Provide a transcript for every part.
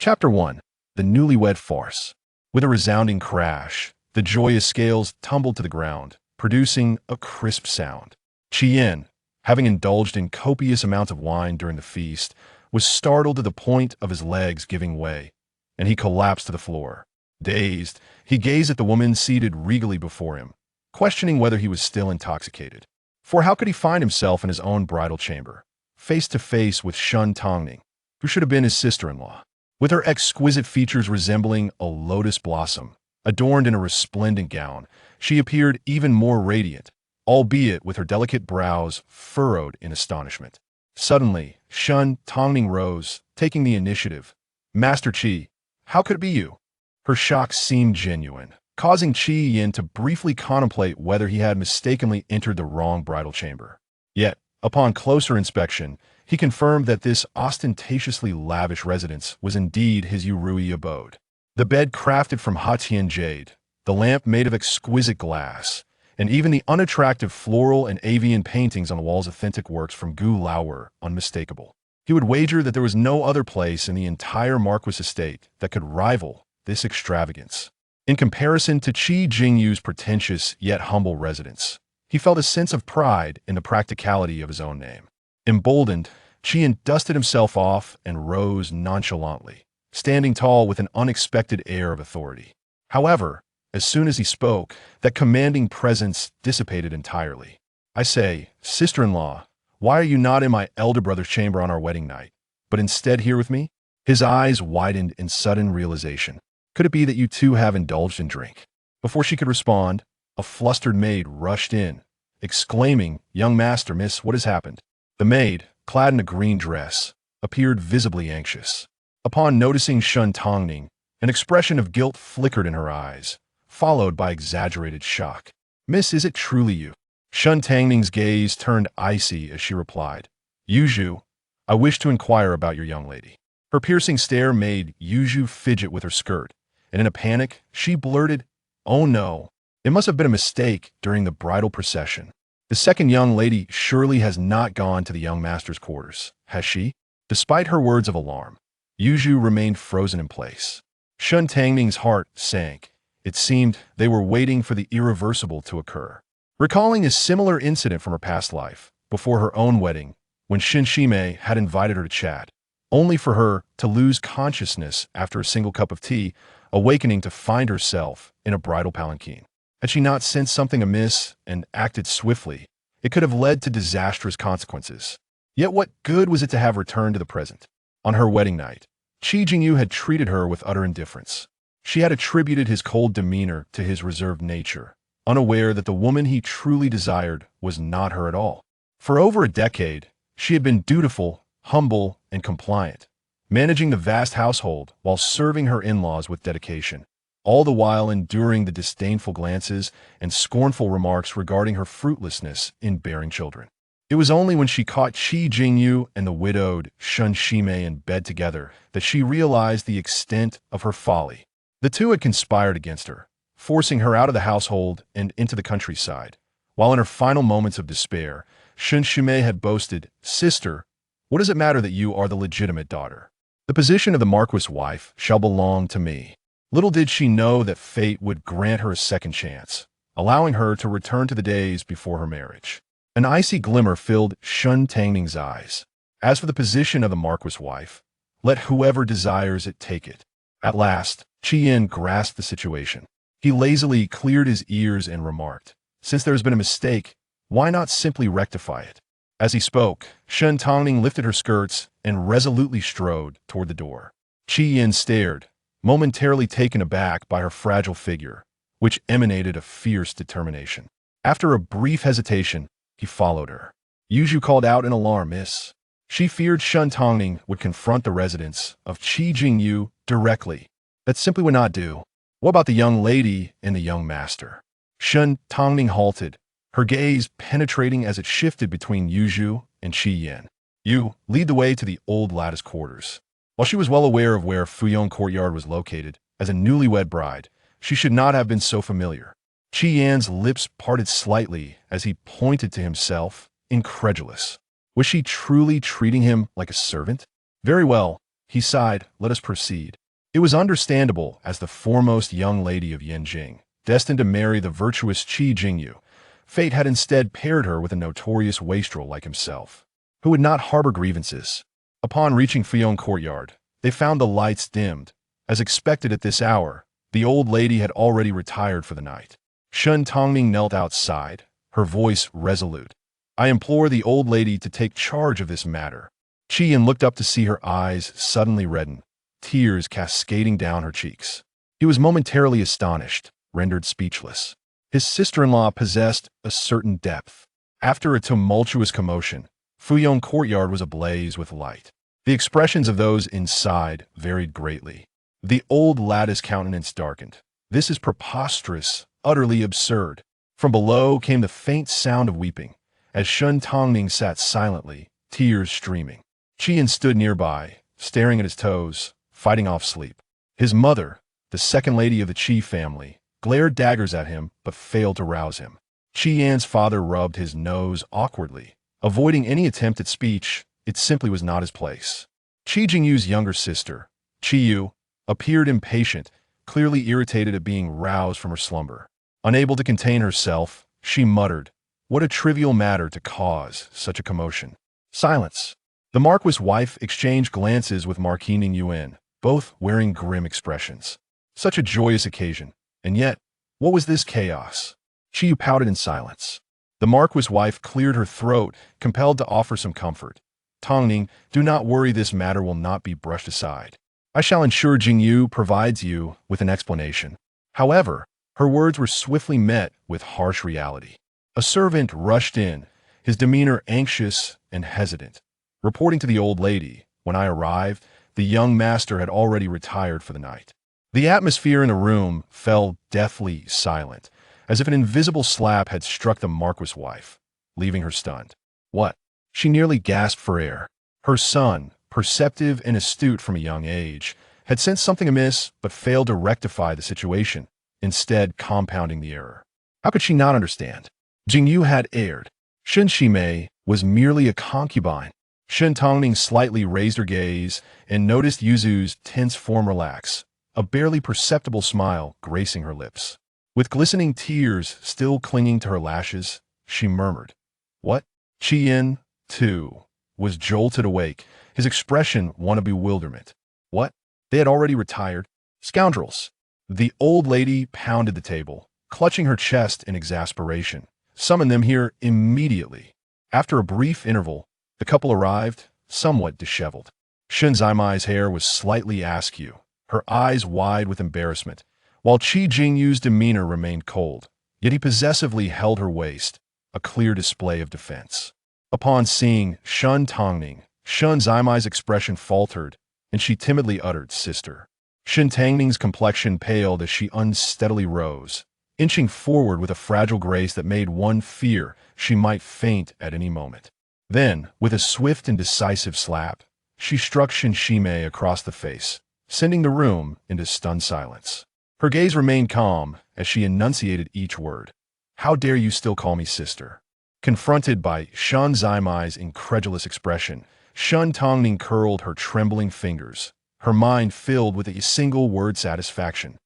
Chapter 1. The Newlywed Farce. With a resounding crash, the joyous scales tumbled to the ground, producing a crisp sound. Chien, having indulged in copious amounts of wine during the feast, was startled to the point of his legs giving way, and he collapsed to the floor. Dazed, he gazed at the woman seated regally before him, questioning whether he was still intoxicated. For how could he find himself in his own bridal chamber, face to face with Shen Tangning, who should have been his sister-in-law? With her exquisite features resembling a lotus blossom, adorned in a resplendent gown, she appeared even more radiant, albeit with her delicate brows furrowed in astonishment. Suddenly, Shen Tangning rose, taking the initiative. "Master Qi, how could it be you?" Her shock seemed genuine, causing Qi Yin to briefly contemplate whether he had mistakenly entered the wrong bridal chamber. Yet, upon closer inspection, he confirmed that this ostentatiously lavish residence was indeed his Yurui abode. The bed crafted from Hatian jade, the lamp made of exquisite glass, and even the unattractive floral and avian paintings on the walls authentic works from Gu Lao were unmistakable. He would wager that there was no other place in the entire Marquis estate that could rival this extravagance. In comparison to Qi Jingyu's pretentious yet humble residence, he felt a sense of pride in the practicality of his own name. Emboldened, Qian dusted himself off and rose nonchalantly, standing tall with an unexpected air of authority. However, as soon as he spoke, that commanding presence dissipated entirely. "I say, sister-in-law, why are you not in my elder brother's chamber on our wedding night, but instead here with me?" His eyes widened in sudden realization. "Could it be that you two have indulged in drink?" Before she could respond, a flustered maid rushed in, exclaiming, "Young master, miss, what has happened?" The maid, clad in a green dress, appeared visibly anxious. Upon noticing Shen Tangning, an expression of guilt flickered in her eyes, followed by exaggerated shock. "Miss, is it truly you?" Shen Tangning's gaze turned icy as she replied, "Yuzhu, I wish to inquire about your young lady." Her piercing stare made Yuzhu fidget with her skirt, and in a panic, she blurted, "Oh no, it must have been a mistake during the bridal procession. The second young lady surely has not gone to the young master's quarters, has she?" Despite her words of alarm, Yuzhu remained frozen in place. Shen Tangning's heart sank. It seemed they were waiting for the irreversible to occur. Recalling a similar incident from her past life, before her own wedding, when Shen Shimei had invited her to chat, only for her to lose consciousness after a single cup of tea, awakening to find herself in a bridal palanquin. Had she not sensed something amiss and acted swiftly, it could have led to disastrous consequences. Yet what good was it to have returned to the present? On her wedding night, Qi Jingyu had treated her with utter indifference. She had attributed his cold demeanor to his reserved nature, unaware that the woman he truly desired was not her at all. For over a decade, she had been dutiful, humble, and compliant, managing the vast household while serving her in-laws with dedication, all the while enduring the disdainful glances and scornful remarks regarding her fruitlessness in bearing children. It was only when she caught Qi Jingyu and the widowed Shen Shimei in bed together that she realized the extent of her folly. The two had conspired against her, forcing her out of the household and into the countryside, while in her final moments of despair, Shen Shimei had boasted, "Sister, what does it matter that you are the legitimate daughter? The position of the Marquis' wife shall belong to me." Little did she know that fate would grant her a second chance, allowing her to return to the days before her marriage. An icy glimmer filled Shen Tangning's eyes. As for the position of the Marquis' wife, let whoever desires it take it. At last, Qi Yin grasped the situation. He lazily cleared his ears and remarked, "Since there has been a mistake, why not simply rectify it?" As he spoke, Shen Tangning lifted her skirts and resolutely strode toward the door. Qi Yin stared, momentarily taken aback by her fragile figure, which emanated a fierce determination. After a brief hesitation, he followed her. Yuzhu called out in alarm, "Miss." She feared Shen Tangning would confront the residents of Qi Jingyu directly. That simply would not do. What about the young lady and the young master? Shen Tangning halted, her gaze penetrating as it shifted between Yuzhu and Qi Yin. "You lead the way to the old lattice quarters." While she was well aware of where Fuyong Courtyard was located, as a newlywed bride, she should not have been so familiar. Qi Yan's lips parted slightly as he pointed to himself, incredulous. Was she truly treating him like a servant? Very well, He sighed, "Let us proceed." It was understandable, as the foremost young lady of Yanjing, destined to marry the virtuous Qi Jingyu, fate had instead paired her with a notorious wastrel like himself, who would not harbor grievances. Upon reaching Fuyong Courtyard, they found the lights dimmed. As expected at this hour, the old lady had already retired for the night. Shen Tangning knelt outside, her voice resolute. "I implore the old lady to take charge of this matter." Qi Yin looked up to see her eyes suddenly redden, tears cascading down her cheeks. He was momentarily astonished, rendered speechless. His sister-in-law possessed a certain depth. After a tumultuous commotion, Fuyong Courtyard was ablaze with light. The expressions of those inside varied greatly. The old lattice countenance darkened. "This is preposterous, utterly absurd." From below came the faint sound of weeping, as Shen Tangning sat silently, tears streaming. Qian stood nearby, staring at his toes, fighting off sleep. His mother, the second lady of the Qi family, glared daggers at him but failed to rouse him. Qian's father rubbed his nose awkwardly, avoiding any attempt at speech. It simply was not his place. Qi Jingyu's younger sister, Qiyu, appeared impatient, clearly irritated at being roused from her slumber. Unable to contain herself, she muttered, "What a trivial matter to cause such a commotion." Silence. The Marquis' wife exchanged glances with Marquis Ning Yuan, both wearing grim expressions. Such a joyous occasion, and yet, what was this chaos? Qiyu pouted in silence. The Marquis' wife cleared her throat, compelled to offer some comfort. "Tangning, do not worry, this matter will not be brushed aside. I shall ensure Jingyu provides you with an explanation." However, her words were swiftly met with harsh reality. A servant rushed in, his demeanor anxious and hesitant. Reporting to the old lady, "When I arrived, the young master had already retired for the night." The atmosphere in the room fell deathly silent, as if an invisible slap had struck the Marquis' wife, leaving her stunned. "What?" She nearly gasped for air. Her son, perceptive and astute from a young age, had sensed something amiss but failed to rectify the situation, instead compounding the error. How could she not understand? Jingyu had erred. Shen Shimei was merely a concubine. Shen Tangning slightly raised her gaze and noticed Yuzu's tense form relax, a barely perceptible smile gracing her lips. With glistening tears still clinging to her lashes, she murmured, "What?" Qian, too, was jolted awake, his expression one of bewilderment. "What? They had already retired? Scoundrels!" The old lady pounded the table, clutching her chest in exasperation. "Summon them here immediately." After a brief interval, the couple arrived, somewhat disheveled. Shen Zaimai's hair was slightly askew, her eyes wide with embarrassment, while Qi Jingyu's demeanor remained cold, yet he possessively held her waist, a clear display of defense. Upon seeing Shen Tangning, Shen Zaimai's expression faltered, and she timidly uttered, "Sister." Shen Tangning's complexion paled as she unsteadily rose, inching forward with a fragile grace that made one fear she might faint at any moment. Then, with a swift and decisive slap, she struck Shen Shimei across the face, sending the room into stunned silence. Her gaze remained calm as she enunciated each word. "How dare you still call me sister?" Confronted by Shen Zaimai's incredulous expression, Shen Tangning curled her trembling fingers, her mind filled with a single word satisfaction.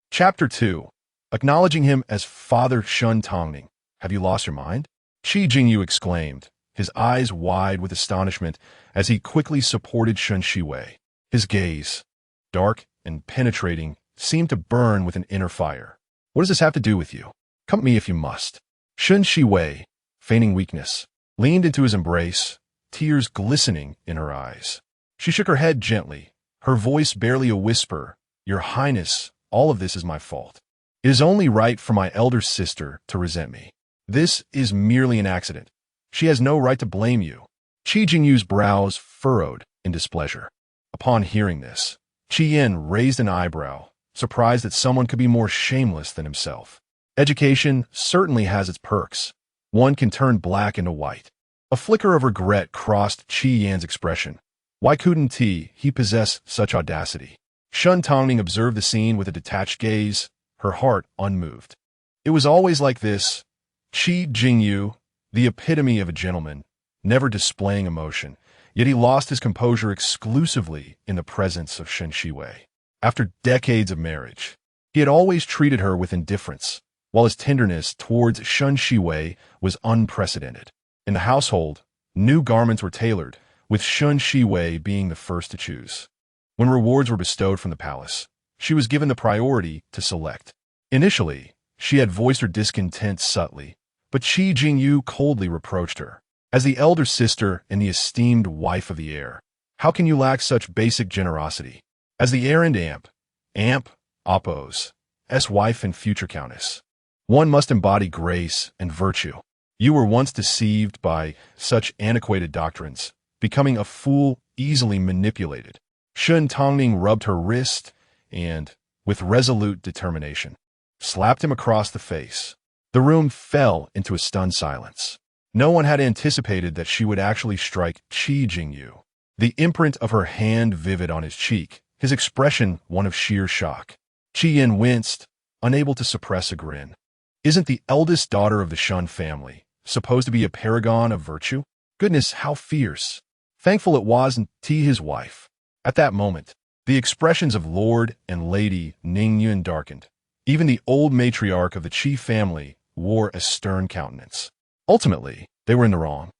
Chapter 2. Acknowledging him as Father Shen Tangning. "Have you lost your mind?" Qi Jingyu exclaimed, his eyes wide with astonishment as he quickly supported Shen Shiwei. His gaze, dark and penetrating, seemed to burn with an inner fire. "What does this have to do with you? Come at me if you must." Shen Shiwei, feigning weakness, leaned into his embrace, tears glistening in her eyes. She shook her head gently, her voice barely a whisper. "Your Highness, all of this is my fault. It is only right for my elder sister to resent me. This is merely an accident. She has no right to blame you." Qi Jingyu's brows furrowed in displeasure. Upon hearing this, Qi Yin raised an eyebrow, surprised that someone could be more shameless than himself. Education certainly has its perks. One can turn black into white. A flicker of regret crossed Qi Yan's expression. Why couldn't he possess such audacity? Shen Tangning observed the scene with a detached gaze, her heart unmoved. It was always like this. Qi Jingyu, the epitome of a gentleman, never displaying emotion, Yet he lost his composure exclusively in the presence of Shen Shiwei. After decades of marriage, he had always treated her with indifference, while his tenderness towards Shen Shiwei was unprecedented. In the household, new garments were tailored, with Shen Shiwei being the first to choose. When rewards were bestowed from the palace, she was given the priority to select. Initially, she had voiced her discontent subtly, but Qi Jingyu coldly reproached her. As the elder sister and the esteemed wife of the heir, how can you lack such basic generosity? As the heir and amp, oppose, wife and future countess, one must embody grace and virtue. You were once deceived by such antiquated doctrines, becoming a fool easily manipulated. Shen Tangning rubbed her wrist and, with resolute determination, slapped him across the face. The room fell into a stunned silence. No one had anticipated that she would actually strike Qi Jingyu. The imprint of her hand vivid on his cheek, his expression one of sheer shock. Qi Yin winced, unable to suppress a grin. Isn't the eldest daughter of the Shen family supposed to be a paragon of virtue? Goodness, how fierce. Thankful it wasn't his wife. At that moment, the expressions of Lord and Lady Ningyun darkened. Even the old matriarch of the Qi family wore a stern countenance. Ultimately, they were in the wrong.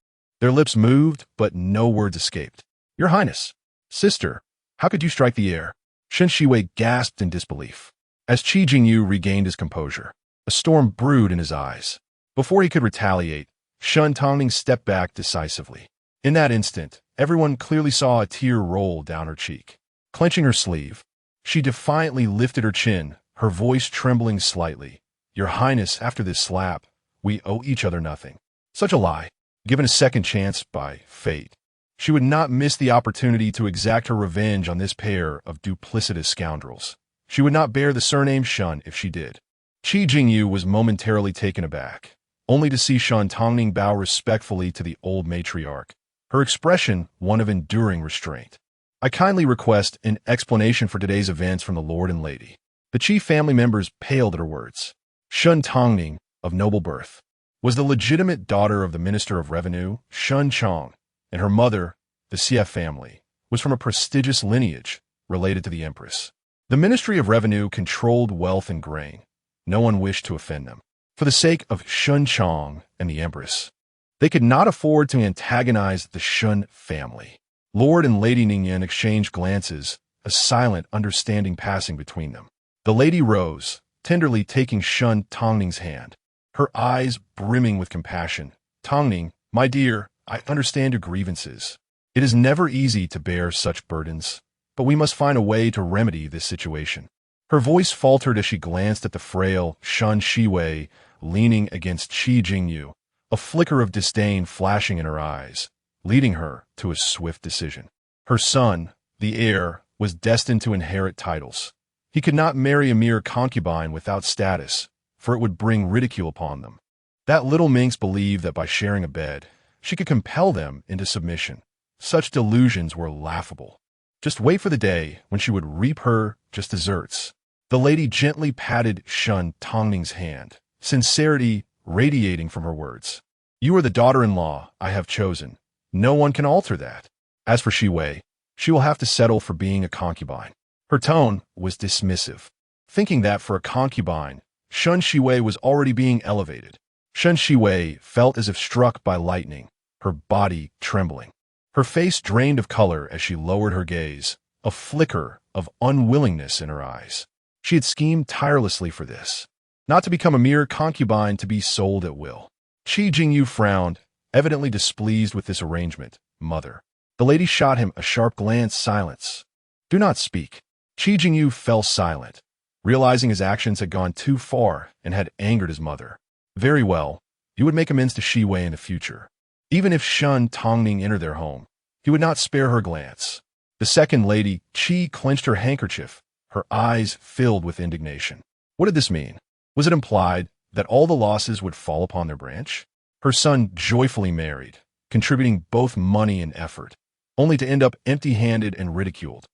Their lips moved, but no words escaped. Your Highness, sister, how could you strike the heir? Shen Shiwei gasped in disbelief. As Qi Jingyu regained his composure, a storm brewed in his eyes. Before he could retaliate, Shen Tangning stepped back decisively. In that instant, everyone clearly saw a tear roll down her cheek. Clenching her sleeve, she defiantly lifted her chin, her voice trembling slightly. Your Highness, after this slap, we owe each other nothing. Such a lie. Given a second chance by fate, she would not miss the opportunity to exact her revenge on this pair of duplicitous scoundrels. She would not bear the surname Shen if she did. Qi Jingyu was momentarily taken aback, only to see Shen Tangning bow respectfully to the old matriarch, her expression one of enduring restraint. I kindly request an explanation for today's events from the Lord and Lady. The Qi family members paled at her words. Shen Tangning, of noble birth, was the legitimate daughter of the Minister of Revenue, Shen Chong, and her mother, the Xie family, was from a prestigious lineage related to the Empress. The Ministry of Revenue controlled wealth and grain. No one wished to offend them. For the sake of Shen Chong and the Empress, they could not afford to antagonize the Shen family. Lord and Lady Ningyan exchanged glances, a silent understanding passing between them. The lady rose, tenderly taking Shen Tangning's hand, her eyes brimming with compassion. Tangning, my dear, I understand your grievances. It is never easy to bear such burdens, but we must find a way to remedy this situation. Her voice faltered as she glanced at the frail Shen Shiwei leaning against Qi Jingyu, a flicker of disdain flashing in her eyes, leading her to a swift decision. Her son, the heir, was destined to inherit titles. He could not marry a mere concubine without status, for it would bring ridicule upon them. That little minx believed that by sharing a bed, she could compel them into submission. Such delusions were laughable. Just wait for the day when she would reap her just deserts. The lady gently patted Shen Tangning's hand, sincerity radiating from her words. You are the daughter-in-law I have chosen. No one can alter that. As for Shiwei, she will have to settle for being a concubine. Her tone was dismissive, thinking that for a concubine, Shen Shiwei was already being elevated. Shen Shiwei felt as if struck by lightning, her body trembling. Her face drained of color as she lowered her gaze, a flicker of unwillingness in her eyes. She had schemed tirelessly for this, not to become a mere concubine to be sold at will. Qi Jingyu frowned, evidently displeased with this arrangement. Mother. The lady shot him a sharp glance. Silence. Do not speak. Qi Jingyu fell silent, realizing his actions had gone too far and had angered his mother. Very well, he would make amends to Shiwei in the future. Even if Shen Tangning entered their home, he would not spare her glance. The second lady, Qi, clenched her handkerchief, her eyes filled with indignation. What did this mean? Was it implied that all the losses would fall upon their branch? Her son joyfully married, contributing both money and effort, only to end up empty-handed and ridiculed.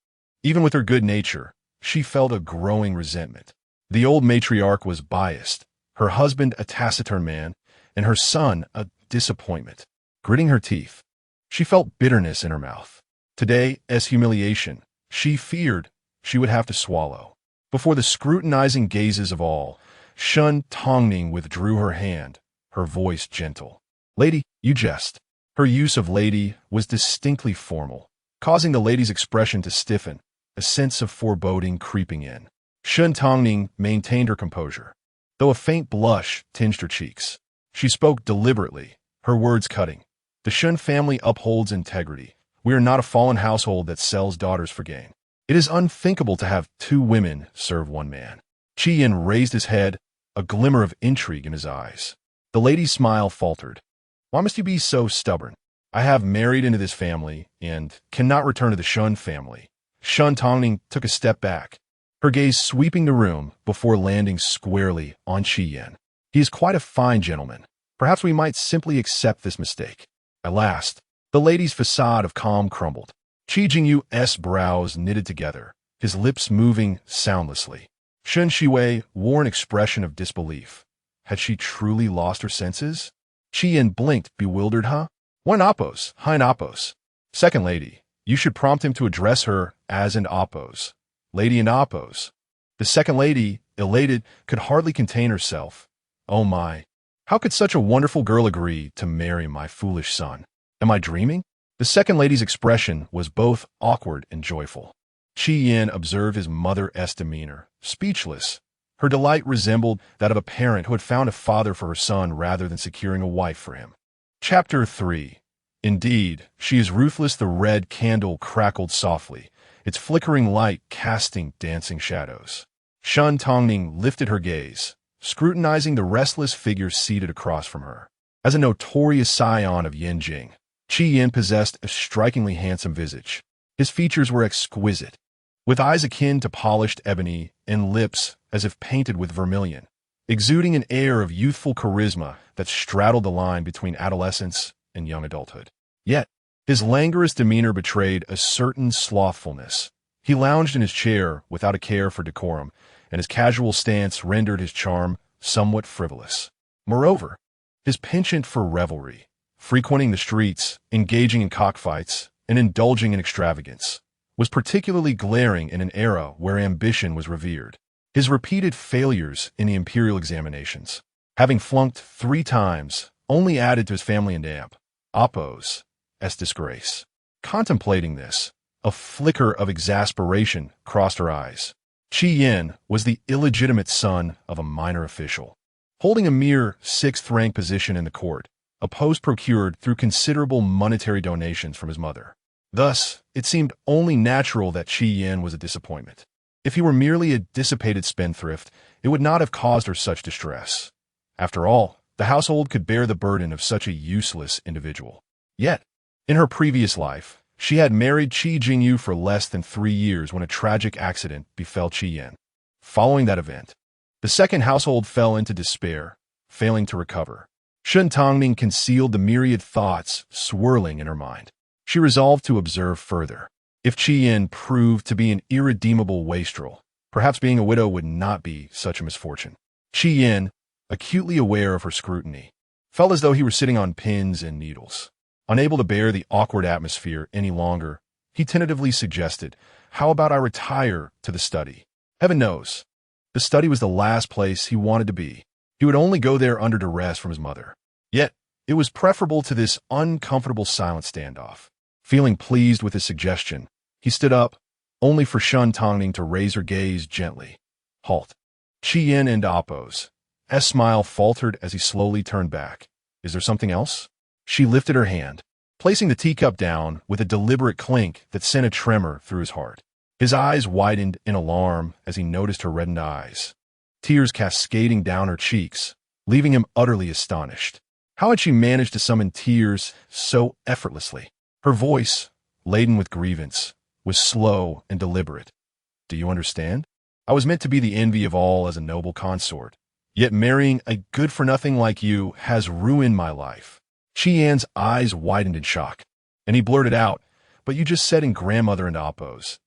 Even with her good nature, she felt a growing resentment. The old matriarch was biased, her husband a taciturn man, and her son a disappointment. Gritting her teeth, She felt bitterness in her mouth. Today, as humiliation, she feared she would have to swallow. Before the scrutinizing gazes of all, Shen Tangning withdrew her hand, her voice gentle. "Lady, you jest." Her use of lady was distinctly formal, causing the lady's expression to stiffen, a sense of foreboding creeping in. Shen Tangning maintained her composure, though a faint blush tinged her cheeks. She spoke deliberately, her words cutting. "The Shen family upholds integrity. We are not a fallen household that sells daughters for gain. It is unthinkable to have two women serve one man." Qi Yin raised his head, a glimmer of intrigue in his eyes. The lady's smile faltered. "Why must you be so stubborn? I have married into this family and cannot return to the Shen family." Shen Tangning took a step back, her gaze sweeping the room before landing squarely on Qi Yin. "He is quite a fine gentleman. Perhaps we might simply accept this mistake." At last, the lady's facade of calm crumbled. Qi Jingyu's brows knitted together, his lips moving soundlessly. Shen Shiwei wore an expression of disbelief. Had she truly lost her senses? Qi Yin blinked, bewildered. "Huh? One Appos, hein Appos." "Second lady, you should prompt him to address her as an Appos. Lady and Appos." The second lady, elated, could hardly contain herself. "Oh my, how could such a wonderful girl agree to marry my foolish son? Am I dreaming?" The second lady's expression was both awkward and joyful. Qi Yin observed his mother's demeanor, speechless. Her delight resembled that of a parent who had found a father for her son rather than securing a wife for him. Chapter 3. Indeed, she is ruthless. The red candle crackled softly, its flickering light casting dancing shadows. Shen Tangning lifted her gaze, scrutinizing the restless figure seated across from her. As a notorious scion of Yanjing, Qi Yin possessed a strikingly handsome visage. His features were exquisite, with eyes akin to polished ebony and lips as if painted with vermilion, exuding an air of youthful charisma that straddled the line between adolescence and young adulthood. Yet, his languorous demeanor betrayed a certain slothfulness. He lounged in his chair without a care for decorum, and his casual stance rendered his charm somewhat frivolous. Moreover, his penchant for revelry, frequenting the streets, engaging in cockfights, and indulging in extravagance, was particularly glaring in an era where ambition was revered. His repeated failures in the imperial examinations, having flunked 3 times, only added to his family and Appos' disgrace. Contemplating this, a flicker of exasperation crossed her eyes. Qi Yin was the illegitimate son of a minor official, holding a mere 6th-rank position in the court, a post procured through considerable monetary donations from his mother. Thus, it seemed only natural that Qi Yin was a disappointment. If he were merely a dissipated spendthrift, it would not have caused her such distress. After all, the household could bear the burden of such a useless individual. Yet, in her previous life, she had married Qi Jingyu for less than 3 years when a tragic accident befell Qi Yin. Following that event, the second household fell into despair, failing to recover. Shen Tangning concealed the myriad thoughts swirling in her mind. She resolved to observe further. If Qi Yin proved to be an irredeemable wastrel, perhaps being a widow would not be such a misfortune. Qi Yin, acutely aware of her scrutiny, felt as though he were sitting on pins and needles. Unable to bear the awkward atmosphere any longer, he tentatively suggested, "How about I retire to the study?" Heaven knows, the study was the last place he wanted to be. He would only go there under duress from his mother. Yet, it was preferable to this uncomfortable silent standoff. Feeling pleased with his suggestion, he stood up, only for Shen Tangning to raise her gaze gently. "Halt." Qi Yin and Appos' smile faltered as he slowly turned back. "Is there something else?" She lifted her hand, placing the teacup down with a deliberate clink that sent a tremor through his heart. His eyes widened in alarm as he noticed her reddened eyes, tears cascading down her cheeks, leaving him utterly astonished. How had she managed to summon tears so effortlessly? Her voice, laden with grievance, was slow and deliberate. "Do you understand? I was meant to be the envy of all as a noble consort, yet marrying a good-for-nothing like you has ruined my life." Qi Yan's eyes widened in shock, and he blurted out, "But you just said in grandmother and Appos'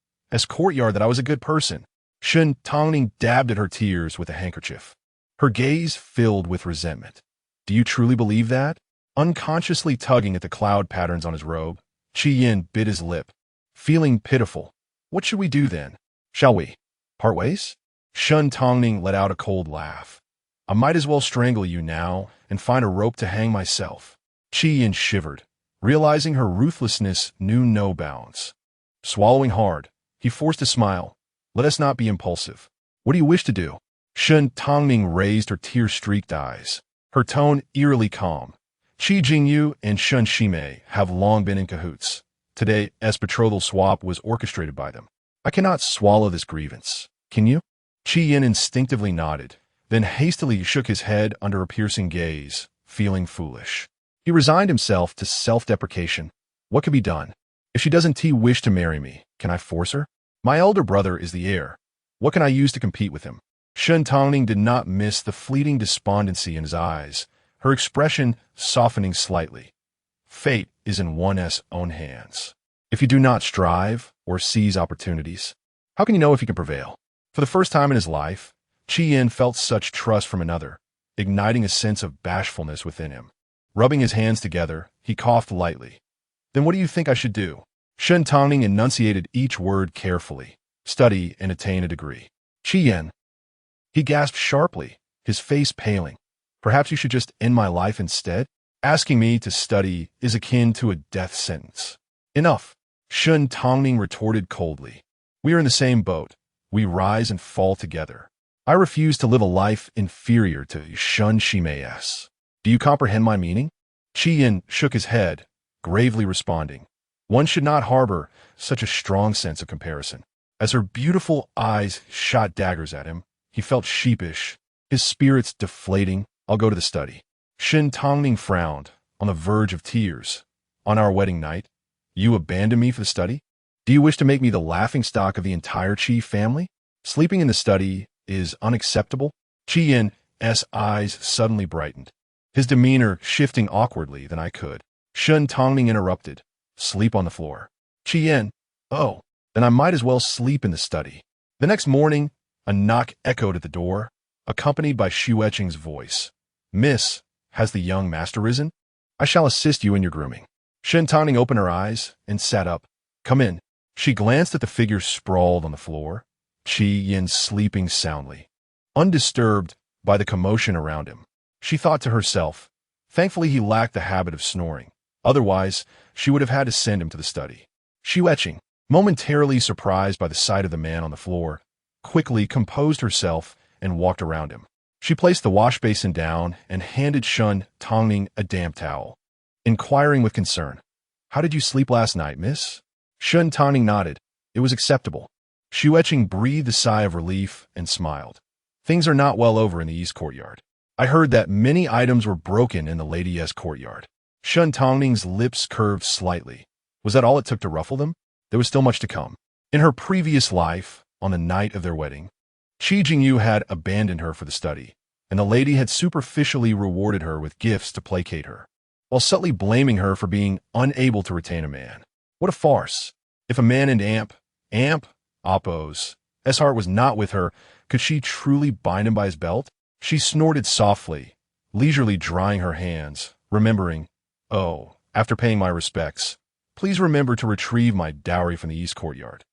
courtyard that I was a good person." Shen Tangning dabbed at her tears with a handkerchief. Her gaze filled with resentment. "Do you truly believe that?" Unconsciously tugging at the cloud patterns on his robe, Qi Yin bit his lip, feeling pitiful. What should we do then? Shall we part ways? Shen Tangning let out a cold laugh. I might as well strangle you now and find a rope to hang myself. Qi Yin shivered, realizing her ruthlessness knew no bounds. Swallowing hard, he forced a smile. Let us not be impulsive. What do you wish to do? Shen Tangning raised her tear-streaked eyes, her tone eerily calm. Qi Jingyu and Shen Shimei have long been in cahoots. Today's betrothal swap was orchestrated by them. I cannot swallow this grievance. Can you? Qi Yin instinctively nodded, then hastily shook his head under a piercing gaze, feeling foolish. He resigned himself to self-deprecation. What could be done? If she doesn't wish to marry me, can I force her? My elder brother is the heir. What can I use to compete with him? Shen Tangning did not miss the fleeting despondency in his eyes, her expression softening slightly. Fate is in one's own hands. If you do not strive or seize opportunities, how can you know if you can prevail? For the first time in his life, Qi Yin felt such trust from another, igniting a sense of bashfulness within him. Rubbing his hands together, he coughed lightly. Then what do you think I should do? Shen Tangning enunciated each word carefully. Study and attain a degree. Qi Yin. He gasped sharply, his face paling. Perhaps you should just end my life instead? Asking me to study is akin to a death sentence. Enough. Shen Tangning retorted coldly. We are in the same boat. We rise and fall together. I refuse to live a life inferior to Shen Shimei's. Do you comprehend my meaning? Qi Yin shook his head, gravely responding. One should not harbor such a strong sense of comparison. As her beautiful eyes shot daggers at him, he felt sheepish, his spirits deflating. I'll go to the study. Shen Tangning frowned, on the verge of tears. On our wedding night, you abandon me for the study? Do you wish to make me the laughingstock of the entire Qi family? Sleeping in the study is unacceptable? Qi Yin's eyes suddenly brightened, his demeanor shifting awkwardly than I could. Shen Tangning interrupted. Sleep on the floor. Qi Yin. Oh, then I might as well sleep in the study. The next morning, a knock echoed at the door, accompanied by Xueqing's voice. Miss, has the young master risen? I shall assist you in your grooming. Shen Tangning opened her eyes and sat up. Come in. She glanced at the figure sprawled on the floor, Qi Yin sleeping soundly, undisturbed by the commotion around him. She thought to herself, thankfully he lacked the habit of snoring. Otherwise, she would have had to send him to the study. Xueqing, momentarily surprised by the sight of the man on the floor, quickly composed herself and walked around him. She placed the wash basin down and handed Shen Tangning a damp towel, inquiring with concern, How did you sleep last night, miss? Shen Tangning nodded. It was acceptable. Xueqing breathed a sigh of relief and smiled. Things are not well over in the east courtyard. I heard that many items were broken in the lady's courtyard. Shen Tangning's lips curved slightly. Was that all it took to ruffle them? There was still much to come. In her previous life, on the night of their wedding, Qi Jingyu had abandoned her for the study, and the lady had superficially rewarded her with gifts to placate her, while subtly blaming her for being unable to retain a man. What a farce. If a man named Appo's heart was not with her, could she truly bind him by his belt? She snorted softly, leisurely drying her hands, remembering, oh, after paying my respects, please remember to retrieve my dowry from the east courtyard.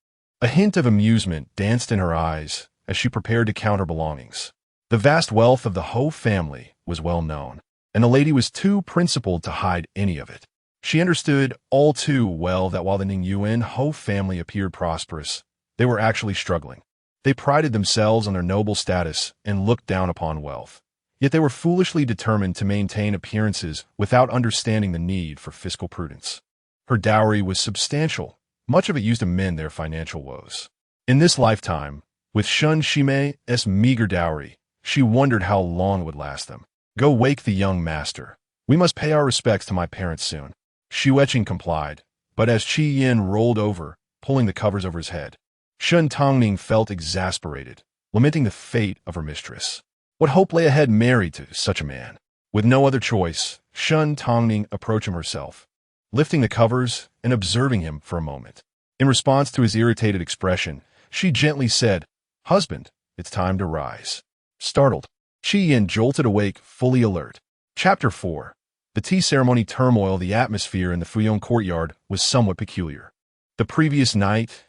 A hint of amusement danced in her eyes as she prepared to count her belongings. The vast wealth of the Ho family was well known, and the lady was too principled to hide any of it. She understood all too well that while the Ningyuan Ho family appeared prosperous, they were actually struggling. They prided themselves on their noble status and looked down upon wealth. Yet they were foolishly determined to maintain appearances without understanding the need for fiscal prudence. Her dowry was substantial, much of it used to mend their financial woes. In this lifetime, with Shen Shimei's meager dowry, she wondered how long it would last them. Go wake the young master. We must pay our respects to my parents soon. Xueqing complied, but as Qi Yin rolled over, pulling the covers over his head, Shen Tangning felt exasperated, lamenting the fate of her mistress. What hope lay ahead married to such a man? With no other choice, Shen Tangning approached him herself, lifting the covers and observing him for a moment. In response to his irritated expression, she gently said, Husband, it's time to rise. Startled, Qi Yin jolted awake, fully alert. Chapter 4. The tea ceremony turmoil, the atmosphere in the Fuyong courtyard was somewhat peculiar. The previous night's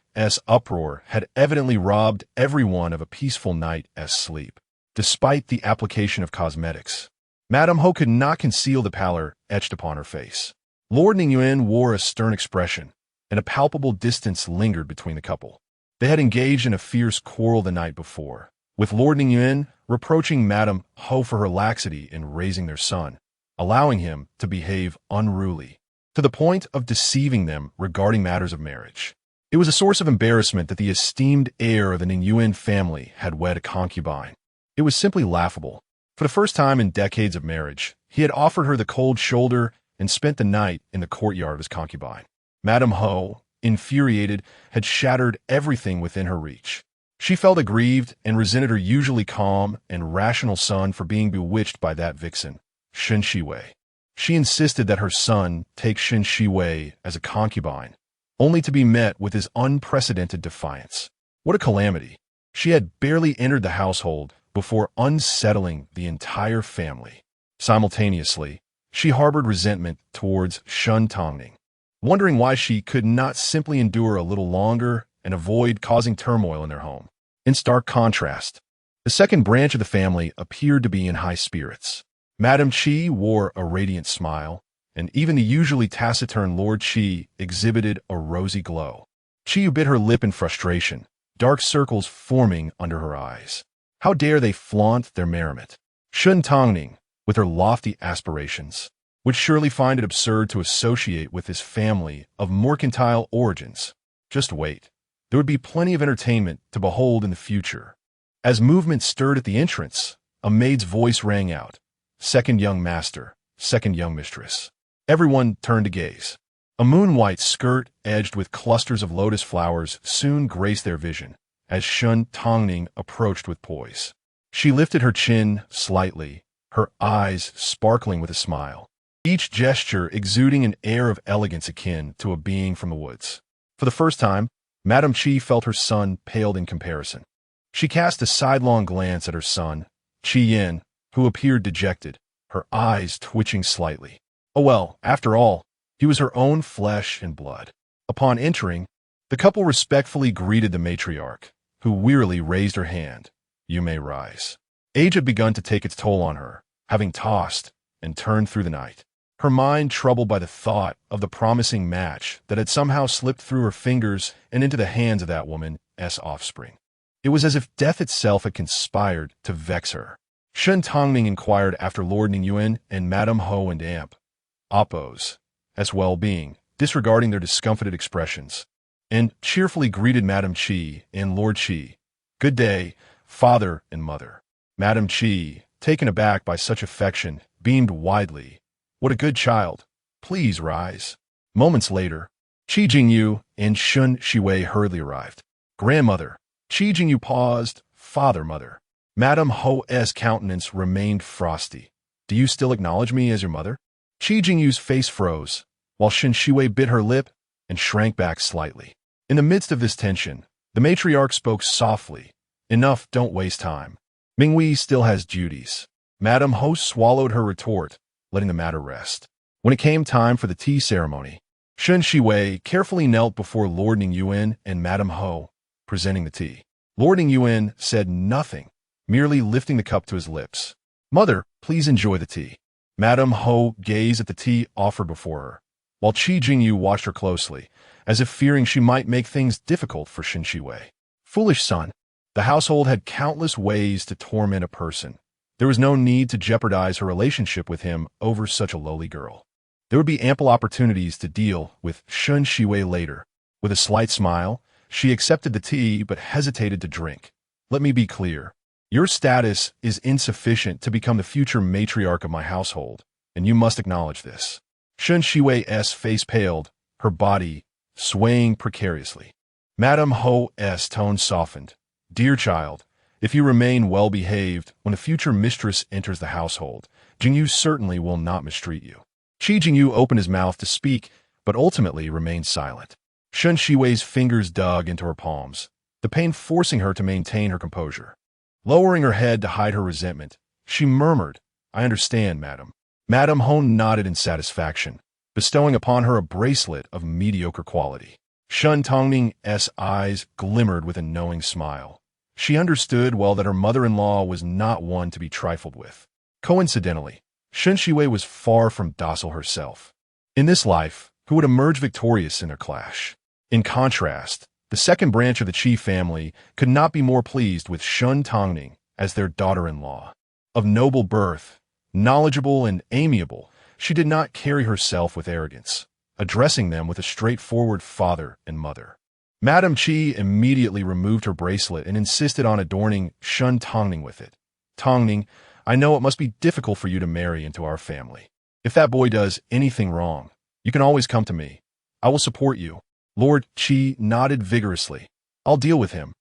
uproar had evidently robbed everyone of a peaceful night's sleep. Despite the application of cosmetics, Madame Ho could not conceal the pallor etched upon her face. Lord Ningyuan wore a stern expression, and a palpable distance lingered between the couple. They had engaged in a fierce quarrel the night before, with Lord Ningyuan reproaching Madame Ho for her laxity in raising their son, allowing him to behave unruly, to the point of deceiving them regarding matters of marriage. It was a source of embarrassment that the esteemed heir of the Ningyuan family had wed a concubine. It was simply laughable. For the first time in decades of marriage, he had offered her the cold shoulder and spent the night in the courtyard of his concubine. Madame Ho, infuriated, had shattered everything within her reach. She felt aggrieved and resented her usually calm and rational son for being bewitched by that vixen, Shen Shiwei. She insisted that her son take Shen Shiwei as a concubine, only to be met with his unprecedented defiance. What a calamity! She had barely entered the household before unsettling the entire family. Simultaneously, she harbored resentment towards Shen Tangning, wondering why she could not simply endure a little longer and avoid causing turmoil in their home. In stark contrast, the second branch of the family appeared to be in high spirits. Madame Qi wore a radiant smile, and even the usually taciturn Lord Qi exhibited a rosy glow. Qi bit her lip in frustration, dark circles forming under her eyes. How dare they flaunt their merriment? Shen Tangning, with her lofty aspirations, would surely find it absurd to associate with this family of mercantile origins. Just wait. There would be plenty of entertainment to behold in the future. As movement stirred at the entrance, a maid's voice rang out. Second young master, second young mistress. Everyone turned to gaze. A moon-white skirt edged with clusters of lotus flowers soon graced their vision as Shen Tangning approached with poise. She lifted her chin slightly, her eyes sparkling with a smile, each gesture exuding an air of elegance akin to a being from the woods. For the first time, Madame Qi felt her son paled in comparison. She cast a sidelong glance at her son, Qi Yin, who appeared dejected, her eyes twitching slightly. Oh well, after all, he was her own flesh and blood. Upon entering, the couple respectfully greeted the matriarch, who wearily raised her hand. You may rise. Age had begun to take its toll on her, having tossed and turned through the night, her mind troubled by the thought of the promising match that had somehow slipped through her fingers and into the hands of that woman's offspring. It was as if death itself had conspired to vex her. Shen Tangning inquired after Lord Ningyuan and Madame Ho and Oppos, as well-being, disregarding their discomfited expressions, and cheerfully greeted Madame Qi and Lord Qi. Good day, father and mother. Madame Qi, taken aback by such affection, beamed widely. What a good child. Please rise. Moments later, Qi Jingyu and Shen Shiwei hurriedly arrived. Grandmother. Qi Jingyu paused. Father, mother. Madame Ho's countenance remained frosty. Do you still acknowledge me as your mother? Qi Jingyu's face froze, while Shen Shiwei bit her lip and shrank back slightly. In the midst of this tension, the matriarch spoke softly. Enough, don't waste time. Mingwei still has duties. Madame Ho swallowed her retort, letting the matter rest. When it came time for the tea ceremony, Shen Shiwei carefully knelt before Lord Ningyuan and Madame Ho, presenting the tea. Lord Ningyuan said nothing, merely lifting the cup to his lips. Mother, please enjoy the tea. Madame Ho gazed at the tea offered before her, while Qi Jingyu watched her closely, as if fearing she might make things difficult for Shen Shiwei. Foolish son. The household had countless ways to torment a person. There was no need to jeopardize her relationship with him over such a lowly girl. There would be ample opportunities to deal with Shen Shiwei later. With a slight smile, she accepted the tea but hesitated to drink. Let me be clear. Your status is insufficient to become the future matriarch of my household, and you must acknowledge this. Shen Shiwei's face paled, her body swaying precariously. Madame Ho's tone softened. Dear child, if you remain well-behaved when a future mistress enters the household, Jingyu certainly will not mistreat you. Qi Jingyu opened his mouth to speak, but ultimately remained silent. Shen Shiwei's fingers dug into her palms, the pain forcing her to maintain her composure. Lowering her head to hide her resentment, she murmured, I understand, madam. Madame Hone nodded in satisfaction, bestowing upon her a bracelet of mediocre quality. Shen Tangning's eyes glimmered with a knowing smile. She understood well that her mother-in-law was not one to be trifled with. Coincidentally, Shen Shiwei was far from docile herself. In this life, who would emerge victorious in their clash? In contrast, the second branch of the Qi family could not be more pleased with Shen Tangning as their daughter-in-law. Of noble birth, knowledgeable and amiable, she did not carry herself with arrogance, addressing them with a straightforward father and mother. Madame Qi immediately removed her bracelet and insisted on adorning Shen Tangning with it. Tangning, I know it must be difficult for you to marry into our family. If that boy does anything wrong, you can always come to me. I will support you. Lord Qi nodded vigorously. I'll deal with him.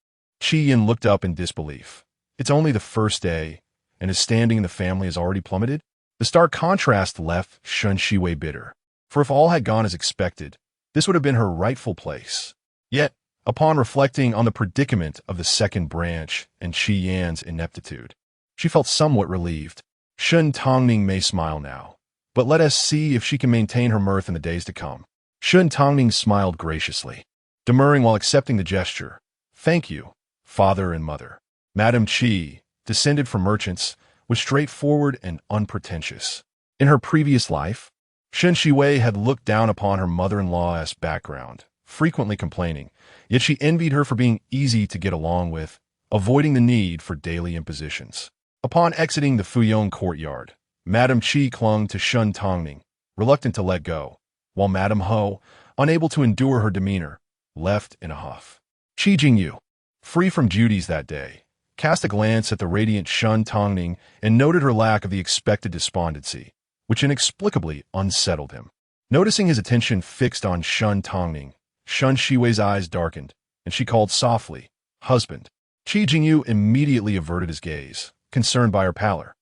Qi Yin looked up in disbelief. It's only the first day, and his standing in the family has already plummeted? The stark contrast left Shen Shiwei bitter. For if all had gone as expected, this would have been her rightful place. Yet, upon reflecting on the predicament of the second branch and Qi Yan's ineptitude, she felt somewhat relieved. Shen Tangning may smile now, but let us see if she can maintain her mirth in the days to come. Shen Tangning smiled graciously, demurring while accepting the gesture. Thank you, father and mother. Madame Qi, descended from merchants, was straightforward and unpretentious. In her previous life, Shen Shiwei had looked down upon her mother-in-law's background, frequently complaining, yet she envied her for being easy to get along with, avoiding the need for daily impositions. Upon exiting the Fuyong courtyard, Madame Qi clung to Shen Tangning, reluctant to let go, while Madame Ho, unable to endure her demeanor, left in a huff. Qi Jingyu, free from duties that day, cast a glance at the radiant Shen Tangning and noted her lack of the expected despondency, which inexplicably unsettled him. Noticing his attention fixed on Shen Tangning, Shen Shiwei's eyes darkened, and she called softly, "Husband." Qi Jingyu immediately averted his gaze, concerned by her pallor.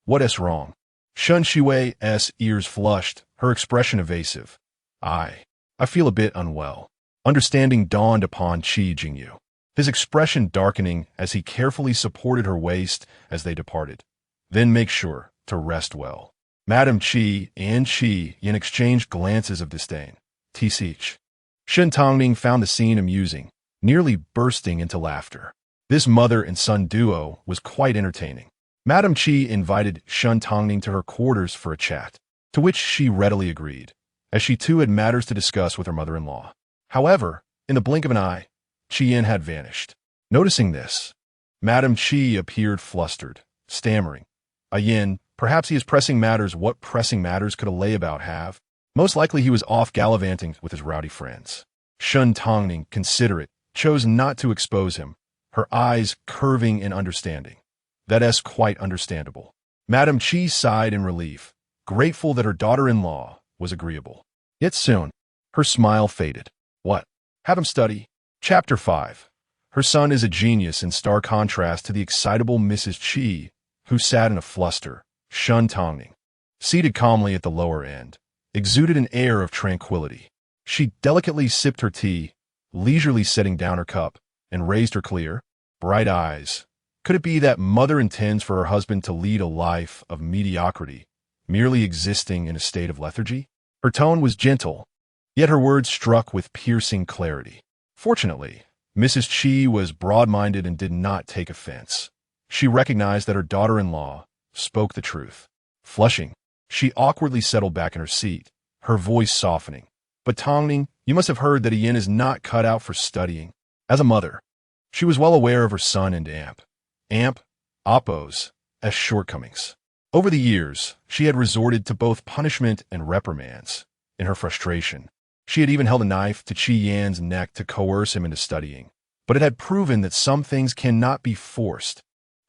What's wrong? Shen Shiwei's ears flushed, her expression evasive. I feel a bit unwell. Understanding dawned upon Qi Jingyu, his expression darkening as he carefully supported her waist as they departed. Then make sure to rest well. Madame Qi and Qi Yin exchanged glances of disdain. Tch. Shen Tangning found the scene amusing, nearly bursting into laughter. This mother and son duo was quite entertaining. Madame Qi invited Shen Tangning to her quarters for a chat, to which she readily agreed, as she too had matters to discuss with her mother-in-law. However, in the blink of an eye, Qi Yin had vanished. Noticing this, Madame Qi appeared flustered, stammering. Yin, perhaps he is pressing matters. What pressing matters could a layabout have? Most likely he was off gallivanting with his rowdy friends. Shen Tangning, considerate, chose not to expose him, her eyes curving in understanding. That's quite understandable. Madame Qi sighed in relief, grateful that her daughter-in-law was agreeable. Yet soon, her smile faded. What? Have him study. Chapter 5. Her son is a genius in stark contrast to the excitable Mrs. Qi, who sat in a fluster. Shen Tangning, seated calmly at the lower end, exuded an air of tranquility. She delicately sipped her tea, leisurely setting down her cup, and raised her clear, bright eyes. Could it be that mother intends for her husband to lead a life of mediocrity, merely existing in a state of lethargy? Her tone was gentle, yet her words struck with piercing clarity. Fortunately, Mrs. Qi was broad-minded and did not take offense. She recognized that her daughter-in-law spoke the truth. Flushing, she awkwardly settled back in her seat, her voice softening. But Tangning, you must have heard that Yin is not cut out for studying. As a mother, she was well aware of her son and Appo's shortcomings. Over the years, she had resorted to both punishment and reprimands. In her frustration, she had even held a knife to Qi Yan's neck to coerce him into studying. But it had proven that some things cannot be forced.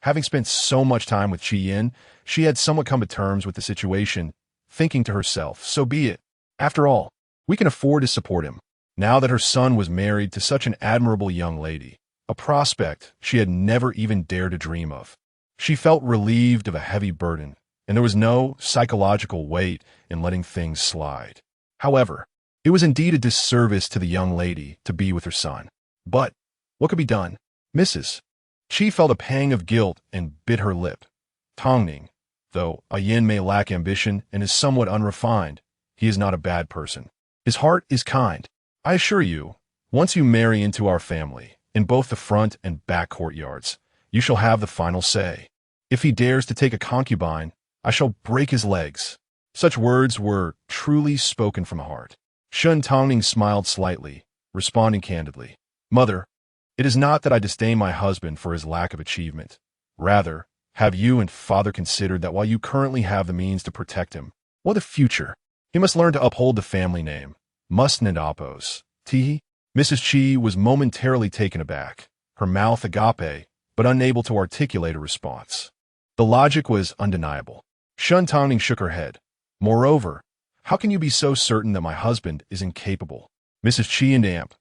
Having spent so much time with Qi Yan, she had somewhat come to terms with the situation, thinking to herself, so be it. After all, we can afford to support him. Now that her son was married to such an admirable young lady, a prospect she had never even dared to dream of, she felt relieved of a heavy burden, and there was no psychological weight in letting things slide. However, it was indeed a disservice to the young lady to be with her son. But what could be done? Mrs. Qi felt a pang of guilt and bit her lip. Tangning, Though a yin may lack ambition and is somewhat unrefined, he is not a bad person. His heart is kind. I assure you, once you marry into our family, in both the front and back courtyards, you shall have the final say. If he dares to take a concubine, I shall break his legs. Such words were truly spoken from the heart. Shen Tangning smiled slightly, responding candidly. Mother, it is not that I disdain my husband for his lack of achievement. Rather, have you and father considered that while you currently have the means to protect him, what the future? He must learn to uphold the family name. Mustn't oppose. Teehee? Mrs. Chi was momentarily taken aback, her mouth agape, but unable to articulate a response. The logic was undeniable. Shen Tangning shook her head. Moreover, how can you be so certain that my husband is incapable? Mrs. Chi and Amp.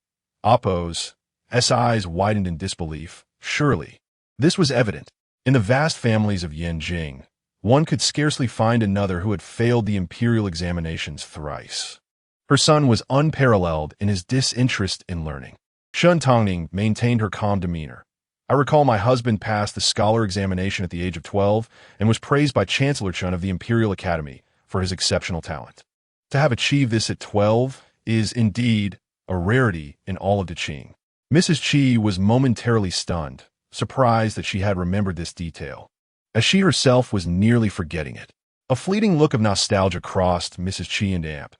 Oppose. S. eyes widened in disbelief. Surely. This was evident. In the vast families of Yin Jing, one could scarcely find another who had failed the imperial examinations thrice. Her son was unparalleled in his disinterest in learning. Shen Tangning maintained her calm demeanor. I recall my husband passed the scholar examination at the age of 12 and was praised by Chancellor Chen of the Imperial Academy for his exceptional talent. To have achieved this at 12 is indeed a rarity in all of Deqing. Mrs. Chi was momentarily stunned, surprised that she had remembered this detail, as she herself was nearly forgetting it. A fleeting look of nostalgia crossed Mrs. Chi and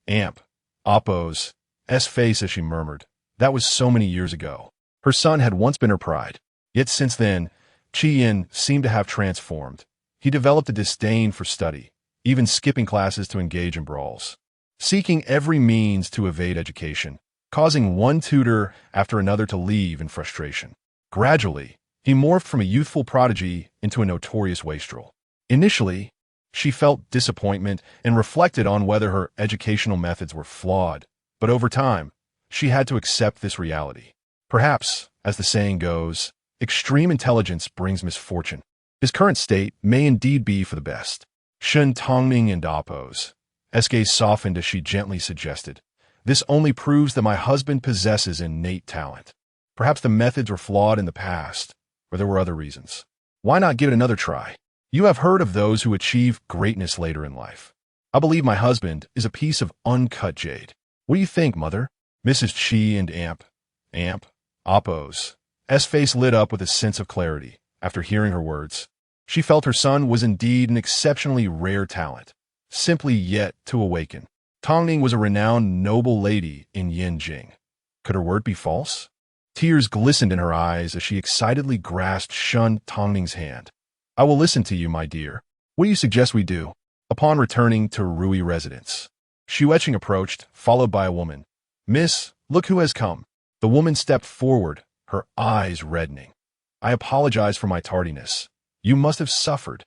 Amp. Oppo's face as she murmured, that was so many years ago. Her son had once been her pride. Yet since then, Chi Yin seemed to have transformed. He developed a disdain for study, even skipping classes to engage in brawls, seeking every means to evade education, causing one tutor after another to leave in frustration. Gradually, he morphed from a youthful prodigy into a notorious wastrel. Initially, she felt disappointment and reflected on whether her educational methods were flawed, but over time, she had to accept this reality. Perhaps, as the saying goes, extreme intelligence brings misfortune. His current state may indeed be for the best. Shen Tangning and Oppo's gaze softened as she gently suggested, this only proves that my husband possesses innate talent. Perhaps the methods were flawed in the past, or there were other reasons. Why not give it another try? You have heard of those who achieve greatness later in life. I believe my husband is a piece of uncut jade. What do you think, Mother? Mrs. Chi and Amp. Oppo's face lit up with a sense of clarity after hearing her words. She felt her son was indeed an exceptionally rare talent, simply yet to awaken. Tangning was a renowned noble lady in Yin Jing. Could her word be false? Tears glistened in her eyes as she excitedly grasped Shen Tangning's hand. I will listen to you, my dear. What do you suggest we do? Upon returning to Rui residence, Shueching approached, followed by a woman. Miss, look who has come. The woman stepped forward, her eyes reddening. I apologize for my tardiness. You must have suffered.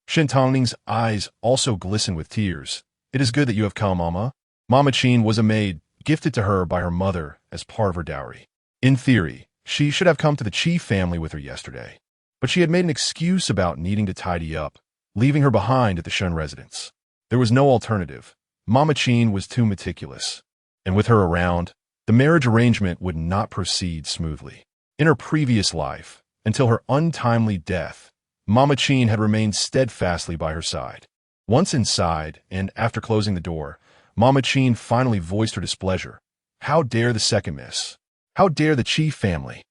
Shen Tangning's eyes also glistened with tears. It is good that you have come, Mama. Mama Qin was a maid gifted to her by her mother as part of her dowry. In theory, she should have come to the Qi family with her yesterday, but she had made an excuse about needing to tidy up, leaving her behind at the Shen residence. There was no alternative. Mama Qin was too meticulous, and with her around, the marriage arrangement would not proceed smoothly. In her previous life, until her untimely death, Mama Qin had remained steadfastly by her side. Once inside, and after closing the door, Mama Qin finally voiced her displeasure. How dare the second miss? How dare the Qi family?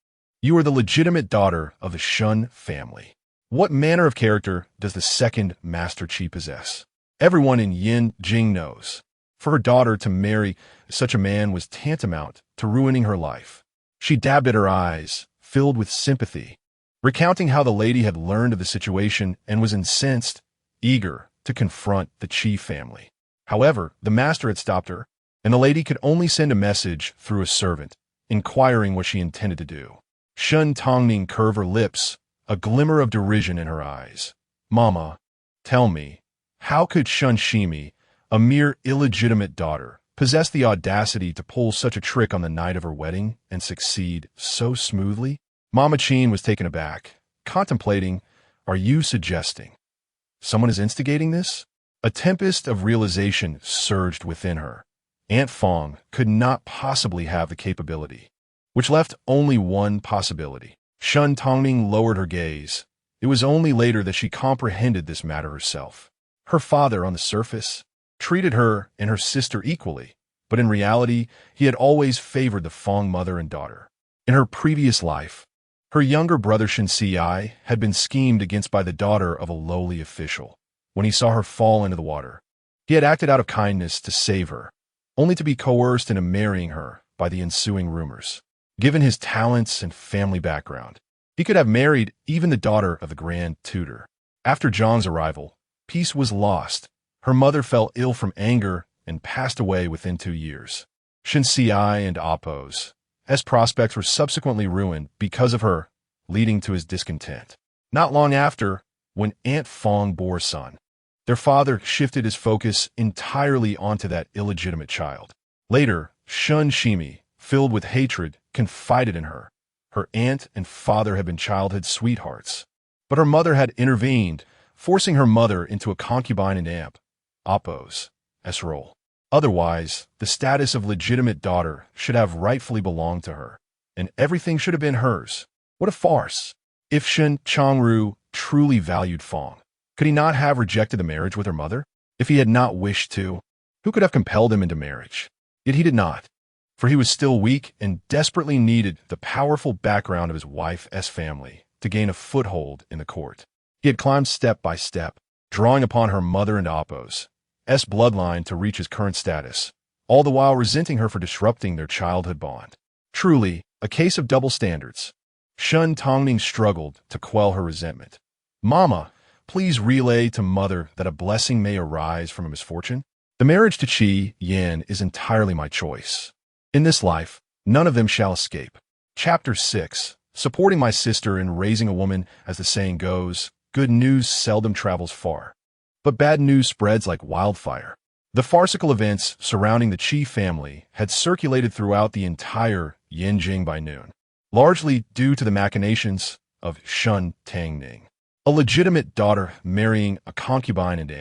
You are the legitimate daughter of the Shen family. What manner of character does the second Master Qi possess? Everyone in Yin Jing knows. For her daughter to marry such a man was tantamount to ruining her life. She dabbed at her eyes, filled with sympathy, recounting how the lady had learned of the situation and was incensed, eager to confront the Qi family. However, the master had stopped her, and the lady could only send a message through a servant, inquiring what she intended to do. Shen Tangning curved her lips, a glimmer of derision in her eyes. Mama, tell me, how could Shen Shimi, a mere illegitimate daughter, possess the audacity to pull such a trick on the night of her wedding and succeed so smoothly? Mama Qin was taken aback, contemplating, are you suggesting someone is instigating this? A tempest of realization surged within her. Aunt Fong could not possibly have the capability, which left only one possibility. Shen Tangning lowered her gaze, It was only later that she comprehended this matter herself. Her father, on the surface, treated her and her sister equally, but in reality, he had always favored the Fong mother and daughter. In her previous life, her younger brother Shen had been schemed against by the daughter of a lowly official. When he saw her fall into the water, he had acted out of kindness to save her, only to be coerced into marrying her by the ensuing rumors. Given his talents and family background, he could have married even the daughter of the Grand Tutor. After John's arrival, peace was lost. Her mother fell ill from anger and passed away within 2 years. Shen and Appo's prospects were subsequently ruined because of her, leading to his discontent. Not long after, when Aunt Fong bore a son, their father shifted his focus entirely onto that illegitimate child. Later, Shun Shimi, filled with hatred, confided in her. Her aunt and father had been childhood sweethearts, but her mother had intervened, forcing her mother into a concubine and Appo's role. Otherwise, the status of legitimate daughter should have rightfully belonged to her, and everything should have been hers. What a farce! If Shen Changru truly valued Fong, could he not have rejected the marriage with her mother? If he had not wished to, who could have compelled him into marriage? Yet he did not, for he was still weak and desperately needed the powerful background of his wife's family to gain a foothold in the court. He had climbed step by step, drawing upon her mother and Appo's bloodline to reach his current status, all the while resenting her for disrupting their childhood bond. Truly, a case of double standards. Shen Tangning struggled to quell her resentment. Mama, please relay to mother that a blessing may arise from a misfortune. The marriage to Qi Yan is entirely my choice. In this life, none of them shall escape. Chapter 6. Supporting my sister in raising a woman, as the saying goes, good news seldom travels far, but bad news spreads like wildfire. The farcical events surrounding the Qi family had circulated throughout the entire Yanjing by noon, largely due to the machinations of Shen Tangning, a legitimate daughter marrying a concubine and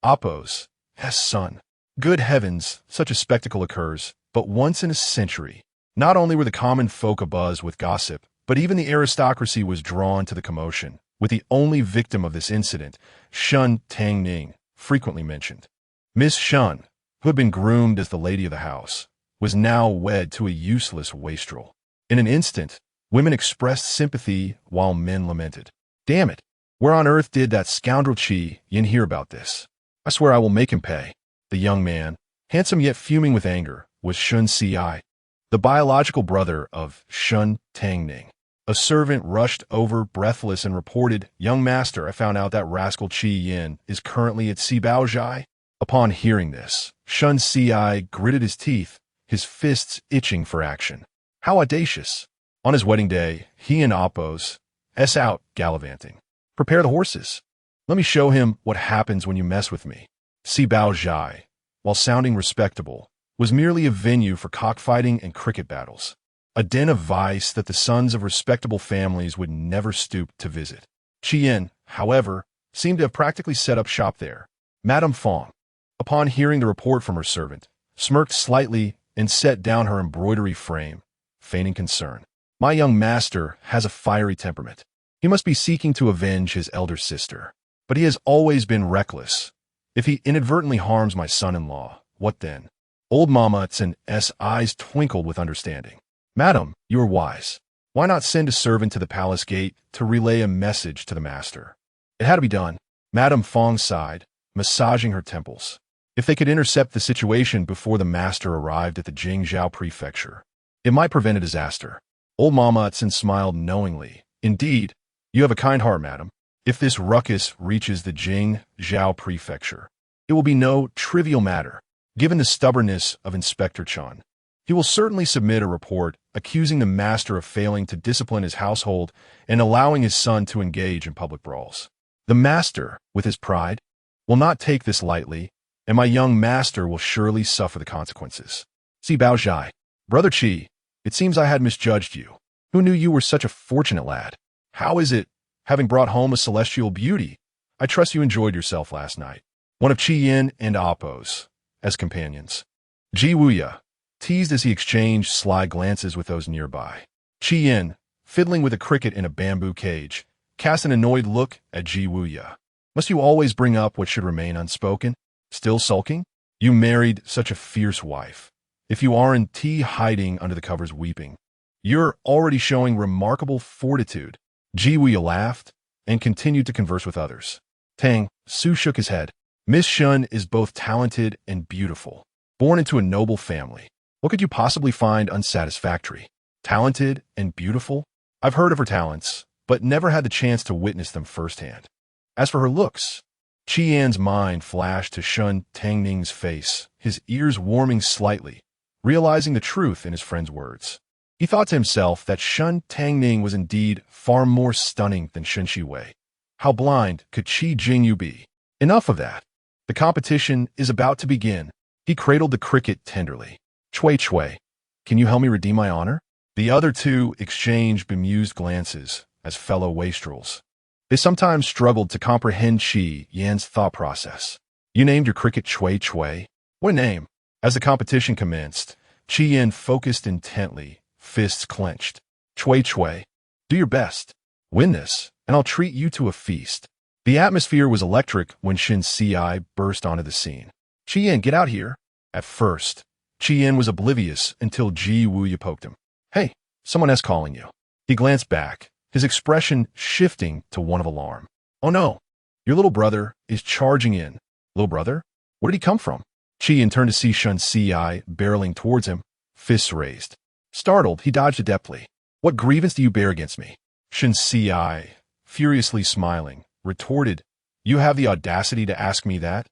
Appo's son. Good heavens, such a spectacle occurs but once in a century. Not only were the common folk abuzz with gossip, but even the aristocracy was drawn to the commotion, with the only victim of this incident, Shen Tangning, frequently mentioned. Miss Shen, who had been groomed as the lady of the house, was now wed to a useless wastrel. In an instant, women expressed sympathy while men lamented. Damn it! Where on earth did that scoundrel Qi Yan hear about this? I swear I will make him pay. The young man, handsome yet fuming with anger, was Shun Ci, the biological brother of Shen Tangning. A servant rushed over breathless and reported, "Young master, I found out that rascal Qi Yan is currently at Sibaozhai." Upon hearing this, Shun Ci gritted his teeth, his fists itching for action. How audacious! On his wedding day, he and Appo's out gallivanting. Prepare the horses. Let me show him what happens when you mess with me. Sibaozhai, while sounding respectable, was merely a venue for cockfighting and cricket battles, a den of vice that the sons of respectable families would never stoop to visit. Qi Yan, however, seemed to have practically set up shop there. Madame Fong, upon hearing the report from her servant, smirked slightly and set down her embroidery frame, feigning concern. My young master has a fiery temperament. He must be seeking to avenge his elder sister. But he has always been reckless. If he inadvertently harms my son-in-law, what then? Old Mama Tsin's eyes twinkled with understanding. Madam, you are wise. Why not send a servant to the palace gate to relay a message to the master? It had to be done. Madame Fong sighed, massaging her temples. If they could intercept the situation before the master arrived at the Jingzhou prefecture, it might prevent a disaster. Old Mama Tsin smiled knowingly. Indeed, you have a kind heart, madam. If this ruckus reaches the Jingzhou prefecture, it will be no trivial matter. Given the stubbornness of Inspector Chan, he will certainly submit a report accusing the master of failing to discipline his household and allowing his son to engage in public brawls. The master, with his pride, will not take this lightly, and my young master will surely suffer the consequences. See Baozhai, Brother Qi, it seems I had misjudged you. Who knew you were such a fortunate lad? How is it, having brought home a celestial beauty? I trust you enjoyed yourself last night. One of Qi Yan and Appo's as companions. Ji Wuya teased as he exchanged sly glances with those nearby. Qi Yan, fiddling with a cricket in a bamboo cage, cast an annoyed look at Ji Wuya. Must you always bring up what should remain unspoken? Still sulking? You married such a fierce wife. If you aren't hiding under the covers weeping, you're already showing remarkable fortitude. Ji Wuya laughed and continued to converse with others. Tang Su shook his head. Miss Shen is both talented and beautiful. Born into a noble family. What could you possibly find unsatisfactory? Talented and beautiful? I've heard of her talents, but never had the chance to witness them firsthand. As for her looks, Qian's mind flashed to Shen Tangning's face, his ears warming slightly, realizing the truth in his friend's words. He thought to himself that Shen Tangning was indeed far more stunning than Shen Shiwei. How blind could Qi Jingyu be? Enough of that. The competition is about to begin. He cradled the cricket tenderly. Chui, can you help me redeem my honor? The other two exchanged bemused glances as fellow wastrels. They sometimes struggled to comprehend Qi Yan's thought process. You named your cricket Chui? What a name! As the competition commenced, Qi Yan focused intently, fists clenched. Chui, do your best. Win this, and I'll treat you to a feast. The atmosphere was electric when Shen Ci burst onto the scene. Qi Yan, get out here. At first, Qi Yan was oblivious until Ji Wuya poked him. Hey, someone else calling you. He glanced back, his expression shifting to one of alarm. Oh no, your little brother is charging in. Little brother? Where did he come from? Qi Yan turned to see Shen Ci barreling towards him, fists raised. Startled, he dodged adeptly. What grievance do you bear against me? Shen Ci, furiously smiling, retorted, You have the audacity to ask me that?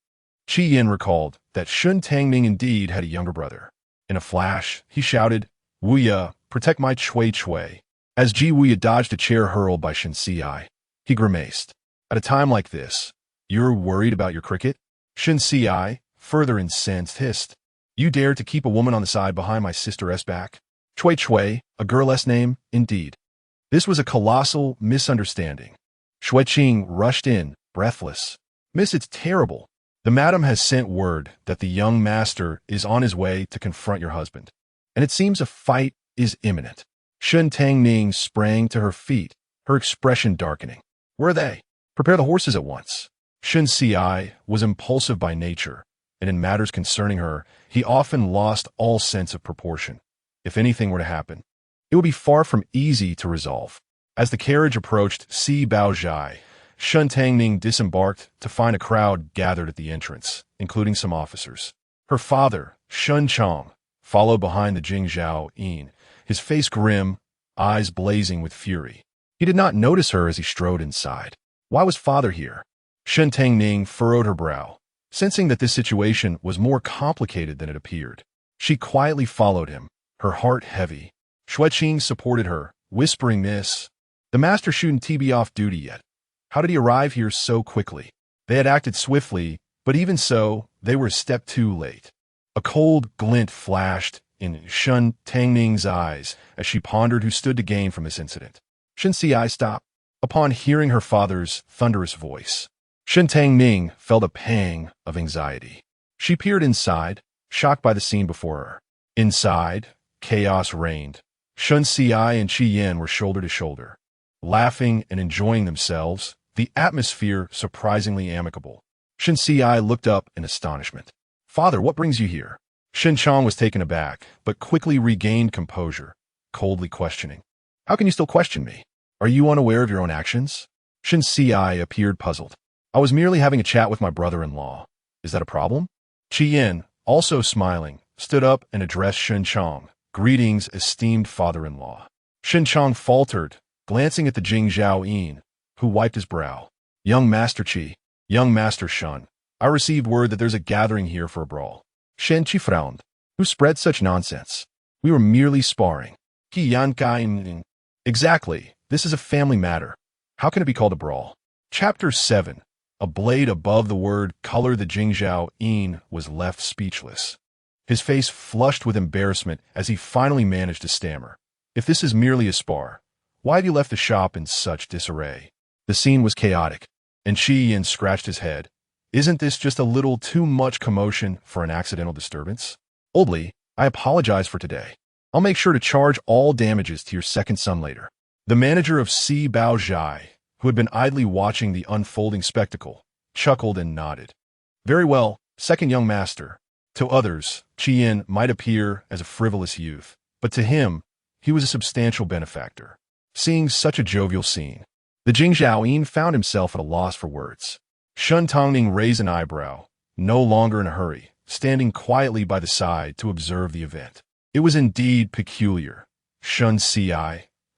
Qi Yan recalled that Shen Tangning indeed had a younger brother. In a flash, he shouted, Wuya, protect my Chui. As Ji Wuya dodged a chair hurled by Shen Ci, he grimaced. At a time like this, you're worried about your cricket? Shen Ci, further incensed, hissed, You dare to keep a woman on the side behind my sister's back? Chui, a girl's name, indeed. This was a colossal misunderstanding. Xueqing rushed in, breathless. Miss, it's terrible. The madam has sent word that the young master is on his way to confront your husband, and it seems a fight is imminent. Shen Tangning sprang to her feet, her expression darkening. Where are they? Prepare the horses at once. Shen Ci was impulsive by nature, and in matters concerning her, he often lost all sense of proportion. If anything were to happen, it would be far from easy to resolve. As the carriage approached Si Baozhai, Shen Tangning disembarked to find a crowd gathered at the entrance, including some officers. Her father, Shen Chong, followed behind the Jingzhao Yin, his face grim, eyes blazing with fury. He did not notice her as he strode inside. Why was father here? Shen Tangning furrowed her brow, sensing that this situation was more complicated than it appeared. She quietly followed him, her heart heavy. Xueqing supported her, whispering, Miss, the master shouldn't be off duty yet. How did he arrive here so quickly? They had acted swiftly, but even so, they were a step too late. A cold glint flashed in Shen Tangning's eyes as she pondered who stood to gain from this incident. Shen Ci stopped upon hearing her father's thunderous voice. Shen Tangning felt a pang of anxiety. She peered inside, shocked by the scene before her. Inside, chaos reigned. Shen Ci and Qi Yan were shoulder to shoulder, laughing and enjoying themselves, the atmosphere surprisingly amicable. Shen Ci looked up in astonishment. Father, what brings you here? Shen Chong was taken aback, but quickly regained composure, coldly questioning. How can you still question me? Are you unaware of your own actions? Shen Ci appeared puzzled. I was merely having a chat with my brother-in-law. Is that a problem? Qi Yan, also smiling, stood up and addressed Shen Chong. Greetings, esteemed father-in-law. Shen Chong faltered, glancing at the Jingzhao Yin, who wiped his brow. Young Master Qi, young Master Shen, I received word that there's a gathering here for a brawl. Shen Qi frowned. Who spread such nonsense? We were merely sparring. Qi Yan Kai. Exactly. This is a family matter. How can it be called a brawl? Chapter 7. A blade above the word color. The Jingzhao Yin was left speechless. His face flushed with embarrassment as he finally managed to stammer. If this is merely a spar, why have you left the shop in such disarray? The scene was chaotic, and Qi Yan scratched his head. Isn't this just a little too much commotion for an accidental disturbance? Oldly, I apologize for today. I'll make sure to charge all damages to your second son later. The manager of Si Baozhai, who had been idly watching the unfolding spectacle, chuckled and nodded. Very well, second young master. To others, Qian might appear as a frivolous youth, but to him, he was a substantial benefactor. Seeing such a jovial scene, the Jingzhaoyin found himself at a loss for words. Shen Tangning raised an eyebrow, no longer in a hurry, standing quietly by the side to observe the event. It was indeed peculiar. Shen Ci,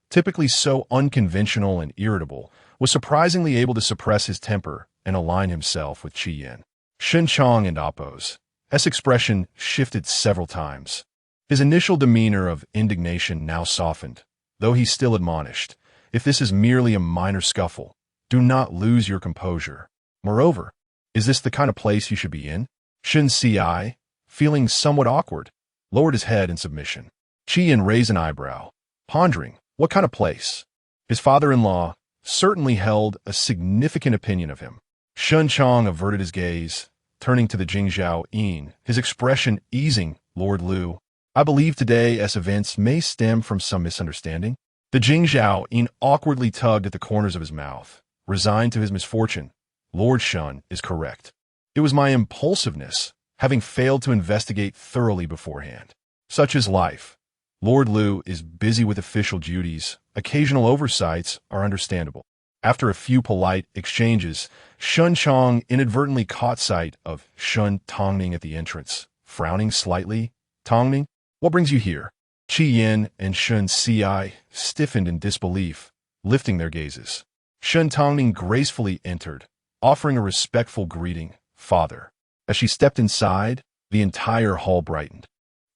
typically so unconventional and irritable, was surprisingly able to suppress his temper and align himself with Qi Yin. Shen Chong and Appo's expression shifted several times. His initial demeanor of indignation now softened, though he still admonished, "If this is merely a minor scuffle, do not lose your composure. Moreover, is this the kind of place you should be in?" Shen Ci, feeling somewhat awkward, lowered his head in submission. Qi Yin raised an eyebrow, pondering, what kind of place? His father-in-law certainly held a significant opinion of him. Shen Chong averted his gaze, turning to the Jingzhaoyin, his expression easing. "Lord Lu, I believe today's events may stem from some misunderstanding." The Jingzhaoyin awkwardly tugged at the corners of his mouth, resigned to his misfortune. "Lord Shen is correct. It was my impulsiveness, having failed to investigate thoroughly beforehand. Such is life. Lord Lu is busy with official duties. Occasional oversights are understandable." After a few polite exchanges, Shen Chong inadvertently caught sight of Shen Tangning at the entrance, frowning slightly. "Tangning, what brings you here?" Qi Yin and Shen Ci stiffened in disbelief, lifting their gazes. Shen Tangning gracefully entered, offering a respectful greeting, "Father." As she stepped inside, the entire hall brightened.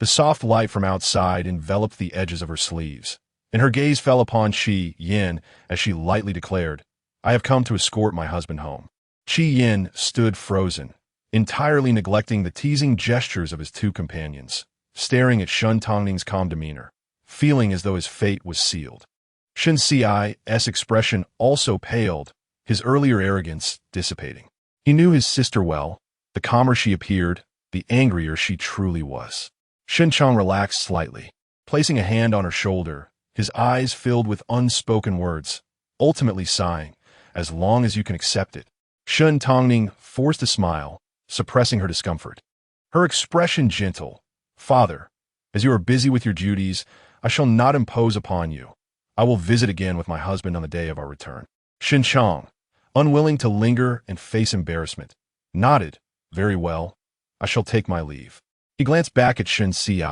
The soft light from outside enveloped the edges of her sleeves, and her gaze fell upon Qi Yin as she lightly declared, "I have come to escort my husband home." Qi Yin stood frozen, entirely neglecting the teasing gestures of his two companions, staring at Shen Tangning's calm demeanor, feeling as though his fate was sealed. Shen Ci's expression also paled, his earlier arrogance dissipating. He knew his sister well. The calmer she appeared, the angrier she truly was. Shen Chong relaxed slightly, placing a hand on her shoulder, his eyes filled with unspoken words, ultimately sighing, "As long as you can accept it." Shen Tangning forced a smile, suppressing her discomfort. Her expression gentle, "Father, as you are busy with your duties, I shall not impose upon you. I will visit again with my husband on the day of our return." Shen Chong, unwilling to linger and face embarrassment, nodded, "Very well, I shall take my leave." He glanced back at Shen Ci,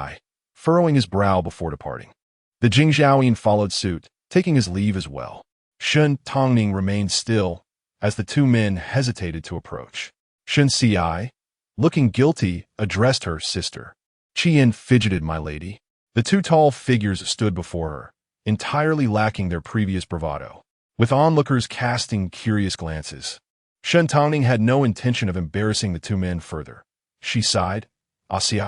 furrowing his brow before departing. The Jingzhaoyin followed suit, taking his leave as well. Shen Tangning remained still as the two men hesitated to approach. Shen Ci, looking guilty, addressed her sister. Qi Yin fidgeted, "My lady." The two tall figures stood before her, entirely lacking their previous bravado, with onlookers casting curious glances. Shen Tangning had no intention of embarrassing the two men further. She sighed, "Ci."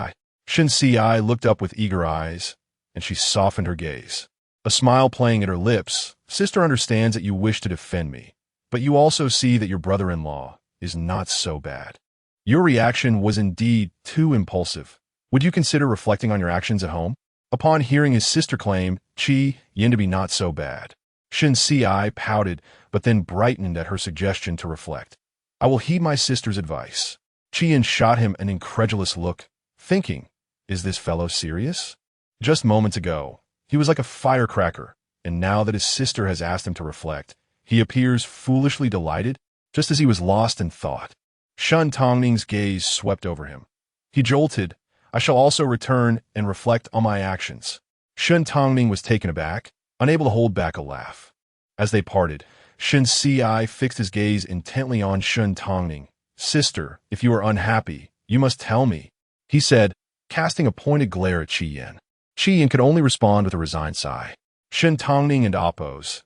Shen Ci looked up with eager eyes, and she softened her gaze, a smile playing at her lips. "Sister understands that you wish to defend me, but you also see that your brother-in-law is not so bad. Your reaction was indeed too impulsive. Would you consider reflecting on your actions at home?" Upon hearing his sister claim Qi Yin to be not so bad, Shen Ci pouted, but then brightened at her suggestion to reflect. "I will heed my sister's advice." Qi Yin shot him an incredulous look, thinking, is this fellow serious? Just moments ago, he was like a firecracker, and now that his sister has asked him to reflect, he appears foolishly delighted, just as he was lost in thought. Shen Tangning's gaze swept over him. He jolted, "I shall also return and reflect on my actions." Shen Tangning was taken aback, unable to hold back a laugh. As they parted, Shen Ci fixed his gaze intently on Shen Tangning. "Sister, if you are unhappy, you must tell me," he said, casting a pointed glare at Qi Yin. Qi Yin could only respond with a resigned sigh. Shen Tangning and Appo's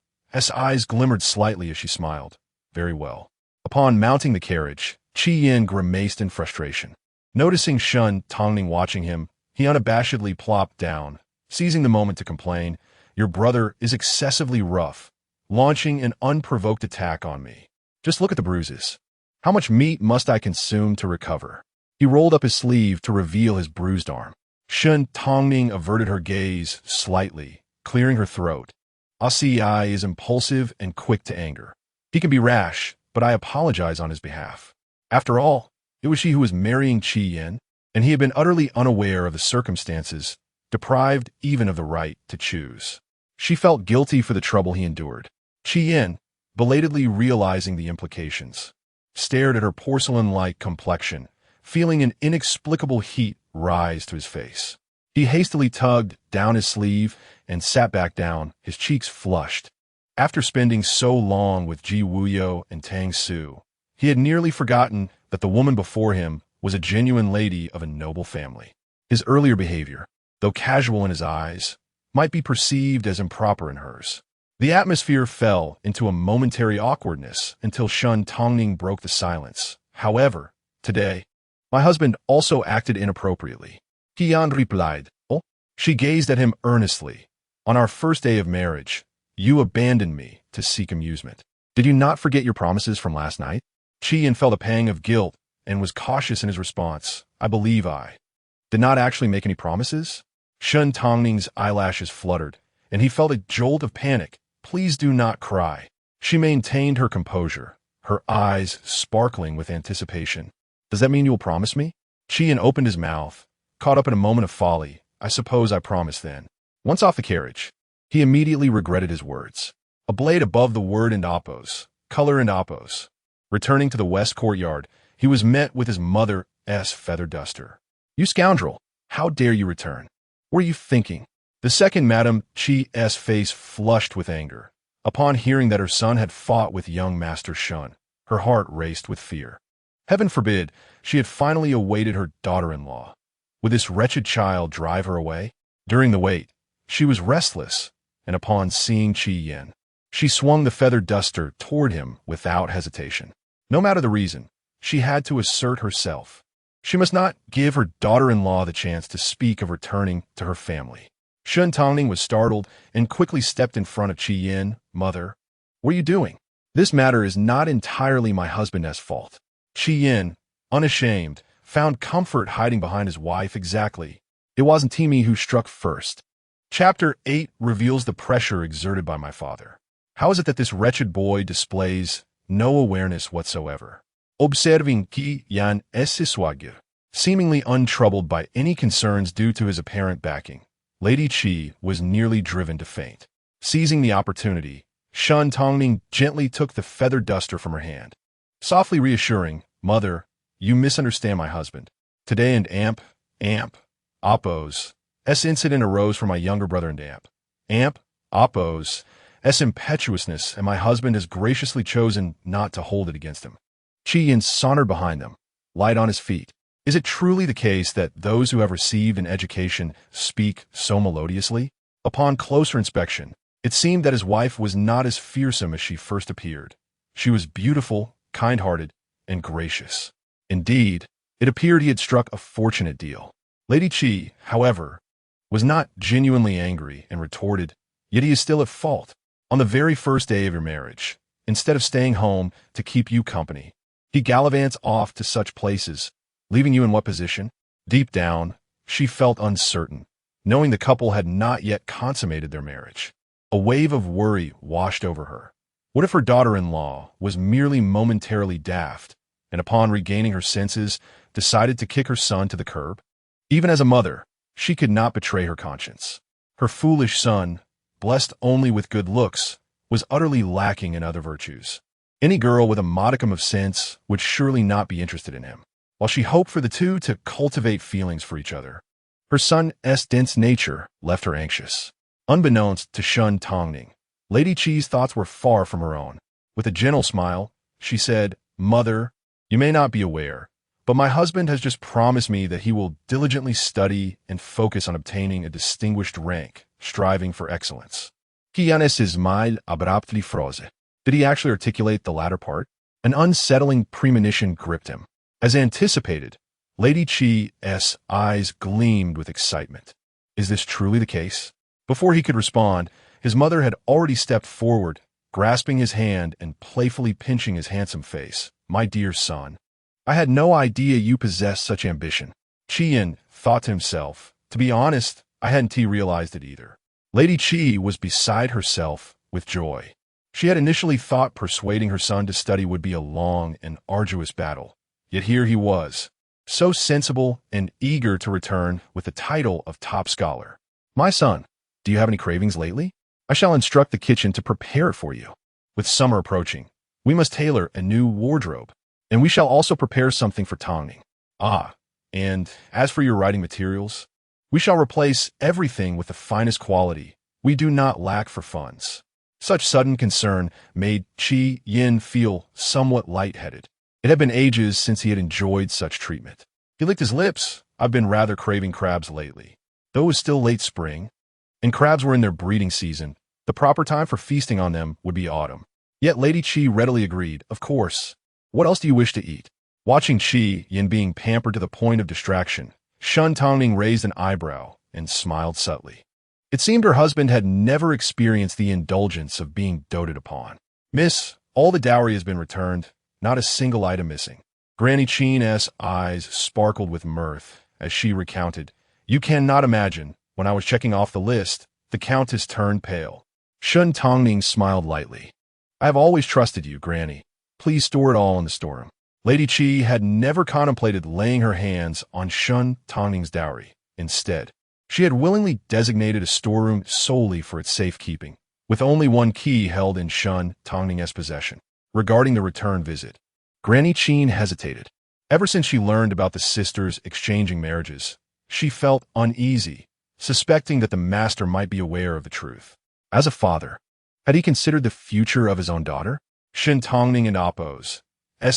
eyes glimmered slightly as she smiled. "Very well." Upon mounting the carriage, Qi Yin grimaced in frustration. Noticing Shen Tangning watching him, he unabashedly plopped down, seizing the moment to complain, "Your brother is excessively rough, launching an unprovoked attack on me. Just look at the bruises. How much meat must I consume to recover?" He rolled up his sleeve to reveal his bruised arm. Shen Tangning averted her gaze slightly, clearing her throat. "Ci is impulsive and quick to anger. He can be rash, but I apologize on his behalf. After all, it was she who was marrying Qi Yin, and he had been utterly unaware of the circumstances, deprived even of the right to choose. She felt guilty for the trouble he endured. Qi Yin, belatedly realizing the implications, stared at her porcelain-like complexion, feeling an inexplicable heat rise to his face. He hastily tugged down his sleeve and sat back down, his cheeks flushed. After spending so long with Ji Wuyo and Tang Su, he had nearly forgotten that the woman before him was a genuine lady of a noble family. His earlier behavior, though casual in his eyes, might be perceived as improper in hers. The atmosphere fell into a momentary awkwardness until Shen Tangning broke the silence. However, today, my husband also acted inappropriately. Qian replied. Oh? She gazed at him earnestly. On our first day of marriage, you abandoned me to seek amusement. Did you not forget your promises from last night? Qian felt a pang of guilt and was cautious in his response. I believe I did not actually make any promises. Shen Tangning's eyelashes fluttered, and he felt a jolt of panic. Please do not cry. She maintained her composure, her eyes sparkling with anticipation. Does that mean you will promise me? Qian opened his mouth, caught up in a moment of folly. I suppose I promised then. Once off the carriage, he immediately regretted his words. A blade above the word and oppos, color and oppos. Returning to the west courtyard, he was met with his mother's feather duster. You scoundrel! How dare you return? What are you thinking? The second Madame Chi's face flushed with anger. Upon hearing that her son had fought with young Master Shen, her heart raced with fear. Heaven forbid she had finally awaited her daughter-in-law. Would this wretched child drive her away? During the wait, she was restless, and upon seeing Qi Yin, she swung the feather duster toward him without hesitation. No matter the reason, she had to assert herself. She must not give her daughter-in-law the chance to speak of returning to her family. Shen Tangning was startled and quickly stepped in front of Qi Yin. Mother, what are you doing? This matter is not entirely my husband's fault. Qi Yin, unashamed, found comfort hiding behind his wife. Exactly. It wasn't me who struck first. Chapter 8 reveals the pressure exerted by my father. How is it that this wretched boy displays no awareness whatsoever? Observing Qi Yan Esiswagir, seemingly untroubled by any concerns due to his apparent backing, Lady Qi was nearly driven to faint. Seizing the opportunity, Shen Tangning gently took the feather duster from her hand. Softly reassuring, Mother, you misunderstand my husband. Today and Oppos, incident arose from my younger brother and Oppos, impetuousness, and my husband has graciously chosen not to hold it against him. Qi Yin sauntered behind them, light on his feet. Is it truly the case that those who have received an education speak so melodiously? Upon closer inspection, it seemed that his wife was not as fearsome as she first appeared. She was beautiful, kind-hearted, and gracious. Indeed, it appeared he had struck a fortunate deal. Lady Qi, however, was not genuinely angry and retorted, yet he is still at fault. On the very first day of your marriage, instead of staying home to keep you company, he gallivants off to such places, leaving you in what position? Deep down, she felt uncertain, knowing the couple had not yet consummated their marriage. A wave of worry washed over her. What if her daughter-in-law was merely momentarily daft, and upon regaining her senses, decided to kick her son to the curb? Even as a mother, she could not betray her conscience. Her foolish son, blessed only with good looks, was utterly lacking in other virtues. Any girl with a modicum of sense would surely not be interested in him. While she hoped for the two to cultivate feelings for each other, her son's dense nature left her anxious. Unbeknownst to Shen Tangning, Lady Qi's thoughts were far from her own. With a gentle smile, she said, Mother, you may not be aware, but my husband has just promised me that he will diligently study and focus on obtaining a distinguished rank, striving for excellence. Qianes smile abruptly froze. Did he actually articulate the latter part? An unsettling premonition gripped him. As anticipated, Lady Qi's eyes gleamed with excitement. Is this truly the case? Before he could respond, his mother had already stepped forward, grasping his hand and playfully pinching his handsome face. My dear son, I had no idea you possessed such ambition. Qian thought to himself, to be honest, I hadn't realized it either. Lady Qi was beside herself with joy. She had initially thought persuading her son to study would be a long and arduous battle. Yet here he was, so sensible and eager to return with the title of top scholar. My son, do you have any cravings lately? I shall instruct the kitchen to prepare it for you. With summer approaching, we must tailor a new wardrobe, and we shall also prepare something for Tangning. Ah, and as for your writing materials, we shall replace everything with the finest quality. We do not lack for funds. Such sudden concern made Qi Yin feel somewhat lightheaded. It had been ages since he had enjoyed such treatment. He licked his lips. I've been rather craving crabs lately. Though it was still late spring, and crabs were in their breeding season, the proper time for feasting on them would be autumn. Yet Lady Qi readily agreed, of course. What else do you wish to eat? Watching Qi Yin being pampered to the point of distraction, Shen Tangning raised an eyebrow and smiled subtly. It seemed her husband had never experienced the indulgence of being doted upon. Miss, all the dowry has been returned, not a single item missing. Granny Qin's eyes sparkled with mirth as she recounted. You cannot imagine, when I was checking off the list, the Countess turned pale. Shen Tangning smiled lightly. I have always trusted you, Granny. Please store it all in the storeroom. Lady Qi had never contemplated laying her hands on Shen Tangning's dowry. Instead, she had willingly designated a storeroom solely for its safekeeping, with only one key held in Shen Tangning's possession. Regarding the return visit, Granny Qin hesitated. Ever since she learned about the sisters exchanging marriages, she felt uneasy, suspecting that the master might be aware of the truth. As a father, had he considered the future of his own daughter? Shen Tangning and Appo's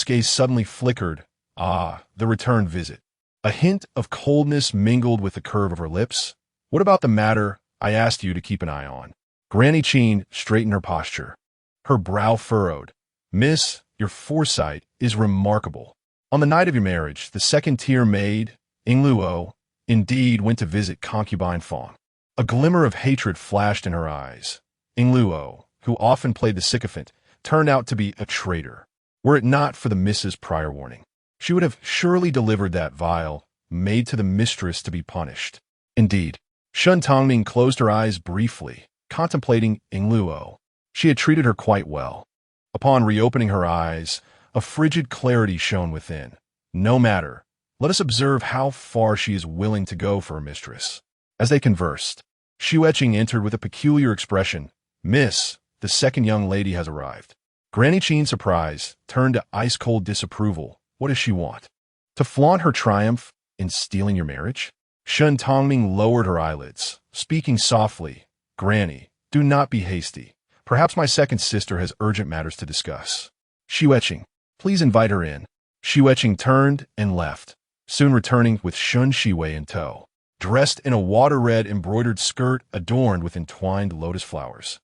gaze suddenly flickered. Ah, the return visit. A hint of coldness mingled with the curve of her lips. What about the matter I asked you to keep an eye on? Granny Qin straightened her posture. Her brow furrowed. Miss, your foresight is remarkable. On the night of your marriage, the second-tier maid, Yingluo, indeed went to visit concubine Fang. A glimmer of hatred flashed in her eyes. Yingluo, who often played the sycophant, turned out to be a traitor. Were it not for the Miss's prior warning, she would have surely delivered that vial, made to the mistress to be punished. Indeed, Shen Tangning closed her eyes briefly, contemplating Yingluo. She had treated her quite well. Upon reopening her eyes, a frigid clarity shone within. No matter. Let us observe how far she is willing to go for her mistress. As they conversed, Xueqing entered with a peculiar expression. Miss, the second young lady has arrived. Granny Qin's surprise turned to ice-cold disapproval. What does she want? To flaunt her triumph in stealing your marriage? Shen Tangning lowered her eyelids, speaking softly. Granny, do not be hasty. Perhaps my second sister has urgent matters to discuss. Xueqing, please invite her in. Xueqing turned and left, soon returning with Shun Shiwei in tow, dressed in a water-red embroidered skirt adorned with entwined lotus flowers.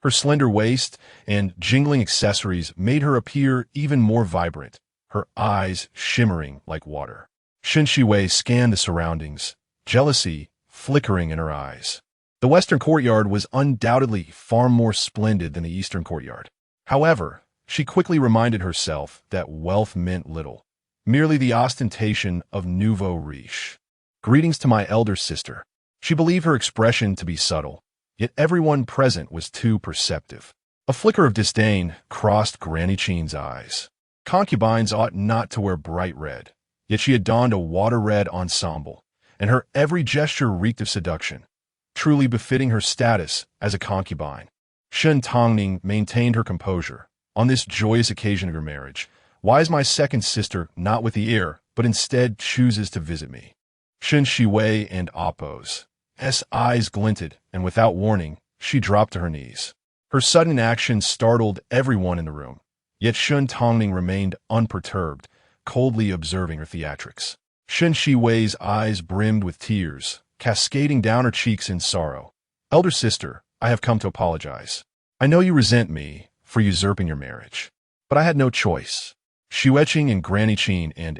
Her slender waist and jingling accessories made her appear even more vibrant, her eyes shimmering like water. Shen Shiwei scanned the surroundings, jealousy flickering in her eyes. The western courtyard was undoubtedly far more splendid than the eastern courtyard. However, she quickly reminded herself that wealth meant little, merely the ostentation of nouveau riche. Greetings to my elder sister. She believed her expression to be subtle, yet everyone present was too perceptive. A flicker of disdain crossed Granny Qin's eyes. Concubines ought not to wear bright red, yet she had donned a water-red ensemble, and her every gesture reeked of seduction, truly befitting her status as a concubine. Shen Tangning maintained her composure. On this joyous occasion of your marriage, why is my second sister not with the heir, but instead chooses to visit me? Shen Shiwei and Appo's eyes glinted, and without warning, she dropped to her knees. Her sudden action startled everyone in the room, yet Shen Tangning remained unperturbed, coldly observing her theatrics. Shen Shiwei's eyes brimmed with tears, cascading down her cheeks in sorrow. Elder sister, I have come to apologize. I know you resent me for usurping your marriage, but I had no choice. Xueqing and Granny Qin and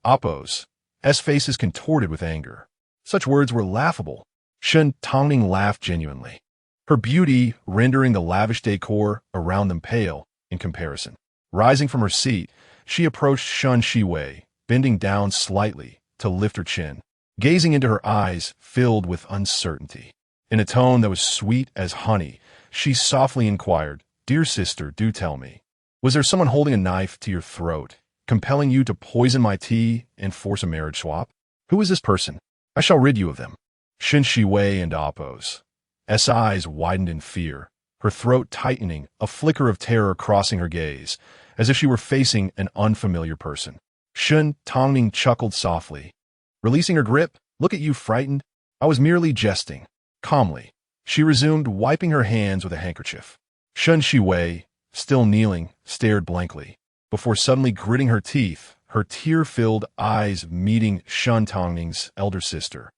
Appo's faces contorted with anger. Such words were laughable. Shen Tangning laughed genuinely, her beauty rendering the lavish decor around them pale in comparison. Rising from her seat, she approached Shen Shiwei, bending down slightly to lift her chin, gazing into her eyes filled with uncertainty. In a tone that was sweet as honey, she softly inquired, "Dear sister, do tell me. Was there someone holding a knife to your throat, compelling you to poison my tea and force a marriage swap? Who is this person? I shall rid you of them." Shen Shiwei and Appo's eyes widened in fear, her throat tightening, a flicker of terror crossing her gaze, as if she were facing an unfamiliar person. Shen Tangning chuckled softly. Releasing her grip, "Look at you, frightened. I was merely jesting." Calmly, she resumed, wiping her hands with a handkerchief. Shen Shiwei, still kneeling, stared blankly, before suddenly gritting her teeth, her tear-filled eyes meeting Shen Tangning's elder sister.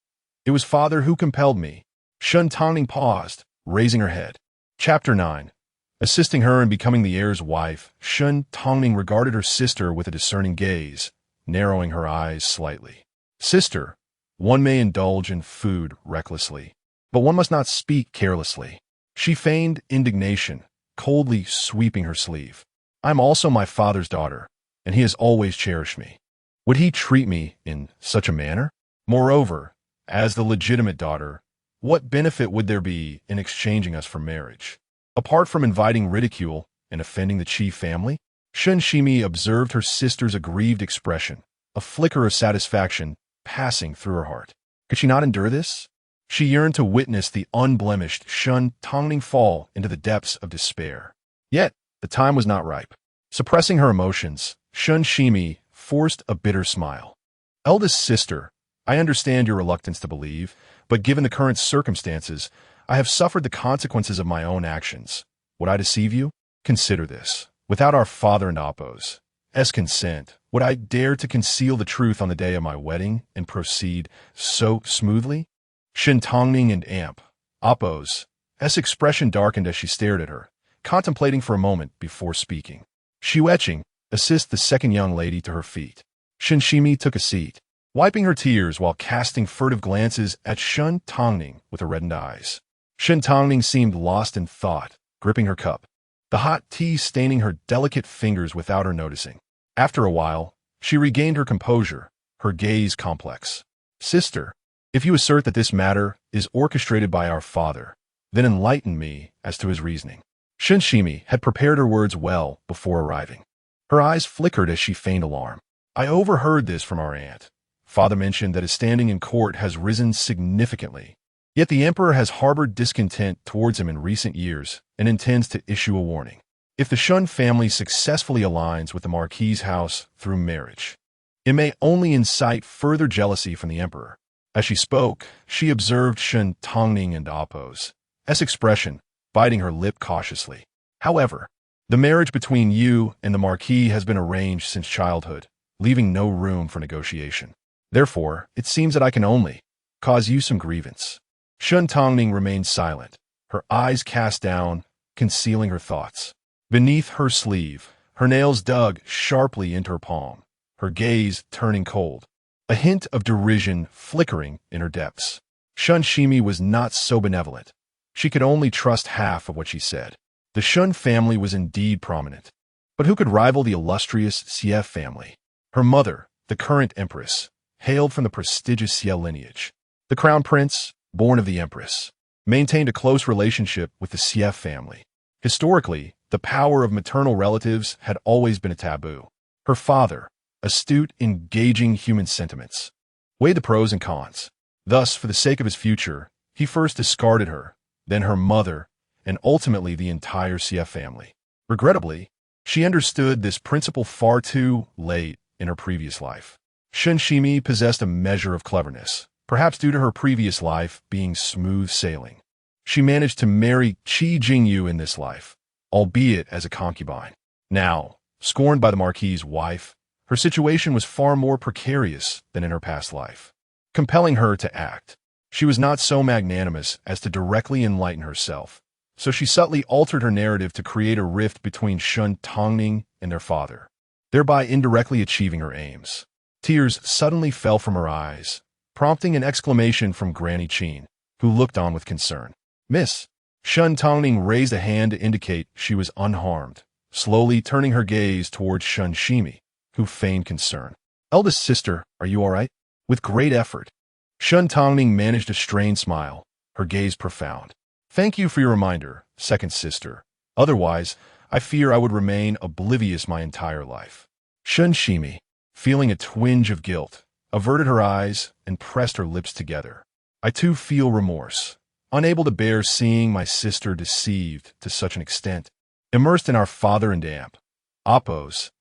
"It was father who compelled me." Shen Tangning paused, raising her head. Chapter 9. Assisting her in becoming the heir's wife, Shen Tangning regarded her sister with a discerning gaze, narrowing her eyes slightly. "Sister, one may indulge in food recklessly, but one must not speak carelessly." She feigned indignation, coldly sweeping her sleeve. "I'm also my father's daughter, and he has always cherished me. Would he treat me in such a manner? Moreover, as the legitimate daughter, what benefit would there be in exchanging us for marriage, apart from inviting ridicule and offending the Qi family?" Shen Shimi observed her sister's aggrieved expression, a flicker of satisfaction passing through her heart. Could she not endure this? She yearned to witness the unblemished Shen Tangning fall into the depths of despair. Yet, the time was not ripe. Suppressing her emotions, Shen Shimi forced a bitter smile. "Eldest sister, I understand your reluctance to believe, but given the current circumstances, I have suffered the consequences of my own actions. Would I deceive you? Consider this. Without our father and Appo's consent, would I dare to conceal the truth on the day of my wedding and proceed so smoothly?" Shen Tangning and Appo's expression darkened as she stared at her, contemplating for a moment before speaking. Xiueqing, assist the second young lady to her feet. Shen Shimi took a seat, wiping her tears while casting furtive glances at Shen Tangning with her reddened eyes. Shen Tangning seemed lost in thought, gripping her cup, the hot tea staining her delicate fingers without her noticing. After a while, she regained her composure, her gaze complex. "Sister, if you assert that this matter is orchestrated by our father, then enlighten me as to his reasoning." Shen Shimi had prepared her words well before arriving. Her eyes flickered as she feigned alarm. "I overheard this from our aunt. Father mentioned that his standing in court has risen significantly. Yet the emperor has harbored discontent towards him in recent years and intends to issue a warning. If the Shen family successfully aligns with the Marquis' house through marriage, it may only incite further jealousy from the emperor." As she spoke, she observed Shen Tangning and Appo's expression, biting her lip cautiously. "However, the marriage between you and the Marquis has been arranged since childhood, leaving no room for negotiation. Therefore, it seems that I can only cause you some grievance." Shen Tangning remained silent, her eyes cast down, concealing her thoughts. Beneath her sleeve, her nails dug sharply into her palm, her gaze turning cold, a hint of derision flickering in her depths. Shen Shimi was not so benevolent. She could only trust half of what she said. The Shen family was indeed prominent, but who could rival the illustrious Xie family? Her mother, the current empress, hailed from the prestigious Xie lineage. The crown prince, born of the empress, maintained a close relationship with the Xie family. Historically, the power of maternal relatives had always been a taboo. Her father, astute, engaging human sentiments, weighed the pros and cons. Thus, for the sake of his future, he first discarded her, then her mother, and ultimately the entire Xie family. Regrettably, she understood this principle far too late in her previous life. Shen Shimi possessed a measure of cleverness, perhaps due to her previous life being smooth sailing. She managed to marry Qi Jingyu in this life, albeit as a concubine. Now, scorned by the Marquis' wife, her situation was far more precarious than in her past life, compelling her to act. She was not so magnanimous as to directly enlighten herself, so she subtly altered her narrative to create a rift between Shen Tangning and their father, thereby indirectly achieving her aims. Tears suddenly fell from her eyes, prompting an exclamation from Granny Qin, who looked on with concern. "Miss." Shen Tangning raised a hand to indicate she was unharmed, slowly turning her gaze towards Shen Shimi, who feigned concern. "Eldest sister, are you all right?" With great effort, Shen Tangning managed a strained smile, her gaze profound. Thank you for your reminder, second sister. Otherwise, I fear I would remain oblivious my entire life. Shen Tangning, feeling a twinge of guilt, averted her eyes and pressed her lips together. I too feel remorse, unable to bear seeing my sister deceived to such an extent. Immersed in our father and aunt, Appo's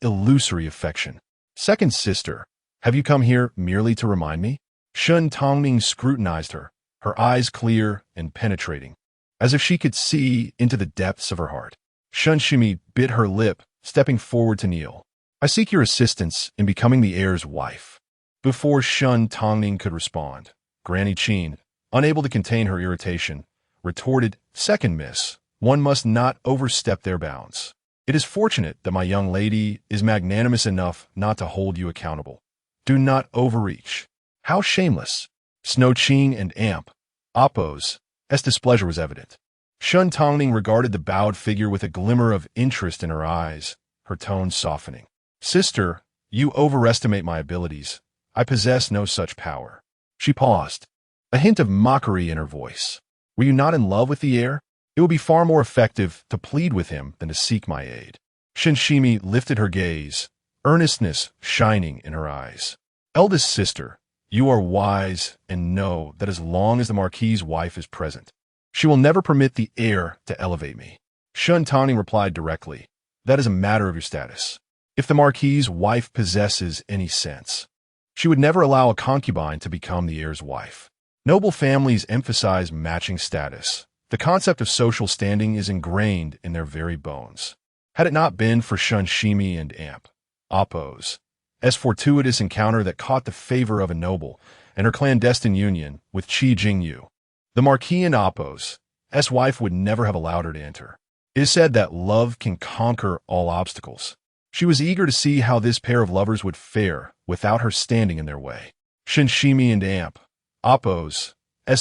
illusory affection. Second sister, have you come here merely to remind me? Shen Tangning scrutinized her, her eyes clear and penetrating, as if she could see into the depths of her heart. Shen Tangning bit her lip, stepping forward to kneel. I seek your assistance in becoming the heir's wife. Before Shen Tangning could respond, Granny Qin, unable to contain her irritation, retorted, Second miss, one must not overstep their bounds. It is fortunate that my young lady is magnanimous enough not to hold you accountable. Do not overreach. How shameless! Snow Qing and Appo's displeasure was evident. Shen Tangning regarded the bowed figure with a glimmer of interest in her eyes, her tone softening. Sister, you overestimate my abilities. I possess no such power. She paused, a hint of mockery in her voice. Were you not in love with the heir? It would be far more effective to plead with him than to seek my aid. Shen Tangning lifted her gaze, earnestness shining in her eyes. Eldest sister, you are wise and know that as long as the Marquis's wife is present, she will never permit the heir to elevate me. Shen Tangning replied directly, that is a matter of your status. If the Marquis's wife possesses any sense, she would never allow a concubine to become the heir's wife. Noble families emphasize matching status. The concept of social standing is ingrained in their very bones. Had it not been for Shen Tangning and Appo's fortuitous encounter that caught the favor of a noble and her clandestine union with Qi Jingyu, the Marquis and Appo's wife would never have allowed her to enter. It is said that love can conquer all obstacles. She was eager to see how this pair of lovers would fare without her standing in their way. Shen Tangning and Appo's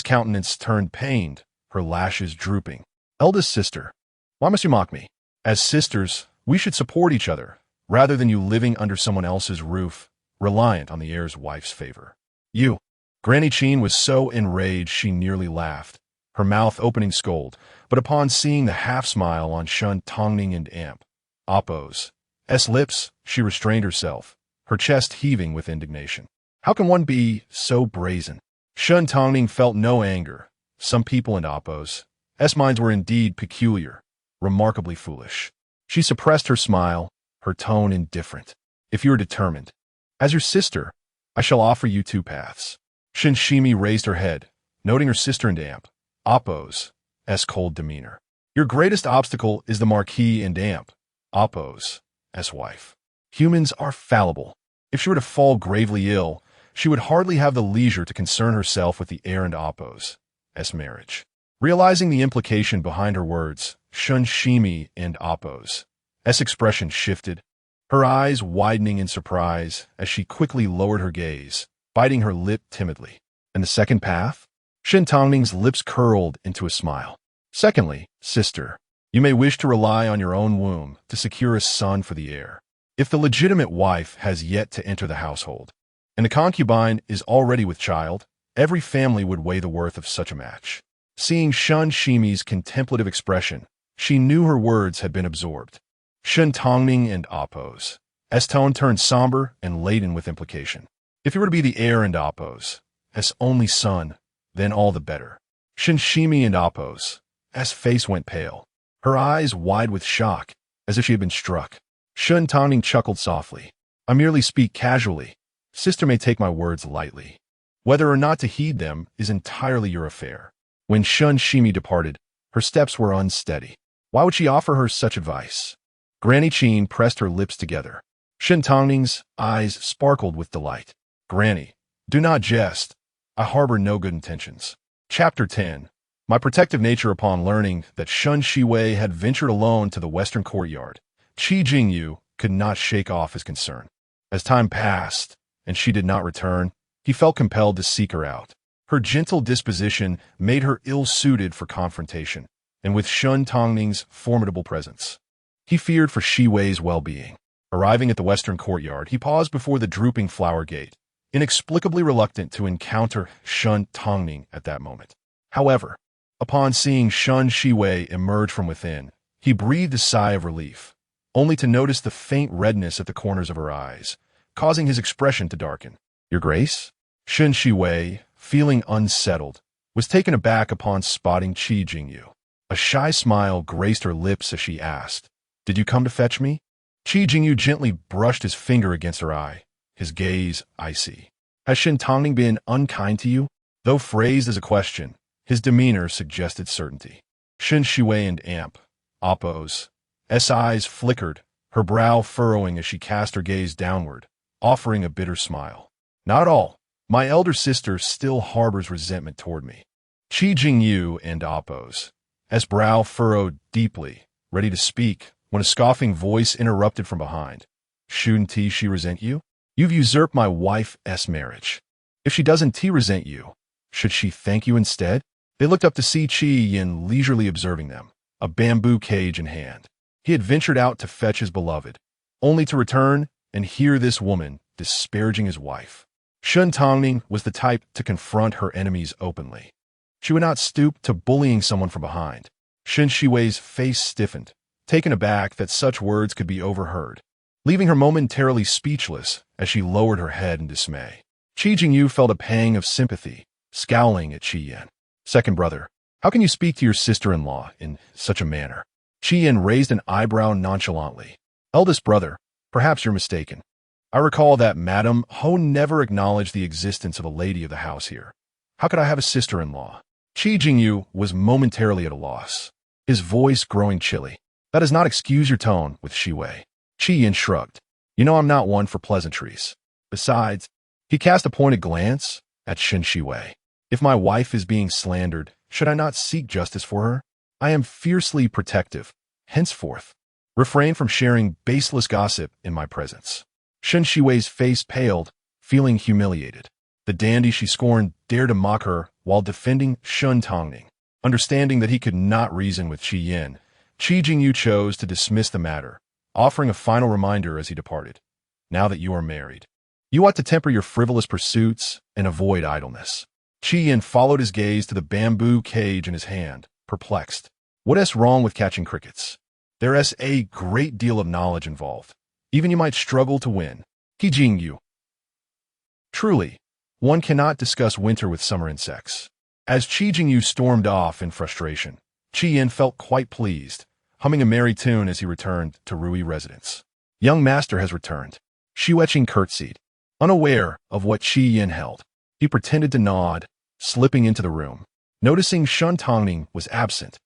countenance turned pained, her lashes drooping. Eldest sister, why must you mock me? As sisters, we should support each other, rather than you living under someone else's roof, reliant on the heir's wife's favor. You. Granny Qin was so enraged she nearly laughed, her mouth opening scold, but upon seeing the half-smile on Shen Tangning and Appo's lips, she restrained herself, her chest heaving with indignation. How can one be so brazen? Shen Tangning felt no anger. Some people in Appo's minds were indeed peculiar, remarkably foolish. She suppressed her smile, her tone indifferent. If you are determined, as your sister, I shall offer you two paths. Shen Tangning raised her head, noting her sister and Appo's cold demeanor. Your greatest obstacle is the Marquis and Appo's wife. Humans are fallible. If she were to fall gravely ill, she would hardly have the leisure to concern herself with the heir and Appo's marriage. Realizing the implication behind her words, Shen Tangning and Appo's expression shifted, her eyes widening in surprise as she quickly lowered her gaze, biting her lip timidly. And the second path? Shen Tangning's lips curled into a smile. Secondly, sister, you may wish to rely on your own womb to secure a son for the heir. If the legitimate wife has yet to enter the household, and the concubine is already with child, every family would weigh the worth of such a match. Seeing Shen Tangning's contemplative expression, she knew her words had been absorbed. Shen Tangning and Appo's tone turned somber and laden with implication. If you were to be the heir and Appo's only son, then all the better. Shen Tangning and Appo's face went pale, her eyes wide with shock, as if she had been struck. Shen Tangning chuckled softly. I merely speak casually. Sister may take my words lightly. Whether or not to heed them is entirely your affair. When Shen Tangning departed, her steps were unsteady. Why would she offer her such advice? Granny Qin pressed her lips together. Shen Tangning's eyes sparkled with delight. Granny, do not jest. I harbor no good intentions. Chapter 10. My protective nature upon learning that Shen Shiwei had ventured alone to the western courtyard, Qi Jingyu could not shake off his concern. As time passed, and she did not return, he felt compelled to seek her out. Her gentle disposition made her ill-suited for confrontation, and with Shen Tangning's formidable presence, he feared for Shiwei's well-being. Arriving at the western courtyard, he paused before the drooping flower gate, inexplicably reluctant to encounter Shen Tangning at that moment. However, Upon seeing Shen Shiwei emerge from within, he breathed a sigh of relief, only to notice the faint redness at the corners of her eyes, causing his expression to darken. Your Grace? Shen Shiwei, feeling unsettled, was taken aback upon spotting Qi Jingyu. A shy smile graced her lips as she asked, Did you come to fetch me? Qi Jingyu gently brushed his finger against her eye, his gaze icy. Has Shen Tangning been unkind to you? Though phrased as a question, his demeanor suggested certainty. Shen Shiwei and Appo's eyes flickered, her brow furrowing as she cast her gaze downward, offering a bitter smile. Not at all. My elder sister still harbors resentment toward me. Qi Jingyu and Appo's brow furrowed deeply, ready to speak, when a scoffing voice interrupted from behind. Shouldn't she resent you? You've usurped my wife's marriage. If she doesn't resent you, should she thank you instead? They looked up to see Qi Yin leisurely observing them, a bamboo cage in hand. He had ventured out to fetch his beloved, only to return and hear this woman disparaging his wife. Shen Tangning was the type to confront her enemies openly. She would not stoop to bullying someone from behind. Shen Shiwei's face stiffened, taken aback that such words could be overheard, leaving her momentarily speechless as she lowered her head in dismay. Qi Jingyu felt a pang of sympathy, scowling at Qi Yin. Second brother, how can you speak to your sister-in-law in such a manner? Qi Yin raised an eyebrow nonchalantly. Eldest brother, perhaps you're mistaken. I recall that Madame Ho never acknowledged the existence of a lady of the house here. How could I have a sister-in-law? Qi Jingyu was momentarily at a loss, his voice growing chilly. That does not excuse your tone with Shiwei. Qi Yin shrugged. You know I'm not one for pleasantries. Besides, he cast a pointed glance at Shen Shiwei. If my wife is being slandered, should I not seek justice for her? I am fiercely protective. Henceforth, refrain from sharing baseless gossip in my presence. Shen Shiwei's face paled, feeling humiliated. The dandy she scorned dared to mock her while defending Shen Tangning. Understanding that he could not reason with Qi Yin, Qi Jingyu chose to dismiss the matter, offering a final reminder as he departed. Now that you are married, you ought to temper your frivolous pursuits and avoid idleness. Qi Yin followed his gaze to the bamboo cage in his hand, perplexed. What's wrong with catching crickets? There's a great deal of knowledge involved. Even you might struggle to win. Qi Jingyu. Truly, one cannot discuss winter with summer insects. As Qi Jingyu stormed off in frustration, Qi Yin felt quite pleased, humming a merry tune as he returned to Rui residence. Young master has returned. Shiwei curtsied, unaware of what Qi Yin held. He pretended to nod, slipping into the room. Noticing Shen Tangning was absent,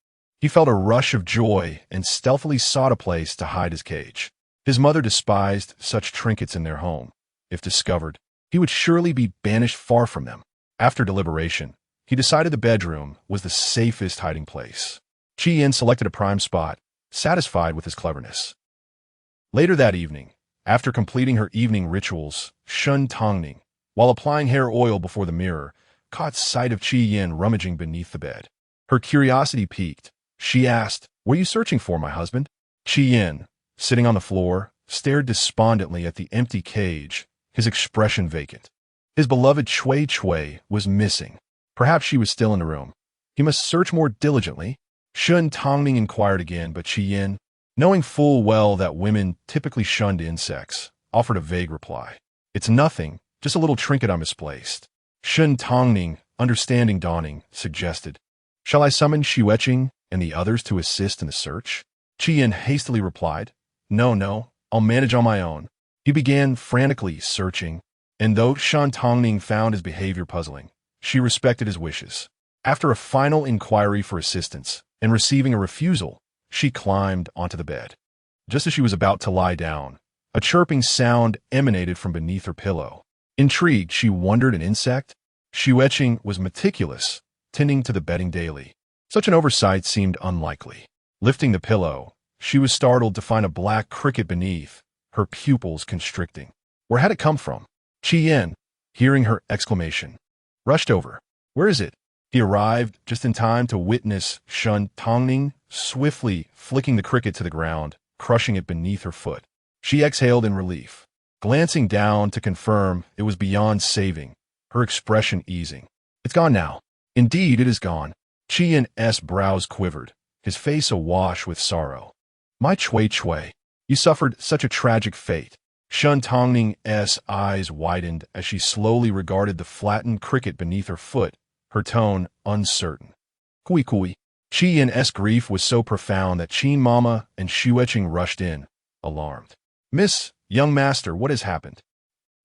he felt a rush of joy and stealthily sought a place to hide his cage. His mother despised such trinkets in their home. If discovered, he would surely be banished far from them. After deliberation, he decided the bedroom was the safest hiding place. Qi Yin selected a prime spot, satisfied with his cleverness. Later that evening, after completing her evening rituals, Shen Tangning, while applying hair oil before the mirror, caught sight of Qi Yin rummaging beneath the bed. Her curiosity piqued. She asked, "What are you searching for, my husband?" Qi Yin, sitting on the floor, stared despondently at the empty cage, his expression vacant. His beloved Chui was missing. Perhaps she was still in the room. He must search more diligently. Shen Tangning inquired again, but Qi Yin, knowing full well that women typically shunned insects, offered a vague reply. "It's nothing, just a little trinket I misplaced." Shen Tangning, understanding dawning, suggested, "Shall I summon Shiwei and the others to assist in the search?" Qi Yin hastily replied, No, I'll manage on my own." He began frantically searching, and though Shen Tangning found his behavior puzzling, she respected his wishes. After a final inquiry for assistance and receiving a refusal, she climbed onto the bed. Just as she was about to lie down, a chirping sound emanated from beneath her pillow. Intrigued, she wondered an insect. Shiwei was meticulous, tending to the bedding daily. Such an oversight seemed unlikely. Lifting the pillow, she was startled to find a black cricket beneath, her pupils constricting. Where had it come from? Qi Yin, hearing her exclamation, rushed over. "Where is it?" He arrived just in time to witness Shen Tangning swiftly flicking the cricket to the ground, crushing it beneath her foot. She exhaled in relief, glancing down to confirm it was beyond saving, her expression easing. "It's gone now." "Indeed, it is gone." Qian's brows quivered, his face awash with sorrow. My Chui, you suffered such a tragic fate. Shen Tangning's eyes widened as she slowly regarded the flattened cricket beneath her foot, her tone uncertain. Kui. Qian's grief was so profound that Qin Mama and Shueching rushed in, alarmed. Miss, young master, what has happened?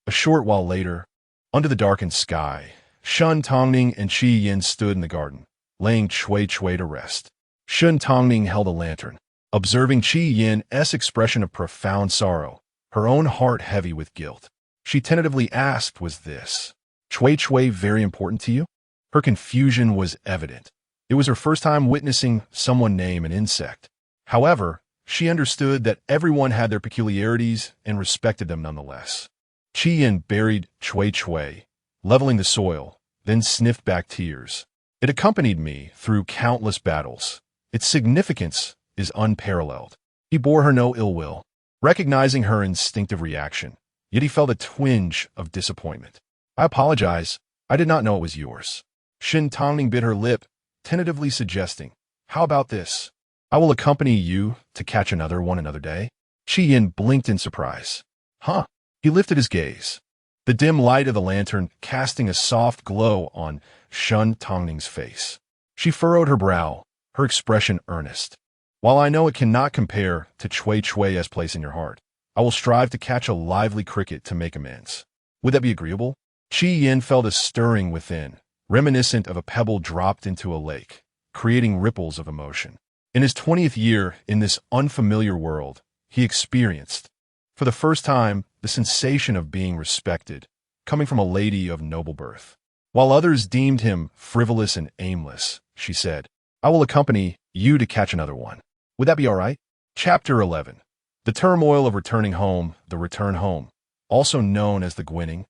A short while later, under the darkened sky, Shen Tangning and Qi Yin stood in the garden, laying Chui to rest. Shen Tangning held a lantern. Observing Qi Yin's expression of profound sorrow, her own heart heavy with guilt, she tentatively asked, was this Chui very important to you? Her confusion was evident. It was her first time witnessing someone name an insect. However, she understood that everyone had their peculiarities and respected them nonetheless. Qi Yin buried Chui, leveling the soil, then sniffed back tears. It accompanied me through countless battles. Its significance is unparalleled. He bore her no ill will, recognizing her instinctive reaction, yet he felt a twinge of disappointment. I apologize. I did not know it was yours. Shen Tangning bit her lip, tentatively suggesting, how about this? I will accompany you to catch another one another day. Qi Yin blinked in surprise. Huh? He lifted his gaze, the dim light of the lantern casting a soft glow on Shen Tangning's face. She furrowed her brow, her expression earnest. While I know it cannot compare to Chui's place in your heart, I will strive to catch a lively cricket to make amends. Would that be agreeable? Qi Yin felt a stirring within, reminiscent of a pebble dropped into a lake, creating ripples of emotion. In his 20th year in this unfamiliar world, he experienced, for the first time, the sensation of being respected, coming from a lady of noble birth. While others deemed him frivolous and aimless, she said, I will accompany you to catch another one. Would that be all right? Chapter 11. The turmoil of returning home, the return home, also known as the Gwinning,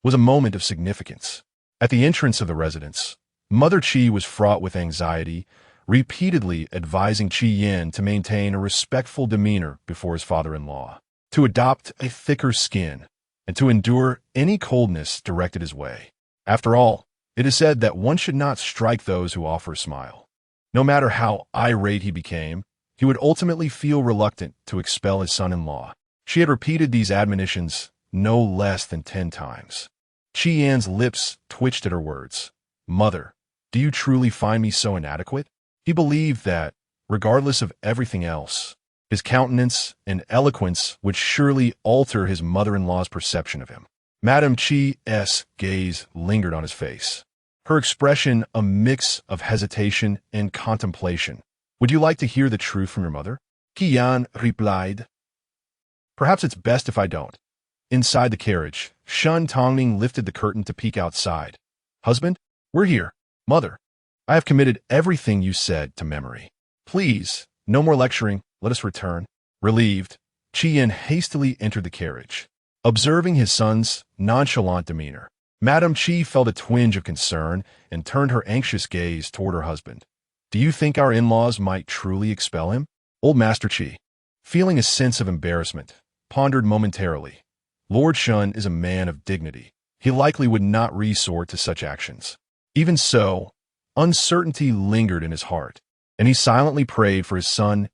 was a moment of significance. At the entrance of the residence, Mother Qi was fraught with anxiety, repeatedly advising Qi Yin to maintain a respectful demeanor before his father-in-law, to adopt a thicker skin, and to endure any coldness directed his way. After all, it is said that one should not strike those who offer a smile. No matter how irate he became, he would ultimately feel reluctant to expel his son-in-law. She had repeated these admonitions no less than 10 times. Qi Yan's lips twitched at her words. Mother, do you truly find me so inadequate? He believed that, regardless of everything else, his countenance and eloquence would surely alter his mother-in-law's perception of him. Madame Qi's gaze lingered on his face, her expression a mix of hesitation and contemplation. Would you like to hear the truth from your mother? Qi Yan replied. Perhaps it's best if I don't. Inside the carriage, Shen Tangning lifted the curtain to peek outside. Husband, we're here. Mother, I have committed everything you said to memory. Please, no more lecturing. Let us return. Relieved, Qi Yan hastily entered the carriage. Observing his son's nonchalant demeanor, Madame Qi felt a twinge of concern and turned her anxious gaze toward her husband. Do you think our in-laws might truly expel him? Old Master Qi, feeling a sense of embarrassment, pondered momentarily. Lord Shen is a man of dignity. He likely would not resort to such actions. Even so, uncertainty lingered in his heart, and he silently prayed for his son's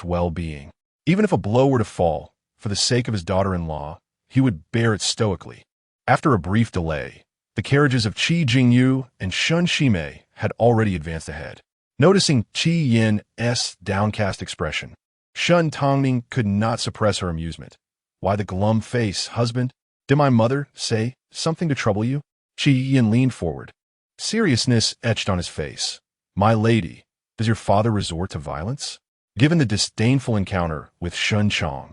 well-being. Even if a blow were to fall, for the sake of his daughter-in-law, he would bear it stoically. After a brief delay, the carriages of Qi Jingyu and Shen Shimei had already advanced ahead. Noticing Qi Yin's downcast expression, Shen Tangning could not suppress her amusement. Why the glum face, husband? Did my mother say something to trouble you? Qi Yin leaned forward. Seriousness etched on his face. My lady, does your father resort to violence? Given the disdainful encounter with Shen Chong,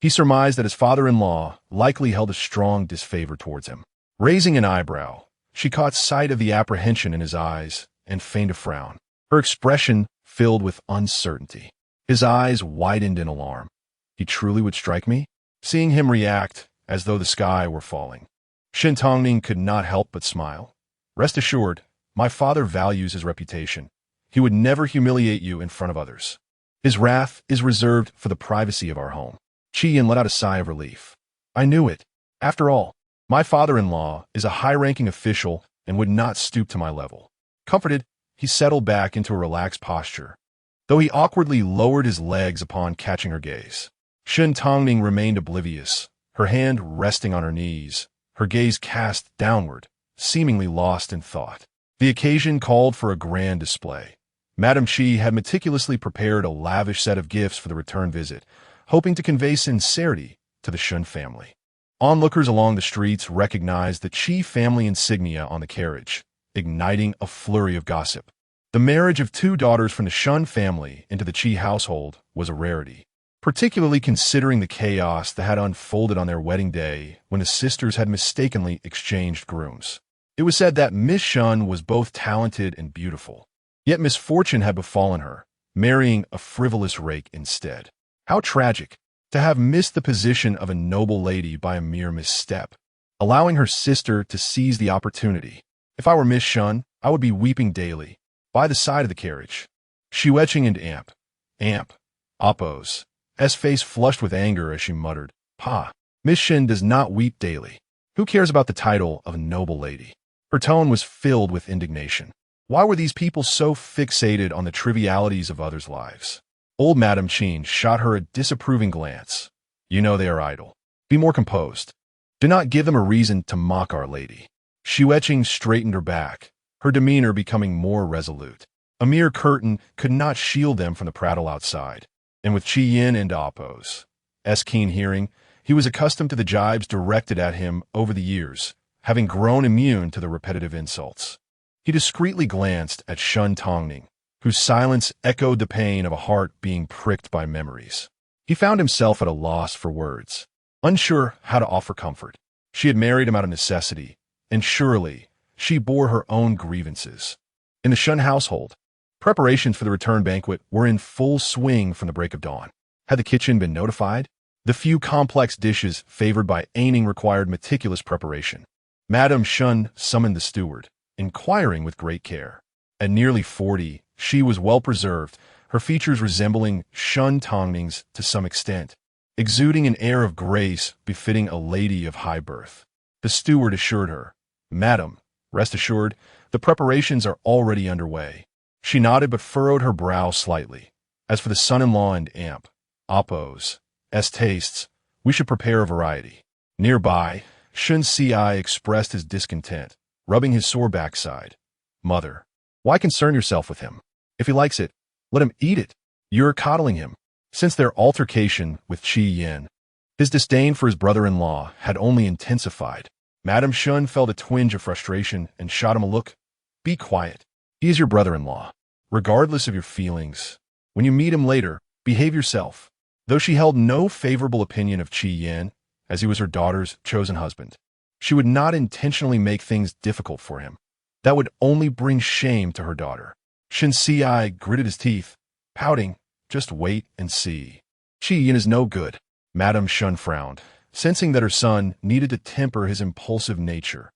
he surmised that his father-in-law likely held a strong disfavor towards him. Raising an eyebrow, she caught sight of the apprehension in his eyes and feigned a frown. Her expression filled with uncertainty. His eyes widened in alarm. He truly would strike me? Seeing him react as though the sky were falling, Shen Tangning could not help but smile. Rest assured, my father values his reputation. He would never humiliate you in front of others. His wrath is reserved for the privacy of our home. Qi Yin let out a sigh of relief. I knew it. After all, my father-in-law is a high-ranking official and would not stoop to my level. Comforted, he settled back into a relaxed posture, though he awkwardly lowered his legs upon catching her gaze. Shen Tangning remained oblivious, her hand resting on her knees, her gaze cast downward, seemingly lost in thought. The occasion called for a grand display. Madame Qi had meticulously prepared a lavish set of gifts for the return visit, hoping to convey sincerity to the Shen family. Onlookers along the streets recognized the Qi family insignia on the carriage, igniting a flurry of gossip. The marriage of two daughters from the Shen family into the Qi household was a rarity, particularly considering the chaos that had unfolded on their wedding day when the sisters had mistakenly exchanged grooms. It was said that Miss Shen was both talented and beautiful, yet misfortune had befallen her, marrying a frivolous rake instead. How tragic to have missed the position of a noble lady by a mere misstep, allowing her sister to seize the opportunity. If I were Miss Shen, I would be weeping daily, by the side of the carriage. Shiweching and Amp, Oppo's face flushed with anger as she muttered, "Pa, Miss Shen does not weep daily. Who cares about the title of a noble lady?" Her tone was filled with indignation. Why were these people so fixated on the trivialities of others' lives? Old Madame Qin shot her a disapproving glance. "You know they are idle. Be more composed. Do not give them a reason to mock Our Lady." Shiweching straightened her back, her demeanor becoming more resolute. A mere curtain could not shield them from the prattle outside. And with Qi Yin and Oppo's keen hearing, he was accustomed to the jibes directed at him over the years, having grown immune to the repetitive insults. He discreetly glanced at Shen Tangning, whose silence echoed the pain of a heart being pricked by memories. He found himself at a loss for words, unsure how to offer comfort. She had married him out of necessity, and surely she bore her own grievances. In the Shen household, preparations for the return banquet were in full swing from the break of dawn. Had the kitchen been notified? The few complex dishes favored by Aining required meticulous preparation. Madame Shen summoned the steward, inquiring with great care. At nearly 40, she was well preserved, her features resembling Shen Tangning's to some extent, exuding an air of grace befitting a lady of high birth. The steward assured her, "Madam, rest assured, the preparations are already underway." She nodded but furrowed her brow slightly. As for the son-in-law and Oppo's tastes, we should prepare a variety. Nearby, Shen Ci expressed his discontent, rubbing his sore backside. "Mother, why concern yourself with him? If he likes it, let him eat it. You're coddling him." Since their altercation with Qi Yin, his disdain for his brother-in-law had only intensified. Madame Shen felt a twinge of frustration and shot him a look. "Be quiet. He is your brother-in-law. Regardless of your feelings, when you meet him later, behave yourself." Though she held no favorable opinion of Qi Yin, as he was her daughter's chosen husband, she would not intentionally make things difficult for him. That would only bring shame to her daughter. Shen Ci gritted his teeth, pouting, "Just wait and see. Qi Yin is no good." Madame Shen frowned, sensing that her son needed to temper his impulsive nature.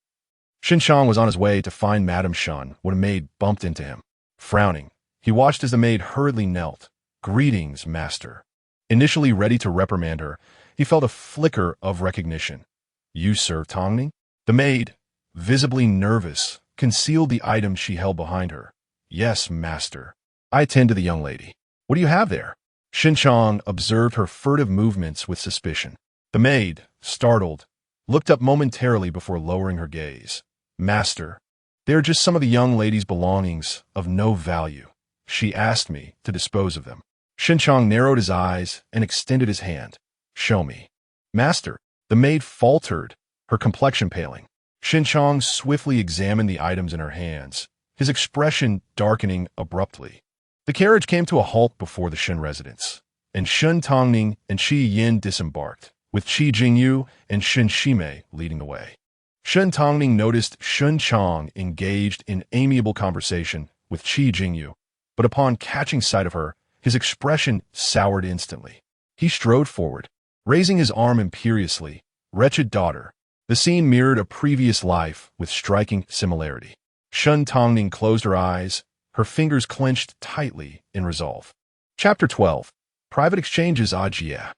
Shen Shang was on his way to find Madame Shen when a maid bumped into him. Frowning, he watched as the maid hurriedly knelt. "Greetings, master." Initially ready to reprimand her, he felt a flicker of recognition. "You serve Tangning?" The maid, visibly nervous, concealed the item she held behind her. "Yes, master. I attend to the young lady. What do you have there?" Shen Chang observed her furtive movements with suspicion. The maid, startled, looked up momentarily before lowering her gaze. "Master, they are just some of the young lady's belongings of no value. She asked me to dispose of them." Shen Chang narrowed his eyes and extended his hand. "Show me." "Master," the maid faltered, her complexion paling. Shen Chang swiftly examined the items in her hands, his expression darkening abruptly. The carriage came to a halt before the Shen residence, and Shen Tangning and Qi Yin disembarked, with Qi Jingyu and Shen Shimei leading the way. Shen Tangning noticed Shen Chang engaged in amiable conversation with Qi Jingyu, but upon catching sight of her, his expression soured instantly. He strode forward, raising his arm imperiously. "Wretched daughter." The scene mirrored a previous life with striking similarity. Shen Tangning closed her eyes, her fingers clenched tightly in resolve. Chapter 12. Private Exchanges. Ajia.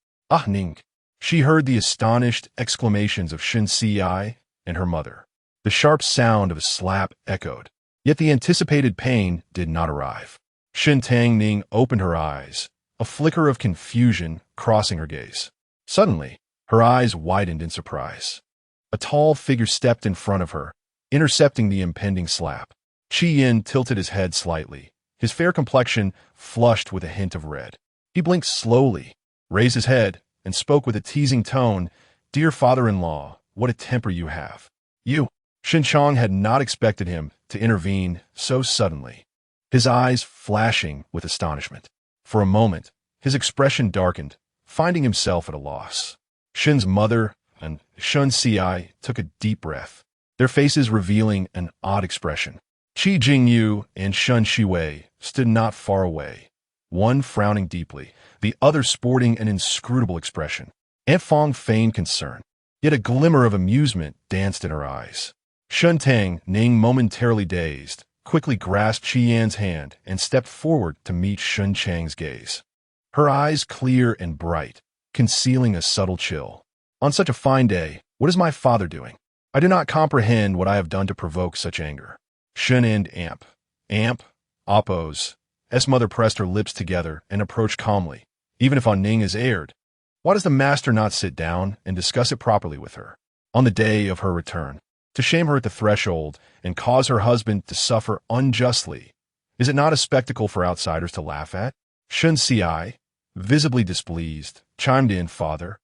Ning. She heard the astonished exclamations of Shen Ci and her mother. The sharp sound of a slap echoed. Yet the anticipated pain did not arrive. Shen Tangning opened her eyes, a flicker of confusion crossing her gaze. Suddenly, her eyes widened in surprise. A tall figure stepped in front of her, intercepting the impending slap. Qi Yin tilted his head slightly, his fair complexion flushed with a hint of red. He blinked slowly, raised his head, and spoke with a teasing tone, "Dear father-in-law, what a temper you have." "You." Shen Chong had not expected him to intervene so suddenly, his eyes flashing with astonishment. For a moment, his expression darkened, finding himself at a loss. Shen's mother and Shun Ci took a deep breath, their faces revealing an odd expression. Qi Jingyu and Shun Shiwei stood not far away, one frowning deeply, the other sporting an inscrutable expression. Aunt Fong feigned concern, yet a glimmer of amusement danced in her eyes. Shen Tangning, momentarily dazed, quickly grasped Qi Yan's hand and stepped forward to meet Shen Chang's gaze. Her eyes clear and bright, concealing a subtle chill. "On such a fine day, what is my father doing? I do not comprehend what I have done to provoke such anger." Shen and Amp, Oppos. S mother pressed her lips together and approached calmly. "Even if Ning is aired, why does the master not sit down and discuss it properly with her? On the day of her return, to shame her at the threshold and cause her husband to suffer unjustly, is it not a spectacle for outsiders to laugh at?" Shun Ci, visibly displeased, chimed in, "Father,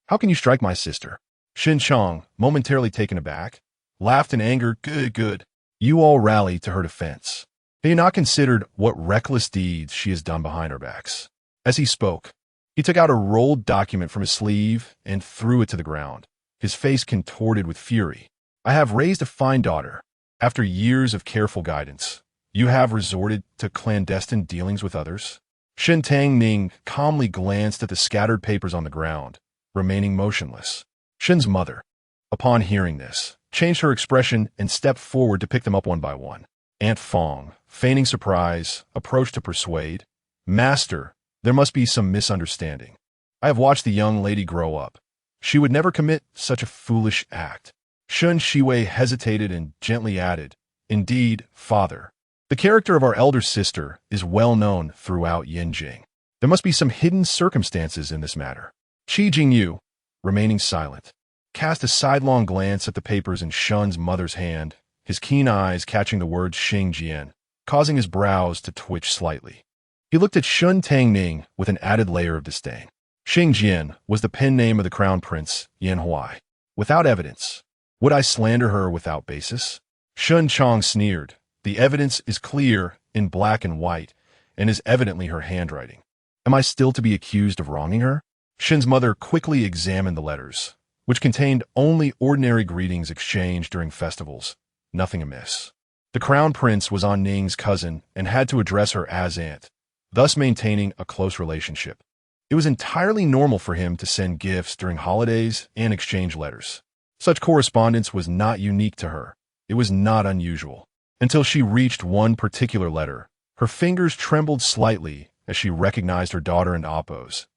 how can you strike my sister?" Shen Chong, momentarily taken aback, laughed in anger. Good. You all rally to her defense. Have you not considered what reckless deeds she has done behind our backs?" As he spoke, he took out a rolled document from his sleeve and threw it to the ground, his face contorted with fury. "I have raised a fine daughter. After years of careful guidance, you have resorted to clandestine dealings with others?" Shen Tangning calmly glanced at the scattered papers on the ground, remaining motionless. Shen's mother, upon hearing this, changed her expression and stepped forward to pick them up one by one. Aunt Fong, feigning surprise, approached to persuade, "Master, there must be some misunderstanding. I have watched the young lady grow up. She would never commit such a foolish act." Shun Shiwei hesitated and gently added, "Indeed, father, the character of our elder sister is well known throughout Yinjing. There must be some hidden circumstances in this matter." Qi Jingyu, remaining silent, cast a sidelong glance at the papers in Shun's mother's hand, his keen eyes catching the words Xing Jian, causing his brows to twitch slightly. He looked at Shen Tangning with an added layer of disdain. Xing Jian was the pen name of the crown prince, Yan Huai. Without evidence, would I slander her without basis? Shun Chong sneered. The evidence is clear in black and white, and is evidently her handwriting. Am I still to be accused of wronging her? Shen's mother quickly examined the letters, which contained only ordinary greetings exchanged during festivals, nothing amiss. The crown prince was Ning's cousin and had to address her as aunt, thus maintaining a close relationship. It was entirely normal for him to send gifts during holidays and exchange letters. Such correspondence was not unique to her. It was not unusual. Until she reached one particular letter, her fingers trembled slightly as she recognized her daughter and Oppo's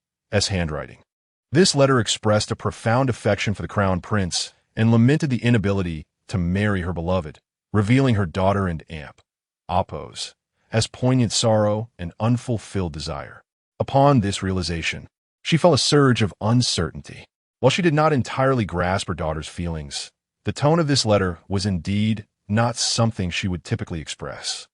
handwriting. This letter expressed a profound affection for the crown prince and lamented the inability to marry her beloved, revealing her daughter and Oppo's as poignant sorrow and unfulfilled desire. Upon this realization, she felt a surge of uncertainty. While she did not entirely grasp her daughter's feelings, the tone of this letter was indeed not something she would typically express.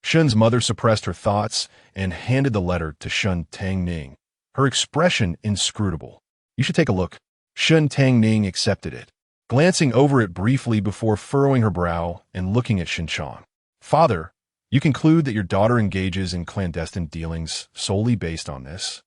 Shen's mother suppressed her thoughts and handed the letter to Shen Tangning, her expression inscrutable. "You should take a look." Shen Tangning accepted it, glancing over it briefly before furrowing her brow and looking at Shen Chong. "Father, you conclude that your daughter engages in clandestine dealings solely based on this?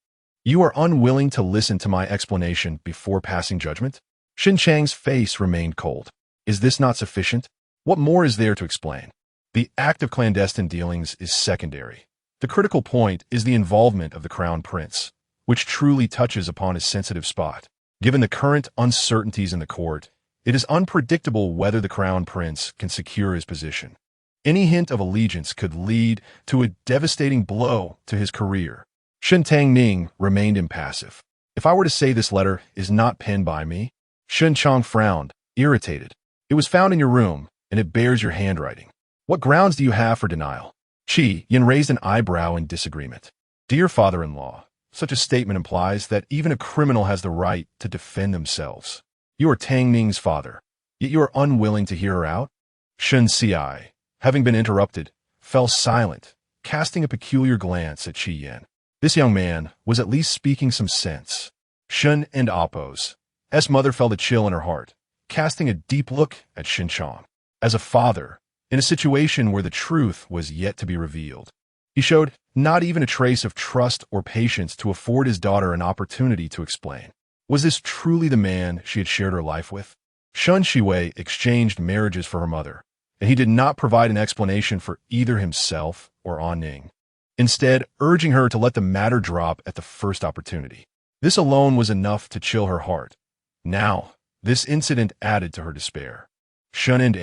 You are unwilling to listen to my explanation before passing judgment?" Shen Chang's face remained cold. "Is this not sufficient? What more is there to explain? The act of clandestine dealings is secondary. The critical point is the involvement of the crown prince, which truly touches upon his sensitive spot. Given the current uncertainties in the court, it is unpredictable whether the crown prince can secure his position. Any hint of allegiance could lead to a devastating blow to his career." Shen Tangning remained impassive. "If I were to say this letter is not penned by me?" Shen Chong frowned, irritated. "It was found in your room, and it bears your handwriting. What grounds do you have for denial? Qi Yin raised an eyebrow in disagreement. Dear father-in-law, such a statement implies that even a criminal has the right to defend themselves. You are Tangning's father, yet you are unwilling to hear her out? Shen Ci, having been interrupted, fell silent, casting a peculiar glance at Qi Yin. This young man was at least speaking some sense. Shen and Appo's mother felt a chill in her heart, casting a deep look at Shen Chong. As a father, in a situation where the truth was yet to be revealed, he showed not even a trace of trust or patience to afford his daughter an opportunity to explain. Was this truly the man she had shared her life with? Shen Shiwei exchanged marriages for her mother, and he did not provide an explanation for either himself or An Ning, instead urging her to let the matter drop at the first opportunity. This alone was enough to chill her heart. Now, this incident added to her despair. Shen and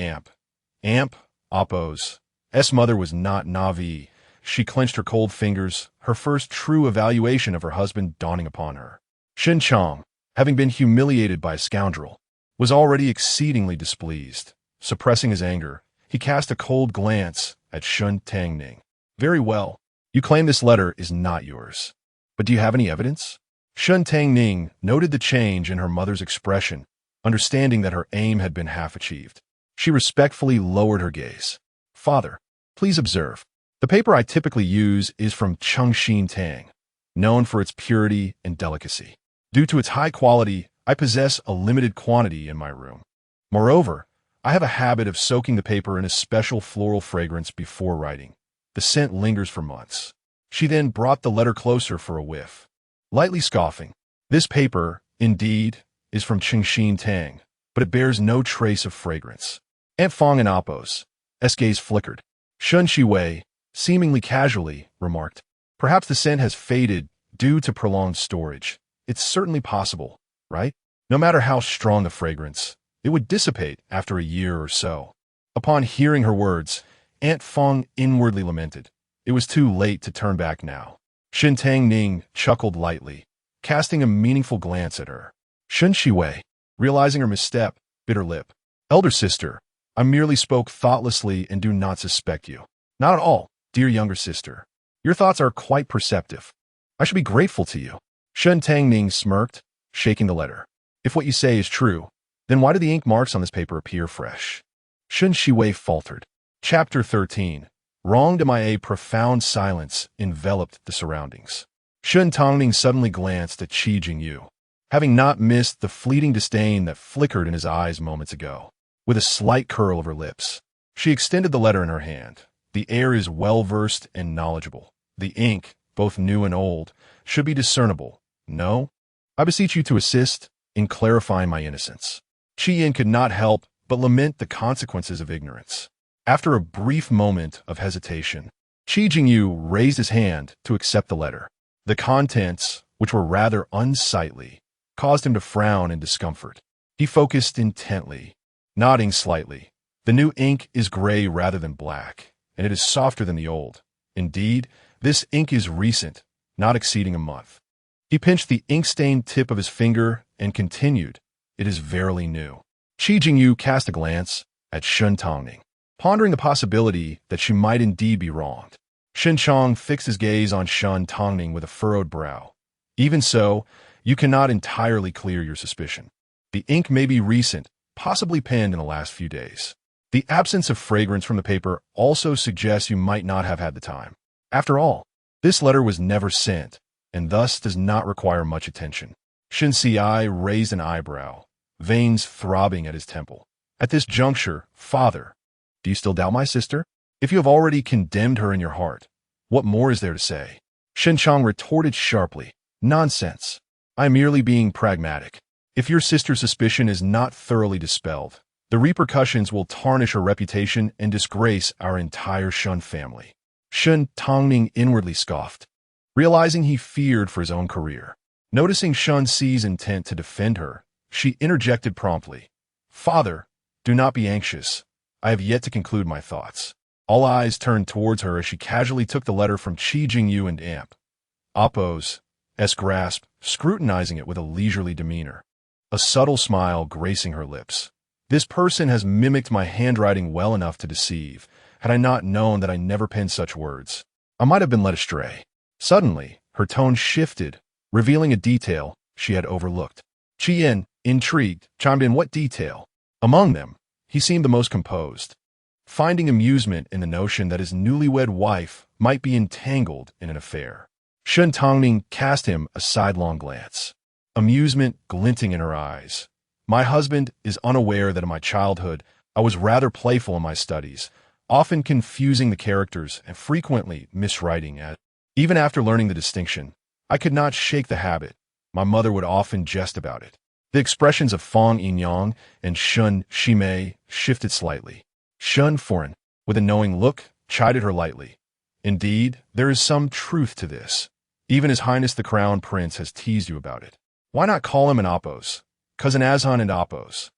Appo's mother was not Navi. She clenched her cold fingers, her first true evaluation of her husband dawning upon her. Shen Chong, having been humiliated by a scoundrel, was already exceedingly displeased. Suppressing his anger, he cast a cold glance at Shen Tangning. Very well. You claim this letter is not yours. But do you have any evidence? Shen Tangning noted the change in her mother's expression, understanding that her aim had been half achieved. She respectfully lowered her gaze. Father, please observe. The paper I typically use is from Chengxin Tang, known for its purity and delicacy. Due to its high quality, I possess a limited quantity in my room. Moreover, I have a habit of soaking the paper in a special floral fragrance before writing. The scent lingers for months. She then brought the letter closer for a whiff, lightly scoffing. This paper, indeed, is from Chengxin Tang, but it bears no trace of fragrance. Aunt Fong and Appo's gaze flickered. Shen Shiwei, seemingly casually, remarked, perhaps the scent has faded due to prolonged storage. It's certainly possible, right? No matter how strong the fragrance, it would dissipate after a year or so. Upon hearing her words, Aunt Fong inwardly lamented. It was too late to turn back now. Shen Tangning chuckled lightly, casting a meaningful glance at her. Shen Shiwei, realizing her misstep, bit her lip. Elder sister, I merely spoke thoughtlessly and do not suspect you. Not at all, dear younger sister. Your thoughts are quite perceptive. I should be grateful to you. Shen Tangning smirked, shaking the letter. If what you say is true, then why do the ink marks on this paper appear fresh? Shen Shiwei faltered. Chapter 13. Wronged MIA. Profound silence enveloped the surroundings. Shen Tangning suddenly glanced at Qi Jingyu, having not missed the fleeting disdain that flickered in his eyes moments ago. With a slight curl of her lips, she extended the letter in her hand. The air is well-versed and knowledgeable. The ink, both new and old, should be discernible. No? I beseech you to assist in clarifying my innocence. Qi Yin could not help but lament the consequences of ignorance. After a brief moment of hesitation, Qi Jingyu raised his hand to accept the letter. The contents, which were rather unsightly, caused him to frown in discomfort. He focused intently, nodding slightly. The new ink is gray rather than black, and it is softer than the old. Indeed, this ink is recent, not exceeding a month. He pinched the ink-stained tip of his finger and continued, it is verily new. Qi Jingyu cast a glance at Shen Tangning, pondering the possibility that she might indeed be wronged. Shen Chong fixed his gaze on Shen Tangning with a furrowed brow. Even so, you cannot entirely clear your suspicion. The ink may be recent, possibly penned in the last few days. The absence of fragrance from the paper also suggests you might not have had the time. After all, this letter was never sent, and thus does not require much attention. Shen Ci raised an eyebrow, veins throbbing at his temple. At this juncture, father, do you still doubt my sister? If you have already condemned her in your heart, what more is there to say? Shen Chong retorted sharply, nonsense. I am merely being pragmatic. If your sister's suspicion is not thoroughly dispelled, the repercussions will tarnish her reputation and disgrace our entire Shen family. Shen Tangning inwardly scoffed, realizing he feared for his own career. Noticing Shen Ci's intent to defend her, she interjected promptly. Father, do not be anxious. I have yet to conclude my thoughts. All eyes turned towards her as she casually took the letter from Qi Jingyu and Appo's grasp, scrutinizing it with a leisurely demeanor, a subtle smile gracing her lips. This person has mimicked my handwriting well enough to deceive, had I not known that I never penned such words. I might have been led astray. Suddenly, her tone shifted, revealing a detail she had overlooked. Qian, intrigued, chimed in. What detail? Among them, he seemed the most composed, finding amusement in the notion that his newlywed wife might be entangled in an affair. Shen Tangning cast him a sidelong glance, amusement glinting in her eyes. My husband is unaware that in my childhood I was rather playful in my studies, often confusing the characters and frequently miswriting it. Even after learning the distinction, I could not shake the habit. My mother would often jest about it. The expressions of Fang Yinyang and Shun Shimei shifted slightly. Shun Foreign, with a knowing look, chided her lightly. Indeed, there is some truth to this. Even His Highness the Crown Prince has teased you about it. Why not call him an Oppos? Cousin Azhan and Oppos.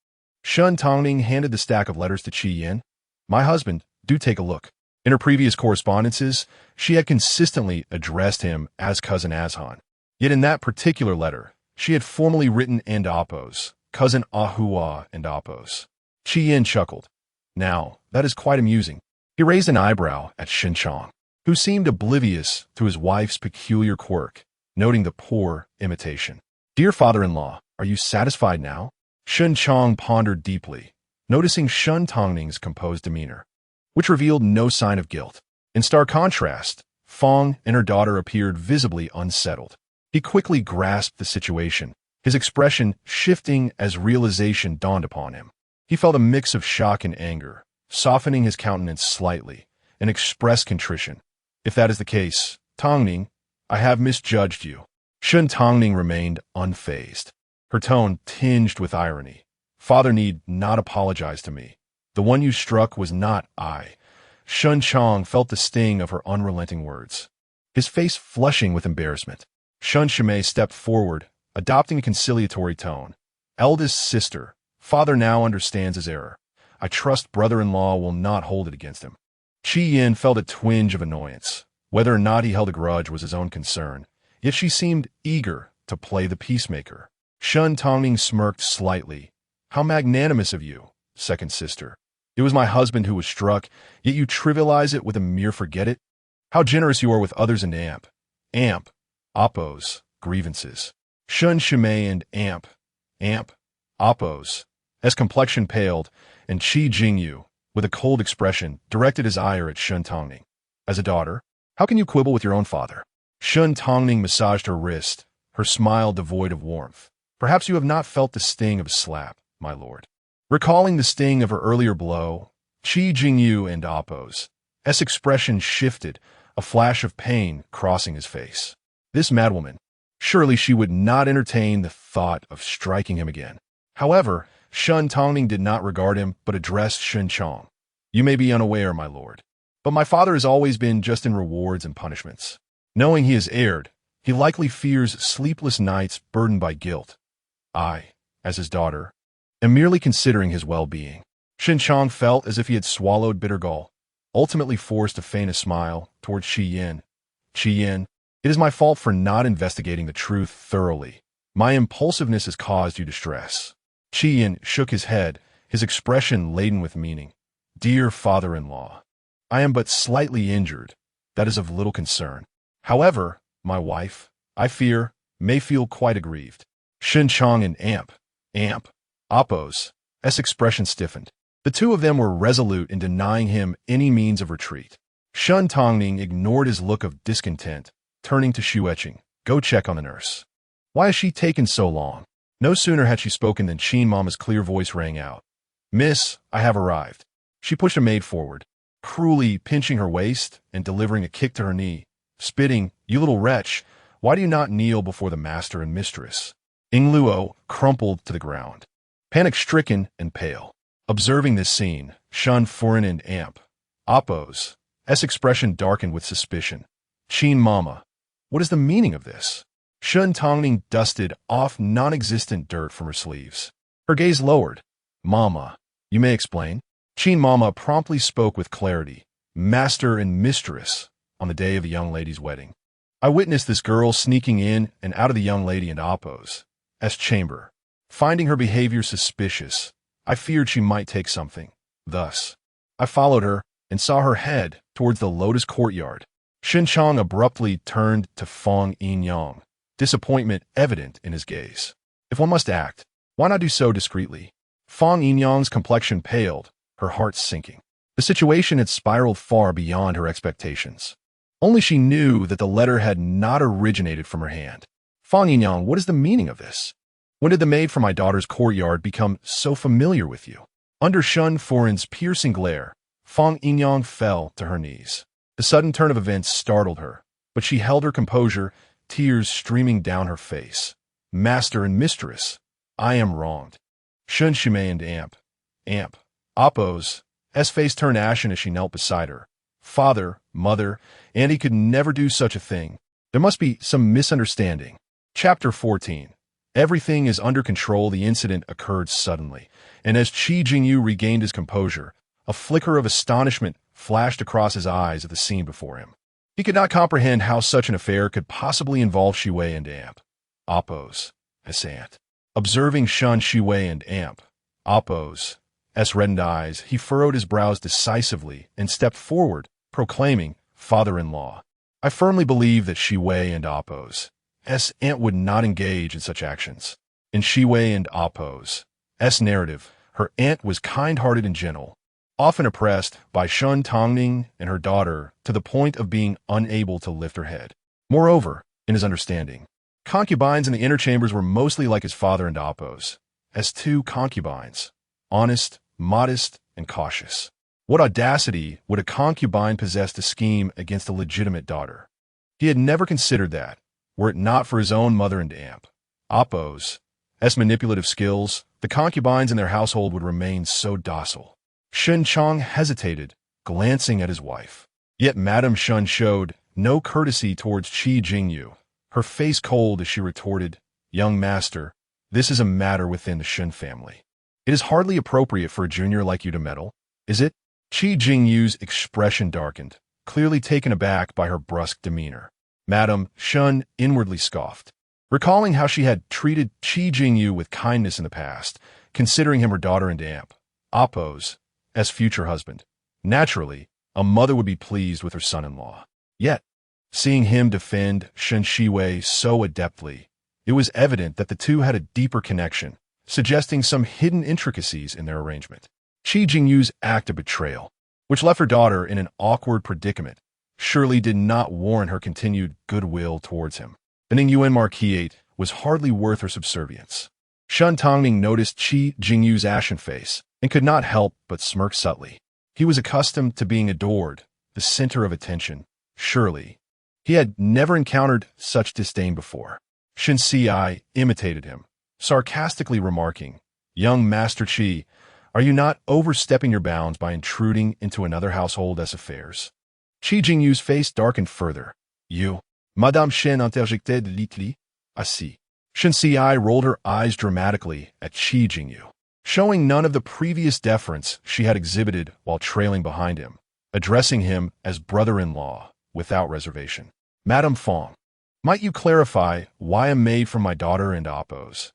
Shen Tangning handed the stack of letters to Qi Yin. My husband, do take a look. In her previous correspondences, she had consistently addressed him as Cousin Azhan. Yet in that particular letter, she had formally written and Oppos, Cousin Ahua and Oppos. Qi Yin chuckled. Now, that is quite amusing. He raised an eyebrow at Shen Chang, who seemed oblivious to his wife's peculiar quirk, noting the poor imitation. Dear father-in-law, are you satisfied now? Shen Chang pondered deeply, noticing Shen Tangning's composed demeanor, which revealed no sign of guilt. In stark contrast, Fang and her daughter appeared visibly unsettled. He quickly grasped the situation, his expression shifting as realization dawned upon him. He felt a mix of shock and anger, softening his countenance slightly, and expressed contrition. If that is the case, Tangning, I have misjudged you. Shen Tangning remained unfazed, her tone tinged with irony. Father need not apologize to me. The one you struck was not I. Shen Chang felt the sting of her unrelenting words, his face flushing with embarrassment. Shun Shimei stepped forward, adopting a conciliatory tone. Eldest sister, father now understands his error. I trust brother-in-law will not hold it against him. Qi Yin felt a twinge of annoyance. Whether or not he held a grudge was his own concern, yet she seemed eager to play the peacemaker. Shen Tangning smirked slightly. How magnanimous of you, second sister. It was my husband who was struck, yet you trivialize it with a mere forget it? How generous you are with others and Amp, Oppos, grievances. Shun Shimei and Amp, Oppos. As complexion paled, and Qi Jingyu, with a cold expression, directed his ire at Shen Tangning. As a daughter, how can you quibble with your own father? Shen Tangning massaged her wrist, her smile devoid of warmth. Perhaps you have not felt the sting of a slap, my lord. Recalling the sting of her earlier blow, Qi Jingyu and Oppos' expression shifted, a flash of pain crossing his face. This madwoman, surely she would not entertain the thought of striking him again. However, Shen Tangning did not regard him but addressed Shen Chang. You may be unaware, my lord, but my father has always been just in rewards and punishments. Knowing he has erred, he likely fears sleepless nights burdened by guilt. I, as his daughter, am merely considering his well-being. Shen Chang felt as if he had swallowed bitter gall, ultimately forced to feign a smile towards Qi Yin. Qi Yin, it is my fault for not investigating the truth thoroughly. My impulsiveness has caused you distress. Qi Yin shook his head, his expression laden with meaning. Dear father-in-law, I am but slightly injured. That is of little concern. However, my wife, I fear, may feel quite aggrieved. Shen Chang and Oppos' expression stiffened. The two of them were resolute in denying him any means of retreat. Shen Tangning ignored his look of discontent, turning to Shueqing. Go check on the nurse. Why has she taken so long? No sooner had she spoken than Qin Mama's clear voice rang out. Miss, I have arrived. She pushed a maid forward, cruelly pinching her waist and delivering a kick to her knee, spitting, You little wretch, why do you not kneel before the master and mistress? Ying Luo crumpled to the ground, panic-stricken and pale. Observing this scene, Shen Furin and Oppos' expression darkened with suspicion. Qin Mama, what is the meaning of this? Shen Tangning dusted off non-existent dirt from her sleeves. Her gaze lowered. Mama, you may explain? Qin Mama promptly spoke with clarity. Master and mistress, on the day of the young lady's wedding. I witnessed this girl sneaking in and out of the young lady and Oppos' chamber. Finding her behavior suspicious, I feared she might take something. Thus, I followed her and saw her head towards the lotus courtyard. Shen Chang abruptly turned to Fong Yin-yang, disappointment evident in his gaze. If one must act, why not do so discreetly? Fong Yin-yang's complexion paled, her heart sinking. The situation had spiraled far beyond her expectations. Only she knew that the letter had not originated from her hand. Fong Yin-yang, what is the meaning of this? When did the maid from my daughter's courtyard become so familiar with you? Under Shun Foran's piercing glare, Fong Yin-yang fell to her knees. The sudden turn of events startled her, but she held her composure, tears streaming down her face. Master and mistress, I am wronged. Shun Shimei and Amp. Appo's face turned ashen as she knelt beside her. Father, mother, Andy could never do such a thing. There must be some misunderstanding. Chapter 14. Everything is under control. The incident occurred suddenly, and as Qi Jingyu regained his composure, a flicker of astonishment flashed across his eyes at the scene before him. He could not comprehend how such an affair could possibly involve Shiwei and Appo's aunt. Observing Shun Shiwei and Appo's reddened eyes, he furrowed his brows decisively and stepped forward, proclaiming, Father-in-law, I firmly believe that Shiwei and Appo's aunt would not engage in such actions. In Shiwei and Appo's narrative, her aunt was kind-hearted and gentle, often oppressed by Shen Tangning and her daughter to the point of being unable to lift her head. Moreover, in his understanding, concubines in the inner chambers were mostly like his father and Appo's, as two concubines, honest, modest, and cautious. What audacity would a concubine possess to scheme against a legitimate daughter? He had never considered that, were it not for his own mother and Appo's manipulative skills, the concubines in their household would remain so docile. Shen Chang hesitated, glancing at his wife. Yet Madame Shun showed no courtesy towards Qi Jingyu, her face cold as she retorted, Young master, this is a matter within the Shen family. It is hardly appropriate for a junior like you to meddle, is it? Qi Jingyu's expression darkened, clearly taken aback by her brusque demeanor. Madame Shun inwardly scoffed, recalling how she had treated Qi Jingyu with kindness in the past, considering him her daughter and Appo's future husband. Naturally, a mother would be pleased with her son-in-law. Yet, seeing him defend Shen Shiwei so adeptly, it was evident that the two had a deeper connection, suggesting some hidden intricacies in their arrangement. Qi Jingyu's act of betrayal, which left her daughter in an awkward predicament, surely did not warrant her continued goodwill towards him. The Ningyuan Marquisate was hardly worth her subservience. Shen Tangning noticed Qi Jingyu's ashen face and could not help but smirk subtly. He was accustomed to being adored, the center of attention. Surely, he had never encountered such disdain before. Shen Ci imitated him, sarcastically remarking, Young Master Qi, are you not overstepping your bounds by intruding into another household's affairs? Qi Jingyu's face darkened further. You, Madame Shen interjected litli, assis. Shen Ci rolled her eyes dramatically at Qi Jingyu, showing none of the previous deference she had exhibited while trailing behind him, addressing him as brother-in-law without reservation. Madame Fong, might you clarify why a maid from my daughter and Appo's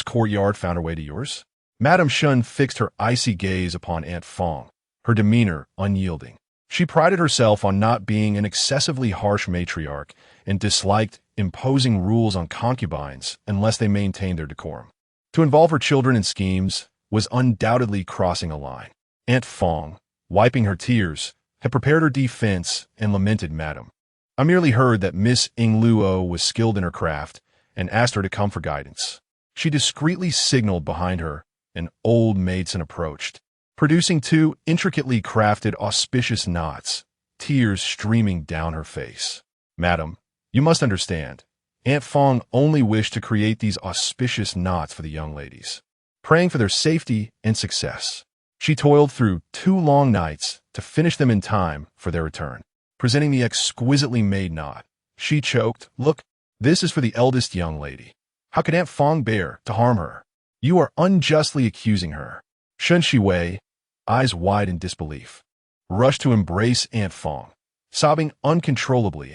courtyard found her way to yours? Madame Shun fixed her icy gaze upon Aunt Fong, her demeanor unyielding. She prided herself on not being an excessively harsh matriarch and disliked imposing rules on concubines unless they maintained their decorum. To involve her children in schemes was undoubtedly crossing a line. Aunt Fong, wiping her tears, had prepared her defense and lamented, Madam, I merely heard that Miss Ing Luo was skilled in her craft and asked her to come for guidance. She discreetly signaled behind her. An old maidservant approached, producing two intricately crafted auspicious knots, tears streaming down her face. Madam, you must understand, Aunt Fong only wished to create these auspicious knots for the young ladies, praying for their safety and success. She toiled through 2 long nights to finish them in time for their return. Presenting the exquisitely made knot, she choked, Look, this is for the eldest young lady. How could Aunt Fong bear to harm her? You are unjustly accusing her. Shen Shiwei, eyes wide in disbelief, rushed to embrace Aunt Fong, sobbing uncontrollably.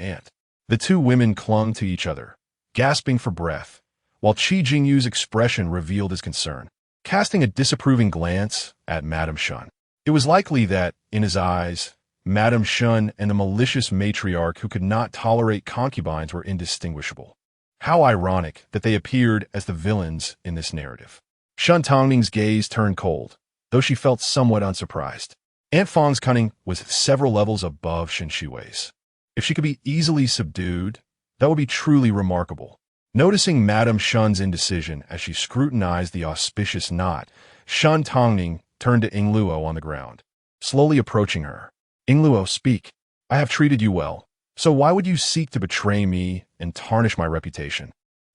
The two women clung to each other, gasping for breath, while Qi Jingyu's expression revealed his concern. Casting a disapproving glance at Madame Shun, it was likely that, in his eyes, Madame Shen and the malicious matriarch who could not tolerate concubines were indistinguishable. How ironic that they appeared as the villains in this narrative. Shen Tangning's gaze turned cold, though she felt somewhat unsurprised. Aunt Fang's cunning was several levels above Shen Shiwei's. If she could be easily subdued, that would be truly remarkable. Noticing Madame Shen's indecision as she scrutinized the auspicious knot, Shen Tangning turned to Yingluo on the ground, slowly approaching her. Yingluo, speak. I have treated you well, so why would you seek to betray me and tarnish my reputation?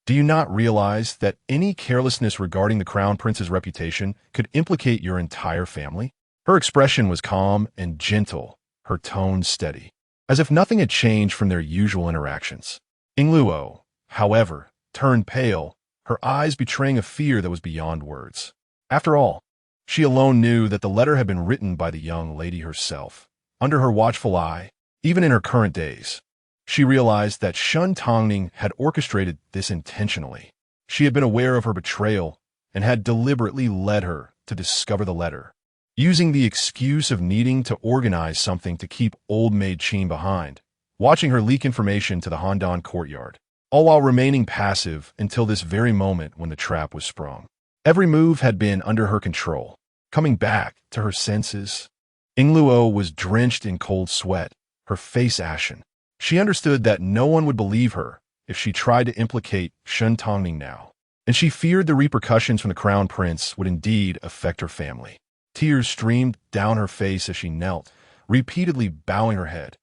Do you not realize that any carelessness regarding the Crown Prince's reputation could implicate your entire family? Her expression was calm and gentle, her tone steady, as if nothing had changed from their usual interactions. Yingluo, however, turned pale, her eyes betraying a fear that was beyond words. After all, she alone knew that the letter had been written by the young lady herself, under her watchful eye, even in her current days. She realized that Shen Tangning had orchestrated this intentionally. She had been aware of her betrayal and had deliberately led her to discover the letter, using the excuse of needing to organize something to keep old maid Qin behind, watching her leak information to the Handan courtyard, all while remaining passive until this very moment when the trap was sprung. Every move had been under her control. Coming back to her senses, Yingluo was drenched in cold sweat, her face ashen. She understood that no one would believe her if she tried to implicate Shen Tangning now, and she feared the repercussions from the Crown Prince would indeed affect her family. Tears streamed down her face as she knelt, repeatedly bowing her head.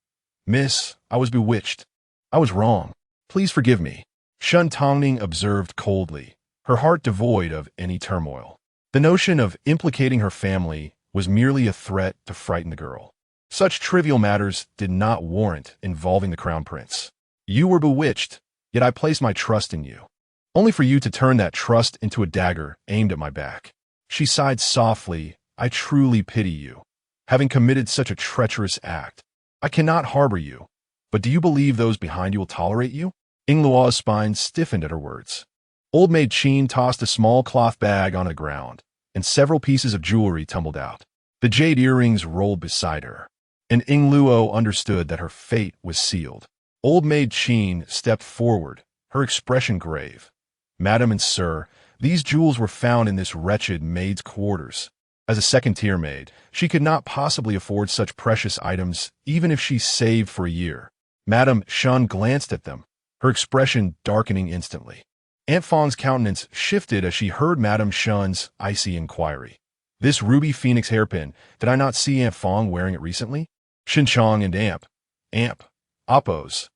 Miss, I was bewitched. I was wrong. Please forgive me. Shen Tangning observed coldly, her heart devoid of any turmoil. The notion of implicating her family was merely a threat to frighten the girl. Such trivial matters did not warrant involving the Crown Prince. You were bewitched, yet I placed my trust in you, only for you to turn that trust into a dagger aimed at my back. She sighed softly. I truly pity you, having committed such a treacherous act. I cannot harbor you, but do you believe those behind you will tolerate you? Yingluo's spine stiffened at her words. Old maid Qin tossed a small cloth bag on the ground, and several pieces of jewelry tumbled out. The jade earrings rolled beside her, and Yingluo understood that her fate was sealed. Old maid Qin stepped forward, her expression grave. Madam and sir, these jewels were found in this wretched maid's quarters. As a second-tier maid, she could not possibly afford such precious items even if she saved for a year. Madame Shen glanced at them, her expression darkening instantly. Aunt Fang's countenance shifted as she heard Madame Shen's icy inquiry. This ruby phoenix hairpin, did I not see Aunt Fang wearing it recently? Xinchang and Appo's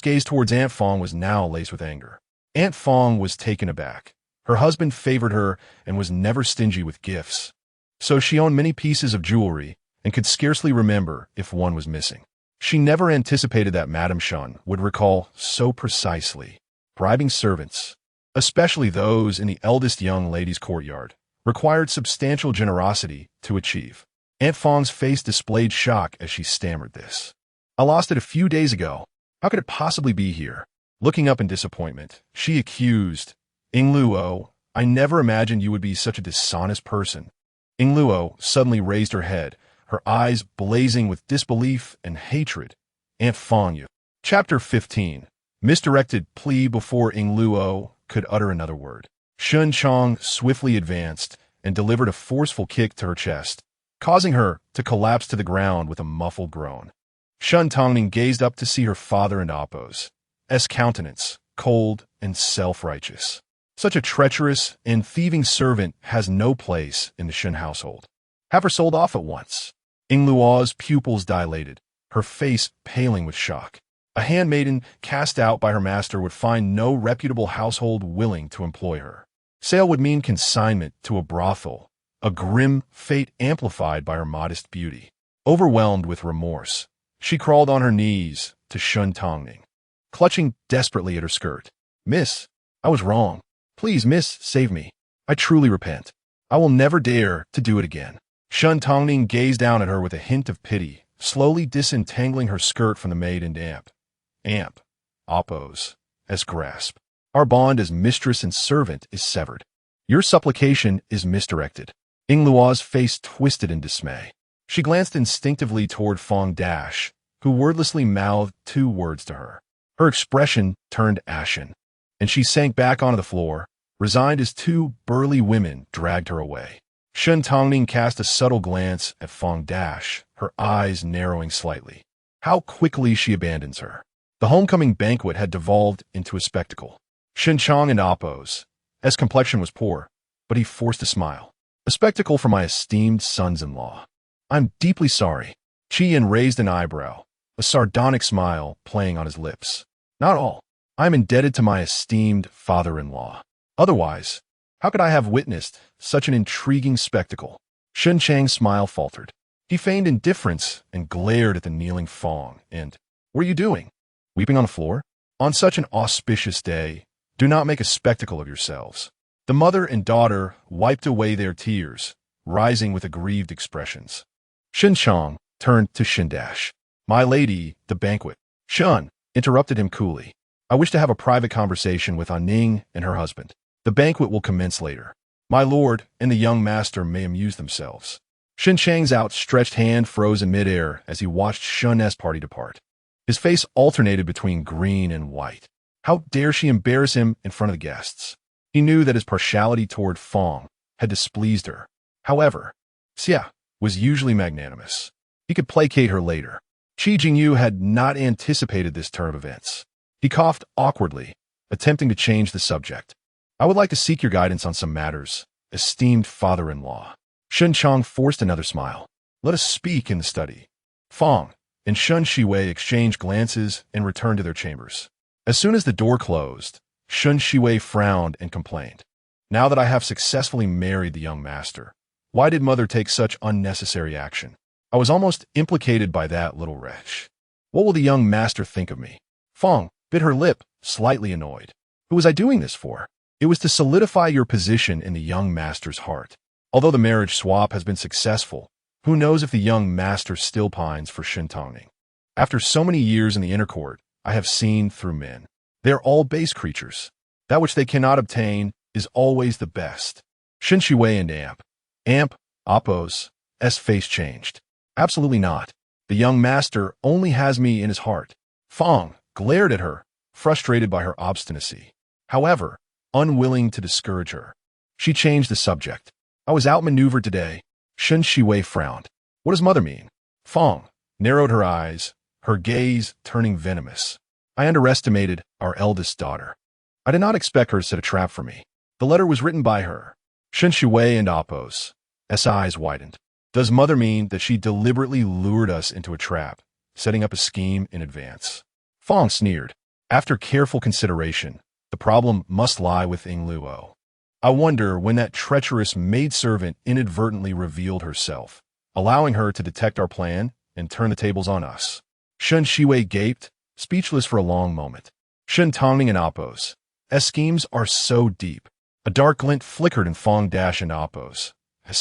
gaze towards Aunt Fang was now laced with anger. Aunt Fang was taken aback. Her husband favored her and was never stingy with gifts, so she owned many pieces of jewelry and could scarcely remember if one was missing. She never anticipated that Madame Shen would recall so precisely. Bribing servants, especially those in the eldest young lady's courtyard, required substantial generosity to achieve. Aunt Fang's face displayed shock as she stammered this. I lost it a few days ago. How could it possibly be here? Looking up in disappointment, she accused, Yingluo, I never imagined you would be such a dishonest person. Yingluo suddenly raised her head, her eyes blazing with disbelief and hatred. Aunt Fang, you. Chapter 15. Misdirected plea before Yingluo could utter another word. Shen Chang swiftly advanced and delivered a forceful kick to her chest, causing her to collapse to the ground with a muffled groan. Shen Tangning gazed up to see her father and Appo's countenance, cold and self-righteous. Such a treacherous and thieving servant has no place in the Shen household. Have her sold off at once. Yingluo's pupils dilated, her face paling with shock. A handmaiden cast out by her master would find no reputable household willing to employ her. Sale would mean consignment to a brothel, a grim fate amplified by her modest beauty. Overwhelmed with remorse, she crawled on her knees to Shen Tangning, clutching desperately at her skirt. Miss, I was wrong. Please, miss, save me. I truly repent. I will never dare to do it again. Shen Tangning gazed down at her with a hint of pity, slowly disentangling her skirt from the maid and Appo's grasp. Our bond as mistress and servant is severed. Your supplication is misdirected. Yingluo's face twisted in dismay. She glanced instinctively toward Fong Dash, who wordlessly mouthed 2 words to her. Her expression turned ashen, and she sank back onto the floor, resigned as 2 burly women dragged her away. Shen Tangning cast a subtle glance at Fong Dash, her eyes narrowing slightly. How quickly she abandons her. The homecoming banquet had devolved into a spectacle. Shen Chong and Appo's complexion was poor, but he forced a smile. A spectacle for my esteemed sons-in-law. I'm deeply sorry. Chi Yin raised an eyebrow, a sardonic smile playing on his lips. Not all. I'm indebted to my esteemed father-in-law. Otherwise, how could I have witnessed such an intriguing spectacle? Shen Chang's smile faltered. He feigned indifference and glared at the kneeling Fong. And, what are you doing? Weeping on the floor? On such an auspicious day, do not make a spectacle of yourselves. The mother and daughter wiped away their tears, rising with aggrieved expressions. Shen Chong turned to Shen Dash. My lady, the banquet. Shun interrupted him coolly. I wish to have a private conversation with Ning and her husband. The banquet will commence later. My lord and the young master may amuse themselves. Shen Chang's outstretched hand froze in midair as he watched Shun's party depart. His face alternated between green and white. How dare she embarrass him in front of the guests? He knew that his partiality toward Fong had displeased her. However, Xia was usually magnanimous. He could placate her later. Qi Jingyu had not anticipated this turn of events. He coughed awkwardly, attempting to change the subject. I would like to seek your guidance on some matters, esteemed father-in-law. Shen Chong forced another smile. Let us speak in the study. Fong and Shun Shiwei exchanged glances and returned to their chambers. As soon as the door closed, Shun Shiwei frowned and complained. Now that I have successfully married the young master, why did mother take such unnecessary action? I was almost implicated by that little wretch. What will the young master think of me? Fong bit her lip, slightly annoyed. Who was I doing this for? It was to solidify your position in the young master's heart. Although the marriage swap has been successful, who knows if the young master still pines for Shen Tangning. After so many years in the inner court, I have seen through men. They are all base creatures. That which they cannot obtain is always the best. Shen Shiwei and Appo's face changed. Absolutely not. The young master only has me in his heart. Fong glared at her, frustrated by her obstinacy. However, unwilling to discourage her, she changed the subject. I was outmaneuvered today. Shen Shiwei frowned. What does mother mean? Fong narrowed her eyes, her gaze turning venomous. I underestimated our eldest daughter. I did not expect her to set a trap for me. The letter was written by her. Shen Shiwei and Appo's eyes widened. Does mother mean that she deliberately lured us into a trap, setting up a scheme in advance? Fong sneered. After careful consideration, the problem must lie with Ying Luo. I wonder when that treacherous maidservant inadvertently revealed herself, allowing her to detect our plan and turn the tables on us. Shen Shiwei gaped, speechless for a long moment. Shen Tangning and Appo's schemes are so deep. A dark glint flickered in Fong Dash and Appo's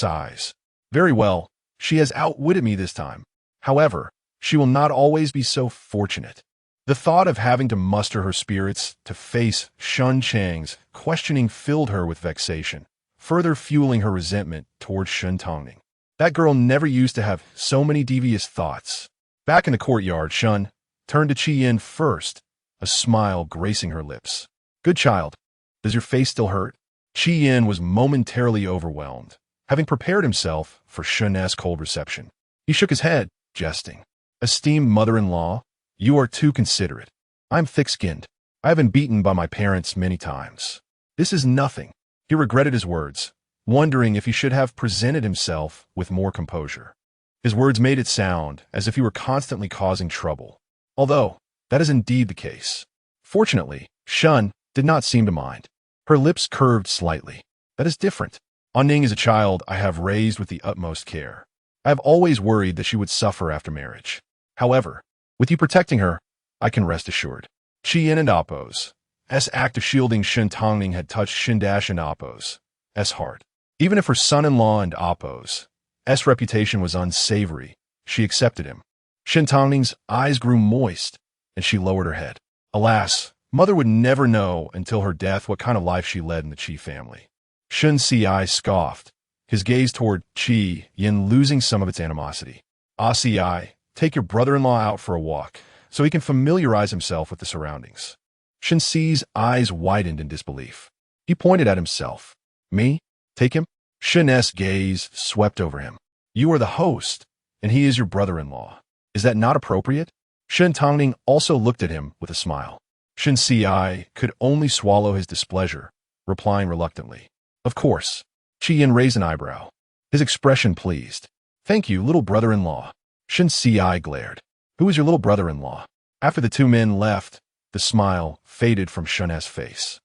eyes. Very well, she has outwitted me this time. However, she will not always be so fortunate. The thought of having to muster her spirits to face Shun Chang's questioning filled her with vexation, further fueling her resentment towards Shen Tangning. That girl never used to have so many devious thoughts. Back in the courtyard, Shun turned to Qi Yin first, a smile gracing her lips. Good child, does your face still hurt? Qi Yin was momentarily overwhelmed, having prepared himself for Shun's cold reception. He shook his head, jesting. Esteemed mother-in-law, you are too considerate. I'm thick-skinned. I have been beaten by my parents many times. This is nothing. He regretted his words, wondering if he should have presented himself with more composure. His words made it sound as if he were constantly causing trouble, although that is indeed the case. Fortunately, Shun did not seem to mind. Her lips curved slightly. That is different. Ning is a child I have raised with the utmost care. I have always worried that she would suffer after marriage. However, with you protecting her, I can rest assured. Qi Yin and Appo's act of shielding Shen Tangning had touched Shen Dash and Appo's heart. Even if her son-in-law and Appo's reputation was unsavory, she accepted him. Shen Tangning's eyes grew moist, and she lowered her head. Alas, mother would never know until her death what kind of life she led in the Qi family. Shen Ci scoffed, his gaze toward Qi Yin losing some of its animosity. "Asi, take your brother-in-law out for a walk, so he can familiarize himself with the surroundings." Shen Xi's eyes widened in disbelief. He pointed at himself. "Me? Take him?" Shen's gaze swept over him. "You are the host, and he is your brother-in-law. Is that not appropriate?" Shen Tangning also looked at him with a smile. Shen Ci could only swallow his displeasure, replying reluctantly. "Of course." Qi Yin raised an eyebrow. His expression pleased. "Thank you, little brother-in-law." Shen Ci glared. "Who is your little brother-in-law?" After the two men left, the smile faded from Shen's face.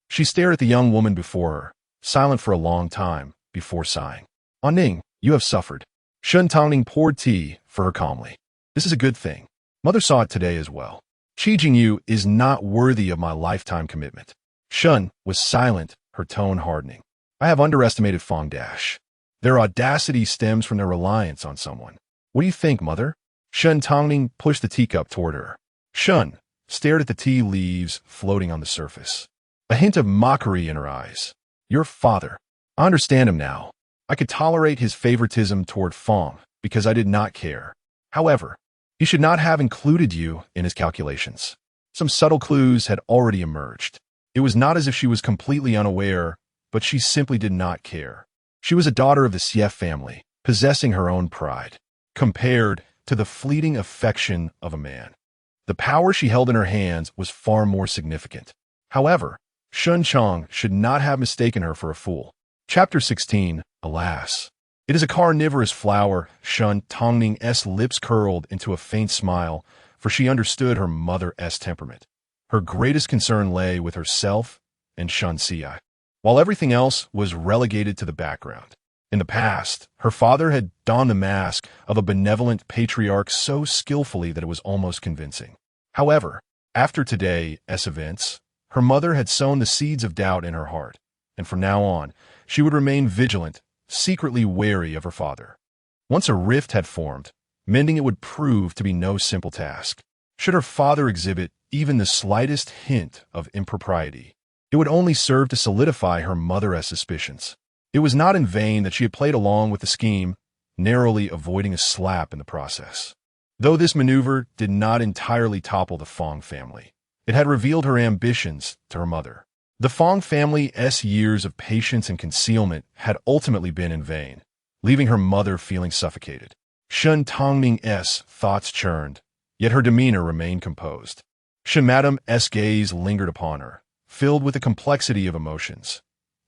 She stared at the young woman before her, silent for a long time, before sighing. "Ning, you have suffered." Shen Tangning poured tea for her calmly. "This is a good thing. Mother saw it today as well. Qi Jingyu is not worthy of my lifetime commitment." Shen was silent, her tone hardening. "I have underestimated Fong Dash. Their audacity stems from their reliance on someone. What do you think, Mother?" Shen Tangning pushed the teacup toward her. Shen stared at the tea leaves floating on the surface. A hint of mockery in her eyes. "Your father. I understand him now. I could tolerate his favoritism toward Fong because I did not care. However, he should not have included you in his calculations." Some subtle clues had already emerged. It was not as if she was completely unaware, but she simply did not care. She was a daughter of the Xie family, possessing her own pride, compared to the fleeting affection of a man. The power she held in her hands was far more significant. However, Shun Chong should not have mistaken her for a fool. Chapter 16, Alas. It is a carnivorous flower. Shen Tangning's lips curled into a faint smile, for she understood her mother's temperament. Her greatest concern lay with herself and Shen Ci, while everything else was relegated to the background. In the past, her father had donned the mask of a benevolent patriarch so skillfully that it was almost convincing. However, after today's events, her mother had sown the seeds of doubt in her heart, and from now on, she would remain vigilant, secretly wary of her father. Once a rift had formed, mending it would prove to be no simple task. Should her father exhibit even the slightest hint of impropriety, it would only serve to solidify her mother's suspicions. It was not in vain that she had played along with the scheme, narrowly avoiding a slap in the process. Though this maneuver did not entirely topple the Fong family, it had revealed her ambitions to her mother. The Fong family's years of patience and concealment had ultimately been in vain, leaving her mother feeling suffocated. Shen Tangning's thoughts churned, yet her demeanor remained composed. Shen Madam's gaze lingered upon her, filled with the complexity of emotions.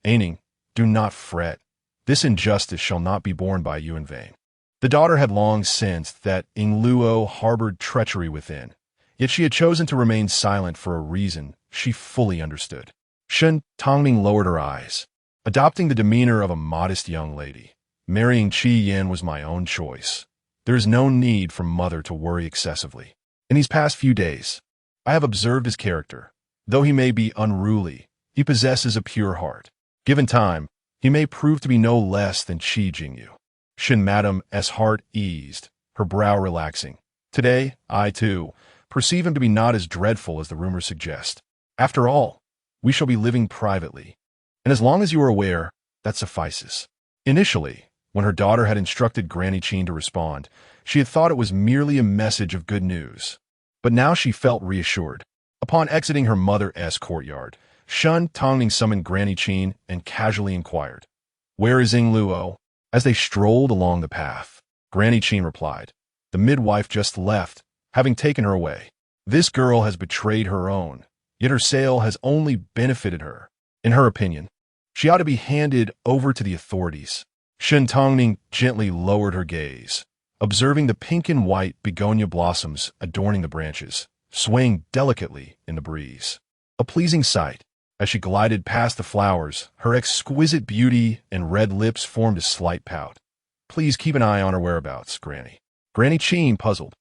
"Ning, do not fret. This injustice shall not be borne by you in vain." The daughter had long sensed that Ing Luo harbored treachery within, yet she had chosen to remain silent for a reason she fully understood. Shen Tangning lowered her eyes, adopting the demeanor of a modest young lady. "Marrying Qi Yin was my own choice. There is no need for mother to worry excessively. In these past few days, I have observed his character. Though he may be unruly, he possesses a pure heart. Given time, he may prove to be no less than Qi Jingyu." Shen Madam's heart eased, her brow relaxing. "Today, I, too, perceive him to be not as dreadful as the rumors suggest. After all, we shall be living privately, and as long as you are aware, that suffices." Initially, when her daughter had instructed Granny Qin to respond, she had thought it was merely a message of good news. But now she felt reassured. Upon exiting her mother's courtyard, Shen Tangning summoned Granny Qin and casually inquired, "Where is Ing Luo?" As they strolled along the path, Granny Qin replied, "The midwife just left, having taken her away. This girl has betrayed her own, yet her sale has only benefited her. In her opinion, she ought to be handed over to the authorities." Shen Tangning gently lowered her gaze, observing the pink and white begonia blossoms adorning the branches, swaying delicately in the breeze. A pleasing sight. As she glided past the flowers, her exquisite beauty and red lips formed a slight pout. "Please keep an eye on her whereabouts, Granny." Granny Qin, puzzled,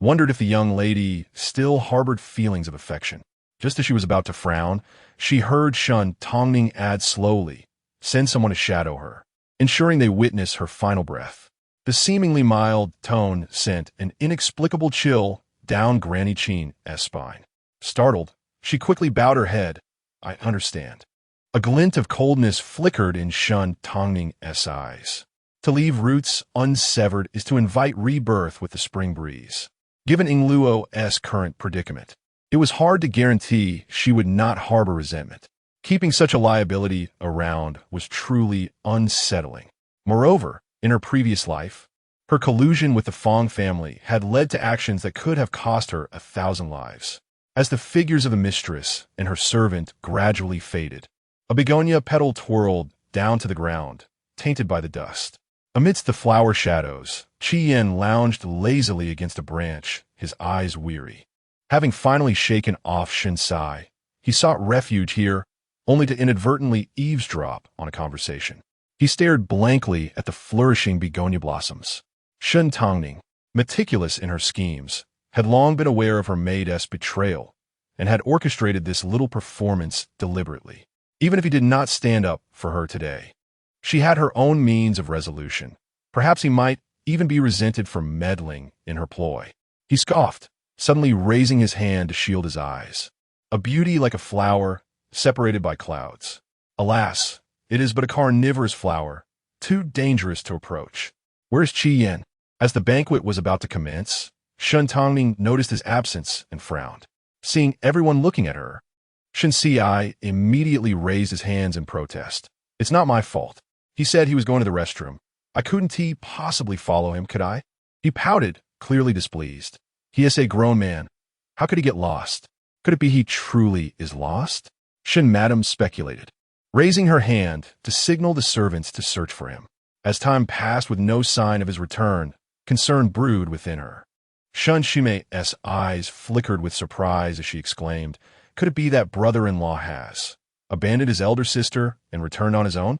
wondered if the young lady still harbored feelings of affection. Just as she was about to frown, she heard Shen Tangning add slowly, "Send someone to shadow her," ensuring they witness her final breath. The seemingly mild tone sent an inexplicable chill down Granny Qin's spine. Startled, she quickly bowed her head. "I understand." A glint of coldness flickered in Shen Tangning's eyes. To leave roots unsevered is to invite rebirth with the spring breeze. Given Ingluo's current predicament, it was hard to guarantee she would not harbor resentment. Keeping such a liability around was truly unsettling. Moreover, in her previous life, her collusion with the Fong family had led to actions that could have cost her 1,000 lives. As the figures of the mistress and her servant gradually faded, a begonia petal twirled down to the ground, tainted by the dust. Amidst the flower shadows, Qian lounged lazily against a branch, his eyes weary. Having finally shaken off Shinsai, he sought refuge here, only to inadvertently eavesdrop on a conversation. He stared blankly at the flourishing begonia blossoms. Shen Tangning, meticulous in her schemes, had long been aware of her maid's betrayal and had orchestrated this little performance deliberately. Even if he did not stand up for her today, she had her own means of resolution. Perhaps he might even be resented for meddling in her ploy. He scoffed, suddenly raising his hand to shield his eyes. A beauty like a flower, separated by clouds. Alas, it is but a carnivorous flower, too dangerous to approach. Where's Qian? As the banquet was about to commence, Shen Tangning noticed his absence and frowned. Seeing everyone looking at her, Shinsai immediately raised his hands in protest. It's not my fault. He said he was going to the restroom. I couldn't possibly follow him, could I? He pouted, clearly displeased. He is a grown man. How could he get lost? Could it be he truly is lost? Shen Madam speculated, raising her hand to signal the servants to search for him. As time passed with no sign of his return, concern brewed within her. Shen Shime's eyes flickered with surprise as she exclaimed, could it be that brother-in-law has abandoned his elder sister and returned on his own?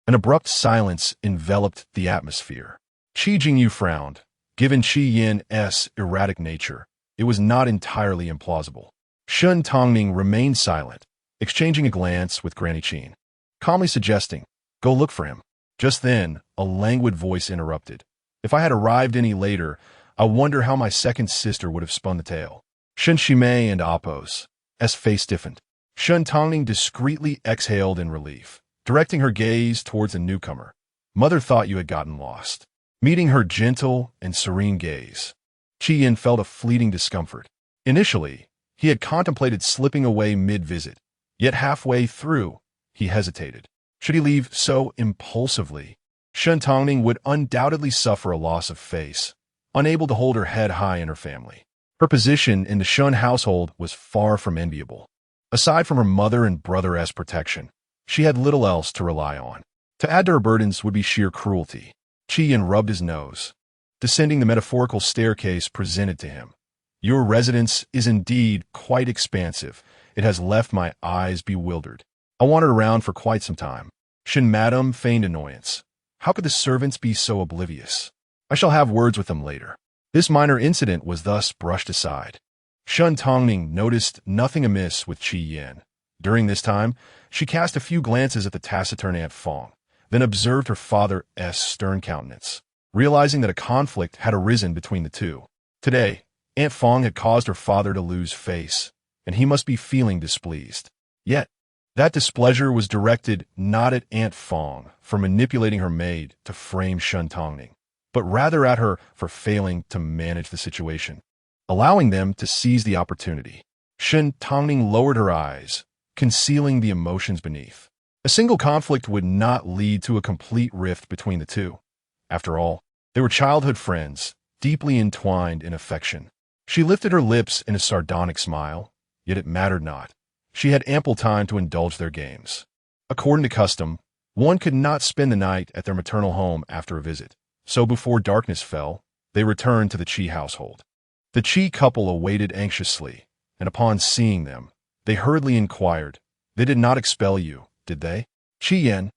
An abrupt silence enveloped the atmosphere. Qi Jingyu frowned. Given Qi Yin's erratic nature, it was not entirely implausible. Shen Tangning remained silent, exchanging a glance with Granny Qin, calmly suggesting, go look for him. Just then, a languid voice interrupted. If I had arrived any later, I wonder how my second sister would have spun the tale. Shen Shime and Appo's face stiffened. Shen Tangning discreetly exhaled in relief, directing her gaze towards the newcomer. Mother thought you had gotten lost. Meeting her gentle and serene gaze, Qian felt a fleeting discomfort. Initially, he had contemplated slipping away mid-visit, yet halfway through, he hesitated. Should he leave so impulsively? Shen Tangning would undoubtedly suffer a loss of face, unable to hold her head high in her family. Her position in the Shen household was far from enviable. Aside from her mother and brother's protection, she had little else to rely on. To add to her burdens would be sheer cruelty. Qian rubbed his nose, descending the metaphorical staircase presented to him. Your residence is indeed quite expansive. It has left my eyes bewildered. I wandered around for quite some time. Shen Madam feigned annoyance. How could the servants be so oblivious? I shall have words with them later. This minor incident was thus brushed aside. Shen Tangning noticed nothing amiss with Qi Yan. During this time, she cast a few glances at the taciturn Aunt Fong, then observed her father's stern countenance, realizing that a conflict had arisen between the two. Today, Aunt Fong had caused her father to lose face, and he must be feeling displeased. Yet, that displeasure was directed not at Aunt Fong for manipulating her maid to frame Shen Tangning, but rather at her for failing to manage the situation, allowing them to seize the opportunity. Shen Tangning lowered her eyes, concealing the emotions beneath. A single conflict would not lead to a complete rift between the two. After all, they were childhood friends, deeply entwined in affection. She lifted her lips in a sardonic smile, yet it mattered not. She had ample time to indulge their games. According to custom, one could not spend the night at their maternal home after a visit, so before darkness fell, they returned to the Qi household. The Qi couple awaited anxiously, and upon seeing them, they hurriedly inquired, they did not expel you, did they? Qian.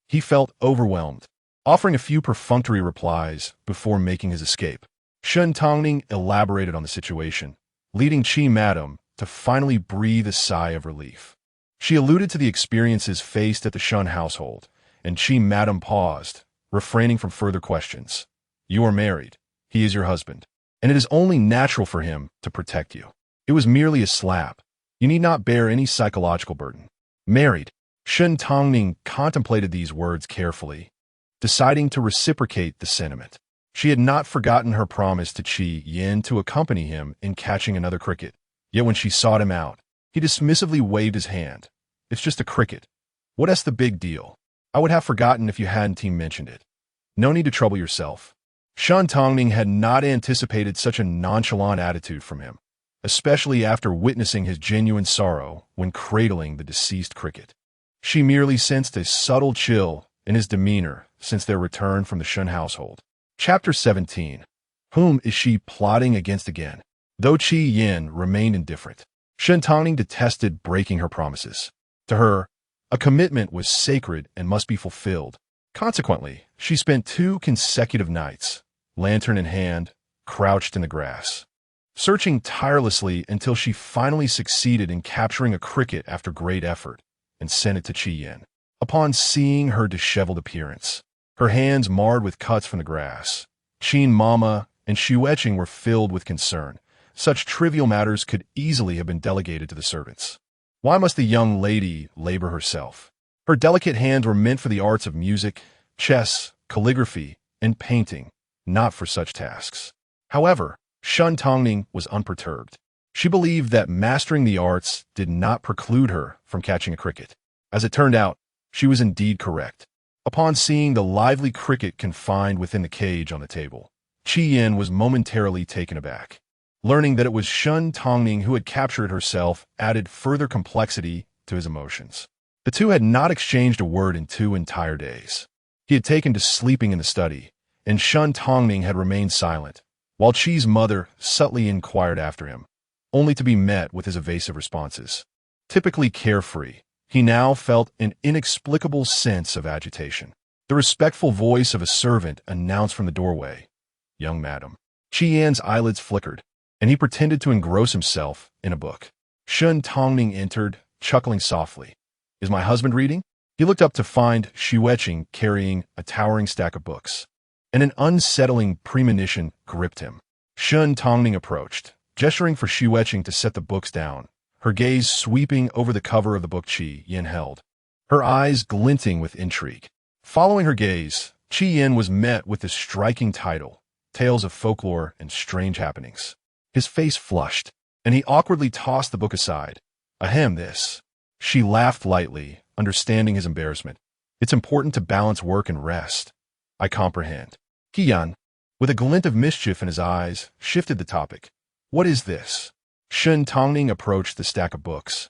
He felt overwhelmed, offering a few perfunctory replies before making his escape. Shen Tangning elaborated on the situation, leading Qi Madam to finally breathe a sigh of relief. She alluded to the experiences faced at the Shen household, and Qi Madam paused, refraining from further questions. You are married. He is your husband, and it is only natural for him to protect you. It was merely a slap. You need not bear any psychological burden. Married. Shen Tangning contemplated these words carefully, deciding to reciprocate the sentiment. She had not forgotten her promise to Qi Yin to accompany him in catching another cricket. Yet when she sought him out, he dismissively waved his hand. "It's just a cricket. What's the big deal? I would have forgotten if you hadn't mentioned it. No need to trouble yourself." Shen Tangning had not anticipated such a nonchalant attitude from him, especially after witnessing his genuine sorrow when cradling the deceased cricket. She merely sensed a subtle chill in his demeanor since their return from the Shen household. Chapter 17. Whom is she plotting against again? Though Qi Yin remained indifferent, Shen Tangning detested breaking her promises. To her, a commitment was sacred and must be fulfilled. Consequently, she spent 2 consecutive nights, lantern in hand, crouched in the grass, searching tirelessly until she finally succeeded in capturing a cricket after great effort and sent it to Qi Yin. Upon seeing her disheveled appearance, her hands marred with cuts from the grass, Qin Mama and Xueqing were filled with concern. Such trivial matters could easily have been delegated to the servants. Why must the young lady labor herself? Her delicate hands were meant for the arts of music, chess, calligraphy, and painting, not for such tasks. However, Shen Tangning was unperturbed. She believed that mastering the arts did not preclude her from catching a cricket. As it turned out, she was indeed correct. Upon seeing the lively cricket confined within the cage on the table, Qi Yin was momentarily taken aback. Learning that it was Shen Tangning who had captured it herself added further complexity to his emotions. The two had not exchanged a word in 2 entire days. He had taken to sleeping in the study, and Shen Tangning had remained silent, while Qi's mother subtly inquired after him, only to be met with his evasive responses. Typically carefree, he now felt an inexplicable sense of agitation. The respectful voice of a servant announced from the doorway, "Young madam." Qi Yan's eyelids flickered, and he pretended to engross himself in a book. Shen Tangning entered, chuckling softly. "Is my husband reading?" He looked up to find Xueqing carrying a towering stack of books, and an unsettling premonition gripped him. Shen Tangning approached, gesturing for Xueqing to set the books down, her gaze sweeping over the cover of the book Qi Yin held, her eyes glinting with intrigue. Following her gaze, Qi Yin was met with the striking title, Tales of Folklore and Strange Happenings. His face flushed, and he awkwardly tossed the book aside. "Ahem, this." She laughed lightly, understanding his embarrassment. "It's important to balance work and rest." "I comprehend." Qi Yan, with a glint of mischief in his eyes, shifted the topic. "What is this?" Shen Tangning approached the stack of books,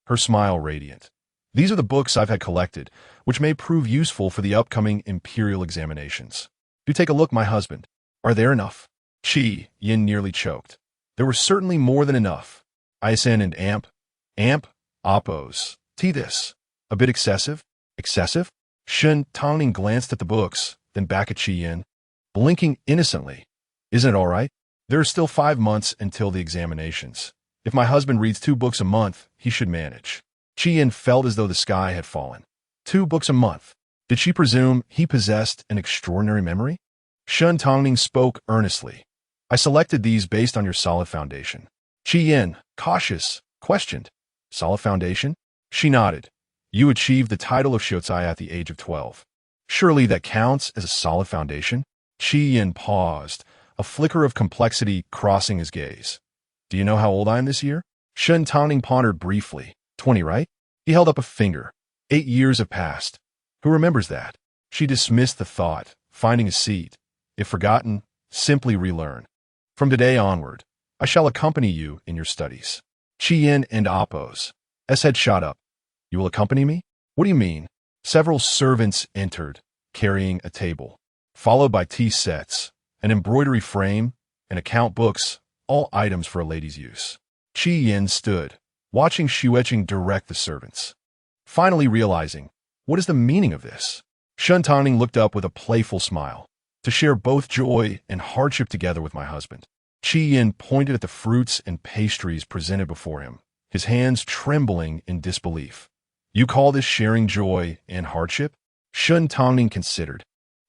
her smile radiant. "These are the books I've had collected, which may prove useful for the upcoming imperial examinations. Do take a look, my husband. Are there enough?" Qi Yin nearly choked. There were certainly more than enough. ISN and amp, oppos. This. A bit excessive? Excessive? Shen Tangning glanced at the books, then back at Qi Yin, blinking innocently. "Isn't it all right? There are still 5 months until the examinations. If my husband reads 2 books a month, he should manage." Qi Yin felt as though the sky had fallen. 2 books a month. Did she presume he possessed an extraordinary memory? Shen Tangning spoke earnestly. "I selected these based on your solid foundation." Qi Yin, cautious, questioned. "Solid foundation?" She nodded. "You achieved the title of Shiozai at the age of 12. Surely that counts as a solid foundation?" Qi Yin paused, a flicker of complexity crossing his gaze. "Do you know how old I am this year?" Shen Tangning pondered briefly. 20, right? He held up a finger. 8 years have passed. Who remembers that? She dismissed the thought, finding a seat. If forgotten, simply relearn. "From today onward, I shall accompany you in your studies." Qi Yin and oppos. S head shot up. "You will accompany me? What do you mean?" Several servants entered, carrying a table, followed by tea sets, an embroidery frame, and account books, all items for a lady's use. Qi Yin stood, watching Xueqing direct the servants. Finally realizing, what is the meaning of this? Shen Tangning looked up with a playful smile. "To share both joy and hardship together with my husband." Qi Yin pointed at the fruits and pastries presented before him, his hands trembling in disbelief. "You call this sharing joy and hardship?" Shen Tangning considered,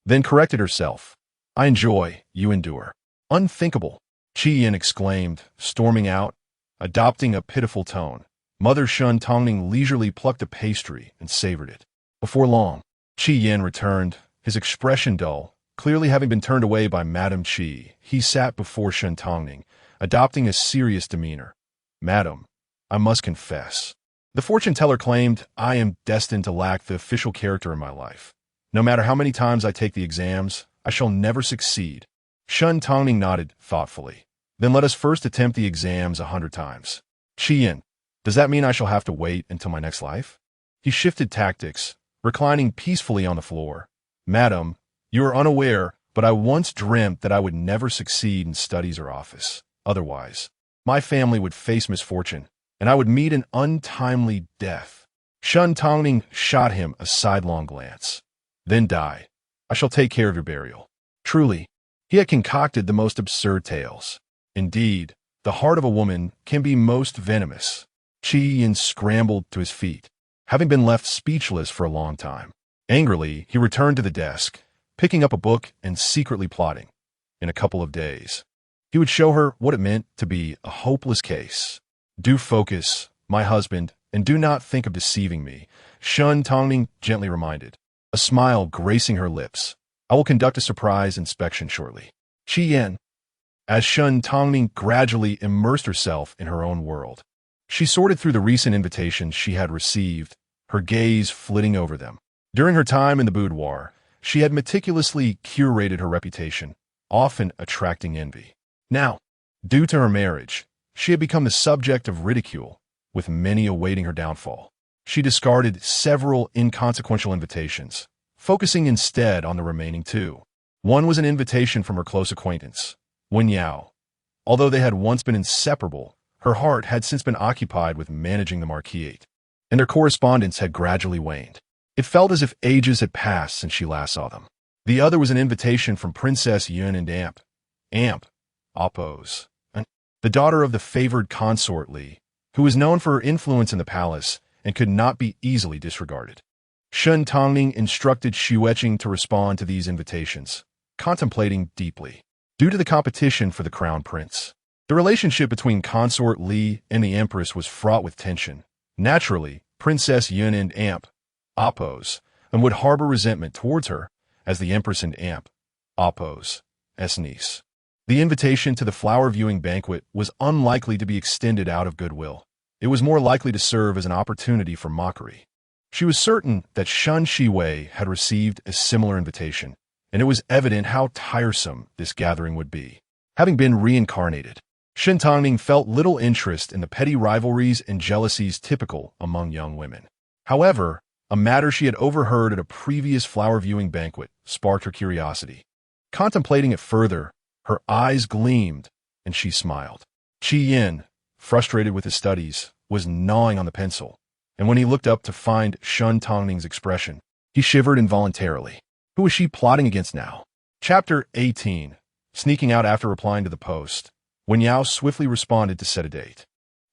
then corrected herself. "I enjoy, you endure." "Unthinkable!" Qi Yin exclaimed, storming out, adopting a pitiful tone. Mother Shen Tangning leisurely plucked a pastry and savored it. Before long, Qi Yin returned, his expression dull, clearly having been turned away by Madame Qi. He sat before Shen Tangning, adopting a serious demeanor. "Madam, I must confess. The fortune teller claimed I am destined to lack the official character in my life. No matter how many times I take the exams, I shall never succeed." Shen Tangning nodded thoughtfully. "Then let us first attempt the exams 100 times. Qi Yin, does that mean I shall have to wait until my next life?" He shifted tactics, reclining peacefully on the floor. "Madam, you are unaware, but I once dreamt that I would never succeed in studies or office. Otherwise, my family would face misfortune, and I would meet an untimely death." Shen Tangning shot him a sidelong glance. "Then die. I shall take care of your burial." Truly, he had concocted the most absurd tales. Indeed, the heart of a woman can be most venomous. Qi Yin scrambled to his feet, having been left speechless for a long time. Angrily, he returned to the desk, picking up a book and secretly plotting. In a couple of days, he would show her what it meant to be a hopeless case. "Do focus, my husband, and do not think of deceiving me," Shen Tangning gently reminded, a smile gracing her lips. "I will conduct a surprise inspection shortly." Qi Yin, as Shen Tangning gradually immersed herself in her own world, she sorted through the recent invitations she had received, her gaze flitting over them. During her time in the boudoir, she had meticulously curated her reputation, often attracting envy. Now, due to her marriage, she had become the subject of ridicule, with many awaiting her downfall. She discarded several inconsequential invitations, focusing instead on the remaining two. One was an invitation from her close acquaintance, Wen Yao. Although they had once been inseparable, her heart had since been occupied with managing the marquisate, and their correspondence had gradually waned. It felt as if ages had passed since she last saw them. The other was an invitation from Princess Yun and Amp, Oppose, the daughter of the favored consort Li, who was known for her influence in the palace and could not be easily disregarded. Shen Tangning instructed Xueqing to respond to these invitations, contemplating deeply. Due to the competition for the crown prince, the relationship between consort Li and the empress was fraught with tension. Naturally, Princess Yun and Oppose would harbor resentment towards her as the empress and Oppose's niece. The invitation to the flower viewing banquet was unlikely to be extended out of goodwill. It was more likely to serve as an opportunity for mockery. She was certain that Shen Shiwei had received a similar invitation, and it was evident how tiresome this gathering would be. Having been reincarnated, Shen Tangning felt little interest in the petty rivalries and jealousies typical among young women. However, a matter she had overheard at a previous flower viewing banquet sparked her curiosity. Contemplating it further, her eyes gleamed, and she smiled. Qi Yin, frustrated with his studies, was gnawing on the pencil, and when he looked up to find Shen Tangning's expression, he shivered involuntarily. Who was she plotting against now? Chapter 18. Sneaking out after replying to the post, Wen Yao swiftly responded to set a date.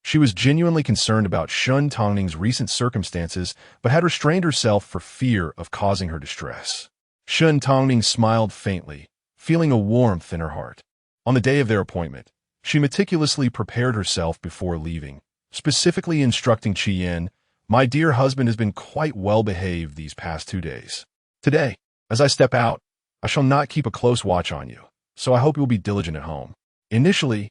She was genuinely concerned about Shen Tangning's recent circumstances, but had restrained herself for fear of causing her distress. Shen Tangning smiled faintly, feeling a warmth in her heart. On the day of their appointment, she meticulously prepared herself before leaving, specifically instructing Qi Yin, "My dear husband has been quite well behaved these past 2 days. Today, as I step out, I shall not keep a close watch on you, so I hope you will be diligent at home." Initially,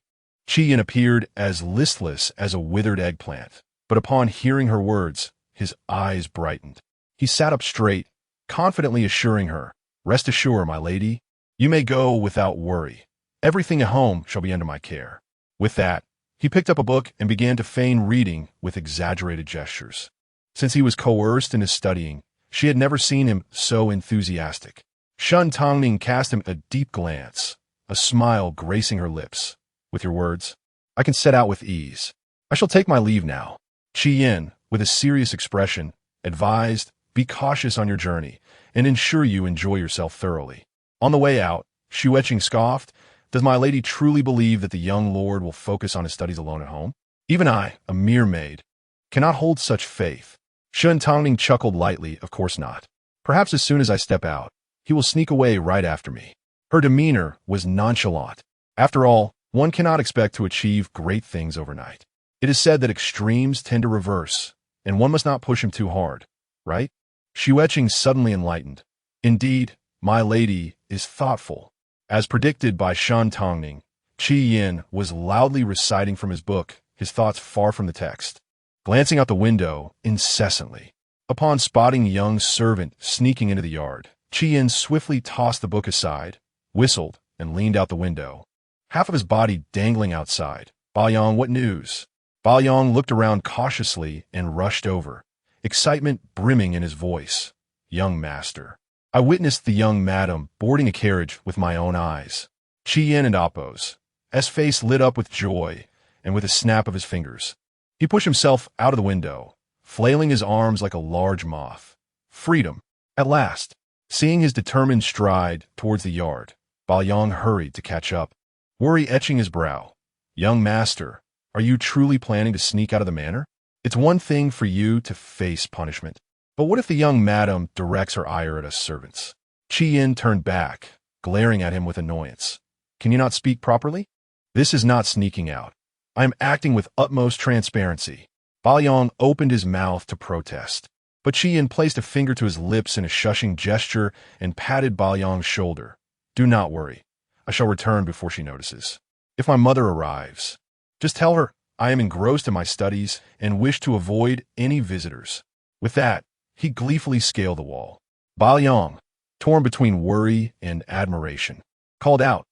Qi Yin appeared as listless as a withered eggplant, but upon hearing her words, his eyes brightened. He sat up straight, confidently assuring her, "Rest assured, my lady, you may go without worry. Everything at home shall be under my care." With that, he picked up a book and began to feign reading with exaggerated gestures. Since he was coerced in his studying, she had never seen him so enthusiastic. Shen Tangning cast him a deep glance, a smile gracing her lips. "With your words, I can set out with ease. I shall take my leave now." Qi Yin, with a serious expression, advised, "Be cautious on your journey, and ensure you enjoy yourself thoroughly." On the way out, Xueqing scoffed, "Does my lady truly believe that the young lord will focus on his studies alone at home? Even I, a mere maid, cannot hold such faith." Shen Tangning chuckled lightly, "Of course not. Perhaps as soon as I step out, he will sneak away right after me." Her demeanor was nonchalant. After all, one cannot expect to achieve great things overnight. It is said that extremes tend to reverse, and one must not push him too hard, right? Shueqing suddenly enlightened. Indeed, my lady is thoughtful. As predicted by Shen Tangning, Qi Yin was loudly reciting from his book, his thoughts far from the text, glancing out the window incessantly. Upon spotting a young servant sneaking into the yard, Qi Yin swiftly tossed the book aside, whistled, and leaned out the window, half of his body dangling outside. "Ba Yang, what news?" Ba Yang looked around cautiously and rushed over, excitement brimming in his voice. "Young master, I witnessed the young madam boarding a carriage with my own eyes." Qi Yin and Appo's face lit up with joy, and with a snap of his fingers, he pushed himself out of the window, flailing his arms like a large moth. Freedom, at last. Seeing his determined stride towards the yard, Ba Yang hurried to catch up, worry etching his brow. "Young master, are you truly planning to sneak out of the manor? It's one thing for you to face punishment, but what if the young madam directs her ire at us servants?" Qi Yin turned back, glaring at him with annoyance. "Can you not speak properly? This is not sneaking out. I am acting with utmost transparency." Ba Yang opened his mouth to protest, but Qi Yin placed a finger to his lips in a shushing gesture and patted Ba Yang's shoulder. "Do not worry. I shall return before she notices. If my mother arrives, just tell her I am engrossed in my studies and wish to avoid any visitors." With that, he gleefully scaled the wall. Ba Yang, torn between worry and admiration, called out,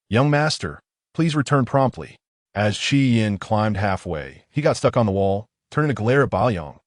"Young master, please return promptly." As Qi Yin climbed halfway, he got stuck on the wall, turning to glare at Ba Yang.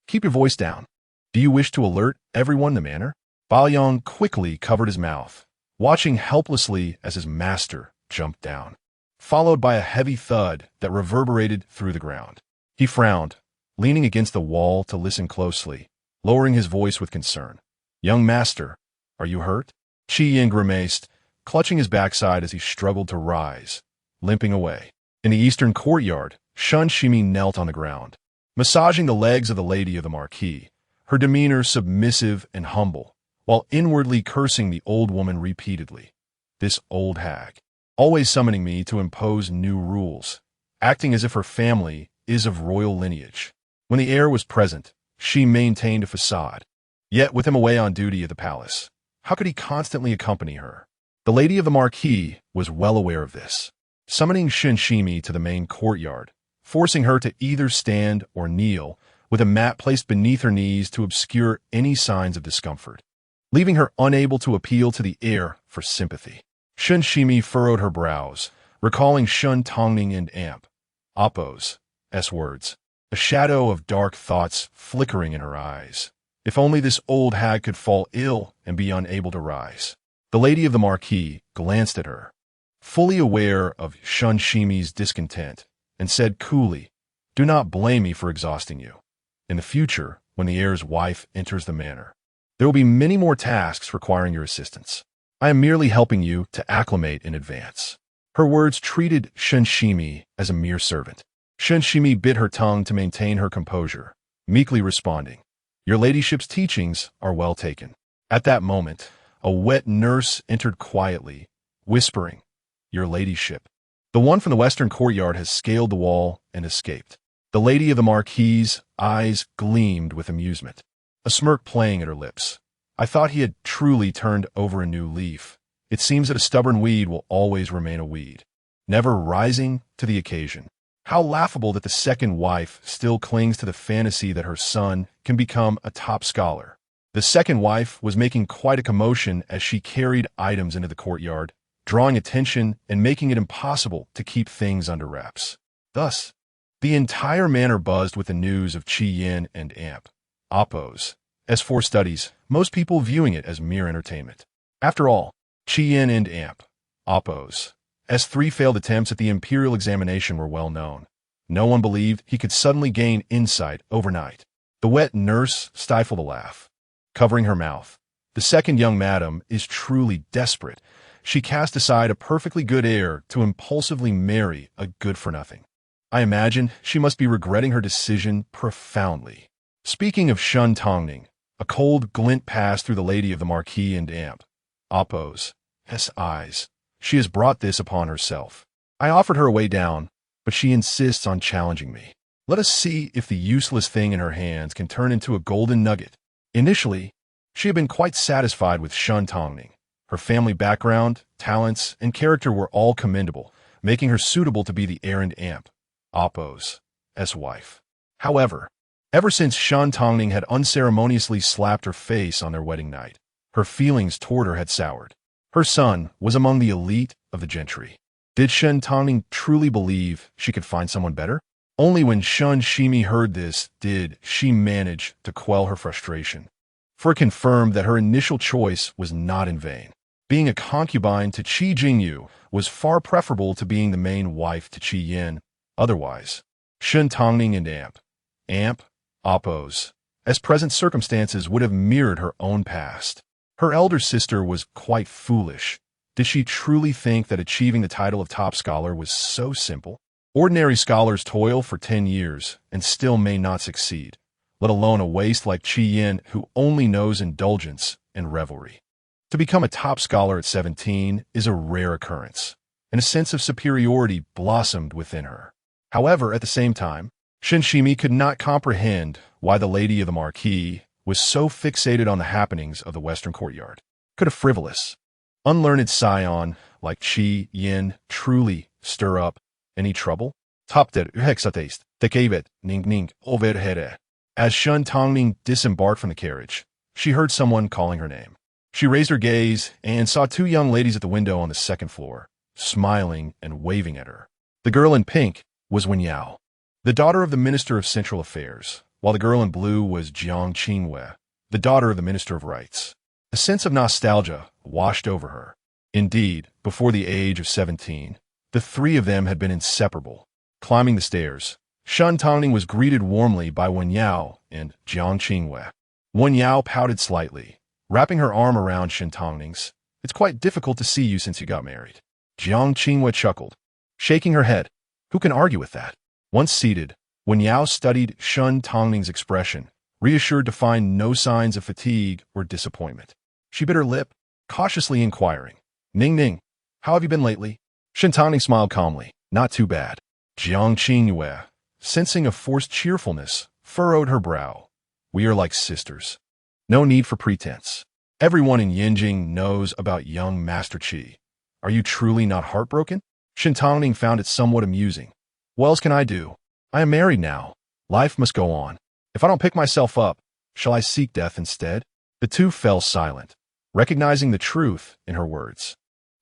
Keep your voice down. Do you wish to alert everyone in the manor?" Ba Yang quickly covered his mouth, watching helplessly as his master jumped down, followed by a heavy thud that reverberated through the ground. He frowned, leaning against the wall to listen closely, lowering his voice with concern. "Young master, are you hurt?" Qi Yin grimaced, clutching his backside as he struggled to rise, limping away. In the eastern courtyard, Shen Tangning knelt on the ground, massaging the legs of the lady of the marquis, her demeanor submissive and humble, while inwardly cursing the old woman repeatedly. This old hag, always summoning me to impose new rules, acting as if her family is of royal lineage. When the heir was present, she maintained a facade. Yet with him away on duty at the palace, how could he constantly accompany her? The lady of the marquis was well aware of this, summoning Shen Tangning to the main courtyard, forcing her to either stand or kneel, with a mat placed beneath her knees to obscure any signs of discomfort, leaving her unable to appeal to the heir for sympathy. Shen Tangning furrowed her brows, recalling Shen Tangning and Appo's words, a shadow of dark thoughts flickering in her eyes. If only this old hag could fall ill and be unable to rise. The lady of the marquis glanced at her, fully aware of Shen Tangning's discontent, and said coolly, "Do not blame me for exhausting you. In the future, when the heir's wife enters the manor, there will be many more tasks requiring your assistance. I am merely helping you to acclimate in advance." Her words treated Shen Tangning as a mere servant. Shen Tangning bit her tongue to maintain her composure, meekly responding, "Your ladyship's teachings are well taken." At that moment, a wet nurse entered quietly, whispering, "Your ladyship." The one from the western courtyard has scaled the wall and escaped. The lady of the marquis's eyes gleamed with amusement, a smirk playing at her lips. I thought he had truly turned over a new leaf. It seems that a stubborn weed will always remain a weed, never rising to the occasion. How laughable that the second wife still clings to the fantasy that her son can become a top scholar. The second wife was making quite a commotion as she carried items into the courtyard, drawing attention and making it impossible to keep things under wraps. Thus, the entire manor buzzed with the news of Qi Yin and Appo's S4 studies, most people viewing it as mere entertainment. After all, Qi Yin and Appo's S3 failed attempts at the imperial examination were well known. No one believed he could suddenly gain insight overnight. The wet nurse stifled a laugh, covering her mouth. The second young madam is truly desperate. She cast aside a perfectly good heir to impulsively marry a good-for-nothing. I imagine she must be regretting her decision profoundly. Speaking of Shen Tangning, a cold glint passed through the lady of the marquis and Appo's eyes. She has brought this upon herself. I offered her a way down, but she insists on challenging me. Let us see if the useless thing in her hands can turn into a golden nugget. Initially, she had been quite satisfied with Shen Tangning. Her family background, talents, and character were all commendable, making her suitable to be the errand amp, Appo's wife. However, ever since Shen Tangning had unceremoniously slapped her face on their wedding night, her feelings toward her had soured. Her son was among the elite of the gentry. Did Shen Tangning truly believe she could find someone better? Only when Shen Shimi heard this did she manage to quell her frustration, for it confirmed that her initial choice was not in vain. Being a concubine to Qi Jingyu was far preferable to being the main wife to Qi Yin. Otherwise, Shen Tangning and Appo's present circumstances would have mirrored her own past. Her elder sister was quite foolish. Did she truly think that achieving the title of top scholar was so simple? Ordinary scholars toil for 10 years and still may not succeed, let alone a waste like Qi Yin who only knows indulgence and revelry. To become a top scholar at 17 is a rare occurrence, and a sense of superiority blossomed within her. However, at the same time, Shen Shimi could not comprehend why the lady of the marquis was so fixated on the happenings of the western courtyard. Could a frivolous, unlearned scion like Qi Yin truly stir up any trouble? Tapter hexataste, tekevet, ning overhere. As Shen Tangning disembarked from the carriage, she heard someone calling her name. She raised her gaze and saw two young ladies at the window on the second floor, smiling and waving at her. The girl in pink was Wen Yao, the daughter of the Minister of Central Affairs, while the girl in blue was Jiang Qingwei, the daughter of the Minister of Rights. A sense of nostalgia washed over her. Indeed, before the age of 17, the three of them had been inseparable. Climbing the stairs, Shen Tangning was greeted warmly by Wen Yao and Jiang Qingwei. Wen Yao pouted slightly, wrapping her arm around Shen Tangning's. "It's quite difficult to see you since you got married." Jiang Qingwei chuckled, shaking her head. Who can argue with that? Once seated, Wen Yao studied Shen Tangning's expression, reassured to find no signs of fatigue or disappointment. She bit her lip, cautiously inquiring, Ning, how have you been lately?" Shen Tangning smiled calmly. "Not too bad." Jiang Qingwei, sensing a forced cheerfulness, furrowed her brow. "We are like sisters. No need for pretense. Everyone in Yinjing knows about young Master Qi. Are you truly not heartbroken?" Shen Tangning found it somewhat amusing. "What else can I do? I am married now. Life must go on. If I don't pick myself up, shall I seek death instead?" The two fell silent, recognizing the truth in her words.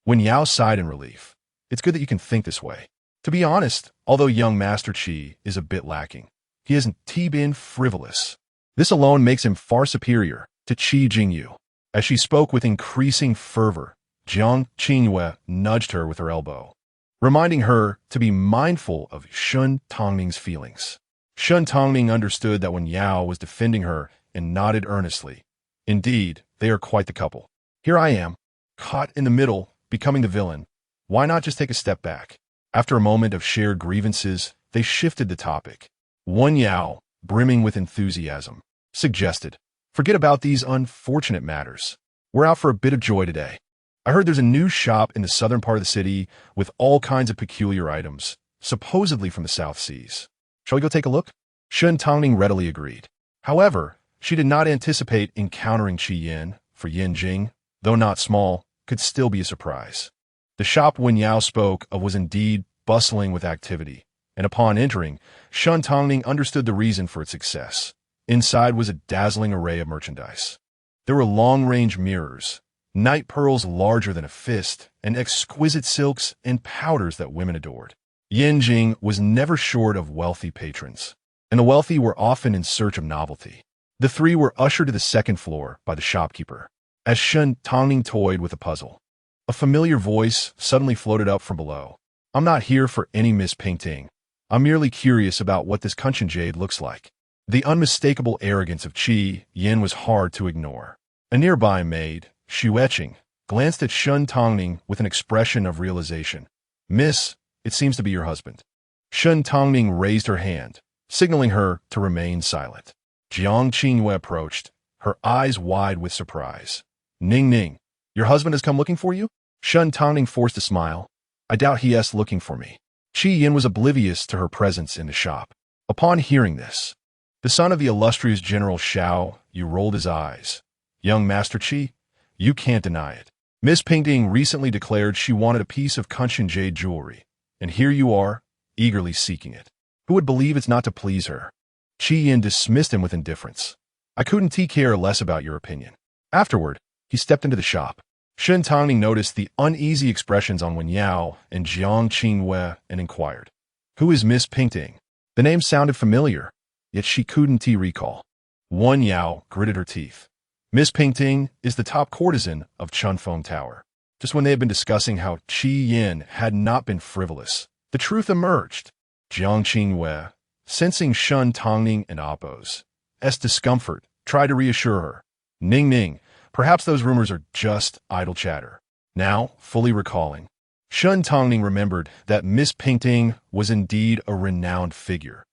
Wen Yao sighed in relief. "It's good that you can think this way. To be honest, although young Master Qi is a bit lacking, he hasn't been frivolous. This alone makes him far superior to Qi Jingyu." As she spoke with increasing fervor, Jiang Qingwei nudged her with her elbow, reminding her to be mindful of Shen Tangning's feelings. Shen Tangning understood that Wen Yao was defending her and nodded earnestly. Indeed, they are quite the couple. Here I am, caught in the middle, becoming the villain. Why not just take a step back? After a moment of shared grievances, they shifted the topic. Wen Yao, brimming with enthusiasm, suggested, "Forget about these unfortunate matters. We're out for a bit of joy today. I heard there's a new shop in the southern part of the city with all kinds of peculiar items, supposedly from the South Seas. Shall we go take a look?" Shen Tangning readily agreed. However, she did not anticipate encountering Qi Yin, for Yinjing, though not small, could still be a surprise. The shop Wen Yao spoke of was indeed bustling with activity, and upon entering, Shen Tangning understood the reason for its success. Inside was a dazzling array of merchandise. There were long-range mirrors, night pearls larger than a fist, and exquisite silks and powders that women adored. Yinjing was never short of wealthy patrons, and the wealthy were often in search of novelty. The three were ushered to the second floor by the shopkeeper. As Shen Tangning toyed with a puzzle, a familiar voice suddenly floated up from below. "I'm not here for any Miss Painting. I'm merely curious about what this Kunshan jade looks like." The unmistakable arrogance of Qi Yin was hard to ignore. A nearby maid, Xu Etching, glanced at Shen Tangning with an expression of realization. "Miss, it seems to be your husband." Shen Tangning raised her hand, signaling her to remain silent. Jiang Qingwei approached, her eyes wide with surprise. Ning, your husband has come looking for you?" Shen Tangning forced a smile. "I doubt he is looking for me. Qi Yin was oblivious to her presence in the shop. Upon hearing this, the son of the illustrious General Xiao Yu rolled his eyes. Young Master Qi, you can't deny it. Miss Pingding recently declared she wanted a piece of Kunshan jade jewelry, and here you are, eagerly seeking it. Who would believe it's not to please her? Qi Yin dismissed him with indifference. I couldn't care less about your opinion. Afterward, he stepped into the shop. Shen Tangning noticed the uneasy expressions on Wen Yao and Jiang Qingwei and inquired, who is Miss Pingting? The name sounded familiar, yet she couldn't recall. Wen Yao gritted her teeth. Miss Pingting is the top courtesan of Chunfeng Tower. Just when they had been discussing how Qi Yin had not been frivolous, the truth emerged. Jiang Qingwei, sensing Shen Tangning and Appo's discomfort, tried to reassure her. Ning, perhaps those rumors are just idle chatter. Now, fully recalling, Shen Tangning remembered that Miss Pingting was indeed a renowned figure,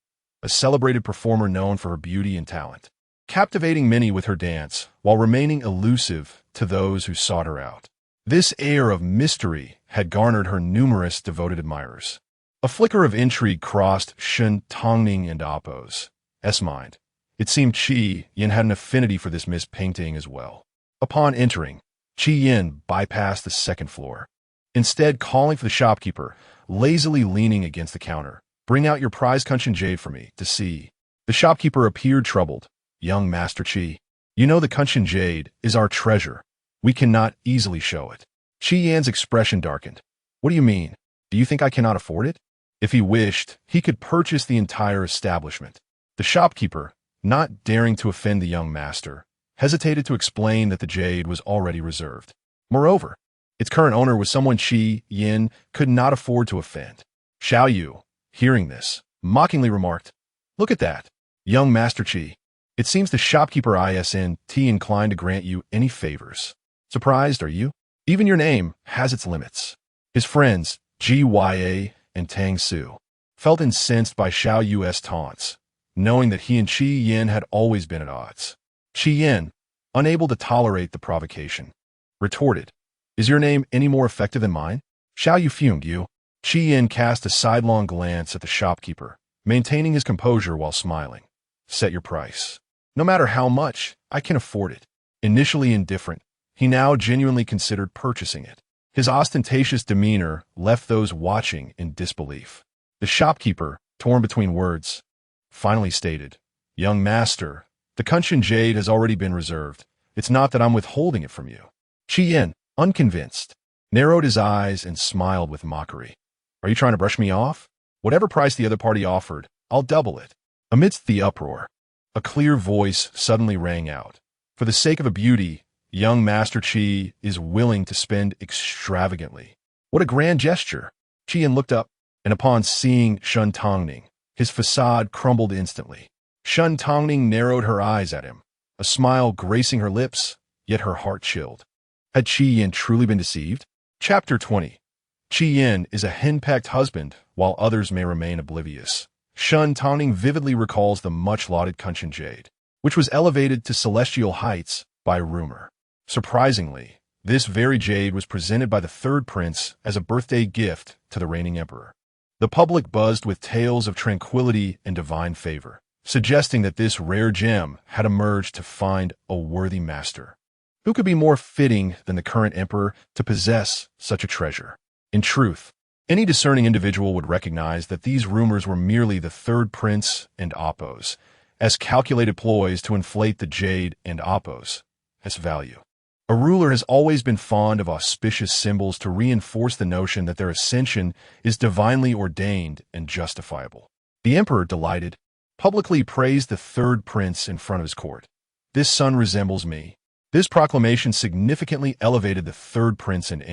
a celebrated performer known for her beauty and talent, captivating many with her dance while remaining elusive to those who sought her out. This air of mystery had garnered her numerous devoted admirers. A flicker of intrigue crossed Shen Tangning and Appo's mind. It seemed Qi Yin had an affinity for this Miss Pingting as well. Upon entering, Qi Yin bypassed the second floor, instead calling for the shopkeeper, lazily leaning against the counter. Bring out your prize Kunshan jade for me to see. The shopkeeper appeared troubled. Young Master Qi, you know the Kunshan jade is our treasure. We cannot easily show it. Qi Yan's expression darkened. What do you mean? Do you think I cannot afford it? If he wished, he could purchase the entire establishment. The shopkeeper, not daring to offend the young master, hesitated to explain that the jade was already reserved. Moreover, its current owner was someone Qi Yin could not afford to offend. Xiao Yu, hearing this, mockingly remarked, look at that, young Master Qi. It seems the shopkeeper isn't inclined to grant you any favors. Surprised, are you? Even your name has its limits. His friends, Gya and Tang Su, felt incensed by Xiao Yu's taunts, knowing that he and Qi Yin had always been at odds. Qi Yin, unable to tolerate the provocation, retorted, is your name any more effective than mine? Xiao Yu fumed. Qi Yin cast a sidelong glance at the shopkeeper, maintaining his composure while smiling. Set your price. No matter how much, I can afford it. Initially indifferent, he now genuinely considered purchasing it. His ostentatious demeanor left those watching in disbelief. The shopkeeper, torn between words, finally stated, young master, the Kunshan jade has already been reserved. It's not that I'm withholding it from you. Qi Yin, unconvinced, narrowed his eyes and smiled with mockery. Are you trying to brush me off? Whatever price the other party offered, I'll double it. Amidst the uproar, a clear voice suddenly rang out. For the sake of a beauty, young Master Qi is willing to spend extravagantly. What a grand gesture! Qi Yin looked up, and upon seeing Shen Tangning, his facade crumbled instantly. Shen Tangning narrowed her eyes at him, a smile gracing her lips, yet her heart chilled. Had Qi Yin truly been deceived? Chapter 20. Qi Yin is a henpecked husband, while others may remain oblivious. Shen Tangning vividly recalls the much-lauded Kunshan jade, which was elevated to celestial heights by rumor. Surprisingly, this very jade was presented by the third prince as a birthday gift to the reigning emperor. The public buzzed with tales of tranquility and divine favor, suggesting that this rare gem had emerged to find a worthy master. Who could be more fitting than the current emperor to possess such a treasure? In truth, any discerning individual would recognize that these rumors were merely the third prince and Appo's, as calculated ploys to inflate the jade and Appo's value. A ruler has always been fond of auspicious symbols to reinforce the notion that their ascension is divinely ordained and justifiable. The emperor, delighted, publicly praised the third prince in front of his court. This son resembles me. This proclamation significantly elevated the third prince and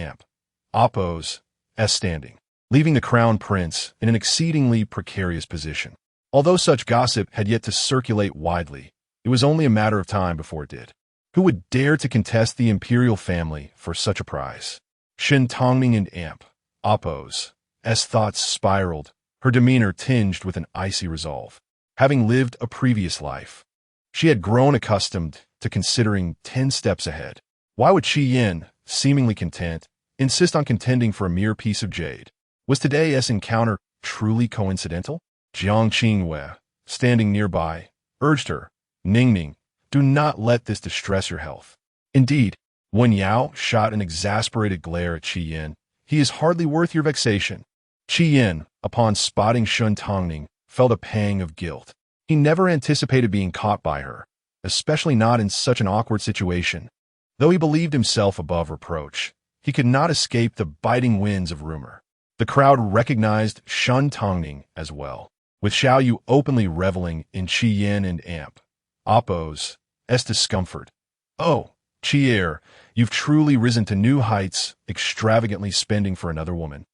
Appo's standing, leaving the crown prince in an exceedingly precarious position. Although such gossip had yet to circulate widely, it was only a matter of time before it did. Who would dare to contest the imperial family for such a prize? Shen Tangning and Appo's thoughts spiraled, her demeanor tinged with an icy resolve. Having lived a previous life, she had grown accustomed to considering 10 steps ahead. Why would Qi Yin, seemingly content, insist on contending for a mere piece of jade? Was today's encounter truly coincidental? Jiang Qingwei, standing nearby, urged her, Ningning, do not let this distress your health. Indeed, Wen Yao shot an exasperated glare at Qi Yin. He is hardly worth your vexation. Qi Yin, upon spotting Shen Tangning, felt a pang of guilt. He never anticipated being caught by her, especially not in such an awkward situation. Though he believed himself above reproach, he could not escape the biting winds of rumor. The crowd recognized Shen Tangning as well, with Xiao Yu openly reveling in Qi Yin and Appo's discomfort. Oh, Qi, you've truly risen to new heights, extravagantly spending for another woman,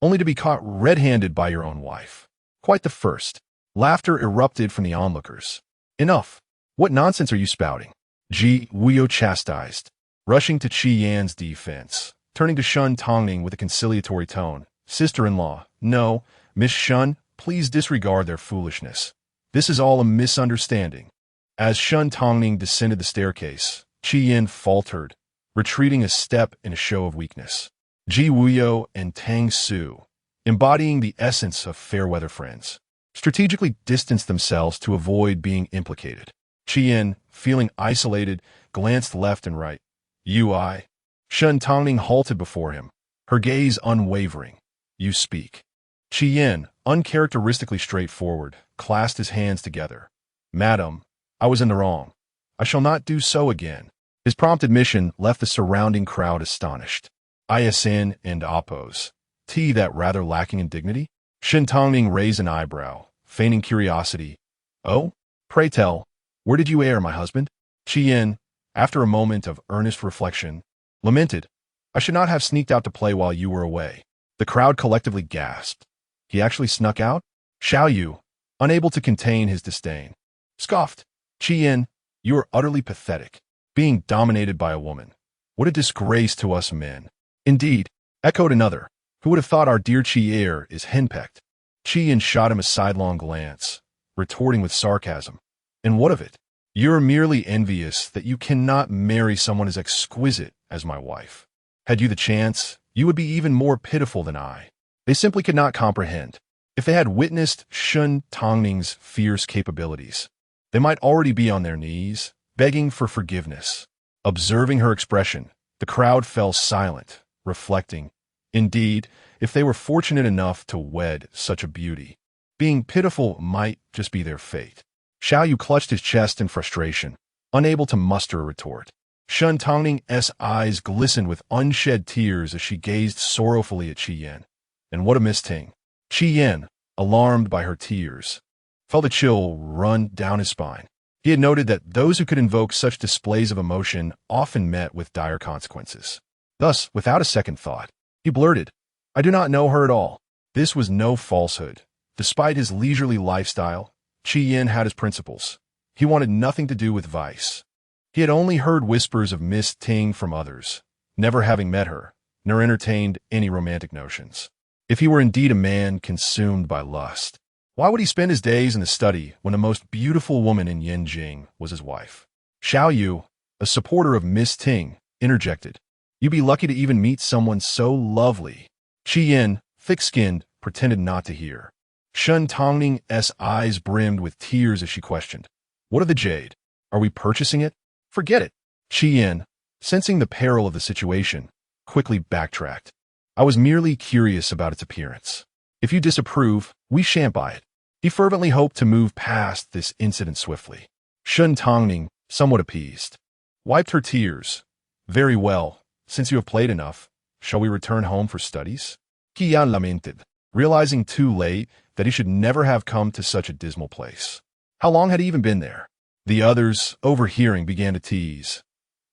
only to be caught red-handed by your own wife. Quite the first. Laughter erupted from the onlookers. Enough. What nonsense are you spouting? Ji Wuyo chastised, rushing to Qi Yan's defense, turning to Shen Tangning with a conciliatory tone. Sister-in-law, no, Miss Shen, please disregard their foolishness. This is all a misunderstanding. As Shen Tangning descended the staircase, Qi Yin faltered, retreating a step in a show of weakness. Ji Wuyo and Tang Su, embodying the essence of fair-weather friends, strategically distanced themselves to avoid being implicated. Qi Yin, feeling isolated, glanced left and right. Ui. Shen Tangning halted before him, her gaze unwavering. You speak. Qi Yin, uncharacteristically straightforward, clasped his hands together. Madam, I was in the wrong. I shall not do so again. His prompt admission left the surrounding crowd astonished. ISN and Appo's. That rather lacking in dignity? Shen Tangning raised an eyebrow, feigning curiosity. Oh? Pray tell, where did you err, my husband? Qi Yin, after a moment of earnest reflection, lamented, I should not have sneaked out to play while you were away. The crowd collectively gasped. He actually snuck out? Xiao Yu, unable to contain his disdain, scoffed. Qi Yin, you are utterly pathetic. Being dominated by a woman. What a disgrace to us men. Indeed, echoed another. Who would have thought our dear Qi is henpecked? Qi Yin shot him a sidelong glance, retorting with sarcasm. And what of it? You're merely envious that you cannot marry someone as exquisite as my wife. Had you the chance, you would be even more pitiful than I. They simply could not comprehend. If they had witnessed Shen Tangning's fierce capabilities, they might already be on their knees, begging for forgiveness. Observing her expression, the crowd fell silent, reflecting. Indeed, if they were fortunate enough to wed such a beauty, being pitiful might just be their fate. Xiao Yu clutched his chest in frustration, unable to muster a retort. Shen Tangning's eyes glistened with unshed tears as she gazed sorrowfully at Qi Yin. And what a misting. Qi Yin, alarmed by her tears, felt a chill run down his spine. He had noted that those who could invoke such displays of emotion often met with dire consequences. Thus, without a second thought, he blurted, I do not know her at all. This was no falsehood. Despite his leisurely lifestyle, Qi Yin had his principles. He wanted nothing to do with vice. He had only heard whispers of Miss Ting from others, never having met her, nor entertained any romantic notions. If he were indeed a man consumed by lust, why would he spend his days in the study when the most beautiful woman in Yanjing was his wife? Xiao Yu, a supporter of Miss Ting, interjected. You'd be lucky to even meet someone so lovely. Qi Yin, thick-skinned, pretended not to hear. Shen Tangning's eyes brimmed with tears as she questioned. What of the jade? Are we purchasing it? Forget it. Qi Yin, sensing the peril of the situation, quickly backtracked. I was merely curious about its appearance. If you disapprove, we shan't buy it. He fervently hoped to move past this incident swiftly. Shen Tangning, somewhat appeased, wiped her tears. Very well, since you have played enough, shall we return home for studies? Qi Yan lamented, realizing too late that he should never have come to such a dismal place. How long had he even been there? The others, overhearing, began to tease.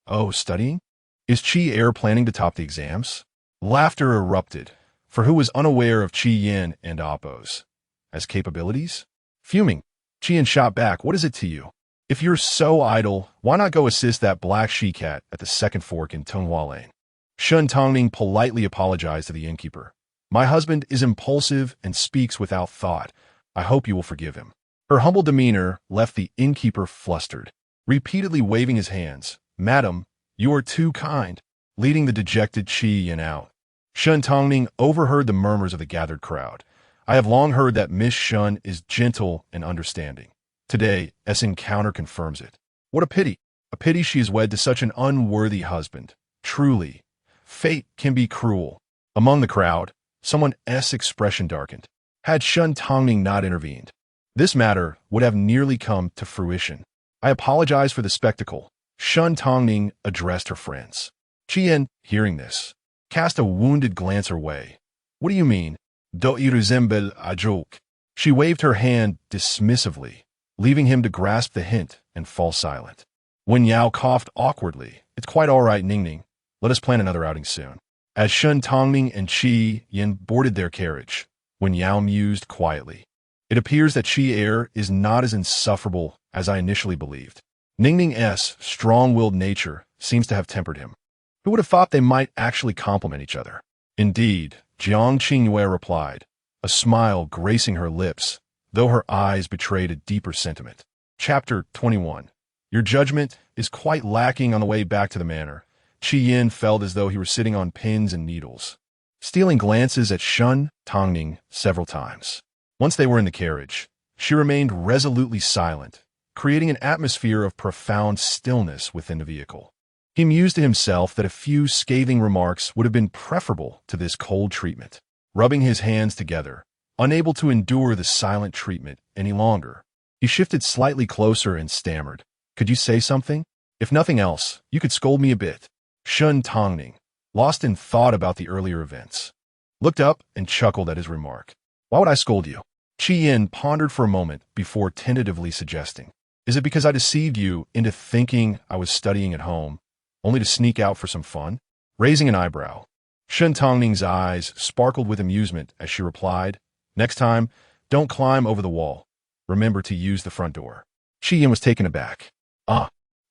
Oh, studying? Is Qi planning to top the exams? Laughter erupted, for who was unaware of Qi Yin and Appo's as capabilities? Fuming, Qi Yin shot back, what is it to you? If you're so idle, why not go assist that black she-cat at the second fork in Tonghua Lane? Shen Tangning politely apologized to the innkeeper. My husband is impulsive and speaks without thought. I hope you will forgive him. Her humble demeanor left the innkeeper flustered, repeatedly waving his hands. Madam, you are too kind, leading the dejected Qi Yin out. Shen Tangning overheard the murmurs of the gathered crowd. I have long heard that Miss Shen is gentle and understanding. Today, S encounter confirms it. What a pity. A pity she is wed to such an unworthy husband. Truly, fate can be cruel. Among the crowd, someone's expression darkened. Had Shen Tangning not intervened, this matter would have nearly come to fruition. I apologize for the spectacle. Shen Tangning addressed her friends. Qian, hearing this, cast a wounded glance her way. What do you mean? Do you resemble a joke? She waved her hand dismissively, leaving him to grasp the hint and fall silent. Wen Yao coughed awkwardly. It's quite all right, Ningning. Let us plan another outing soon. As Shen Tangning and Qi Yin boarded their carriage, Wen Yao mused quietly. It appears that Qi Er is not as insufferable as I initially believed. Ningning's strong-willed nature seems to have tempered him. Who would have thought they might actually complement each other? Indeed, Jiang Qingyue replied, a smile gracing her lips, though her eyes betrayed a deeper sentiment. Chapter 21. Your judgment is quite lacking on the way back to the manor. Qi Yin felt as though he were sitting on pins and needles, stealing glances at Shen Tangning several times. Once they were in the carriage, she remained resolutely silent, creating an atmosphere of profound stillness within the vehicle. He mused to himself that a few scathing remarks would have been preferable to this cold treatment. Rubbing his hands together, unable to endure the silent treatment any longer, he shifted slightly closer and stammered, "Could you say something? If nothing else, you could scold me a bit." Shen Tangning, lost in thought about the earlier events, looked up and chuckled at his remark. "Why would I scold you?" Qi Yin pondered for a moment before tentatively suggesting, "Is it because I deceived you into thinking I was studying at home, only to sneak out for some fun?" Raising an eyebrow, Shen Tangning's eyes sparkled with amusement as she replied, "Next time, don't climb over the wall. Remember to use the front door." Qi Yin was taken aback.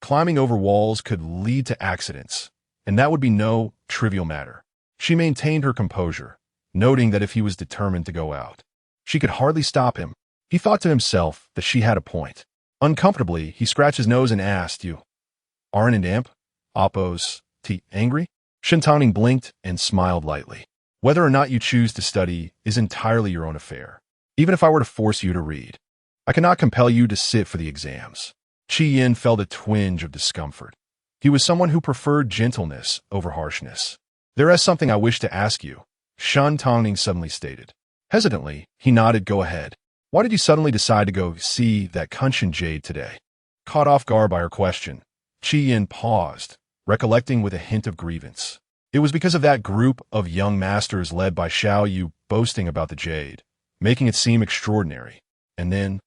Climbing over walls could lead to accidents, and that would be no trivial matter. She maintained her composure, noting that if he was determined to go out, she could hardly stop him. He thought to himself that she had a point. Uncomfortably, he scratched his nose and asked, "You aren't damp? Oppos, angry?" Shen Tangning blinked and smiled lightly. "Whether or not you choose to study is entirely your own affair. Even if I were to force you to read, I cannot compel you to sit for the exams." Qi Yin felt a twinge of discomfort. He was someone who preferred gentleness over harshness. "There is something I wish to ask you," Shen Tangning suddenly stated. Hesitantly, he nodded. "Go ahead. Why did you suddenly decide to go see that Kunshan jade today?" Caught off guard by her question, Qi Yin paused, recollecting with a hint of grievance. It was because of that group of young masters led by Xiao Yu boasting about the jade, making it seem extraordinary. And then,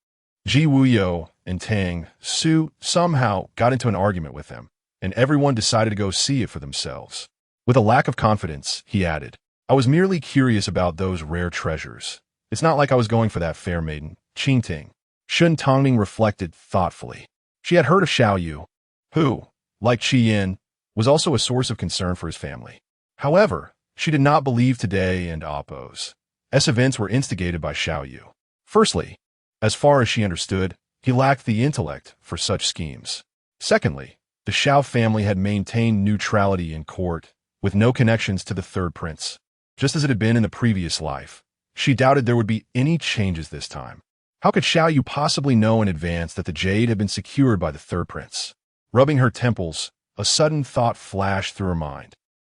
Ji Wuyo and Tang Su somehow got into an argument with them, and everyone decided to go see it for themselves. With a lack of confidence, he added, "I was merely curious about those rare treasures. It's not like I was going for that fair maiden, Qingting." Shen Tangning reflected thoughtfully. She had heard of Xiao Yu, who, like Qi Yin, was also a source of concern for his family. However, she did not believe today and Oppos' events were instigated by Xiao Yu. Firstly, as far as she understood, he lacked the intellect for such schemes. Secondly, the Xiao family had maintained neutrality in court, with no connections to the third prince. Just as it had been in the previous life, she doubted there would be any changes this time. How could Xiao Yu possibly know in advance that the jade had been secured by the third prince? Rubbing her temples, a sudden thought flashed through her mind.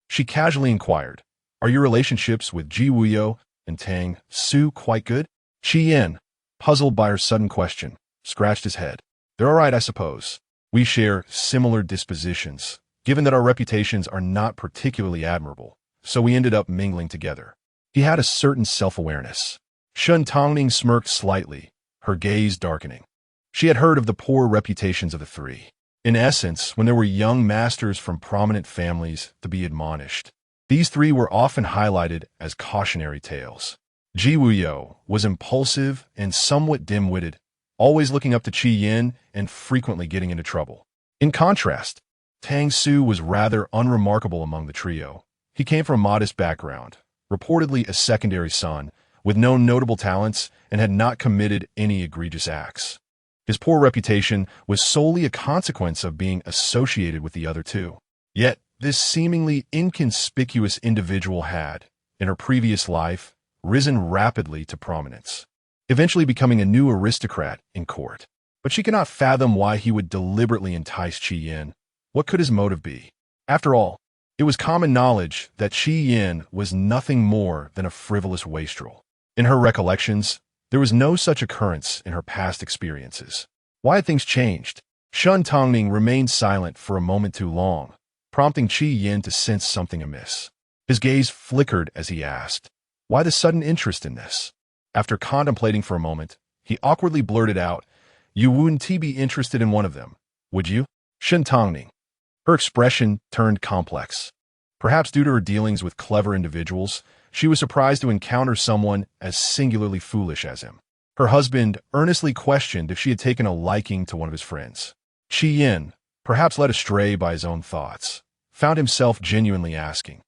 She casually inquired, "Are your relationships with Ji Wuyo and Tang Su quite good?" Qi Yin, puzzled by her sudden question, scratched his head. "They're all right, I suppose. We share similar dispositions, given that our reputations are not particularly admirable, so we ended up mingling together." He had a certain self-awareness. Shen Tangning smirked slightly, her gaze darkening. She had heard of the poor reputations of the three. In essence, when there were young masters from prominent families to be admonished, these three were often highlighted as cautionary tales. Ji Wuyo was impulsive and somewhat dim-witted, always looking up to Qi Yin and frequently getting into trouble. In contrast, Tang Su was rather unremarkable among the trio. He came from a modest background, reportedly a secondary son, with no notable talents and had not committed any egregious acts. His poor reputation was solely a consequence of being associated with the other two. Yet, this seemingly inconspicuous individual had, in her previous life, risen rapidly to prominence, eventually becoming a new aristocrat in court. But she cannot fathom why he would deliberately entice Qi Yin. What could his motive be? After all, it was common knowledge that Qi Yin was nothing more than a frivolous wastrel. In her recollections, there was no such occurrence in her past experiences. Why had things changed? Shen Tangning remained silent for a moment too long, prompting Qi Yin to sense something amiss. His gaze flickered as he asked, "Why the sudden interest in this?" After contemplating for a moment, he awkwardly blurted out, "You wouldn't be interested in one of them, would you?" Shen Tangning. Her expression turned complex. Perhaps due to her dealings with clever individuals, she was surprised to encounter someone as singularly foolish as him. Her husband earnestly questioned if she had taken a liking to one of his friends. Qi Yin, perhaps led astray by his own thoughts, found himself genuinely asking,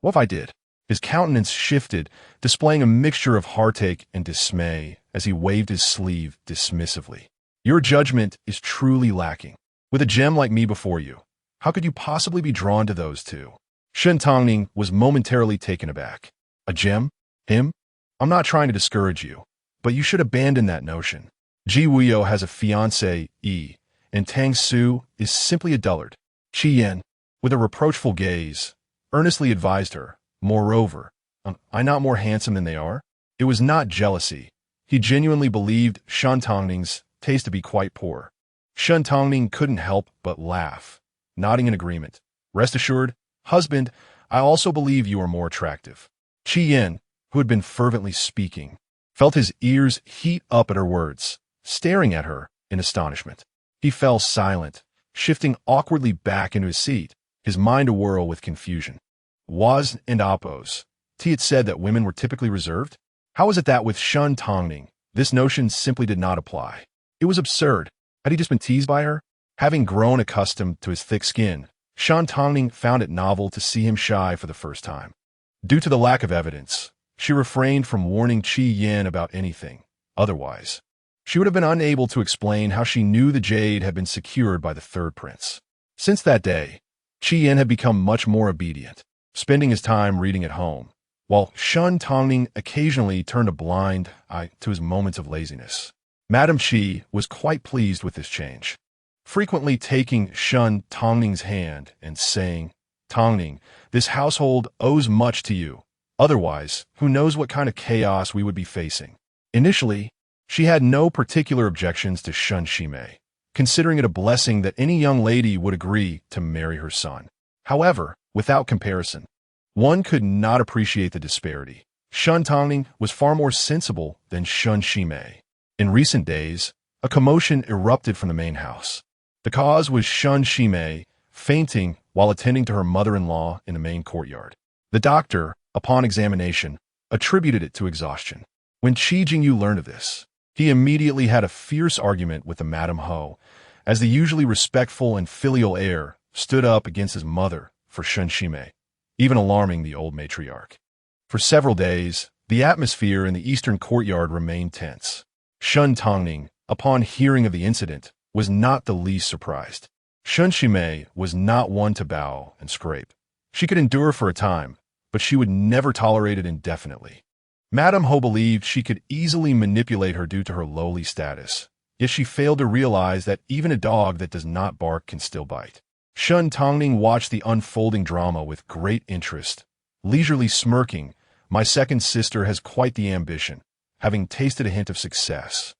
"What if I did?" His countenance shifted, displaying a mixture of heartache and dismay as he waved his sleeve dismissively. "Your judgment is truly lacking. With a gem like me before you, how could you possibly be drawn to those two?" Shen Tangning was momentarily taken aback. "A gem? Him? I'm not trying to discourage you, but you should abandon that notion. Ji Wuyo has a fiancé, and Tang Su is simply a dullard." Qi Yin, with a reproachful gaze, earnestly advised her, "Moreover, am I not more handsome than they are?" It was not jealousy. He genuinely believed Shen Tangning's taste to be quite poor. Shen Tangning couldn't help but laugh, nodding in agreement. "Rest assured, husband, I also believe you are more attractive." Qi Yin, who had been fervently speaking, felt his ears heat up at her words, staring at her in astonishment. He fell silent, shifting awkwardly back into his seat, his mind awhirl with confusion. Was and Oppos. T had said that women were typically reserved? How was it that with Shen Tangning, this notion simply did not apply? It was absurd. Had he just been teased by her? Having grown accustomed to his thick skin, Shen Tangning found it novel to see him shy for the first time. Due to the lack of evidence, she refrained from warning Qi Yin about anything. Otherwise, she would have been unable to explain how she knew the jade had been secured by the third prince. Since that day, Qi Yin had become much more obedient, spending his time reading at home, while Shen Tangning occasionally turned a blind eye to his moments of laziness. Madame Qi was quite pleased with this change, frequently taking Shen Tangning's hand and saying, "Tangning, this household owes much to you. Otherwise, who knows what kind of chaos we would be facing." Initially, she had no particular objections to Shen Shimei, considering it a blessing that any young lady would agree to marry her son. However, without comparison, one could not appreciate the disparity. Shen Tangning was far more sensible than Shen Shimei. In recent days, a commotion erupted from the main house. The cause was Shen Shimei fainting while attending to her mother-in-law in the main courtyard. The doctor, upon examination, attributed it to exhaustion. When Qi Jingyu learned of this, he immediately had a fierce argument with the Madame Ho, as the usually respectful and filial heir stood up against his mother for Shen Shimei, even alarming the old matriarch. For several days, the atmosphere in the eastern courtyard remained tense. Shen Tangning, upon hearing of the incident, was not the least surprised. Shen Shimei was not one to bow and scrape. She could endure for a time, but she would never tolerate it indefinitely. Madame Ho believed she could easily manipulate her due to her lowly status, yet she failed to realize that even a dog that does not bark can still bite. Shen Tangning watched the unfolding drama with great interest, leisurely smirking. "My second sister has quite the ambition, having tasted a hint of success.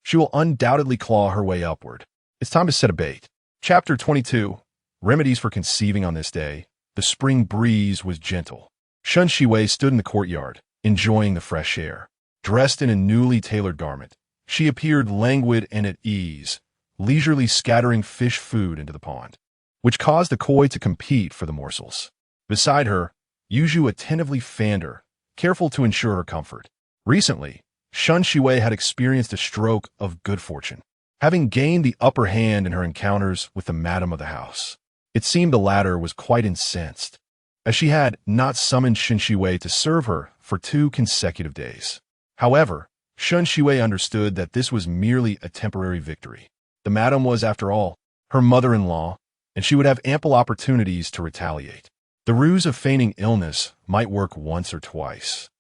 She will undoubtedly claw her way upward. It's time to set a bait." Chapter 22. Remedies for conceiving on this day. The spring breeze was gentle. Shen Shiwei stood in the courtyard, enjoying the fresh air. Dressed in a newly tailored garment, she appeared languid and at ease, leisurely scattering fish food into the pond, which caused the koi to compete for the morsels. Beside her, Yuju attentively fanned her, careful to ensure her comfort. Recently, Shen Shiwei had experienced a stroke of good fortune, having gained the upper hand in her encounters with the madam of the house. It seemed the latter was quite incensed, as she had not summoned Shen Shiwei to serve her for 2 consecutive days. However, Shen Shiwei understood that this was merely a temporary victory. The madam was, after all, her mother-in-law, and she would have ample opportunities to retaliate. The ruse of feigning illness might work once or twice,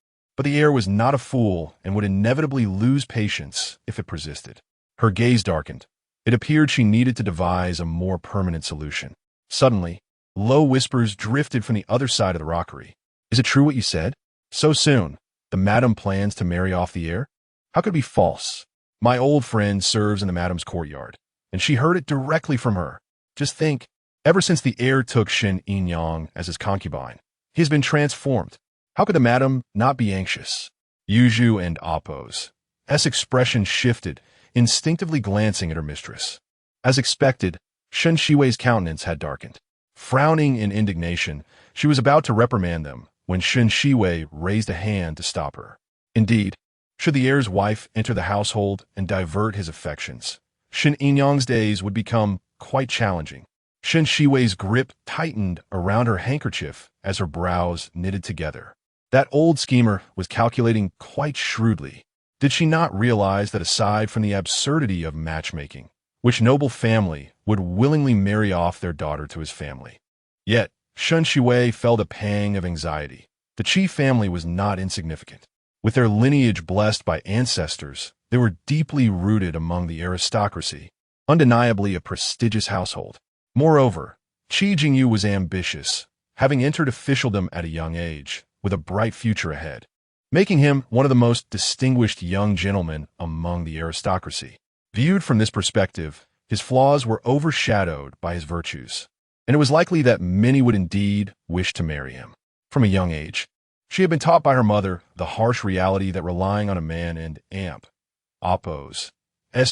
But the heir was not a fool and would inevitably lose patience if it persisted. Her gaze darkened. It appeared she needed to devise a more permanent solution. Suddenly, low whispers drifted from the other side of the rockery. "Is it true what you said? So soon, the madam plans to marry off the heir? How could it be false? My old friend serves in the madam's courtyard, and she heard it directly from her. Just think, ever since the heir took Shen Tangning as his concubine, he has been transformed. How could the madam not be anxious?" Yuju and Appo's expression shifted, instinctively glancing at her mistress. As expected, Shen Shiwei's countenance had darkened. Frowning in indignation, she was about to reprimand them when Shen Shiwei raised a hand to stop her. Indeed, should the heir's wife enter the household and divert his affections, Shen Tangning's days would become quite challenging. Shen Shiwei's grip tightened around her handkerchief as her brows knitted together. That old schemer was calculating quite shrewdly. Did she not realize that aside from the absurdity of matchmaking, which noble family would willingly marry off their daughter to his family? Yet, Shen Shiwei felt a pang of anxiety. The Qi family was not insignificant. With their lineage blessed by ancestors, they were deeply rooted among the aristocracy, undeniably a prestigious household. Moreover, Qi Jingyu was ambitious, having entered officialdom at a young age, with a bright future ahead, making him one of the most distinguished young gentlemen among the aristocracy. Viewed from this perspective, his flaws were overshadowed by his virtues, and it was likely that many would indeed wish to marry him. From a young age, she had been taught by her mother the harsh reality that relying on a man and Appo's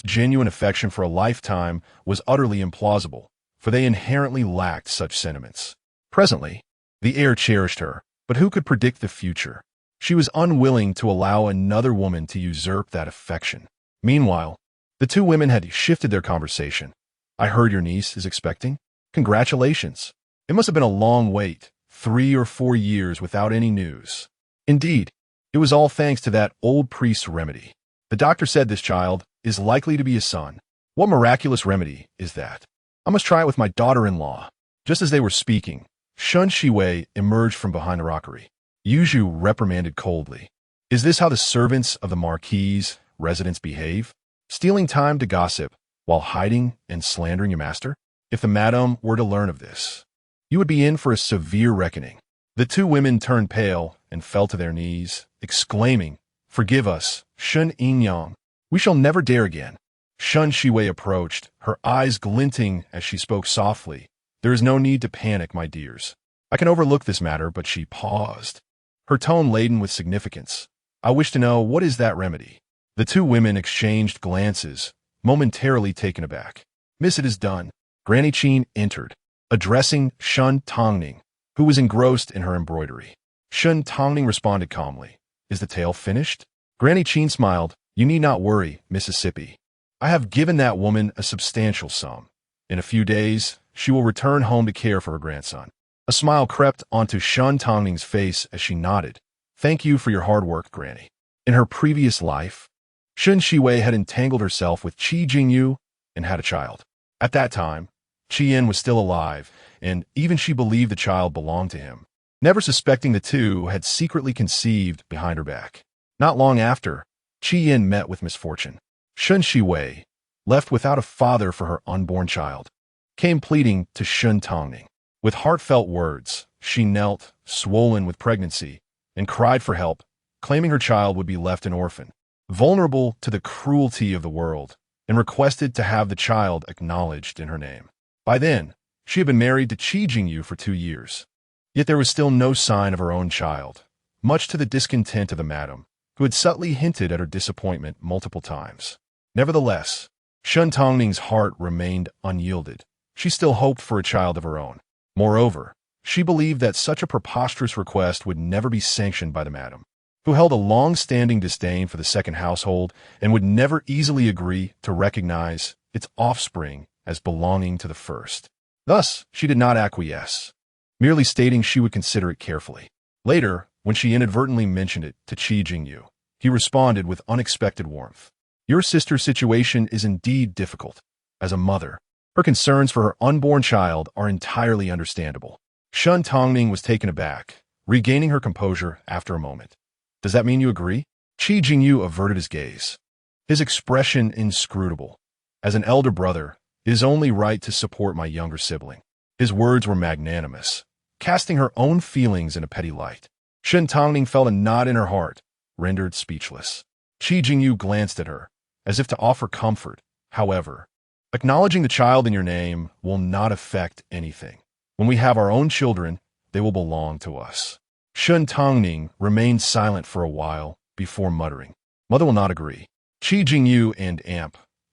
genuine affection for a lifetime was utterly implausible, for they inherently lacked such sentiments. Presently, the heir cherished her, but who could predict the future? She was unwilling to allow another woman to usurp that affection. Meanwhile, the two women had shifted their conversation. "I heard your niece is expecting. Congratulations. It must have been a long wait, 3 or 4 years without any news." "Indeed, it was all thanks to that old priest's remedy. The doctor said this child is likely to be a son. What miraculous remedy is that? I must try it with my daughter-in-law." Just as they were speaking, Shen Shiwei emerged from behind the rockery. Yuju reprimanded coldly. "Is this how the servants of the Marquis's residence behave? Stealing time to gossip while hiding and slandering your master? If the madam were to learn of this, you would be in for a severe reckoning." The two women turned pale and fell to their knees, exclaiming, "Forgive us, Shen Tangning. We shall never dare again." Shen Shiwei approached, her eyes glinting as she spoke softly. "There is no need to panic, my dears. I can overlook this matter," but she paused, her tone laden with significance. "I wish to know, what is that remedy?" The two women exchanged glances, momentarily taken aback. "Miss, it is done." Granny Qin entered, addressing Shen Tangning, who was engrossed in her embroidery. Shen Tangning responded calmly. "Is the tale finished?" Granny Qin smiled. "You need not worry, Mississippi. I have given that woman a substantial sum. In a few days, she will return home to care for her grandson." A smile crept onto Shen Tangning's face as she nodded. "Thank you for your hard work, Granny." In her previous life, Shen Shiwei had entangled herself with Qi Jingyu and had a child. At that time, Qian was still alive, and even she believed the child belonged to him, never suspecting the two had secretly conceived behind her back. Not long after, Qian met with misfortune. Shen Shiwei, left without a father for her unborn child, came pleading to Shen Tangning. With heartfelt words, she knelt, swollen with pregnancy, and cried for help, claiming her child would be left an orphan, vulnerable to the cruelty of the world, and requested to have the child acknowledged in her name. By then, she had been married to Qi Jingyu for 2 years. Yet there was still no sign of her own child, much to the discontent of the madam, who had subtly hinted at her disappointment multiple times. Nevertheless, Shen Tangning's heart remained unyielded. She still hoped for a child of her own. Moreover, she believed that such a preposterous request would never be sanctioned by the madam, who held a long-standing disdain for the second household and would never easily agree to recognize its offspring as belonging to the first. Thus, she did not acquiesce, merely stating she would consider it carefully. Later, when she inadvertently mentioned it to Qi Jingyu, he responded with unexpected warmth. "Your sister's situation is indeed difficult. As a mother, her concerns for her unborn child are entirely understandable." Shen Tangning was taken aback, regaining her composure after a moment. Does that mean you agree? Qi Jingyu averted his gaze, his expression inscrutable. As an elder brother, it is only right to support my younger sibling. His words were magnanimous, casting her own feelings in a petty light. Shen Tangning felt a knot in her heart, rendered speechless. Qi Jingyu glanced at her, as if to offer comfort. However, acknowledging the child in your name will not affect anything. When we have our own children, they will belong to us. Shen Tangning remained silent for a while before muttering, "Mother will not agree." Qi Jingyu and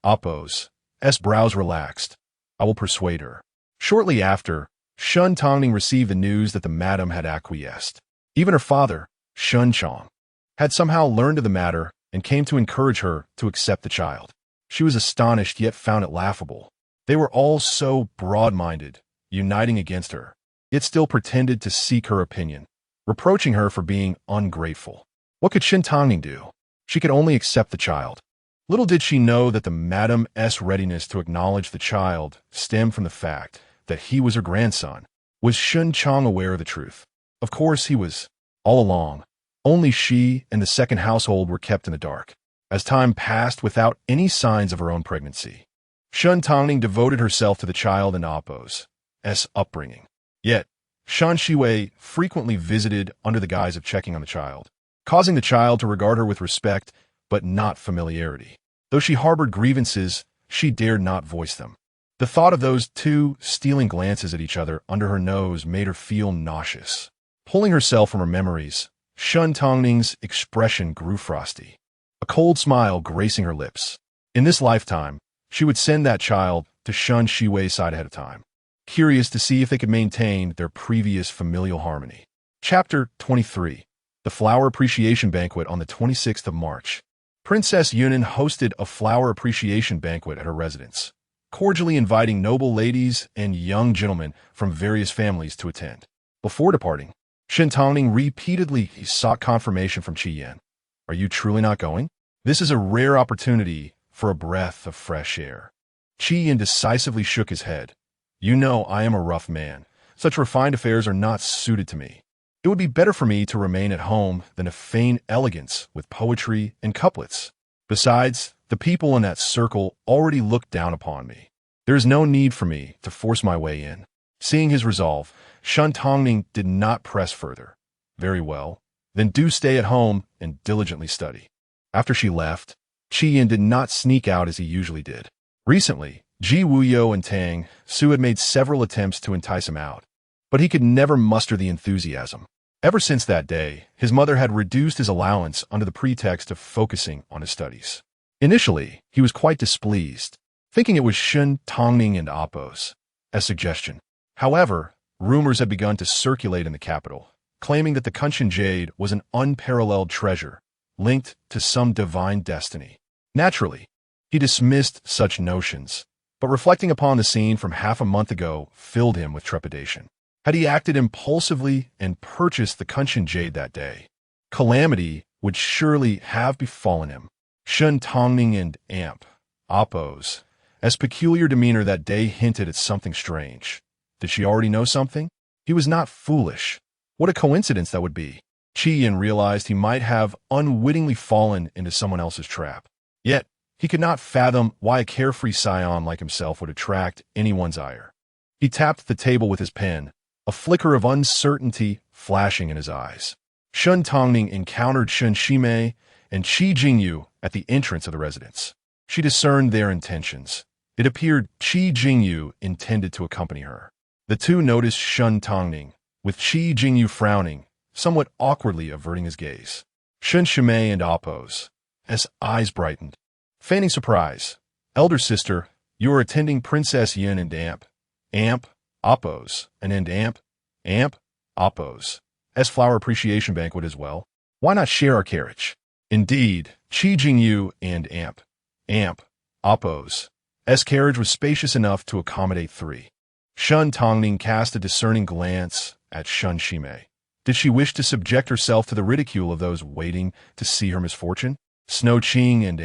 Appo's brows relaxed. "I will persuade her." Shortly after, Shen Tangning received the news that the madam had acquiesced. Even her father, Shen Chong, had somehow learned of the matter and came to encourage her to accept the child. She was astonished yet found it laughable. They were all so broad-minded, uniting against her, yet still pretended to seek her opinion, reproaching her for being ungrateful. What could Shen Tangning do? She could only accept the child. Little did she know that the madam's readiness to acknowledge the child stemmed from the fact that he was her grandson. Was Shen Chong aware of the truth? Of course he was. All along, only she and the second household were kept in the dark. As time passed without any signs of her own pregnancy, Shen Tangning devoted herself to the child and Appo's upbringing. Yet, Shan Shiwei frequently visited under the guise of checking on the child, causing the child to regard her with respect but not familiarity. Though she harbored grievances, she dared not voice them. The thought of those two stealing glances at each other under her nose made her feel nauseous. Pulling herself from her memories, Shen Tangning's expression grew frosty, a cold smile gracing her lips. In this lifetime, she would send that child to Shan Shiwei's side ahead of time, curious to see if they could maintain their previous familial harmony. Chapter 23. The Flower Appreciation Banquet on the 26th of March. Princess Yunin hosted a flower appreciation banquet at her residence, cordially inviting noble ladies and young gentlemen from various families to attend. Before departing, Shen Tangning repeatedly sought confirmation from Qi Yan. "Are you truly not going? This is a rare opportunity for a breath of fresh air." Qi Yan decisively shook his head. "You know I am a rough man. Such refined affairs are not suited to me. It would be better for me to remain at home than to feign elegance with poetry and couplets. Besides, the people in that circle already look down upon me. There is no need for me to force my way in." Seeing his resolve, Shen Tangning did not press further. "Very well, then do stay at home and diligently study." After she left, Qi Yan did not sneak out as he usually did. Recently, Ji Wuyo and Tang Su had made several attempts to entice him out, but he could never muster the enthusiasm. Ever since that day, his mother had reduced his allowance under the pretext of focusing on his studies. Initially, he was quite displeased, thinking it was Shen Tangning and Appo's suggestion. However, rumors had begun to circulate in the capital, claiming that the Kunshan jade was an unparalleled treasure, linked to some divine destiny. Naturally, he dismissed such notions, but reflecting upon the scene from half a month ago filled him with trepidation. Had he acted impulsively and purchased the Kunshan jade that day, calamity would surely have befallen him. Shen Tangning and Appo's peculiar demeanor that day hinted at something strange. Did she already know something? He was not foolish. What a coincidence that would be. Qi Yan realized he might have unwittingly fallen into someone else's trap. Yet, he could not fathom why a carefree scion like himself would attract anyone's ire. He tapped the table with his pen, a flicker of uncertainty flashing in his eyes. Shen Tangning encountered Shen Shimei and Qi Jingyu at the entrance of the residence. She discerned their intentions. It appeared Qi Jingyu intended to accompany her. The two noticed Shen Tangning, with Qi Jingyu frowning, somewhat awkwardly averting his gaze. Shen Shimei and Appo's eyes brightened. Feigning surprise, "Elder sister, you are attending Princess Yin and Appo's Appo's flower appreciation banquet as well. Why not share our carriage?" Indeed, Qi Jingyu and Appo's carriage was spacious enough to accommodate three. Shen Tangning cast a discerning glance at Shen Shimei. Did she wish to subject herself to the ridicule of those waiting to see her misfortune? Snow Qing and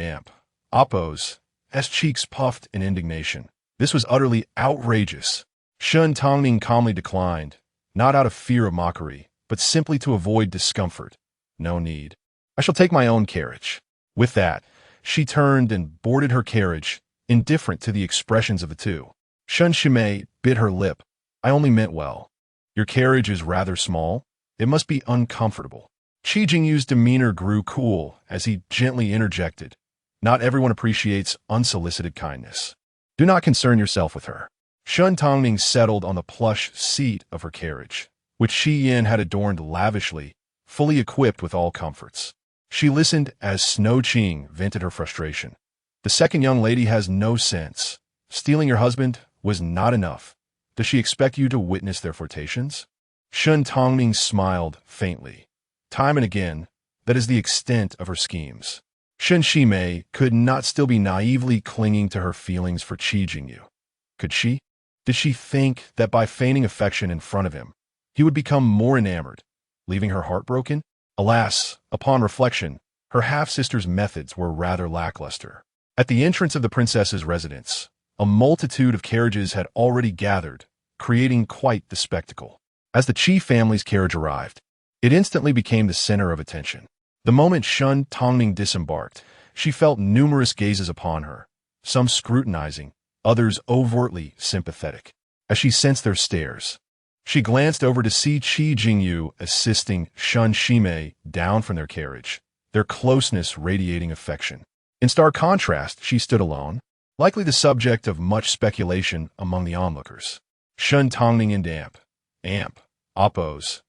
Appo's cheeks puffed in indignation. This was utterly outrageous. Shen Tangning calmly declined, not out of fear of mockery, but simply to avoid discomfort. No need. I shall take my own carriage." With that, she turned and boarded her carriage, indifferent to the expressions of the two. Shen Tangning bit her lip. "I only meant well. Your carriage is rather small. It must be uncomfortable." Qi Jingyu's demeanor grew cool as he gently interjected. "Not everyone appreciates unsolicited kindness. Do not concern yourself with her." Shen Tangning settled on the plush seat of her carriage, which Shi Yin had adorned lavishly, fully equipped with all comforts. She listened as Snow Qing vented her frustration. "The second young lady has no sense. Stealing your husband was not enough. Does she expect you to witness their flirtations?" Shen Tangning smiled faintly. Time and again, that is the extent of her schemes. Shen Shimei could not still be naively clinging to her feelings for Qi Jingyu. Could she? Did she think that by feigning affection in front of him, he would become more enamored, leaving her heartbroken? Alas, upon reflection, her half-sister's methods were rather lackluster. At the entrance of the princess's residence, a multitude of carriages had already gathered, creating quite the spectacle. As the Qi family's carriage arrived, it instantly became the center of attention. The moment Shen Tangning disembarked, she felt numerous gazes upon her, some scrutinizing, others overtly sympathetic. As she sensed their stares, she glanced over to see Qi Jingyu assisting Shen Shimei down from their carriage, their closeness radiating affection. In stark contrast, she stood alone, likely the subject of much speculation among the onlookers. Shen Tangning and Appo's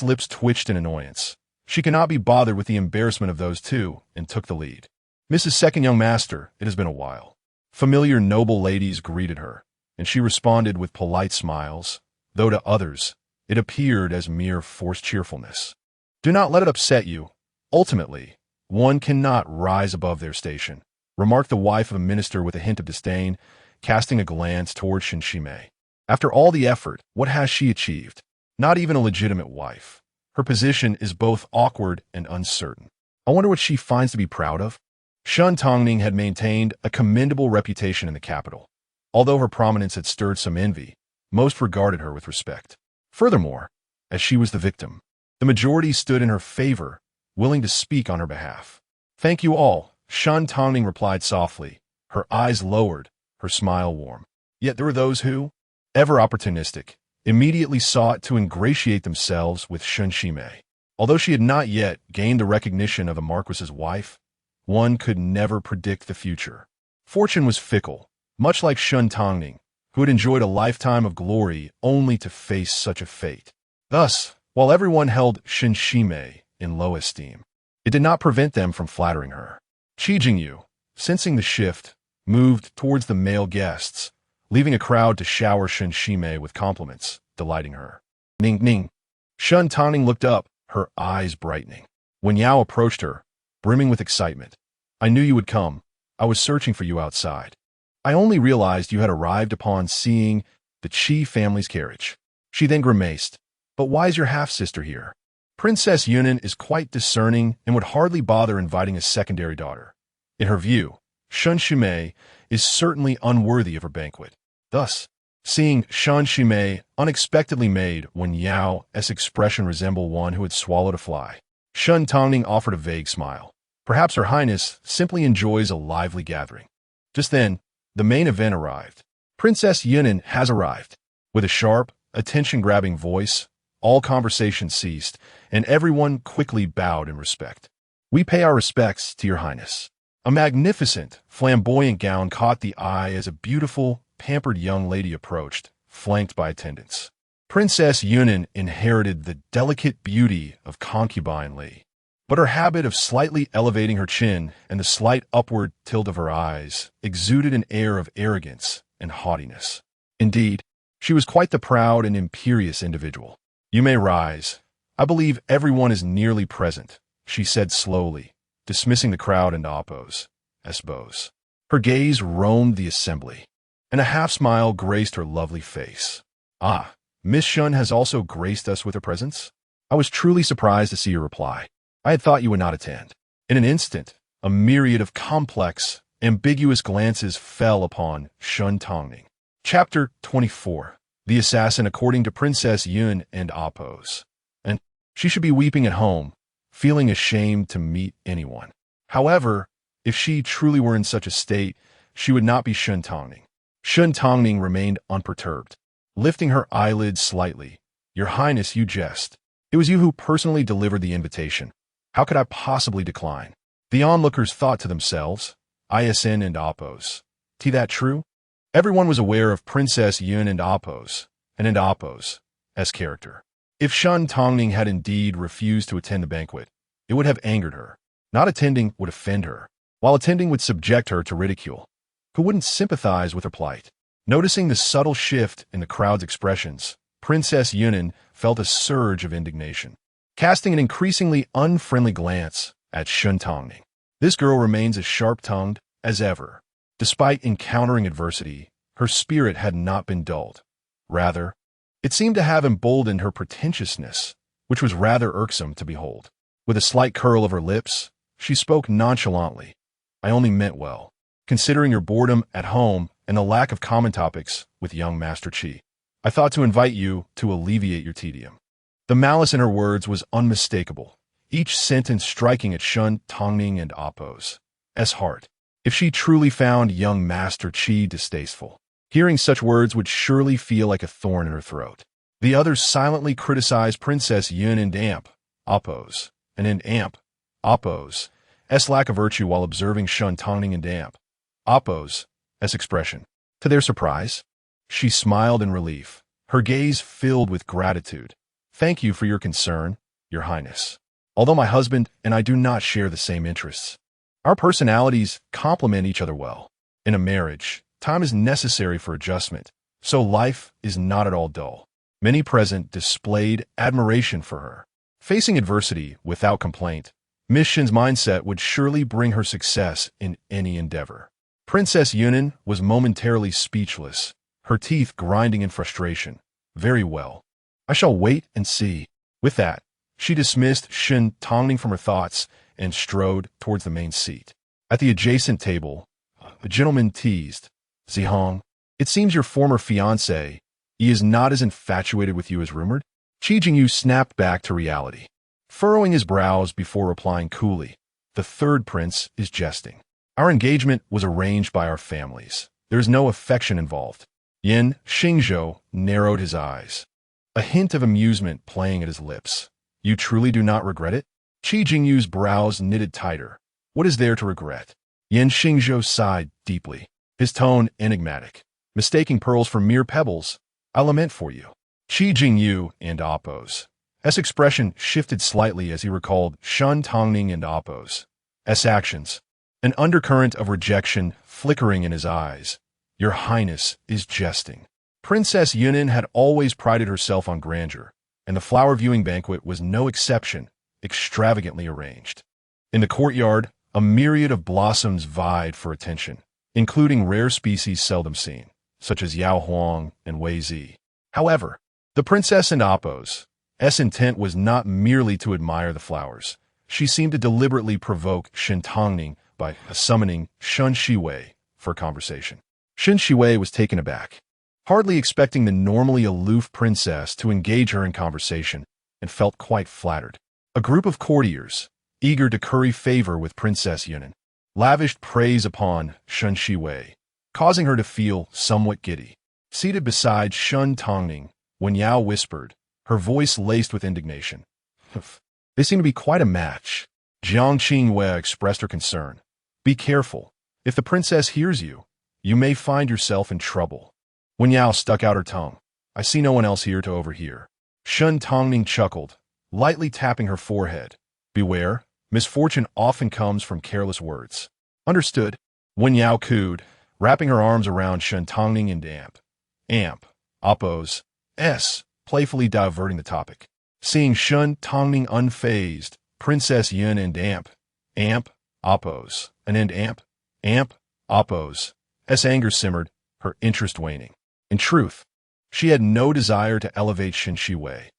lips twitched in annoyance. She cannot be bothered with the embarrassment of those two, and took the lead. "Mrs. Second Young Master, it has been a while." Familiar noble ladies greeted her, and she responded with polite smiles, though to others, it appeared as mere forced cheerfulness. "Do not let it upset you. Ultimately, one cannot rise above their station," remarked the wife of a minister with a hint of disdain, casting a glance toward Shen Shimei. "After all the effort, what has she achieved? Not even a legitimate wife. Her position is both awkward and uncertain. I wonder what she finds to be proud of." Shen Tangning had maintained a commendable reputation in the capital. Although her prominence had stirred some envy, most regarded her with respect. Furthermore, as she was the victim, the majority stood in her favor, willing to speak on her behalf. "Thank you all," Shen Tangning replied softly, her eyes lowered, her smile warm. Yet there were those who, ever opportunistic, immediately sought to ingratiate themselves with Shen Shimei. Although she had not yet gained the recognition of a marquis's wife, one could never predict the future. Fortune was fickle, much like Shen Tangning, who had enjoyed a lifetime of glory only to face such a fate. Thus, while everyone held Shen Shimei in low esteem, it did not prevent them from flattering her. Qi Jingyu, sensing the shift, moved towards the male guests, leaving a crowd to shower Shen Shimei with compliments, delighting her. "Ning Ning." Shen Tangning looked up, her eyes brightening. When Yao approached her, brimming with excitement, "I knew you would come. I was searching for you outside. I only realized you had arrived upon seeing the Qi family's carriage." She then grimaced. "But why is your half-sister here? Princess Yunan is quite discerning and would hardly bother inviting a secondary daughter. In her view, Shen Shimei is certainly unworthy of her banquet." Thus, seeing Shen Shimei unexpectedly made when Yao's expression resembled one who had swallowed a fly, Shen Tangning offered a vague smile. Perhaps Her Highness simply enjoys a lively gathering. Just then, the main event arrived. "Princess Yunan has arrived." With a sharp, attention-grabbing voice, all conversation ceased, and everyone quickly bowed in respect. "We pay our respects to Your Highness." A magnificent, flamboyant gown caught the eye as a beautiful, pampered young lady approached, flanked by attendants. Princess Yunan inherited the delicate beauty of concubine Li, but her habit of slightly elevating her chin and the slight upward tilt of her eyes exuded an air of arrogance and haughtiness. Indeed, she was quite the proud and imperious individual. "You may rise. I believe everyone is nearly present," she said slowly, dismissing the crowd into Appo's bows. Her gaze roamed the assembly, and a half-smile graced her lovely face. "Ah, Miss Shun has also graced us with her presence? I was truly surprised to see your reply. I had thought you would not attend." In an instant, a myriad of complex, ambiguous glances fell upon Shen Tangning. Chapter 24. The Assassin According to Princess Yun and Appo's. "And she should be weeping at home, feeling ashamed to meet anyone. However, if she truly were in such a state, she would not be Shen Tangning. Shen Tangning remained unperturbed, lifting her eyelids slightly. Your Highness, you jest. It was you who personally delivered the invitation. How could I possibly decline? The onlookers thought to themselves, ISN and Oppos. T that true? Everyone was aware of Princess Yun and Oppos' character. If Shen Tangning had indeed refused to attend the banquet, it would have angered her. Not attending would offend her, while attending would subject her to ridicule. Who wouldn't sympathize with her plight? Noticing the subtle shift in the crowd's expressions, Princess Yunin felt a surge of indignation, casting an increasingly unfriendly glance at Shen Tangning. This girl remains as sharp-tongued as ever. Despite encountering adversity, her spirit had not been dulled. Rather, it seemed to have emboldened her pretentiousness, which was rather irksome to behold. With a slight curl of her lips, she spoke nonchalantly. I only meant well, considering your boredom at home and the lack of common topics with young Master Qi. I thought to invite you to alleviate your tedium. The malice in her words was unmistakable, each sentence striking at Shen Tangning and Oppos' heart. If she truly found young Master Qi distasteful, hearing such words would surely feel like a thorn in her throat. The others silently criticized Princess Yun and Oppos' lack of virtue while observing Shen Tangning and Oppos' expression. To their surprise, she smiled in relief, her gaze filled with gratitude. Thank you for your concern, Your Highness. Although my husband and I do not share the same interests, our personalities complement each other well. In a marriage, time is necessary for adjustment, so life is not at all dull. Many present displayed admiration for her. Facing adversity without complaint, Miss Shen's mindset would surely bring her success in any endeavor. Princess Yunin was momentarily speechless, her teeth grinding in frustration. Very well. I shall wait and see. With that, she dismissed Shen Tangning from her thoughts and strode towards the main seat. At the adjacent table, a gentleman teased, Zihong, it seems your former fiancé, he is not as infatuated with you as rumored. Qi Jingyu snapped back to reality, furrowing his brows before replying coolly, the third prince is jesting. Our engagement was arranged by our families. There is no affection involved. Yin Xingzhou narrowed his eyes, a hint of amusement playing at his lips. You truly do not regret it? Qi Jingyu's brows knitted tighter. What is there to regret? Yin Xingzhou sighed deeply, his tone enigmatic. Mistaking pearls for mere pebbles, I lament for you. Qi Jingyu and Oppos' expression shifted slightly as he recalled Shen Tangning and Oppos' actions, an undercurrent of rejection flickering in his eyes. Your Highness is jesting. Princess Yunin had always prided herself on grandeur, and the flower viewing banquet was no exception, extravagantly arranged. In the courtyard, a myriad of blossoms vied for attention, including rare species seldom seen, such as Yao Huang and Wei Zi. However, the princess and Oppos' intent was not merely to admire the flowers. She seemed to deliberately provoke Shen Tangning by summoning Shen Shiwei for conversation. Shen Shiwei was taken aback, hardly expecting the normally aloof princess to engage her in conversation, and felt quite flattered. A group of courtiers, eager to curry favor with Princess Yunin, lavished praise upon Shen Shiwei, causing her to feel somewhat giddy. Seated beside Shen Tangning, Wen Yao whispered, her voice laced with indignation. They seem to be quite a match. Jiang Qingwei expressed her concern. Be careful. If the princess hears you, you may find yourself in trouble. Wen Yao stuck out her tongue. I see no one else here to overhear. Shen Tangning chuckled, lightly tapping her forehead. Beware, misfortune often comes from careless words. Understood. Wen Yao cooed, wrapping her arms around Shen Tangning and Oppos' playfully diverting the topic. Seeing Shen Tangning unfazed, Princess Yun and Oppos' anger simmered, her interest waning. In truth, she had no desire to elevate Shen Shiwei.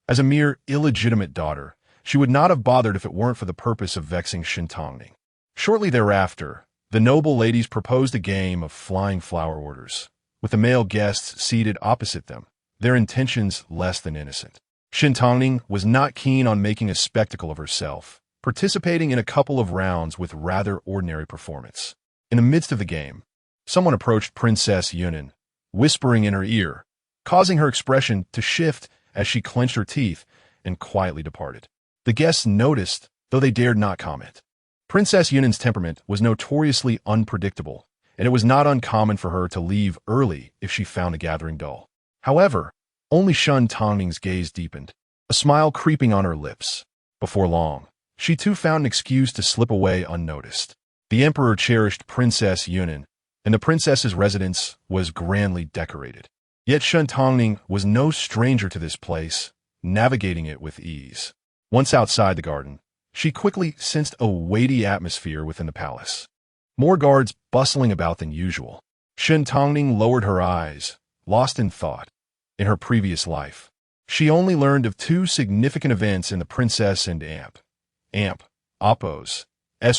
As a mere illegitimate daughter, she would not have bothered if it weren't for the purpose of vexing Shen Tangning. Shortly thereafter, the noble ladies proposed a game of flying flower orders, with the male guests seated opposite them, their intentions less than innocent. Shen Tangning was not keen on making a spectacle of herself, participating in a couple of rounds with rather ordinary performance. In the midst of the game, someone approached Princess Yunan, whispering in her ear, causing her expression to shift as she clenched her teeth and quietly departed. The guests noticed, though they dared not comment. Princess Yunan's temperament was notoriously unpredictable, and it was not uncommon for her to leave early if she found a gathering dull. However, only Shen Tangning's gaze deepened, a smile creeping on her lips. Before long, she too found an excuse to slip away unnoticed. The emperor cherished Princess Yunan, and the princess's residence was grandly decorated. Yet Shen Tangning was no stranger to this place, navigating it with ease. Once outside the garden, she quickly sensed a weighty atmosphere within the palace. More guards bustling about than usual. Shen Tangning lowered her eyes, lost in thought. In her previous life, she only learned of two significant events in the princess and Appo's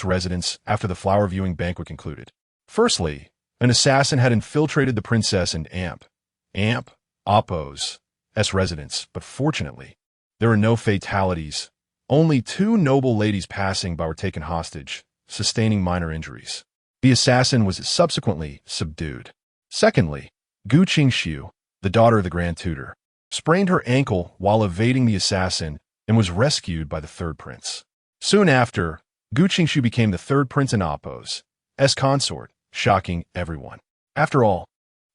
residence after the flower viewing banquet concluded. Firstly, an assassin had infiltrated the princess and Appo's residence, but fortunately, there were no fatalities. Only two noble ladies passing by were taken hostage, sustaining minor injuries. The assassin was subsequently subdued. Secondly, Gu Qingxiu, the daughter of the Grand Tutor, sprained her ankle while evading the assassin and was rescued by the third prince. Soon after, Gu Qingxiu became the third prince in Appo's consort, shocking everyone. After all,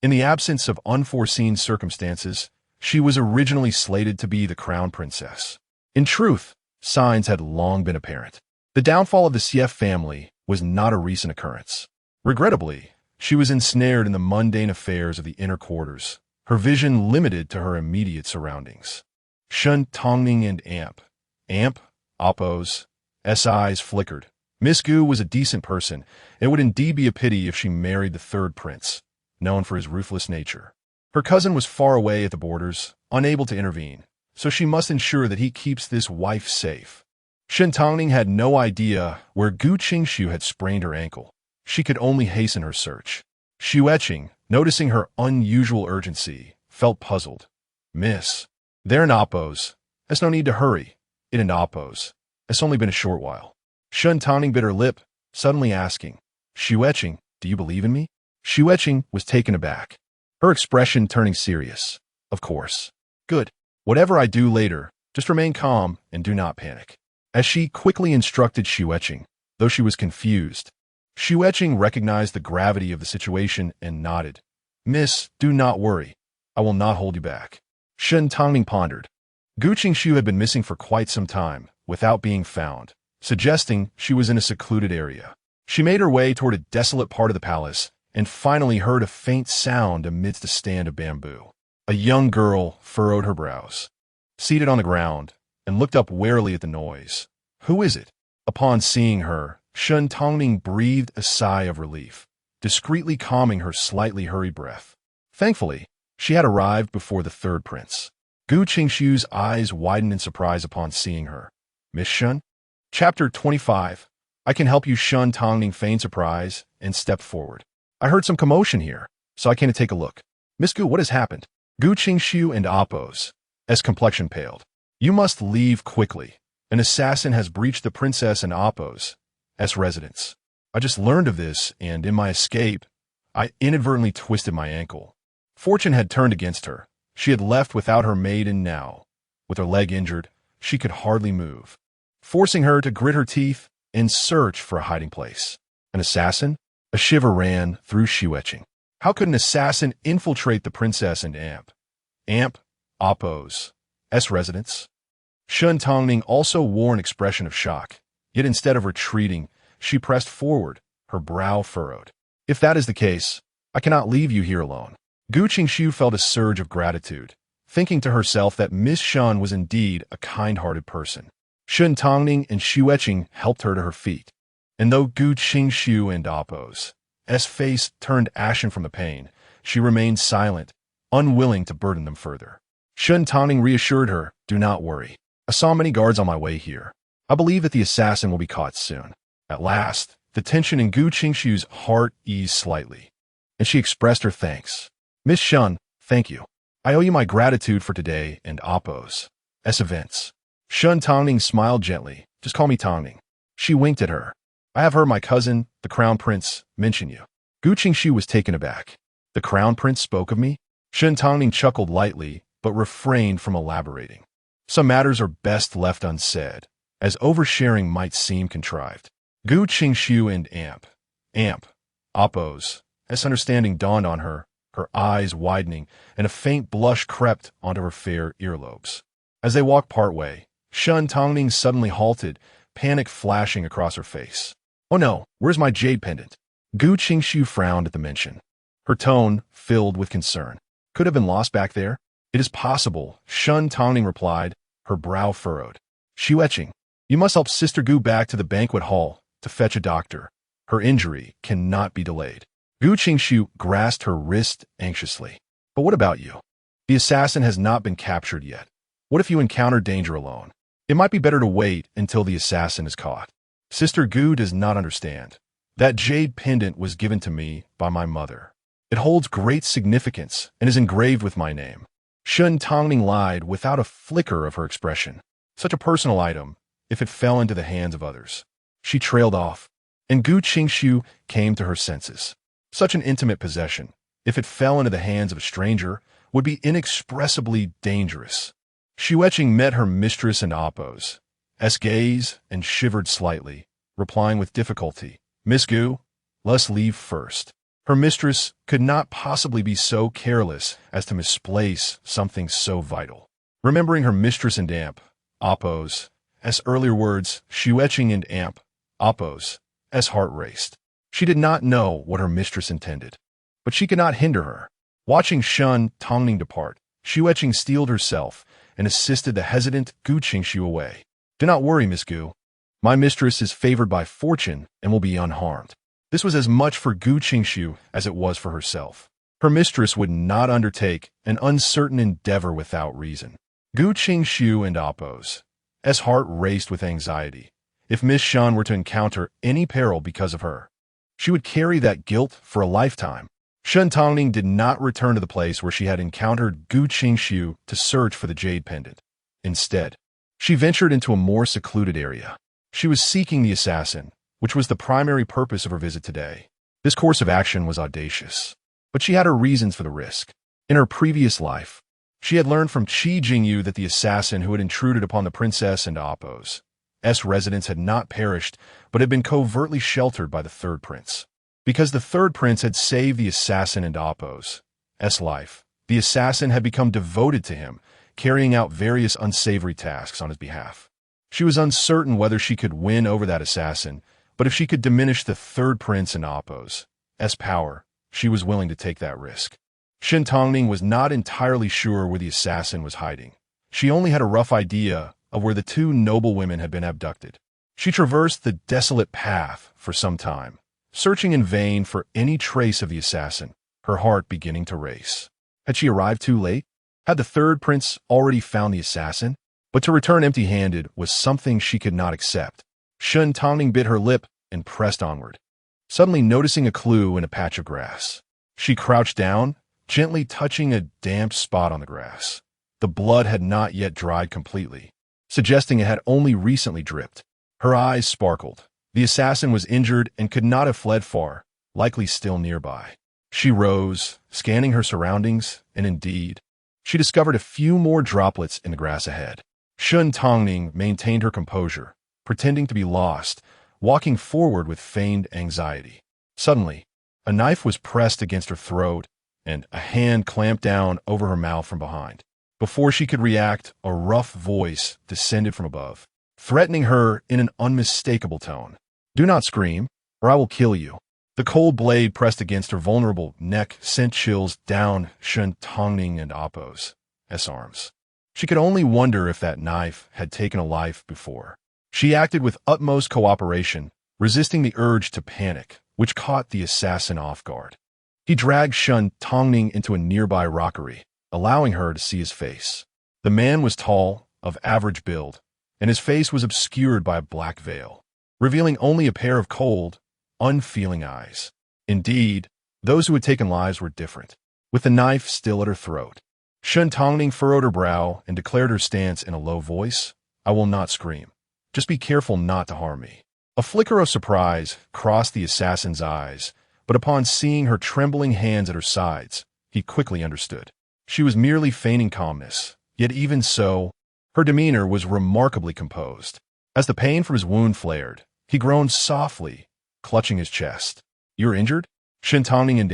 in the absence of unforeseen circumstances, she was originally slated to be the crown princess. In truth, signs had long been apparent. The downfall of the Xie family was not a recent occurrence. Regrettably, she was ensnared in the mundane affairs of the inner quarters, her vision limited to her immediate surroundings. Shen Tangning and Appo's eyes flickered. Miss Gu was a decent person, and it would indeed be a pity if she married the third prince, known for his ruthless nature. Her cousin was far away at the borders, unable to intervene, so she must ensure that he keeps this wife safe. Shen Tangning had no idea where Gu Qingxiu had sprained her ankle. She could only hasten her search. Xueqing, noticing her unusual urgency, felt puzzled. Miss, they're in Appo's. There's no need to hurry. It in Appo's. It's only been a short while. Shen Tangning bit her lip, suddenly asking, Xueqing, do you believe in me? Xueqing was taken aback, her expression turning serious. Of course. Good. Whatever I do later, just remain calm and do not panic. As she quickly instructed Xueqing, though she was confused, Xueqing recognized the gravity of the situation and nodded. Miss, do not worry. I will not hold you back. Shen Tangning pondered. Gu Qingxiu had been missing for quite some time, without being found, suggesting she was in a secluded area. She made her way toward a desolate part of the palace and finally heard a faint sound amidst a stand of bamboo. A young girl furrowed her brows, seated on the ground, and looked up warily at the noise. Who is it? Upon seeing her, Shen Tangning breathed a sigh of relief, discreetly calming her slightly hurried breath. Thankfully, she had arrived before the third prince. Gu Qingxiu's eyes widened in surprise upon seeing her. Miss Shen? Chapter 25. I can help you. Shen Tangning feigned surprise and stepped forward. I heard some commotion here, so I came to take a look. Miss Gu, what has happened? Gu Qingxiu and Appo's complexion paled. You must leave quickly. An assassin has breached the princess and Appo's residence. I just learned of this, and in my escape, I inadvertently twisted my ankle. Fortune had turned against her. She had left without her maid, and now, with her leg injured, she could hardly move, forcing her to grit her teeth and search for a hiding place. An assassin? A shiver ran through Xueqing. How could an assassin infiltrate the princess and Appo's residence? Shen Tangning also wore an expression of shock, yet instead of retreating, she pressed forward, her brow furrowed. If that is the case, I cannot leave you here alone. Gu Qingxiu felt a surge of gratitude, thinking to herself that Miss Shen was indeed a kind-hearted person. Shen Tangning and Xueqing helped her to her feet, and though Gu Qingxiu and Appo's face turned ashen from the pain, she remained silent, unwilling to burden them further. Shen Tangning reassured her, do not worry. I saw many guards on my way here. I believe that the assassin will be caught soon. At last, the tension in Gu Qingxiu's heart eased slightly, and she expressed her thanks. Miss Shen, thank you. I owe you my gratitude for today and Appo's events. Shen Tangning smiled gently. Just call me Tangning. She winked at her. I have heard my cousin, the Crown Prince, mention you. Gu Qingshu was taken aback. The Crown Prince spoke of me? Shen Tangning chuckled lightly, but refrained from elaborating. Some matters are best left unsaid, as oversharing might seem contrived. Gu Qingshu and Amp, oppose. As understanding dawned on her, her eyes widening, and a faint blush crept onto her fair earlobes. As they walked partway, Shen Tangning suddenly halted, panic flashing across her face. Oh no, where's my jade pendant? Gu Qingshu frowned at the mention. Her tone filled with concern. Could have been lost back there? It is possible, Shen Tangning replied, her brow furrowed. Xueqing, you must help Sister Gu back to the banquet hall to fetch a doctor. Her injury cannot be delayed. Gu Qingshu grasped her wrist anxiously. But what about you? The assassin has not been captured yet. What if you encounter danger alone? It might be better to wait until the assassin is caught. Sister Gu does not understand. That jade pendant was given to me by my mother. It holds great significance and is engraved with my name. Shen Tangning lied without a flicker of her expression. Such a personal item, if it fell into the hands of others. She trailed off, and Gu Qingshu came to her senses. Such an intimate possession, if it fell into the hands of a stranger, would be inexpressibly dangerous. Xueqing met her mistress and oppose, gaze and shivered slightly, replying with difficulty, Miss Gu, let's leave first. Her mistress could not possibly be so careless as to misplace something so vital. Remembering her mistress and oppose, earlier words, Xueqing and oppose, heart raced. She did not know what her mistress intended, but she could not hinder her. Watching Shen Tangning depart, Xueqing steeled herself and assisted the hesitant Gu Qingshu away. Do not worry, Miss Gu. My mistress is favored by fortune and will be unharmed. This was as much for Gu Qingshu as it was for herself. Her mistress would not undertake an uncertain endeavor without reason. Gu Qingshu and oppose, heart raced with anxiety. If Miss Shen were to encounter any peril because of her, she would carry that guilt for a lifetime. Shen Tangning did not return to the place where she had encountered Gu Qingshu to search for the jade pendant. Instead, she ventured into a more secluded area. She was seeking the assassin, which was the primary purpose of her visit today. This course of action was audacious, but she had her reasons for the risk. In her previous life, she had learned from Qi Jingyu that the assassin who had intruded upon the princess and oppose's residence had not perished, but had been covertly sheltered by the third prince. Because the third prince had saved the assassin and oppose's life, the assassin had become devoted to him, carrying out various unsavory tasks on his behalf. She was uncertain whether she could win over that assassin, but if she could diminish the third prince and oppose's power, she was willing to take that risk. Shen Tangning was not entirely sure where the assassin was hiding. She only had a rough idea of where the two noble women had been abducted. She traversed the desolate path for some time, searching in vain for any trace of the assassin, her heart beginning to race. Had she arrived too late? Had the third prince already found the assassin? But to return empty-handed was something she could not accept. Shen Tangning bit her lip and pressed onward, suddenly noticing a clue in a patch of grass. She crouched down, gently touching a damp spot on the grass. The blood had not yet dried completely, suggesting it had only recently dripped. Her eyes sparkled. The assassin was injured and could not have fled far, likely still nearby. She rose, scanning her surroundings, and indeed, she discovered a few more droplets in the grass ahead. Shen Tangning maintained her composure, pretending to be lost, walking forward with feigned anxiety. Suddenly, a knife was pressed against her throat, and a hand clamped down over her mouth from behind. Before she could react, a rough voice descended from above, threatening her in an unmistakable tone. Do not scream, or I will kill you. The cold blade pressed against her vulnerable neck sent chills down Shen Tangning and oppose's arms. She could only wonder if that knife had taken a life before. She acted with utmost cooperation, resisting the urge to panic, which caught the assassin off guard. He dragged Shen Tangning into a nearby rockery, allowing her to see his face. The man was tall, of average build, and his face was obscured by a black veil, revealing only a pair of cold, unfeeling eyes. Indeed, those who had taken lives were different, with the knife still at her throat. Shen Tangning furrowed her brow and declared her stance in a low voice. I will not scream. Just be careful not to harm me. A flicker of surprise crossed the assassin's eyes, but upon seeing her trembling hands at her sides, he quickly understood. She was merely feigning calmness, yet even so, her demeanor was remarkably composed. As the pain from his wound flared, he groaned softly, clutching his chest. You're injured? Shen Tangning and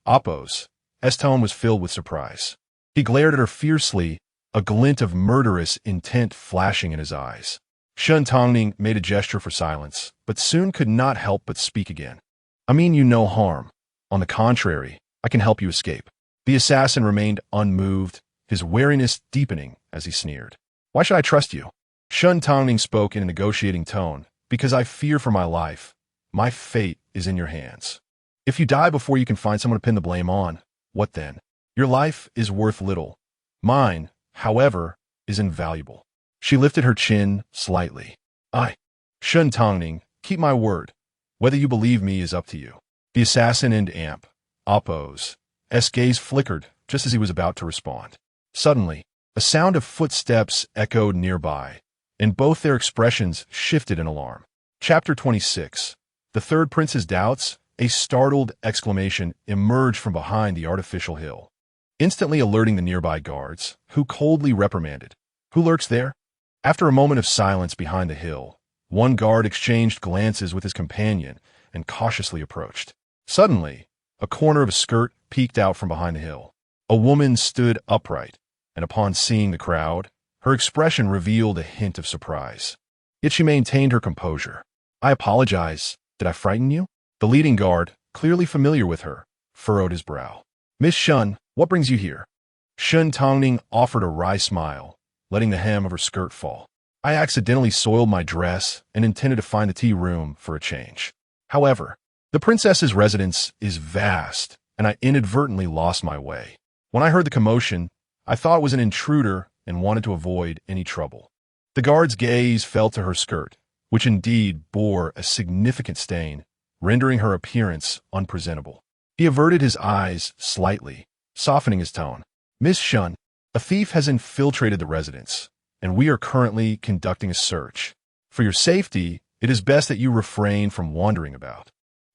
Oppos. S tone was filled with surprise. He glared at her fiercely, a glint of murderous intent flashing in his eyes. Shen Tangning made a gesture for silence, but soon could not help but speak again. I mean you no harm. On the contrary, I can help you escape. The assassin remained unmoved, his wariness deepening as he sneered. Why should I trust you? Shen Tangning spoke in a negotiating tone. Because I fear for my life. My fate is in your hands. If you die before you can find someone to pin the blame on, what then? Your life is worth little. Mine, however, is invaluable. She lifted her chin slightly. Shen Tangning, keep my word. Whether you believe me is up to you. The assassin and Oppos' gaze flickered just as he was about to respond. Suddenly, a sound of footsteps echoed nearby, and both their expressions shifted in alarm. Chapter 26. The third prince's doubts. A startled exclamation emerged from behind the artificial hill, instantly alerting the nearby guards, who coldly reprimanded. Who lurks there? After a moment of silence behind the hill, one guard exchanged glances with his companion and cautiously approached. Suddenly, a corner of a skirt peeked out from behind the hill. A woman stood upright, and upon seeing the crowd, her expression revealed a hint of surprise. Yet she maintained her composure. I apologize. Did I frighten you? The leading guard, clearly familiar with her, furrowed his brow. Miss Shen, what brings you here? Shen Tangning offered a wry smile, letting the hem of her skirt fall. I accidentally soiled my dress and intended to find the tea room for a change. However, the princess's residence is vast, and I inadvertently lost my way. When I heard the commotion, I thought it was an intruder and wanted to avoid any trouble. The guard's gaze fell to her skirt, which indeed bore a significant stain, rendering her appearance unpresentable. He averted his eyes slightly, softening his tone. Miss Shen, a thief has infiltrated the residence, and we are currently conducting a search. For your safety, it is best that you refrain from wandering about.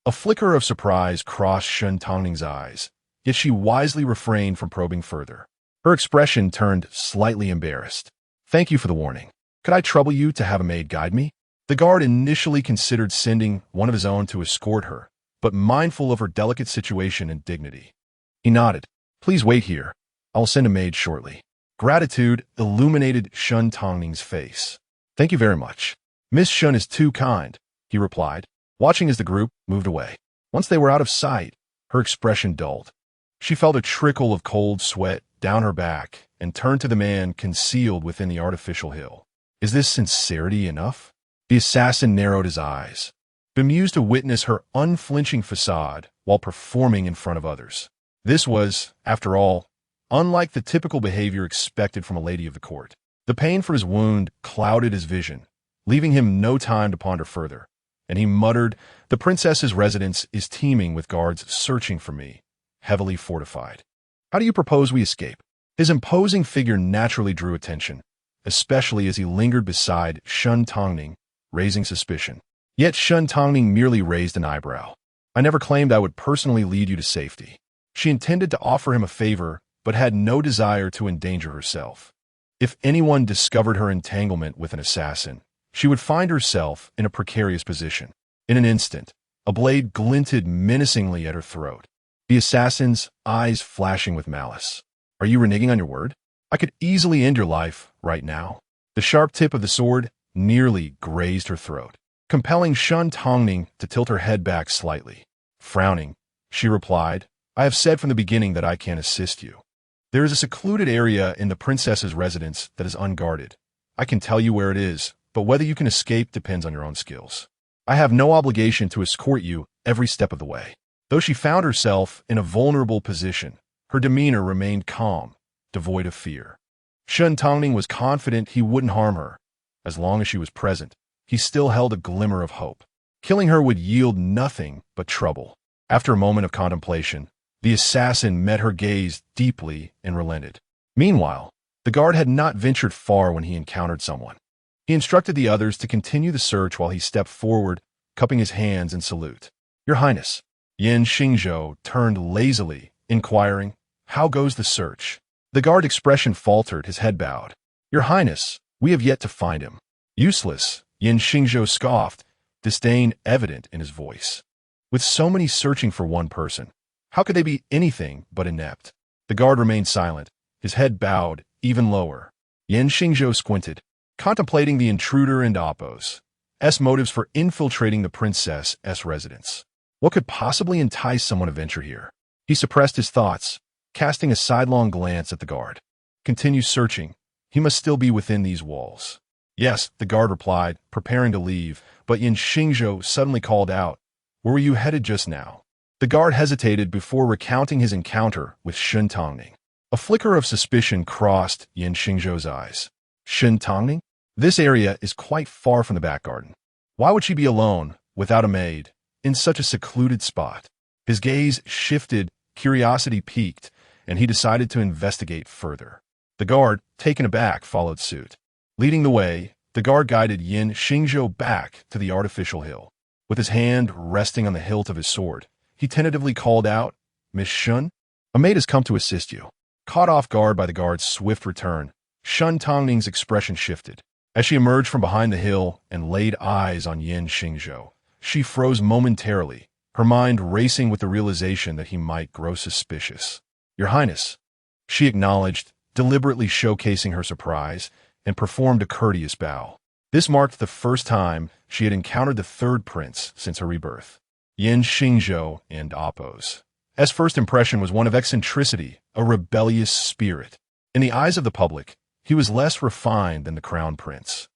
A flicker of surprise crossed Shen Tangning's eyes, yet she wisely refrained from probing further. Her expression turned slightly embarrassed. Thank you for the warning. Could I trouble you to have a maid guide me? The guard initially considered sending one of his own to escort her, but mindful of her delicate situation and dignity, he nodded. Please wait here. I will send a maid shortly. Gratitude illuminated Shen Tangning's face. Thank you very much. Miss Shen is too kind, he replied, watching as the group moved away. Once they were out of sight, her expression dulled. She felt a trickle of cold sweat down her back and turned to the man concealed within the artificial hill. Is this sincerity enough? The assassin narrowed his eyes, bemused to witness her unflinching facade while performing in front of others. This was, after all, unlike the typical behavior expected from a lady of the court. The pain from his wound clouded his vision, leaving him no time to ponder further, and he muttered, The princess's residence is teeming with guards searching for me, heavily fortified. How do you propose we escape? His imposing figure naturally drew attention, especially as he lingered beside Shen Tangning, raising suspicion. Yet Shen Tangning merely raised an eyebrow. I never claimed I would personally lead you to safety. She intended to offer him a favor, but had no desire to endanger herself. If anyone discovered her entanglement with an assassin, she would find herself in a precarious position. In an instant, a blade glinted menacingly at her throat, the assassin's eyes flashing with malice. Are you reneging on your word? I could easily end your life right now. The sharp tip of the sword nearly grazed her throat, compelling Shen Tangning to tilt her head back slightly. Frowning, she replied, I have said from the beginning that I can assist you. There is a secluded area in the princess's residence that is unguarded. I can tell you where it is, but whether you can escape depends on your own skills. I have no obligation to escort you every step of the way. Though she found herself in a vulnerable position, her demeanor remained calm, devoid of fear. Shen Tangning was confident he wouldn't harm her. As long as she was present, he still held a glimmer of hope. Killing her would yield nothing but trouble. After a moment of contemplation, The assassin met her gaze deeply and relented. Meanwhile, the guard had not ventured far when he encountered someone. He instructed the others to continue the search while he stepped forward, cupping his hands in salute. "Your Highness." Yan Xingzhou turned lazily, inquiring, "How goes the search?" The guard expression faltered, his head bowed. "Your Highness, we have yet to find him." "Useless," Yan Xingzhou scoffed, disdain evident in his voice. With so many searching for one person, how could they be anything but inept? The guard remained silent, his head bowed even lower. Yan Xingzhou squinted, contemplating the intruder and Appo's motives for infiltrating the princess's residence. What could possibly entice someone to venture here? He suppressed his thoughts, casting a sidelong glance at the guard. "Continue searching. He must still be within these walls." "Yes," the guard replied, preparing to leave, but Yan Xingzhou suddenly called out, "Where were you headed just now?" The guard hesitated before recounting his encounter with Shen Tangning. A flicker of suspicion crossed Yan Xingzhou's eyes. "Shen Tangning? This area is quite far from the back garden. Why would she be alone, without a maid, in such a secluded spot?" His gaze shifted, curiosity piqued, and he decided to investigate further. The guard, taken aback, followed suit. Leading the way, the guard guided Yan Xingzhou back to the artificial hill. With his hand resting on the hilt of his sword, he tentatively called out, "Miss Shen, a maid has come to assist you." Caught off guard by the guard's swift return, Shen Tangning's expression shifted. As she emerged from behind the hill and laid eyes on Yan Xingzhou, she froze momentarily, her mind racing with the realization that he might grow suspicious. "Your Highness," she acknowledged, deliberately showcasing her surprise, and performed a courteous bow. This marked the first time she had encountered the third prince since her rebirth. Yan Xingzhou and Appo's first impression was one of eccentricity, a rebellious spirit. In the eyes of the public, he was less refined than the crown prince,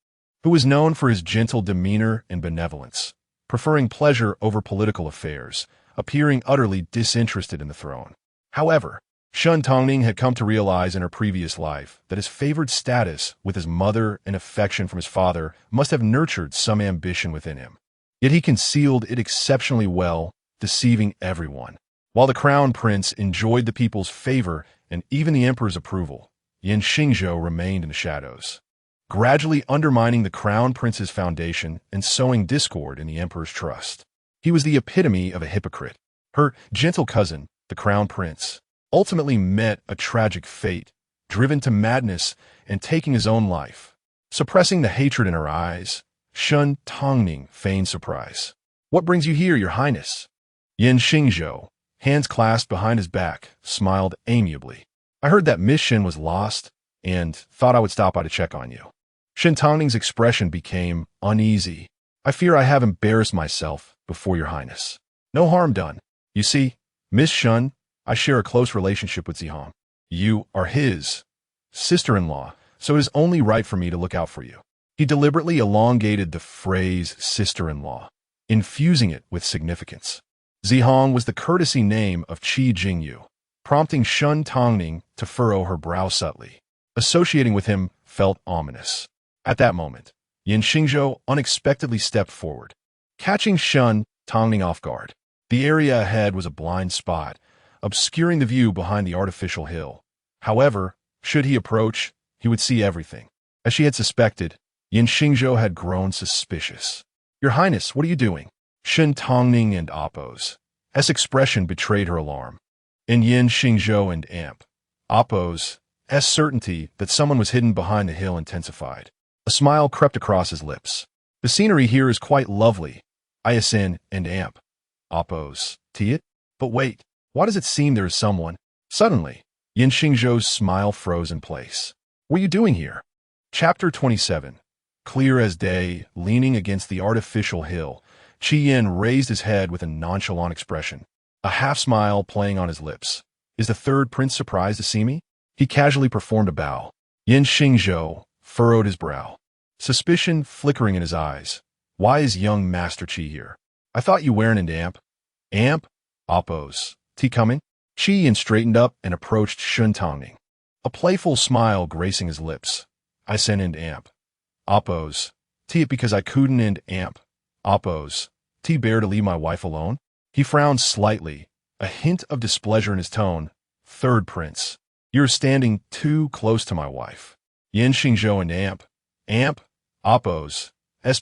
who was known for his gentle demeanor and benevolence, preferring pleasure over political affairs, appearing utterly disinterested in the throne. However, Shen Tangning had come to realize in her previous life that his favored status with his mother and affection from his father must have nurtured some ambition within him. Yet he concealed it exceptionally well, deceiving everyone. While the crown prince enjoyed the people's favor and even the emperor's approval, Yan Xingzhou remained in the shadows, gradually undermining the crown prince's foundation and sowing discord in the emperor's trust. He was the epitome of a hypocrite. Her gentle cousin, the crown prince, ultimately met a tragic fate, driven to madness and taking his own life. Suppressing the hatred in her eyes, Shen Tangning feigned surprise. "What brings you here, Your Highness?" Yan Xingzhou, hands clasped behind his back, smiled amiably. "I heard that Miss Shen was lost, and thought I would stop by to check on you." Shen Tangning's expression became uneasy. "I fear I have embarrassed myself before Your Highness." "No harm done. You see, Miss Shen, I share a close relationship with Zihong. You are his sister-in-law, so it is only right for me to look out for you." He deliberately elongated the phrase sister-in-law, infusing it with significance. Zihong was the courtesy name of Qi Jingyu, prompting Shen Tangning to furrow her brow subtly. Associating with him felt ominous. At that moment, Yan Xingzhou unexpectedly stepped forward, catching Shen Tangning off guard. The area ahead was a blind spot, obscuring the view behind the artificial hill. However, should he approach, he would see everything. As she had suspected, Yan Xingzhou had grown suspicious. "Your Highness, what are you doing?" Shen Tangning and Appo's expression betrayed her alarm. In Yan Xingzhou and Appo's certainty that someone was hidden behind the hill intensified. A smile crept across his lips. "The scenery here is quite lovely. Iasin and Appo's it? But wait, why does it seem there is someone?" Suddenly, Yan Xingzhou's smile froze in place. "What are you doing here?" Chapter 27. Clear as day, leaning against the artificial hill, Qi Yin raised his head with a nonchalant expression, a half-smile playing on his lips. "Is the third prince surprised to see me?" He casually performed a bow. Yan Xingzhou furrowed his brow, suspicion flickering in his eyes. "Why is young Master Qi here? I thought you weren't into Appo's coming?" Qi Yin straightened up and approached Shen Tangning, a playful smile gracing his lips. "I sent in Appo's it because I couldn't and Appo's bear to leave my wife alone." He frowned slightly, a hint of displeasure in his tone. Third prince, you're standing too close to my wife. Yin Xingzhou and Amp, Oppo's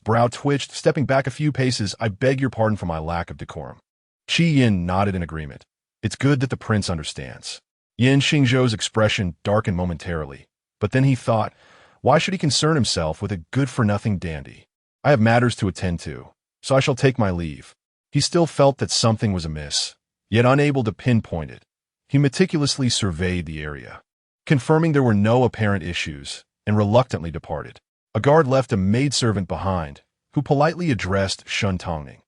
brow twitched, stepping back a few paces. I beg your pardon for my lack of decorum. Qi Yin nodded in agreement. It's good that the prince understands. Yin Xingzhou's expression darkened momentarily, but then he thought, why should he concern himself with a good-for-nothing dandy? I have matters to attend to, so I shall take my leave. He still felt that something was amiss, yet unable to pinpoint it. He meticulously surveyed the area, confirming there were no apparent issues, and reluctantly departed. A guard left a maidservant behind, who politely addressed Shen Tangning.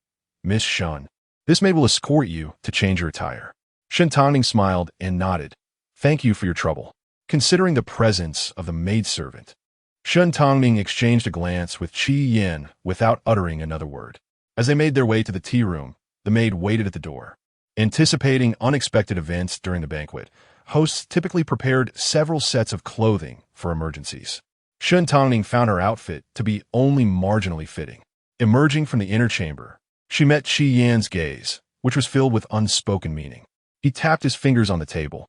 Miss Shen, this maid will escort you to change your attire. Shen Tangning smiled and nodded. Thank you for your trouble. Considering the presence of the maidservant, Shen Tangning exchanged a glance with Qi Yin without uttering another word. As they made their way to the tea room, the maid waited at the door. Anticipating unexpected events during the banquet, hosts typically prepared several sets of clothing for emergencies. Shen Tangning found her outfit to be only marginally fitting. Emerging from the inner chamber, she met Qi Yin's gaze, which was filled with unspoken meaning. He tapped his fingers on the table,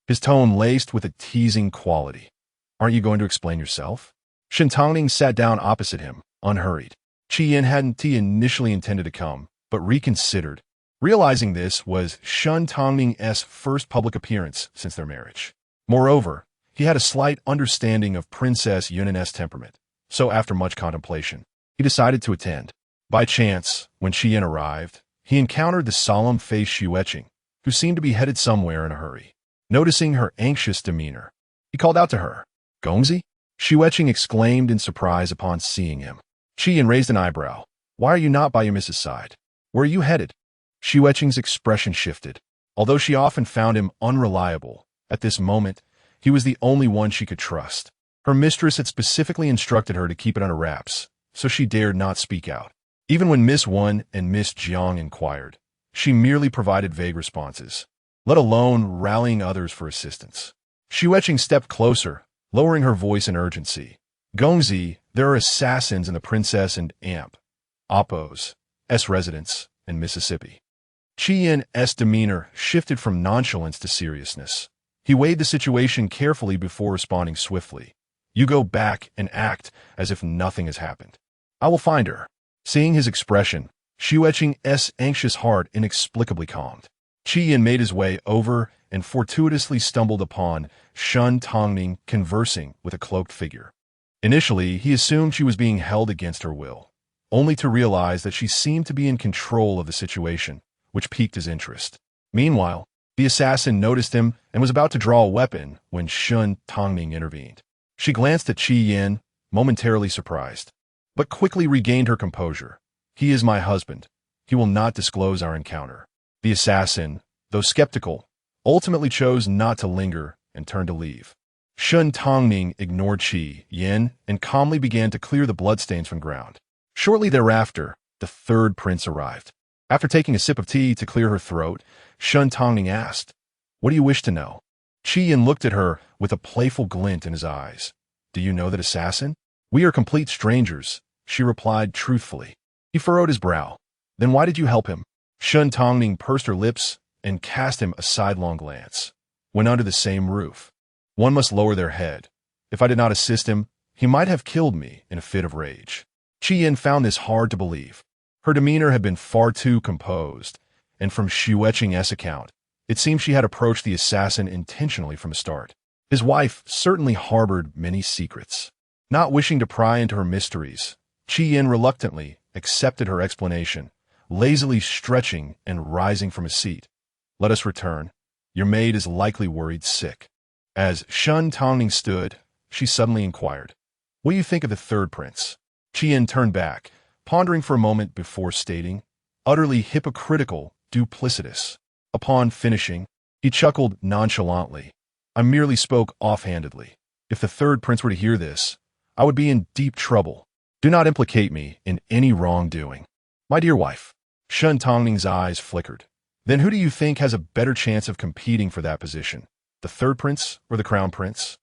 his tone laced with a teasing quality. Aren't you going to explain yourself? Shen Tangning sat down opposite him, unhurried. Qi Yin hadn't initially intended to come, but reconsidered, realizing this was Shen Tangning's first public appearance since their marriage. Moreover, he had a slight understanding of Princess Yunin's temperament, so after much contemplation, he decided to attend. By chance, when Qi Yin arrived, he encountered the solemn-faced Xueqing, who seemed to be headed somewhere in a hurry. Noticing her anxious demeanor, he called out to her, Gongzi? Xueqing exclaimed in surprise upon seeing him. Qi Yin raised an eyebrow. Why are you not by your missus' side? Where are you headed? Xueqing's expression shifted. Although she often found him unreliable, at this moment, he was the only one she could trust. Her mistress had specifically instructed her to keep it under wraps, so she dared not speak out. Even when Miss Wen and Miss Jiang inquired, she merely provided vague responses, let alone rallying others for assistance. Xueqing stepped closer, lowering her voice in urgency. Gongzi, there are assassins in the Princess and Oppo's residence in Mississippi. Qi Yin's demeanor shifted from nonchalance to seriousness. He weighed the situation carefully before responding swiftly. You go back and act as if nothing has happened. I will find her. Seeing his expression, Xueqing's anxious heart inexplicably calmed. Qi Yin made his way over and fortuitously stumbled upon Shen Tangning conversing with a cloaked figure. Initially, he assumed she was being held against her will, only to realize that she seemed to be in control of the situation, which piqued his interest. Meanwhile, the assassin noticed him and was about to draw a weapon when Shen Tangning intervened. She glanced at Qi Yin, momentarily surprised, but quickly regained her composure. He is my husband. He will not disclose our encounter. The assassin, though skeptical, ultimately chose not to linger and turned to leave. Shen Tangning ignored Qi Yin and calmly began to clear the bloodstains from ground. Shortly thereafter, the third prince arrived. After taking a sip of tea to clear her throat, Shen Tangning asked, What do you wish to know? Qi Yin looked at her with a playful glint in his eyes. Do you know that assassin? We are complete strangers, she replied truthfully. He furrowed his brow. Then why did you help him? Shen Tangning pursed her lips and cast him a sidelong glance. When under the same roof, one must lower their head. If I did not assist him, he might have killed me in a fit of rage. Qi Yin found this hard to believe. Her demeanor had been far too composed, and from Xueqing's account, it seemed she had approached the assassin intentionally from the start. His wife certainly harbored many secrets. Not wishing to pry into her mysteries, Qi Yin reluctantly accepted her explanation, lazily stretching and rising from his seat. Let us return. Your maid is likely worried sick. As Shen Tangning stood, she suddenly inquired, What do you think of the third prince? Qi Yin turned back, pondering for a moment before stating, utterly hypocritical, duplicitous. Upon finishing, he chuckled nonchalantly. I merely spoke offhandedly. If the third prince were to hear this, I would be in deep trouble. Do not implicate me in any wrongdoing. My dear wife. Shen Tangning's eyes flickered. Then who do you think has a better chance of competing for that position? The third prince or the crown prince?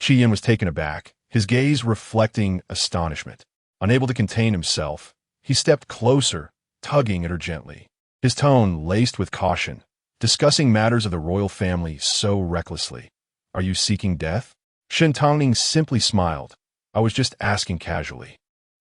Qi Yin was taken aback, his gaze reflecting astonishment. Unable to contain himself, he stepped closer, tugging at her gently. His tone laced with caution. discussing matters of the royal family so recklessly. Are you seeking death? Shen Tangning simply smiled. I was just asking casually.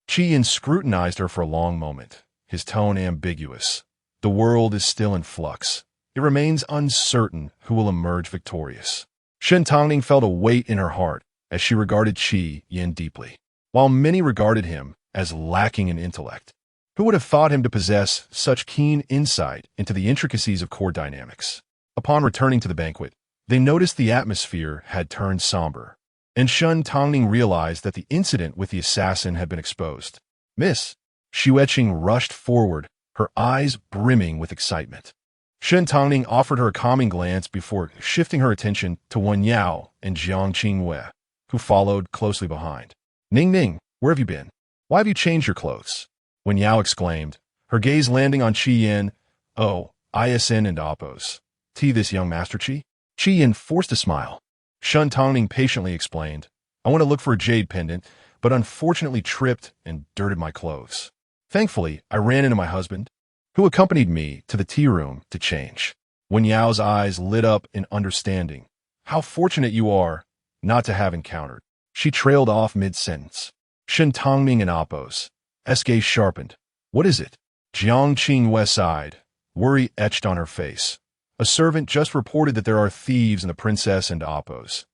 Qi Yin scrutinized her for a long moment, his tone ambiguous. The world is still in flux. It remains uncertain who will emerge victorious. Shen Tangning felt a weight in her heart as she regarded Qi Yin deeply. While many regarded him as lacking in intellect, who would have thought him to possess such keen insight into the intricacies of court dynamics? Upon returning to the banquet, they noticed the atmosphere had turned somber, and Shen Tangning realized that the incident with the assassin had been exposed. Miss, Xu Etching rushed forward, her eyes brimming with excitement. Shen Tangning offered her a calming glance before shifting her attention to Wen Yao and Jiang Qingwei, who followed closely behind. Ning Ning, where have you been? Why have you changed your clothes? Wen Yao exclaimed, her gaze landing on Qi Yin. Oh, ISN and Oppos. This young Master Qi? Qi Yin forced a smile. Shen Tangning patiently explained, I want to look for a jade pendant, but unfortunately tripped and dirted my clothes. Thankfully, I ran into my husband, who accompanied me to the tea room to change. Wen Yao's eyes lit up in understanding. How fortunate you are not to have encountered. She trailed off mid-sentence. Shen Tangning and Oppos. S-gaze sharpened. What is it? Jiang Qingwei sighed, worry etched on her face. A servant just reported that there are thieves in the Princess and Oppos'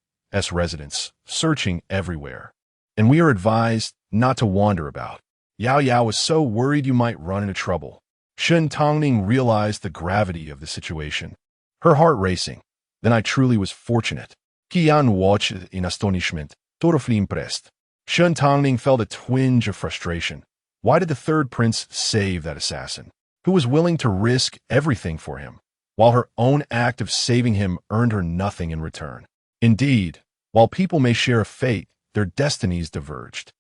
residence, searching everywhere. And we are advised not to wander about. Yao Yao was so worried you might run into trouble. Shen Tangning realized the gravity of the situation, her heart racing. Then I truly was fortunate. Qian watched in astonishment. Totally impressed. Shen Tangning felt a twinge of frustration. Why did the third prince save that assassin, who was willing to risk everything for him, while her own act of saving him earned her nothing in return? Indeed, while people may share a fate, their destinies diverged.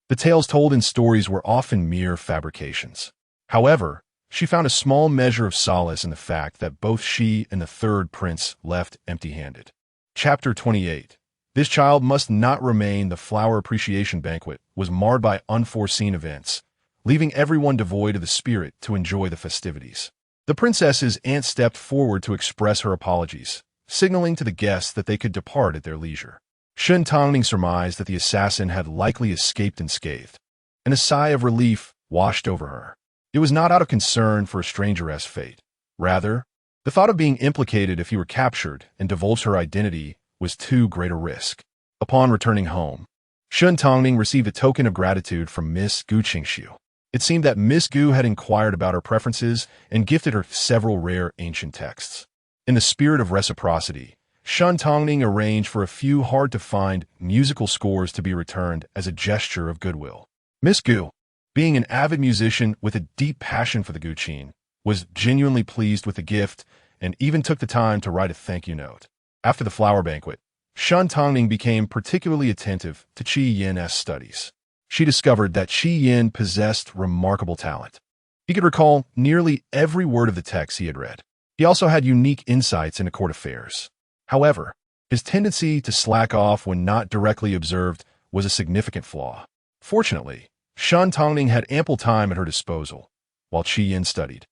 The tales told in stories were often mere fabrications. However, she found a small measure of solace in the fact that both she and the third prince left empty-handed. Chapter 28. This child must not remain. The flower appreciation banquet was marred by unforeseen events, leaving everyone devoid of the spirit to enjoy the festivities. The princess's aunt stepped forward to express her apologies, signaling to the guests that they could depart at their leisure. Shen Tangning surmised that the assassin had likely escaped unscathed, and a sigh of relief washed over her. It was not out of concern for a strangeress fate. Rather, the thought of being implicated if he were captured and divulged her identity was too great a risk. Upon returning home, Shen Tangning received a token of gratitude from Miss Gu Qingxiu. It seemed that Miss Gu had inquired about her preferences and gifted her several rare ancient texts. In the spirit of reciprocity, Shen Tangning arranged for a few hard-to-find musical scores to be returned as a gesture of goodwill. Miss Gu, being an avid musician with a deep passion for the Guqin, was genuinely pleased with the gift and even took the time to write a thank-you note. After the flower banquet, Shen Tangning became particularly attentive to Qi Yin's studies. She discovered that Qi Yin possessed remarkable talent. He could recall nearly every word of the text he had read. He also had unique insights into court affairs. However, his tendency to slack off when not directly observed was a significant flaw. Fortunately, Shen Tangning had ample time at her disposal, while Qi Yin studied.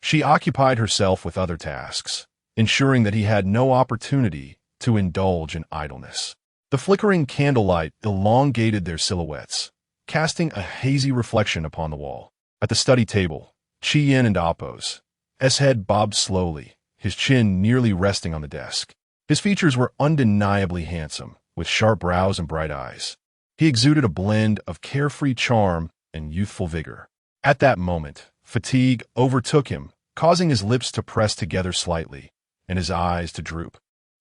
She occupied herself with other tasks, ensuring that he had no opportunity to indulge in idleness. The flickering candlelight elongated their silhouettes, casting a hazy reflection upon the wall. At the study table, Qi Yin and Oppos' head bobbed slowly, his chin nearly resting on the desk. His features were undeniably handsome, with sharp brows and bright eyes. He exuded a blend of carefree charm and youthful vigor. At that moment, fatigue overtook him, causing his lips to press together slightly and his eyes to droop,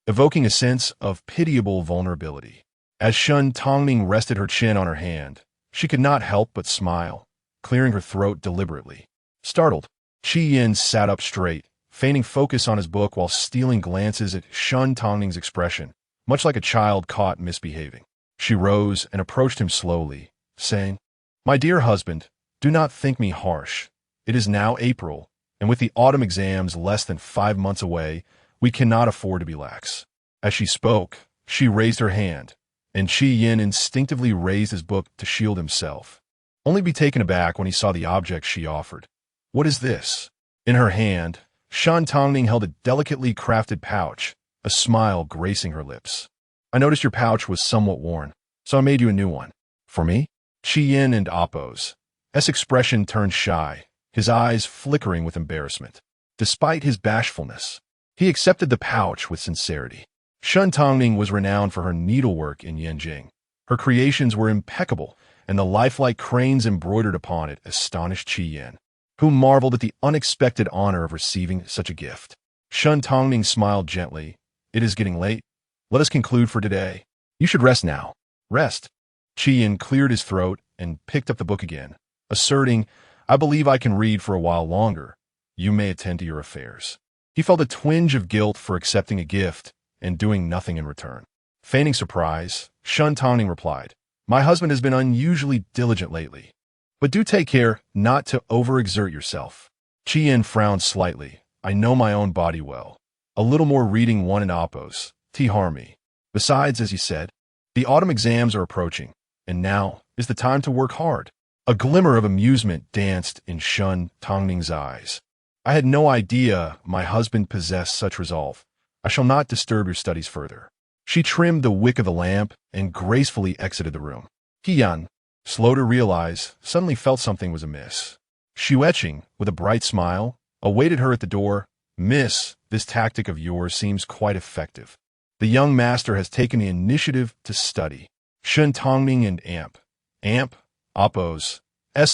evoking a sense of pitiable vulnerability. As Shen Tangning rested her chin on her hand, she could not help but smile, clearing her throat deliberately. Startled, Qi Yin sat up straight, feigning focus on his book while stealing glances at Shen Tangning's expression, much like a child caught misbehaving. She rose and approached him slowly, saying, "My dear husband, do not think me harsh. It is now April, and with the autumn exams less than 5 months away, we cannot afford to be lax." As she spoke, she raised her hand, and Qi Yin instinctively raised his book to shield himself, only to be taken aback when he saw the object she offered. "What is this?" In her hand, Shen Tangning held a delicately crafted pouch, a smile gracing her lips. I noticed your pouch was somewhat worn, so I made you a new one. For me? Qi Yin and Appo's expression turned shy, his eyes flickering with embarrassment. Despite his bashfulness, he accepted the pouch with sincerity. Shen Tangning was renowned for her needlework in Yanjing. Her creations were impeccable, and the lifelike cranes embroidered upon it astonished Qi Yin, who marveled at the unexpected honor of receiving such a gift. Shen Tangning smiled gently. It is getting late. Let us conclude for today. You should rest now. Rest. Qi Yin cleared his throat and picked up the book again, asserting, I believe I can read for a while longer. You may attend to your affairs. He felt a twinge of guilt for accepting a gift and doing nothing in return. Feigning surprise, Shen Tangning replied, My husband has been unusually diligent lately, but do take care not to overexert yourself. Qi Yin frowned slightly. I know my own body well. A little more reading one in Appo's harm me. Besides, as you said, the autumn exams are approaching, and now is the time to work hard. A glimmer of amusement danced in Shen Tangning's eyes. I had no idea my husband possessed such resolve. I shall not disturb your studies further. She trimmed the wick of the lamp and gracefully exited the room. Yan, slow to realize, suddenly felt something was amiss. Xu Etching, with a bright smile, awaited her at the door. Miss, this tactic of yours seems quite effective. The young master has taken the initiative to study. Shen Tangning and Appo's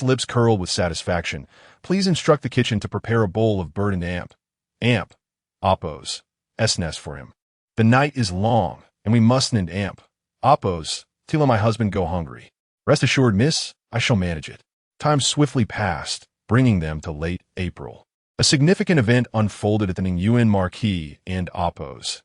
lips curled with satisfaction. Please instruct the kitchen to prepare a bowl of burdened Appo's nest for him. The night is long, and we mustn't Appo's till let my husband go hungry. Rest assured, miss, I shall manage it. Time swiftly passed, bringing them to late April. A significant event unfolded at the Ningyuan Marquis and Appo's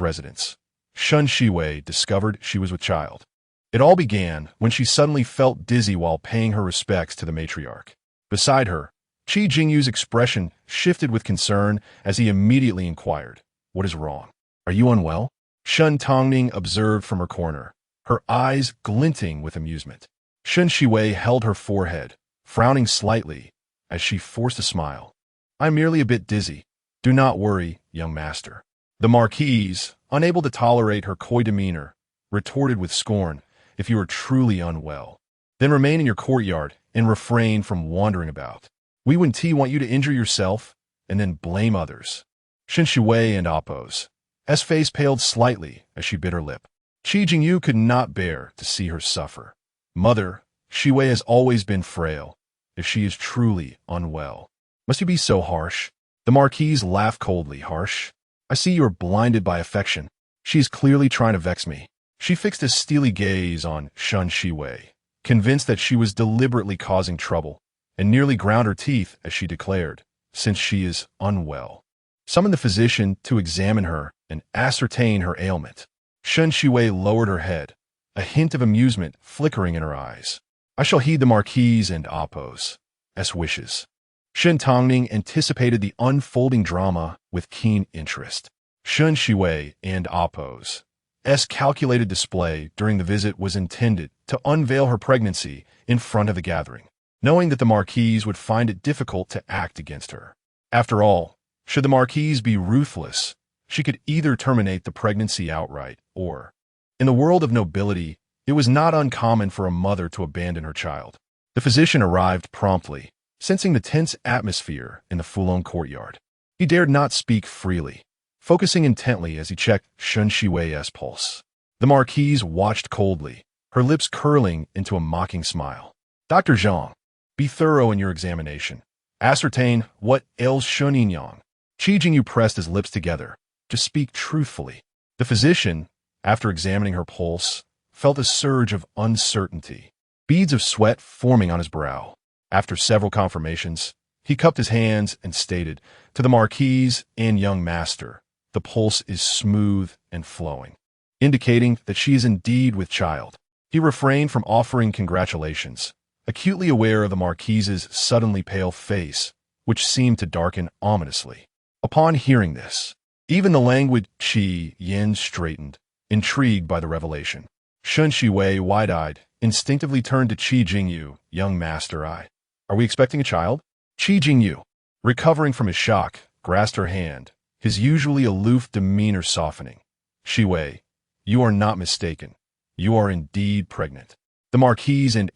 residence. Shen Shiwei discovered she was with child. It all began when she suddenly felt dizzy while paying her respects to the matriarch. Beside her, Qi Jingyu's expression shifted with concern as he immediately inquired, What is wrong? Are you unwell? Shen Tangning observed from her corner, her eyes glinting with amusement. Shen Shiwei held her forehead, frowning slightly as she forced a smile. I'm merely a bit dizzy. Do not worry, young master. The Marquise, unable to tolerate her coy demeanor, retorted with scorn, If you are truly unwell, then remain in your courtyard and refrain from wandering about. We Wen-Ti want you to injure yourself and then blame others. Shen Shiwei and Appo's face paled slightly as she bit her lip. Qi Jingyu could not bear to see her suffer. Mother, Shiwei has always been frail. If she is truly unwell, must you be so harsh? The Marquise laughed coldly. Harsh? I see you are blinded by affection. She is clearly trying to vex me. She fixed a steely gaze on Shen Shiwei, convinced that she was deliberately causing trouble, and nearly ground her teeth as she declared, Since she is unwell, summon the physician to examine her and ascertain her ailment. Shen Shiwei lowered her head, a hint of amusement flickering in her eyes. I shall heed the Marquise and Appo's wishes. Shen Tangning anticipated the unfolding drama with keen interest. Shen Shiwei and Appo's calculated display during the visit was intended to unveil her pregnancy in front of the gathering, knowing that the Marquise would find it difficult to act against her. After all, should the Marquise be ruthless, she could either terminate the pregnancy outright or, in the world of nobility, it was not uncommon for a mother to abandon her child. The physician arrived promptly, sensing the tense atmosphere in the Fulong courtyard. He dared not speak freely, focusing intently as he checked Shen Shiwei's pulse. The Marquise watched coldly, her lips curling into a mocking smile. Dr. Zhang, be thorough in your examination. Ascertain what ails Shen Yinyang. Qi Jingyu pressed his lips together to speak truthfully. The physician, after examining her pulse, felt a surge of uncertainty, beads of sweat forming on his brow. After several confirmations, he cupped his hands and stated, To the Marquise and young master, the pulse is smooth and flowing, indicating that she is indeed with child. He refrained from offering congratulations, acutely aware of the Marquise's suddenly pale face, which seemed to darken ominously. Upon hearing this, even the languid Qi Yin straightened, intrigued by the revelation. Shen Shiwei, wide-eyed, instinctively turned to Qi Jingyu, Young master, are we expecting a child? Qi Jingyu, recovering from his shock, grasped her hand, his usually aloof demeanor softening. "Shiwei, you are not mistaken. You are indeed pregnant." The Marquise and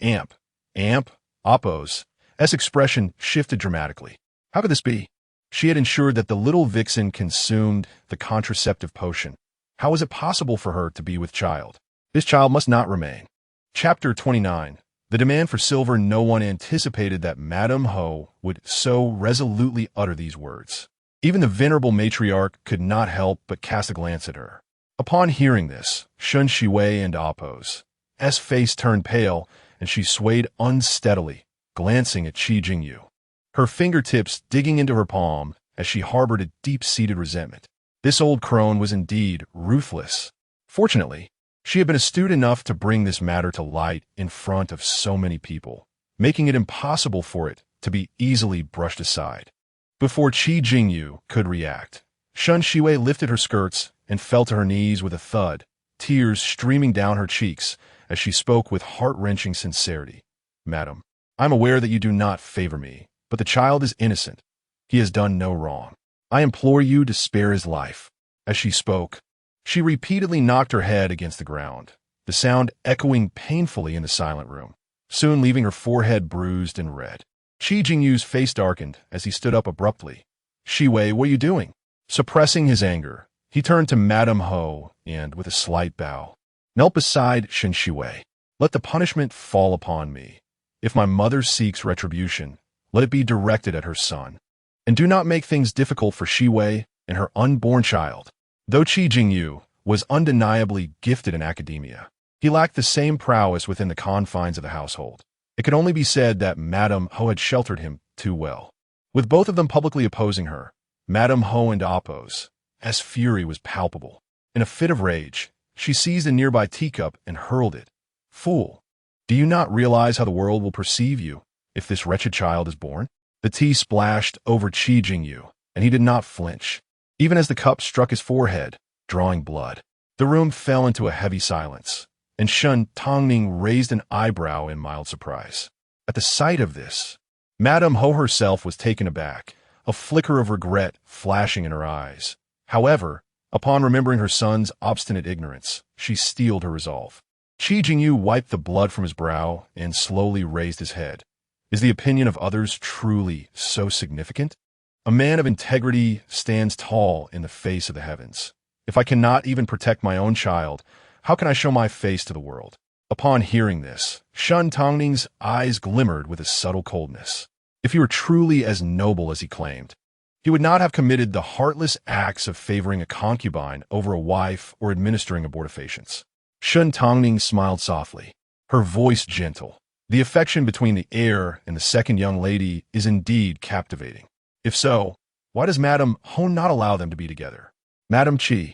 Appo's expression shifted dramatically. How could this be? She had ensured that the little vixen consumed the contraceptive potion. How was it possible for her to be with child? This child must not remain. Chapter 29. The demand for silver. No one anticipated that Madame Ho would so resolutely utter these words. Even the venerable matriarch could not help but cast a glance at her. Upon hearing this, Shen Shiwei and Appo's face turned pale, and she swayed unsteadily, glancing at Qi Jingyu, her fingertips digging into her palm as she harbored a deep-seated resentment. This old crone was indeed ruthless. Fortunately, she had been astute enough to bring this matter to light in front of so many people, making it impossible for it to be easily brushed aside. Before Qi Jingyu could react, Shen Shiwei lifted her skirts and fell to her knees with a thud, tears streaming down her cheeks as she spoke with heart-wrenching sincerity. "Madam, I am aware that you do not favor me, but the child is innocent. He has done no wrong. I implore you to spare his life." As she spoke, she repeatedly knocked her head against the ground, the sound echoing painfully in the silent room, soon leaving her forehead bruised and red. Qi Jingyu's face darkened as he stood up abruptly. "Shiwei, what are you doing?" Suppressing his anger, he turned to Madame Ho and, with a slight bow, knelt beside Shen Shiwei. "Let the punishment fall upon me. If my mother seeks retribution, let it be directed at her son. And do not make things difficult for Shiwei and her unborn child." Though Qi Jingyu was undeniably gifted in academia, he lacked the same prowess within the confines of the household. It could only be said that Madame Ho had sheltered him too well. With both of them publicly opposing her, Madame Ho and Appo's fury was palpable. In a fit of rage, she seized a nearby teacup and hurled it. "Fool! Do you not realize how the world will perceive you if this wretched child is born?" The tea splashed over Qi Jingyu, and he did not flinch, even as the cup struck his forehead, drawing blood. The room fell into a heavy silence, and Shen Tangning raised an eyebrow in mild surprise. At the sight of this, Madame Ho herself was taken aback, a flicker of regret flashing in her eyes. However, upon remembering her son's obstinate ignorance, she steeled her resolve. Qi Jingyu wiped the blood from his brow and slowly raised his head. Is the opinion of others truly so significant? A man of integrity stands tall in the face of the heavens. If I cannot even protect my own child, how can I show my face to the world? Upon hearing this, Shen Tangning's eyes glimmered with a subtle coldness. If he were truly as noble as he claimed, he would not have committed the heartless acts of favoring a concubine over a wife or administering abortifacients. Shen Tangning smiled softly, her voice gentle. The affection between the heir and the second young lady is indeed captivating. If so, why does Madame Ho not allow them to be together? Madame Qi,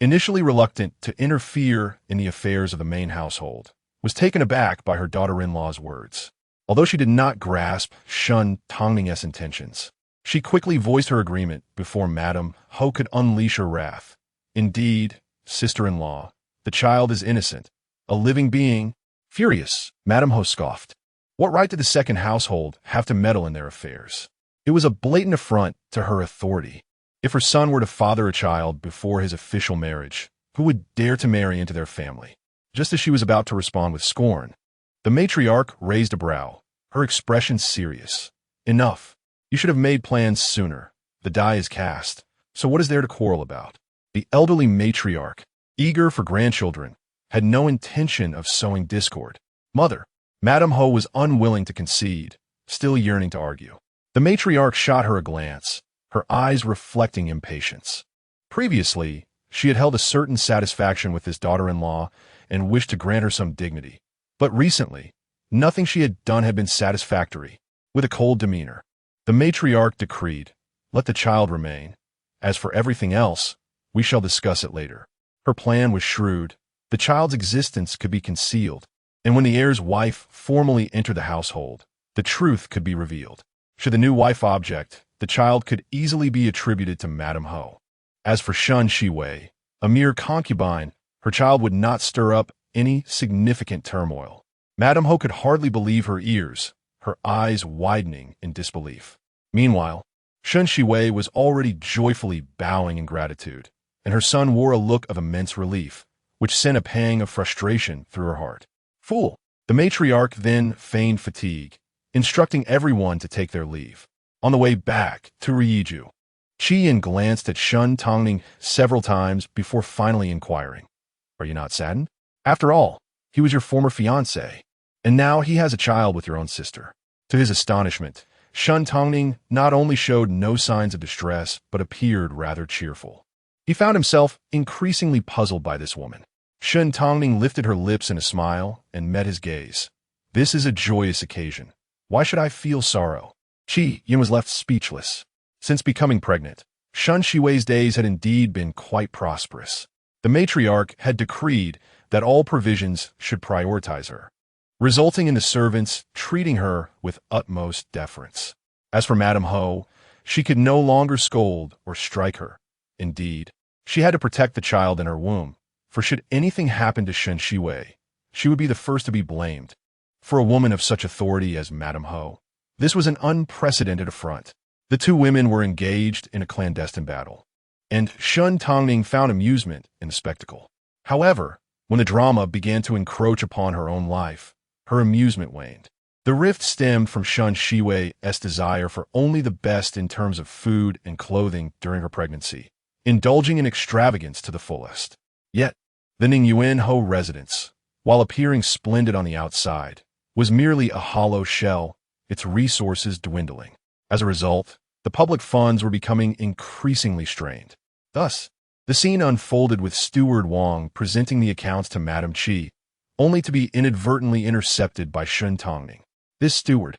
initially reluctant to interfere in the affairs of the main household, was taken aback by her daughter-in-law's words. Although she did not grasp Shen Tangning's intentions, she quickly voiced her agreement before Madame Ho could unleash her wrath. "Indeed, sister-in-law, the child is innocent, a living being." Furious, Madame Ho scoffed. What right did the second household have to meddle in their affairs? It was a blatant affront to her authority. If her son were to father a child before his official marriage, who would dare to marry into their family? Just as she was about to respond with scorn, the matriarch raised a brow, her expression serious. "Enough. You should have made plans sooner. The die is cast, so what is there to quarrel about?" The elderly matriarch, eager for grandchildren, had no intention of sowing discord. "Mother." Madame Ho was unwilling to concede, still yearning to argue. The matriarch shot her a glance, her eyes reflecting impatience. Previously, she had held a certain satisfaction with this daughter-in-law and wished to grant her some dignity. But recently, nothing she had done had been satisfactory. With a cold demeanor, the matriarch decreed, "Let the child remain. As for everything else, we shall discuss it later." Her plan was shrewd. The child's existence could be concealed, and when the heir's wife formally entered the household, the truth could be revealed. Should the new wife object, the child could easily be attributed to Madame Ho. As for Shen Shiwei, a mere concubine, her child would not stir up any significant turmoil. Madame Ho could hardly believe her ears, her eyes widening in disbelief. Meanwhile, Shen Shiwei was already joyfully bowing in gratitude, and her son wore a look of immense relief, which sent a pang of frustration through her heart. Fool! The matriarch then feigned fatigue, instructing everyone to take their leave. On the way back to Riyiju, Qian glanced at Shen Tangning several times before finally inquiring, "Are you not saddened? After all, he was your former fiancé, and now he has a child with your own sister." To his astonishment, Shen Tangning not only showed no signs of distress, but appeared rather cheerful. He found himself increasingly puzzled by this woman. Shen Tangning lifted her lips in a smile and met his gaze. "This is a joyous occasion. Why should I feel sorrow?" Qian was left speechless. Since becoming pregnant, Shen Shiwei's days had indeed been quite prosperous. The matriarch had decreed that all provisions should prioritize her, resulting in the servants treating her with utmost deference. As for Madame Ho, she could no longer scold or strike her. Indeed, she had to protect the child in her womb, for should anything happen to Shen Shiwei, she would be the first to be blamed. For a woman of such authority as Madame Ho, this was an unprecedented affront. The two women were engaged in a clandestine battle, and Shen Tangning found amusement in the spectacle. However, when the drama began to encroach upon her own life, her amusement waned. The rift stemmed from Shen Shiwei's desire for only the best in terms of food and clothing during her pregnancy, indulging in extravagance to the fullest. Yet, the Ningyuan Ho residence, while appearing splendid on the outside, was merely a hollow shell, its resources dwindling. As a result, the public funds were becoming increasingly strained. Thus, the scene unfolded with Steward Wang presenting the accounts to Madame Qi, only to be inadvertently intercepted by Shen Tangning. This steward,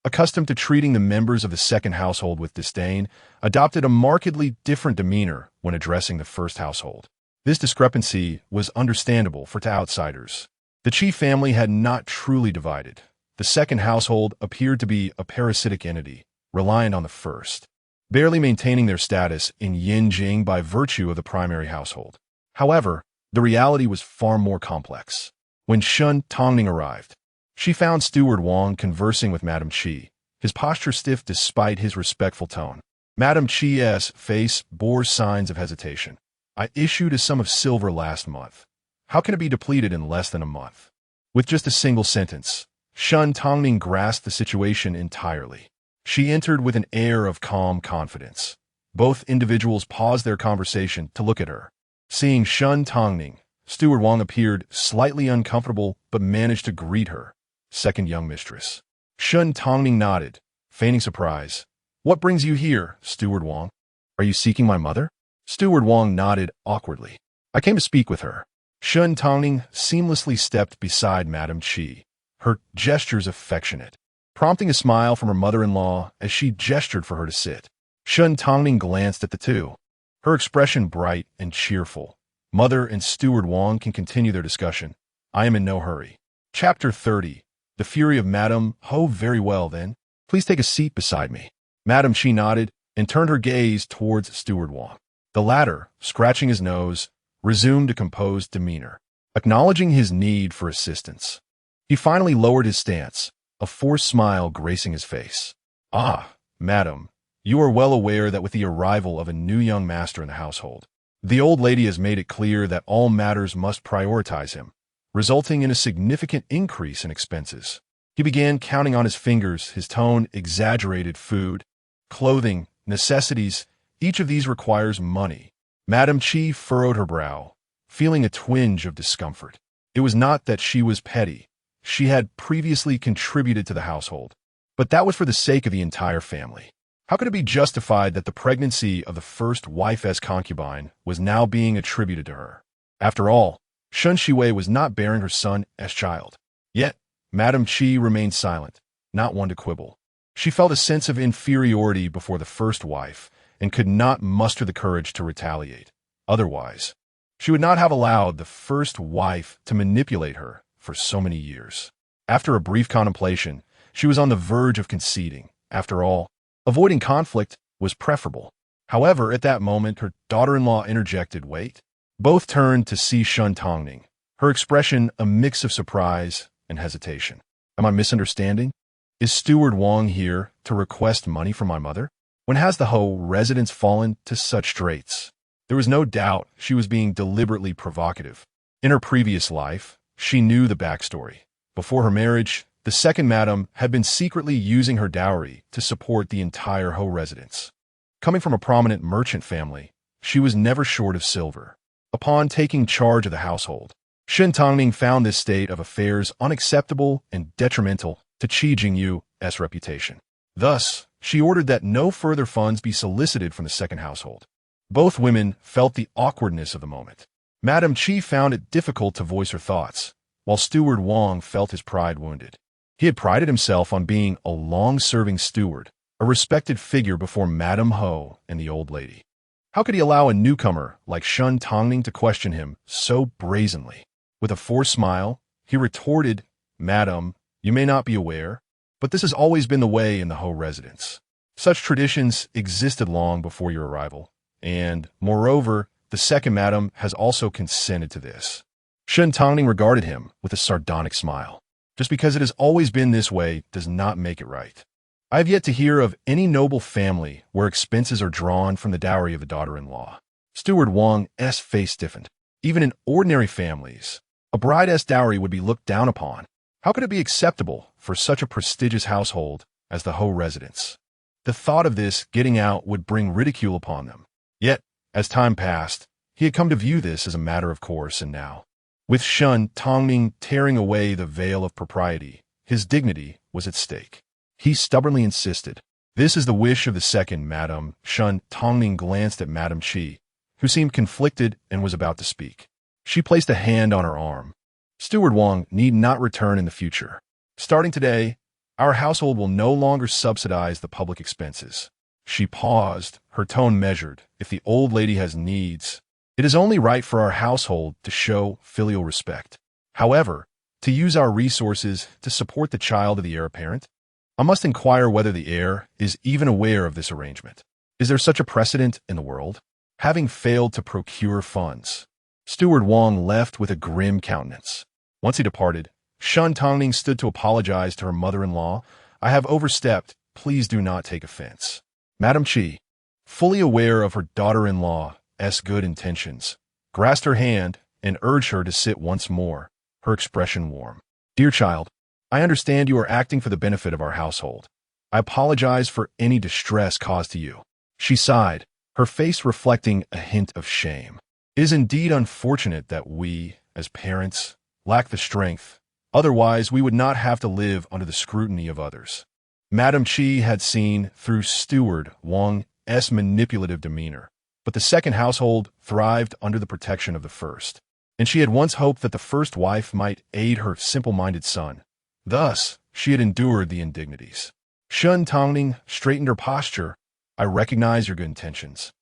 accustomed to treating the members of the second household with disdain, adopted a markedly different demeanor when addressing the first household. This discrepancy was understandable to outsiders. The Qi family had not truly divided. The second household appeared to be a parasitic entity, reliant on the first, barely maintaining their status in Yinjing by virtue of the primary household. However, the reality was far more complex. When Shen Tangning arrived, she found Steward Wang conversing with Madame Qi, his posture stiff despite his respectful tone. Madame Qi's face bore signs of hesitation. "I issued a sum of silver last month. How can it be depleted in less than a month?" With just a single sentence, Shen Tangning grasped the situation entirely. She entered with an air of calm confidence. Both individuals paused their conversation to look at her. Seeing Shen Tangning, Steward Wang appeared slightly uncomfortable but managed to greet her. "Second young mistress." Shen Tangning nodded, feigning surprise. "What brings you here, Steward Wang? Are you seeking my mother?" Steward Wang nodded awkwardly. "I came to speak with her." Shen Tangning seamlessly stepped beside Madame Qi, her gestures affectionate, prompting a smile from her mother-in-law as she gestured for her to sit. Shen Tangning glanced at the two, her expression bright and cheerful. Mother and Steward Wang can continue their discussion. I am in no hurry. Chapter 30. The Fury of Madame Ho. Very well, then. Please take a seat beside me. Madame Qi nodded and turned her gaze towards Steward Wang. The latter, scratching his nose, resumed a composed demeanor, acknowledging his need for assistance. He finally lowered his stance, a forced smile gracing his face. "Ah, madam, you are well aware that with the arrival of a new young master in the household, the old lady has made it clear that all matters must prioritize him, resulting in a significant increase in expenses." He began counting on his fingers, his tone exaggerated. "Food, clothing, necessities, each of these requires money." Madame Qi furrowed her brow, feeling a twinge of discomfort. It was not that she was petty. She had previously contributed to the household, but that was for the sake of the entire family. How could it be justified that the pregnancy of the first wife's concubine was now being attributed to her? After all, Shen Shiwei was not bearing her son's child. Yet, Madame Qi remained silent, not one to quibble. She felt a sense of inferiority before the first wife and could not muster the courage to retaliate. Otherwise, she would not have allowed the first wife to manipulate her for so many years. After a brief contemplation, she was on the verge of conceding. After all, avoiding conflict was preferable. However, at that moment, her daughter-in-law interjected, "Wait." Both turned to see Shen Tangning, her expression a mix of surprise and hesitation. "Am I misunderstanding? Is Steward Wang here to request money from my mother?" When has the Ho residence fallen to such straits? There was no doubt she was being deliberately provocative. In her previous life, she knew the backstory. Before her marriage, the second madam had been secretly using her dowry to support the entire Ho residence. Coming from a prominent merchant family, she was never short of silver. Upon taking charge of the household, Shen Tangning found this state of affairs unacceptable and detrimental to Qi Jingyu's reputation. Thus, she ordered that no further funds be solicited from the second household. Both women felt the awkwardness of the moment. Madame Qi found it difficult to voice her thoughts, while Steward Wang felt his pride wounded. He had prided himself on being a long-serving steward, a respected figure before Madame Ho and the old lady. How could he allow a newcomer like Shen Tangning to question him so brazenly? With a forced smile, he retorted, "Madam, you may not be aware, but this has always been the way in the Ho residence. Such traditions existed long before your arrival, and, moreover, the second madam has also consented to this." Shen Tangning regarded him with a sardonic smile. Just because it has always been this way does not make it right. I have yet to hear of any noble family where expenses are drawn from the dowry of the daughter-in-law. Steward Wang's face stiffened. Even in ordinary families, a bride's dowry would be looked down upon. How could it be acceptable for such a prestigious household as the Ho residence? The thought of this getting out would bring ridicule upon them. Yet, as time passed, he had come to view this as a matter of course, and now, with Shen Tangning tearing away the veil of propriety, his dignity was at stake. He stubbornly insisted, "This is the wish of the second madam." Shen Tangning glanced at Madame Qi, who seemed conflicted and was about to speak. She placed a hand on her arm. "Steward Wang need not return in the future. Starting today, our household will no longer subsidize the public expenses." She paused, her tone measured. "If the old lady has needs, it is only right for our household to show filial respect. However, to use our resources to support the child of the heir apparent, I must inquire whether the heir is even aware of this arrangement. Is there such a precedent in the world?" Having failed to procure funds, Steward Wang left with a grim countenance. Once he departed, Shen Tangning stood to apologize to her mother-in-law. "I have overstepped. Please do not take offense." Madame Qi, fully aware of her daughter-in-law's good intentions, grasped her hand and urged her to sit once more, her expression warm. "Dear child, I understand you are acting for the benefit of our household. I apologize for any distress caused to you." She sighed, her face reflecting a hint of shame. "It is indeed unfortunate that we, as parents, lack the strength. Otherwise, we would not have to live under the scrutiny of others." Madame Qi had seen through Steward Wang's manipulative demeanor, but the second household thrived under the protection of the first, and she had once hoped that the first wife might aid her simple-minded son. Thus, she had endured the indignities. Shen Tangning straightened her posture. "I recognize your good intentions,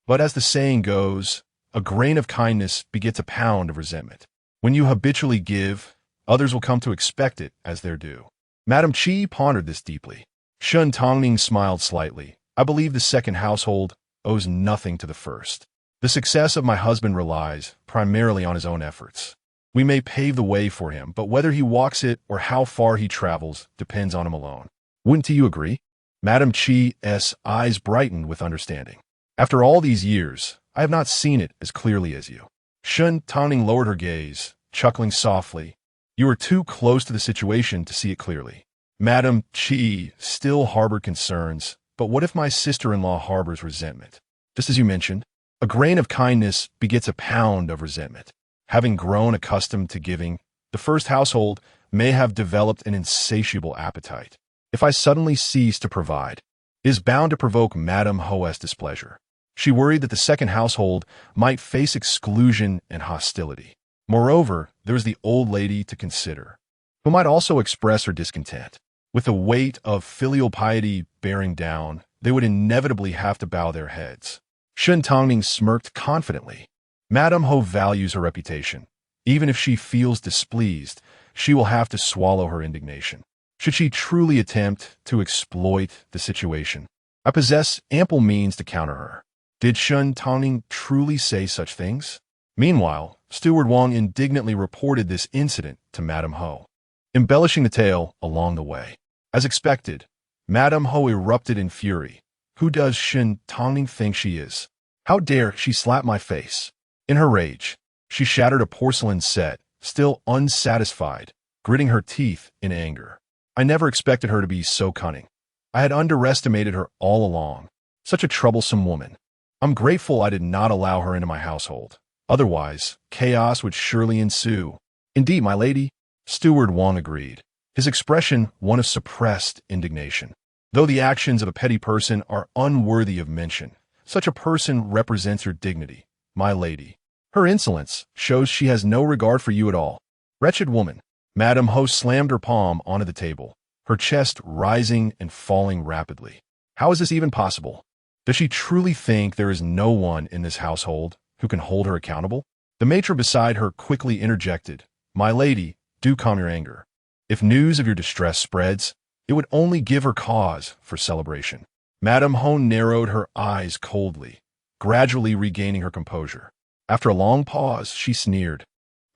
but as the saying goes, a grain of kindness begets a pound of resentment. When you habitually give, others will come to expect it as their due." Madame Qi pondered this deeply. Shen Tangning smiled slightly. "I believe the second household owes nothing to the first. The success of my husband relies primarily on his own efforts. We may pave the way for him, but whether he walks it or how far he travels depends on him alone. Wouldn't you agree?" Madame Qi's eyes brightened with understanding. "After all these years, I have not seen it as clearly as you." Shen Tangning lowered her gaze, chuckling softly. "You are too close to the situation to see it clearly." Madame Qi still harbored concerns. "But what if my sister-in-law harbors resentment? Just as you mentioned, a grain of kindness begets a pound of resentment. Having grown accustomed to giving, the first household may have developed an insatiable appetite. If I suddenly cease to provide, it is bound to provoke Madame Ho's displeasure." She worried that the second household might face exclusion and hostility. Moreover, there was the old lady to consider, who might also express her discontent. With the weight of filial piety bearing down, they would inevitably have to bow their heads. Shen Tangning smirked confidently. Madame Ho values her reputation. Even if she feels displeased, she will have to swallow her indignation, should she truly attempt to exploit the situation. I possess ample means to counter her. Did Shen Tangning truly say such things? Meanwhile, Steward Wang indignantly reported this incident to Madame Ho, embellishing the tale along the way. As expected, Madame Ho erupted in fury. Who does Shen Tangning think she is? How dare she slap my face? In her rage, she shattered a porcelain set, still unsatisfied, gritting her teeth in anger. I never expected her to be so cunning. I had underestimated her all along. Such a troublesome woman. I'm grateful I did not allow her into my household. Otherwise, chaos would surely ensue. Indeed, my lady, Steward Wang agreed, his expression one of suppressed indignation. Though the actions of a petty person are unworthy of mention, such a person represents her dignity, my lady. Her insolence shows she has no regard for you at all. Wretched woman. Madame Ho slammed her palm onto the table, her chest rising and falling rapidly. How is this even possible? Does she truly think there is no one in this household who can hold her accountable? The matron beside her quickly interjected, My lady, do calm your anger. If news of your distress spreads, it would only give her cause for celebration. Madame Ho narrowed her eyes coldly, gradually regaining her composure. After a long pause, she sneered,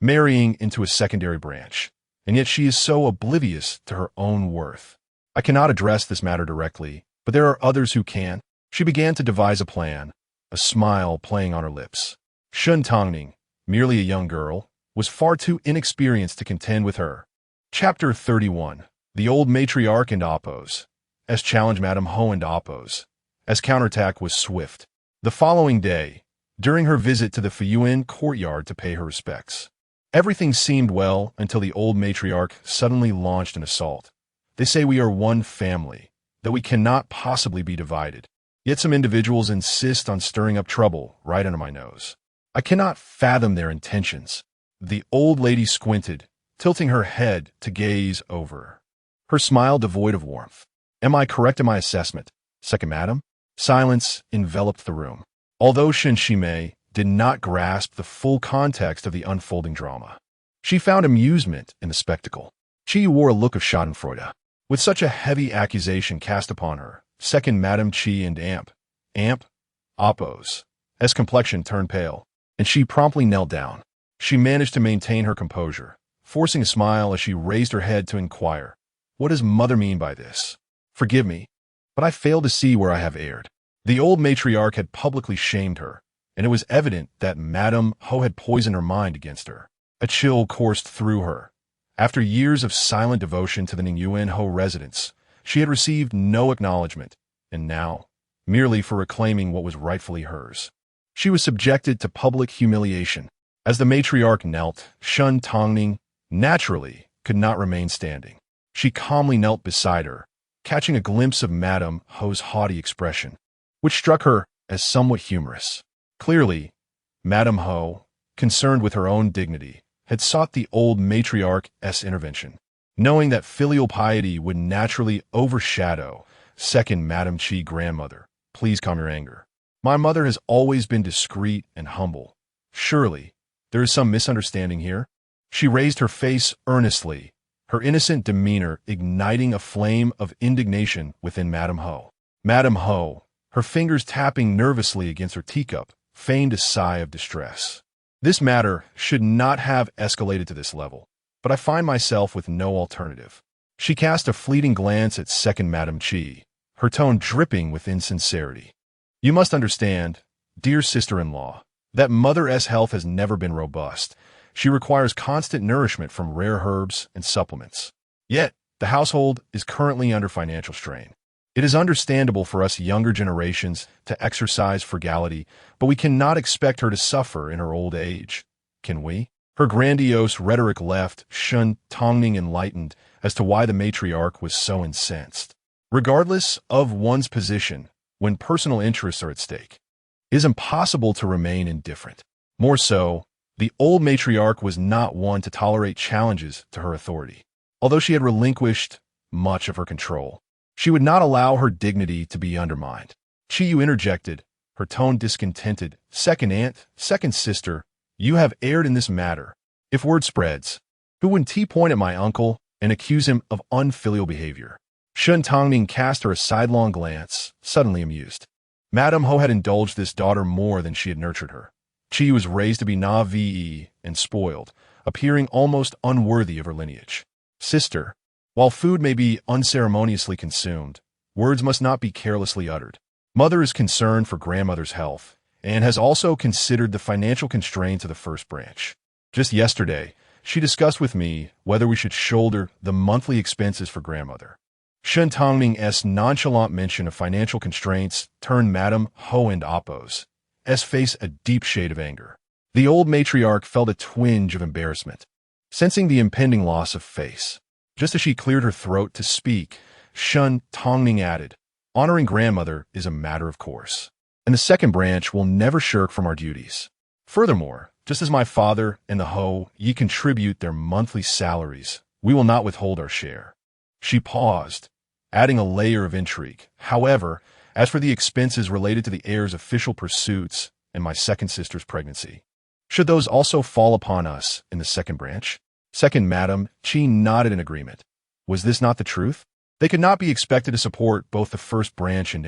marrying into a secondary branch, and yet she is so oblivious to her own worth. I cannot address this matter directly, but there are others who can. She began to devise a plan, a smile playing on her lips. Shen Tangning, merely a young girl, was far too inexperienced to contend with her. Chapter 31. The Old Matriarch and Oppose. As challenged Madame Ho and Oppose. As counterattack was swift. The following day, during her visit to the Fuyuan courtyard to pay her respects, everything seemed well until the old matriarch suddenly launched an assault. They say we are one family, that we cannot possibly be divided. Yet some individuals insist on stirring up trouble right under my nose. I cannot fathom their intentions. The old lady squinted, tilting her head to gaze over. Her smile devoid of warmth. Am I correct in my assessment, second madam? Silence enveloped the room. Although Shen Shimei did not grasp the full context of the unfolding drama, she found amusement in the spectacle. She wore a look of schadenfreude. With such a heavy accusation cast upon her, second Madam Chi and Oppose, as complexion turned pale, and she promptly knelt down. She managed to maintain her composure, forcing a smile as she raised her head to inquire, What does mother mean by this? Forgive me, but I fail to see where I have erred. The old matriarch had publicly shamed her, and it was evident that Madame Ho had poisoned her mind against her. A chill coursed through her. After years of silent devotion to the Ningyuan Ho residence, she had received no acknowledgement, and now, merely for reclaiming what was rightfully hers, she was subjected to public humiliation. As the matriarch knelt, Shen Tangning naturally could not remain standing. She calmly knelt beside her, catching a glimpse of Madame Ho's haughty expression, which struck her as somewhat humorous. Clearly, Madame Ho, concerned with her own dignity, had sought the old matriarch's intervention, knowing that filial piety would naturally overshadow second Madame Chi grandmother. Please calm your anger. My mother has always been discreet and humble. Surely, there is some misunderstanding here. She raised her face earnestly, her innocent demeanor igniting a flame of indignation within Madame Ho. Madame Ho, her fingers tapping nervously against her teacup, feigned a sigh of distress. This matter should not have escalated to this level, but I find myself with no alternative. She cast a fleeting glance at second Madame Chi, her tone dripping with insincerity. You must understand, dear sister-in-law, that Mother's health has never been robust. She requires constant nourishment from rare herbs and supplements. Yet, the household is currently under financial strain. It is understandable for us younger generations to exercise frugality, but we cannot expect her to suffer in her old age. Can we? Her grandiose rhetoric left Shen Tangning enlightened as to why the matriarch was so incensed. Regardless of one's position, when personal interests are at stake, it is impossible to remain indifferent. More so, the old matriarch was not one to tolerate challenges to her authority. Although she had relinquished much of her control, she would not allow her dignity to be undermined. Chiyu interjected, her tone discontented. Second aunt, second sister, you have erred in this matter. If word spreads, who would point at my uncle and accuse him of unfilial behavior? Shen Tangning cast her a sidelong glance, suddenly amused. Madame Ho had indulged this daughter more than she had nurtured her. Chi was raised to be naive and spoiled, appearing almost unworthy of her lineage. Sister, while food may be unceremoniously consumed, words must not be carelessly uttered. Mother is concerned for grandmother's health and has also considered the financial constraints of the first branch. Just yesterday, she discussed with me whether we should shoulder the monthly expenses for grandmother. Shen Tangning's nonchalant mention of financial constraints turned Madame Ho and Appo's face a deep shade of anger. The old matriarch felt a twinge of embarrassment, sensing the impending loss of face. Just as she cleared her throat to speak, Shen Tangning added, "Honoring grandmother is a matter of course, and the second branch will never shirk from our duties. Furthermore, just as my father and the Ho Yi contribute their monthly salaries, we will not withhold our share." She paused, adding a layer of intrigue. "However, as for the expenses related to the heir's official pursuits and my second sister's pregnancy, should those also fall upon us in the second branch?" Second Madam Chi nodded in agreement. Was this not the truth? They could not be expected to support both the first branch and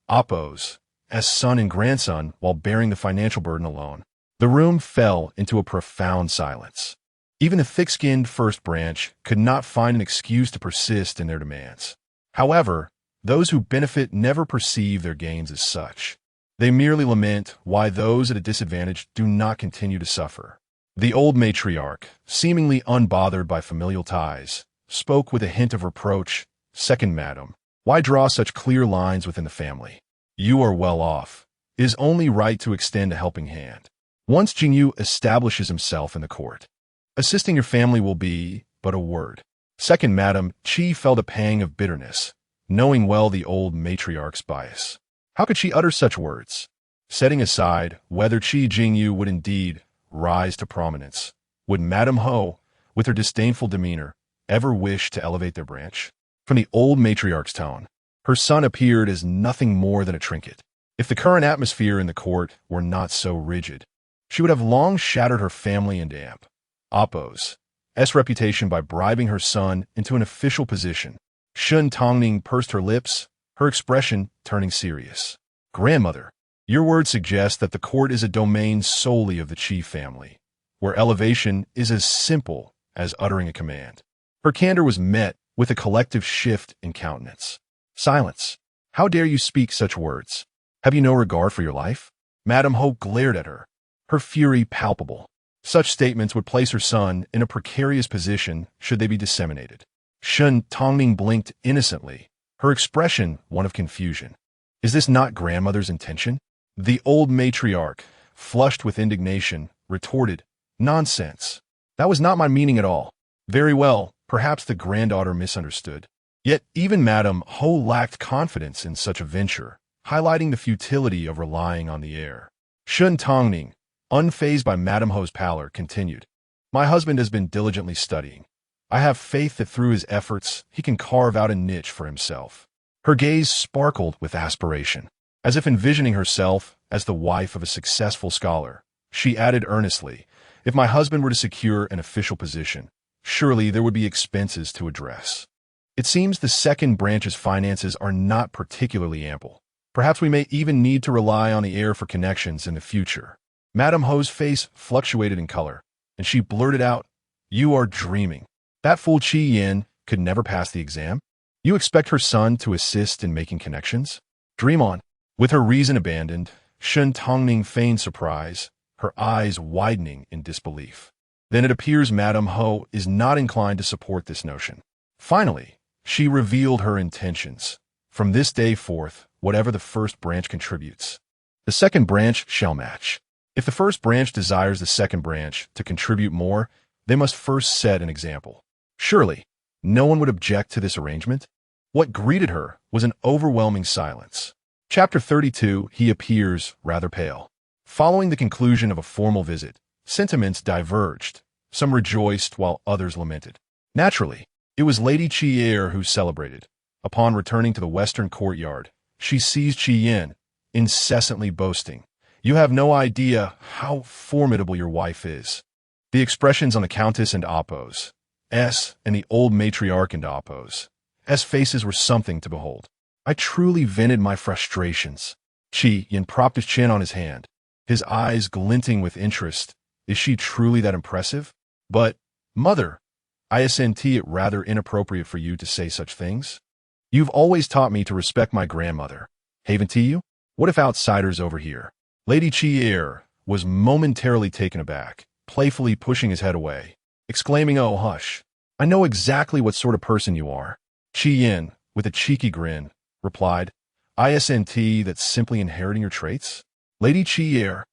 Appo's as son and grandson while bearing the financial burden alone. The room fell into a profound silence. Even the thick-skinned first branch could not find an excuse to persist in their demands. However, those who benefit never perceive their gains as such. They merely lament why those at a disadvantage do not continue to suffer. The old matriarch, seemingly unbothered by familial ties, spoke with a hint of reproach. "Second Madam, why draw such clear lines within the family? You are well off. It is only right to extend a helping hand. Once Jingyu establishes himself in the court, assisting your family will be but a word." Second Madam Chi felt a pang of bitterness, knowing well the old matriarch's bias. How could she utter such words? Setting aside whether Chi Jingyu would indeed rise to prominence, would Madame Ho, with her disdainful demeanor, ever wish to elevate their branch? From the old matriarch's tone, her son appeared as nothing more than a trinket. If the current atmosphere in the court were not so rigid, she would have long shattered her family and Appo's reputation by bribing her son into an official position. Shen Tangning pursed her lips, her expression turning serious. "Grandmother, your words suggest that the court is a domain solely of the Chi family, where elevation is as simple as uttering a command." Her candor was met with a collective shift in countenance. Silence. "How dare you speak such words? Have you no regard for your life?" Madame Ho glared at her, her fury palpable. Such statements would place her son in a precarious position should they be disseminated. Shen Tangning blinked innocently, her expression one of confusion. Is this not grandmother's intention? The old matriarch, flushed with indignation, retorted, "Nonsense. That was not my meaning at all." Very well, perhaps the granddaughter misunderstood. Yet even Madame Ho lacked confidence in such a venture, highlighting the futility of relying on the heir. Shen Tangning, unfazed by Madame Ho's pallor, continued, "My husband has been diligently studying. I have faith that through his efforts he can carve out a niche for himself." Her gaze sparkled with aspiration, as if envisioning herself as the wife of a successful scholar. She added earnestly, "If my husband were to secure an official position, surely there would be expenses to address. It seems the second branch's finances are not particularly ample. Perhaps we may even need to rely on the heir for connections in the future." Madame Ho's face fluctuated in color, and she blurted out, "You are dreaming. That fool Chi Yin could never pass the exam. You expect her son to assist in making connections? Dream on." With her reason abandoned, Shen Tangning feigned surprise, her eyes widening in disbelief. "Then it appears Madame Ho is not inclined to support this notion." Finally, she revealed her intentions. "From this day forth, whatever the first branch contributes, the second branch shall match. If the first branch desires the second branch to contribute more, they must first set an example." Surely, no one would object to this arrangement? What greeted her was an overwhelming silence. Chapter 32. He appears rather pale. Following the conclusion of a formal visit, sentiments diverged. Some rejoiced while others lamented. Naturally, it was Lady Chi'er who celebrated. Upon returning to the western courtyard, she seized Chi Yin, incessantly boasting, "You have no idea how formidable your wife is." The expressions on the Countess and Appo's and the old matriarch and Appo's faces were something to behold. I truly vented my frustrations. Chi Yin propped his chin on his hand, his eyes glinting with interest. Is she truly that impressive? But, mother, I assent it rather inappropriate for you to say such things. You've always taught me to respect my grandmother. Haven to you? What if outsiders overhear? Lady Chi was momentarily taken aback, playfully pushing his head away, exclaiming, "Oh, hush. I know exactly what sort of person you are." Chi, with a cheeky grin, replied, "Isn't that's simply inheriting your traits?" Lady Chi,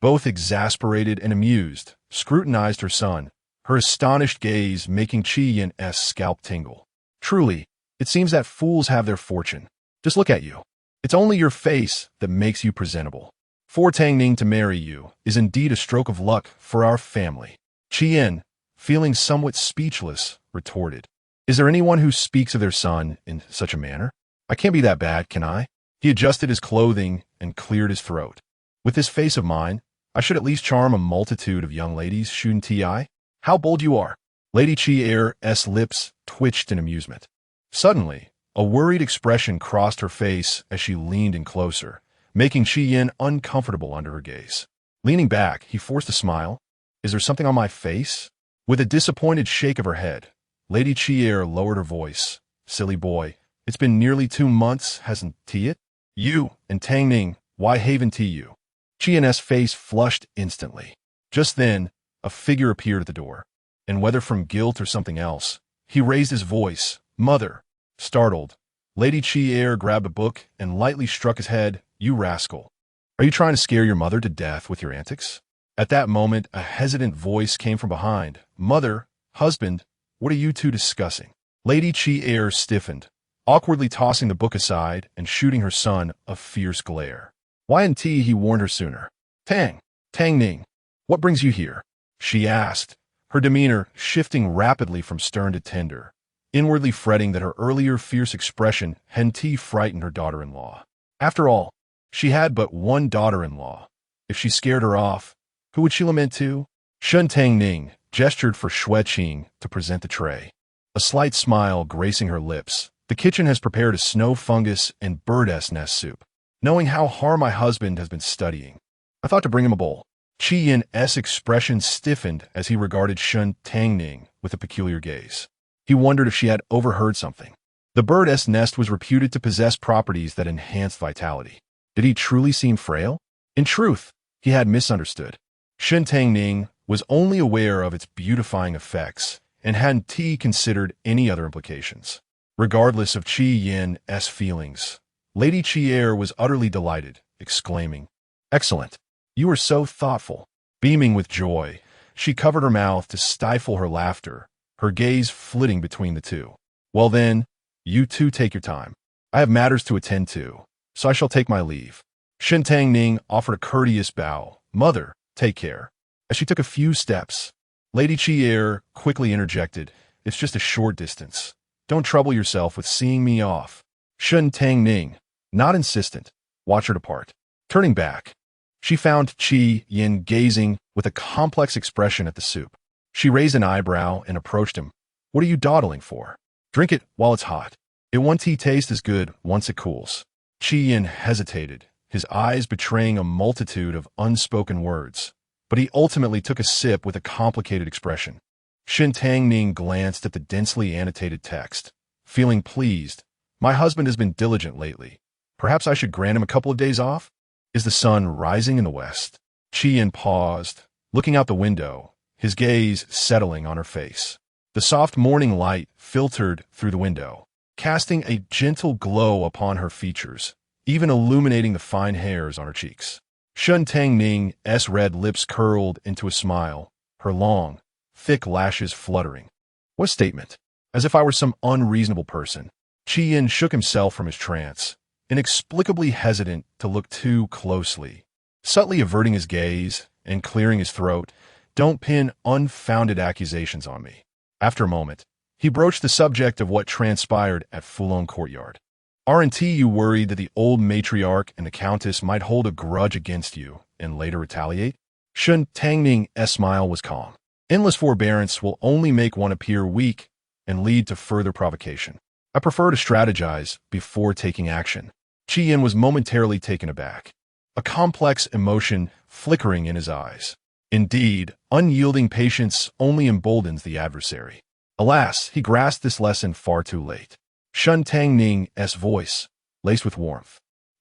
both exasperated and amused, scrutinized her son, her astonished gaze making Chi scalp tingle. "Truly, it seems that fools have their fortune. Just look at you. It's only your face that makes you presentable. For Tangning to marry you is indeed a stroke of luck for our family." Chi, feeling somewhat speechless, retorted, "Is there anyone who speaks of their son in such a manner? I can't be that bad, can I?" He adjusted his clothing and cleared his throat. "With this face of mine, I should at least charm a multitude of young ladies, shouldn't I? How bold you are." Lady Chi's lips twitched in amusement. Suddenly, a worried expression crossed her face as she leaned in closer, making Chi uncomfortable under her gaze. Leaning back, he forced a smile. "Is there something on my face?" With a disappointed shake of her head, Lady Chi lowered her voice. "Silly boy, it's been nearly 2 months, hasn't it? You and Tangning, why haven't you?" Chi's face flushed instantly. Just then, a figure appeared at the door, and whether from guilt or something else, he raised his voice. "Mother." Startled, Lady Chi grabbed a book and lightly struck his head. "You rascal. Are you trying to scare your mother to death with your antics?" At that moment, a hesitant voice came from behind. "Mother, husband, what are you two discussing?" Lady Chi stiffened, awkwardly tossing the book aside and shooting her son a fierce glare. "Why hadn't he warned her sooner?" Tangning, what brings you here?" she asked, her demeanor shifting rapidly from stern to tender, inwardly fretting that her earlier fierce expression hadn't frightened her daughter-in-law. After all, she had but one daughter-in-law. If she scared her off, who would she lament to? Shen Tangning gestured for Shui Qing to present the tray. A slight smile gracing her lips. "The kitchen has prepared a snow fungus and bird's nest soup. Knowing how hard my husband has been studying, I thought to bring him a bowl." Chi's expression stiffened as he regarded Shen Tangning with a peculiar gaze. He wondered if she had overheard something. The bird's nest was reputed to possess properties that enhanced vitality. Did he truly seem frail? In truth, he had misunderstood. Shen Tangning was only aware of its beautifying effects and hadn't considered any other implications. Regardless of Chi's feelings, Lady Chi was utterly delighted, exclaiming, "Excellent! You are so thoughtful." Beaming with joy, she covered her mouth to stifle her laughter, her gaze flitting between the two. "Well then, you two take your time. I have matters to attend to, so I shall take my leave." Shen Tangning offered a courteous bow. "Mother, take care." As she took a few steps, Lady Chi quickly interjected, "It's just a short distance. Don't trouble yourself with seeing me off." Shen Tangning, not insistent, watched her depart. Turning back, she found Chi gazing with a complex expression at the soup. She raised an eyebrow and approached him. "What are you dawdling for? Drink it while it's hot. It won't taste as good once it cools." Chi hesitated, his eyes betraying a multitude of unspoken words, but he ultimately took a sip with a complicated expression. Shen Tangning glanced at the densely annotated text, feeling pleased. "My husband has been diligent lately. Perhaps I should grant him a couple of days off? Is the sun rising in the west?" Chi paused, looking out the window, his gaze settling on her face. The soft morning light filtered through the window, casting a gentle glow upon her features, even illuminating the fine hairs on her cheeks. Shen Tangning's red lips curled into a smile, her long, thick lashes fluttering. "What a statement! As if I were some unreasonable person." Chi shook himself from his trance, inexplicably hesitant to look too closely. Subtly averting his gaze and clearing his throat, "Don't pin unfounded accusations on me." After a moment, he broached the subject of what transpired at Fulon Courtyard. "Aren't you worried that the old matriarch and the countess might hold a grudge against you and later retaliate?" Shen Tangning's smile was calm. "Endless forbearance will only make one appear weak and lead to further provocation. I prefer to strategize before taking action." Chi was momentarily taken aback, a complex emotion flickering in his eyes. Indeed, unyielding patience only emboldens the adversary. Alas, he grasped this lesson far too late. Shen Tangning's voice, laced with warmth,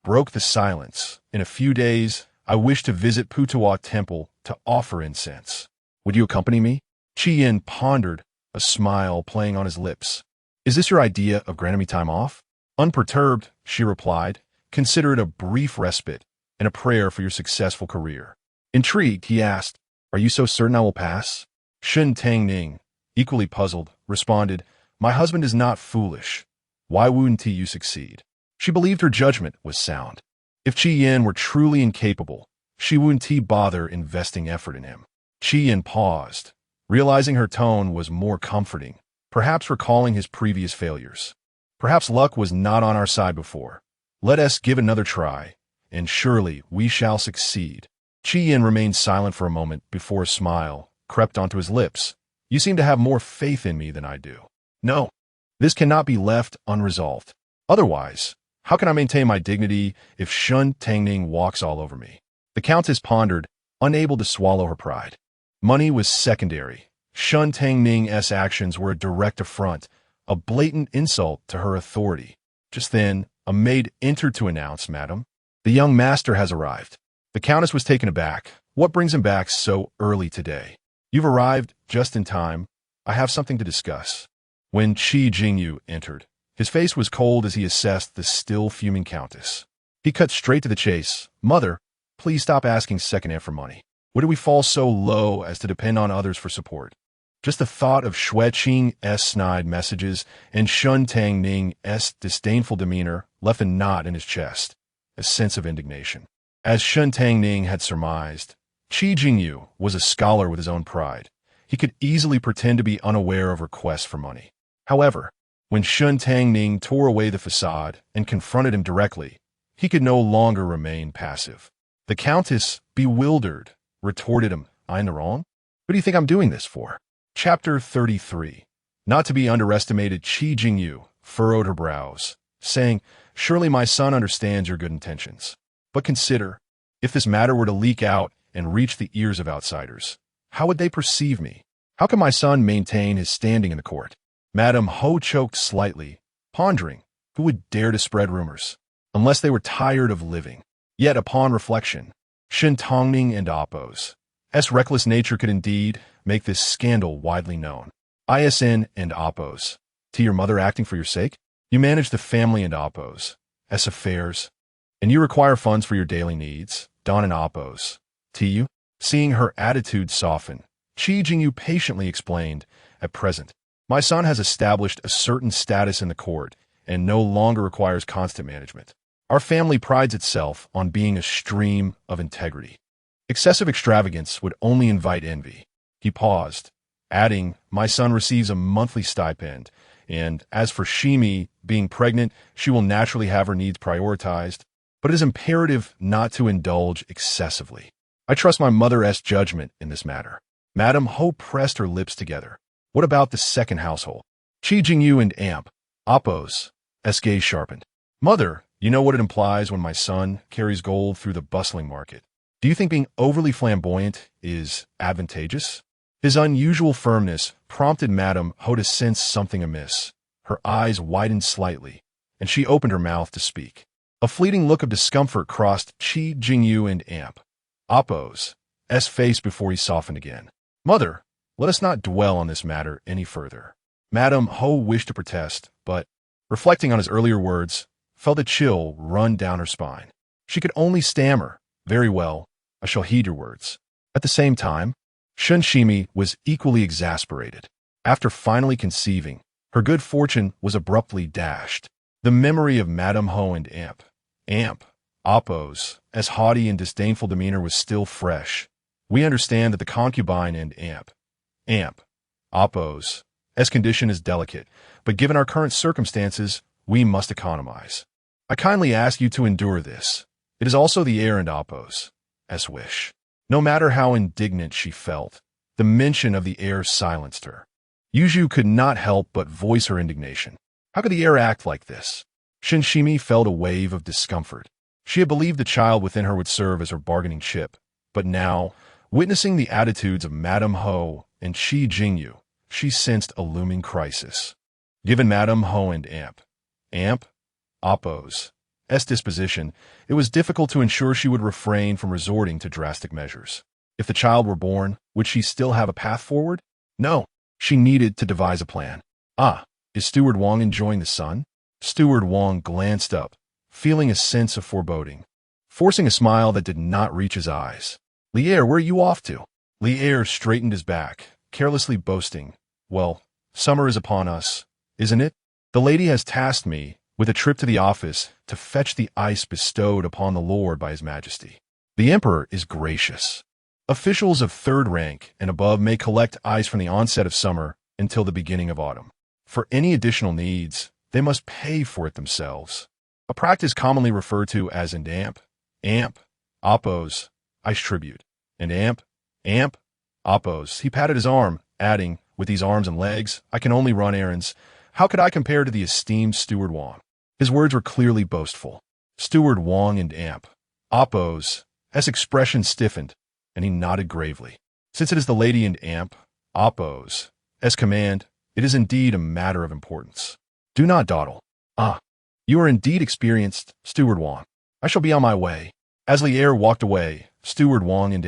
broke the silence. In a few days, I wish to visit Putawa Temple to offer incense. Would you accompany me? Yin pondered, a smile playing on his lips. Is this your idea of granting me time off? Unperturbed, she replied, consider it a brief respite and a prayer for your successful career. Intrigued, he asked, are you so certain I will pass? Shen Tangning, equally puzzled, responded, my husband is not foolish. Why wouldn't you succeed? She believed her judgment was sound. If Yin were truly incapable, she wouldn't bother investing effort in him. Yin paused, realizing her tone was more comforting, perhaps recalling his previous failures. Perhaps luck was not on our side before. Let us give another try, and surely we shall succeed. Yin remained silent for a moment before a smile crept onto his lips. You seem to have more faith in me than I do. No, this cannot be left unresolved. Otherwise, how can I maintain my dignity if Shen Tangning walks all over me? The Countess pondered, unable to swallow her pride. Money was secondary. Shen Tangning's actions were a direct affront, a blatant insult to her authority. Just then, a maid entered to announce, Madam, the young master has arrived. The Countess was taken aback. What brings him back so early today? You've arrived just in time. I have something to discuss. When Jingyu entered, his face was cold as he assessed the still fuming Countess. He cut straight to the chase. Mother, please stop asking secondhand for money. Where do we fall so low as to depend on others for support? Just the thought of Shui Qing's snide messages and Shen Tangning's disdainful demeanor left a knot in his chest, a sense of indignation. As Shen Tangning had surmised, Jingyu was a scholar with his own pride. He could easily pretend to be unaware of requests for money. However, when Shen Tangning tore away the facade and confronted him directly, he could no longer remain passive. The Countess, bewildered, retorted him, I in the wrong? What do you think I'm doing this for? Chapter 33. Not to be underestimated, Jingyu furrowed her brows, saying, surely my son understands your good intentions. But consider, if this matter were to leak out and reach the ears of outsiders, how would they perceive me? How can my son maintain his standing in the court? Madame Ho choked slightly, pondering, who would dare to spread rumors, unless they were tired of living? Yet upon reflection, Shen Tangning and Appo's reckless nature could indeed make this scandal widely known. Shen and Appo's, to your mother acting for your sake? You manage the family and Appo's affairs, and you require funds for your daily needs, Don and Appo's. To you? Seeing her attitude soften, Jingyu patiently explained, at present, my son has established a certain status in the court and no longer requires constant management. Our family prides itself on being a stream of integrity. Excessive extravagance would only invite envy. He paused, adding, my son receives a monthly stipend, and as for Shimi being pregnant, she will naturally have her needs prioritized, but it is imperative not to indulge excessively. I trust my mother's judgment in this matter. Madame Ho pressed her lips together. What about the second household? Jingyu and Appo's gaze sharpened. Mother, you know what it implies when my son carries gold through the bustling market. Do you think being overly flamboyant is advantageous? His unusual firmness prompted Madame Ho to sense something amiss. Her eyes widened slightly, and she opened her mouth to speak. A fleeting look of discomfort crossed Jingyu and Appo's face before he softened again. Mother, let us not dwell on this matter any further. Madame Ho wished to protest, but, reflecting on his earlier words, felt a chill run down her spine. She could only stammer, very well, I shall heed your words. At the same time, Shunshimi was equally exasperated. After finally conceiving, her good fortune was abruptly dashed. The memory of Madame Ho and Appo's haughty and disdainful demeanor was still fresh. We understand that the concubine and Appo's condition is delicate, but given our current circumstances, we must economize. I kindly ask you to endure this. It is also the heir and Appo's wish. No matter how indignant she felt, the mention of the heir silenced her. Yuju could not help but voice her indignation. How could the heir act like this? Shinshimi felt a wave of discomfort. She had believed the child within her would serve as her bargaining chip, but now, witnessing the attitudes of Madame Ho and Jingyu, she sensed a looming crisis. Given Madame Ho and Appo's disposition, it was difficult to ensure she would refrain from resorting to drastic measures. If the child were born, would she still have a path forward? No. She needed to devise a plan. Ah, is Steward Wong enjoying the sun? Steward Wong glanced up, feeling a sense of foreboding, forcing a smile that did not reach his eyes. Lier, where are you off to? Lier straightened his back, carelessly boasting. Well, summer is upon us, isn't it? The lady has tasked me with a trip to the office to fetch the ice bestowed upon the Lord by His Majesty. The Emperor is gracious. Officials of third rank and above may collect ice from the onset of summer until the beginning of autumn. For any additional needs, they must pay for it themselves. A practice commonly referred to as an amp, oppos, ice tribute, and amp, oppos. He patted his arm, adding, with these arms and legs, I can only run errands. How could I compare to the esteemed Steward Wong? His words were clearly boastful. Steward Wong and amp, oppos, his expression stiffened, and he nodded gravely. Since it is the lady and amp, oppos, as command, it is indeed a matter of importance. Do not dawdle. Ah, you are indeed experienced, Steward Wong. I shall be on my way. As Lier walked away, Steward Wong and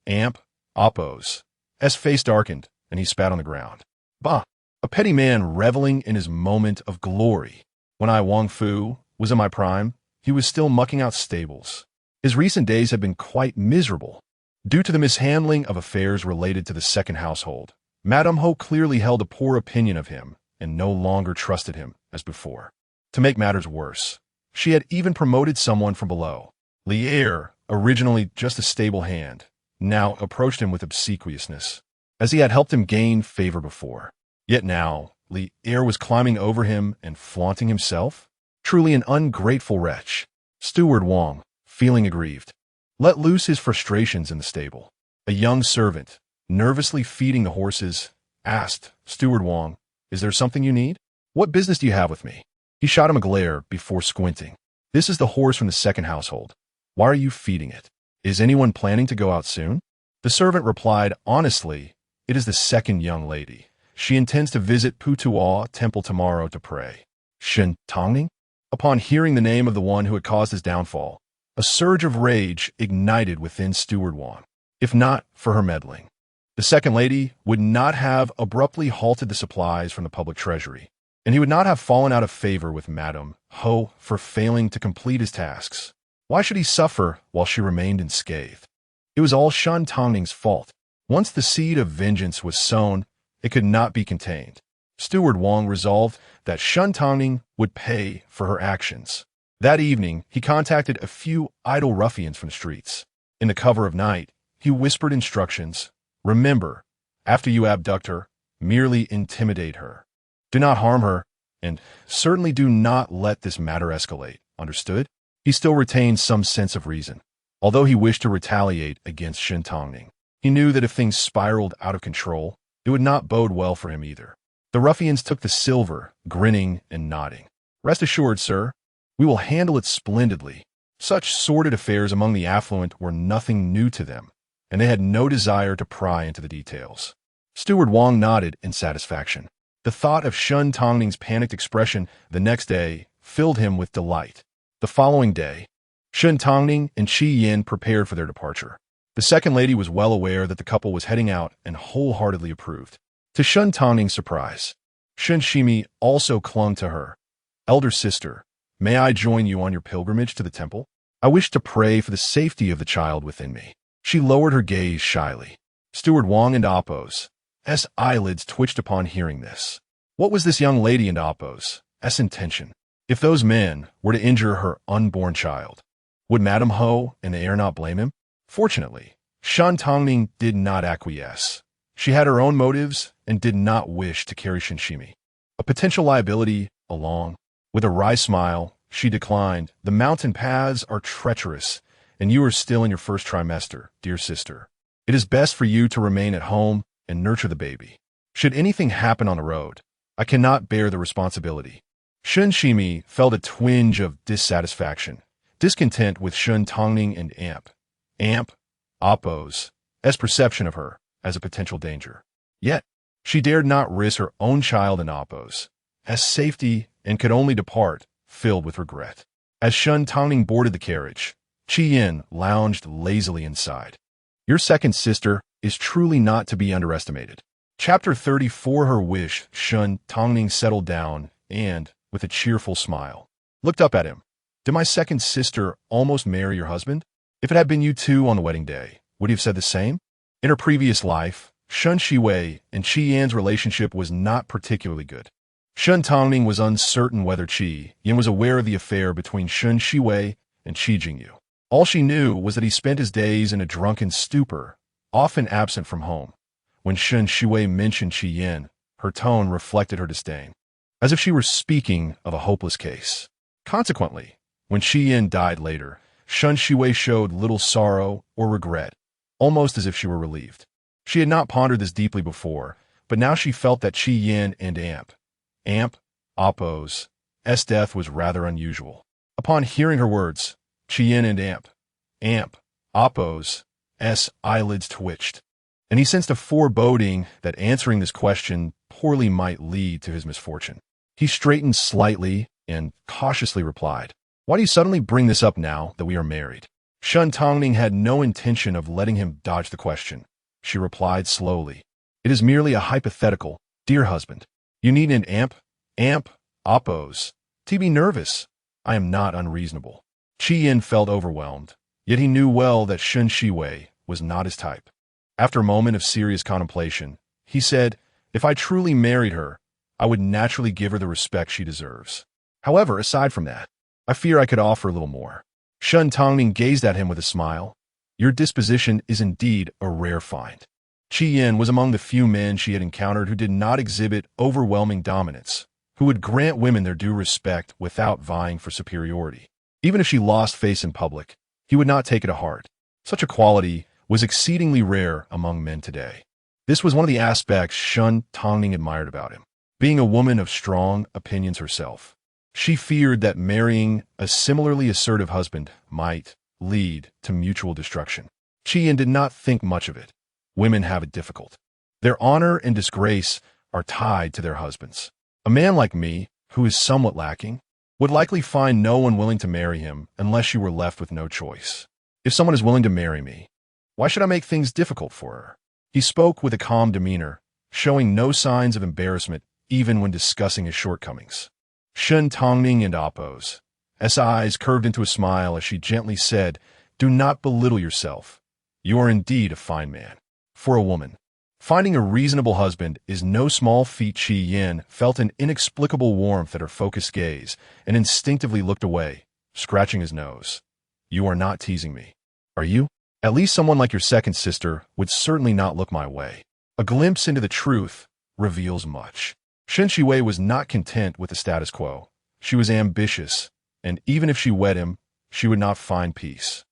amp, oppos, his face darkened, and he spat on the ground. Bah, a petty man reveling in his moment of glory. When I, Wong Fu, was in my prime, he was still mucking out stables. His recent days had been quite miserable. Due to the mishandling of affairs related to the second household, Madame Ho clearly held a poor opinion of him and no longer trusted him as before. To make matters worse, she had even promoted someone from below. Lier, originally just a stable hand, now approached him with obsequiousness, as he had helped him gain favor before. Yet now, Lier was climbing over him and flaunting himself? Truly an ungrateful wretch. Steward Wong, feeling aggrieved, let loose his frustrations in the stable. A young servant, nervously feeding the horses, asked, Steward Wong, is there something you need? What business do you have with me? He shot him a glare before squinting. This is the horse from the second household. Why are you feeding it? Is anyone planning to go out soon? The servant replied, honestly, it is the second young lady. She intends to visit Putuo Temple tomorrow to pray. Shen Tangning? Upon hearing the name of the one who had caused his downfall, a surge of rage ignited within Steward Wong. If not for her meddling, the second lady would not have abruptly halted the supplies from the public treasury, and he would not have fallen out of favor with Madame Ho for failing to complete his tasks. Why should he suffer while she remained unscathed? It was all Shen Tangning's fault. Once the seed of vengeance was sown, it could not be contained. Steward Wong resolved that Shen Tangning would pay for her actions. That evening, he contacted a few idle ruffians from the streets. In the cover of night, he whispered instructions. Remember, after you abduct her, merely intimidate her. Do not harm her, and certainly do not let this matter escalate. Understood? He still retained some sense of reason. Although he wished to retaliate against Shen Tangning, he knew that if things spiraled out of control, it would not bode well for him either. The ruffians took the silver, grinning and nodding. Rest assured, sir, we will handle it splendidly. Such sordid affairs among the affluent were nothing new to them, and they had no desire to pry into the details. Steward Wong nodded in satisfaction. The thought of Shen Tangning's panicked expression the next day filled him with delight. The following day, Shen Tangning and Qi Yin prepared for their departure. The second lady was well aware that the couple was heading out and wholeheartedly approved. To Shen Tangning's surprise, Shen Shimi also clung to her. Elder sister, may I join you on your pilgrimage to the temple? I wish to pray for the safety of the child within me. She lowered her gaze shyly. Steward Wong and Oppos, S. eyelids twitched upon hearing this. What was this young lady and Oppos, S. intention? If those men were to injure her unborn child, would Madame Ho and the heir not blame him? Fortunately, Shen Tangning did not acquiesce. She had her own motives and did not wish to carry Shinshimi, a potential liability, along. With a wry smile, she declined. The mountain paths are treacherous, and you are still in your first trimester, dear sister. It is best for you to remain at home and nurture the baby. Should anything happen on the road, I cannot bear the responsibility. Shen Shimi felt a twinge of dissatisfaction, discontent with Shen Tangning and Amp, Oppos, S. perception of her as a potential danger. Yet, she dared not risk her own child and Oppos, S. safety, and could only depart, filled with regret. As Shen Tangning boarded the carriage, Qi Yin lounged lazily inside. Your second sister is truly not to be underestimated. Chapter 34. Her wish. Shen Tangning settled down and, with a cheerful smile, looked up at him. Did my second sister almost marry your husband? If it had been you two on the wedding day, would he have said the same? In her previous life, Shen Shiwei and Qi Yan's relationship was not particularly good. Shen Tangning was uncertain whether Qi Yan was aware of the affair between Shen Shiwei and Qi Jingyu. All she knew was that he spent his days in a drunken stupor, often absent from home. When Shen Shiwei mentioned Qi Yan, her tone reflected her disdain, as if she were speaking of a hopeless case. Consequently, when Qi Yan died later, Shen Shiwei showed little sorrow or regret, almost as if she were relieved. She had not pondered this deeply before, but now she felt that Qi Yan and Appo's death was rather unusual. Upon hearing her words, Qi Yan and Appo's eyelids twitched, and he sensed a foreboding that answering this question poorly might lead to his misfortune. He straightened slightly and cautiously replied, "Why do you suddenly bring this up now that we are married?" Shen Tangning had no intention of letting him dodge the question. She replied slowly, "It is merely a hypothetical, dear husband. You need an Appo's to be nervous. I am not unreasonable." Qi Yin felt overwhelmed, yet he knew well that Shen Shiwei was not his type. After a moment of serious contemplation, he said, "If I truly married her, I would naturally give her the respect she deserves. However, aside from that, I fear I could offer a little more." Shen Tangning gazed at him with a smile. "Your disposition is indeed a rare find." Qi Yin was among the few men she had encountered who did not exhibit overwhelming dominance, who would grant women their due respect without vying for superiority. Even if she lost face in public, he would not take it to heart. Such a quality was exceedingly rare among men today. This was one of the aspects Shen Tangning admired about him. Being a woman of strong opinions herself, she feared that marrying a similarly assertive husband might lead to mutual destruction. Qi Yin did not think much of it. Women have it difficult. Their honor and disgrace are tied to their husbands. A man like me, who is somewhat lacking, would likely find no one willing to marry him unless you were left with no choice. If someone is willing to marry me, why should I make things difficult for her? He spoke with a calm demeanor, showing no signs of embarrassment even when discussing his shortcomings. Shen Tangning and Appo's eyes curved into a smile as she gently said, "Do not belittle yourself. You are indeed a fine man. For a woman, finding a reasonable husband is no small feat." Qi Yin felt an inexplicable warmth at her focused gaze and instinctively looked away, scratching his nose. "You are not teasing me, are you? At least someone like your second sister would certainly not look my way." A glimpse into the truth reveals much. Shen Shiwei was not content with the status quo. She was ambitious, and even if she wed him, she would not find peace.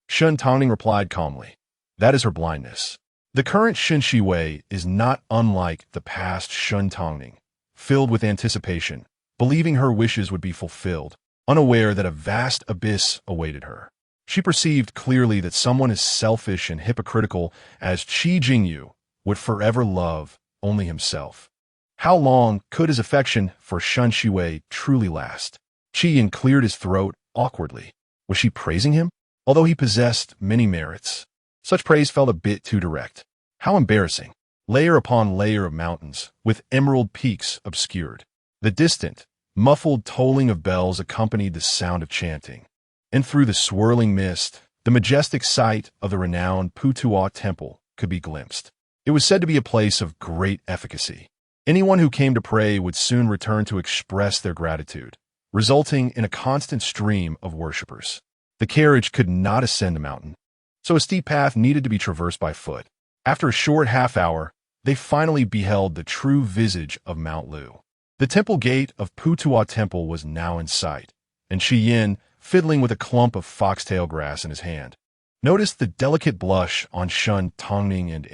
Shen Tangning replied calmly, "That is her blindness." The current Shen Shiwei is not unlike the past Shen Tangning, filled with anticipation, believing her wishes would be fulfilled, unaware that a vast abyss awaited her. She perceived clearly that someone as selfish and hypocritical as Qi Jingyu would forever love only himself. How long could his affection for Shen Shiwei truly last? Qi Yin cleared his throat awkwardly. Was she praising him? Although he possessed many merits, such praise felt a bit too direct. How embarrassing. Layer upon layer of mountains, with emerald peaks obscured. The distant, muffled tolling of bells accompanied the sound of chanting. And through the swirling mist, the majestic site of the renowned Putuo Temple could be glimpsed. It was said to be a place of great efficacy. Anyone who came to pray would soon return to express their gratitude, resulting in a constant stream of worshippers. The carriage could not ascend the mountain, so a steep path needed to be traversed by foot. After a short half-hour, they finally beheld the true visage of Mount Lu. The temple gate of Putuo Temple was now in sight, and Qi Yin, fiddling with a clump of foxtail grass in his hand, noticed the delicate blush on Shen Tangning and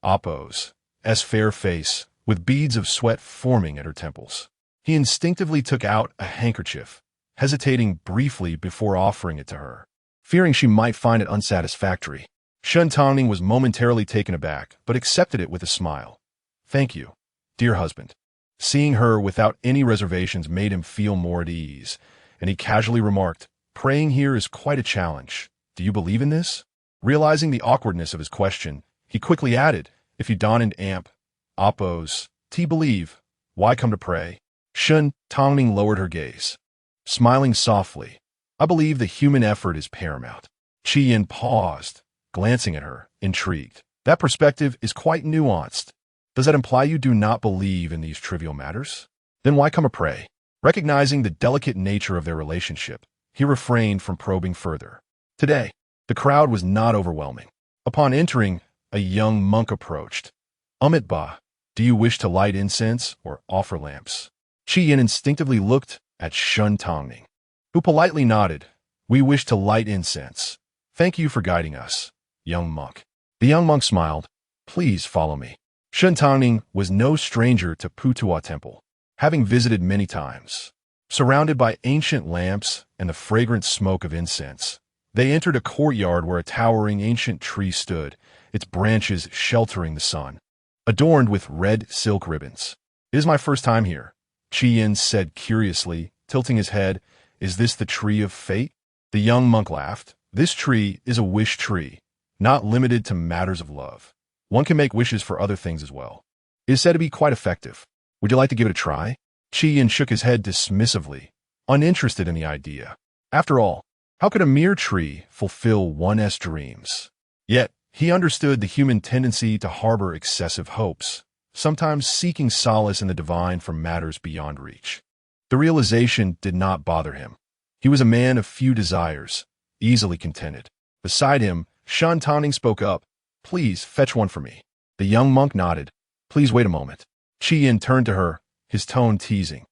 Appo's fair face, with beads of sweat forming at her temples. He instinctively took out a handkerchief, hesitating briefly before offering it to her, fearing she might find it unsatisfactory. Shen Tangning was momentarily taken aback, but accepted it with a smile. "Thank you, dear husband." Seeing her without any reservations made him feel more at ease, and he casually remarked, "Praying here is quite a challenge. Do you believe in this?" Realizing the awkwardness of his question, he quickly added, "If you don and amp, oppose, believe, why come to pray?" Shen Tangning lowered her gaze, smiling softly. "I believe the human effort is paramount." Yin paused, glancing at her, intrigued. "That perspective is quite nuanced. Does that imply you do not believe in these trivial matters? Then why come to pray?" Recognizing the delicate nature of their relationship, he refrained from probing further. Today, the crowd was not overwhelming. Upon entering, a young monk approached. "Amidst, do you wish to light incense or offer lamps?" Yin instinctively looked at Shen Tangning, who politely nodded. "We wish to light incense. Thank you for guiding us, young monk." The young monk smiled. "Please follow me." Shen Tangning was no stranger to Putua Temple, having visited many times. Surrounded by ancient lamps and the fragrant smoke of incense, they entered a courtyard where a towering ancient tree stood, its branches sheltering the sun, adorned with red silk ribbons. "It is my first time here," Yin said curiously, tilting his head. "Is this the tree of fate?" The young monk laughed. "This tree is a wish tree, not limited to matters of love. One can make wishes for other things as well. It is said to be quite effective. Would you like to give it a try?" Yin shook his head dismissively, uninterested in the idea. After all, how could a mere tree fulfill one's dreams? Yet, he understood the human tendency to harbor excessive hopes, sometimes seeking solace in the divine from matters beyond reach. The realization did not bother him. He was a man of few desires, easily contented. Beside him, Shen Tangning spoke up. "Please fetch one for me." The young monk nodded. "Please wait a moment." Yin turned to her, his tone teasing.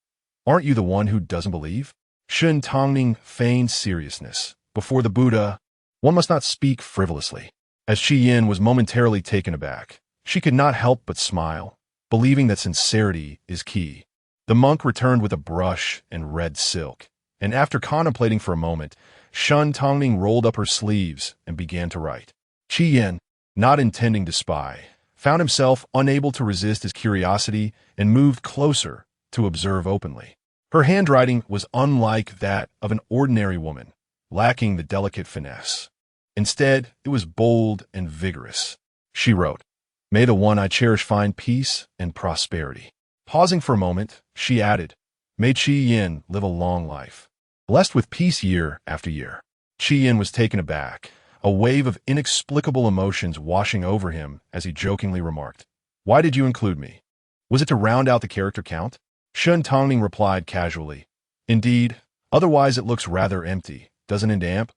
"Aren't you the one who doesn't believe?" Shen Tangning feigned seriousness. Before the Buddha, one must not speak frivolously. As Yin was momentarily taken aback, she could not help but smile, believing that sincerity is key. The monk returned with a brush and red silk, and after contemplating for a moment, Shen Tangning rolled up her sleeves and began to write. Yin, not intending to spy, found himself unable to resist his curiosity and moved closer to observe openly. Her handwriting was unlike that of an ordinary woman, lacking the delicate finesse. Instead, it was bold and vigorous. She wrote, "May the one I cherish find peace and prosperity." Pausing for a moment, she added, "May Yin live a long life, blessed with peace year after year." Yin was taken aback, a wave of inexplicable emotions washing over him as he jokingly remarked, "Why did you include me? Was it to round out the character count?" Shen Tangning replied casually, "Indeed, otherwise it looks rather empty, doesn't it, amp?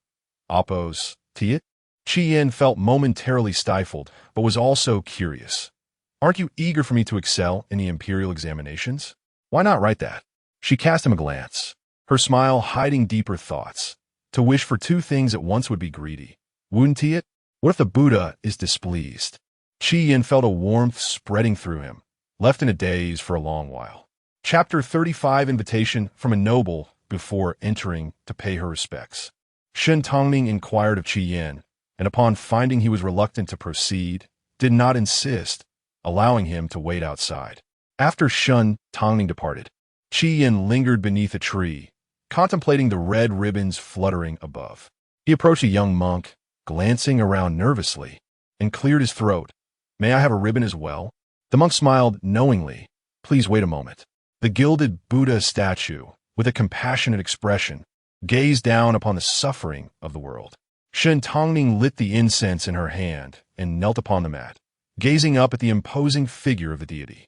Oppose, it?" Yin felt momentarily stifled, but was also curious. "Aren't you eager for me to excel in the imperial examinations? Why not write that?" She cast him a glance, her smile hiding deeper thoughts. To wish for two things at once would be greedy. Wouldn't it? What if the Buddha is displeased? Yin felt a warmth spreading through him, left in a daze for a long while. Chapter 35 Invitation from a Noble before entering to pay her respects. Shen Tangning inquired of Yin, and upon finding he was reluctant to proceed, did not insist, allowing him to wait outside. After Shen Tangning departed, Yin lingered beneath a tree, contemplating the red ribbons fluttering above. He approached a young monk, glancing around nervously, and cleared his throat. "May I have a ribbon as well?" The monk smiled knowingly. "Please wait a moment." The gilded Buddha statue, with a compassionate expression, gazed down upon the suffering of the world. Shen Tangning lit the incense in her hand and knelt upon the mat, gazing up at the imposing figure of the deity.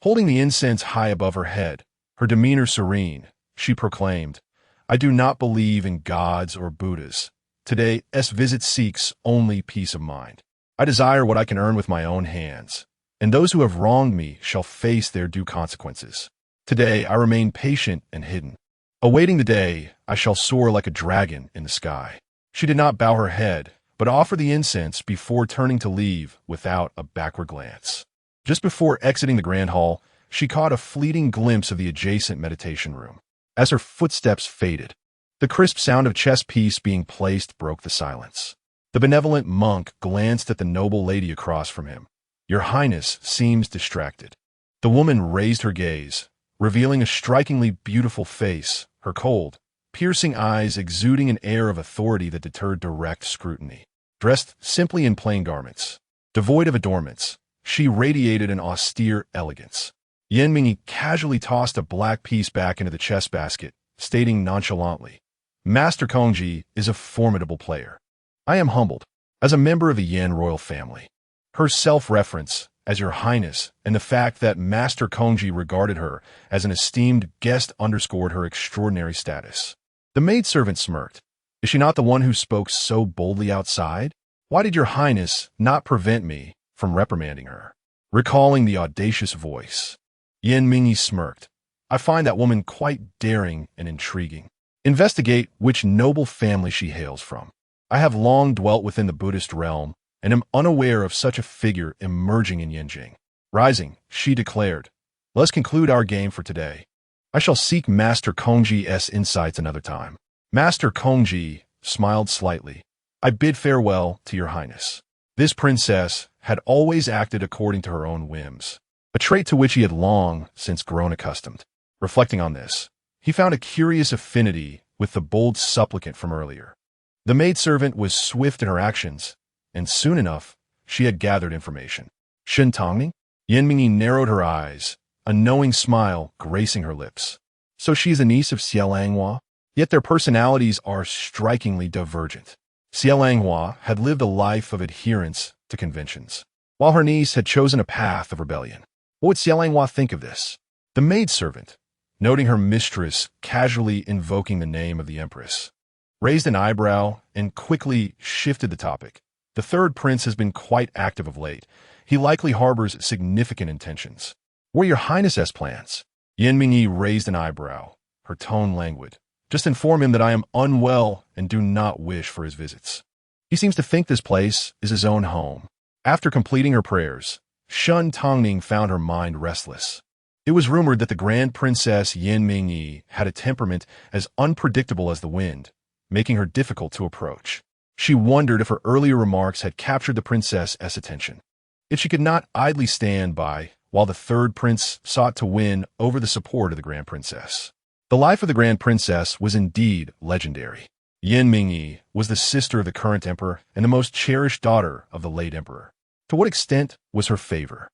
Holding the incense high above her head, her demeanor serene, she proclaimed, "I do not believe in gods or Buddhas. Today's visit seeks only peace of mind. I desire what I can earn with my own hands, and those who have wronged me shall face their due consequences. Today I remain patient and hidden. Awaiting the day, I shall soar like a dragon in the sky." She did not bow her head, but offered the incense before turning to leave without a backward glance. Just before exiting the grand hall, she caught a fleeting glimpse of the adjacent meditation room. As her footsteps faded, the crisp sound of chess piece being placed broke the silence. The benevolent monk glanced at the noble lady across from him. "Your Highness seems distracted." The woman raised her gaze, revealing a strikingly beautiful face, her cold, piercing eyes exuding an air of authority that deterred direct scrutiny. Dressed simply in plain garments, devoid of adornments, she radiated an austere elegance. Yan Mingyi casually tossed a black piece back into the chest basket, stating nonchalantly, "Master Kongji is a formidable player. I am humbled. As a member of the Yan royal family." Her self-reference, as Your Highness, and the fact that Master Kongji regarded her as an esteemed guest underscored her extraordinary status. The maidservant smirked. "Is she not the one who spoke so boldly outside? Why did Your Highness not prevent me from reprimanding her?" Recalling the audacious voice, Yan Mingyi smirked. "I find that woman quite daring and intriguing. Investigate which noble family she hails from. I have long dwelt within the Buddhist realm and am unaware of such a figure emerging in Yanjing." Rising, she declared, "Let's conclude our game for today. I shall seek Master Kongji's insights another time." Master Kongji smiled slightly. "I bid farewell to Your Highness." This princess had always acted according to her own whims, a trait to which he had long since grown accustomed. Reflecting on this, he found a curious affinity with the bold supplicant from earlier. The maidservant was swift in her actions, and soon enough, she had gathered information. Shen Tangning? Yan Mingyi narrowed her eyes, a knowing smile gracing her lips. So she is a niece of Xie Langhua? Yet their personalities are strikingly divergent. Xie Langhua had lived a life of adherence to conventions, while her niece had chosen a path of rebellion. What would Xie Langhua think of this? The maidservant, noting her mistress casually invoking the name of the empress, raised an eyebrow and quickly shifted the topic. "The third prince has been quite active of late. He likely harbors significant intentions. What are Your Highness's plans?" Yan Mingyi raised an eyebrow, her tone languid. "Just inform him that I am unwell and do not wish for his visits. He seems to think this place is his own home." After completing her prayers, Shen Tangning found her mind restless. It was rumored that the Grand Princess Yan Mingyi had a temperament as unpredictable as the wind, making her difficult to approach. She wondered if her earlier remarks had captured the princess's attention. Yet she could not idly stand by while the third prince sought to win over the support of the Grand Princess. The life of the Grand Princess was indeed legendary. Yan Mingyi was the sister of the current emperor and the most cherished daughter of the late emperor. To what extent was her favor?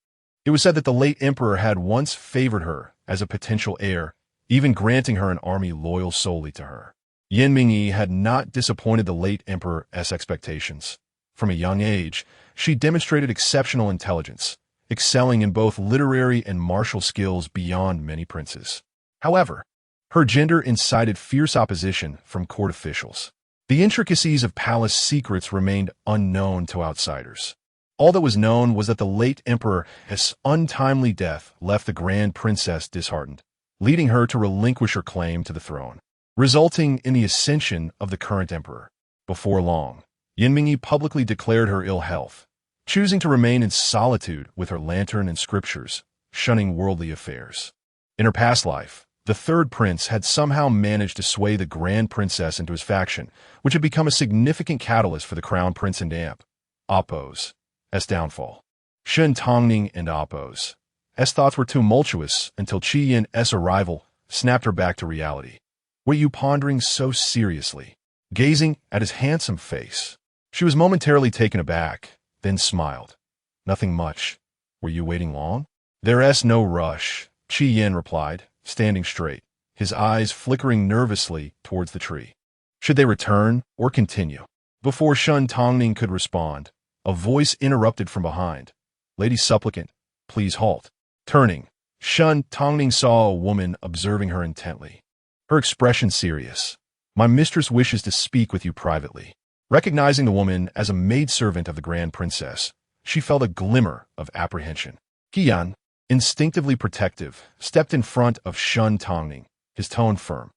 It was said that the late emperor had once favored her as a potential heir, even granting her an army loyal solely to her. Yan Mingyi had not disappointed the late emperor's expectations. From a young age, she demonstrated exceptional intelligence, excelling in both literary and martial skills beyond many princes. However, her gender incited fierce opposition from court officials. The intricacies of palace secrets remained unknown to outsiders. All that was known was that the late emperor's untimely death left the Grand Princess disheartened, leading her to relinquish her claim to the throne, resulting in the ascension of the current emperor. Before long, Yan Mingyi publicly declared her ill health, choosing to remain in solitude with her lantern and scriptures, shunning worldly affairs. In her past life, the third prince had somehow managed to sway the Grand Princess into his faction, which had become a significant catalyst for the Crown Prince and Appo's downfall. Shen Tangning and Appo's thoughts were tumultuous until Qi Yin's arrival snapped her back to reality. "Were you pondering so seriously?" Gazing at his handsome face, she was momentarily taken aback, then smiled. "Nothing much. Were you waiting long?" "There's no rush," Qi Yin replied, standing straight, his eyes flickering nervously towards the tree. Should they return or continue? Before Shen Tangning could respond, a voice interrupted from behind. "Lady supplicant, please halt." Turning, Shen Tangning saw a woman observing her intently, her expression serious. "My mistress wishes to speak with you privately." Recognizing the woman as a maidservant of the Grand Princess, she felt a glimmer of apprehension. Qian, instinctively protective, stepped in front of Shen Tangning, his tone firm.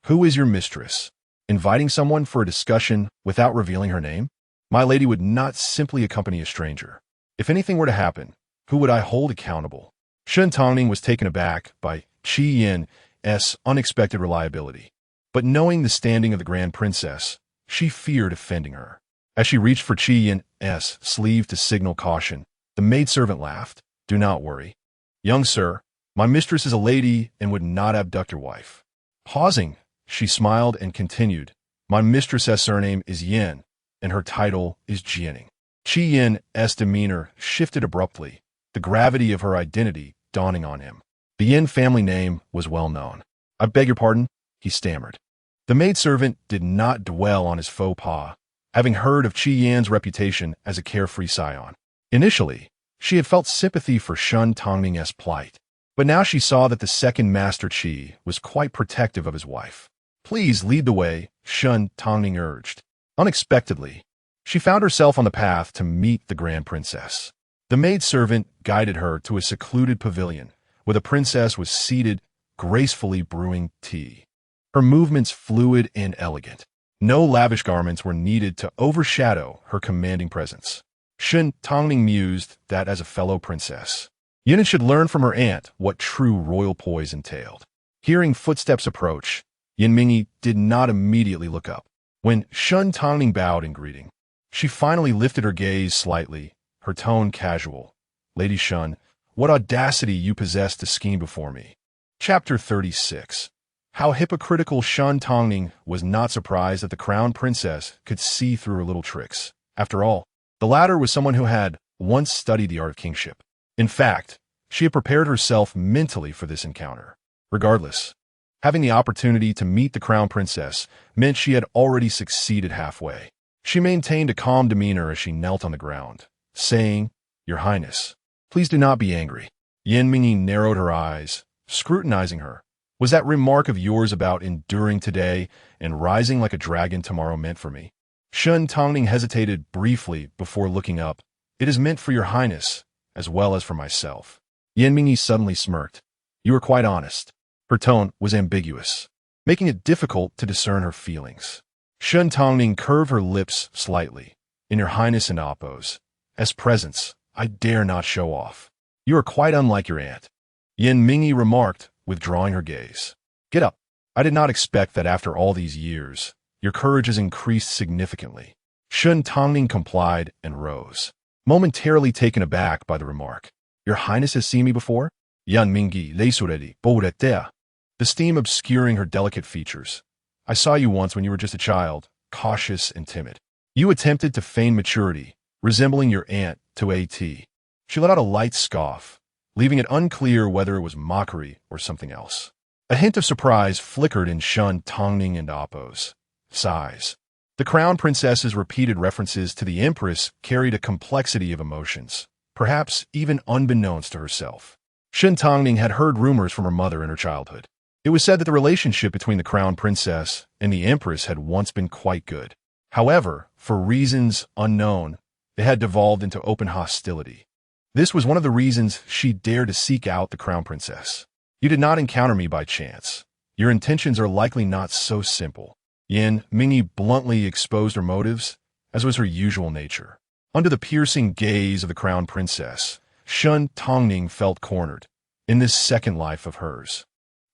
"Who is your mistress? Inviting someone for a discussion without revealing her name? My lady would not simply accompany a stranger. If anything were to happen, who would I hold accountable?" Shen Tangning was taken aback by Qi Yin's unexpected reliability. But knowing the standing of the Grand Princess, she feared offending her. As she reached for Qi Yin's sleeve to signal caution, the maidservant laughed. "Do not worry. Young sir, my mistress is a lady and would not abduct your wife." Pausing, She smiled and continued, "My mistress's surname is Yin, and her title is Jianing." Qi Yin's demeanor shifted abruptly, the gravity of her identity dawning on him. The Yin family name was well known. "I beg your pardon," he stammered. The maidservant did not dwell on his faux pas, having heard of Qi Yan's reputation as a carefree scion. Initially, she had felt sympathy for Shen Tangning's plight, but now she saw that the second Master Qi was quite protective of his wife. "Please lead the way," Shen Tangning urged. Unexpectedly, she found herself on the path to meet the Grand Princess. The maidservant guided her to a secluded pavilion, where the princess was seated, gracefully brewing tea. Her movements fluid and elegant. No lavish garments were needed to overshadow her commanding presence. Shen Tangning mused that as a fellow princess, Yin should learn from her aunt what true royal poise entailed. Hearing footsteps approach, Yin Mingyi did not immediately look up. When Shen Tangning bowed in greeting, she finally lifted her gaze slightly, her tone casual. "Lady Shen, what audacity you possess to scheme before me." Chapter 36. How hypocritical Shen Tangning was not surprised that the crown princess could see through her little tricks. After all, the latter was someone who had once studied the art of kingship. In fact, she had prepared herself mentally for this encounter. Regardless, having the opportunity to meet the crown princess meant she had already succeeded halfway. She maintained a calm demeanor as she knelt on the ground, saying, "Your Highness, please do not be angry." Yin Mingyi narrowed her eyes, scrutinizing her. "Was that remark of yours about enduring today and rising like a dragon tomorrow meant for me?" Shen Tangning hesitated briefly before looking up. "It is meant for your Highness, as well as for myself." Yin Mingyi suddenly smirked. "You are quite honest." Her tone was ambiguous, making it difficult to discern her feelings. Shen Tangning curved her lips slightly. "In your Highness and Appo's, as presents, I dare not show off. You are quite unlike your aunt." Yin Mingyi remarked, withdrawing her gaze. "Get up. I did not expect that after all these years, your courage has increased significantly." Shen Tangning complied and rose, momentarily taken aback by the remark. "Your Highness has seen me before?" Yan Mingyi leisuredi bouretea, the steam obscuring her delicate features. "I saw you once when you were just a child, cautious and timid. You attempted to feign maturity, resembling your aunt to A.T. She let out a light scoff, leaving it unclear whether it was mockery or something else. A hint of surprise flickered in Shen Tangning and Appo's sighs. The crown princess's repeated references to the empress carried a complexity of emotions, perhaps even unbeknownst to herself. Shen Tangning had heard rumors from her mother in her childhood. It was said that the relationship between the crown princess and the empress had once been quite good. However, for reasons unknown, it had devolved into open hostility. This was one of the reasons she dared to seek out the crown princess. "You did not encounter me by chance. Your intentions are likely not so simple." Yin Mingyi bluntly exposed her motives, as was her usual nature. Under the piercing gaze of the crown princess, Shen Tangning felt cornered in this second life of hers.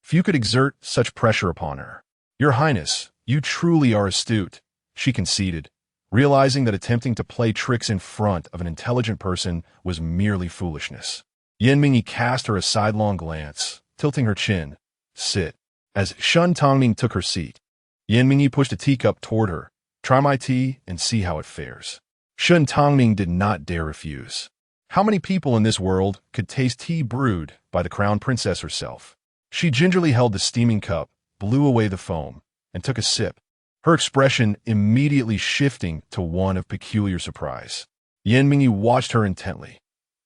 Few could exert such pressure upon her. "Your Highness, you truly are astute," she conceded, realizing that attempting to play tricks in front of an intelligent person was merely foolishness. Yin Mingyi cast her a sidelong glance, tilting her chin. "Sit." As Shen Tangning took her seat, Yin Mingyi pushed a teacup toward her. "Try my tea and see how it fares." Shen Tangning did not dare refuse. How many people in this world could taste tea brewed by the crown princess herself? She gingerly held the steaming cup, blew away the foam, and took a sip, her expression immediately shifting to one of peculiar surprise. Yin Mingyi watched her intently.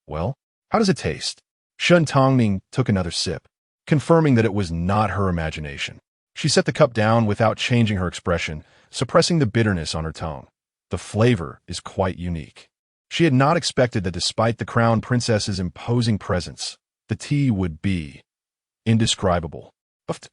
"Well, how does it taste?" Shen Tangning took another sip, confirming that it was not her imagination. She set the cup down without changing her expression, suppressing the bitterness on her tone. "The flavor is quite unique." She had not expected that despite the crown princess's imposing presence, the tea would be indescribable.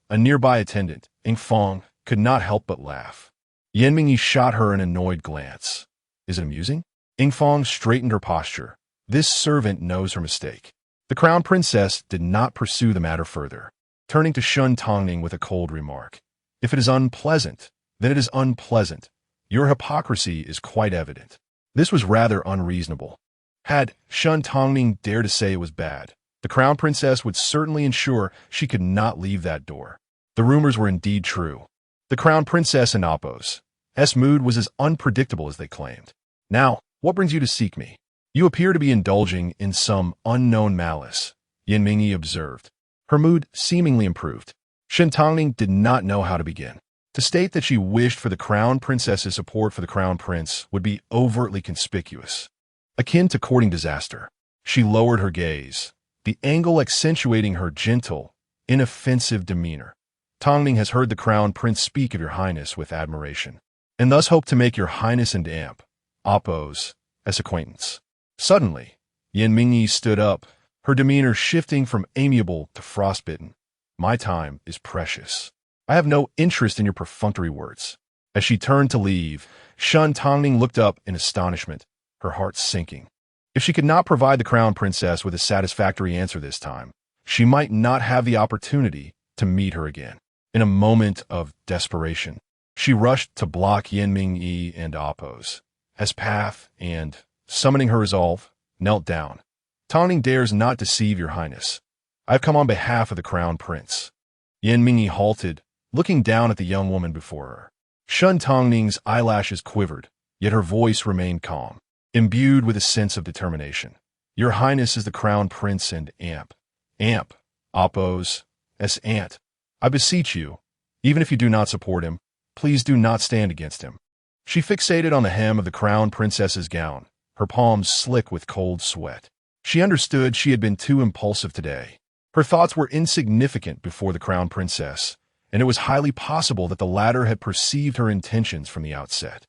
A nearby attendant, Ing Fong, could not help but laugh. Yin Mingyi shot her an annoyed glance. "Is it amusing?" Ing Fong straightened her posture. "This servant knows her mistake." The crown princess did not pursue the matter further, turning to Shen Tangning with a cold remark. "If it is unpleasant, then it is unpleasant. Your hypocrisy is quite evident." This was rather unreasonable. Had Shen Tangning dared to say it was bad, the crown princess would certainly ensure she could not leave that door. The rumors were indeed true. The crown princess and Apos. S mood was as unpredictable as they claimed. Now, what brings you to seek me? You appear to be indulging in some unknown malice, Yin Mingyi observed. Her mood seemingly improved. Shen Tangning did not know how to begin. To state that she wished for the crown princess's support for the crown prince would be overtly conspicuous, akin to courting disaster. She lowered her gaze, the angle accentuating her gentle, inoffensive demeanor. Tangning has heard the crown prince speak of your highness with admiration, and thus hope to make your highness and Apos, as acquaintance. Suddenly, Yin Mingyi stood up, her demeanor shifting from amiable to frostbitten. My time is precious. I have no interest in your perfunctory words. As she turned to leave, Shen Tangning looked up in astonishment, her heart sinking. If she could not provide the crown princess with a satisfactory answer this time, she might not have the opportunity to meet her again. In a moment of desperation, she rushed to block Yin Mingyi and Apos, as path and, summoning her resolve, knelt down. Tangning dares not deceive your highness. I have come on behalf of the crown prince. Yin Mingyi halted, looking down at the young woman before her. Shen Tangning's eyelashes quivered, yet her voice remained calm, imbued with a sense of determination. Your highness is the crown prince and Apos, as aunt. I beseech you, even if you do not support him, please do not stand against him. She fixated on the hem of the crown princess's gown, her palms slick with cold sweat. She understood she had been too impulsive today. Her thoughts were insignificant before the crown princess, and it was highly possible that the latter had perceived her intentions from the outset.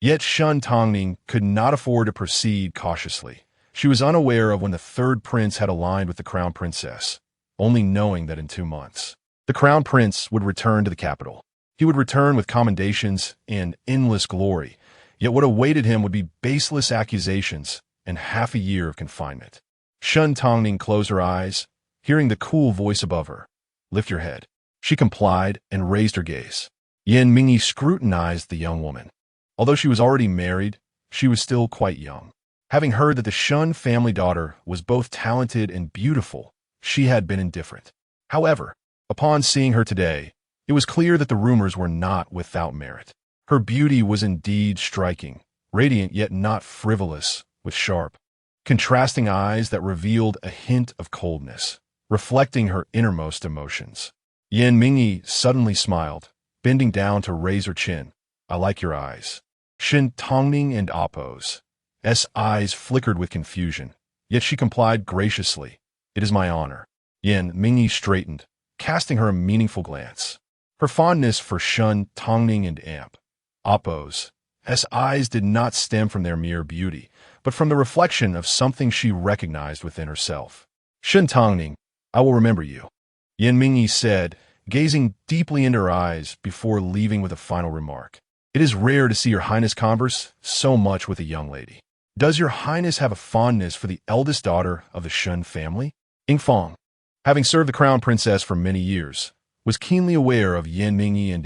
Yet Shen Tangning could not afford to proceed cautiously. She was unaware of when the third prince had aligned with the crown princess, only knowing that in 2 months, the crown prince would return to the capital. He would return with commendations and endless glory, yet what awaited him would be baseless accusations and half a year of confinement. Shen Tangning closed her eyes, hearing the cool voice above her. Lift your head. She complied and raised her gaze. Yin Mingyi scrutinized the young woman. Although she was already married, she was still quite young. Having heard that the Shen family daughter was both talented and beautiful, she had been indifferent. However, upon seeing her today, it was clear that the rumors were not without merit. Her beauty was indeed striking, radiant yet not frivolous, with sharp, contrasting eyes that revealed a hint of coldness, reflecting her innermost emotions. Yin Mingyi suddenly smiled, bending down to raise her chin. I like your eyes. Shen Tangning and Apos' eyes flickered with confusion, yet she complied graciously. It is my honor. Yin Mingyi straightened, casting her a meaningful glance. Her fondness for Shen Tangning and Apos' eyes did not stem from their mere beauty, but from the reflection of something she recognized within herself. Shen Tangning, I will remember you, Yin Mingyi said, gazing deeply into her eyes before leaving with a final remark. It is rare to see your highness converse so much with a young lady. Does your highness have a fondness for the eldest daughter of the Shen family? Yingfang, having served the crown princess for many years, was keenly aware of Yin Mingyi and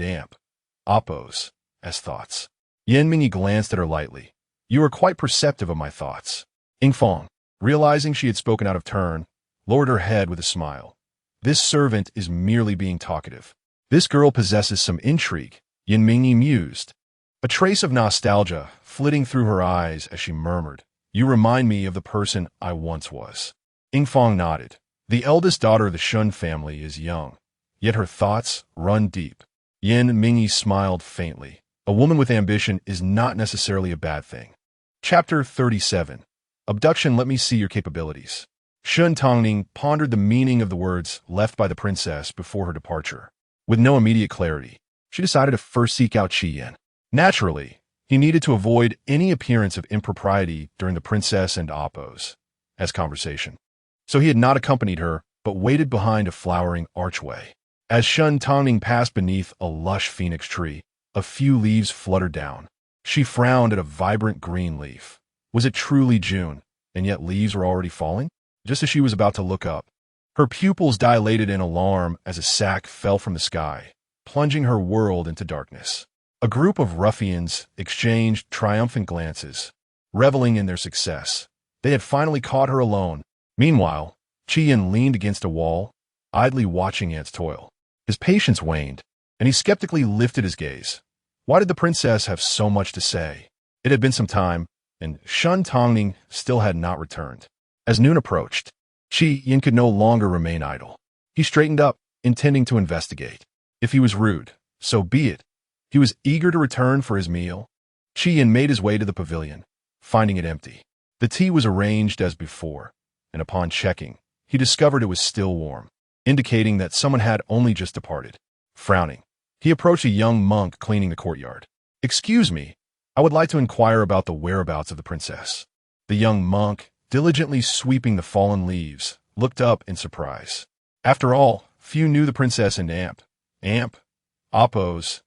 Apos' thoughts. Yin Mingyi glanced at her lightly. You are quite perceptive of my thoughts. Yingfang, realizing she had spoken out of turn, lowered her head with a smile. This servant is merely being talkative. This girl possesses some intrigue, Yin Mingyi mused, a trace of nostalgia flitting through her eyes as she murmured, You remind me of the person I once was. Yingfang nodded. The eldest daughter of the Shen family is young, yet her thoughts run deep. Yin Mingyi smiled faintly. A woman with ambition is not necessarily a bad thing. Chapter 37. Abduction. Let me see your capabilities. Shen Tangning pondered the meaning of the words left by the princess before her departure. With no immediate clarity, she decided to first seek out Yin. Naturally, he needed to avoid any appearance of impropriety during the princess and Apos' conversation. So he had not accompanied her, but waited behind a flowering archway. As Shen Tangning passed beneath a lush phoenix tree, a few leaves fluttered down. She frowned at a vibrant green leaf. Was it truly June, and yet leaves were already falling? Just as she was about to look up, her pupils dilated in alarm as a sack fell from the sky, plunging her world into darkness. A group of ruffians exchanged triumphant glances, reveling in their success. They had finally caught her alone. Meanwhile, Yin leaned against a wall, idly watching ants toil. His patience waned. and he skeptically lifted his gaze. Why did the princess have so much to say? It had been some time, and Shen Tangning still had not returned. As noon approached, Qi Yin could no longer remain idle. He straightened up, intending to investigate. If he was rude, so be it. He was eager to return for his meal. Qi Yin made his way to the pavilion, finding it empty. The tea was arranged as before, and upon checking, he discovered it was still warm, indicating that someone had only just departed. Frowning, he approached a young monk cleaning the courtyard. "Excuse me, I would like to inquire about the whereabouts of the princess." The young monk, diligently sweeping the fallen leaves, looked up in surprise. After all, few knew the princess and Appo's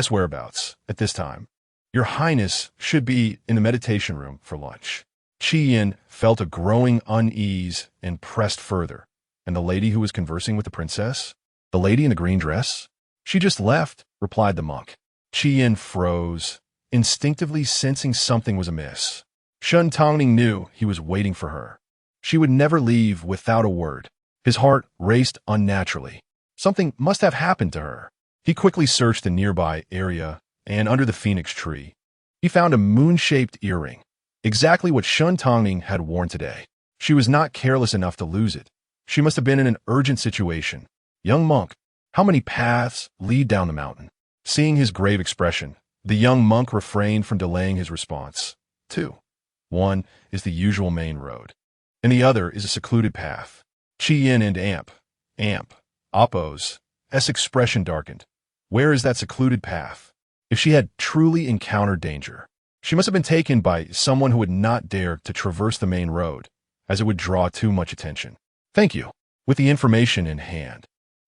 whereabouts at this time. "Your Highness should be in the meditation room for lunch." Qi Yin felt a growing unease and pressed further. And the lady who was conversing with the princess? The lady in the green dress? "She just left," replied the monk. Qi Yin froze, instinctively sensing something was amiss. Shen Tangning knew he was waiting for her. She would never leave without a word. His heart raced unnaturally. Something must have happened to her. He quickly searched the nearby area, and under the phoenix tree, he found a moon-shaped earring, exactly what Shen Tangning had worn today. She was not careless enough to lose it. She must have been in an urgent situation. "Young monk, how many paths lead down the mountain?" Seeing his grave expression, the young monk refrained from delaying his response. "Two. One is the usual main road, and the other is a secluded path." Qi Yin and Appo's expression darkened. Where is that secluded path? If she had truly encountered danger, she must have been taken by someone who would not dare to traverse the main road, as it would draw too much attention. "Thank you." With the information in hand,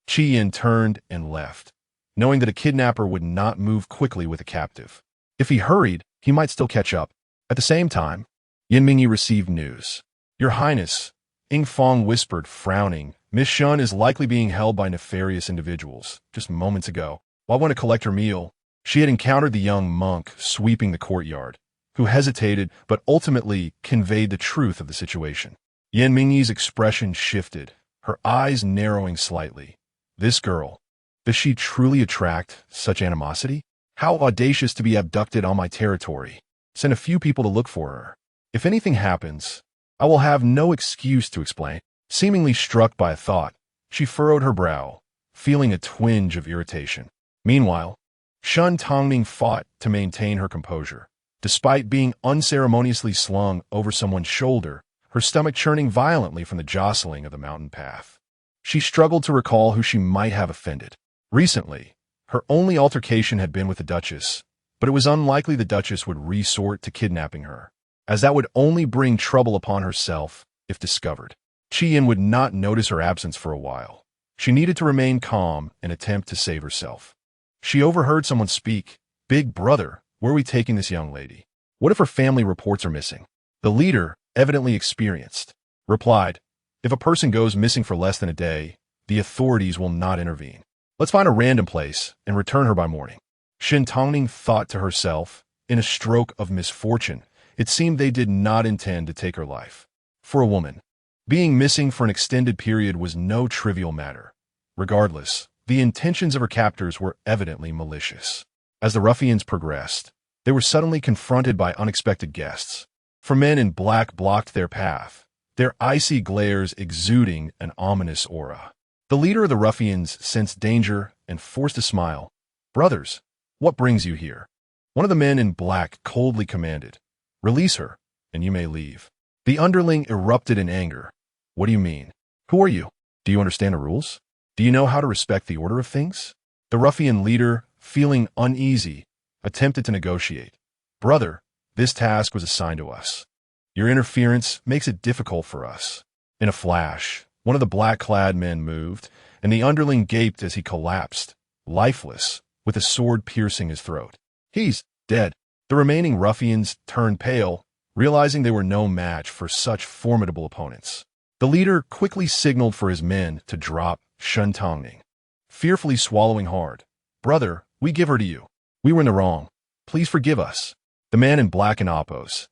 Qi Yin turned and left, knowing that a kidnapper would not move quickly with a captive. If he hurried, he might still catch up. At the same time, Yin Mingyi received news. "Your Highness," Ing Fong whispered, frowning, "Miss Shen is likely being held by nefarious individuals. Just moments ago, while going to collect her meal, she had encountered the young monk sweeping the courtyard, who hesitated but ultimately conveyed the truth of the situation." Yin Mingyi's expression shifted, her eyes narrowing slightly. This girl, does she truly attract such animosity? How audacious to be abducted on my territory. Send a few people to look for her. If anything happens, I will have no excuse to explain. Seemingly struck by a thought, she furrowed her brow, feeling a twinge of irritation. Meanwhile, Shen Tangning fought to maintain her composure. Despite being unceremoniously slung over someone's shoulder, her stomach churning violently from the jostling of the mountain path. She struggled to recall who she might have offended. Recently, her only altercation had been with the Duchess, but it was unlikely the Duchess would resort to kidnapping her, as that would only bring trouble upon herself if discovered. Qi Yin would not notice her absence for a while. She needed to remain calm and attempt to save herself. She overheard someone speak. "Big brother, where are we taking this young lady? What if her family reports her missing?" The leader, evidently experienced, replied, "If a person goes missing for less than a day, the authorities will not intervene. Let's find a random place and return her by morning." Shen Tangning thought to herself, in a stroke of misfortune, it seemed they did not intend to take her life. For a woman, being missing for an extended period was no trivial matter. Regardless, the intentions of her captors were evidently malicious. As the ruffians progressed, they were suddenly confronted by unexpected guests. For men in black blocked their path, their icy glares exuding an ominous aura. The leader of the ruffians sensed danger and forced a smile. "Brothers, what brings you here?" One of the men in black coldly commanded, "Release her, and you may leave." The underling erupted in anger. "What do you mean? Who are you? Do you understand the rules? Do you know how to respect the order of things?" The ruffian leader, feeling uneasy, attempted to negotiate. "Brother, this task was assigned to us. Your interference makes it difficult for us." In a flash, one of the black-clad men moved, and the underling gaped as he collapsed, lifeless, with a sword piercing his throat. "He's dead." The remaining ruffians turned pale, realizing they were no match for such formidable opponents. The leader quickly signaled for his men to drop Shen Tangning. Fearfully swallowing hard, "Brother, we give her to you. We were in the wrong. Please forgive us." The man in black and Appo's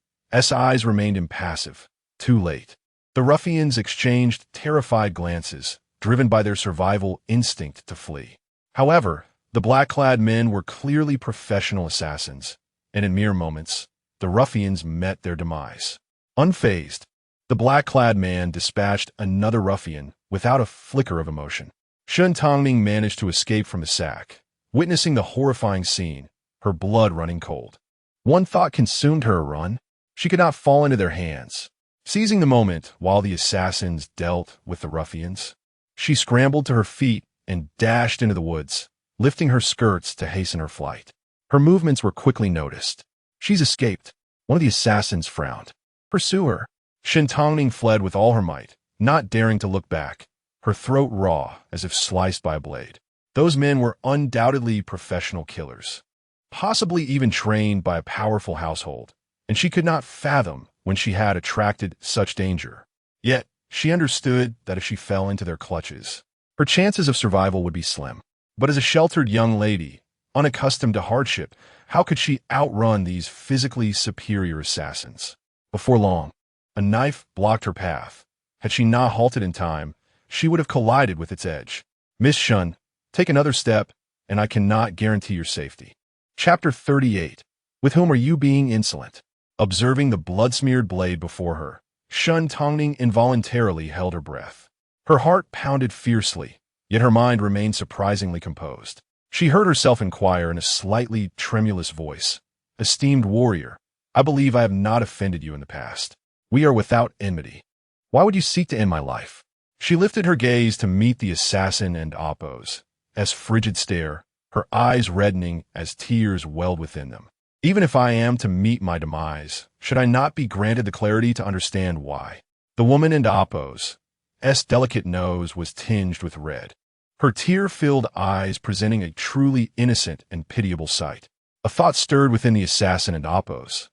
eyes remained impassive. Too late. The ruffians exchanged terrified glances, driven by their survival instinct to flee. However, The black-clad men were clearly professional assassins, and in mere moments, the ruffians met their demise. Unfazed, the black-clad man dispatched another ruffian without a flicker of emotion. Shen Tangning managed to escape from the sack, witnessing the horrifying scene, her blood running cold. One thought consumed her: a run. She could not fall into their hands. Seizing the moment while the assassins dealt with the ruffians, she scrambled to her feet and dashed into the woods, lifting her skirts to hasten her flight. Her movements were quickly noticed. "She's escaped." One of the assassins frowned. "Pursue her." Shen Tangning fled with all her might, not daring to look back, her throat raw as if sliced by a blade. Those men were undoubtedly professional killers, possibly even trained by a powerful household, and she could not fathom when she had attracted such danger. Yet, she understood that if she fell into their clutches, her chances of survival would be slim. But as a sheltered young lady, unaccustomed to hardship, how could she outrun these physically superior assassins? Before long, a knife blocked her path. Had she not halted in time, she would have collided with its edge. "Miss Shun, take another step, and I cannot guarantee your safety." Chapter 38. With whom are you being insolent? Observing the blood-smeared blade before her, Shen Tangning involuntarily held her breath. Her heart pounded fiercely, yet her mind remained surprisingly composed. She heard herself inquire in a slightly tremulous voice, "Esteemed warrior, I believe I have not offended you in the past. We are without enmity. Why would you seek to end my life?" She lifted her gaze to meet the assassin and Appo's frigid stare, her eyes reddening as tears welled within them. "Even if I am to meet my demise, should I not be granted the clarity to understand why?" The woman in Appo's delicate nose was tinged with red, her tear-filled eyes presenting a truly innocent and pitiable sight. A thought stirred within the assassin and Appo's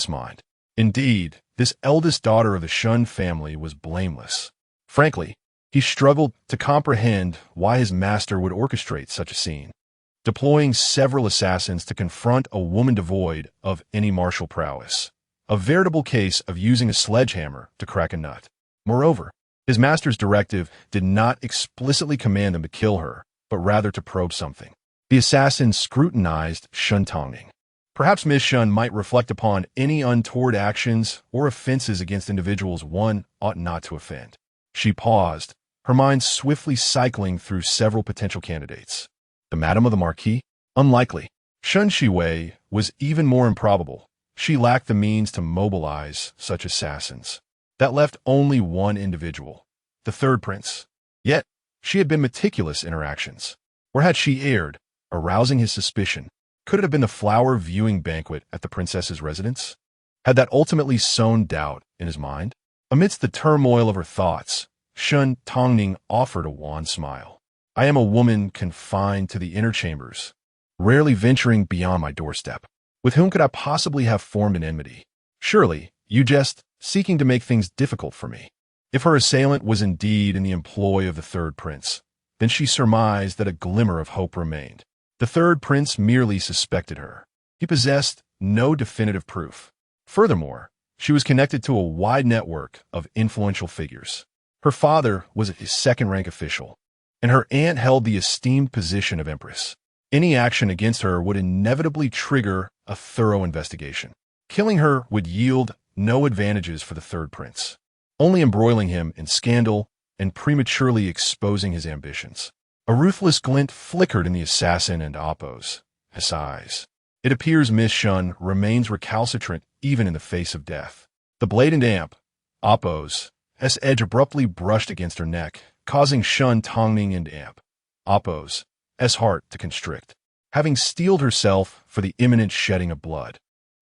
mind. Indeed, this eldest daughter of the Shun family was blameless. Frankly, he struggled to comprehend why his master would orchestrate such a scene, deploying several assassins to confront a woman devoid of any martial prowess. A veritable case of using a sledgehammer to crack a nut. Moreover, his master's directive did not explicitly command them to kill her, but rather to probe something. The assassin scrutinized Shen Tangning. Perhaps Miss Shun might reflect upon any untoward actions or offenses against individuals one ought not to offend. She paused, her mind swiftly cycling through several potential candidates. The Madam of the Marquis? Unlikely. Shun Shiwei was even more improbable. She lacked the means to mobilize such assassins. That left only one individual, the third prince. Yet, she had been meticulous in her actions. Or had she erred, arousing his suspicion? Could it have been the flower viewing banquet at the princess's residence? Had that ultimately sown doubt in his mind? Amidst the turmoil of her thoughts, Shen Tangning offered a wan smile. "I am a woman confined to the inner chambers, rarely venturing beyond my doorstep. With whom could I possibly have formed an enmity? Surely, you jest, seeking to make things difficult for me." If her assailant was indeed in the employ of the third prince, then she surmised that a glimmer of hope remained. The third prince merely suspected her. He possessed no definitive proof. Furthermore, she was connected to a wide network of influential figures. Her father was a second-rank official, and her aunt held the esteemed position of empress. Any action against her would inevitably trigger a thorough investigation. Killing her would yield no advantages for the third prince, only embroiling him in scandal and prematurely exposing his ambitions. A ruthless glint flickered in the assassin and Appo's eyes. It appears Miss Shun remains recalcitrant even in the face of death. The blade and Appo's edge abruptly brushed against her neck, causing Shen Tangning and Appo's heart to constrict. Having steeled herself for the imminent shedding of blood,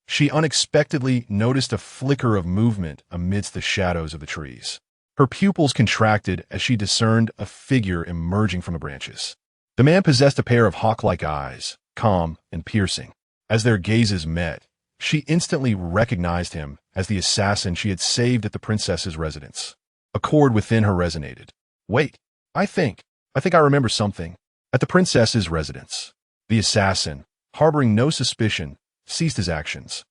she unexpectedly noticed a flicker of movement amidst the shadows of the trees. Her pupils contracted as she discerned a figure emerging from the branches. The man possessed a pair of hawk-like eyes, calm and piercing. As their gazes met, she instantly recognized him as the assassin she had saved at the princess's residence. A chord within her resonated. "Wait, I think I remember something." At the princess's residence, the assassin, harboring no suspicion, ceased his actions.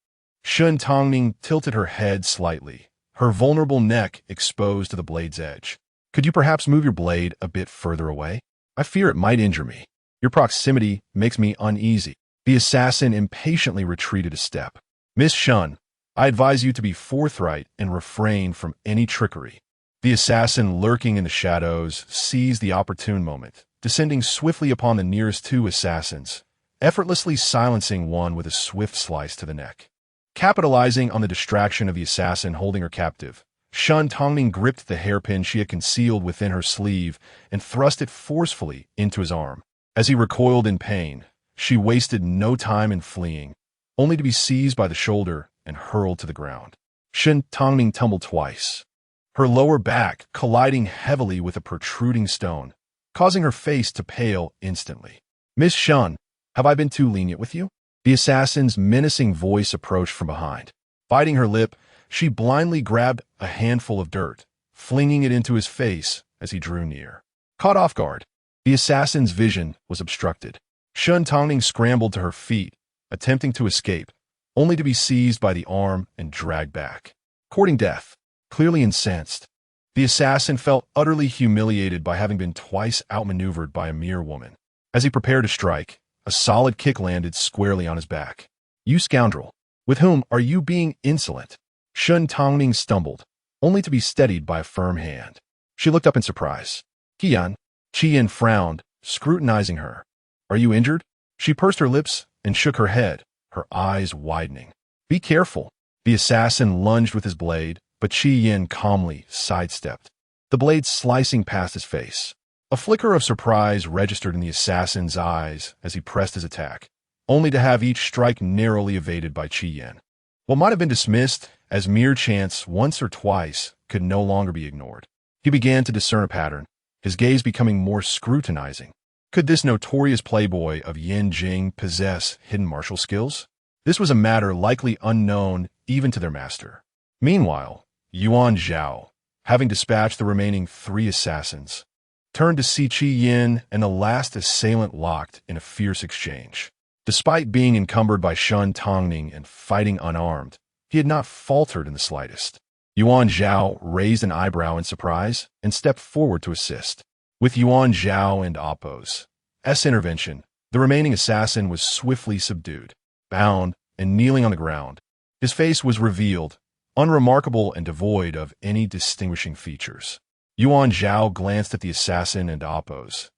Shen Tangning tilted her head slightly, her vulnerable neck exposed to the blade's edge. "Could you perhaps move your blade a bit further away? I fear it might injure me." Your proximity makes me uneasy. The assassin impatiently retreated a step. Miss Shen, I advise you to be forthright and refrain from any trickery. The assassin, lurking in the shadows, seized the opportune moment, descending swiftly upon the nearest two assassins, effortlessly silencing one with a swift slice to the neck. Capitalizing on the distraction of the assassin holding her captive, Shen Tangning gripped the hairpin she had concealed within her sleeve and thrust it forcefully into his arm. As he recoiled in pain, she wasted no time in fleeing, only to be seized by the shoulder and hurled to the ground. Shen Tangning tumbled twice, her lower back colliding heavily with a protruding stone, causing her face to pale instantly. Miss Shen, have I been too lenient with you? The assassin's menacing voice approached from behind. Biting her lip, she blindly grabbed a handful of dirt, flinging it into his face as he drew near. Caught off guard, the assassin's vision was obstructed. Shen Tangning scrambled to her feet, attempting to escape, only to be seized by the arm and dragged back. Courting death, clearly incensed, the assassin felt utterly humiliated by having been twice outmaneuvered by a mere woman. As he prepared to strike, a solid kick landed squarely on his back. You scoundrel! With whom are you being insolent? Shen Tangning stumbled, only to be steadied by a firm hand. She looked up in surprise. Qian frowned, scrutinizing her. Are you injured? She pursed her lips and shook her head, her eyes widening. Be careful. The assassin lunged with his blade, but Qian calmly sidestepped, the blade slicing past his face. A flicker of surprise registered in the assassin's eyes as he pressed his attack, only to have each strike narrowly evaded by Qian. What might have been dismissed as mere chance once or twice could no longer be ignored. He began to discern a pattern, his gaze becoming more scrutinizing. Could this notorious playboy of Yanjing possess hidden martial skills? This was a matter likely unknown even to their master. Meanwhile, Yuan Zhao, having dispatched the remaining 3 assassins, turned to see Qian and the last assailant locked in a fierce exchange. Despite being encumbered by Shen Tangning and fighting unarmed, he had not faltered in the slightest. Yuan Zhao raised an eyebrow in surprise and stepped forward to assist. With Yuan Zhao and Appo's intervention, the remaining assassin was swiftly subdued, bound, and kneeling on the ground. His face was revealed, unremarkable and devoid of any distinguishing features. Yuan Zhao glanced at the assassin and Appo's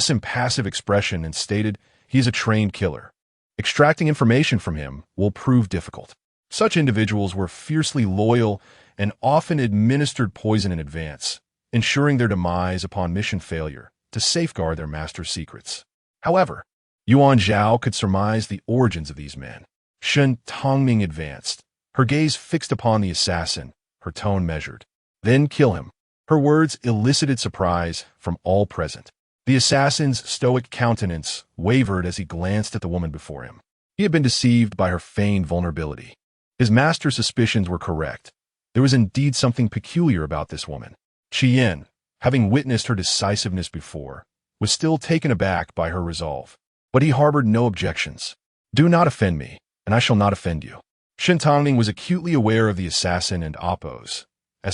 impassive expression and stated, he is a trained killer. Extracting information from him will prove difficult. Such individuals were fiercely loyal and often administered poison in advance, ensuring their demise upon mission failure to safeguard their master's secrets. However, Yuan Zhao could surmise the origins of these men. Shen Tangning advanced, her gaze fixed upon the assassin, her tone measured. Then kill him. Her words elicited surprise from all present. The assassin's stoic countenance wavered as he glanced at the woman before him. He had been deceived by her feigned vulnerability. His master's suspicions were correct. There was indeed something peculiar about this woman. Qian, having witnessed her decisiveness before, was still taken aback by her resolve. But he harbored no objections. Do not offend me, and I shall not offend you. Shen Tangning was acutely aware of the assassin and Appo's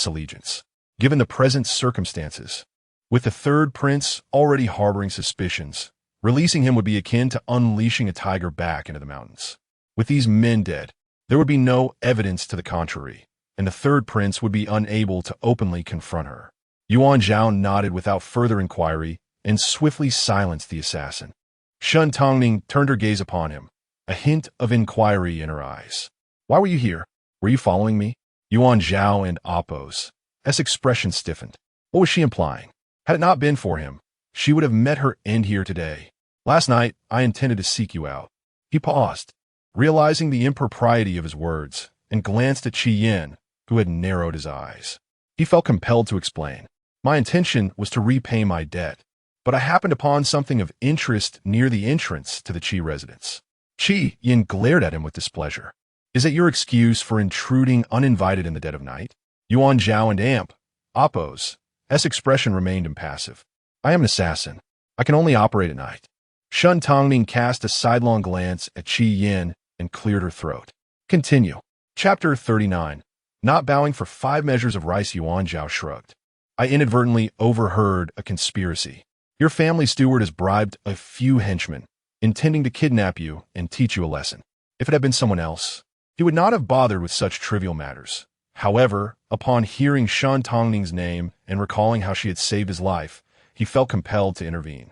allegiance, given the present circumstances. With the third prince already harboring suspicions, releasing him would be akin to unleashing a tiger back into the mountains. With these men dead, there would be no evidence to the contrary, and the third prince would be unable to openly confront her. Yuan Zhao nodded without further inquiry and swiftly silenced the assassin. Shen Tangning turned her gaze upon him, a hint of inquiry in her eyes. Why were you here? Were you following me? Yuan Zhao and Appo's expression stiffened. What was she implying? Had it not been for him, she would have met her end here today. Last night, I intended to seek you out. He paused, realizing the impropriety of his words, and glanced at Qian, who had narrowed his eyes. He felt compelled to explain. My intention was to repay my debt, but I happened upon something of interest near the entrance to the Qi residence. Qian glared at him with displeasure. Is that your excuse for intruding uninvited in the dead of night? Yuan Zhao and Appo's expression remained impassive. I am an assassin. I can only operate at night. Shen Tangning cast a sidelong glance at Qian and cleared her throat. Continue. Chapter 39. Not bowing for 5 measures of rice. Yuan Zhao shrugged. I inadvertently overheard a conspiracy. Your family steward has bribed a few henchmen, intending to kidnap you and teach you a lesson. If it had been someone else, he would not have bothered with such trivial matters. However, upon hearing Shen Tangning's name and recalling how she had saved his life, he felt compelled to intervene.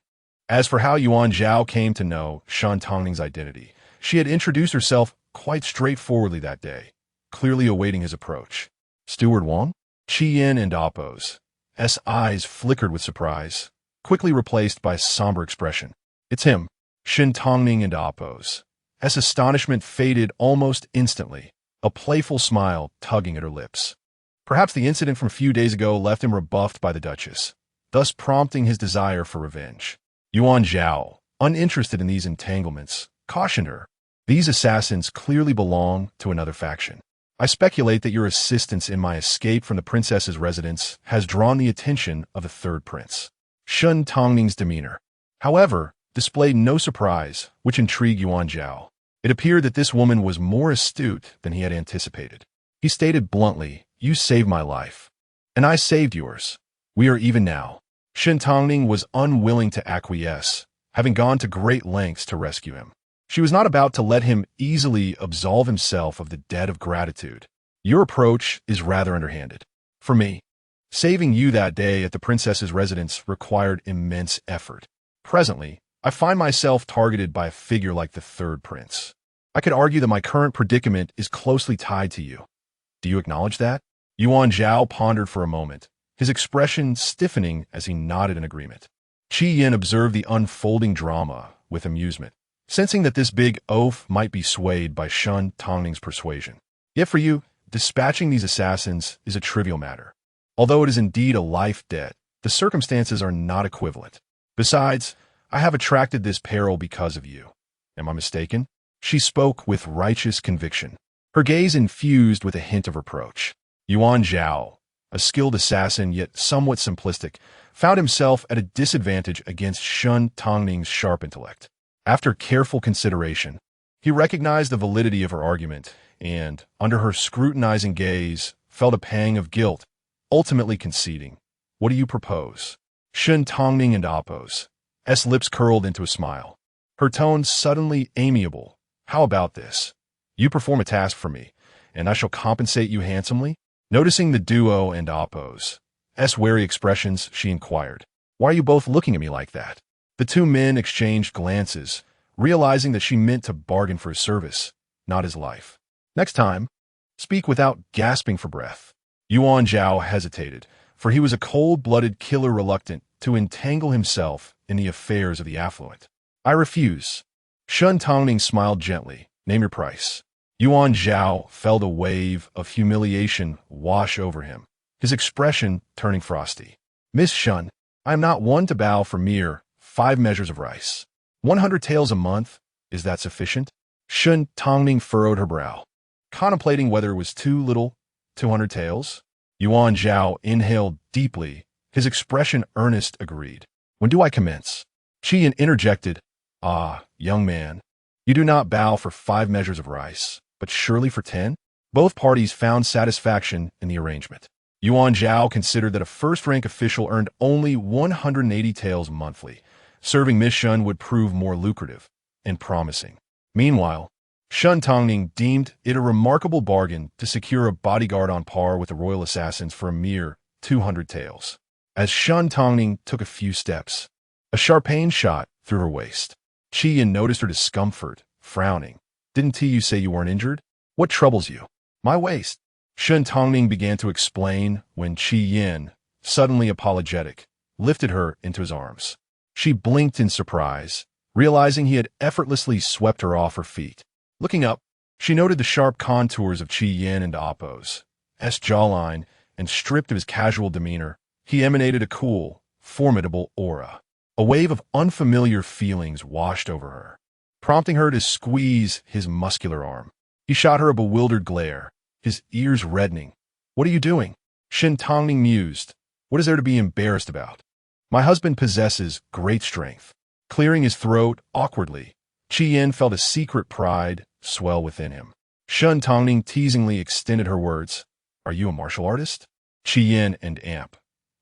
As for how Yuan Zhao came to know Shen Tangning's identity, she had introduced herself quite straightforwardly that day, clearly awaiting his approach. Steward Wang? Qi Yin and Appo's eyes flickered with surprise, quickly replaced by a somber expression. It's him. Shen Tangning and Appo's astonishment faded almost instantly, a playful smile tugging at her lips. Perhaps the incident from a few days ago left him rebuffed by the Duchess, thus prompting his desire for revenge. Yuan Zhao, uninterested in these entanglements, cautioned her. These assassins clearly belong to another faction. I speculate that your assistance in my escape from the princess's residence has drawn the attention of the third prince. Shen Tangning's demeanor, however, displayed no surprise, which intrigued Yuan Zhao. It appeared that this woman was more astute than he had anticipated. He stated bluntly, "You saved my life, and I saved yours. We are even now." Shen Tangning was unwilling to acquiesce, having gone to great lengths to rescue him. She was not about to let him easily absolve himself of the debt of gratitude. Your approach is rather underhanded. For me, saving you that day at the princess's residence required immense effort. Presently, I find myself targeted by a figure like the third prince. I could argue that my current predicament is closely tied to you. Do you acknowledge that? Yuan Zhao pondered for a moment, his expression stiffening as he nodded in agreement. Qi Yin observed the unfolding drama with amusement, sensing that this big oaf might be swayed by Shen Tangning's persuasion. Yet for you, dispatching these assassins is a trivial matter. Although it is indeed a life debt, the circumstances are not equivalent. Besides, I have attracted this peril because of you. Am I mistaken? She spoke with righteous conviction, her gaze infused with a hint of reproach. Yuan Zhao, a skilled assassin yet somewhat simplistic, found himself at a disadvantage against Shen Tangning's sharp intellect. After careful consideration, he recognized the validity of her argument and, under her scrutinizing gaze, felt a pang of guilt, ultimately conceding. What do you propose? Shen Tangning and Appo's lips curled into a smile, her tone suddenly amiable. How about this? You perform a task for me, and I shall compensate you handsomely? Noticing the duo and Appo's wary expressions, she inquired, "Why are you both looking at me like that?" The two men exchanged glances, realizing that she meant to bargain for his service, not his life. Next time, speak without gasping for breath. Yuan Zhao hesitated, for he was a cold-blooded killer reluctant to entangle himself in the affairs of the affluent. I refuse. Shen Tangning smiled gently. Name your price. Yuan Zhao felt a wave of humiliation wash over him, his expression turning frosty. Miss Shen, I am not one to bow for mere 5 measures of rice. 100 taels a month, is that sufficient? Shen Tangning furrowed her brow, contemplating whether it was too little. 200 taels? Yuan Zhao inhaled deeply, his expression earnest, agreed. When do I commence? Qi Yin interjected, Ah, young man, you do not bow for 5 measures of rice, but surely for 10? Both parties found satisfaction in the arrangement. Yuan Zhao considered that a first-rank official earned only 180 taels monthly. Serving Miss Shen would prove more lucrative and promising. Meanwhile, Shen Tangning deemed it a remarkable bargain to secure a bodyguard on par with the royal assassins for a mere 200 taels. As Shen Tangning took a few steps, a sharp pain shot through her waist. Qi Yin noticed her discomfort, frowning. Didn't you say you weren't injured? What troubles you? My waist. Shen Tangning began to explain when Qi Yin, suddenly apologetic, lifted her into his arms. She blinked in surprise, realizing he had effortlessly swept her off her feet. Looking up, she noted the sharp contours of Qi Yin and Appo's jawline, and stripped of his casual demeanor, he emanated a cool, formidable aura. A wave of unfamiliar feelings washed over her, prompting her to squeeze his muscular arm. He shot her a bewildered glare, his ears reddening. What are you doing? Shen Tangning mused. What is there to be embarrassed about? My husband possesses great strength. Clearing his throat awkwardly, Qi Yin felt a secret pride swell within him. Shen Tangning teasingly extended her words. Are you a martial artist? Qi Yin and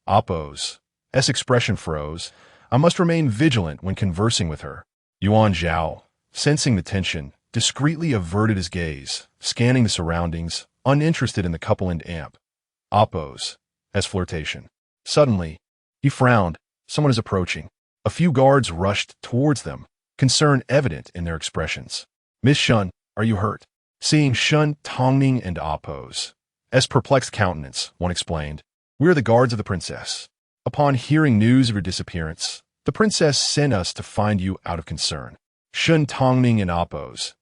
Appo's expression froze, I must remain vigilant when conversing with her. Yuan Zhao, sensing the tension, discreetly averted his gaze, scanning the surroundings, uninterested in the couple and amp. Oppose, as flirtation. Suddenly, he frowned. Someone is approaching. A few guards rushed towards them, concern evident in their expressions. Miss Shen, are you hurt? Seeing Shen Tangning and Oppose. Perplexed countenance, one explained. We are the guards of the princess. Upon hearing news of your disappearance, the princess sent us to find you out of concern. Shen Tangning and Oppose.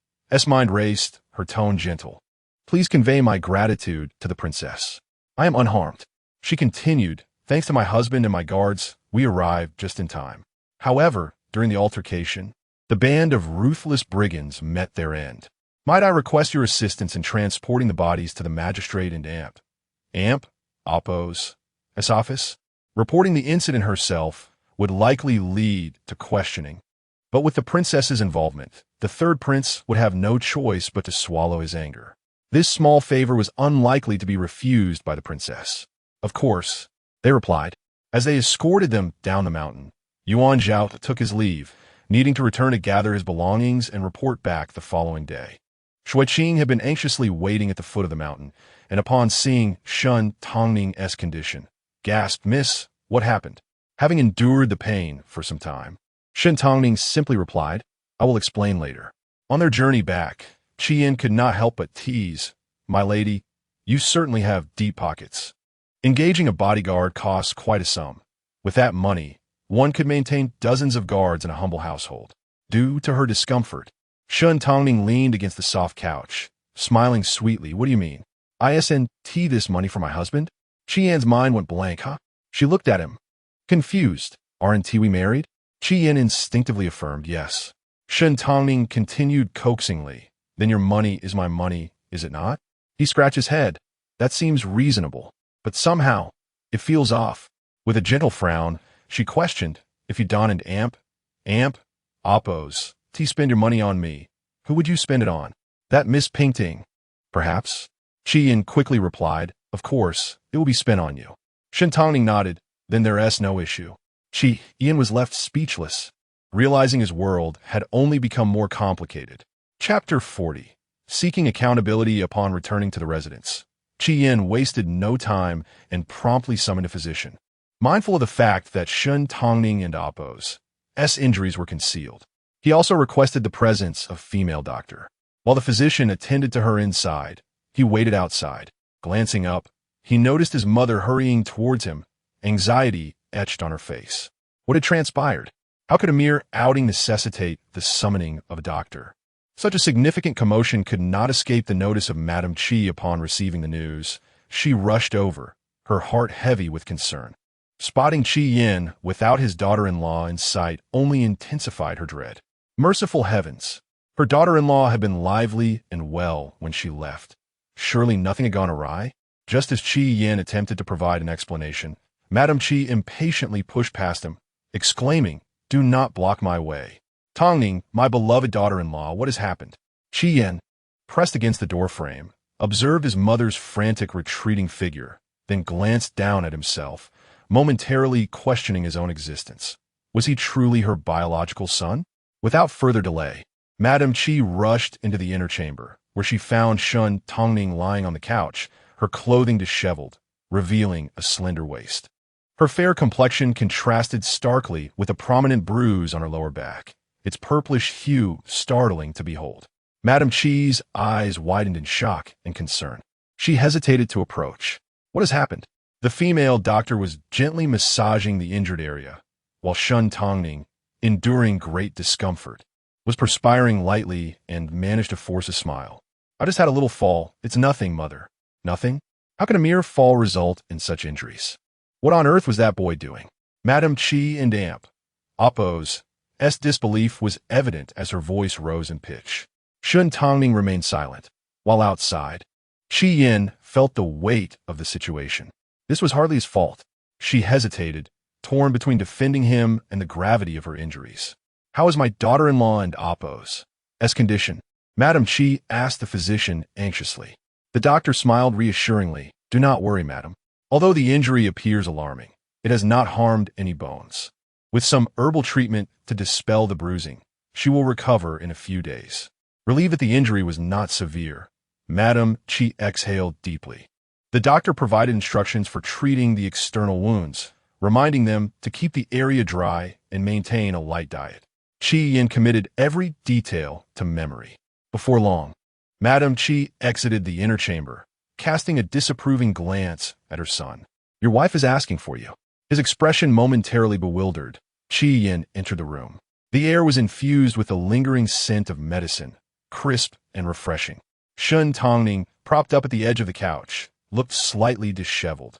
Mind raced, her tone gentle. Please convey my gratitude to the princess. I am unharmed. She continued, thanks to my husband and my guards, we arrived just in time. However, during the altercation, the band of ruthless brigands met their end. Might I request your assistance in transporting the bodies to the magistrate and Amp? Amp? Oppose? Office? Reporting the incident herself would likely lead to questioning. But with the princess's involvement, the third prince would have no choice but to swallow his anger. This small favor was unlikely to be refused by the princess. Of course, they replied. As they escorted them down the mountain, Yuan Zhao took his leave, needing to return to gather his belongings and report back the following day. Shuiqing had been anxiously waiting at the foot of the mountain, and upon seeing Shen Tangning's condition, gasped, Miss, what happened? Having endured the pain for some time, Shen Tangning simply replied, I will explain later. On their journey back, Qian could not help but tease, My lady, you certainly have deep pockets. Engaging a bodyguard costs quite a sum. With that money, one could maintain dozens of guards in a humble household. Due to her discomfort, Shen Tangning leaned against the soft couch, smiling sweetly. What do you mean? ISNT this money for my husband? Qian's mind went blank, huh? She looked at him, confused. Aren't we married? Qian instinctively affirmed, yes. Shen Tangning continued coaxingly, Then your money is my money, is it not? He scratched his head. That seems reasonable, but somehow, it feels off. With a gentle frown, she questioned, If you don and Amp, Oppose, spend your money on me, who would you spend it on? That Miss Pingting, perhaps? Qian quickly replied, Of course, it will be spent on you. Shen Tangning nodded, Then there's no issue. Qian was left speechless, realizing his world had only become more complicated. Chapter 40. Seeking accountability upon returning to the residence. Qian wasted no time and promptly summoned a physician. Mindful of the fact that Shen Tangning and Oppo's injuries were concealed, he also requested the presence of female doctor. While the physician attended to her inside, he waited outside. Glancing up, he noticed his mother hurrying towards him, anxiety etched on her face. What had transpired? How could a mere outing necessitate the summoning of a doctor? Such a significant commotion could not escape the notice of Madame Qi upon receiving the news. She rushed over, her heart heavy with concern. Spotting Qi Yin without his daughter-in-law in sight only intensified her dread. Merciful heavens! Her daughter-in-law had been lively and well when she left. Surely nothing had gone awry? Just as Qi Yin attempted to provide an explanation, Madame Qi impatiently pushed past him, exclaiming, Do not block my way. Tangning, my beloved daughter-in-law, what has happened? Qi Yin, pressed against the doorframe, observed his mother's frantic retreating figure, then glanced down at himself, momentarily questioning his own existence. Was he truly her biological son? Without further delay, Madame Qi rushed into the inner chamber, where she found Shen Tangning lying on the couch, her clothing disheveled, revealing a slender waist. Her fair complexion contrasted starkly with a prominent bruise on her lower back, its purplish hue startling to behold. Madame Qi's eyes widened in shock and concern. She hesitated to approach. What has happened? The female doctor was gently massaging the injured area, while Shen Tangning, enduring great discomfort, was perspiring lightly and managed to force a smile. I just had a little fall. It's nothing, mother. Nothing? How can a mere fall result in such injuries? What on earth was that boy doing? Madame Qi and Oppo's disbelief was evident as her voice rose in pitch. Shen Tangning remained silent, while outside, Qi Yin felt the weight of the situation. This was hardly his fault. She hesitated, torn between defending him and the gravity of her injuries. How is my daughter-in-law and Oppo's condition? Madame Qi asked the physician anxiously. The doctor smiled reassuringly. Do not worry, madam. Although the injury appears alarming, it has not harmed any bones. With some herbal treatment to dispel the bruising, she will recover in a few days. Relieved that the injury was not severe, Madame Chi exhaled deeply. The doctor provided instructions for treating the external wounds, reminding them to keep the area dry and maintain a light diet. Chi Yin committed every detail to memory. Before long, Madame Chi exited the inner chamber, casting a disapproving glance at her son. "Your wife is asking for you." His expression momentarily bewildered, Chi Yin entered the room. The air was infused with a lingering scent of medicine, crisp and refreshing. Shen Tangning, propped up at the edge of the couch, looked slightly disheveled.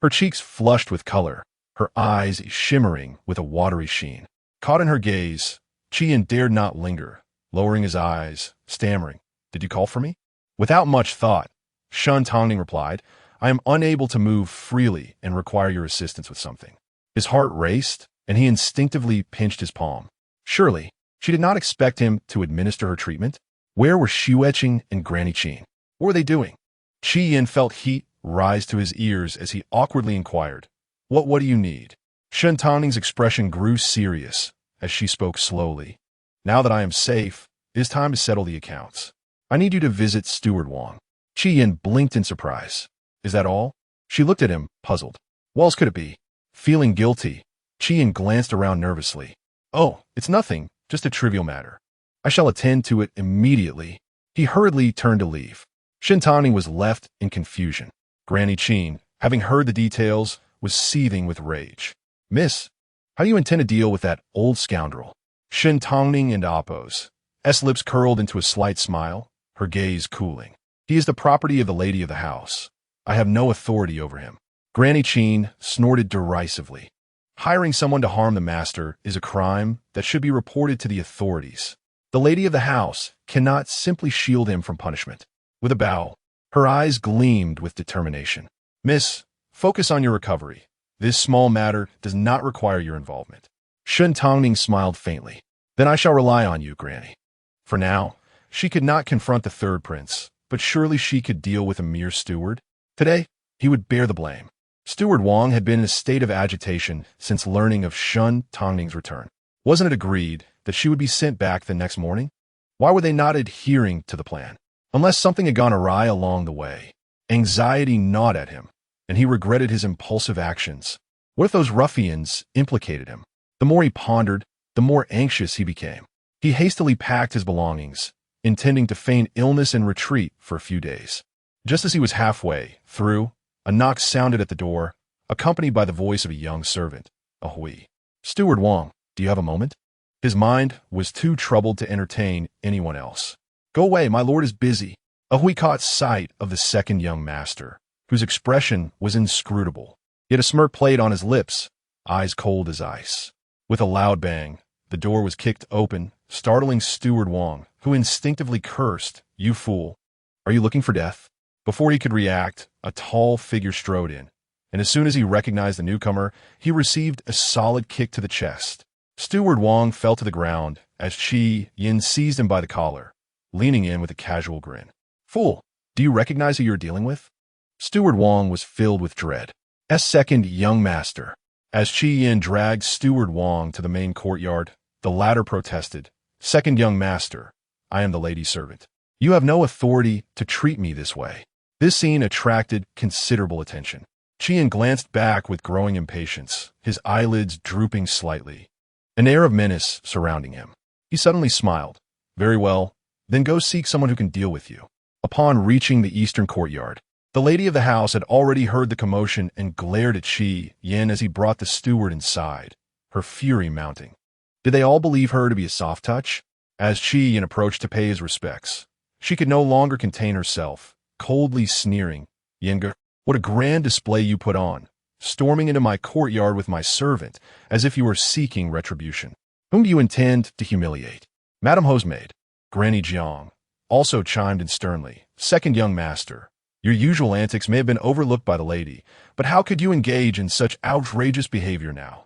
Her cheeks flushed with color, her eyes shimmering with a watery sheen. Caught in her gaze, Chi Yin dared not linger, lowering his eyes, stammering, "Did you call for me?" Without much thought, Shen Tangning replied, "I am unable to move freely and require your assistance with something." His heart raced, and he instinctively pinched his palm. Surely, she did not expect him to administer her treatment. Where were Xueqing and Granny Qin? What were they doing? Chi Yin felt heat rise to his ears as he awkwardly inquired, What do you need?" Shen Tangning's expression grew serious as she spoke slowly. "Now that I am safe, it is time to settle the accounts. I need you to visit Steward Wang." Chi Yin blinked in surprise. "Is that all?" She looked at him, puzzled. What else could it be? Feeling guilty, Chi Yin glanced around nervously. "Oh, it's nothing, just a trivial matter. I shall attend to it immediately." He hurriedly turned to leave. Shen Tangning was left in confusion. Granny Qin, having heard the details, was seething with rage. "Miss, how do you intend to deal with that old scoundrel?" Shen Tangning and Appo's lips curled into a slight smile, her gaze cooling. "He is the property of the lady of the house. I have no authority over him." Granny Qin snorted derisively. "Hiring someone to harm the master is a crime that should be reported to the authorities. The lady of the house cannot simply shield him from punishment." With a bow, her eyes gleamed with determination. "Miss, focus on your recovery. This small matter does not require your involvement." Shen Tangning smiled faintly. "Then I shall rely on you, Granny." For now, she could not confront the third prince, but surely she could deal with a mere steward. Today, he would bear the blame. Steward Wang had been in a state of agitation since learning of Shen Tangning's return. Wasn't it agreed that she would be sent back the next morning? Why were they not adhering to the plan? Unless something had gone awry along the way. Anxiety gnawed at him, and he regretted his impulsive actions. What if those ruffians implicated him? The more he pondered, the more anxious he became. He hastily packed his belongings, intending to feign illness and retreat for a few days. Just as he was halfway through, a knock sounded at the door, accompanied by the voice of a young servant. "Ahoy. Steward Wang, do you have a moment?" His mind was too troubled to entertain anyone else. "Go away, my lord is busy." Ahoy caught sight of the second young master, whose expression was inscrutable, yet a smirk played on his lips, eyes cold as ice. With a loud bang, the door was kicked open, startling Steward Wang, who instinctively cursed, "You fool. Are you looking for death?" Before he could react, a tall figure strode in, and as soon as he recognized the newcomer, he received a solid kick to the chest. Steward Wang fell to the ground as Chi Yin seized him by the collar, leaning in with a casual grin. "Fool, do you recognize who you're dealing with?" Steward Wang was filled with dread. Second young master. As Chi Yin dragged Steward Wang to the main courtyard, the latter protested, "Second young master, I am the lady's servant. You have no authority to treat me this way." This scene attracted considerable attention. Chi Yin glanced back with growing impatience, his eyelids drooping slightly, an air of menace surrounding him. He suddenly smiled. "Very well, then go seek someone who can deal with you." Upon reaching the eastern courtyard, the lady of the house had already heard the commotion and glared at Chi Yin as he brought the steward inside, her fury mounting. Did they all believe her to be a soft touch? As Chi Yin approached to pay his respects, she could no longer contain herself, coldly sneering, "Yinger, what a grand display you put on, storming into my courtyard with my servant, as if you were seeking retribution. Whom do you intend to humiliate?" Madame Housemaid, Granny Jiang, also chimed in sternly, "Second young master, your usual antics may have been overlooked by the lady, but how could you engage in such outrageous behavior now?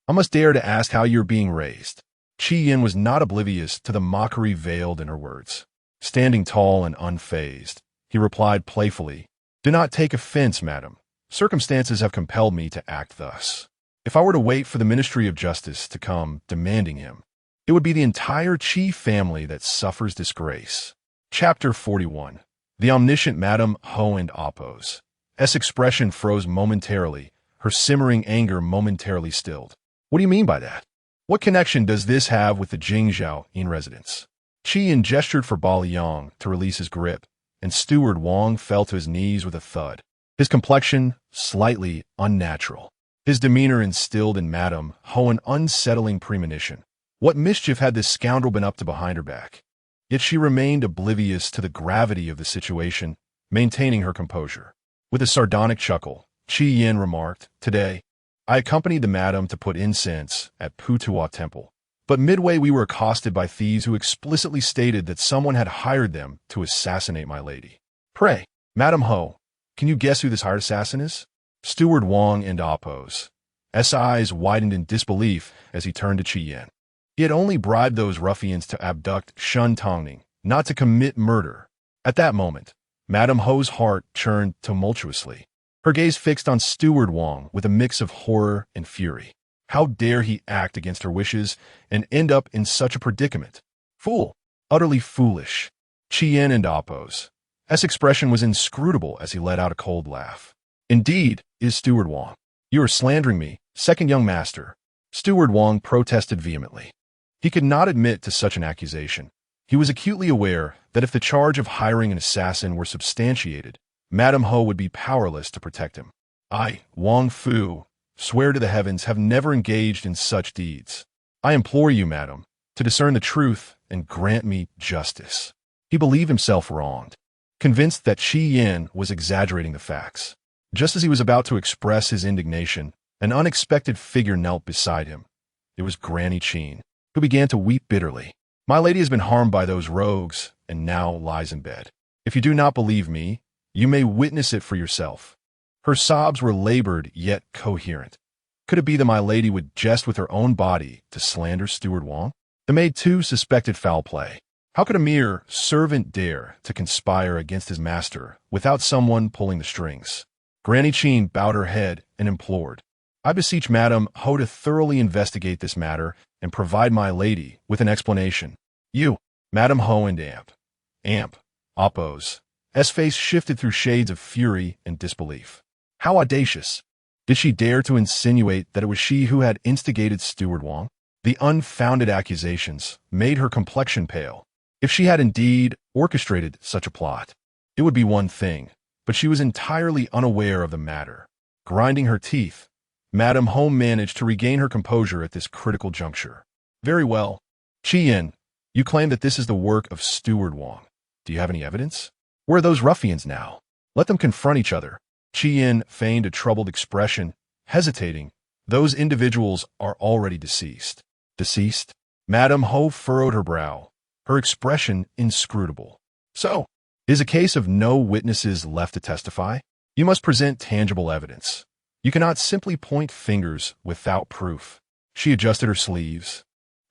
I must dare to ask how you're being raised." Chi Yin was not oblivious to the mockery veiled in her words. Standing tall and unfazed, he replied playfully, "Do not take offense, madam. Circumstances have compelled me to act thus." If I were to wait for the Ministry of Justice to come demanding him, it would be the entire Qi family that suffers disgrace. Chapter 41. The omniscient Madame Ho and Apos. S expression froze momentarily, her simmering anger momentarily stilled. What do you mean by that? What connection does this have with the Jingzhou in residence? Qian gestured for Ba Liang to release his grip, and Steward Wang fell to his knees with a thud. His complexion slightly unnatural. His demeanor instilled in Madame Ho an unsettling premonition. What mischief had this scoundrel been up to behind her back? Yet she remained oblivious to the gravity of the situation, maintaining her composure. With a sardonic chuckle, Qi Yin remarked, "Today, I accompanied the madam to put incense at Putua Temple. But midway we were accosted by thieves who explicitly stated that someone had hired them to assassinate my lady. Pray, Madam Ho, can you guess who this hired assassin is?" Steward Wang and Apos. S eyes widened in disbelief as he turned to Qi Yin. He had only bribed those ruffians to abduct Shen Tangning, not to commit murder. At that moment, Madame Ho's heart churned tumultuously. Her gaze fixed on Steward Wang with a mix of horror and fury. How dare he act against her wishes and end up in such a predicament? Fool! Utterly foolish. Qi Yin and Apos. S expression was inscrutable as he let out a cold laugh. Indeed, is Steward Wang. You are slandering me, second young master. Steward Wang protested vehemently. He could not admit to such an accusation. He was acutely aware that if the charge of hiring an assassin were substantiated, Madame Ho would be powerless to protect him. I, Wang Fu, swear to the heavens, have never engaged in such deeds. I implore you, madam, to discern the truth and grant me justice. He believed himself wronged, convinced that Qi Yin was exaggerating the facts. Just as he was about to express his indignation, an unexpected figure knelt beside him. It was Granny Qin, who began to weep bitterly. My lady has been harmed by those rogues and now lies in bed. If you do not believe me, you may witness it for yourself. Her sobs were labored yet coherent. Could it be that my lady would jest with her own body to slander Steward Wang? The maid too suspected foul play. How could a mere servant dare to conspire against his master without someone pulling the strings? Granny Qin bowed her head and implored, I beseech Madame Ho to thoroughly investigate this matter and provide my lady with an explanation. You, Madame Ho and Amp, Apos. S face shifted through shades of fury and disbelief. How audacious! Did she dare to insinuate that it was she who had instigated Steward Wang? The unfounded accusations made her complexion pale. If she had indeed orchestrated such a plot, it would be one thing, but she was entirely unaware of the matter. Grinding her teeth, Madame Ho managed to regain her composure at this critical juncture. Very well. Qi Yin, you claim that this is the work of Steward Wang. Do you have any evidence? Where are those ruffians now? Let them confront each other. Qi Yin feigned a troubled expression, hesitating. Those individuals are already deceased. Deceased? Madame Ho furrowed her brow, her expression inscrutable. So, is a case of no witnesses left to testify? You must present tangible evidence. You cannot simply point fingers without proof. She adjusted her sleeves,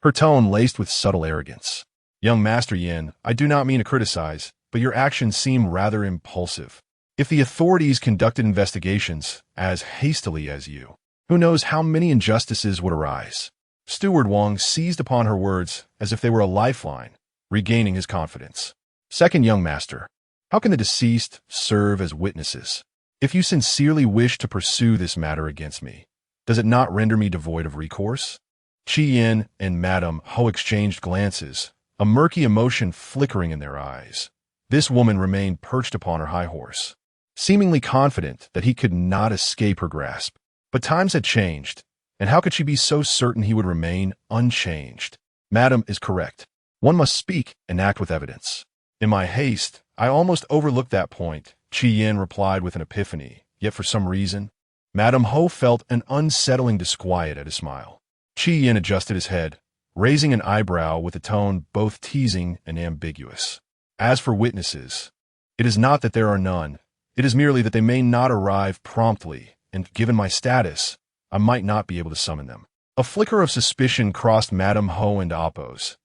her tone laced with subtle arrogance. Young Master Yin, I do not mean to criticize, but your actions seem rather impulsive. If the authorities conducted investigations as hastily as you, who knows how many injustices would arise? Steward Wang seized upon her words as if they were a lifeline, regaining his confidence. Second young master, how can the deceased serve as witnesses? If you sincerely wish to pursue this matter against me, does it not render me devoid of recourse? Qi Yin and Madame Ho exchanged glances, a murky emotion flickering in their eyes. This woman remained perched upon her high horse, seemingly confident that he could not escape her grasp. But times had changed, and how could she be so certain he would remain unchanged? Madam is correct. One must speak and act with evidence. In my haste, I almost overlooked that point, Qi Yin replied with an epiphany, yet for some reason, Madame Ho felt an unsettling disquiet at his smile. Qi Yin adjusted his head, raising an eyebrow with a tone both teasing and ambiguous. As for witnesses, it is not that there are none. It is merely that they may not arrive promptly, and given my status, I might not be able to summon them. A flicker of suspicion crossed Madame Ho and Apos'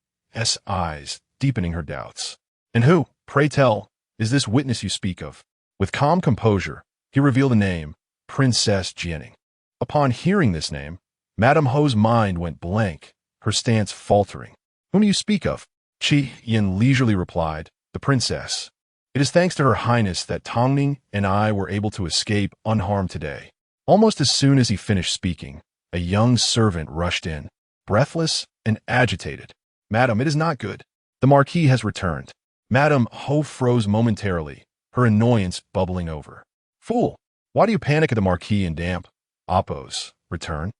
eyes, deepening her doubts. And who, pray tell, is this witness you speak of? With calm composure, he revealed the name, Princess Jianing. Upon hearing this name, Madame Ho's mind went blank, her stance faltering. Whom do you speak of? Qi Yin leisurely replied, the princess. It is thanks to her highness that Tangning and I were able to escape unharmed today. Almost as soon as he finished speaking, a young servant rushed in, breathless and agitated. Madam, it is not good. The Marquis has returned. Madame Ho froze momentarily, her annoyance bubbling over. Fool! Why do you panic at the Marquis and damp? Oppo's return?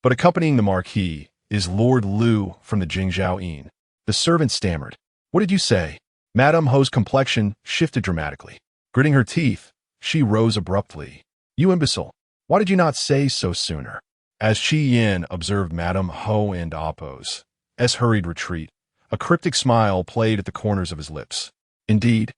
But accompanying the Marquis is Lord Liu from the Jingzhou Inn. The servant stammered. What did you say? Madame Ho's complexion shifted dramatically. Gritting her teeth, she rose abruptly. You imbecile! Why did you not say so sooner? As Qi Yin observed Madame Ho and Oppo's hurried retreat, a cryptic smile played at the corners of his lips. Indeed,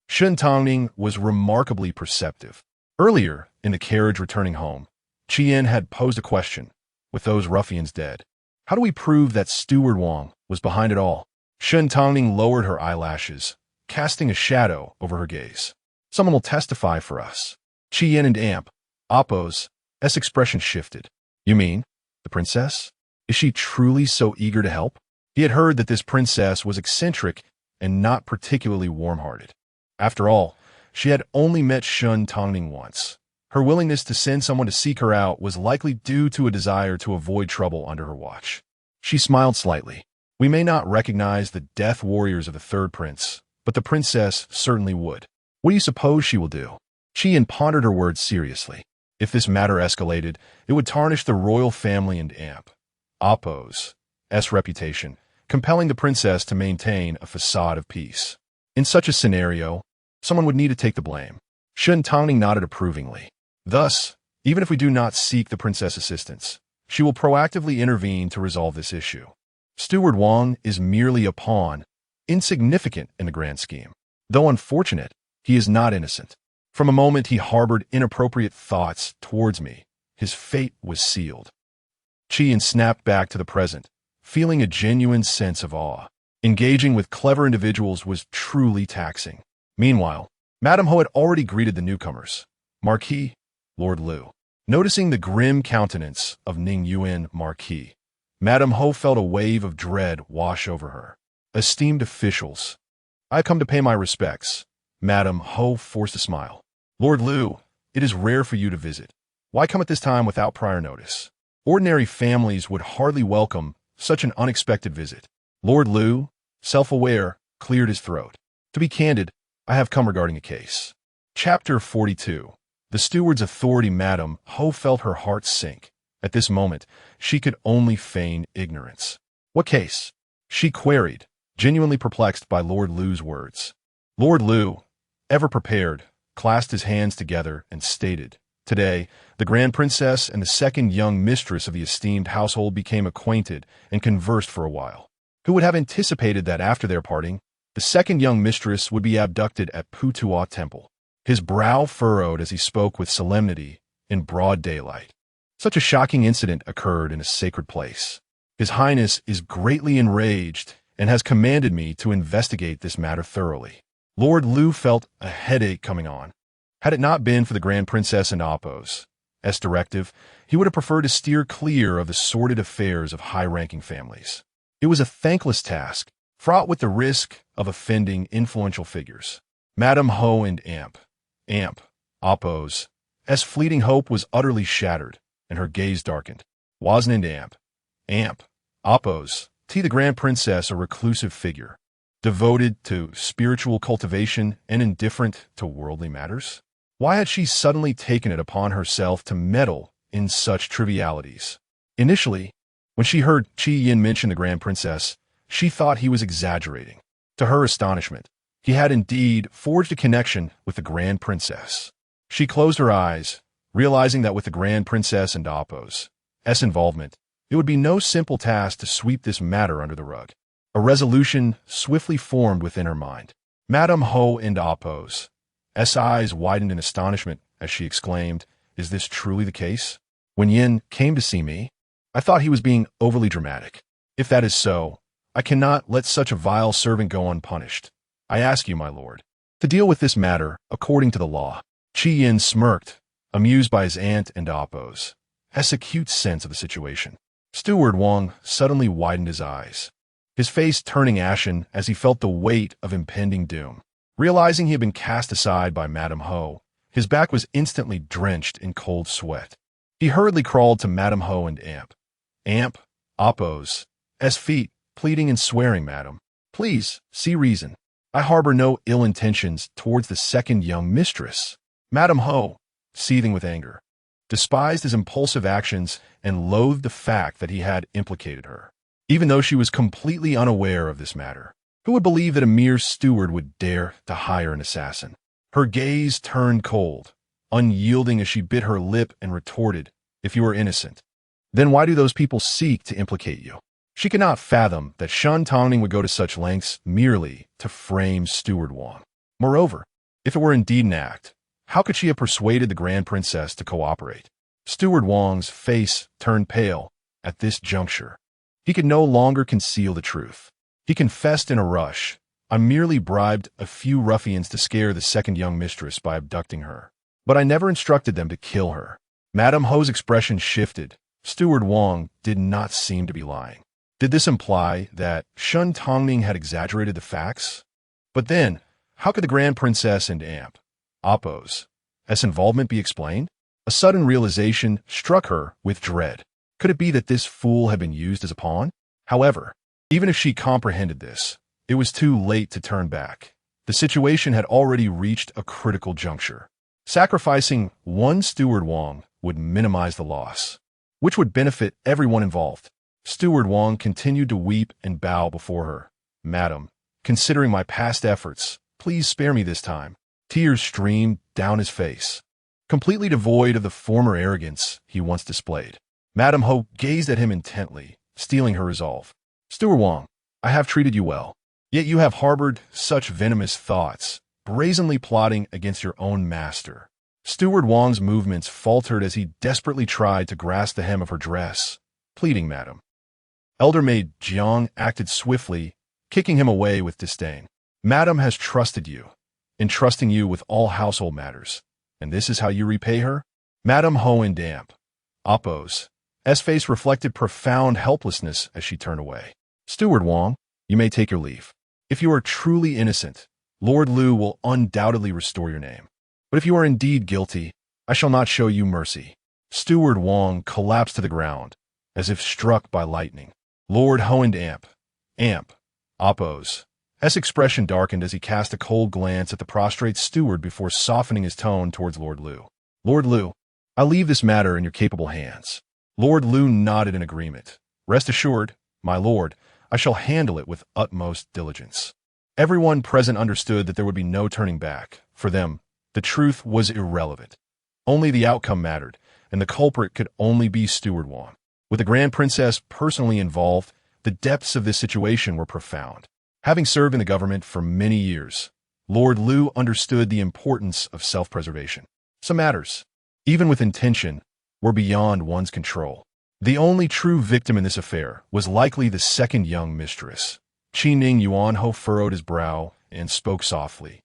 Shen Tangning was remarkably perceptive. Earlier, in the carriage returning home, Qi Yin had posed a question. With those ruffians dead, how do we prove that Steward Wang was behind it all? Shen Tangning lowered her eyelashes, casting a shadow over her gaze. Someone will testify for us. Qi Yin and Oppo's expression shifted. You mean, the princess? Is she truly so eager to help? He had heard that this princess was eccentric and not particularly warm-hearted. After all, she had only met Shen Tangning once. Her willingness to send someone to seek her out was likely due to a desire to avoid trouble under her watch. She smiled slightly. We may not recognize the death warriors of the third prince, but the princess certainly would. What do you suppose she will do? Qi Yin pondered her words seriously. If this matter escalated, it would tarnish the royal family and Oppo's reputation, compelling the princess to maintain a facade of peace. In such a scenario, someone would need to take the blame. Shen Tangning nodded approvingly. Thus, even if we do not seek the princess' assistance, she will proactively intervene to resolve this issue. Steward Wang is merely a pawn, insignificant in the grand scheme. Though unfortunate, he is not innocent. From a moment he harbored inappropriate thoughts towards me, his fate was sealed. Qi Yin snapped back to the present, feeling a genuine sense of awe. Engaging with clever individuals was truly taxing. Meanwhile, Madame Ho had already greeted the newcomers. Marquis, Lord Liu. Noticing the grim countenance of Ning Yuan Marquis, Madame Ho felt a wave of dread wash over her. Esteemed officials, I come to pay my respects. Madame Ho forced a smile. Lord Liu, it is rare for you to visit. Why come at this time without prior notice? Ordinary families would hardly welcome such an unexpected visit. Lord Liu, self-aware, cleared his throat. To be candid, I have come regarding a case. Chapter 42. The steward's authority. Madame Ho felt her heart sink. At this moment, she could only feign ignorance. What case? She queried, genuinely perplexed by Lord Liu's words. Lord Liu, ever prepared, clasped his hands together and stated, Today, the Grand Princess and the second young mistress of the esteemed household became acquainted and conversed for a while. Who would have anticipated that after their parting, the second young mistress would be abducted at Putua Temple? His brow furrowed as he spoke with solemnity in broad daylight. Such a shocking incident occurred in a sacred place. His Highness is greatly enraged and has commanded me to investigate this matter thoroughly. Lord Liu felt a headache coming on. Had it not been for the Grand Princess and Oppo's directive, he would have preferred to steer clear of the sordid affairs of high-ranking families. It was a thankless task, fraught with the risk of offending influential figures. Madame Ho and Oppo's fleeting hope was utterly shattered, and her gaze darkened. Wasn't Oppo's the Grand Princess a reclusive figure, devoted to spiritual cultivation and indifferent to worldly matters? Why had she suddenly taken it upon herself to meddle in such trivialities? Initially, when she heard Qi Yin mention the Grand Princess, she thought he was exaggerating. To her astonishment, he had indeed forged a connection with the Grand Princess. She closed her eyes, realizing that with the Grand Princess and Oppo's involvement, it would be no simple task to sweep this matter under the rug. A resolution swiftly formed within her mind. Madame Ho and Oppo's eyes widened in astonishment as she exclaimed, Is this truly the case? When Yin came to see me, I thought he was being overly dramatic. If that is so, I cannot let such a vile servant go unpunished. I ask you, my lord, to deal with this matter according to the law. Qi Yin smirked, amused by his aunt and Oppo's acute sense of the situation. Steward Wang suddenly widened his eyes, his face turning ashen as he felt the weight of impending doom. Realizing he had been cast aside by Madame Ho, his back was instantly drenched in cold sweat. He hurriedly crawled to Madame Ho and Oppo's feet, pleading and swearing, "Madam, please, see reason. I harbor no ill intentions towards the second young mistress." Madame Ho, seething with anger, despised his impulsive actions and loathed the fact that he had implicated her. Even though she was completely unaware of this matter, who would believe that a mere steward would dare to hire an assassin? Her gaze turned cold, unyielding as she bit her lip and retorted, "If you are innocent, then why do those people seek to implicate you?" She could not fathom that Shen Tangning would go to such lengths merely to frame Steward Wang. Moreover, if it were indeed an act, how could she have persuaded the Grand Princess to cooperate? Steward Wang's face turned pale at this juncture. He could no longer conceal the truth. He confessed in a rush, "I merely bribed a few ruffians to scare the second young mistress by abducting her. But I never instructed them to kill her." Madame Ho's expression shifted. Steward Wang did not seem to be lying. Did this imply that Shen Tangning had exaggerated the facts? But then, how could the Grand Princess and Oppo's involvement be explained? A sudden realization struck her with dread. Could it be that this fool had been used as a pawn? However, even if she comprehended this, it was too late to turn back. The situation had already reached a critical juncture. Sacrificing one Steward Wang would minimize the loss, which would benefit everyone involved. Steward Wang continued to weep and bow before her. "Madam, considering my past efforts, please spare me this time." Tears streamed down his face, completely devoid of the former arrogance he once displayed. Madame Ho gazed at him intently, steeling her resolve. "Steward Wang, I have treated you well, yet you have harbored such venomous thoughts, brazenly plotting against your own master." Steward Wang's movements faltered as he desperately tried to grasp the hem of her dress, pleading, "Madam." Elder maid Jiang acted swiftly, kicking him away with disdain. "Madam has trusted you, entrusting you with all household matters, and this is how you repay her?" Madame Ho and Oppo's face reflected profound helplessness as she turned away. "Steward Wang, you may take your leave. If you are truly innocent, Lord Lu will undoubtedly restore your name. But if you are indeed guilty, I shall not show you mercy." Steward Wang collapsed to the ground, as if struck by lightning. Lord Ho and Oppo's expression darkened as he cast a cold glance at the prostrate steward before softening his tone towards Lord Lu. "Lord Lu, I leave this matter in your capable hands." Lord Lu nodded in agreement. "Rest assured, my lord, I shall handle it with utmost diligence." Everyone present understood that there would be no turning back. For them, the truth was irrelevant. Only the outcome mattered, and the culprit could only be Steward Wang. With the Grand Princess personally involved, the depths of this situation were profound. Having served in the government for many years, Lord Lu understood the importance of self-preservation. Some matters, even with intention, were beyond one's control. The only true victim in this affair was likely the second young mistress. Ning Yuan Ho furrowed his brow and spoke softly.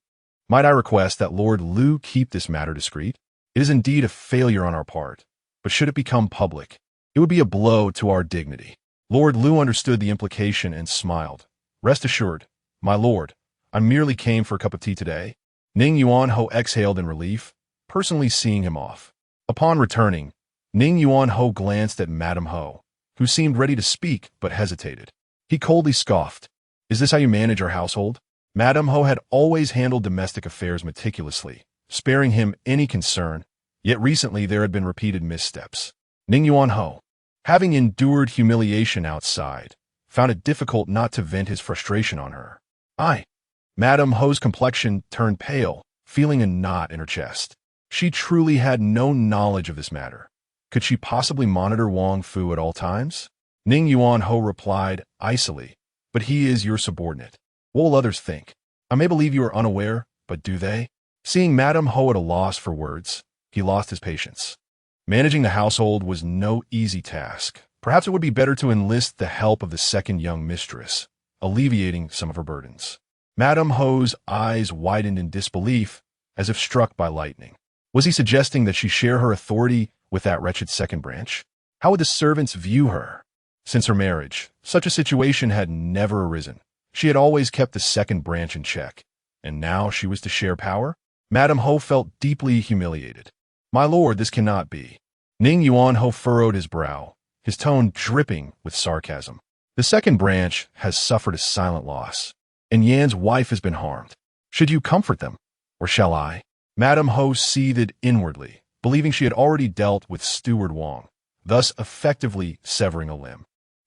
"Might I request that Lord Lu keep this matter discreet? It is indeed a failure on our part, but should it become public, it would be a blow to our dignity." Lord Lu understood the implication and smiled. "Rest assured, my lord, I merely came for a cup of tea today." Ning Yuan Ho exhaled in relief, personally seeing him off. Upon returning, Ning Yuan Ho glanced at Madame Ho, who seemed ready to speak but hesitated. He coldly scoffed. "Is this how you manage our household?" Madame Ho had always handled domestic affairs meticulously, sparing him any concern, yet recently there had been repeated missteps. Ning Yuan Ho, having endured humiliation outside, found it difficult not to vent his frustration on her. Madame Ho's complexion turned pale, feeling a knot in her chest. She truly had no knowledge of this matter. Could she possibly monitor Wang Fu at all times? Ning Yuan Ho replied icily, "But he is your subordinate. What will others think? I may believe you are unaware, but do they?" Seeing Madame Ho at a loss for words, he lost his patience. Managing the household was no easy task. Perhaps it would be better to enlist the help of the second young mistress, alleviating some of her burdens. Madame Ho's eyes widened in disbelief, as if struck by lightning. Was he suggesting that she share her authority with that wretched second branch? How would the servants view her? Since her marriage, such a situation had never arisen. She had always kept the second branch in check, and now she was to share power? Madame Ho felt deeply humiliated. My lord, this cannot be. Ning Yuan Ho furrowed his brow, his tone dripping with sarcasm. The second branch has suffered a silent loss, and Yan's wife has been harmed. Should you comfort them, or shall I? Madame Ho seethed inwardly, believing she had already dealt with Steward Wang, thus effectively severing a limb.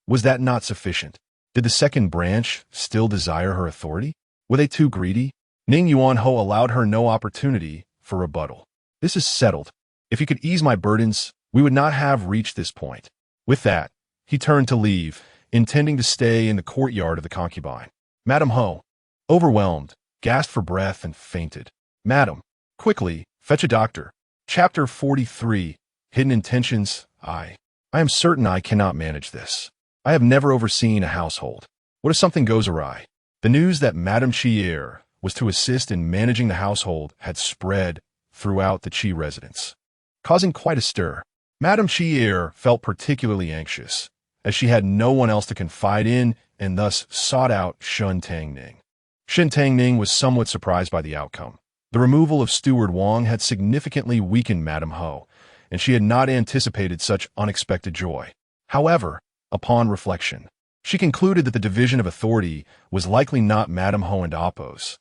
Was that not sufficient? Did the second branch still desire her authority? Were they too greedy? Ning Yuan Ho allowed her no opportunity for rebuttal. This is settled. If you could ease my burdens, we would not have reached this point. With that, he turned to leave, intending to stay in the courtyard of the concubine. Madame Ho, overwhelmed, gasped for breath and fainted. Madam, quickly, fetch a doctor. Chapter 43, Hidden Intentions. I am certain I cannot manage this. I have never overseen a household. What if something goes awry? The news that Madame Chier was to assist in managing the household had spread throughout the Qi residence, causing quite a stir. Madame Chier felt particularly anxious, as she had no one else to confide in and thus sought out Shen Tangning. Shen Tangning was somewhat surprised by the outcome. The removal of Steward Wang had significantly weakened Madame Ho, and she had not anticipated such unexpected joy. However, upon reflection, she concluded that the division of authority was likely not Madame Ho and Appo's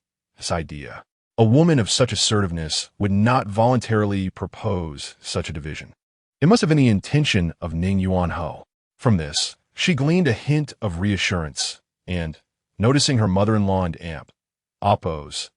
idea. A woman of such assertiveness would not voluntarily propose such a division. It must have been the intention of Ning Yuan Ho. From this, she gleaned a hint of reassurance, and, noticing her mother-in-law and aunt, Appo's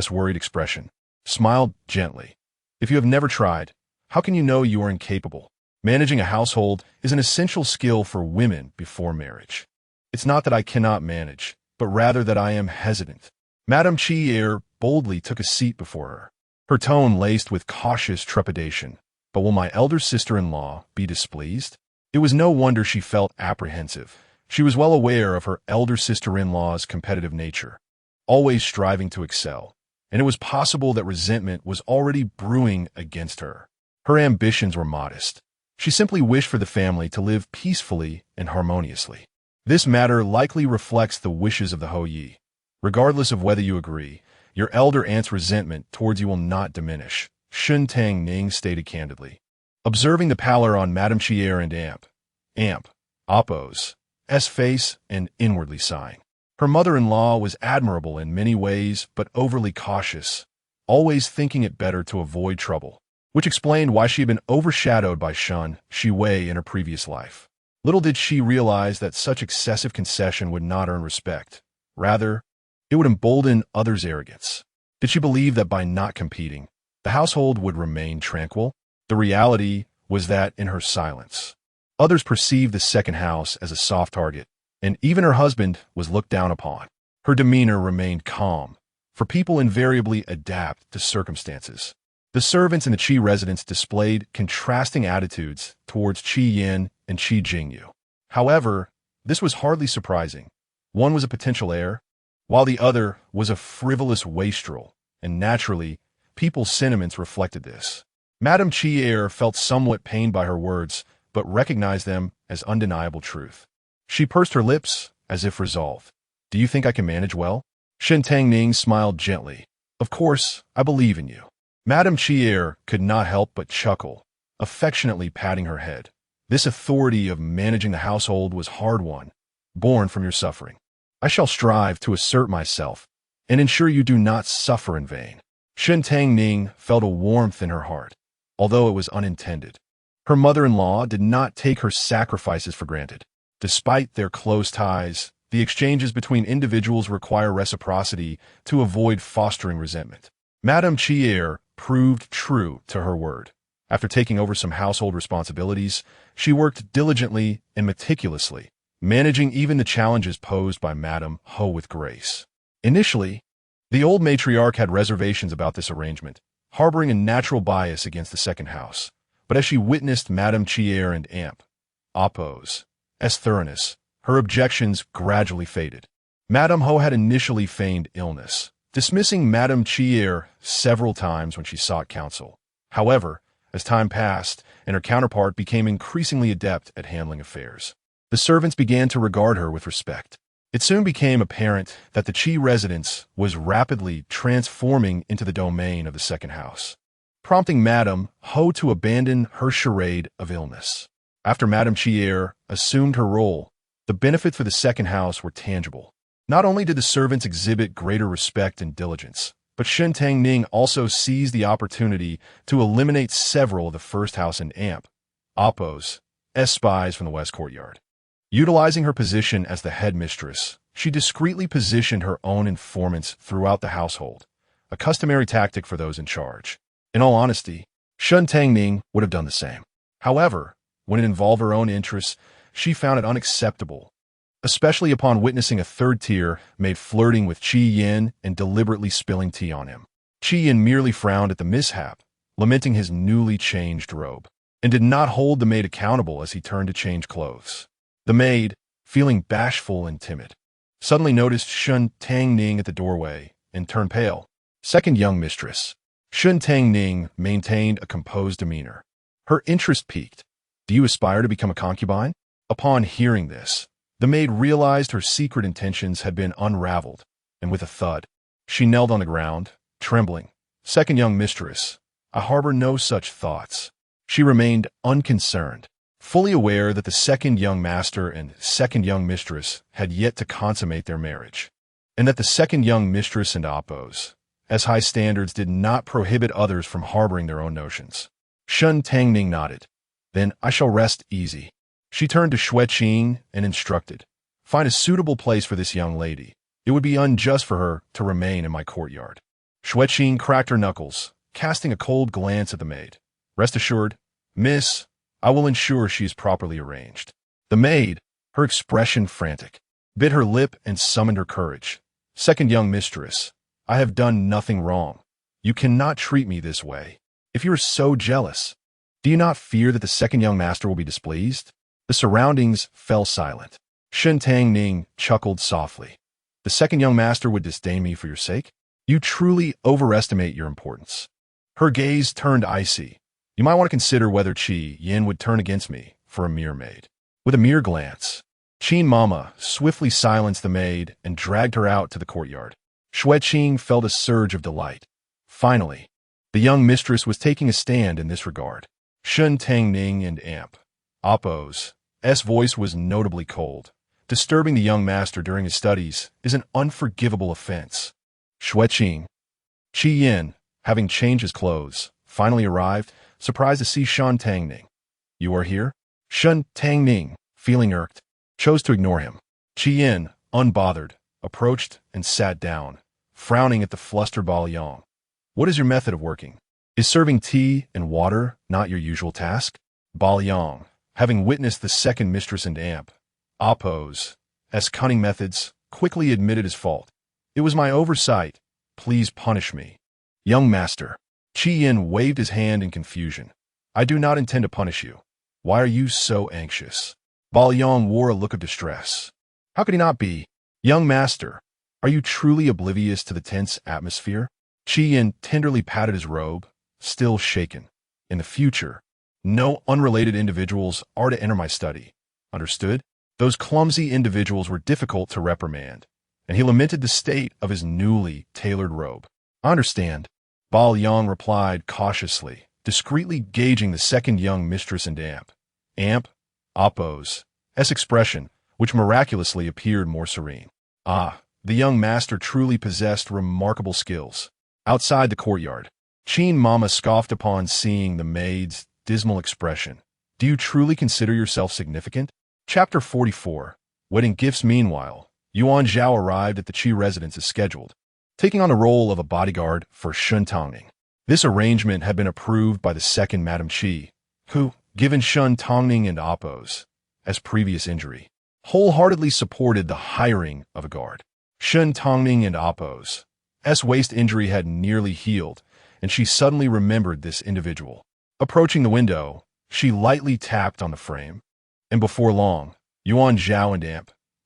worried expression, smiled gently. If you have never tried, how can you know you are incapable? Managing a household is an essential skill for women before marriage. It's not that I cannot manage, but rather that I am hesitant. Madame Chier boldly took a seat before her, her tone laced with cautious trepidation. But will my elder sister-in-law be displeased? It was no wonder she felt apprehensive. She was well aware of her elder sister-in-law's competitive nature, always striving to excel, and it was possible that resentment was already brewing against her. Her ambitions were modest. She simply wished for the family to live peacefully and harmoniously. This matter likely reflects the wishes of the Hou Yi. Regardless of whether you agree, your elder aunt's resentment towards you will not diminish, Shen Tangning stated candidly. Observing the pallor on Madame Chier and Appo's face and inwardly sighing. Her mother-in-law was admirable in many ways but overly cautious, always thinking it better to avoid trouble, which explained why she had been overshadowed by Shen Shiwei in her previous life. Little did she realize that such excessive concession would not earn respect. Rather, it would embolden others' arrogance. Did she believe that by not competing, the household would remain tranquil? The reality was that in her silence, others perceived the second house as a soft target, and even her husband was looked down upon. Her demeanor remained calm, for people invariably adapt to circumstances. The servants in the Qi residence displayed contrasting attitudes towards Qi Yin and Qi Jingyu. However, this was hardly surprising. One was a potential heir, while the other was a frivolous wastrel, and naturally, people's sentiments reflected this. Madame Chier felt somewhat pained by her words, but recognized them as undeniable truth. She pursed her lips, as if resolved. Do you think I can manage well? Shen Tangning smiled gently. Of course, I believe in you. Madame Chier could not help but chuckle, affectionately patting her head. This authority of managing the household was hard-won, born from your suffering. I shall strive to assert myself and ensure you do not suffer in vain. Shen Tangning felt a warmth in her heart, although it was unintended. Her mother-in-law did not take her sacrifices for granted. Despite their close ties, the exchanges between individuals require reciprocity to avoid fostering resentment. Madame Chier proved true to her word. After taking over some household responsibilities, she worked diligently and meticulously, managing even the challenges posed by Madame Ho with grace. Initially, the old matriarch had reservations about this arrangement, harboring a natural bias against the second house. But as she witnessed Madame Chier and Appo's thoroughness, her objections gradually faded. Madame Ho had initially feigned illness, dismissing Madame Chier several times when she sought counsel. However, as time passed and her counterpart became increasingly adept at handling affairs, the servants began to regard her with respect. It soon became apparent that the Qi residence was rapidly transforming into the domain of the second house, prompting Madame Ho to abandon her charade of illness. After Madame Chier assumed her role, the benefits for the second house were tangible. Not only did the servants exhibit greater respect and diligence, but Shen Tangning also seized the opportunity to eliminate several of the first house and Appo's spies from the west courtyard. Utilizing her position as the headmistress, she discreetly positioned her own informants throughout the household, a customary tactic for those in charge. In all honesty, Shen Tangning would have done the same. However, when it involved her own interests, she found it unacceptable, especially upon witnessing a third-tier maid flirting with Qi Yin and deliberately spilling tea on him. Qi Yin merely frowned at the mishap, lamenting his newly changed robe, and did not hold the maid accountable as he turned to change clothes. The maid, feeling bashful and timid, suddenly noticed Shen Tangning at the doorway and turned pale. Second young mistress. Shen Tangning maintained a composed demeanor. Her interest piqued. Do you aspire to become a concubine? Upon hearing this, the maid realized her secret intentions had been unraveled, and with a thud, she knelt on the ground, trembling. Second young mistress, I harbor no such thoughts. She remained unconcerned, fully aware that the second young master and second young mistress had yet to consummate their marriage, and that the second young mistress and Appo's high standards did not prohibit others from harboring their own notions. Shen Tangning nodded. Then I shall rest easy. She turned to Xueqing and instructed, find a suitable place for this young lady. It would be unjust for her to remain in my courtyard. Xueqing cracked her knuckles, casting a cold glance at the maid. Rest assured, miss, I will ensure she is properly arranged. The maid, her expression frantic, bit her lip and summoned her courage. Second young mistress, I have done nothing wrong. You cannot treat me this way. If you are so jealous, do you not fear that the second young master will be displeased? The surroundings fell silent. Shen Tangning chuckled softly. The second young master would disdain me for your sake? You truly overestimate your importance. Her gaze turned icy. You might want to consider whether Qi Yin would turn against me for a mere maid. With a mere glance, Qin Mama swiftly silenced the maid and dragged her out to the courtyard. Xueqing felt a surge of delight. Finally, the young mistress was taking a stand in this regard. Shen Tangning and Appo's voice was notably cold. Disturbing the young master during his studies is an unforgivable offense. Xueqing. Qi Yin, having changed his clothes, finally arrived, surprised to see Shen Tangning. You are here? Shen Tangning, feeling irked, chose to ignore him. Qi Yin, unbothered, approached and sat down, frowning at the flustered Baoyong. What is your method of working? Is serving tea and water not your usual task? Baoyong, having witnessed the second mistress and Appo's cunning methods, quickly admitted his fault. It was my oversight. Please punish me. Young master. Qi Yin waved his hand in confusion. I do not intend to punish you. Why are you so anxious? Baoyong wore a look of distress. How could he not be? Young master, are you truly oblivious to the tense atmosphere? Qi Yin tenderly patted his robe, still shaken. In the future, no unrelated individuals are to enter my study. Understood? Those clumsy individuals were difficult to reprimand, and he lamented the state of his newly tailored robe. I understand, Baoyong replied cautiously, discreetly gauging the second young mistress and Appo's expression, which miraculously appeared more serene. Ah, the young master truly possessed remarkable skills. Outside the courtyard, Qin Mama scoffed upon seeing the maid's dismal expression. Do you truly consider yourself significant? Chapter 44. Wedding gifts. Meanwhile, Yuan Zhao arrived at the Qi residence as scheduled, taking on the role of a bodyguard for Shen Tangning. This arrangement had been approved by the second Madame Qi, who, given Shen Tangning and Appo's previous injury, wholeheartedly supported the hiring of a guard. Shen Tangning and Appo's waist injury had nearly healed, and she suddenly remembered this individual. Approaching the window, she lightly tapped on the frame, and before long, Yuan Zhao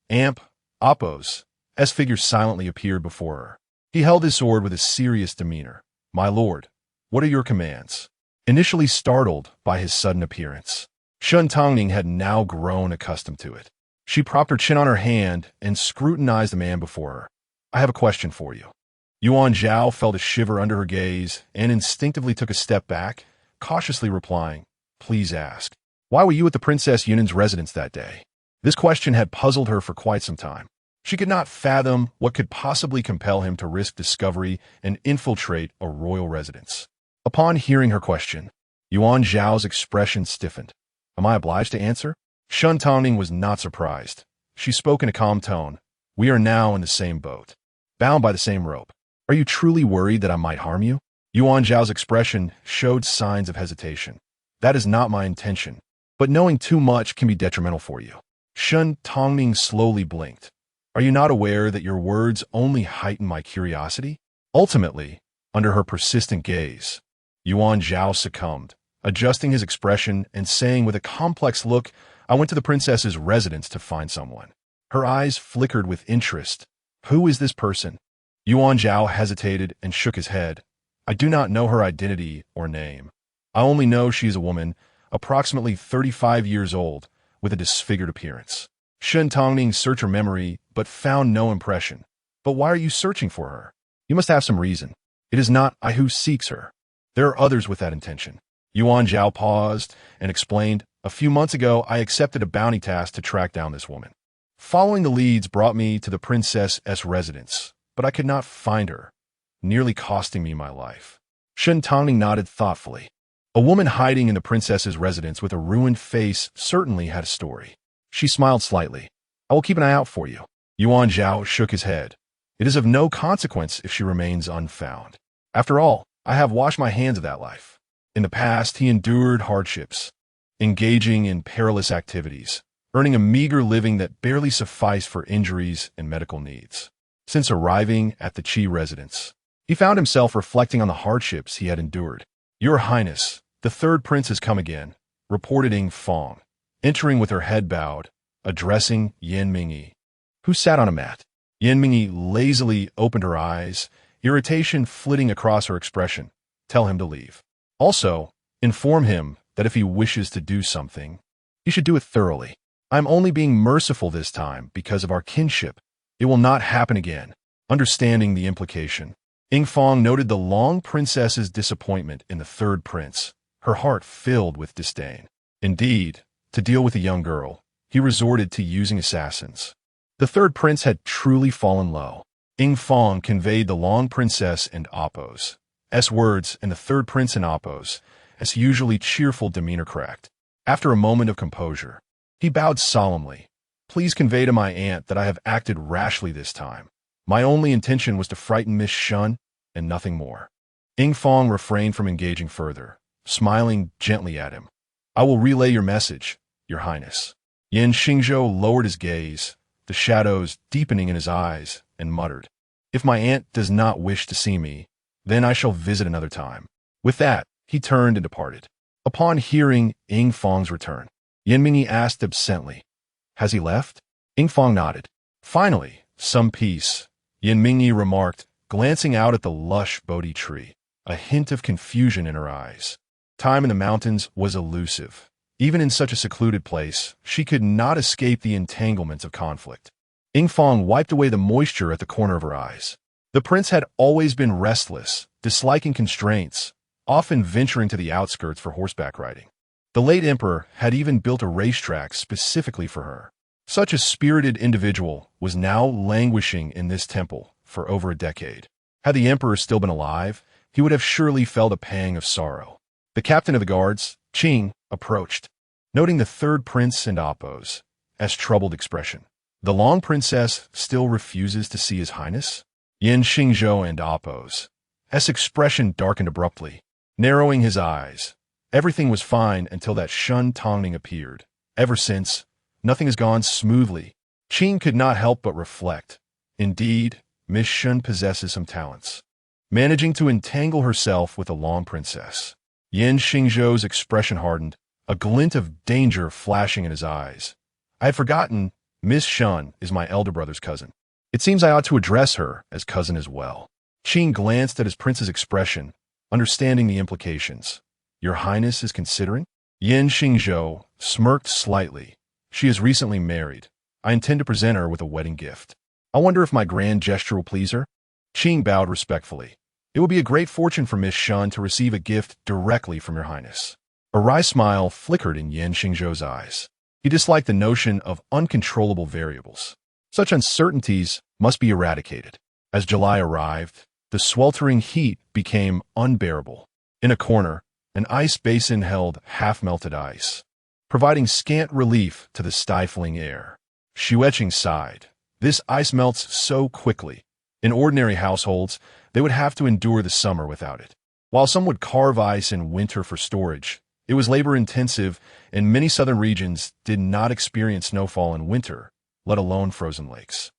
and Appo's figures silently appeared before her. He held his sword with a serious demeanor. My lord, what are your commands? initially startled by his sudden appearance. Shen Tangning had now grown accustomed to it. She propped her chin on her hand and scrutinized the man before her. I have a question for you. Yuan Zhao felt a shiver under her gaze and instinctively took a step back, cautiously replying, Please ask. Why were you at the Princess Yunan's residence that day? This question had puzzled her for quite some time. She could not fathom what could possibly compel him to risk discovery and infiltrate a royal residence. Upon hearing her question, Yuan Zhao's expression stiffened. Am I obliged to answer? Shen Tangning was not surprised. She spoke in a calm tone. We are now in the same boat, bound by the same rope. Are you truly worried that I might harm you? Yuan Zhao's expression showed signs of hesitation. That is not my intention, but knowing too much can be detrimental for you. Shen Tangning slowly blinked. Are you not aware that your words only heighten my curiosity? Ultimately, under her persistent gaze, Yuan Zhao succumbed, adjusting his expression and saying with a complex look, I went to the princess's residence to find someone. Her eyes flickered with interest. Who is this person? Yuan Zhao hesitated and shook his head. I do not know her identity or name. I only know she is a woman, approximately 35 years old, with a disfigured appearance. Shen Tangning searched her memory, but found no impression. But why are you searching for her? You must have some reason. It is not I who seeks her. There are others with that intention. Yuan Zhao paused and explained, a few months ago I accepted a bounty task to track down this woman. Following the leads brought me to the princess's residence, but I could not find her, nearly costing me my life. Shen Tangning nodded thoughtfully. A woman hiding in the princess's residence with a ruined face certainly had a story. She smiled slightly. I will keep an eye out for you. Yuan Zhao shook his head. It is of no consequence if she remains unfound. After all, I have washed my hands of that life. In the past, he endured hardships, engaging in perilous activities, earning a meager living that barely sufficed for injuries and medical needs. Since arriving at the Qi residence, he found himself reflecting on the hardships he had endured. Your Highness, the third prince has come again, reported Ying Fong, entering with her head bowed, addressing Yan Mingyi, who sat on a mat. Yan Mingyi lazily opened her eyes, irritation flitting across her expression. Tell him to leave. Also, inform him that if he wishes to do something, he should do it thoroughly. I am only being merciful this time because of our kinship. It will not happen again. Understanding the implication, Ying Fong noted the long princess's disappointment in the third prince, her heart filled with disdain. Indeed, to deal with a young girl, he resorted to using assassins. The third prince had truly fallen low. Ying Fong conveyed the long princess and Appo's words and the third prince and Appo's usually cheerful demeanor cracked. After a moment of composure, he bowed solemnly. Please convey to my aunt that I have acted rashly this time. My only intention was to frighten Miss Shen and nothing more. Ying Fong refrained from engaging further, smiling gently at him. I will relay your message, Your Highness. Yan Xingzhou lowered his gaze, the shadows deepening in his eyes, and muttered, If my aunt does not wish to see me, then I shall visit another time. With that, he turned and departed. Upon hearing Ying Fong's return, Yan Mingyi asked absently, Has he left? Ying Fong nodded. Finally, some peace, Yan Mingyi remarked, glancing out at the lush Bodhi tree, a hint of confusion in her eyes. Time in the mountains was elusive. Even in such a secluded place, she could not escape the entanglements of conflict. Ying Fong wiped away the moisture at the corner of her eyes. The prince had always been restless, disliking constraints, often venturing to the outskirts for horseback riding. The late emperor had even built a racetrack specifically for her. Such a spirited individual was now languishing in this temple for over a decade. Had the emperor still been alive, he would have surely felt a pang of sorrow. The captain of the guards, Qing, approached, noting the third prince and Appo's troubled expression. The long princess still refuses to see his highness? Yan Xingzhou and Appo's expression darkened abruptly, narrowing his eyes. Everything was fine until that Shen Tangning appeared. Ever since, nothing has gone smoothly. Qing could not help but reflect. Indeed, Miss Shen possesses some talents, managing to entangle herself with a long princess. Yan Xingzhou's expression hardened, a glint of danger flashing in his eyes. I had forgotten Miss Shen is my elder brother's cousin. It seems I ought to address her as cousin as well. Qing glanced at his prince's expression, understanding the implications. Your Highness is considering? Yin Xingzhou smirked slightly. She is recently married. I intend to present her with a wedding gift. I wonder if my grand gesture will please her? Qing bowed respectfully. It will be a great fortune for Miss Shen to receive a gift directly from your Highness. A wry smile flickered in Yin Xingzhou's eyes. He disliked the notion of uncontrollable variables. Such uncertainties must be eradicated. As July arrived, the sweltering heat became unbearable. In a corner, an ice basin held half-melted ice, providing scant relief to the stifling air. Xueqing sighed. This ice melts so quickly. In ordinary households, they would have to endure the summer without it. While some would carve ice in winter for storage, it was labor-intensive, and many southern regions did not experience snowfall in winter, let alone frozen lakes.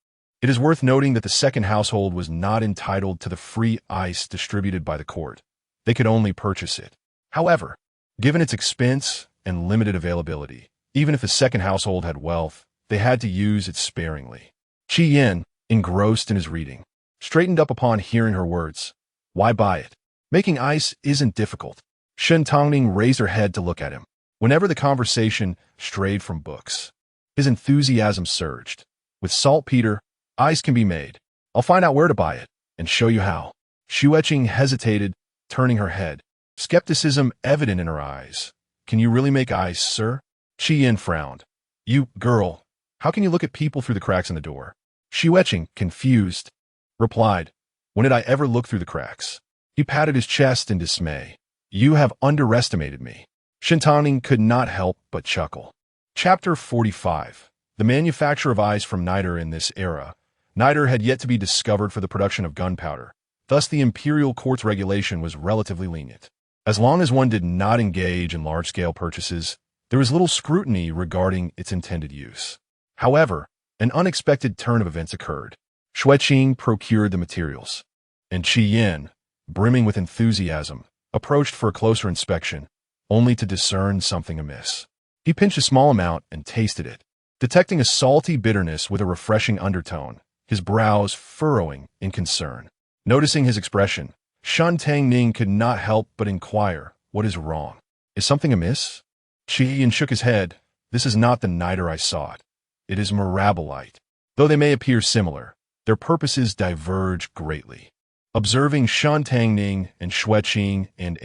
It is worth noting that the second household was not entitled to the free ice distributed by the court. They could only purchase it. However, given its expense and limited availability, even if the second household had wealth, they had to use it sparingly. Qi Yin, engrossed in his reading, straightened up upon hearing her words. Why buy it? Making ice isn't difficult. Shen Tangning raised her head to look at him. Whenever the conversation strayed from books, his enthusiasm surged. With saltpeter, ice can be made. I'll find out where to buy it and show you how. Xueqing hesitated, turning her head, skepticism evident in her eyes. Can you really make ice, sir? Qi Yin frowned. You, girl, how can you look at people through the cracks in the door? Xueqing, confused, replied, when did I ever look through the cracks? He patted his chest in dismay. You have underestimated me. Shen Tangning could not help but chuckle. Chapter 45. The manufacture of ice from niter in this era. Niter had yet to be discovered for the production of gunpowder. Thus the imperial court's regulation was relatively lenient. As long as one did not engage in large-scale purchases, there was little scrutiny regarding its intended use. However, an unexpected turn of events occurred. Xueqing procured the materials, and Qi Yin, brimming with enthusiasm, approached for a closer inspection, only to discern something amiss. He pinched a small amount and tasted it, detecting a salty bitterness with a refreshing undertone, his brows furrowing in concern. Noticing his expression, Shen Tangning could not help but inquire, what is wrong? Is something amiss? Qi Yin shook his head. This is not the niter I sought. It is mirabolite. Though they may appear similar, their purposes diverge greatly. Observing Shen Tangning and Xueqing and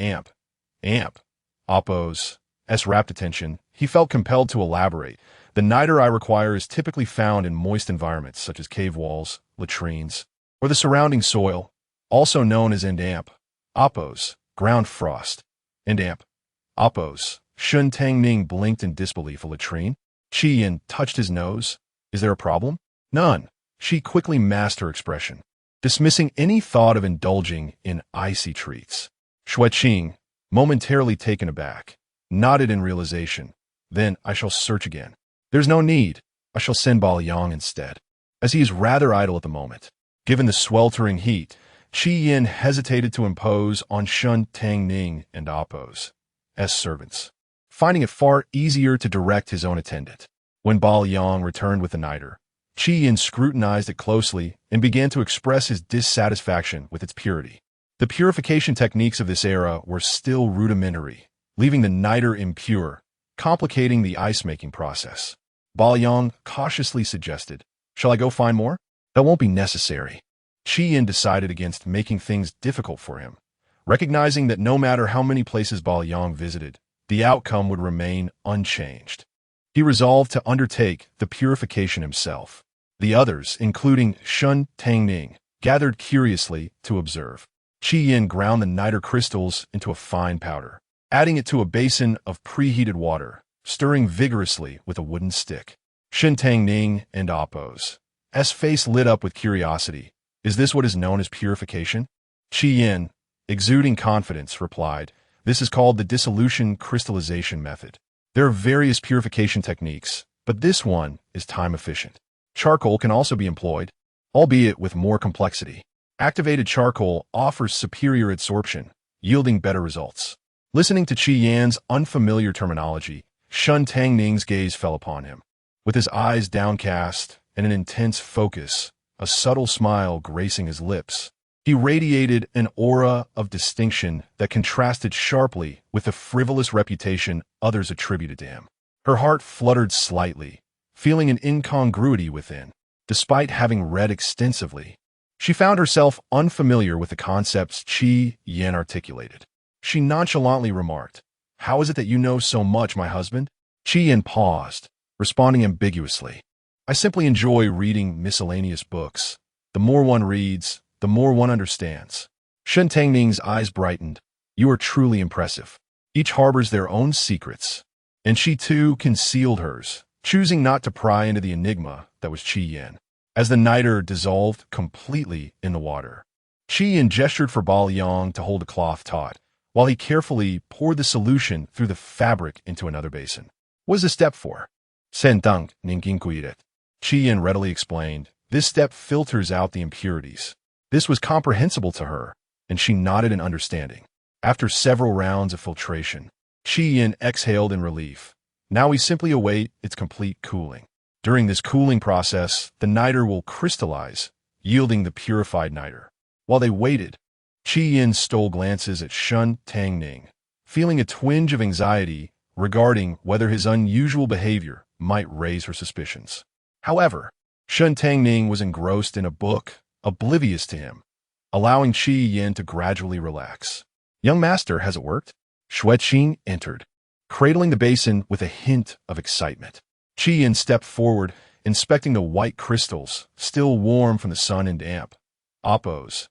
Appo's rapt attention, he felt compelled to elaborate. The niter I require is typically found in moist environments such as cave walls, latrines, or the surrounding soil, also known as Appo's, ground frost. Appo's. Shen Tangning blinked in disbelief. A latrine? Qi Yin touched his nose. Is there a problem? None. She quickly masked her expression, dismissing any thought of indulging in icy treats. Xueqing, momentarily taken aback, nodded in realization. Then I shall search again. There's no need. I shall send Bao Yang instead, as he is rather idle at the moment. Given the sweltering heat, Qi Yin hesitated to impose on Shen Tangning and Appo's servants, finding it far easier to direct his own attendant. When Bao Yang returned with the niter, Qi Yin scrutinized it closely and began to express his dissatisfaction with its purity. The purification techniques of this era were still rudimentary, leaving the niter impure, complicating the ice-making process. Bao Yang cautiously suggested, shall I go find more? That won't be necessary. Qi Yin decided against making things difficult for him, recognizing that no matter how many places Bao Yang visited, the outcome would remain unchanged. He resolved to undertake the purification himself. The others, including Shen Tangning, gathered curiously to observe. Qi Yin ground the niter crystals into a fine powder, adding it to a basin of preheated water, stirring vigorously with a wooden stick. Shen Tangning and Appo's face lit up with curiosity. Is this what is known as purification? Qi Yin, exuding confidence, replied, this is called the dissolution crystallization method. There are various purification techniques, but this one is time-efficient. Charcoal can also be employed, albeit with more complexity. Activated charcoal offers superior adsorption, yielding better results. Listening to Qi Yin's unfamiliar terminology, Shen Tangning's gaze fell upon him. With his eyes downcast and an intense focus, a subtle smile gracing his lips, He radiated an aura of distinction that contrasted sharply with the frivolous reputation others attributed to him. Her heart fluttered slightly, feeling an incongruity within. Despite having read extensively, she found herself unfamiliar with the concepts Qi Yin articulated. She nonchalantly remarked, "How is it that you know so much, my husband?" Qi Yin paused, responding ambiguously. "I simply enjoy reading miscellaneous books. The more one reads, the more one understands." Shen Tangning's eyes brightened. "You are truly impressive. Each harbors their own secrets." And she too concealed hers, choosing not to pry into the enigma that was Qi Yin. As the niter dissolved completely in the water, Qi Yin gestured for Ba Liang to hold a cloth taut, while he carefully poured the solution through the fabric into another basin. "What is this step for?" "Shen Tangning." Qi Yin readily explained, "This step filters out the impurities." This was comprehensible to her, and she nodded in understanding. After several rounds of filtration, Qi Yin exhaled in relief. Now we simply await its complete cooling. During this cooling process, the niter will crystallize, yielding the purified niter. While they waited, Qi Yin stole glances at Shen Tangning, feeling a twinge of anxiety regarding whether his unusual behavior might raise her suspicions. However, Shen Tangning was engrossed in a book, oblivious to him, allowing Qi Yin to gradually relax. "Young master, has it worked?" Xueqing entered, cradling the basin with a hint of excitement. Qi Yin stepped forward, inspecting the white crystals, still warm from the sun and damp. "Oppos,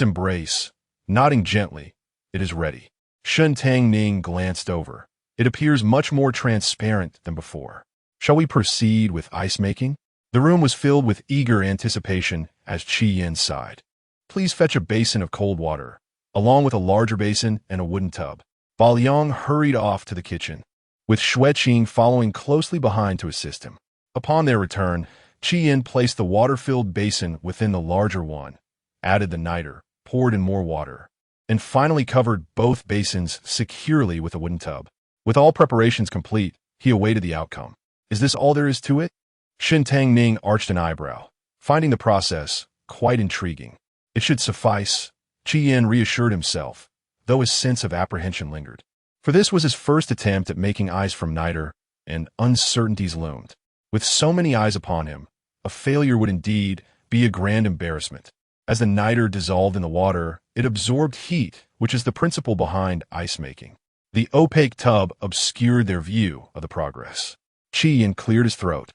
embrace," nodding gently. "It is ready." Shen Tangning glanced over. "It appears much more transparent than before. Shall we proceed with ice making?" The room was filled with eager anticipation as Qi Yin sighed. "Please fetch a basin of cold water, along with a larger basin and a wooden tub." Ba Liang hurried off to the kitchen, with Xueqing following closely behind to assist him. Upon their return, Qi Yin placed the water-filled basin within the larger one, added the niter, poured in more water, and finally covered both basins securely with a wooden tub. With all preparations complete, he awaited the outcome. "Is this all there is to it?" Shen Tangning arched an eyebrow, finding the process quite intriguing. "It should suffice," Qi Yin reassured himself, though his sense of apprehension lingered. For this was his first attempt at making ice from niter, and uncertainties loomed. With so many eyes upon him, a failure would indeed be a grand embarrassment. As the niter dissolved in the water, it absorbed heat, which is the principle behind ice making. The opaque tub obscured their view of the progress. Qi Yin cleared his throat,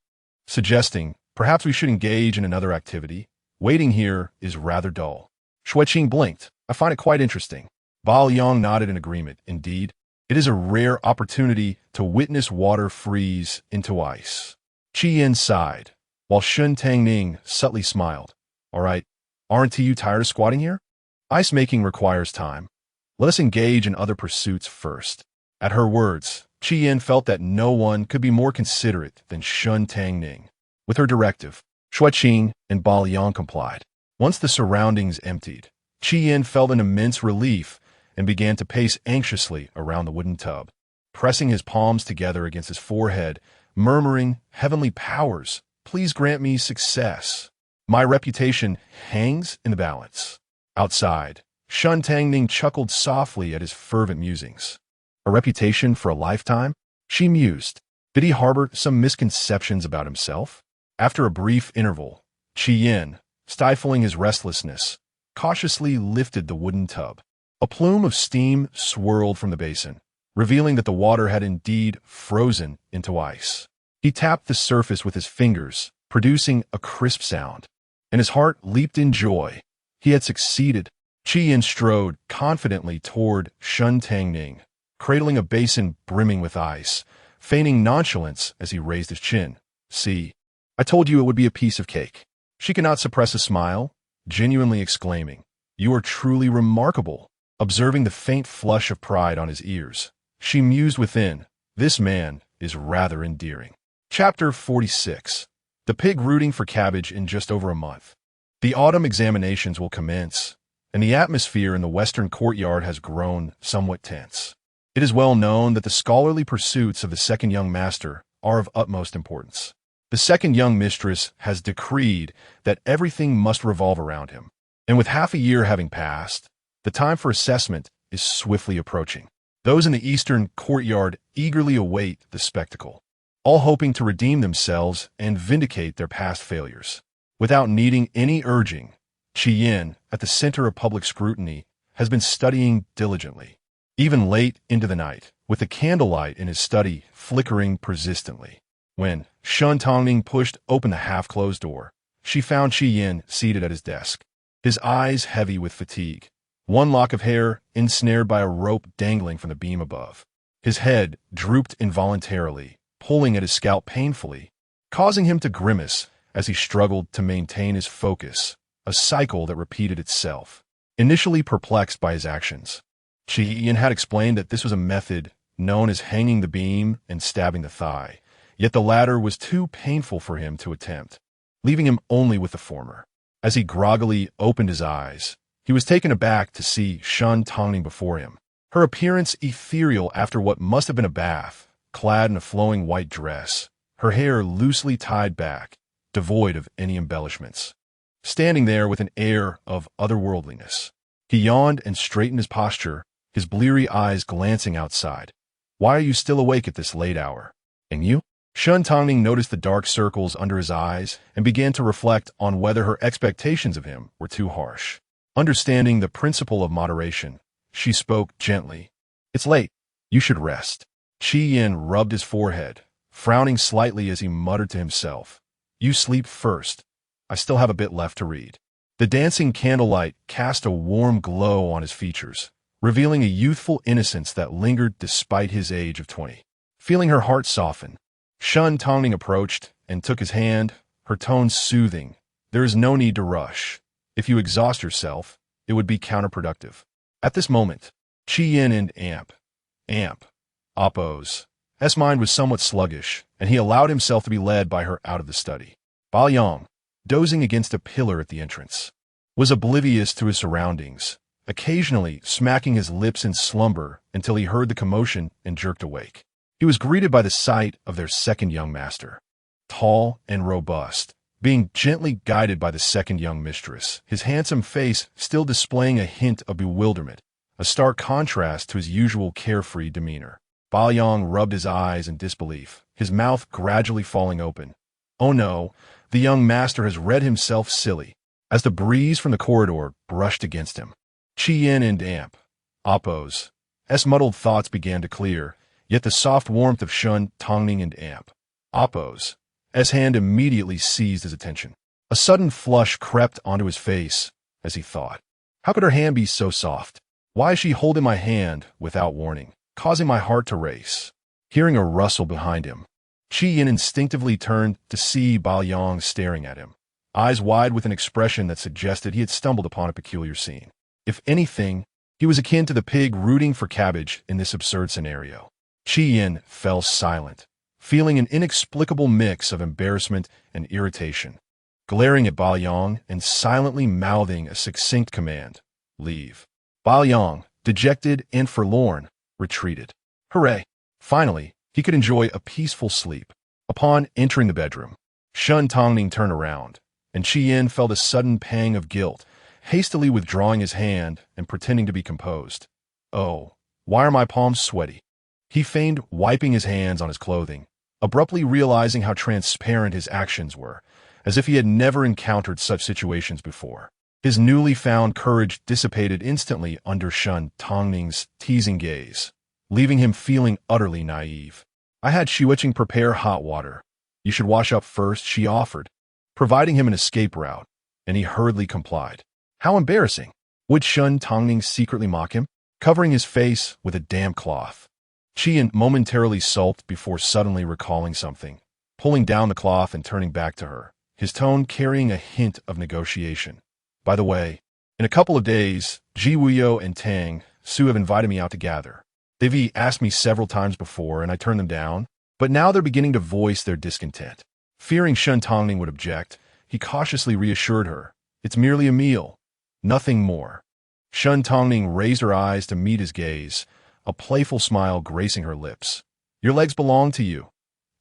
suggesting, "Perhaps we should engage in another activity. Waiting here is rather dull." Xueqing blinked. "I find it quite interesting." Ba Liang nodded in agreement. "Indeed, it is a rare opportunity to witness water freeze into ice." Qi Yin sighed, while Shen Tangning subtly smiled. "All right, aren't you tired of squatting here? Ice making requires time. Let us engage in other pursuits first." At her words, Qi Yin felt that no one could be more considerate than Shen Tangning. With her directive, Xueqing and Ba Liang complied. Once the surroundings emptied, Qi Yin felt an immense relief and began to pace anxiously around the wooden tub, pressing his palms together against his forehead, murmuring, "Heavenly powers, please grant me success. My reputation hangs in the balance." Outside, Shen Tangning chuckled softly at his fervent musings. A reputation for a lifetime? She mused. Did he harbor some misconceptions about himself? After a brief interval, Qi Yin, stifling his restlessness, cautiously lifted the wooden tub. A plume of steam swirled from the basin, revealing that the water had indeed frozen into ice. He tapped the surface with his fingers, producing a crisp sound, and his heart leaped in joy. He had succeeded. Qi Yin strode confidently toward Shen Tangning, cradling a basin brimming with ice, feigning nonchalance as he raised his chin. "See, I told you it would be a piece of cake." She could not suppress a smile, genuinely exclaiming, "You are truly remarkable." Observing the faint flush of pride on his ears, she mused within, "This man is rather endearing." Chapter 46. The pig rooting for cabbage in just over a month. The autumn examinations will commence, and the atmosphere in the western courtyard has grown somewhat tense. It is well known that the scholarly pursuits of the second young master are of utmost importance. The second young mistress has decreed that everything must revolve around him. And with half a year having passed, the time for assessment is swiftly approaching. Those in the eastern courtyard eagerly await the spectacle, all hoping to redeem themselves and vindicate their past failures. Without needing any urging, Qian, at the center of public scrutiny, has been studying diligently, even late into the night, with the candlelight in his study flickering persistently. When Shen Tangning pushed open the half-closed door, she found Qian seated at his desk, his eyes heavy with fatigue, one lock of hair ensnared by a rope dangling from the beam above. His head drooped involuntarily, pulling at his scalp painfully, causing him to grimace as he struggled to maintain his focus, a cycle that repeated itself. Initially perplexed by his actions, Qian had explained that this was a method known as hanging the beam and stabbing the thigh, yet the latter was too painful for him to attempt, leaving him only with the former. As he groggily opened his eyes, he was taken aback to see Shen Tangning before him, her appearance ethereal after what must have been a bath, clad in a flowing white dress, her hair loosely tied back, devoid of any embellishments. Standing there with an air of otherworldliness, he yawned and straightened his posture, his bleary eyes glancing outside. "Why are you still awake at this late hour? And you?" Shen Tangning noticed the dark circles under his eyes and began to reflect on whether her expectations of him were too harsh. Understanding the principle of moderation, she spoke gently. "It's late. You should rest." Qian rubbed his forehead, frowning slightly as he muttered to himself, "You sleep first. I still have a bit left to read." The dancing candlelight cast a warm glow on his features, revealing a youthful innocence that lingered despite his age of 20. Feeling her heart soften, Shen Tangning approached and took his hand, her tone soothing. "There is no need to rush. If you exhaust yourself, it would be counterproductive." At this moment, Qian and Appo's mind was somewhat sluggish, and he allowed himself to be led by her out of the study. Baoyang, dozing against a pillar at the entrance, was oblivious to his surroundings, occasionally smacking his lips in slumber until he heard the commotion and jerked awake. He was greeted by the sight of their second young master, tall and robust, being gently guided by the second young mistress, his handsome face still displaying a hint of bewilderment, a stark contrast to his usual carefree demeanor. Baoyang rubbed his eyes in disbelief, his mouth gradually falling open. Oh no, the young master has read himself silly, as the breeze from the corridor brushed against him. Qian and Appo's muddled thoughts began to clear, yet the soft warmth of Shen Tangning and Appo's hand immediately seized his attention. A sudden flush crept onto his face as he thought, "How could her hand be so soft? Why is she holding my hand without warning, causing my heart to race?" Hearing a rustle behind him, Qian instinctively turned to see Baoyang staring at him, eyes wide with an expression that suggested he had stumbled upon a peculiar scene. If anything, he was akin to the pig rooting for cabbage in this absurd scenario. Qian fell silent, feeling an inexplicable mix of embarrassment and irritation, glaring at Baoyang and silently mouthing a succinct command, "Leave." Baoyang, dejected and forlorn, retreated. Hooray! Finally, he could enjoy a peaceful sleep. Upon entering the bedroom, Shen Tangning turned around, and Qian felt a sudden pang of guilt, hastily withdrawing his hand and pretending to be composed. "Oh, why are my palms sweaty?" He feigned wiping his hands on his clothing, abruptly realizing how transparent his actions were, as if he had never encountered such situations before. His newly found courage dissipated instantly under Shen Tangning's teasing gaze, leaving him feeling utterly naive. "I had Shiweqing prepare hot water. You should wash up first," she offered, providing him an escape route, and he hurriedly complied. How embarrassing! Would Shen Tangning secretly mock him, covering his face with a damp cloth? Qian momentarily sulked before suddenly recalling something, pulling down the cloth and turning back to her, his tone carrying a hint of negotiation. "By the way, in a couple of days, Ji Wuyo and Tang Su have invited me out to gather. They've asked me several times before, and I turned them down, but now they're beginning to voice their discontent." Fearing Shen Tangning would object, he cautiously reassured her, "It's merely a meal, nothing more." Shen Tangning raised her eyes to meet his gaze, a playful smile gracing her lips. "Your legs belong to you,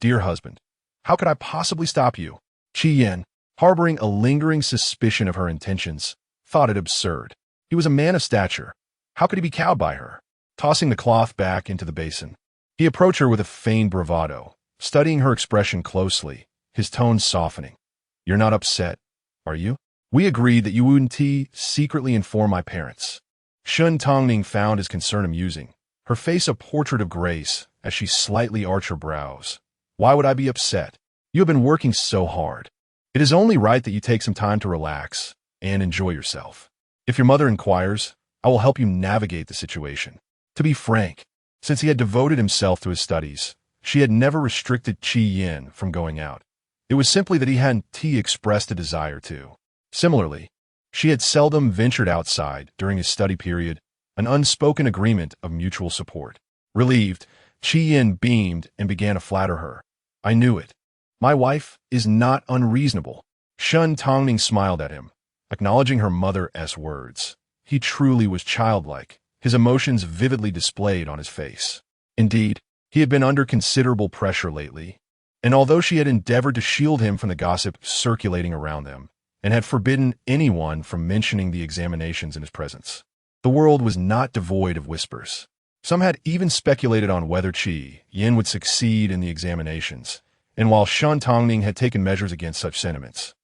dear husband. How could I possibly stop you?" Qian, harboring a lingering suspicion of her intentions, thought it absurd. He was a man of stature. How could he be cowed by her? Tossing the cloth back into the basin, he approached her with a feigned bravado, studying her expression closely, his tone softening. You're not upset, are you? We agreed that you wouldn't secretly inform my parents. Shen Tangning found his concern amusing, her face a portrait of grace as she slightly arched her brows. Why would I be upset? You have been working so hard. It is only right that you take some time to relax and enjoy yourself. If your mother inquires, I will help you navigate the situation. To be frank, since he had devoted himself to his studies, she had never restricted Qi Yin from going out. It was simply that he hadn't expressed a desire to. Similarly, she had seldom ventured outside during his study period, an unspoken agreement of mutual support. Relieved, Qi Yin beamed and began to flatter her. I knew it. My wife is not unreasonable. Shen Tangning smiled at him, acknowledging her mother's words. He truly was childlike, his emotions vividly displayed on his face. Indeed, he had been under considerable pressure lately, and although she had endeavored to shield him from the gossip circulating around them, and had forbidden anyone from mentioning the examinations in his presence, the world was not devoid of whispers. Some had even speculated on whether Qi Yin would succeed in the examinations, and while Shen Tangning had taken measures against such sentiments,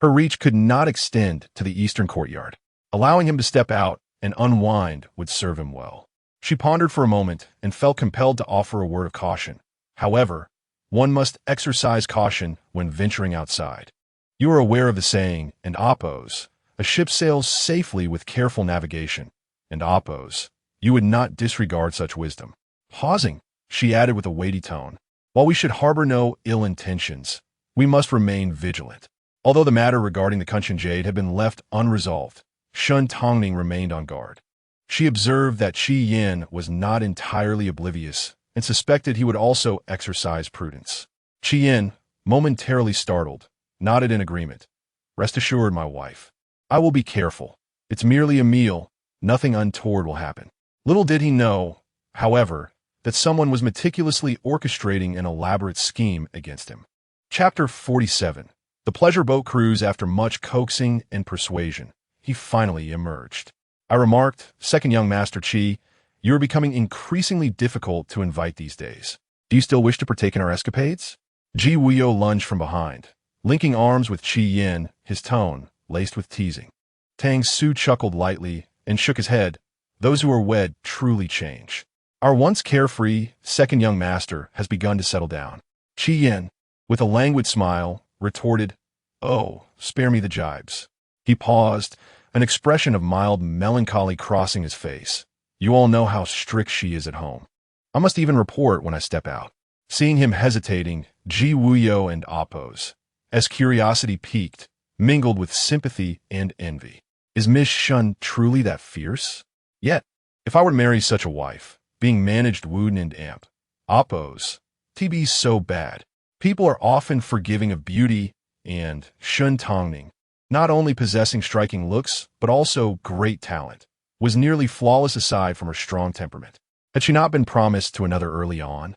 her reach could not extend to the eastern courtyard. Allowing him to step out and unwind would serve him well. She pondered for a moment and felt compelled to offer a word of caution. However, one must exercise caution when venturing outside. You are aware of the saying, and oppose, a ship sails safely with careful navigation, and oppose, you would not disregard such wisdom. Pausing, she added with a weighty tone, while we should harbor no ill intentions, we must remain vigilant. Although the matter regarding the Kunshan Jade had been left unresolved, Shen Tangning remained on guard. She observed that Qi Yin was not entirely oblivious and suspected he would also exercise prudence. Qi Yin, momentarily startled, nodded in agreement. Rest assured, my wife. I will be careful. It's merely a meal. Nothing untoward will happen. Little did he know, however, that someone was meticulously orchestrating an elaborate scheme against him. Chapter 47. The pleasure boat cruise. After much coaxing and persuasion, he finally emerged. I remarked, second young master Qi, you are becoming increasingly difficult to invite these days. Do you still wish to partake in our escapades? Ji Wuyo lunged from behind, linking arms with Qi Yin, his tone laced with teasing. Tang Su chuckled lightly and shook his head. Those who are wed truly change. Our once carefree second young master has begun to settle down. Qi Yin, with a languid smile, retorted, Oh, spare me the jibes. He paused, an expression of mild melancholy crossing his face. You all know how strict she is at home. I must even report when I step out. Seeing him hesitating, Ji Wuyo and oppose, as curiosity piqued, mingled with sympathy and envy. Is Miss Shun truly that fierce? Yet, if I were to marry such a wife, being managed wooden and amp, oppose, TB's so bad. People are often forgiving of beauty, and Shen Tangning, not only possessing striking looks, but also great talent, was nearly flawless aside from her strong temperament. Had she not been promised to another early on,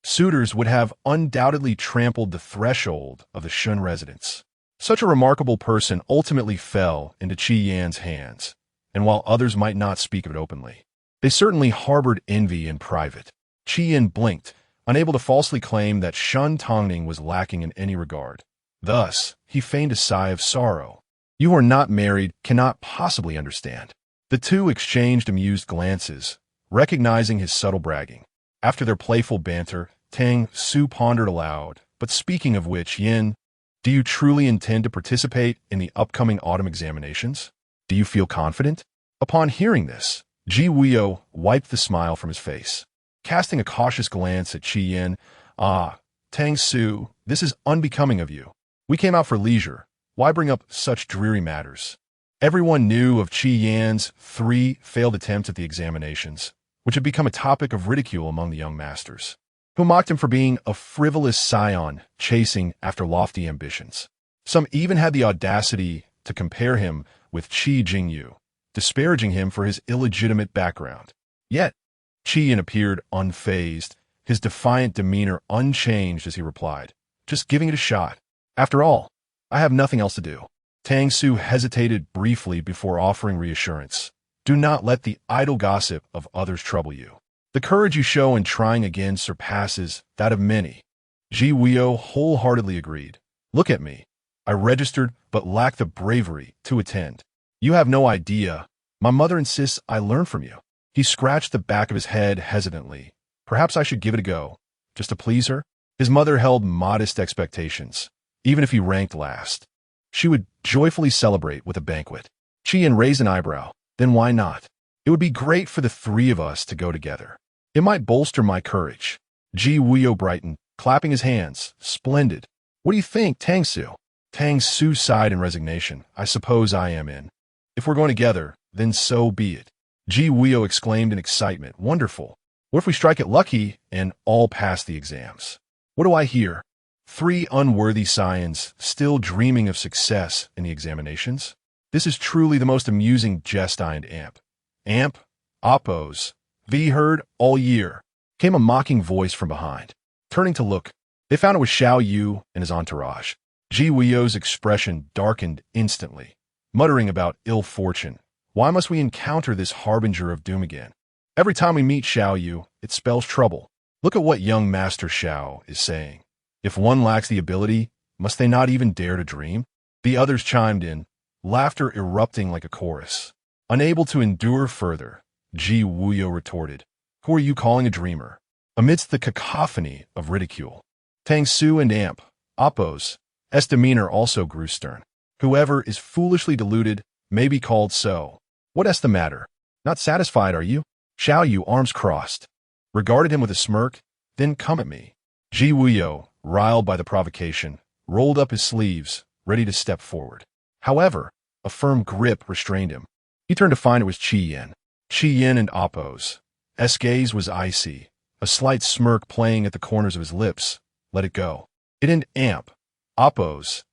suitors would have undoubtedly trampled the threshold of the Shun residence. Such a remarkable person ultimately fell into Qi Yan's hands, and while others might not speak of it openly, they certainly harbored envy in private. Qi Yan blinked, unable to falsely claim that Shen Tangning was lacking in any regard. Thus, he feigned a sigh of sorrow. You who are not married cannot possibly understand. The two exchanged amused glances, recognizing his subtle bragging. After their playful banter, Tang Su pondered aloud, but speaking of which, Yin, do you truly intend to participate in the upcoming autumn examinations? Do you feel confident? Upon hearing this, Ji Wuyo wiped the smile from his face. Casting a cautious glance at Qi Yin, Tang Su, this is unbecoming of you. We came out for leisure. Why bring up such dreary matters? Everyone knew of Qi Yan's 3 failed attempts at the examinations, which had become a topic of ridicule among the young masters, who mocked him for being a frivolous scion chasing after lofty ambitions. Some even had the audacity to compare him with Qi Jingyu, disparaging him for his illegitimate background. Yet, Qi Yin appeared unfazed, his defiant demeanor unchanged as he replied, just giving it a shot. After all, I have nothing else to do. Tang Su hesitated briefly before offering reassurance. Do not let the idle gossip of others trouble you. The courage you show in trying again surpasses that of many. Ji Weo wholeheartedly agreed. Look at me. I registered but lack the bravery to attend. You have no idea. My mother insists I learn from you. He scratched the back of his head hesitantly. Perhaps I should give it a go, just to please her? His mother held modest expectations. Even if he ranked last, she would joyfully celebrate with a banquet. Qian raised an eyebrow. Then why not? It would be great for the three of us to go together. It might bolster my courage. Ji Weo brightened, clapping his hands. Splendid. What do you think, Tang Su? Tang Su sighed in resignation. I suppose I am in. If we're going together, then so be it. Ji Weo exclaimed in excitement. Wonderful. What if we strike it lucky and all pass the exams? What do I hear? 3 unworthy scions still dreaming of success in the examinations? This is truly the most amusing jest I and Amp, Oppos, V heard all year, came a mocking voice from behind. Turning to look, they found it was Xiao Yu and his entourage. Ji Weo's expression darkened instantly, muttering about ill fortune. Why must we encounter this harbinger of doom again? Every time we meet Xiao Yu, it spells trouble. Look at what young Master Xiao is saying. If one lacks the ability, must they not even dare to dream? The others chimed in, laughter erupting like a chorus. Unable to endure further, Ji Weo retorted, Who are you calling a dreamer? Amidst the cacophony of ridicule, Tang Su and Oppos' demeanor also grew stern. Whoever is foolishly deluded may be called so. What's the matter? Not satisfied, are you? Xiao Yu, arms crossed, regarded him with a smirk. Then come at me. Ji Weo, riled by the provocation, rolled up his sleeves, ready to step forward. However, a firm grip restrained him. He turned to find it was Qian. Qian and Oppos' gaze was icy, a slight smirk playing at the corners of his lips. Let it go. It and Oppos'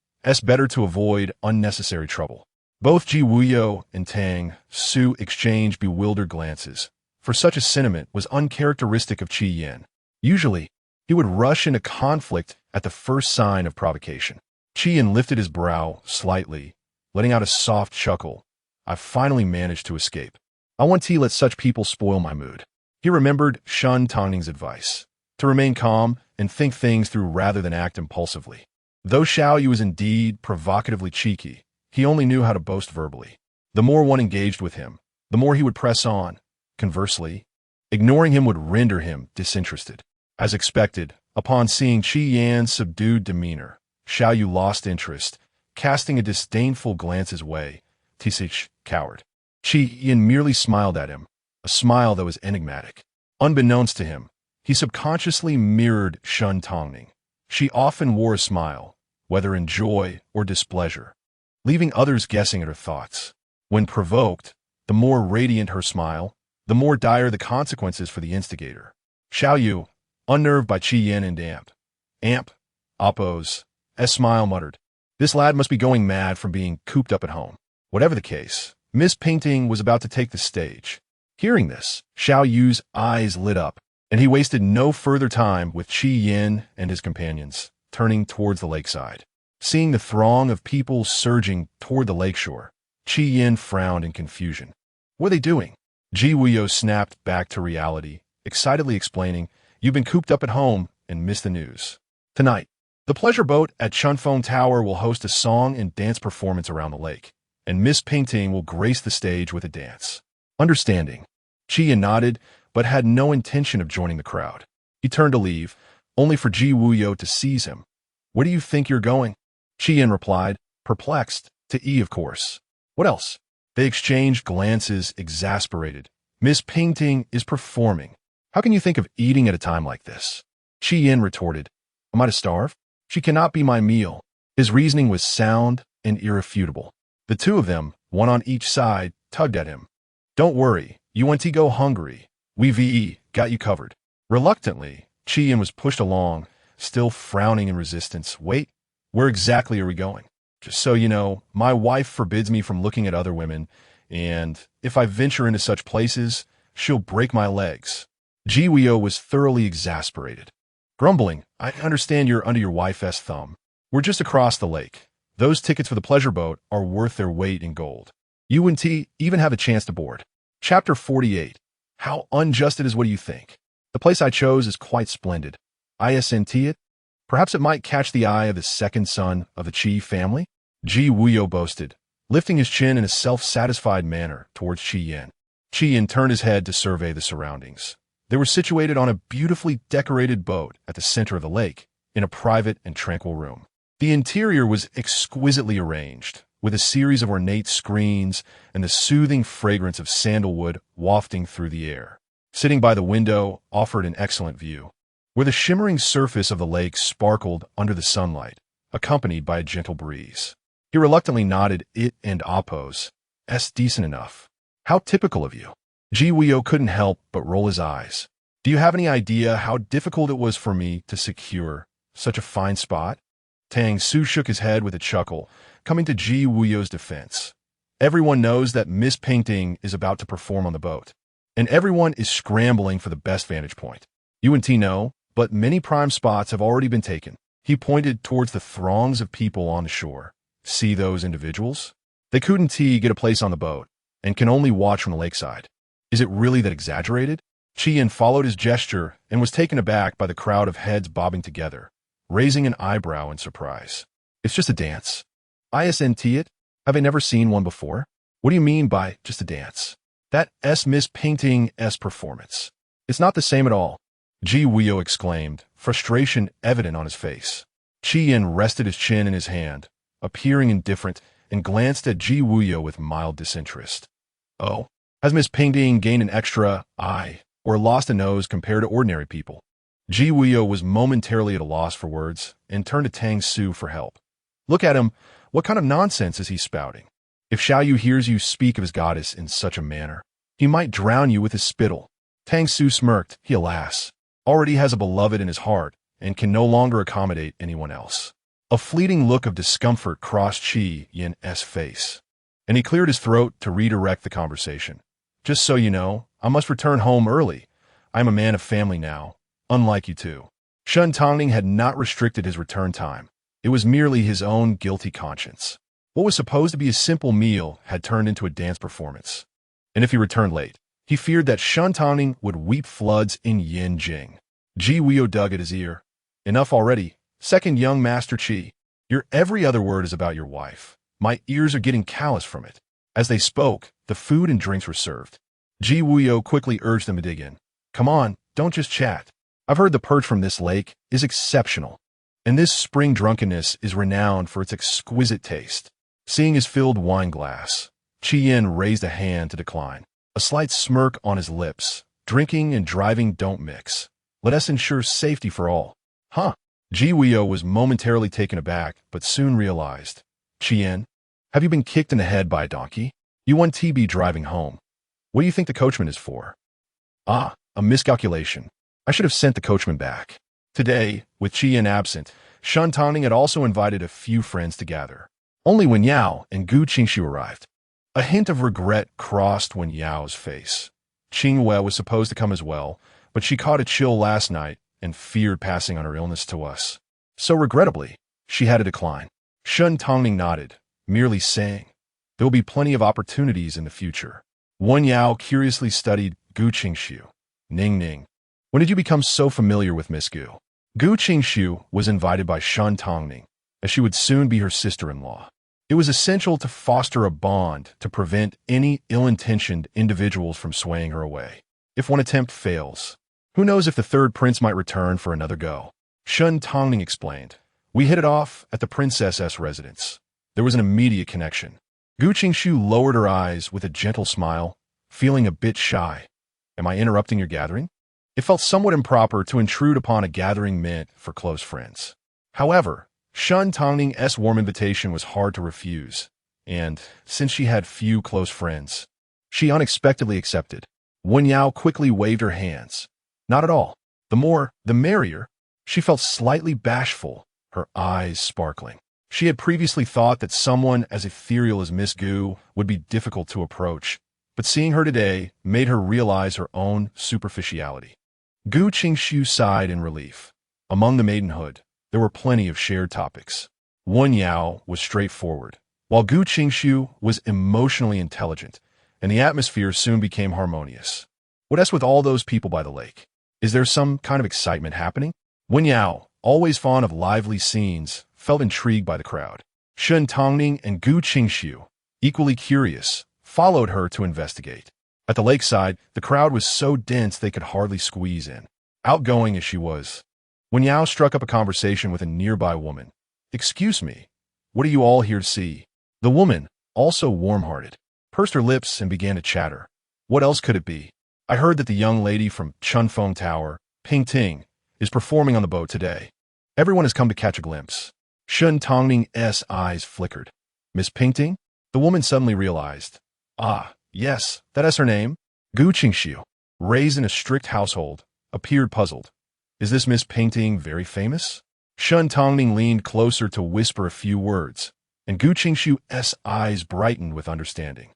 better to avoid unnecessary trouble. Both Ji Weo and Tang Su exchanged bewildered glances, for such a sentiment was uncharacteristic of Qian. Usually, he would rush into conflict at the first sign of provocation. Qian lifted his brow slightly, letting out a soft chuckle. I've finally managed to escape. I want to let such people spoil my mood. He remembered Shen Tangning's advice, to remain calm and think things through rather than act impulsively. Though Xiao Yu was indeed provocatively cheeky, he only knew how to boast verbally. The more one engaged with him, the more he would press on. Conversely, ignoring him would render him disinterested. As expected, upon seeing Qian's subdued demeanor, Xiao Yu lost interest, casting a disdainful glance his way. Tisich, coward. Qian merely smiled at him, a smile that was enigmatic. Unbeknownst to him, he subconsciously mirrored Shen Tangning. She often wore a smile, whether in joy or displeasure, leaving others guessing at her thoughts. When provoked, the more radiant her smile, the more dire the consequences for the instigator. Xiao Yu, unnerved by Qian and Oppos' smile, muttered, This lad must be going mad from being cooped up at home. Whatever the case, Miss Painting was about to take the stage. Hearing this, Xiao Yu's eyes lit up, and he wasted no further time with Qian and his companions, turning towards the lakeside. Seeing the throng of people surging toward the lakeshore, Qian frowned in confusion. What are they doing? Ji Weo snapped back to reality, excitedly explaining, You've been cooped up at home and missed the news. Tonight, the pleasure boat at Chunfeng Tower will host a song and dance performance around the lake, and Miss Painting will grace the stage with a dance. Understanding, Qian nodded, but had no intention of joining the crowd. He turned to leave, only for Ji Weo to seize him. Where do you think you're going? Qian replied, perplexed, to of course. What else? They exchanged glances, exasperated. Miss Painting is performing. How can you think of eating at a time like this? Qian retorted, Am I to starve? She cannot be my meal. His reasoning was sound and irrefutable. The two of them, one on each side, tugged at him. Don't worry, you want to go hungry. We got you covered. Reluctantly, Qian was pushed along, still frowning in resistance. Wait, where exactly are we going? Just so you know, my wife forbids me from looking at other women, and if I venture into such places, she'll break my legs. Ji Weo was thoroughly exasperated. Grumbling, I understand you're under your wife's thumb. We're just across the lake. Those tickets for the pleasure boat are worth their weight in gold. You and T even have a chance to board. Chapter 48. How unjust it is, what do you think? The place I chose is quite splendid. Isn't it? Perhaps it might catch the eye of the second son of the Chi family? Ji Wuyo boasted, lifting his chin in a self-satisfied manner towards Chi Yin. Chi Yin turned his head to survey the surroundings. They were situated on a beautifully decorated boat at the center of the lake, in a private and tranquil room. The interior was exquisitely arranged, with a series of ornate screens and the soothing fragrance of sandalwood wafting through the air. Sitting by the window offered an excellent view, where the shimmering surface of the lake sparkled under the sunlight, accompanied by a gentle breeze. He reluctantly nodded it and oppose. Decent enough. How typical of you. Ji Wuyo couldn't help but roll his eyes. Do you have any idea how difficult it was for me to secure such a fine spot? Tang Su shook his head with a chuckle, coming to Ji Wuyo's defense. Everyone knows that Miss Painting is about to perform on the boat, and everyone is scrambling for the best vantage point. You and T know, but many prime spots have already been taken. He pointed towards the throngs of people on the shore. See those individuals? They couldn't get a place on the boat, and can only watch from the lakeside. Is it really that exaggerated? Chi Yin followed his gesture and was taken aback by the crowd of heads bobbing together, raising an eyebrow in surprise. It's just a dance. Isn't it? Have I never seen one before? What do you mean by just a dance? That Miss Painting performance. It's not the same at all. Ji Wuyo exclaimed, frustration evident on his face. Chi Yin rested his chin in his hand, appearing indifferent, and glanced at Ji Wuyo with mild disinterest. Oh, has Miss Painting gained an extra eye or lost a nose compared to ordinary people? Ji Wuyo was momentarily at a loss for words and turned to Tang Su for help. Look at him. What kind of nonsense is he spouting? If Xiaoyu hears you speak of his goddess in such a manner, he might drown you with his spittle. Tang Su smirked. He, alas, already has a beloved in his heart and can no longer accommodate anyone else. A fleeting look of discomfort crossed Chi Yin's face, and he cleared his throat to redirect the conversation. Just so you know, I must return home early. I am a man of family now, unlike you two. Shen Tangning had not restricted his return time. It was merely his own guilty conscience. What was supposed to be a simple meal had turned into a dance performance. And if he returned late, he feared that Shen Tangning would weep floods in Yinjing. Ji Wuyo dug at his ear. Enough already. Second young Master Chi. Your every other word is about your wife. My ears are getting callous from it. As they spoke, the food and drinks were served. Ji Wuyo quickly urged them to dig in. Come on, don't just chat. I've heard the perch from this lake is exceptional, and this spring drunkenness is renowned for its exquisite taste. Seeing his filled wine glass, Chi Yin raised a hand to decline, a slight smirk on his lips. Drinking and driving don't mix. Let us ensure safety for all. Huh? Ji Wuyo was momentarily taken aback, but soon realized. Chi Yin, have you been kicked in the head by a donkey? You want TB driving home. What do you think the coachman is for? Ah, a miscalculation. I should have sent the coachman back. Today, with Chi Yin absent, Shen Tangning had also invited a few friends to gather. Only when Yao and Gu Qingshu arrived. A hint of regret crossed Wen Yao's face. Qingwei was supposed to come as well, but she caught a chill last night and feared passing on her illness to us. So regrettably, she had to decline. Shen Tangning nodded, merely saying, there will be plenty of opportunities in the future. Wen Yao curiously studied Gu Qingshu. Ning Ning. When did you become so familiar with Miss Gu? Gu Qingshu was invited by Shen Tangning, as she would soon be her sister-in-law. It was essential to foster a bond to prevent any ill-intentioned individuals from swaying her away. If one attempt fails, who knows if the third prince might return for another go? Shen Tangning explained. We hit it off at the princess's residence. There was an immediate connection. Gu Qingshu lowered her eyes with a gentle smile, feeling a bit shy. Am I interrupting your gathering? It felt somewhat improper to intrude upon a gathering meant for close friends. However, Shen Tangning's warm invitation was hard to refuse, and, since she had few close friends, she unexpectedly accepted. Wen Yao quickly waved her hands. Not at all. The more, the merrier. She felt slightly bashful, her eyes sparkling. She had previously thought that someone as ethereal as Miss Gu would be difficult to approach, but seeing her today made her realize her own superficiality. Gu Qingshu sighed in relief. Among the maidenhood, there were plenty of shared topics. Wen Yao was straightforward, while Gu Qingshu was emotionally intelligent, and the atmosphere soon became harmonious. What else with all those people by the lake? Is there some kind of excitement happening? Wen Yao, always fond of lively scenes, felt intrigued by the crowd. Shen Tangning and Gu Qingshu, equally curious, followed her to investigate. At the lakeside, the crowd was so dense they could hardly squeeze in. Outgoing as she was, Wen Yao struck up a conversation with a nearby woman. "Excuse me, what are you all here to see?" The woman, also warm-hearted, pursed her lips and began to chatter. "What else could it be? I heard that the young lady from Chunfeng Tower, Ping Ting, is performing on the boat today. Everyone has come to catch a glimpse." Shen Tangning's eyes flickered. "Miss Ping Ting?" The woman suddenly realized. "Ah, yes, that is her name." Gu Qingshu, raised in a strict household, appeared puzzled. "Is this Miss Ping Ting very famous?" Shen Tangning leaned closer to whisper a few words, and Gu Qingshu's eyes brightened with understanding.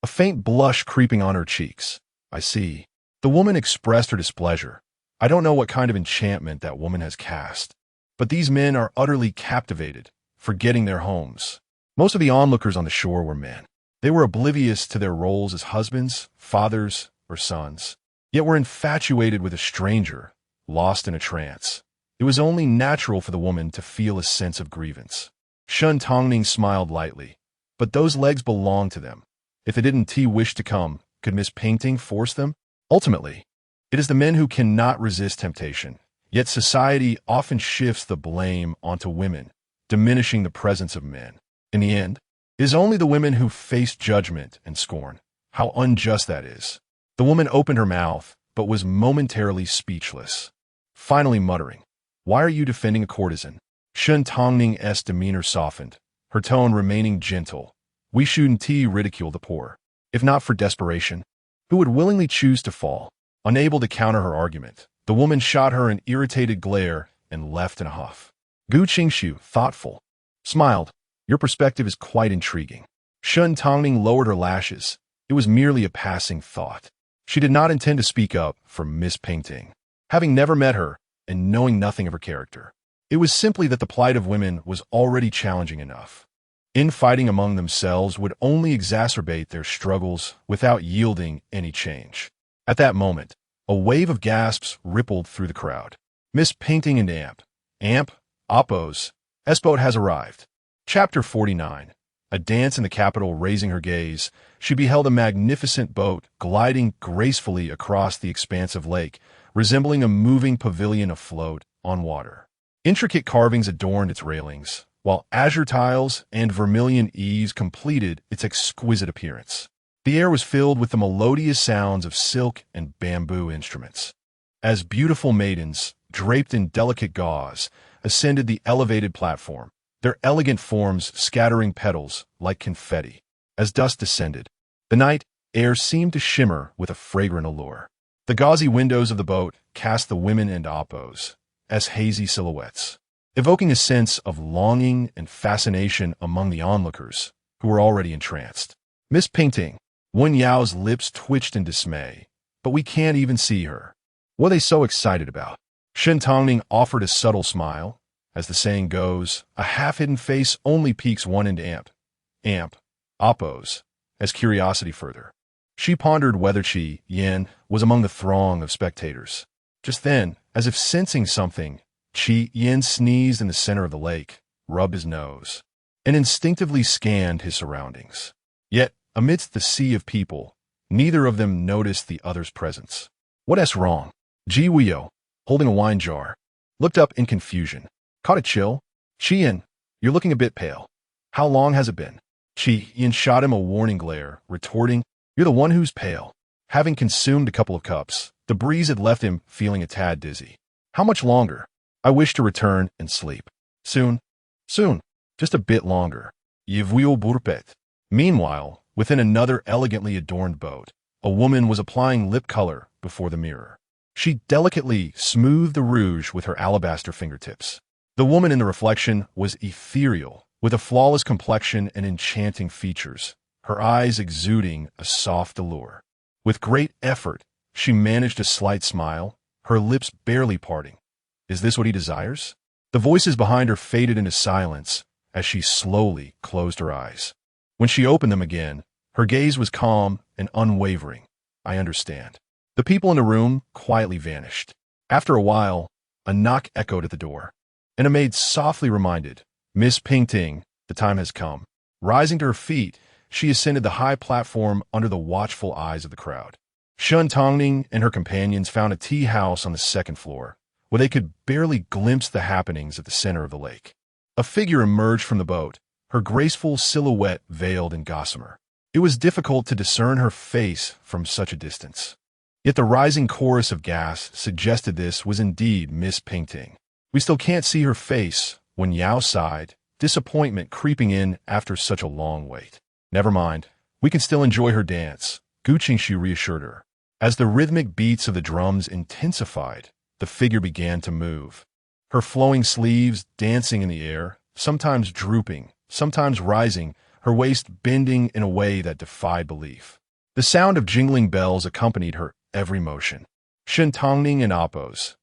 A faint blush creeping on her cheeks. "I see." The woman expressed her displeasure. "I don't know what kind of enchantment that woman has cast, but these men are utterly captivated, forgetting their homes." Most of the onlookers on the shore were men. They were oblivious to their roles as husbands, fathers, or sons, yet were infatuated with a stranger, lost in a trance. It was only natural for the woman to feel a sense of grievance. Shen Tangning smiled lightly. But those legs belonged to them. If they didn't wish to come, could Miss Ping Ting force them? Ultimately, it is the men who cannot resist temptation. Yet society often shifts the blame onto women, diminishing the presence of men. In the end, it is only the women who face judgment and scorn. How unjust that is. The woman opened her mouth, but was momentarily speechless, finally muttering, "Why are you defending a courtesan?" Shen Tangning's demeanor softened, her tone remaining gentle. "We shouldn't ridicule the poor. If not for desperation, who would willingly choose to fall?" Unable to counter her argument, the woman shot her an irritated glare and left in a huff. Gu Qingshu, thoughtful, smiled. "Your perspective is quite intriguing." Shen Tangning lowered her lashes. It was merely a passing thought. She did not intend to speak up for Miss Ping Ting, having never met her and knowing nothing of her character. It was simply that the plight of women was already challenging enough. Infighting among themselves would only exacerbate their struggles without yielding any change. At that moment, a wave of gasps rippled through the crowd. Miss Ping Ting and Amp, Oppos, S-boat has arrived. Chapter 49. A dance in the capital. Raising her gaze, she beheld a magnificent boat gliding gracefully across the expansive lake, resembling a moving pavilion afloat on water. Intricate carvings adorned its railings, while azure tiles and vermilion eaves completed its exquisite appearance. The air was filled with the melodious sounds of silk and bamboo instruments. As beautiful maidens, draped in delicate gauze, ascended the elevated platform, their elegant forms scattering petals like confetti. As dusk descended, the night air seemed to shimmer with a fragrant allure. The gauzy windows of the boat cast the women and Oppos as hazy silhouettes, evoking a sense of longing and fascination among the onlookers, who were already entranced. Miss Ping Ting, Wen Yao's lips twitched in dismay. "But we can't even see her. What are they so excited about?" Shen Tangning offered a subtle smile. As the saying goes, a half-hidden face only piques one into Amp, Oppos, as curiosity further. She pondered whether Qi Yin was among the throng of spectators. Just then, as if sensing something, Qi Yin sneezed in the center of the lake, rubbed his nose, and instinctively scanned his surroundings. Yet, amidst the sea of people, neither of them noticed the other's presence. "What's wrong?" Ji Wuyo, holding a wine jar, looked up in confusion. "Caught a chill? Qi Yin, you're looking a bit pale. How long has it been?" Qi Yin shot him a warning glare, retorting, "You're the one who's pale." Having consumed a couple of cups, the breeze had left him feeling a tad dizzy. "How much longer?" "I wish to return and sleep." Soon. Just a bit longer." Yvuil Burpet. Meanwhile, within another elegantly adorned boat, a woman was applying lip color before the mirror. She delicately smoothed the rouge with her alabaster fingertips. The woman in the reflection was ethereal, with a flawless complexion and enchanting features, her eyes exuding a soft allure. With great effort, she managed a slight smile, her lips barely parting. Is this what he desires? The voices behind her faded into silence as she slowly closed her eyes. When she opened them again, her gaze was calm and unwavering. I understand. The people in the room quietly vanished. After a while, a knock echoed at the door, and a maid softly reminded, "Miss Pingting, the time has come." Rising to her feet, she ascended the high platform under the watchful eyes of the crowd. Shen Tangning and her companions found a tea house on the second floor, where they could barely glimpse the happenings at the center of the lake. A figure emerged from the boat, her graceful silhouette veiled in gossamer. It was difficult to discern her face from such a distance. Yet the rising chorus of gas suggested this was indeed Miss Pingting. "We still can't see her face," Wen Yao sighed, disappointment creeping in after such a long wait. "Never mind, we can still enjoy her dance," Gu Qingshu reassured her. As the rhythmic beats of the drums intensified, the figure began to move. Her flowing sleeves dancing in the air, sometimes drooping, sometimes rising, her waist bending in a way that defied belief. The sound of jingling bells accompanied her every motion. Shen Tangning and Appo's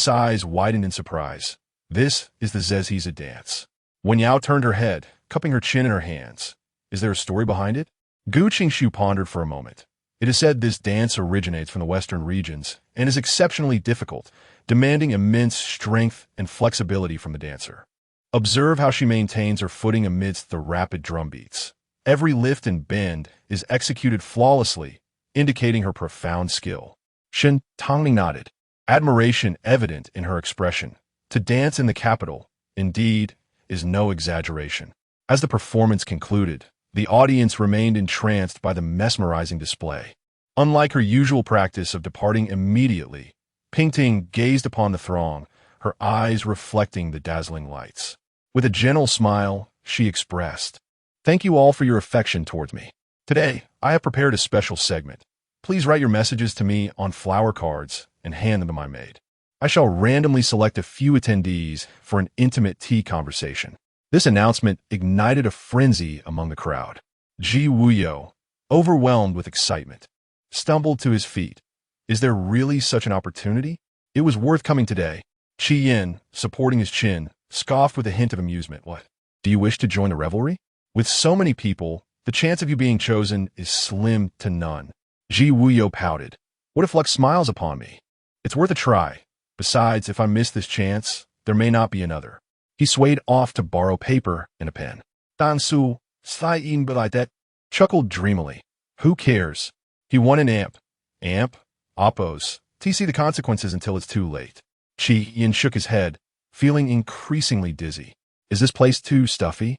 eyes widened in surprise. "This is the Zezhiza dance." Wen Yao turned her head, cupping her chin in her hands. "Is there a story behind it?" Gu Qingshu pondered for a moment. "It is said this dance originates from the western regions and is exceptionally difficult, demanding immense strength and flexibility from the dancer. Observe how she maintains her footing amidst the rapid drum beats. Every lift and bend is executed flawlessly, indicating her profound skill." Shen Tangning nodded, admiration evident in her expression. To dance in the capital, indeed, is no exaggeration. As the performance concluded, the audience remained entranced by the mesmerizing display. Unlike her usual practice of departing immediately, Pingting gazed upon the throng, her eyes reflecting the dazzling lights. With a gentle smile, she expressed, "Thank you all for your affection towards me. Today, I have prepared a special segment. Please write your messages to me on flower cards and hand them to my maid. I shall randomly select a few attendees for an intimate tea conversation." This announcement ignited a frenzy among the crowd. Ji Wuyo, overwhelmed with excitement, stumbled to his feet. Is there really such an opportunity? It was worth coming today. Qi Yin, supporting his chin, scoffed with a hint of amusement. "What? Do you wish to join the revelry? With so many people, the chance of you being chosen is slim to none." Ji Wuyo pouted. "What if luck smiles upon me? It's worth a try. Besides, if I miss this chance, there may not be another." He swayed off to borrow paper and a pen. Dan Su, Sai Yin Belaidet, chuckled dreamily. Who cares? He won an amp. Amp? Oppos. TC the consequences until it's too late. Qi Yin shook his head, feeling increasingly dizzy. Is this place too stuffy?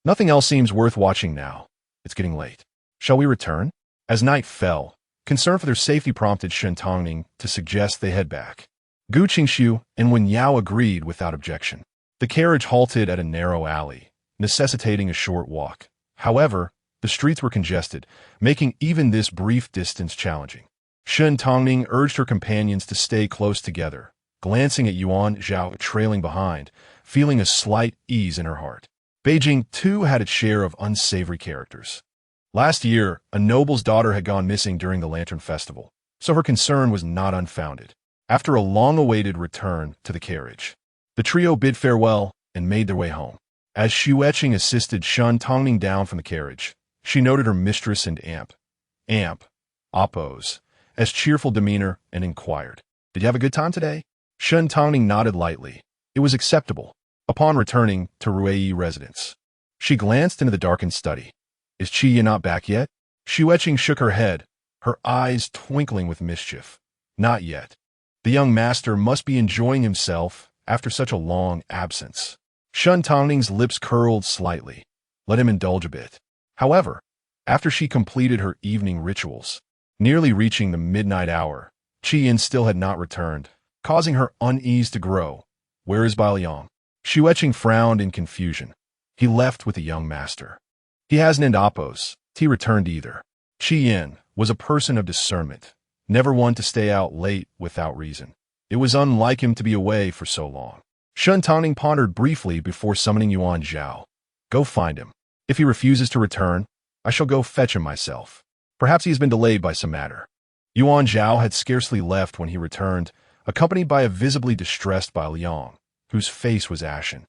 Nothing else seems worth watching now. It's getting late. Shall we return? As night fell, concern for their safety prompted Shen Tangning to suggest they head back. Gu Qingshu and Wen Yao agreed without objection. The carriage halted at a narrow alley, necessitating a short walk. However, the streets were congested, making even this brief distance challenging. Shen Tangning urged her companions to stay close together, glancing at Yuan Zhao trailing behind, feeling a slight ease in her heart. Beijing, too, had its share of unsavory characters. Last year, a noble's daughter had gone missing during the Lantern Festival, so her concern was not unfounded. After a long-awaited return to the carriage, the trio bid farewell and made their way home. As Xu Etching assisted Shen Tangning down from the carriage, she noted her mistress and Amp, Oppos, as cheerful demeanor and inquired, "Did you have a good time today?" Shen Tangning nodded lightly. It was acceptable. Upon returning to Ruei residence, she glanced into the darkened study. Is Qi Yin not back yet? Xu Etching shook her head, her eyes twinkling with mischief. Not yet. The young master must be enjoying himself after such a long absence. Shen Tangning's lips curled slightly. Let him indulge a bit. However, after she completed her evening rituals, nearly reaching the midnight hour, Qi Yin still had not returned, causing her unease to grow. Where is Bailiang? Xu Etching frowned in confusion. He left with the young master. He hasn't and Oppos. He returned either. Qi Yin was a person of discernment, never one to stay out late without reason. It was unlike him to be away for so long. Shen Tangning pondered briefly before summoning Yuan Zhao. Go find him. If he refuses to return, I shall go fetch him myself. Perhaps he has been delayed by some matter. Yuan Zhao had scarcely left when he returned, accompanied by a visibly distressed Bailiang, whose face was ashen.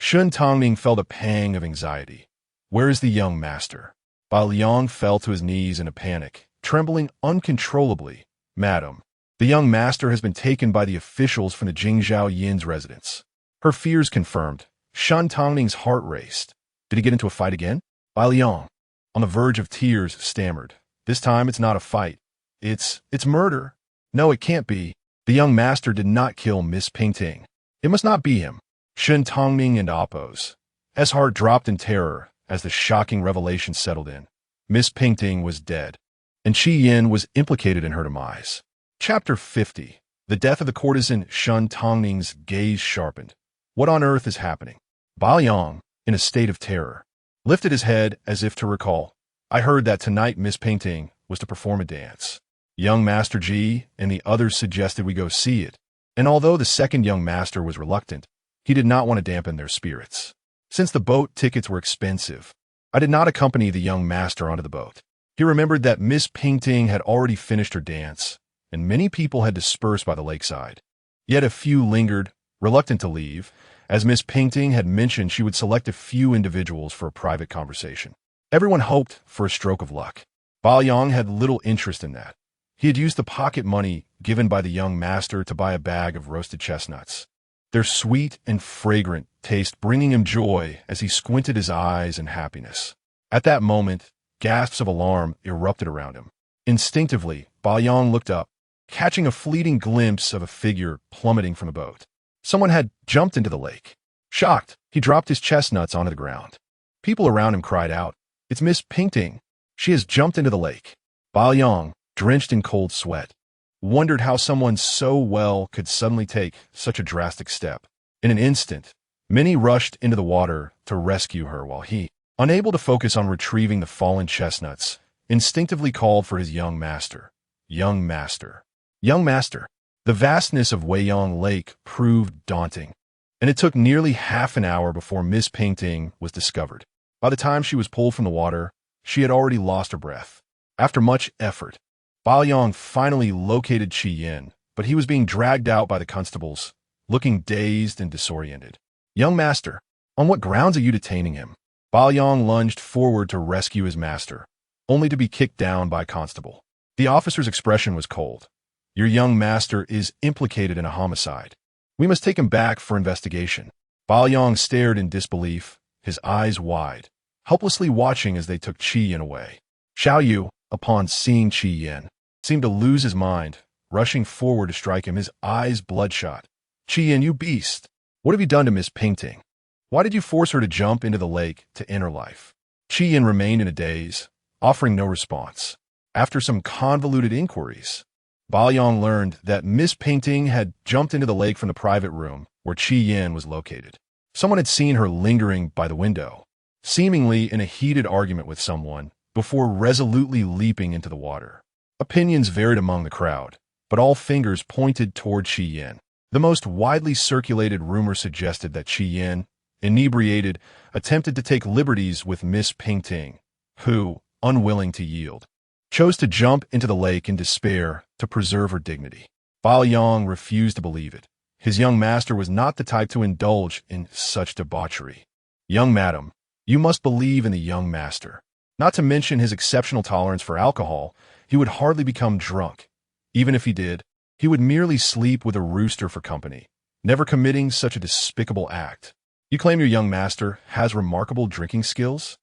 Shen Tangning felt a pang of anxiety. Where is the young master? Bao Liang fell to his knees in a panic, trembling uncontrollably. Madam, the young master has been taken by the officials from the Jingzhou Yin's residence. Her fears confirmed. Shen Tangning's heart raced. Did he get into a fight again? Bao Liang, on the verge of tears, stammered. This time it's not a fight. It's murder. No, it can't be. The young master did not kill Miss Pingting. It must not be him. Shen Tangning and Oppos. S. heart dropped in terror as the shocking revelation settled in. Miss Pingting was dead, and Qi Yin was implicated in her demise. Chapter 50. The death of the courtesan. Shen Tangning's gaze sharpened. What on earth is happening? Bao Liang, in a state of terror, lifted his head as if to recall. I heard that tonight Miss Pingting was to perform a dance. Young Master Ji and the others suggested we go see it, and although the second young master was reluctant, he did not want to dampen their spirits. Since the boat tickets were expensive, I did not accompany the young master onto the boat. He remembered that Miss Pingting had already finished her dance, and many people had dispersed by the lakeside. Yet a few lingered, reluctant to leave, as Miss Pingting had mentioned she would select a few individuals for a private conversation. Everyone hoped for a stroke of luck. Bao Liang had little interest in that. He had used the pocket money given by the young master to buy a bag of roasted chestnuts, their sweet and fragrant taste bringing him joy as he squinted his eyes in happiness. At that moment, gasps of alarm erupted around him. Instinctively, Bao Liang looked up, catching a fleeting glimpse of a figure plummeting from the boat. Someone had jumped into the lake. Shocked, he dropped his chestnuts onto the ground. People around him cried out, "It's Miss Pingting. She has jumped into the lake." Bao Liang, drenched in cold sweat, wondered how someone so well could suddenly take such a drastic step. In an instant, many rushed into the water to rescue her while he, unable to focus on retrieving the fallen chestnuts, instinctively called for his young master. Young master. Young master. The vastness of Weiyang Lake proved daunting, and it took nearly half an hour before Miss Pingting was discovered. By the time she was pulled from the water, she had already lost her breath. After much effort, Bao Liang finally located Qi Yin, but he was being dragged out by the constables, looking dazed and disoriented. Young master, on what grounds are you detaining him? Bao Liang lunged forward to rescue his master, only to be kicked down by a constable. The officer's expression was cold. Your young master is implicated in a homicide. We must take him back for investigation. Bao Liang stared in disbelief, his eyes wide, helplessly watching as they took Qi Yin away. Xiao Yu, upon seeing Qi Yin, seemed to lose his mind, rushing forward to strike him, his eyes bloodshot. Qi Yin, you beast! What have you done to Miss Pingting? Why did you force her to jump into the lake to end her life? Qi Yin remained in a daze, offering no response. After some convoluted inquiries, Bao Liang learned that Miss Pingting had jumped into the lake from the private room where Qi Yin was located. Someone had seen her lingering by the window, seemingly in a heated argument with someone, before resolutely leaping into the water. Opinions varied among the crowd, but all fingers pointed toward Qi Yin. The most widely circulated rumor suggested that Qi Yin, inebriated, attempted to take liberties with Miss Pingting, who, unwilling to yield, chose to jump into the lake in despair to preserve her dignity. Bao Liang refused to believe it. His young master was not the type to indulge in such debauchery. Young madam, you must believe in the young master. Not to mention his exceptional tolerance for alcohol, he would hardly become drunk. Even if he did, he would merely sleep with a rooster for company, never committing such a despicable act. You claim your young master has remarkable drinking skills?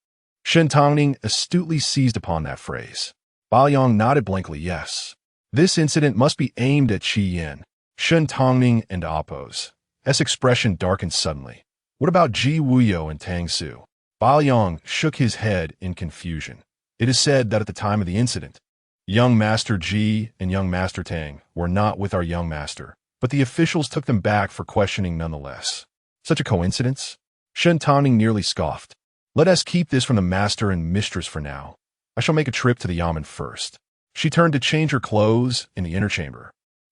Shen Tangning astutely seized upon that phrase. Bao Liang nodded blankly yes. This incident must be aimed at Qi Yin. Shen Tangning and Oppos. S expression darkened suddenly. What about Ji Wuyo and Tang Su? Bao Liang shook his head in confusion. It is said that at the time of the incident, young Master Ji and young Master Tang were not with our young master, but the officials took them back for questioning nonetheless. Such a coincidence? Shen Tangning nearly scoffed. Let us keep this from the master and mistress for now. I shall make a trip to the yamen first. She turned to change her clothes in the inner chamber.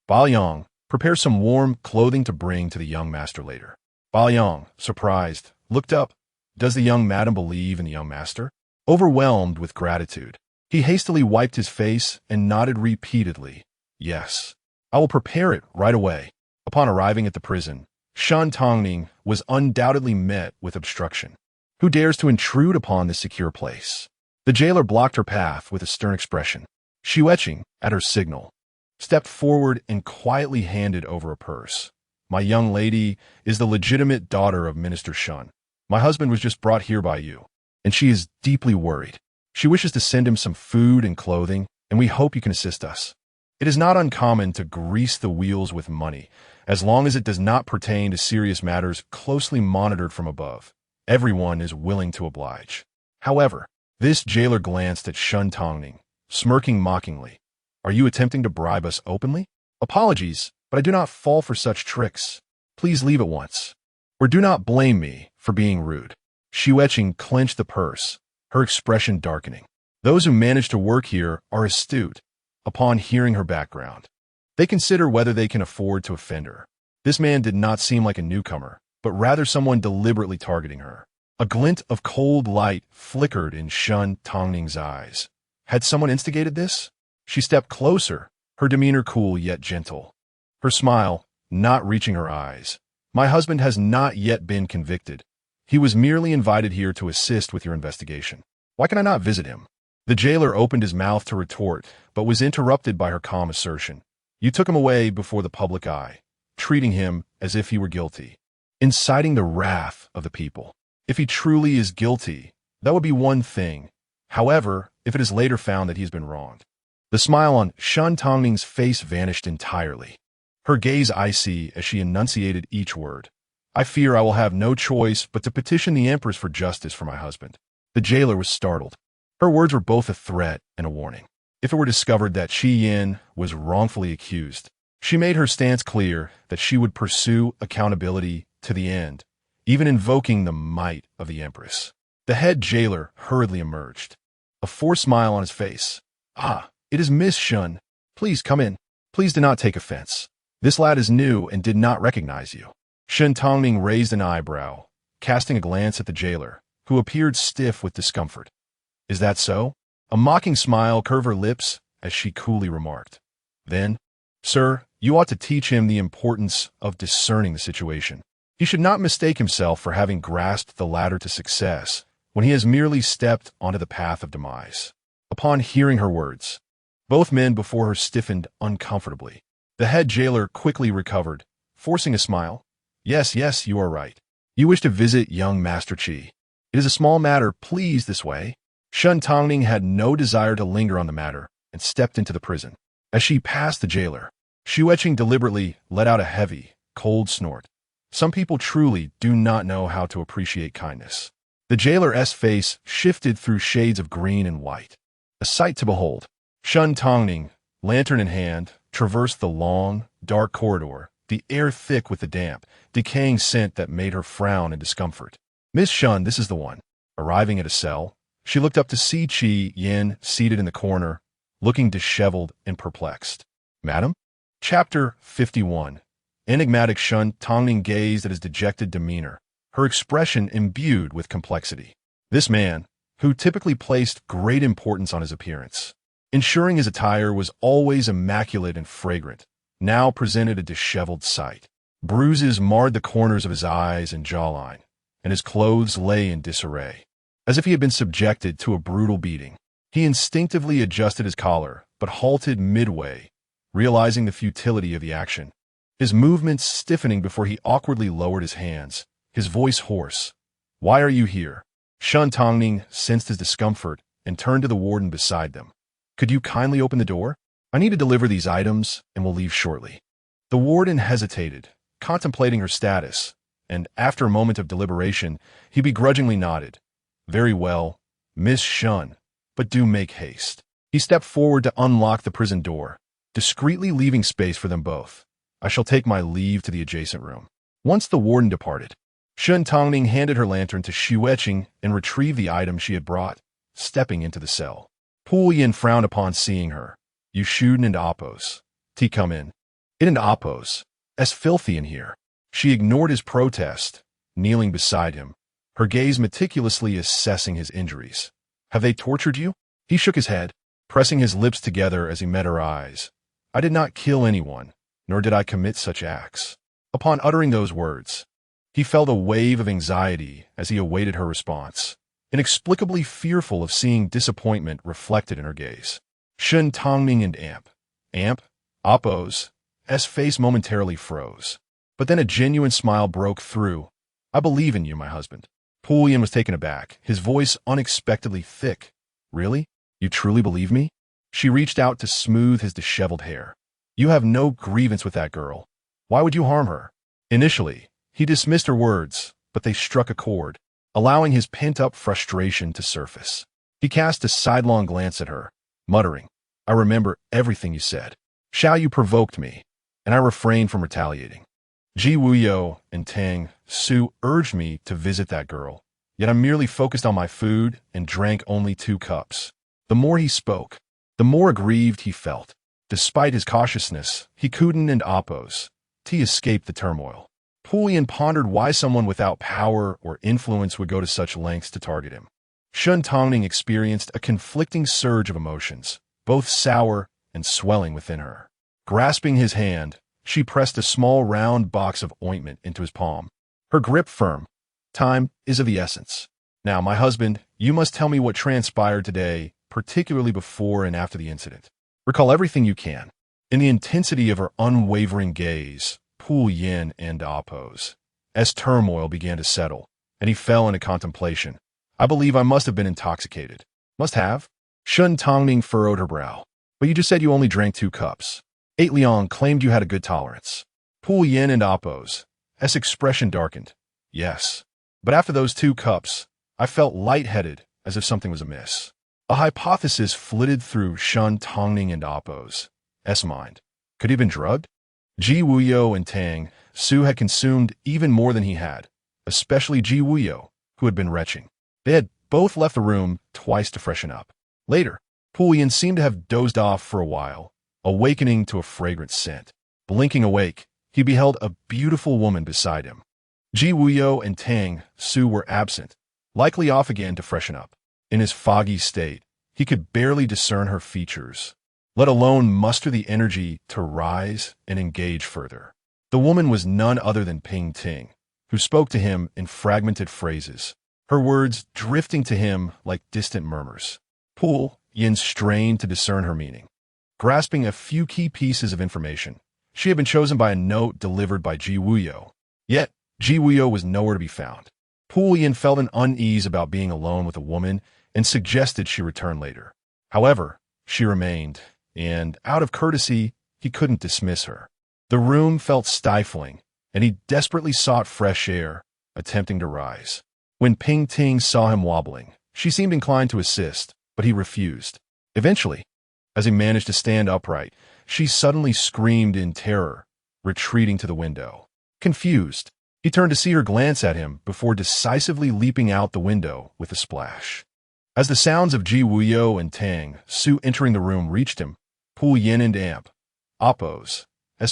Bao Liang, prepare some warm clothing to bring to the young master later. Bao Liang, surprised, looked up. Does the young madam believe in the young master? Overwhelmed with gratitude, he hastily wiped his face and nodded repeatedly. Yes, I will prepare it right away. Upon arriving at the prison, Shen Tangning was undoubtedly met with obstruction. Who dares to intrude upon this secure place? The jailer blocked her path with a stern expression. Shen, at her signal, stepped forward and quietly handed over a purse. My young lady is the legitimate daughter of Minister Shen. My husband was just brought here by you, and she is deeply worried. She wishes to send him some food and clothing, and we hope you can assist us. It is not uncommon to grease the wheels with money, as long as it does not pertain to serious matters closely monitored from above. Everyone is willing to oblige. However, this jailer glanced at Shen Tangning, smirking mockingly. Are you attempting to bribe us openly? Apologies, but I do not fall for such tricks. Please leave at once. Or do not blame me for being rude. Shen clenched the purse, her expression darkening. Those who manage to work here are astute. Upon hearing her background, they consider whether they can afford to offend her. This man did not seem like a newcomer, but rather someone deliberately targeting her. A glint of cold light flickered in Shen Tangning's eyes. Had someone instigated this? She stepped closer, her demeanor cool yet gentle. Her smile, not reaching her eyes. My husband has not yet been convicted. He was merely invited here to assist with your investigation. Why can I not visit him? The jailer opened his mouth to retort, but was interrupted by her calm assertion. You took him away before the public eye, treating him as if he were guilty, inciting the wrath of the people. If he truly is guilty, that would be one thing. However, if it is later found that he's been wronged. The smile on Shen Tangning's face vanished entirely. Her gaze icy as she enunciated each word. I fear I will have no choice but to petition the Empress for justice for my husband. The jailer was startled. Her words were both a threat and a warning. If it were discovered that Shen was wrongfully accused, she made her stance clear that she would pursue accountability to the end, even invoking the might of the Empress. The head jailer hurriedly emerged, a forced smile on his face. Ah, it is Miss Shen. Please come in. Please do not take offense. This lad is new and did not recognize you. Shen Tangning raised an eyebrow, casting a glance at the jailer, who appeared stiff with discomfort. Is that so? A mocking smile curved her lips as she coolly remarked. Then, sir, you ought to teach him the importance of discerning the situation. He should not mistake himself for having grasped the ladder to success when he has merely stepped onto the path of demise. Upon hearing her words, both men before her stiffened uncomfortably. The head jailer quickly recovered, forcing a smile. Yes, you are right. You wish to visit young Master Qi. It is a small matter, please, this way. Shen Tangning had no desire to linger on the matter and stepped into the prison. As she passed the jailer, Shen deliberately let out a heavy, cold snort. Some people truly do not know how to appreciate kindness. The jailer's face shifted through shades of green and white. A sight to behold. Shen Tangning, lantern in hand, traversed the long, dark corridor, the air thick with the damp, decaying scent that made her frown in discomfort. Miss Shen, this is the one. Arriving at a cell, she looked up to see Shen seated in the corner, looking disheveled and perplexed. Madam? Chapter 51. Enigmatic Shen Tangning gazed at his dejected demeanor, her expression imbued with complexity. This man, who typically placed great importance on his appearance, ensuring his attire was always immaculate and fragrant, now presented a disheveled sight. Bruises marred the corners of his eyes and jawline, and his clothes lay in disarray, as if he had been subjected to a brutal beating. He instinctively adjusted his collar, but halted midway, realizing the futility of the action. His movements stiffening before he awkwardly lowered his hands, his voice hoarse. Why are you here? Shen Tangning sensed his discomfort and turned to the warden beside them. Could you kindly open the door? I need to deliver these items and will leave shortly. The warden hesitated, contemplating her status, and after a moment of deliberation, he begrudgingly nodded. Very well, Miss Shen, but do make haste. He stepped forward to unlock the prison door, discreetly leaving space for them both. I shall take my leave to the adjacent room. Once the warden departed, Shen Tangning handed her lantern to Shen and retrieved the item she had brought, stepping into the cell. Pu Yin frowned upon seeing her. You shouldn't and oppose. T come in. It and oppose. It's filthy in here. She ignored his protest, kneeling beside him, her gaze meticulously assessing his injuries. Have they tortured you? He shook his head, pressing his lips together as he met her eyes. I did not kill anyone, nor did I commit such acts. Upon uttering those words, he felt a wave of anxiety as he awaited her response, inexplicably fearful of seeing disappointment reflected in her gaze. Shen Tangning and Appo's face momentarily froze. But then a genuine smile broke through. "I believe in you, my husband." Pulian was taken aback, his voice unexpectedly thick. "Really? You truly believe me?" She reached out to smooth his disheveled hair. "You have no grievance with that girl. Why would you harm her?" Initially, he dismissed her words, but they struck a chord, allowing his pent-up frustration to surface. He cast a sidelong glance at her, muttering, "I remember everything you said. Xiao Yu provoked me, and I refrained from retaliating. Ji Wuyo and Tang Su urged me to visit that girl, yet I merely focused on my food and drank only 2 cups." The more he spoke, the more aggrieved he felt. Despite his cautiousness, Hikuden and Appo's escaped the turmoil. Pulian pondered why someone without power or influence would go to such lengths to target him. Shen Tangning experienced a conflicting surge of emotions, both sour and swelling within her. Grasping his hand, she pressed a small round box of ointment into his palm, her grip firm. "Time is of the essence. Now, my husband, you must tell me what transpired today, particularly before and after the incident. Recall everything you can." In the intensity of her unwavering gaze, Pulian and Appo's turmoil began to settle, and he fell into contemplation. "I believe I must have been intoxicated." "Must have?" Shen Tangning furrowed her brow. "But you just said you only drank 2 cups. 8 Liang claimed you had a good tolerance." Pulian and Appo's expression darkened. "Yes. But after those 2 cups, I felt lightheaded, as if something was amiss." A hypothesis flitted through Shen Tangning and Appo's mind. Could he have been drugged? Ji Wuyo and Tang Su had consumed even more than he had, especially Ji Wuyo, who had been retching. They had both left the room twice to freshen up. Later, Pulian seemed to have dozed off for a while, awakening to a fragrant scent. Blinking awake, he beheld a beautiful woman beside him. Ji Wuyo and Tang Su were absent, likely off again to freshen up. In his foggy state, he could barely discern her features, let alone muster the energy to rise and engage further. The woman was none other than Ping Ting, who spoke to him in fragmented phrases, her words drifting to him like distant murmurs. Pulian strained to discern her meaning. Grasping a few key pieces of information, she had been chosen by a note delivered by Ji Wuyo. Yet, Ji Wuyo was nowhere to be found. Pulian felt an unease about being alone with a woman and suggested she return later. However, she remained, and out of courtesy, he couldn't dismiss her. The room felt stifling, and he desperately sought fresh air, attempting to rise. When Ping Ting saw him wobbling, she seemed inclined to assist, but he refused. Eventually, as he managed to stand upright, she suddenly screamed in terror, retreating to the window. Confused, he turned to see her glance at him before decisively leaping out the window with a splash. As the sounds of Ji Wuyo and Tang Su entering the room reached him, Pulian and Appo's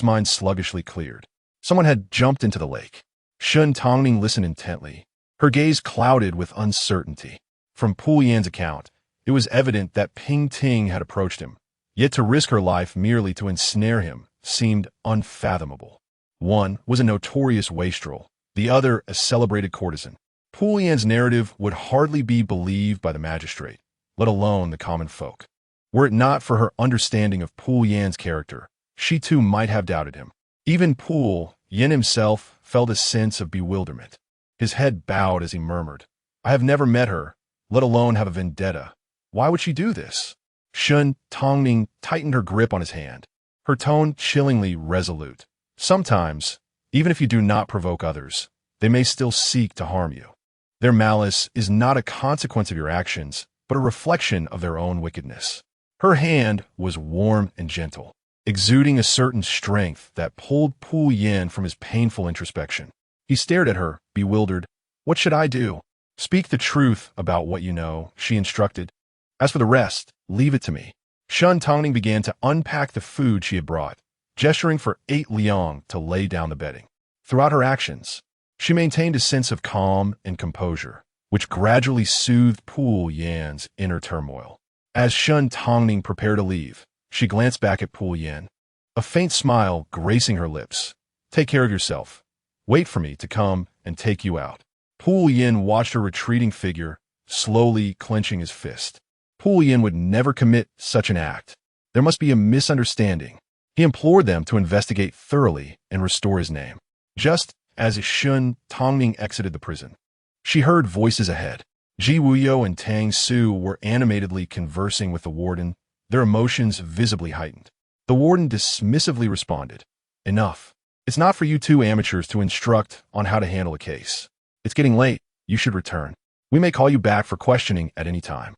mind sluggishly cleared. Someone had jumped into the lake. Shen Tangning listened intently, her gaze clouded with uncertainty. From Pulian's account, it was evident that Ping Ting had approached him, yet to risk her life merely to ensnare him seemed unfathomable. One was a notorious wastrel, the other a celebrated courtesan. Pulian's narrative would hardly be believed by the magistrate, let alone the common folk. Were it not for her understanding of Pulian's character, she too might have doubted him. Even Pulian himself felt a sense of bewilderment. His head bowed as he murmured, "I have never met her, let alone have a vendetta. Why would she do this?" Shen Tangning tightened her grip on his hand, her tone chillingly resolute. "Sometimes, even if you do not provoke others, they may still seek to harm you. Their malice is not a consequence of your actions, but a reflection of their own wickedness." Her hand was warm and gentle, exuding a certain strength that pulled Pulian from his painful introspection. He stared at her, bewildered. "What should I do?" "Speak the truth about what you know," she instructed. "As for the rest, leave it to me." Shen Tangning began to unpack the food she had brought, gesturing for 8 Liang to lay down the bedding. Throughout her actions, she maintained a sense of calm and composure, which gradually soothed Pulian's inner turmoil. As Shen Tangning prepared to leave, she glanced back at Pulian, a faint smile gracing her lips. Take care of yourself. Wait for me to come and take you out. Pu Yin watched her retreating figure, slowly clenching his fist. Pu Yin would never commit such an act. There must be a misunderstanding. He implored them to investigate thoroughly and restore his name. Just as Shen Tangning exited the prison, she heard voices ahead. Ji Wuyo and Tang Su were animatedly conversing with the warden, their emotions visibly heightened. The warden dismissively responded, "Enough. It's not for you two amateurs to instruct on how to handle a case. It's getting late. You should return. We may call you back for questioning at any time."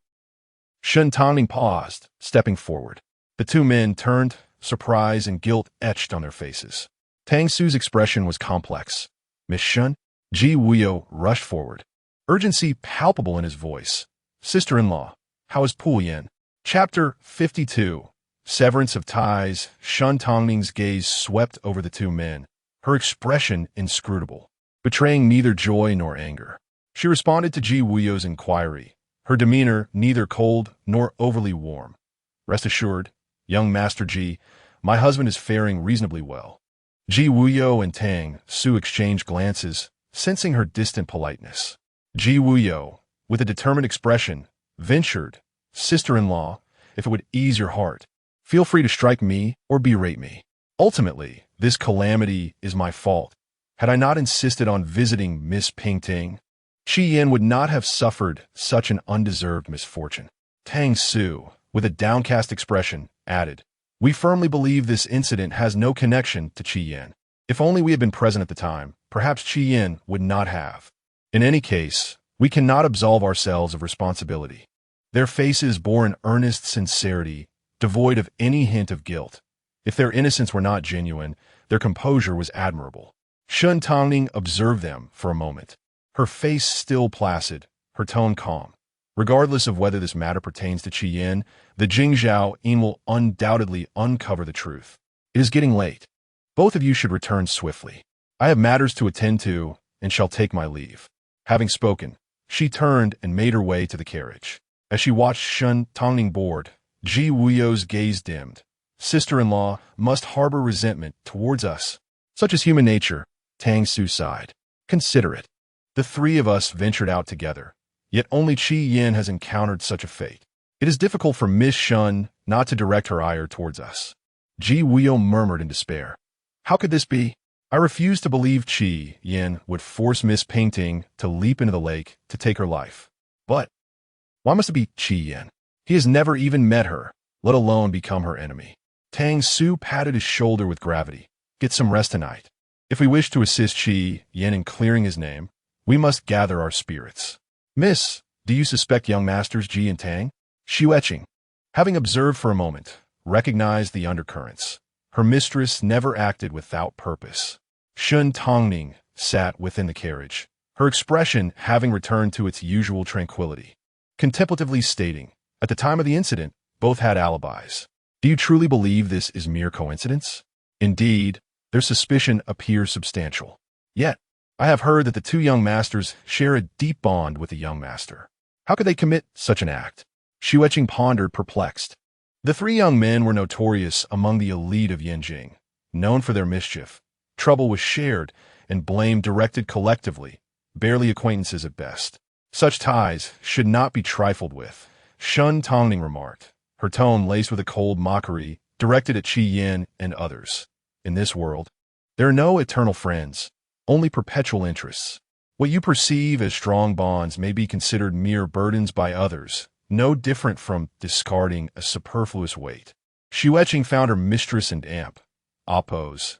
Shen Tangning paused, stepping forward. The two men turned, surprise and guilt etched on their faces. Tang Su's expression was complex. "Miss Shen?" Ji Wuyo rushed forward, urgency palpable in his voice. "Sister-in-law, how is Pu Yin?" Chapter 52. Severance of Ties. Shen Tangning's gaze swept over the two men, her expression inscrutable, betraying neither joy nor anger. She responded to Ji Wuyo's inquiry, her demeanor neither cold nor overly warm. "Rest assured, young Master Ji, my husband is faring reasonably well." Ji Wuyo and Tang Su exchanged glances, sensing her distant politeness. Ji Wuyo, with a determined expression, ventured, "Sister-in-law, if it would ease your heart, feel free to strike me or berate me. Ultimately, this calamity is my fault. Had I not insisted on visiting Miss Pingting, Qi Yin would not have suffered such an undeserved misfortune." Tang Su, with a downcast expression, added, "We firmly believe this incident has no connection to Qi Yin. If only we had been present at the time, perhaps Qi Yin would not have. In any case, we cannot absolve ourselves of responsibility." Their faces bore an earnest sincerity, devoid of any hint of guilt. If their innocence were not genuine, their composure was admirable. Shen Tangning observed them for a moment, her face still placid, her tone calm. Regardless of whether this matter pertains to Qi Yin, the Jingzhao Yin will undoubtedly uncover the truth. It is getting late. Both of you should return swiftly. I have matters to attend to and shall take my leave. Having spoken, she turned and made her way to the carriage. As she watched Shen Tangning board, Ji Wuyo's gaze dimmed. "Sister-in-law must harbor resentment towards us. Such is human nature," Tang Su sighed. "Consider it. The three of us ventured out together, yet only Qi Yin has encountered such a fate. It is difficult for Miss Shen not to direct her ire towards us." Ji Wuyo murmured in despair. "How could this be? I refuse to believe Qi Yin would force Miss Pingting to leap into the lake to take her life. But why must it be Qi Yin? He has never even met her, let alone become her enemy." Tang Su patted his shoulder with gravity. "Get some rest tonight. If we wish to assist Qi Yin in clearing his name, we must gather our spirits. Miss, do you suspect young masters Ji and Tang?" Xueqing, having observed for a moment, recognized the undercurrents. Her mistress never acted without purpose. Shen Tangning sat within the carriage, her expression having returned to its usual tranquility, contemplatively stating, "At the time of the incident, both had alibis. Do you truly believe this is mere coincidence? Indeed, their suspicion appears substantial. Yet, I have heard that the two young masters share a deep bond with the young master. How could they commit such an act?" Xueqing pondered, perplexed. The three young men were notorious among the elite of Yanjing, known for their mischief. Trouble was shared and blame directed collectively, barely acquaintances at best. Such ties should not be trifled with, Shen Tangning remarked, her tone laced with a cold mockery directed at Qi Yin and others. "In this world, there are no eternal friends, only perpetual interests. What you perceive as strong bonds may be considered mere burdens by others, no different from discarding a superfluous weight." Xueqing found her mistress and amp, Appo's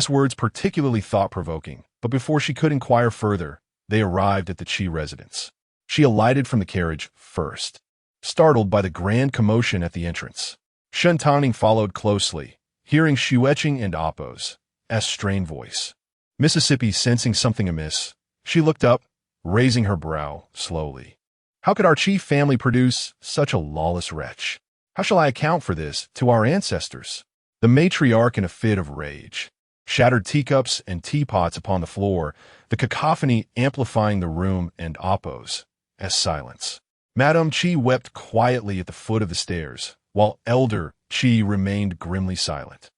words particularly thought-provoking, but before she could inquire further, they arrived at the Qi residence. She alighted from the carriage first, startled by the grand commotion at the entrance. Shen Tangning followed closely, hearing Xueqing and Appo's strained voice. Mississippi sensing something amiss, she looked up, raising her brow slowly. "How could our chief family produce such a lawless wretch? How shall I account for this to our ancestors?" The matriarch in a fit of rage. Shattered teacups and teapots upon the floor, the cacophony amplifying the room and Appo's silence. Madame Qi wept quietly at the foot of the stairs, while Elder Qi remained grimly silent.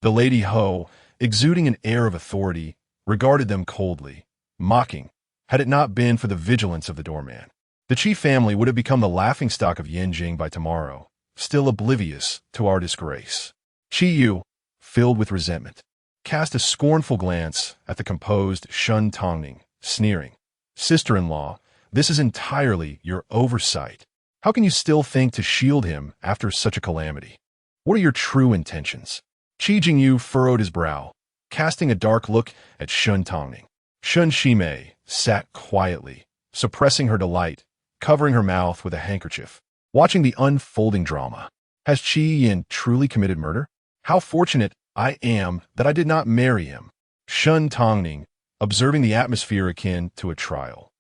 The Lady Ho, exuding an air of authority, regarded them coldly, mocking. Had it not been for the vigilance of the doorman, the Qi family would have become the laughingstock of Yanjing by tomorrow, still oblivious to our disgrace. Qi Yu, filled with resentment, cast a scornful glance at the composed Shen Tangning, sneering. Sister-in-law, this is entirely your oversight. How can you still think to shield him after such a calamity? What are your true intentions? Qi Jingyu furrowed his brow, casting a dark look at Shen Tangning. Shen Shimei sat quietly, suppressing her delight, covering her mouth with a handkerchief, watching the unfolding drama. Has Qi Yin truly committed murder? How fortunate I am that I did not marry him. Shen Tangning, observing the atmosphere akin to a trial,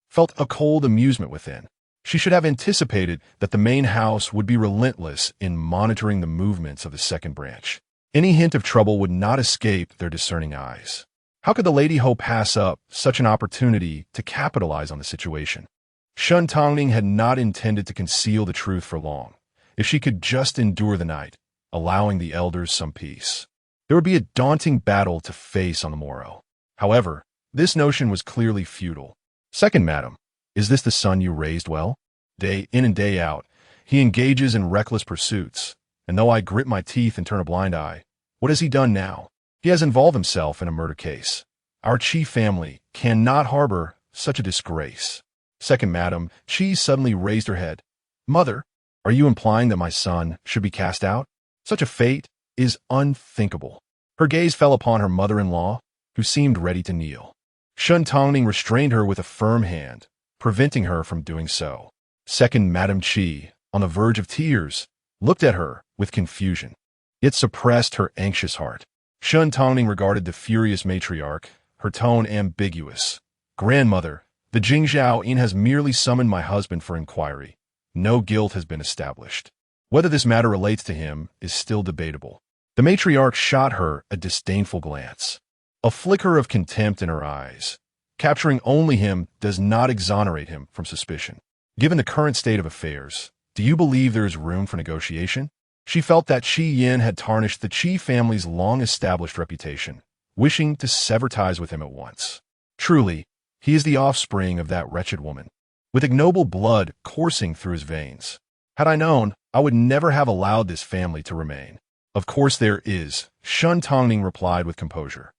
felt a cold amusement within. She should have anticipated that the main house would be relentless in monitoring the movements of the second branch. Any hint of trouble would not escape their discerning eyes. How could the Lady Ho pass up such an opportunity to capitalize on the situation? Shen Tangning had not intended to conceal the truth for long. If she could just endure the night, allowing the elders some peace, there would be a daunting battle to face on the morrow. However, this notion was clearly futile. Second madam, is this the son you raised well? Day in and day out, he engages in reckless pursuits, and though I grit my teeth and turn a blind eye, what has he done now? He has involved himself in a murder case. Our Qi family cannot harbor such a disgrace. Second madam, Qi suddenly raised her head. Mother, are you implying that my son should be cast out? Such a fate is unthinkable. Her gaze fell upon her mother-in-law, who seemed ready to kneel. Shen Tangning restrained her with a firm hand, preventing her from doing so. Second Madam Qi, on the verge of tears, looked at her with confusion. It suppressed her anxious heart. Shen Tangning regarded the furious matriarch, her tone ambiguous. Grandmother, the Jingzhao Yin has merely summoned my husband for inquiry. No guilt has been established. Whether this matter relates to him is still debatable. The matriarch shot her a disdainful glance. A flicker of contempt in her eyes. Capturing only him does not exonerate him from suspicion. Given the current state of affairs, do you believe there is room for negotiation? She felt that Qi Yin had tarnished the Qi family's long-established reputation, wishing to sever ties with him at once. Truly, he is the offspring of that wretched woman, with ignoble blood coursing through his veins. Had I known, I would never have allowed this family to remain. Of course there is, Shen Tangning replied with composure,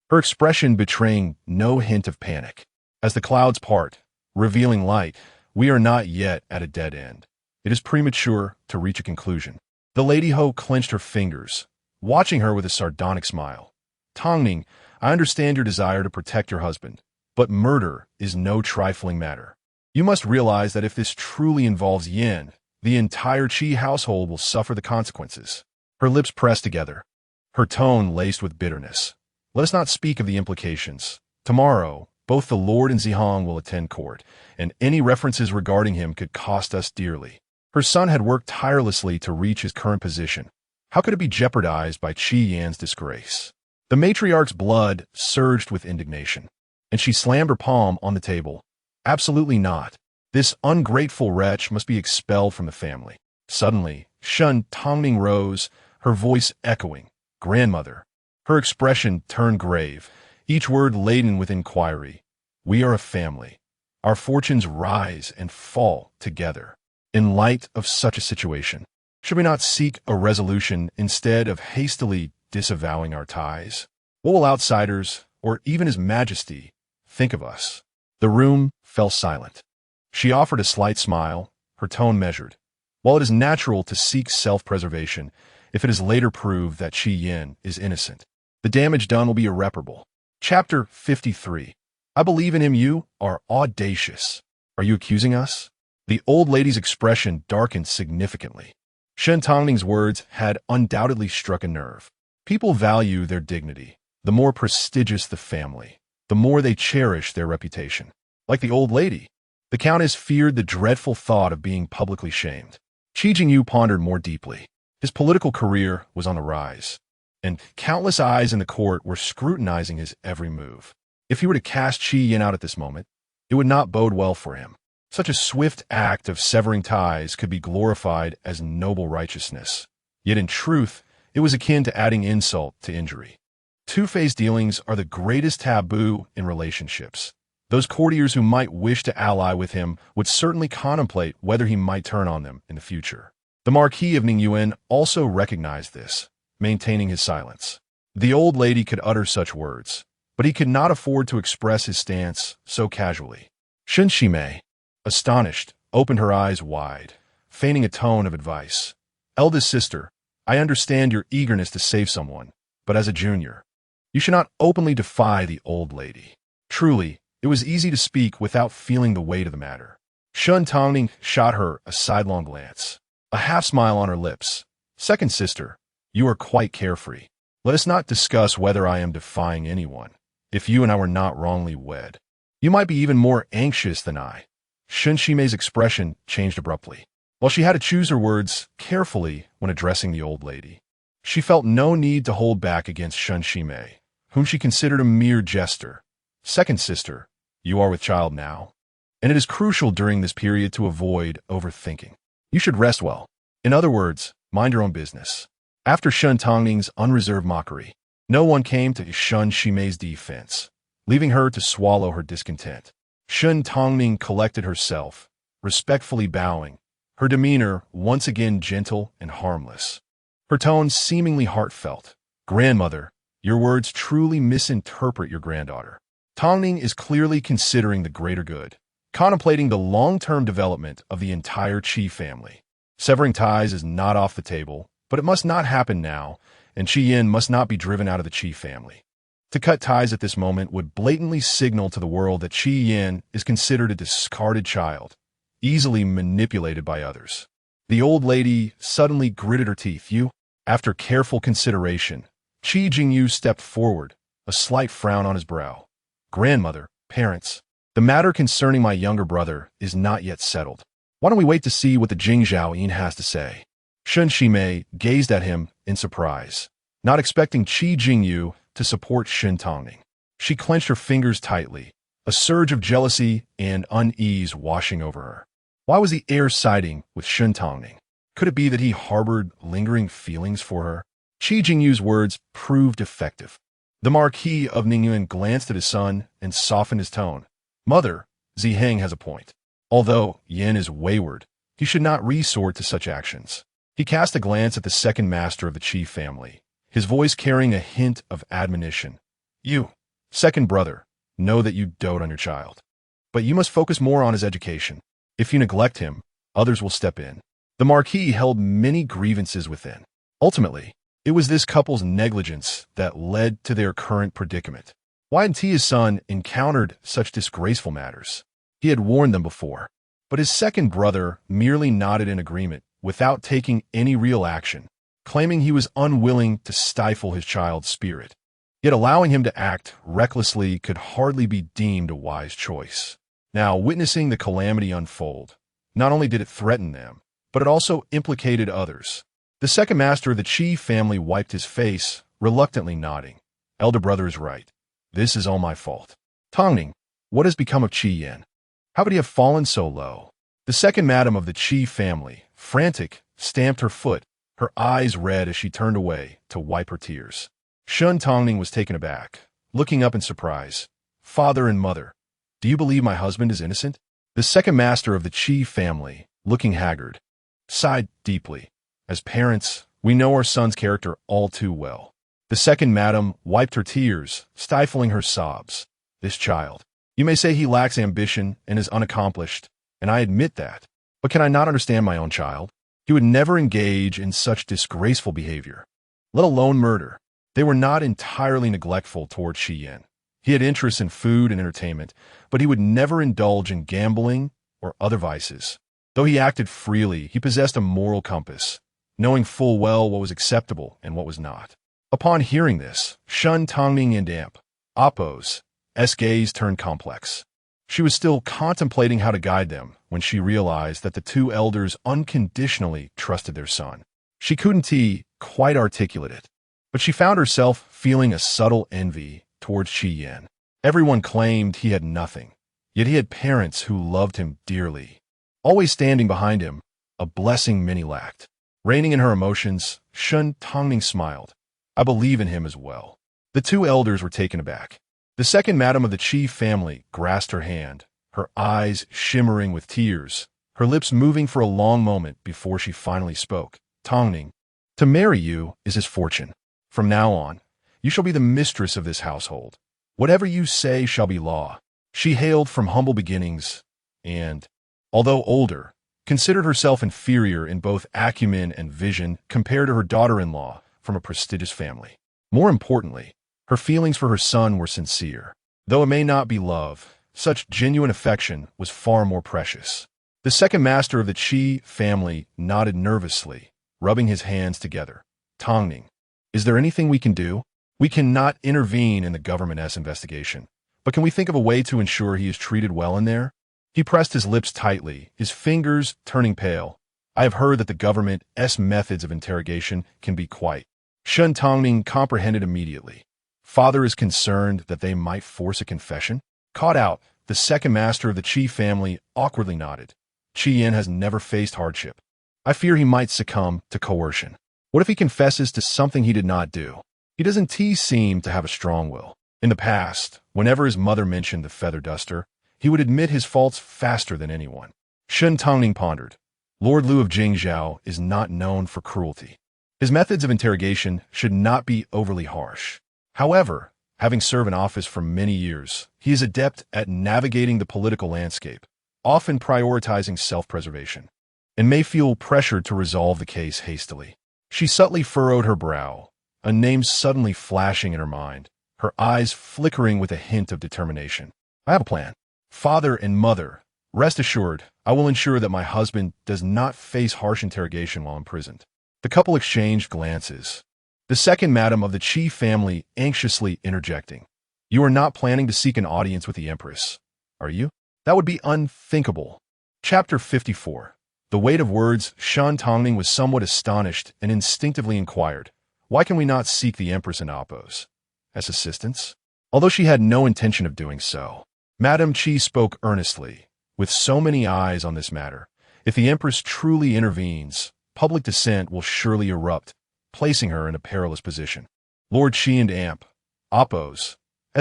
her expression betraying no hint of panic. As the clouds part, revealing light, we are not yet at a dead end. It is premature to reach a conclusion. The Lady Ho clenched her fingers, watching her with a sardonic smile. Tangning, I understand your desire to protect your husband, but murder is no trifling matter. You must realize that if this truly involves Yin, the entire Qi household will suffer the consequences. Her lips pressed together, her tone laced with bitterness. Let us not speak of the implications. Tomorrow, both the Lord and Zihong will attend court, and any references regarding him could cost us dearly. Her son had worked tirelessly to reach his current position. How could it be jeopardized by Qi Yan's disgrace? The matriarch's blood surged with indignation, and she slammed her palm on the table. Absolutely not. This ungrateful wretch must be expelled from the family. Suddenly, Shen Tangning rose, her voice echoing, Grandmother. Her expression turned grave, each word laden with inquiry. We are a family. Our fortunes rise and fall together. In light of such a situation, should we not seek a resolution instead of hastily disavowing our ties? What will outsiders, or even His Majesty, think of us? The room fell silent. She offered a slight smile, her tone measured. While it is natural to seek self-preservation, if it is later proved that Qi Yin is innocent, the damage done will be irreparable. Chapter 53. I believe in him. You are audacious. Are you accusing us? The old lady's expression darkened significantly. Shen Tangning's words had undoubtedly struck a nerve. People value their dignity. The more prestigious the family, the more they cherish their reputation. Like the old lady, the Countess feared the dreadful thought of being publicly shamed. Qi Jingyu pondered more deeply. His political career was on the rise, and countless eyes in the court were scrutinizing his every move. If he were to cast Qi Yin out at this moment, it would not bode well for him. Such a swift act of severing ties could be glorified as noble righteousness. Yet in truth, it was akin to adding insult to injury. Two-faced dealings are the greatest taboo in relationships. Those courtiers who might wish to ally with him would certainly contemplate whether he might turn on them in the future. The Marquis of Ningyuan also recognized this, maintaining his silence. The old lady could utter such words, but he could not afford to express his stance so casually. Shen Tangning, astonished, opened her eyes wide, feigning a tone of advice. Eldest sister, I understand your eagerness to save someone, but as a junior, you should not openly defy the old lady. Truly, it was easy to speak without feeling the weight of the matter. Shen Tangning shot her a sidelong glance, a half-smile on her lips. Second sister, you are quite carefree. Let us not discuss whether I am defying anyone. If you and I were not wrongly wed, you might be even more anxious than I. Shen Tangming's expression changed abruptly. While she had to choose her words carefully when addressing the old lady, she felt no need to hold back against Shen Tangming, whom she considered a mere jester. Second sister, you are with child now, and it is crucial during this period to avoid overthinking. You should rest well. In other words, mind your own business. After Shen Tangning's unreserved mockery, no one came to Shen Tangming's defense, leaving her to swallow her discontent. Shen Tangning collected herself, respectfully bowing, her demeanor once again gentle and harmless. Her tone seemingly heartfelt. Grandmother, your words truly misinterpret your granddaughter. Tangning is clearly considering the greater good, contemplating the long-term development of the entire Qi family. Severing ties is not off the table, but it must not happen now, and Qi Yin must not be driven out of the Qi family. To cut ties at this moment would blatantly signal to the world that Qi Yin is considered a discarded child, easily manipulated by others. The old lady suddenly gritted her teeth. After careful consideration, Qi Jingyu stepped forward, a slight frown on his brow. Grandmother, parents, the matter concerning my younger brother is not yet settled. Why don't we wait to see what the Jingzhao Yin has to say? Shen Tangming gazed at him in surprise, not expecting Qi Jingyu to support Shen Tangning. She clenched her fingers tightly, a surge of jealousy and unease washing over her. Why was the heir siding with Shen Tangning? Could it be that he harbored lingering feelings for her? Qi Jingyu's words proved effective. The Marquis of Ningyuan glanced at his son and softened his tone. Mother, Ziheng has a point. Although Yin is wayward, he should not resort to such actions. He cast a glance at the second master of the Qi family, his voice carrying a hint of admonition. You, second brother, know that you dote on your child, but you must focus more on his education. If you neglect him, others will step in. The Marquis held many grievances within. Ultimately, it was this couple's negligence that led to their current predicament. Why hadn't his son encountered such disgraceful matters? He had warned them before, but his second brother merely nodded in agreement without taking any real action, claiming he was unwilling to stifle his child's spirit. Yet allowing him to act recklessly could hardly be deemed a wise choice. Now, witnessing the calamity unfold, not only did it threaten them, but it also implicated others. The second master of the Qi family wiped his face, reluctantly nodding. Elder brother is right. This is all my fault. Tangning, what has become of Qi Yin? How could he have fallen so low? The second madam of the Qi family, frantic, stamped her foot, her eyes red as she turned away to wipe her tears. Shen Tangning was taken aback, looking up in surprise. Father and mother, do you believe my husband is innocent? The second master of the Qi family, looking haggard, sighed deeply. As parents, we know our son's character all too well. The second madam wiped her tears, stifling her sobs. This child. You may say he lacks ambition and is unaccomplished, and I admit that. But can I not understand my own child? He would never engage in such disgraceful behavior, let alone murder. They were not entirely neglectful toward Qi Yin. He had interests in food and entertainment, but he would never indulge in gambling or other vices. Though he acted freely, he possessed a moral compass, knowing full well what was acceptable and what was not. Upon hearing this, Shen Tangning and Appo's gaze turned complex. She was still contemplating how to guide them when she realized that the two elders unconditionally trusted their son. She couldn't quite articulate it, but she found herself feeling a subtle envy towards Qi Yin. Everyone claimed he had nothing, yet he had parents who loved him dearly, always standing behind him, a blessing many lacked. Reining in her emotions, Shen Tangning smiled. I believe in him as well. The two elders were taken aback. The second madam of the Qi family grasped her hand, her eyes shimmering with tears, her lips moving for a long moment before she finally spoke. Tangning, to marry you is his fortune. From now on, you shall be the mistress of this household. Whatever you say shall be law. She hailed from humble beginnings and, although older, considered herself inferior in both acumen and vision compared to her daughter-in-law from a prestigious family. More importantly, her feelings for her son were sincere. Though it may not be love, such genuine affection was far more precious. The second master of the Qi family nodded nervously, rubbing his hands together. Tangning, is there anything we can do? We cannot intervene in the government's investigation, but can we think of a way to ensure he is treated well in there? He pressed his lips tightly, his fingers turning pale. I have heard that the government's methods of interrogation can be quite. Shen Tangning comprehended immediately. Father is concerned that they might force a confession? Caught out, the second master of the Qi family awkwardly nodded. Qian has never faced hardship. I fear he might succumb to coercion. What if he confesses to something he did not do? He doesn't seem to have a strong will. In the past, whenever his mother mentioned the feather duster, he would admit his faults faster than anyone. Shen Tangning pondered. Lord Liu of Jingzhou is not known for cruelty. His methods of interrogation should not be overly harsh. However, having served in office for many years, he is adept at navigating the political landscape, often prioritizing self-preservation, and may feel pressured to resolve the case hastily. She subtly furrowed her brow, a name suddenly flashing in her mind, her eyes flickering with a hint of determination. I have a plan. Father and mother, rest assured, I will ensure that my husband does not face harsh interrogation while imprisoned. The couple exchanged glances. The second madam of the Qi family anxiously interjecting. You are not planning to seek an audience with the Empress, are you? That would be unthinkable. Chapter 54. The weight of words. Shen Tangning was somewhat astonished and instinctively inquired, why can we not seek the Empress and Oppos as assistants? Although she had no intention of doing so, Madame Qi spoke earnestly. With so many eyes on this matter, if the Empress truly intervenes, public dissent will surely erupt, placing her in a perilous position. Lord Qi and Oppos'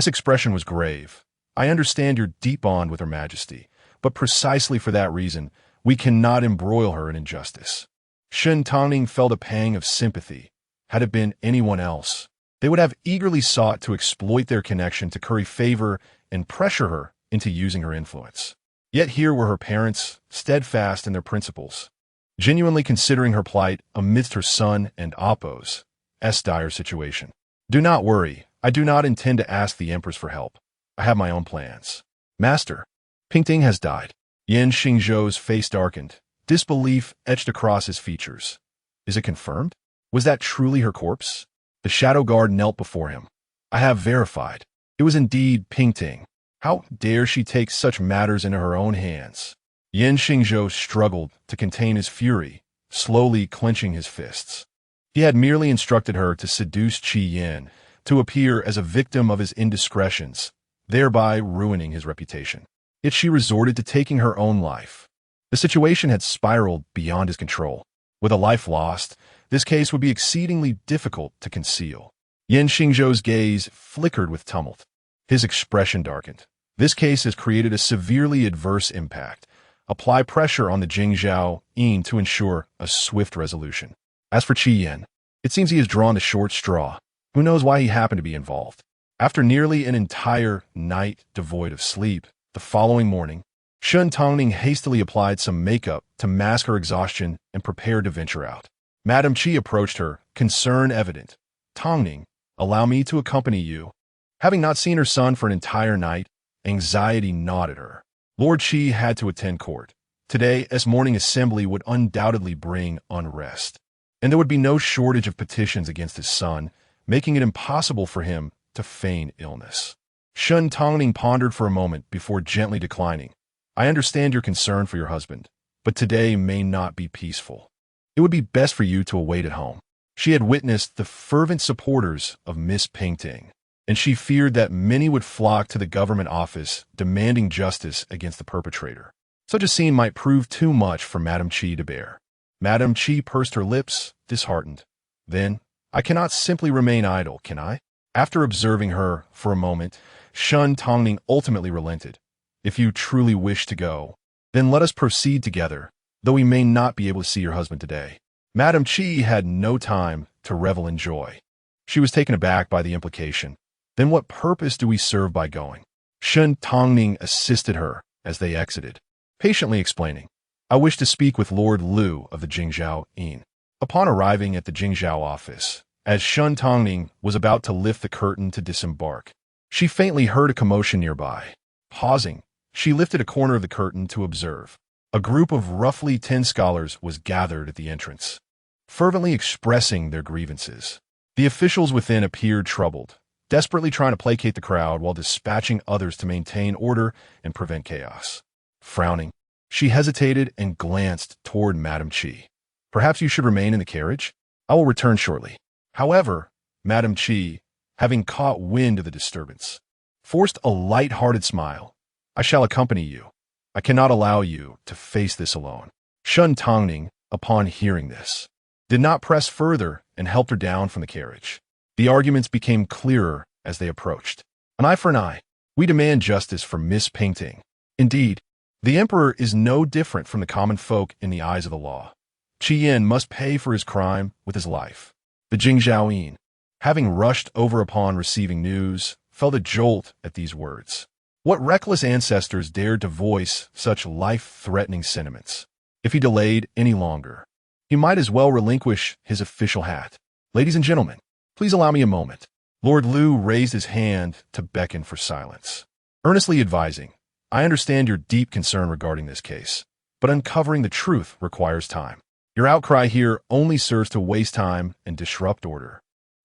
expression was grave. I understand your deep bond with Her Majesty, but precisely for that reason, we cannot embroil her in injustice. Shen Tangning felt a pang of sympathy. Had it been anyone else, they would have eagerly sought to exploit their connection to curry favor and pressure her into using her influence. Yet here were her parents, steadfast in their principles, genuinely considering her plight amidst her son and Oppos' dire situation. Do not worry, I do not intend to ask the Empress for help. I have my own plans. Master, Pingting has died. Yan Xingzhou's face darkened, disbelief etched across his features. Is it confirmed? Was that truly her corpse? The shadow guard knelt before him. I have verified. It was indeed Pingting. How dare she take such matters into her own hands? Yan Xingzhou struggled to contain his fury, slowly clenching his fists. He had merely instructed her to seduce Qi Yan, to appear as a victim of his indiscretions, thereby ruining his reputation. Yet she resorted to taking her own life. The situation had spiraled beyond his control. With a life lost, this case would be exceedingly difficult to conceal. Yan Xingzhou's gaze flickered with tumult. His expression darkened. This case has created a severely adverse impact. Apply pressure on the Jingzhou Yin to ensure a swift resolution. As for Qi Yan, it seems he has drawn the short straw. Who knows why he happened to be involved? After nearly an entire night devoid of sleep, the following morning, Shen Tangning hastily applied some makeup to mask her exhaustion and prepared to venture out. Madame Qi approached her, concern evident. Tangning, allow me to accompany you. Having not seen her son for an entire night, anxiety gnawed at her. Lord Qi had to attend court. Today's morning assembly would undoubtedly bring unrest, and there would be no shortage of petitions against his son, making it impossible for him to feign illness. Shen Tangning pondered for a moment before gently declining. I understand your concern for your husband, but today may not be peaceful. It would be best for you to await at home. She had witnessed the fervent supporters of Miss Pingting, and she feared that many would flock to the government office demanding justice against the perpetrator. Such a scene might prove too much for Madame Qi to bear. Madame Qi pursed her lips, disheartened. Then, I cannot simply remain idle, can I? After observing her for a moment, Shen Tangning ultimately relented. If you truly wish to go, then let us proceed together, though we may not be able to see your husband today. Madame Qi had no time to revel in joy. She was taken aback by the implication. Then what purpose do we serve by going? Shen Tangning assisted her as they exited, patiently explaining, I wish to speak with Lord Liu of the Jingzhou Inn. Upon arriving at the Jingzhou office, as Shen Tangning was about to lift the curtain to disembark, she faintly heard a commotion nearby. Pausing, she lifted a corner of the curtain to observe. A group of roughly 10 scholars was gathered at the entrance, fervently expressing their grievances. The officials within appeared troubled, desperately trying to placate the crowd while dispatching others to maintain order and prevent chaos. Frowning, she hesitated and glanced toward Madame Qi. Perhaps you should remain in the carriage? I will return shortly. However, Madame Qi, having caught wind of the disturbance, forced a light-hearted smile. I shall accompany you. I cannot allow you to face this alone. Shen Tangning, upon hearing this, did not press further and helped her down from the carriage. The arguments became clearer as they approached. An eye for an eye. We demand justice for Miss Tangning. Indeed, the emperor is no different from the common folk in the eyes of the law. Qi Yin must pay for his crime with his life. The Jingzhou Inn, having rushed over upon receiving news, felt a jolt at these words. What reckless ancestors dared to voice such life-threatening sentiments? If he delayed any longer, he might as well relinquish his official hat. Ladies and gentlemen, please allow me a moment. Lord Liu raised his hand to beckon for silence, earnestly advising, I understand your deep concern regarding this case, but uncovering the truth requires time. Your outcry here only serves to waste time and disrupt order,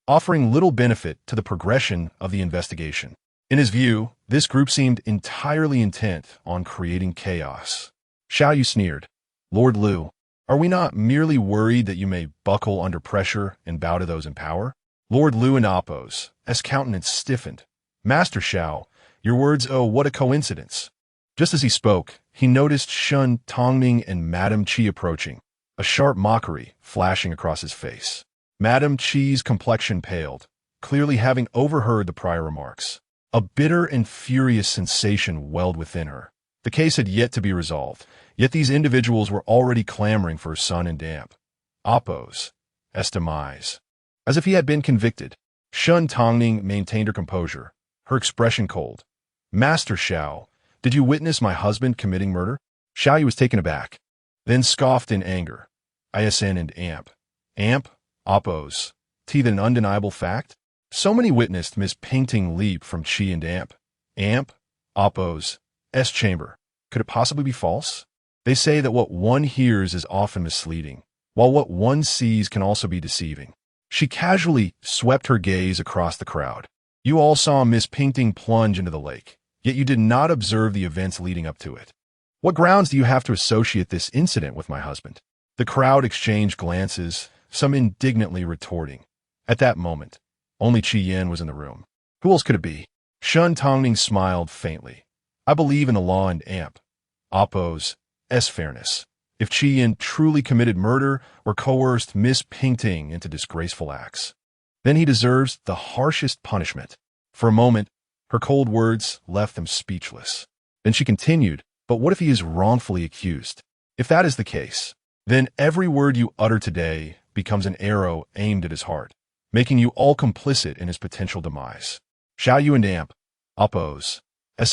offering little benefit to the progression of the investigation. In his view, this group seemed entirely intent on creating chaos. Xiao Yu sneered. Lord Liu, are we not merely worried that you may buckle under pressure and bow to those in power? Lord Liu and Appo's countenance stiffened. Master Xiao, your words, oh, what a coincidence. Just as he spoke, he noticed Shen Tangning and Madame Qi approaching, a sharp mockery flashing across his face. Madame Qi's complexion paled, clearly having overheard the prior remarks. A bitter and furious sensation welled within her. The case had yet to be resolved, yet these individuals were already clamoring for her son and Appo's demise. As if he had been convicted, Shen Tangning maintained her composure, her expression cold. Master Xiao, did you witness my husband committing murder? Xiao Yu was taken aback, then scoffed in anger. ISN and Appo's an undeniable fact? So many witnessed Miss Tangning leap from Qi and Appo's chamber. Could it possibly be false? They say that what one hears is often misleading, while what one sees can also be deceiving. She casually swept her gaze across the crowd. You all saw Miss Tangning plunge into the lake, yet you did not observe the events leading up to it. What grounds do you have to associate this incident with my husband? The crowd exchanged glances, some indignantly retorting. At that moment, only Qi Yin was in the room. Who else could it be? Shen Tangning smiled faintly. I believe in the law and Appo's fairness. If Qi Yin truly committed murder or coerced Miss Tangning into disgraceful acts, then he deserves the harshest punishment. For a moment, her cold words left them speechless. Then she continued, but what if he is wrongfully accused? If that is the case, then every word you utter today becomes an arrow aimed at his heart, making you all complicit in his potential demise. Xiao Yu and Appo's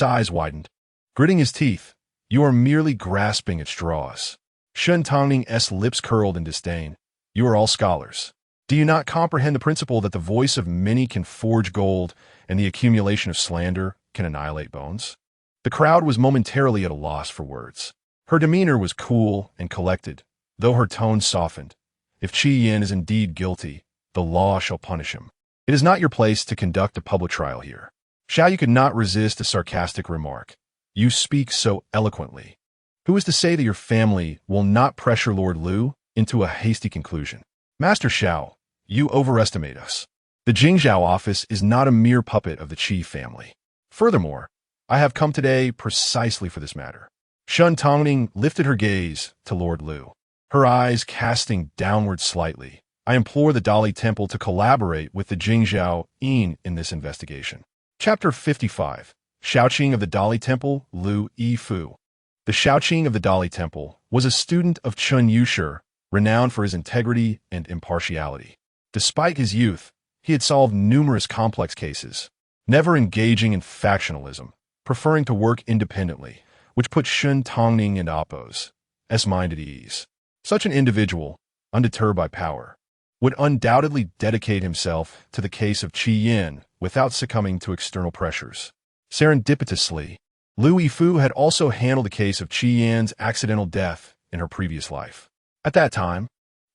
eyes widened. Gritting his teeth, you are merely grasping at straws. Shen Tangning's lips curled in disdain. You are all scholars. Do you not comprehend the principle that the voice of many can forge gold and the accumulation of slander can annihilate bones? The crowd was momentarily at a loss for words. Her demeanor was cool and collected, though her tone softened. If Qi Yin is indeed guilty, the law shall punish him. It is not your place to conduct a public trial here. Xiao Yu could not resist a sarcastic remark. You speak so eloquently. Who is to say that your family will not pressure Lord Liu into a hasty conclusion? Master Xiao, you overestimate us. The Jingzhou office is not a mere puppet of the Qi family. Furthermore, I have come today precisely for this matter. Shen Tangning lifted her gaze to Lord Liu, her eyes casting downward slightly, I implore the Dali Temple to collaborate with the Jingzhou Yin in this investigation. Chapter 55. Shaoqing of the Dali Temple, Lu Yifu. The Shaoqing of the Dali Temple was a student of Chun Yushi, renowned for his integrity and impartiality. Despite his youth, he had solved numerous complex cases, never engaging in factionalism, preferring to work independently, which put Shen Tangning and Appo's mind at ease. Such an individual, undeterred by power, would undoubtedly dedicate himself to the case of Qi Yin without succumbing to external pressures. Serendipitously, Lu Yifu had also handled the case of Qi Yin's accidental death in her previous life. At that time,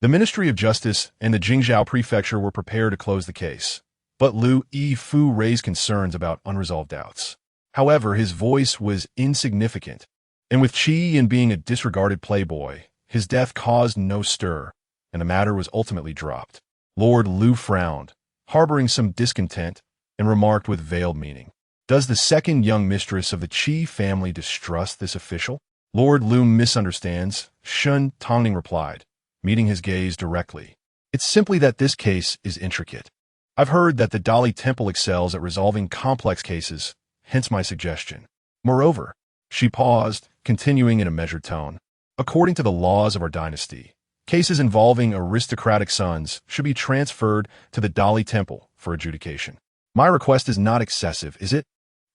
the Ministry of Justice and the Jingzhou Prefecture were prepared to close the case, but Lu Yifu raised concerns about unresolved doubts. However, his voice was insignificant, and with Qi Yin being a disregarded playboy, his death caused no stir, and the matter was ultimately dropped. Lord Lu frowned, harboring some discontent, and remarked with veiled meaning, "Does the second young mistress of the Qi family distrust this official?" Lord Lu misunderstands, Shen Tangning replied, meeting his gaze directly. "It's simply that this case is intricate. I've heard that the Dali Temple excels at resolving complex cases, hence my suggestion. Moreover," she paused, continuing in a measured tone, "according to the laws of our dynasty, cases involving aristocratic sons should be transferred to the Dali Temple for adjudication. My request is not excessive, is it?"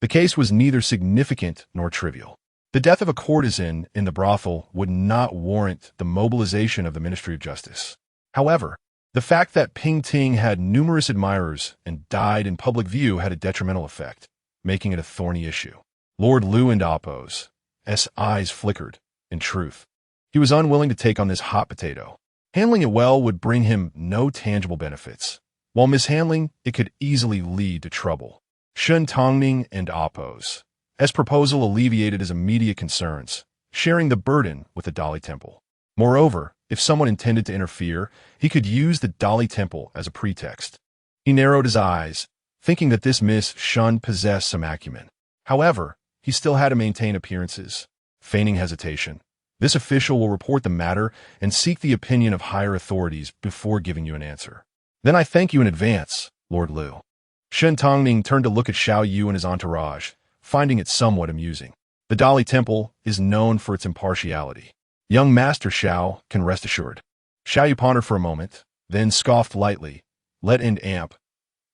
The case was neither significant nor trivial. The death of a courtesan in the brothel would not warrant the mobilization of the Ministry of Justice. However, the fact that Ping Ting had numerous admirers and died in public view had a detrimental effect, making it a thorny issue. Lord Lu and Appo's eyes flickered. In truth, he was unwilling to take on this hot potato. Handling it well would bring him no tangible benefits, while mishandling it could easily lead to trouble. Shen Tangning and Appo's proposal alleviated his immediate concerns, sharing the burden with the Dali Temple. Moreover, if someone intended to interfere, he could use the Dali Temple as a pretext. He narrowed his eyes, thinking that this Miss Shun possessed some acumen. However, he still had to maintain appearances. Feigning hesitation, "This official will report the matter and seek the opinion of higher authorities before giving you an answer." "Then I thank you in advance, Lord Lu." Shen Tangning turned to look at Xiao Yu and his entourage, finding it somewhat amusing. The Dali Temple is known for its impartiality. Young Master Xiao can rest assured. Xiao Yu pondered for a moment, then scoffed lightly. "Let and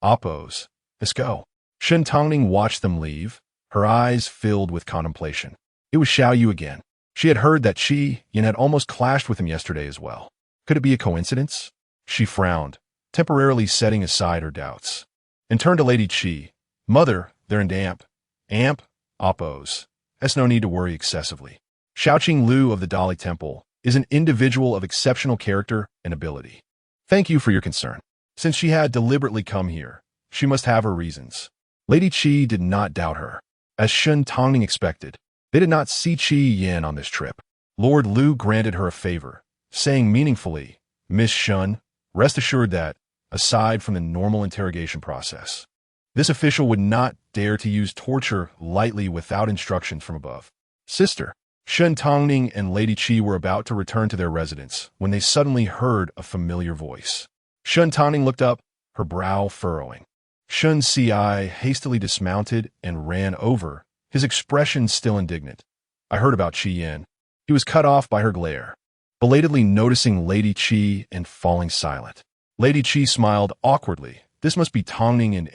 Appo's. Let's go." Shen Tangning watched them leave, her eyes filled with contemplation. It was Xiao Yu again. She had heard that Qi Yin had almost clashed with him yesterday as well. Could it be a coincidence? She frowned, temporarily setting aside her doubts, and turned to Lady Qi. "Mother, they're in Appo's. There's no need to worry excessively. Shaoqing Lu of the Dali Temple is an individual of exceptional character and ability. Thank you for your concern. Since she had deliberately come here, she must have her reasons." Lady Qi did not doubt her. As Shen Tangning expected, they did not see Qi Yin on this trip. Lord Lu granted her a favor, saying meaningfully, "Miss Shun, rest assured that, aside from the normal interrogation process, this official would not dare to use torture lightly without instructions from above." "Sister." Shen Tangning and Lady Qi were about to return to their residence when they suddenly heard a familiar voice. Shen Tangning looked up, her brow furrowing. Shen Ci hastily dismounted and ran over, his expression still indignant. "I heard about Qi Yin." He was cut off by her glare, belatedly noticing Lady Qi and falling silent. Lady Qi smiled awkwardly. This must be Tangning and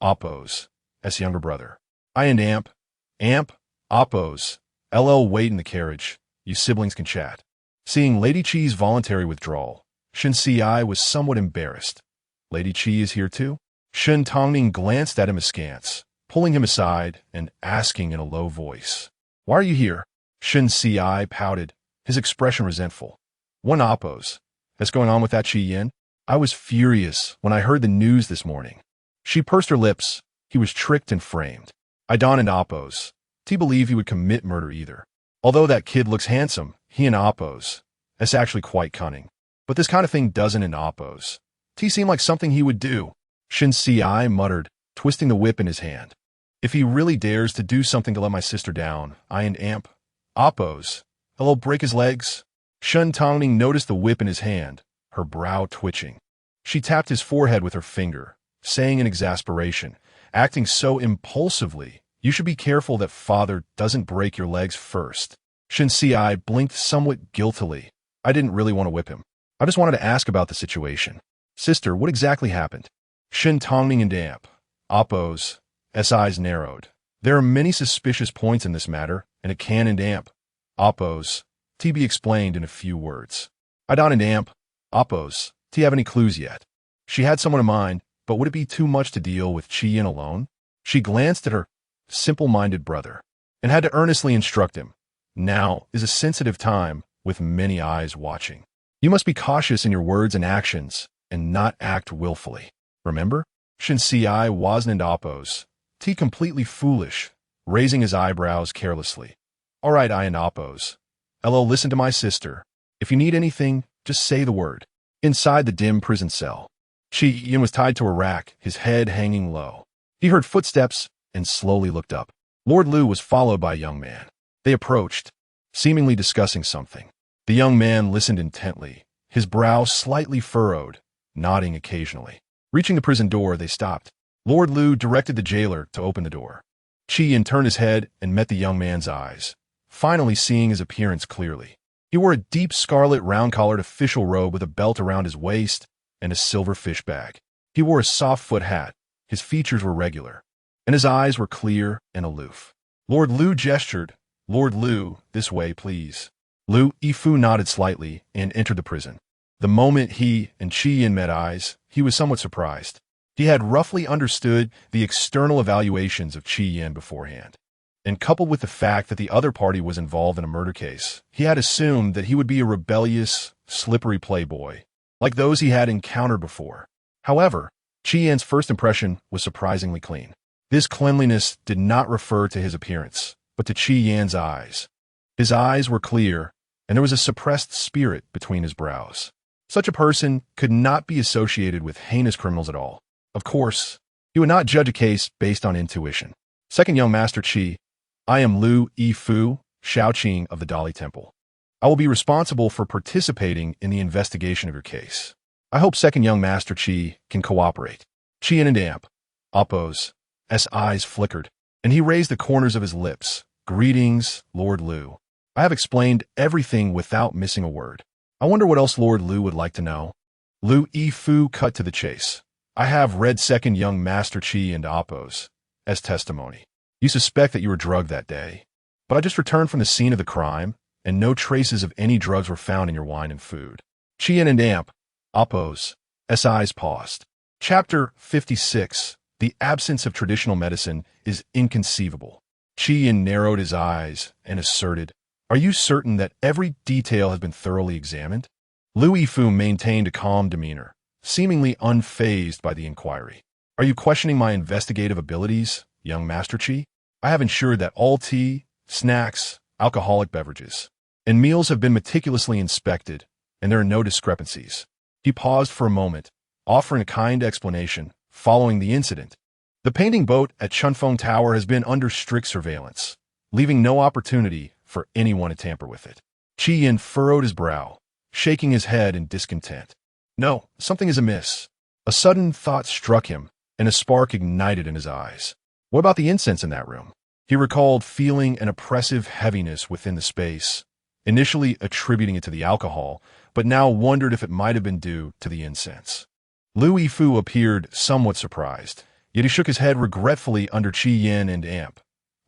Appo's younger brother. "I and Appo's. Wait in the carriage. You siblings can chat." Seeing Lady Qi's voluntary withdrawal, Shen Ci was somewhat embarrassed. "Lady Qi is here too?" Shen Tangning glanced at him askance, pulling him aside and asking in a low voice, "Why are you here?" Shen Ci pouted, his expression resentful. "One Appo's. What's going on with that Qi Yin? I was furious when I heard the news this morning." She pursed her lips. He was tricked and framed. "I don't and Appo's. T believe he would commit murder either. Although that kid looks handsome, he and Appo's. That's actually quite cunning. But this kind of thing doesn't in Appo's. T seemed like something he would do." Shen Ci muttered, twisting the whip in his hand. "If he really dares to do something to let my sister down, I and Appo's. I'll break his legs." Shen Tangning noticed the whip in his hand, her brow twitching. She tapped his forehead with her finger, saying in exasperation, acting so impulsively, "You should be careful that father doesn't break your legs first." Shen blinked somewhat guiltily. "I didn't really want to whip him. I just wanted to ask about the situation." "Sister, what exactly happened?" Shen Tangning and damp. Appo's eyes narrowed. "There are many suspicious points in this matter, and it can and damp." Appo's TB explained in a few words. "I don't and damp. Appo's. Do you have any clues yet?" She had someone in mind, but would it be too much to deal with Chi-Yin alone? She glanced at her simple-minded brother and had to earnestly instruct him. Now is a sensitive time with many eyes watching. You must be cautious in your words and actions and not act willfully. Remember? Shen wasn't Appo's. T completely foolish, raising his eyebrows carelessly. "All right, I and Appo's. Elo, listen to my sister. If you need anything, just say the word." Inside the dim prison cell, Chi-Yin was tied to a rack, his head hanging low. He heard footsteps and slowly looked up. Lord Lu was followed by a young man. They approached, seemingly discussing something. The young man listened intently, his brow slightly furrowed, nodding occasionally. Reaching the prison door, they stopped. Lord Lu directed the jailer to open the door. Chi-Yin turned his head and met the young man's eyes, finally seeing his appearance clearly. He wore a deep scarlet round-collared official robe with a belt around his waist and a silver fish bag. He wore a soft foot hat, his features were regular, and his eyes were clear and aloof. Lord Lu gestured. "Lord Lu, this way, please." Lu Yifu nodded slightly and entered the prison. The moment he and Chi-Yin met eyes, he was somewhat surprised. He had roughly understood the external evaluations of Chi-Yin beforehand, and coupled with the fact that the other party was involved in a murder case, he had assumed that he would be a rebellious, slippery playboy, like those he had encountered before. However, Chi-Yin's first impression was surprisingly clean. This cleanliness did not refer to his appearance, but to Chi-Yin's eyes. His eyes were clear, and there was a suppressed spirit between his brows. Such a person could not be associated with heinous criminals at all. Of course, he would not judge a case based on intuition. Second young Master Chi, I am Lu Yifu, Shaoqing of the Dali Temple. I will be responsible for participating in the investigation of your case. I hope second young Master Chi can cooperate. Chi-Yin and damp. Appo's eyes flickered, and he raised the corners of his lips. "Greetings, Lord Lu. I have explained everything without missing a word. I wonder what else Lord Lu would like to know." Lu Yifu cut to the chase. "I have read second young Master Chi and Appo's testimony. You suspect that you were drugged that day, but I just returned from the scene of the crime, and no traces of any drugs were found in your wine and food." Chi-Yin and damp. Appo's eyes paused. Chapter 56. The absence of traditional medicine is inconceivable. Chi-Yin narrowed his eyes and asserted, "Are you certain that every detail has been thoroughly examined?" Lu Yifu maintained a calm demeanor, seemingly unfazed by the inquiry. "Are you questioning my investigative abilities, young Master Chi? I have ensured that all tea, snacks, alcoholic beverages, and meals have been meticulously inspected, and there are no discrepancies." He paused for a moment, offering a kind explanation. Following the incident, the painting boat at Chunfeng Tower has been under strict surveillance, leaving no opportunity for anyone to tamper with it. Chi-Yin furrowed his brow, shaking his head in discontent. "No, something is amiss." A sudden thought struck him, and a spark ignited in his eyes. What about the incense in that room? He recalled feeling an oppressive heaviness within the space, initially attributing it to the alcohol, but now wondered if it might have been due to the incense. Lu Yifu appeared somewhat surprised, yet he shook his head regretfully under Chi-Yin and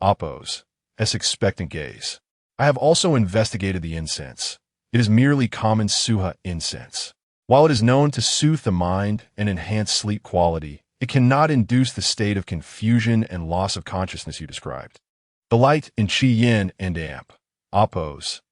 Appo's expectant gaze. "I have also investigated the incense. It is merely common suha incense. While it is known to soothe the mind and enhance sleep quality, it cannot induce the state of confusion and loss of consciousness you described." The light in Chi-Yin and Appo's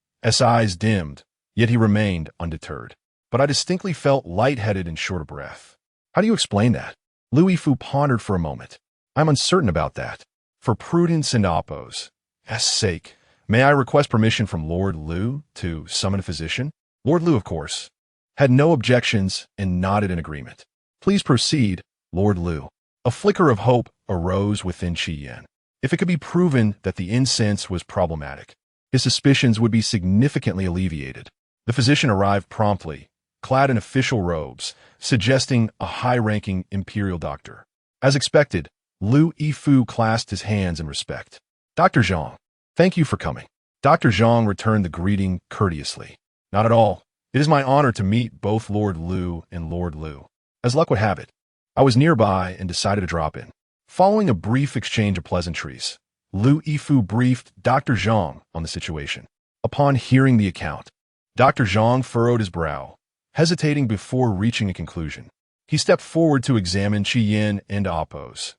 eyes dimmed, yet he remained undeterred. "But I distinctly felt lightheaded and short of breath." "How do you explain that?" Lu Yifu pondered for a moment. "I'm uncertain about that. For prudence and Appo's sake, may I request permission from Lord Lu to summon a physician?" Lord Lu, of course, had no objections and nodded in agreement. "Please proceed, Lord Lu." A flicker of hope arose within Chi-Yin. If it could be proven that the incense was problematic, his suspicions would be significantly alleviated. The physician arrived promptly, clad in official robes, suggesting a high-ranking imperial doctor. As expected, Lu Yifu clasped his hands in respect. "Dr. Zhang, thank you for coming." Dr. Zhang returned the greeting courteously. "Not at all. It is my honor to meet both Lord Lu and Lord Lu. As luck would have it, I was nearby and decided to drop in." Following a brief exchange of pleasantries, Lu Yifu briefed Dr. Zhang on the situation. Upon hearing the account, Dr. Zhang furrowed his brow, hesitating before reaching a conclusion. He stepped forward to examine Qi Yin and Appo's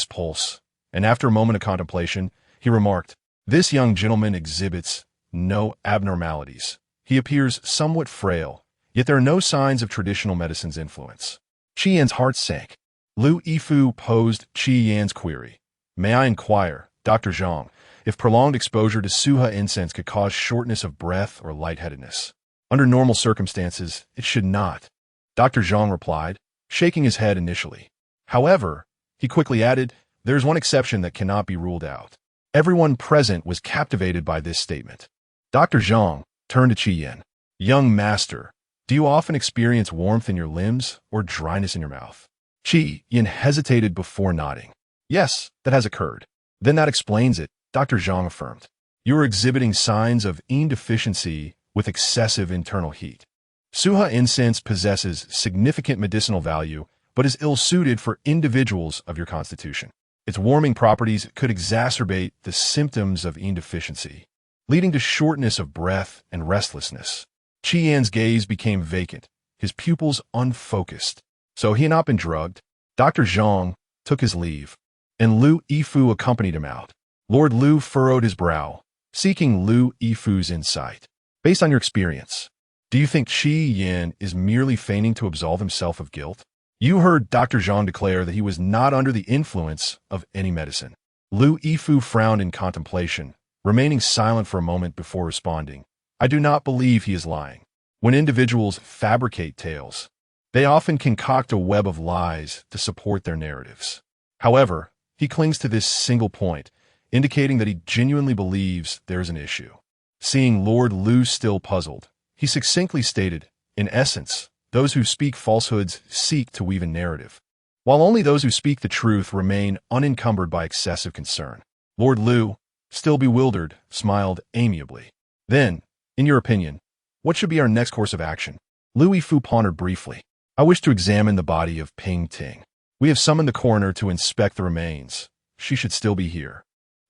pulse, and after a moment of contemplation, he remarked, "This young gentleman exhibits no abnormalities. He appears somewhat frail, yet there are no signs of traditional medicine's influence." Qi Yin's heart sank. Lu Yifu posed Qi Yan's query. "May I inquire, Dr. Zhang, if prolonged exposure to Suha incense could cause shortness of breath or lightheadedness?" "Under normal circumstances, it should not," Dr. Zhang replied, shaking his head initially. However, he quickly added, "There is one exception that cannot be ruled out." Everyone present was captivated by this statement. Dr. Zhang turned to Qi Yin. "Young master, do you often experience warmth in your limbs or dryness in your mouth?" Qi Yin hesitated before nodding. "Yes, that has occurred." "Then that explains it," Dr. Zhang affirmed. "You are exhibiting signs of yin deficiency with excessive internal heat. Suha incense possesses significant medicinal value, but is ill-suited for individuals of your constitution. Its warming properties could exacerbate the symptoms of yin deficiency, leading to shortness of breath and restlessness." Qi Yan's gaze became vacant, his pupils unfocused. "So he had not been drugged?" Dr. Zhang took his leave, and Lu Yifu accompanied him out. Lord Lu furrowed his brow, seeking Lu Yifu's insight. "Based on your experience, do you think Qi Yin is merely feigning to absolve himself of guilt?" "You heard Dr. Zhang declare that he was not under the influence of any medicine." Lu Yifu frowned in contemplation, remaining silent for a moment before responding. "I do not believe he is lying. When individuals fabricate tales, they often concoct a web of lies to support their narratives. However, he clings to this single point, indicating that he genuinely believes there is an issue." Seeing Lord Lu still puzzled, he succinctly stated, "In essence, those who speak falsehoods seek to weave a narrative, while only those who speak the truth remain unencumbered by excessive concern." Lord Lu, still bewildered, smiled amiably. "Then, in your opinion, what should be our next course of action?" Lu Yifu pondered briefly. "I wish to examine the body of Ping Ting. We have summoned the coroner to inspect the remains. She should still be here.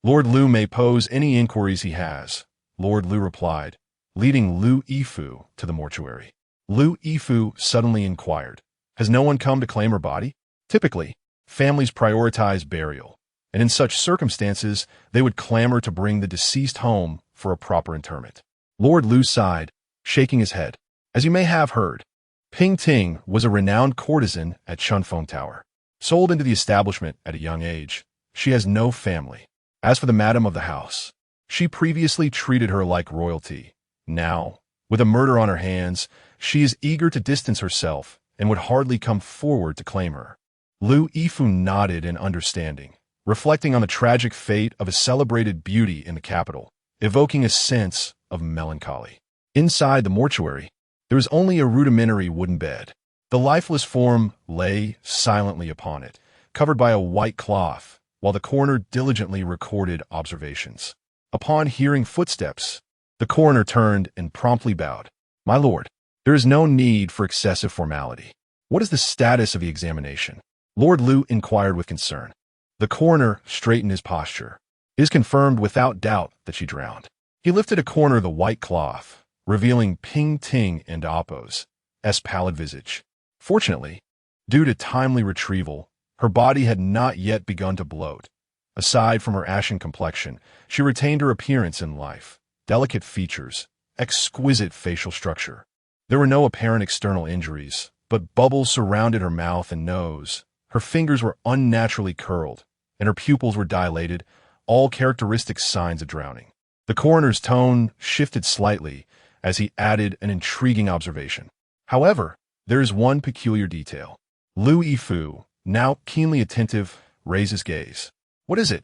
Lord Lu may pose any inquiries he has," Lord Lu replied, leading Lu Yifu to the mortuary. Lu Yifu suddenly inquired, "Has no one come to claim her body?" Typically, families prioritize burial, and in such circumstances, they would clamor to bring the deceased home for a proper interment. Lord Lu sighed, shaking his head. "As you may have heard, Ping Ting was a renowned courtesan at Chunfeng Tower. Sold into the establishment at a young age, she has no family. As for the madam of the house, she previously treated her like royalty. Now, with a murder on her hands, she is eager to distance herself and would hardly come forward to claim her." Lu Yifu nodded in understanding, reflecting on the tragic fate of a celebrated beauty in the capital, evoking a sense of melancholy. Inside the mortuary, there was only a rudimentary wooden bed. The lifeless form lay silently upon it, covered by a white cloth, while the coroner diligently recorded observations. Upon hearing footsteps, the coroner turned and promptly bowed. "My lord, there is no need for excessive formality. What is the status of the examination?" Lord Lu inquired with concern. The coroner straightened his posture. "It is confirmed without doubt that she drowned." He lifted a corner of the white cloth, revealing Ping Ting and Appo's pallid visage. Fortunately, due to timely retrieval, her body had not yet begun to bloat. Aside from her ashen complexion, she retained her appearance in life, delicate features, exquisite facial structure. There were no apparent external injuries, but bubbles surrounded her mouth and nose. Her fingers were unnaturally curled, and her pupils were dilated, all characteristic signs of drowning. The coroner's tone shifted slightly as he added an intriguing observation. "However, there is one peculiar detail." Lu Yifu, now keenly attentive, raised his gaze. "What is it?"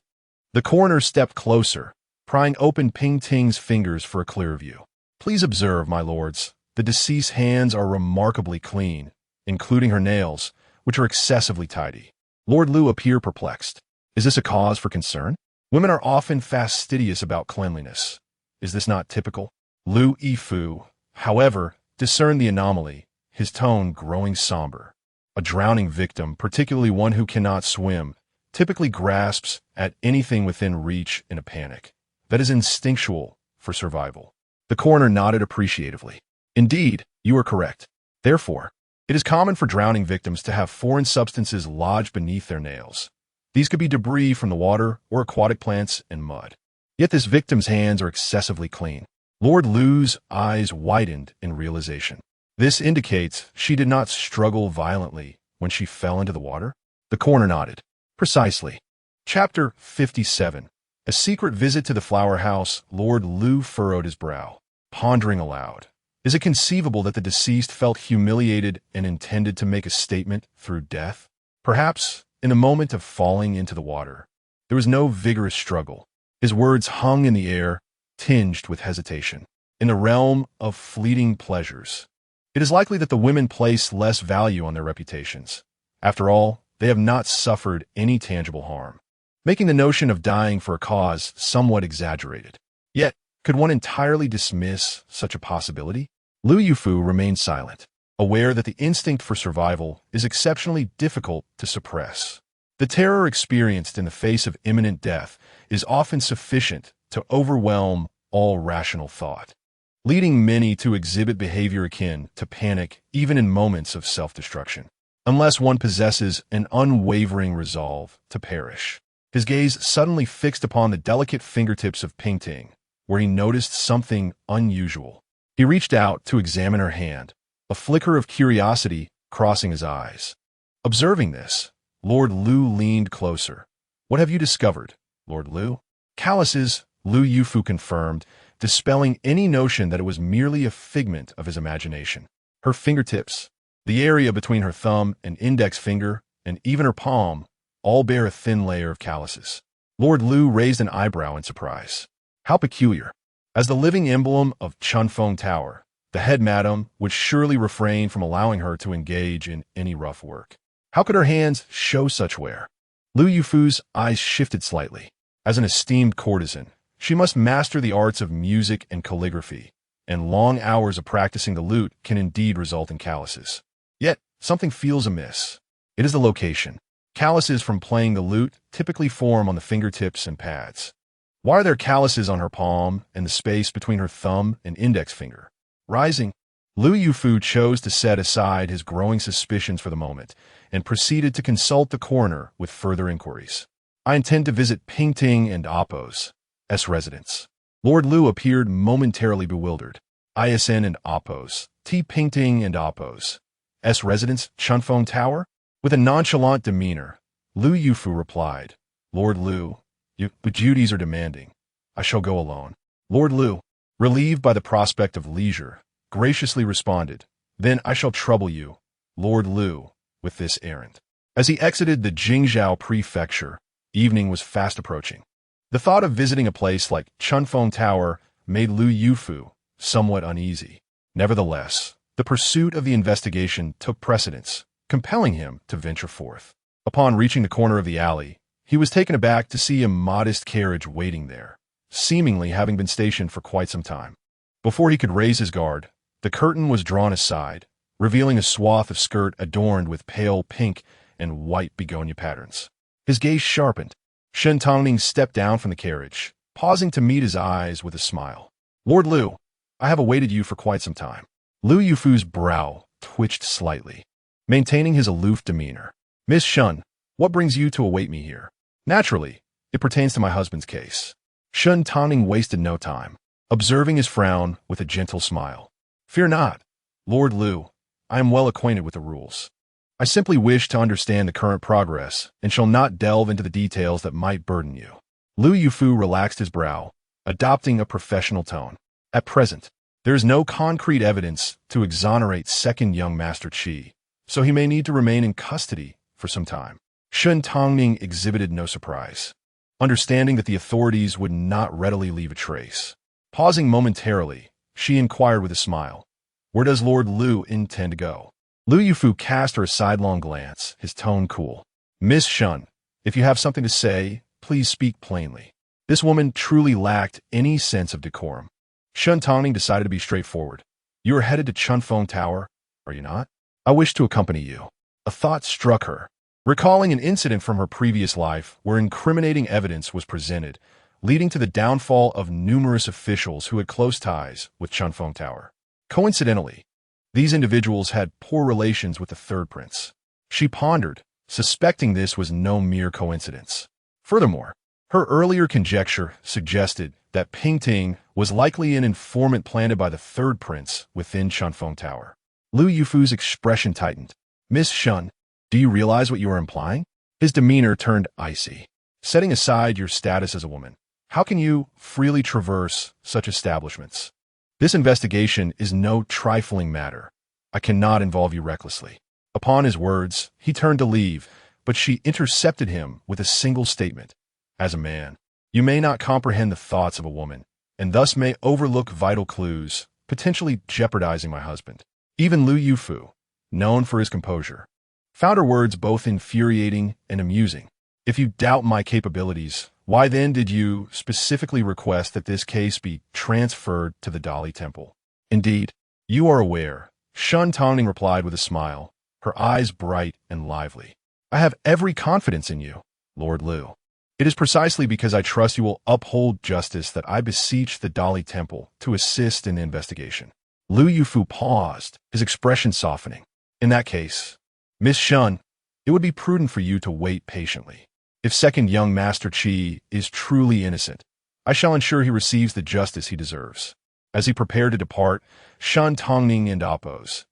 The coroner stepped closer, prying open Ping Ting's fingers for a clearer view. "Please observe, my lords, The deceased's hands are remarkably clean, including her nails, which are excessively tidy. Lord Lu appeared perplexed. Is this a cause for concern? Women are often fastidious about cleanliness. Is this not typical? Lu Yifu, however, discerned the anomaly, his tone growing somber. A drowning victim, particularly one who cannot swim, typically grasps at anything within reach in a panic. That is instinctual for survival. The coroner nodded appreciatively. Indeed, you are correct. Therefore, it is common for drowning victims to have foreign substances lodged beneath their nails. These could be debris from the water or aquatic plants and mud. Yet this victim's hands are excessively clean. Lord Lu's eyes widened in realization. This indicates she did not struggle violently when she fell into the water. The coroner nodded. Precisely. Chapter 57. A secret visit to the flower house. Lord Lu furrowed his brow, pondering aloud. Is it conceivable that the deceased felt humiliated and intended to make a statement through death? Perhaps, in a moment of falling into the water, there was no vigorous struggle. His words hung in the air, tinged with hesitation. In the realm of fleeting pleasures, it is likely that the women place less value on their reputations. After all, they have not suffered any tangible harm, making the notion of dying for a cause somewhat exaggerated. Yet, could one entirely dismiss such a possibility? Lu Yifu remained silent, aware that the instinct for survival is exceptionally difficult to suppress. The terror experienced in the face of imminent death is often sufficient to overwhelm all rational thought, leading many to exhibit behavior akin to panic even in moments of self-destruction, unless one possesses an unwavering resolve to perish. His gaze suddenly fixed upon the delicate fingertips of Pingting, where he noticed something unusual. He reached out to examine her hand, a flicker of curiosity crossing his eyes. Observing this, Lord Lu leaned closer. What have you discovered, Lord Lu? Calluses, Lu Yifu confirmed, dispelling any notion that it was merely a figment of his imagination. Her fingertips, the area between her thumb and index finger, and even her palm, all bear a thin layer of calluses. Lord Lu raised an eyebrow in surprise. How peculiar. As the living emblem of Chunfeng Tower, the head madam would surely refrain from allowing her to engage in any rough work. How could her hands show such wear? Lu Yifu's eyes shifted slightly. As an esteemed courtesan, she must master the arts of music and calligraphy, and long hours of practicing the lute can indeed result in calluses. Yet, something feels amiss. It is the location. Calluses from playing the lute typically form on the fingertips and pads. Why are there calluses on her palm and the space between her thumb and index finger? Rising, Lu Yifu chose to set aside his growing suspicions for the moment and proceeded to consult the coroner with further inquiries. I intend to visit Pingting and Appo's residence. Lord Lu appeared momentarily bewildered. ISN and Appo's, T. Pingting and Appo's residence, Chunfeng Tower? With a nonchalant demeanor, Lu Yifu replied, Lord Lu, your duties are demanding. I shall go alone. Lord Lu, relieved by the prospect of leisure, graciously responded, Then I shall trouble you, Lord Lu, with this errand. As he exited the Jingzhou prefecture, evening was fast approaching. The thought of visiting a place like Chunfeng Tower made Lu Yifu somewhat uneasy. Nevertheless, the pursuit of the investigation took precedence, compelling him to venture forth. Upon reaching the corner of the alley, he was taken aback to see a modest carriage waiting there, seemingly having been stationed for quite some time. Before he could raise his guard, the curtain was drawn aside, revealing a swath of skirt adorned with pale pink and white begonia patterns. His gaze sharpened. Shen Tangning stepped down from the carriage, pausing to meet his eyes with a smile. Lord Lu, I have awaited you for quite some time. Lu Yifu's brow twitched slightly, maintaining his aloof demeanor. Miss Shen, what brings you to await me here? Naturally, it pertains to my husband's case. Shen Tangning wasted no time, observing his frown with a gentle smile. Fear not, Lord Lu, I am well acquainted with the rules. I simply wish to understand the current progress and shall not delve into the details that might burden you. Lu Yifu relaxed his brow, adopting a professional tone. At present, there is no concrete evidence to exonerate second young Master Qi, so he may need to remain in custody for some time. Shen Tangning exhibited no surprise, understanding that the authorities would not readily leave a trace. Pausing momentarily, she inquired with a smile, Where does Lord Liu intend to go? Liu Yufu cast her a sidelong glance, his tone cool. Miss Shen, if you have something to say, please speak plainly. This woman truly lacked any sense of decorum. Shen Tangning decided to be straightforward. You are headed to Chunfeng Tower, are you not? I wish to accompany you. A thought struck her. Recalling an incident from her previous life where incriminating evidence was presented, leading to the downfall of numerous officials who had close ties with Chunfeng Tower. Coincidentally, these individuals had poor relations with the third prince. She pondered, suspecting this was no mere coincidence. Furthermore, her earlier conjecture suggested that Pingting was likely an informant planted by the third prince within Chunfeng Tower. Liu Yufu's expression tightened. Miss Shen, do you realize what you are implying? His demeanor turned icy. Setting aside your status as a woman, how can you freely traverse such establishments? This investigation is no trifling matter. I cannot involve you recklessly. Upon his words, he turned to leave, but she intercepted him with a single statement. As a man, you may not comprehend the thoughts of a woman, and thus may overlook vital clues, potentially jeopardizing my husband. Even Liu Yufu, known for his composure, found her words both infuriating and amusing. If you doubt my capabilities, why then did you specifically request that this case be transferred to the Dali Temple? Indeed, you are aware, Shen Tangning replied with a smile, her eyes bright and lively. I have every confidence in you, Lord Liu. It is precisely because I trust you will uphold justice that I beseech the Dali Temple to assist in the investigation. Liu Yufu paused, his expression softening. In that case, Miss Shen, it would be prudent for you to wait patiently. If second young Master Qi is truly innocent, I shall ensure he receives the justice he deserves. As he prepared to depart, Shen Tangning and Appo's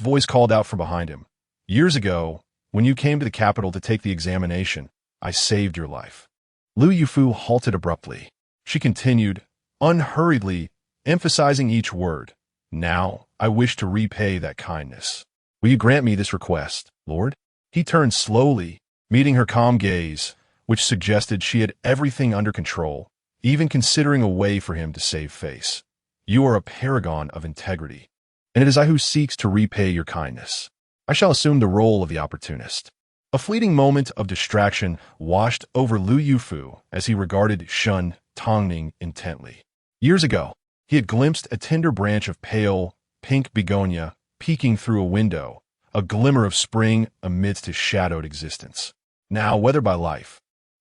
voice called out from behind him. Years ago, when you came to the capital to take the examination, I saved your life. Liu Yufu halted abruptly. She continued, unhurriedly, emphasizing each word. Now, I wish to repay that kindness. Will you grant me this request, Lord? He turned slowly, meeting her calm gaze, which suggested she had everything under control, even considering a way for him to save face. You are a paragon of integrity, and it is I who seeks to repay your kindness. I shall assume the role of the opportunist. A fleeting moment of distraction washed over Liu Yufu as he regarded Shen Tangning intently. Years ago, he had glimpsed a tender branch of pale, pink begonia peeking through a window, a glimmer of spring amidst his shadowed existence. Now, weathered by life,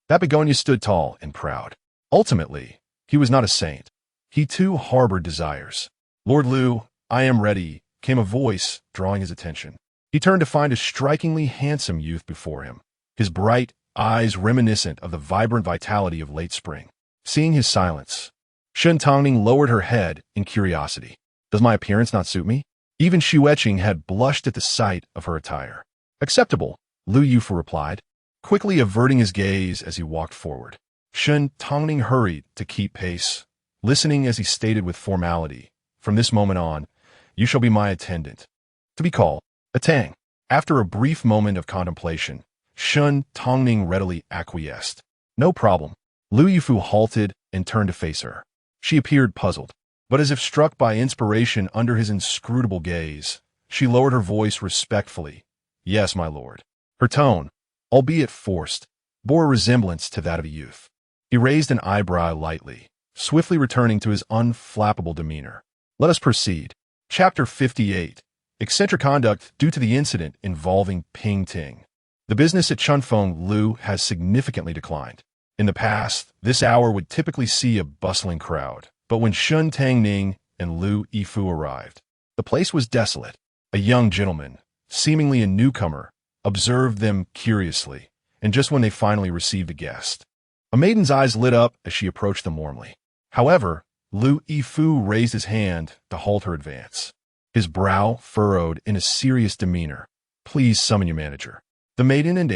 that begonia stood tall and proud. Ultimately, he was not a saint. He too harbored desires. Lord Liu, I am ready, came a voice, drawing his attention. He turned to find a strikingly handsome youth before him, his bright eyes reminiscent of the vibrant vitality of late spring. Seeing his silence, Shen Tangning lowered her head in curiosity. Does my appearance not suit me? Even Xueqing had blushed at the sight of her attire. Acceptable, Liu Yufu replied, quickly averting his gaze as he walked forward. Shen Tangning hurried to keep pace, listening as he stated with formality, from this moment on, you shall be my attendant. To be called, a Tang. After a brief moment of contemplation, Shen Tangning readily acquiesced. No problem. Liu Yufu halted and turned to face her. She appeared puzzled, but as if struck by inspiration under his inscrutable gaze, she lowered her voice respectfully. Yes, my lord. Her tone, albeit forced, bore a resemblance to that of a youth. He raised an eyebrow lightly, swiftly returning to his unflappable demeanor. Let us proceed. Chapter 58. Eccentric conduct due to the incident involving Ping Ting. The business at Chunfeng Liu has significantly declined. In the past, this hour would typically see a bustling crowd, but when Shen Tangning and Liu Yifu arrived, the place was desolate. A young gentleman, seemingly a newcomer, observed them curiously, and just when they finally received a guest, a maiden's eyes lit up as she approached them warmly. However, Liu Yifu raised his hand to halt her advance. His brow furrowed in a serious demeanor. Please summon your manager. The maiden and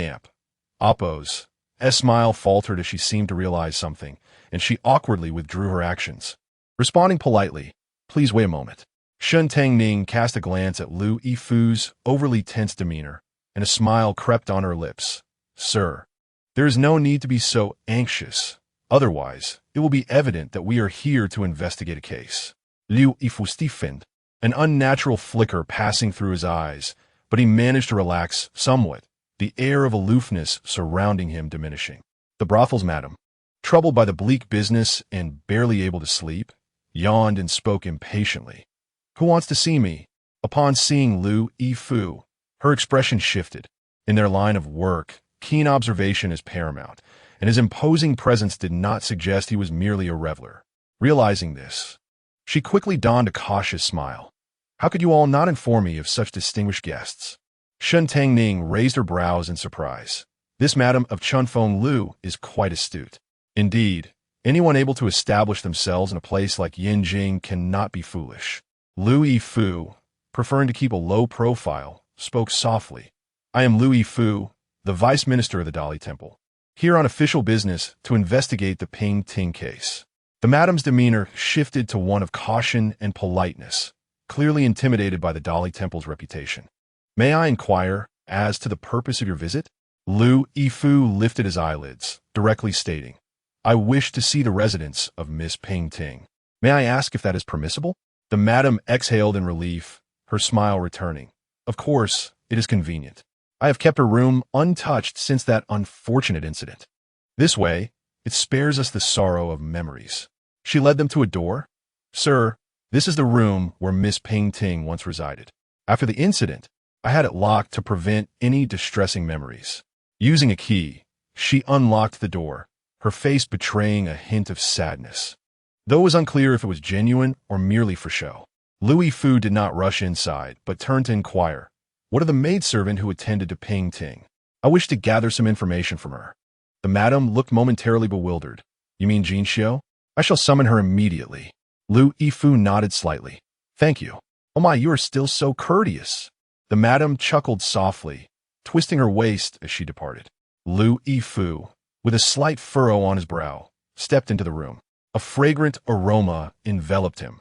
Appo's smile faltered as she seemed to realize something, and she awkwardly withdrew her actions. Responding politely, please wait a moment. Shen Tangning cast a glance at Liu Yifu's overly tense demeanor, and a smile crept on her lips. Sir, there is no need to be so anxious. Otherwise, it will be evident that we are here to investigate a case. Liu Yifu stiffened, an unnatural flicker passing through his eyes, but he managed to relax somewhat, the air of aloofness surrounding him diminishing. The brothel's madam, troubled by the bleak business and barely able to sleep, yawned and spoke impatiently. "Who wants to see me?" Upon seeing Lu Yifu, her expression shifted. In their line of work, keen observation is paramount, and his imposing presence did not suggest he was merely a reveler. Realizing this, she quickly donned a cautious smile. "How could you all not inform me of such distinguished guests?" Shen Tangning raised her brows in surprise. This madam of Chunfeng Lu is quite astute. Indeed, anyone able to establish themselves in a place like Yinjing cannot be foolish. Lu Yifu, preferring to keep a low profile, spoke softly. "I am Lu Yifu, the Vice Minister of the Dali Temple, here on official business to investigate the Ping Ting case." The madam's demeanor shifted to one of caution and politeness, clearly intimidated by the Dali Temple's reputation. "May I inquire as to the purpose of your visit?" Lu Yifu lifted his eyelids, directly stating, "I wish to see the residence of Miss Ping Ting. May I ask if that is permissible?" The madam exhaled in relief, her smile returning. "Of course, it is convenient. I have kept her room untouched since that unfortunate incident. This way, it spares us the sorrow of memories." She led them to a door. "Sir, this is the room where Miss Ping Ting once resided. After the incident, I had it locked to prevent any distressing memories." Using a key, she unlocked the door, her face betraying a hint of sadness. Though it was unclear if it was genuine or merely for show, Lu Yifu did not rush inside, but turned to inquire, "What of the maidservant who attended to Ping Ting? I wish to gather some information from her." The madam looked momentarily bewildered. "You mean Jin Xiu? I shall summon her immediately." Lu Yifu nodded slightly. "Thank you. Oh my, you are still so courteous." The madam chuckled softly, twisting her waist as she departed. Lu Yifu, with a slight furrow on his brow, stepped into the room. A fragrant aroma enveloped him,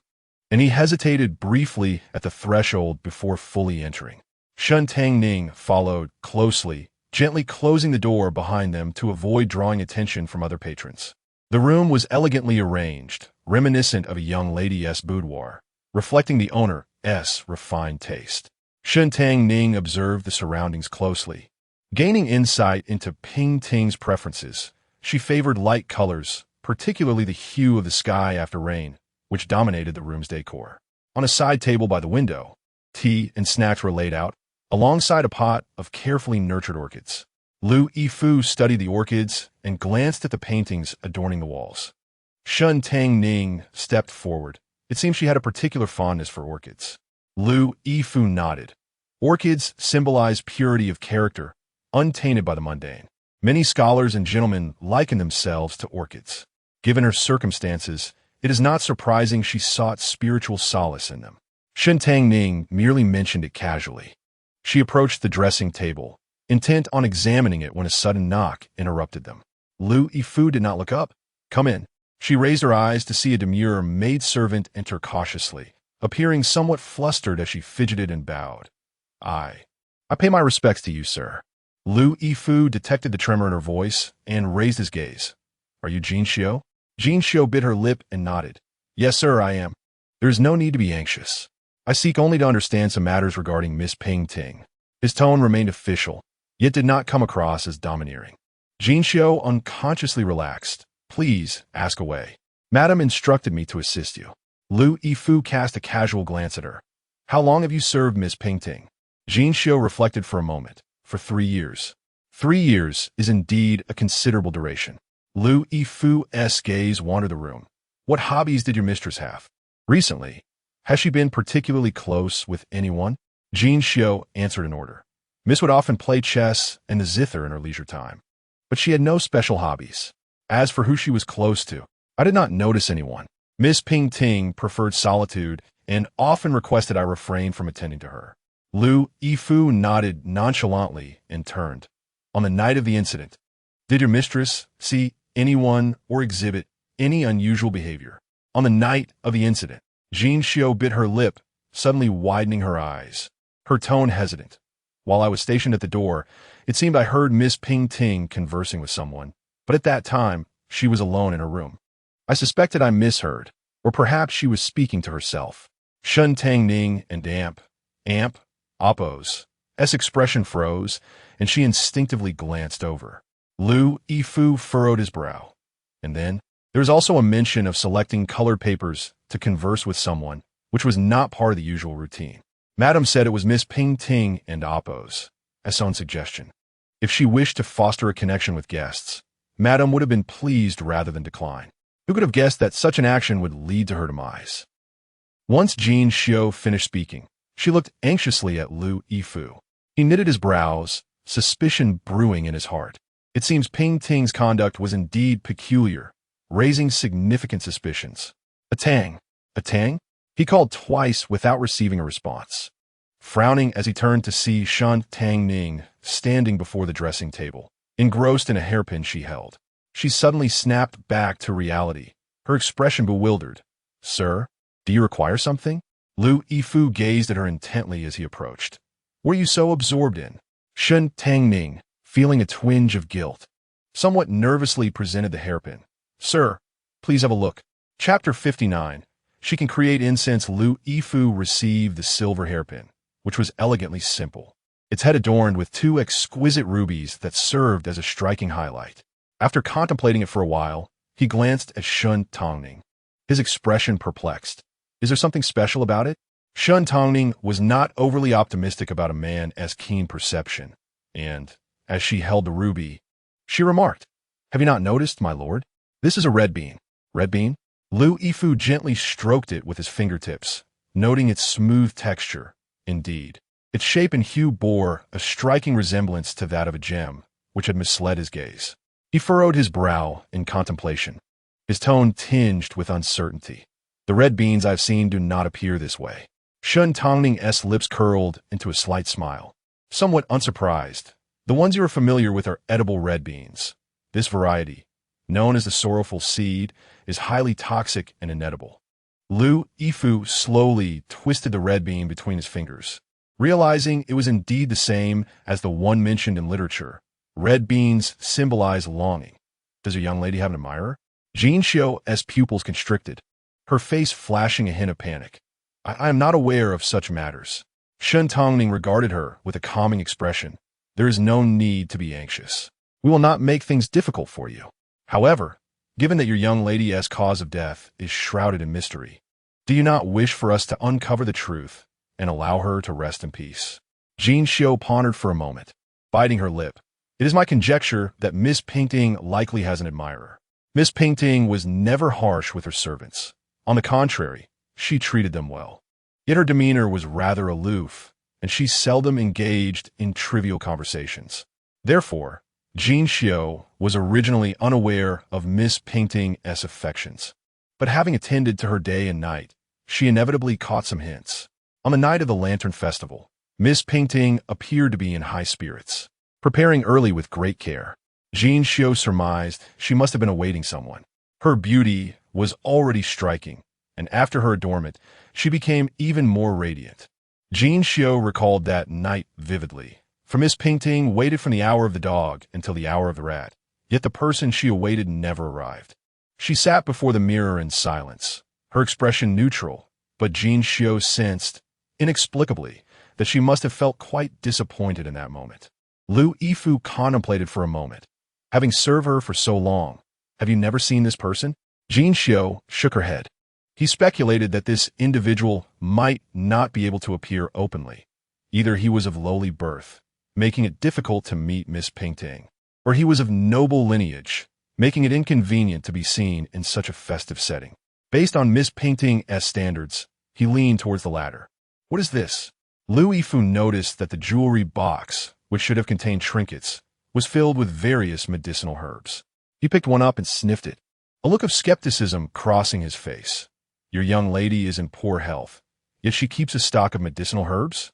and he hesitated briefly at the threshold before fully entering. Shen Tangning followed closely, gently closing the door behind them to avoid drawing attention from other patrons. The room was elegantly arranged, reminiscent of a young lady's boudoir, reflecting the owner's refined taste. Shen Tangning observed the surroundings closely. Gaining insight into Ping Ting's preferences, she favored light colors, particularly the hue of the sky after rain, which dominated the room's decor. On a side table by the window, tea and snacks were laid out, alongside a pot of carefully nurtured orchids. Lu Yifu studied the orchids and glanced at the paintings adorning the walls. Shen Tangning stepped forward. It seemed she had a particular fondness for orchids. Lu Yifu nodded. Orchids symbolize purity of character, untainted by the mundane. Many scholars and gentlemen liken themselves to orchids. Given her circumstances, it is not surprising she sought spiritual solace in them. Shen Tangning merely mentioned it casually. She approached the dressing table, intent on examining it when a sudden knock interrupted them. Lu Yifu did not look up. "Come in." She raised her eyes to see a demure maidservant enter cautiously, appearing somewhat flustered as she fidgeted and bowed. I pay my respects to you, sir." Lu Yifu detected the tremor in her voice and raised his gaze. "Are you Jin Xiu?" Jin Xiu bit her lip and nodded. "Yes, sir, I am. There is no need to be anxious. I seek only to understand some matters regarding Miss Ping Ting." His tone remained official, yet did not come across as domineering. Jin Xiu unconsciously relaxed. "Please, ask away. Madam instructed me to assist you." Lu Yifu cast a casual glance at her. "How long have you served Miss Ping Ting?" Jin Xiu reflected for a moment. "For 3 years." 3 years is indeed a considerable duration. Lu Yifu's gaze wandered the room. "What hobbies did your mistress have? Recently, has she been particularly close with anyone?" Jin Xiu answered in order. "Miss would often play chess and the zither in her leisure time, but she had no special hobbies. As for who she was close to, I did not notice anyone. Miss Ping Ting preferred solitude and often requested I refrain from attending to her." Lu Yifu nodded nonchalantly and turned. "On the night of the incident, did your mistress see anyone or exhibit any unusual behavior?" "On the night of the incident." Jin Xiu bit her lip, suddenly widening her eyes, her tone hesitant. "While I was stationed at the door, it seemed I heard Miss Ping Ting conversing with someone, but at that time, she was alone in her room. I suspected I misheard, or perhaps she was speaking to herself." Shen Tangning and Appo's expression froze, and she instinctively glanced over. Lu Yifu furrowed his brow. And then, there was also a mention of selecting colored papers to converse with someone, which was not part of the usual routine. Madam said it was Miss Ping and Appo's own suggestion. If she wished to foster a connection with guests, Madam would have been pleased rather than decline. Who could have guessed that such an action would lead to her demise? Once Jin Xiu finished speaking, she looked anxiously at Lu Yifu. He knitted his brows, suspicion brewing in his heart. It seems Ping Ting's conduct was indeed peculiar, raising significant suspicions. A tang? He called twice without receiving a response. Frowning as he turned to see Shen Tangning standing before the dressing table, engrossed in a hairpin she held. She suddenly snapped back to reality, her expression bewildered. Sir, do you require something? Lu Yifu gazed at her intently as he approached. Were you so absorbed in? Shen Tangning, feeling a twinge of guilt, somewhat nervously presented the hairpin. Sir, please have a look. Chapter 59. She can create incense. Lu Yifu received the silver hairpin, which was elegantly simple, its head adorned with two exquisite rubies that served as a striking highlight. After contemplating it for a while, he glanced at Shen Tangning, his expression perplexed. Is there something special about it? Shen Tangning was not overly optimistic about a man as keen perception, and, as she held the ruby, she remarked, Have you not noticed, my lord? This is a red bean. Red bean? Lu Yifu gently stroked it with his fingertips, noting its smooth texture. Indeed, its shape and hue bore a striking resemblance to that of a gem, which had misled his gaze. He furrowed his brow in contemplation, his tone tinged with uncertainty. The red beans I've seen do not appear this way. Shen Tangning's lips curled into a slight smile. Somewhat unsurprised, the ones you are familiar with are edible red beans. This variety, known as the sorrowful seed, is highly toxic and inedible. Lu Yifu slowly twisted the red bean between his fingers, realizing it was indeed the same as the one mentioned in literature. Red beans symbolize longing. Does your young lady have an admirer? Jin Xiu's pupils constricted, her face flashing a hint of panic. I am not aware of such matters. Shen Tangning regarded her with a calming expression. There is no need to be anxious. We will not make things difficult for you. However, given that your young lady's cause of death is shrouded in mystery, do you not wish for us to uncover the truth and allow her to rest in peace? Jin Xiu pondered for a moment, biting her lip. It is my conjecture that Miss Ping likely has an admirer. Miss Ping was never harsh with her servants. On the contrary, she treated them well. Yet her demeanor was rather aloof, and she seldom engaged in trivial conversations. Therefore, Jin Xiu was originally unaware of Miss Ping's affections. But having attended to her day and night, she inevitably caught some hints. On the night of the Lantern Festival, Miss Ping appeared to be in high spirits. Preparing early with great care, Jin Xiu surmised she must have been awaiting someone. Her beauty was already striking, and after her adornment, she became even more radiant. Jin Xiu recalled that night vividly, for Miss Ping waited from the hour of the dog until the hour of the rat, yet the person she awaited never arrived. She sat before the mirror in silence, her expression neutral, but Jin Xiu sensed, inexplicably, that she must have felt quite disappointed in that moment. Lu Yifu contemplated for a moment. Having served her for so long, have you never seen this person? Jin Xiu shook her head. He speculated that this individual might not be able to appear openly. Either he was of lowly birth, making it difficult to meet Miss Ping, or he was of noble lineage, making it inconvenient to be seen in such a festive setting. Based on Miss Ping's standards, he leaned towards the latter. What is this? Lu Yifu noticed that the jewelry box, which should have contained trinkets, was filled with various medicinal herbs. He picked one up and sniffed it, a look of skepticism crossing his face. Your young lady is in poor health, yet she keeps a stock of medicinal herbs?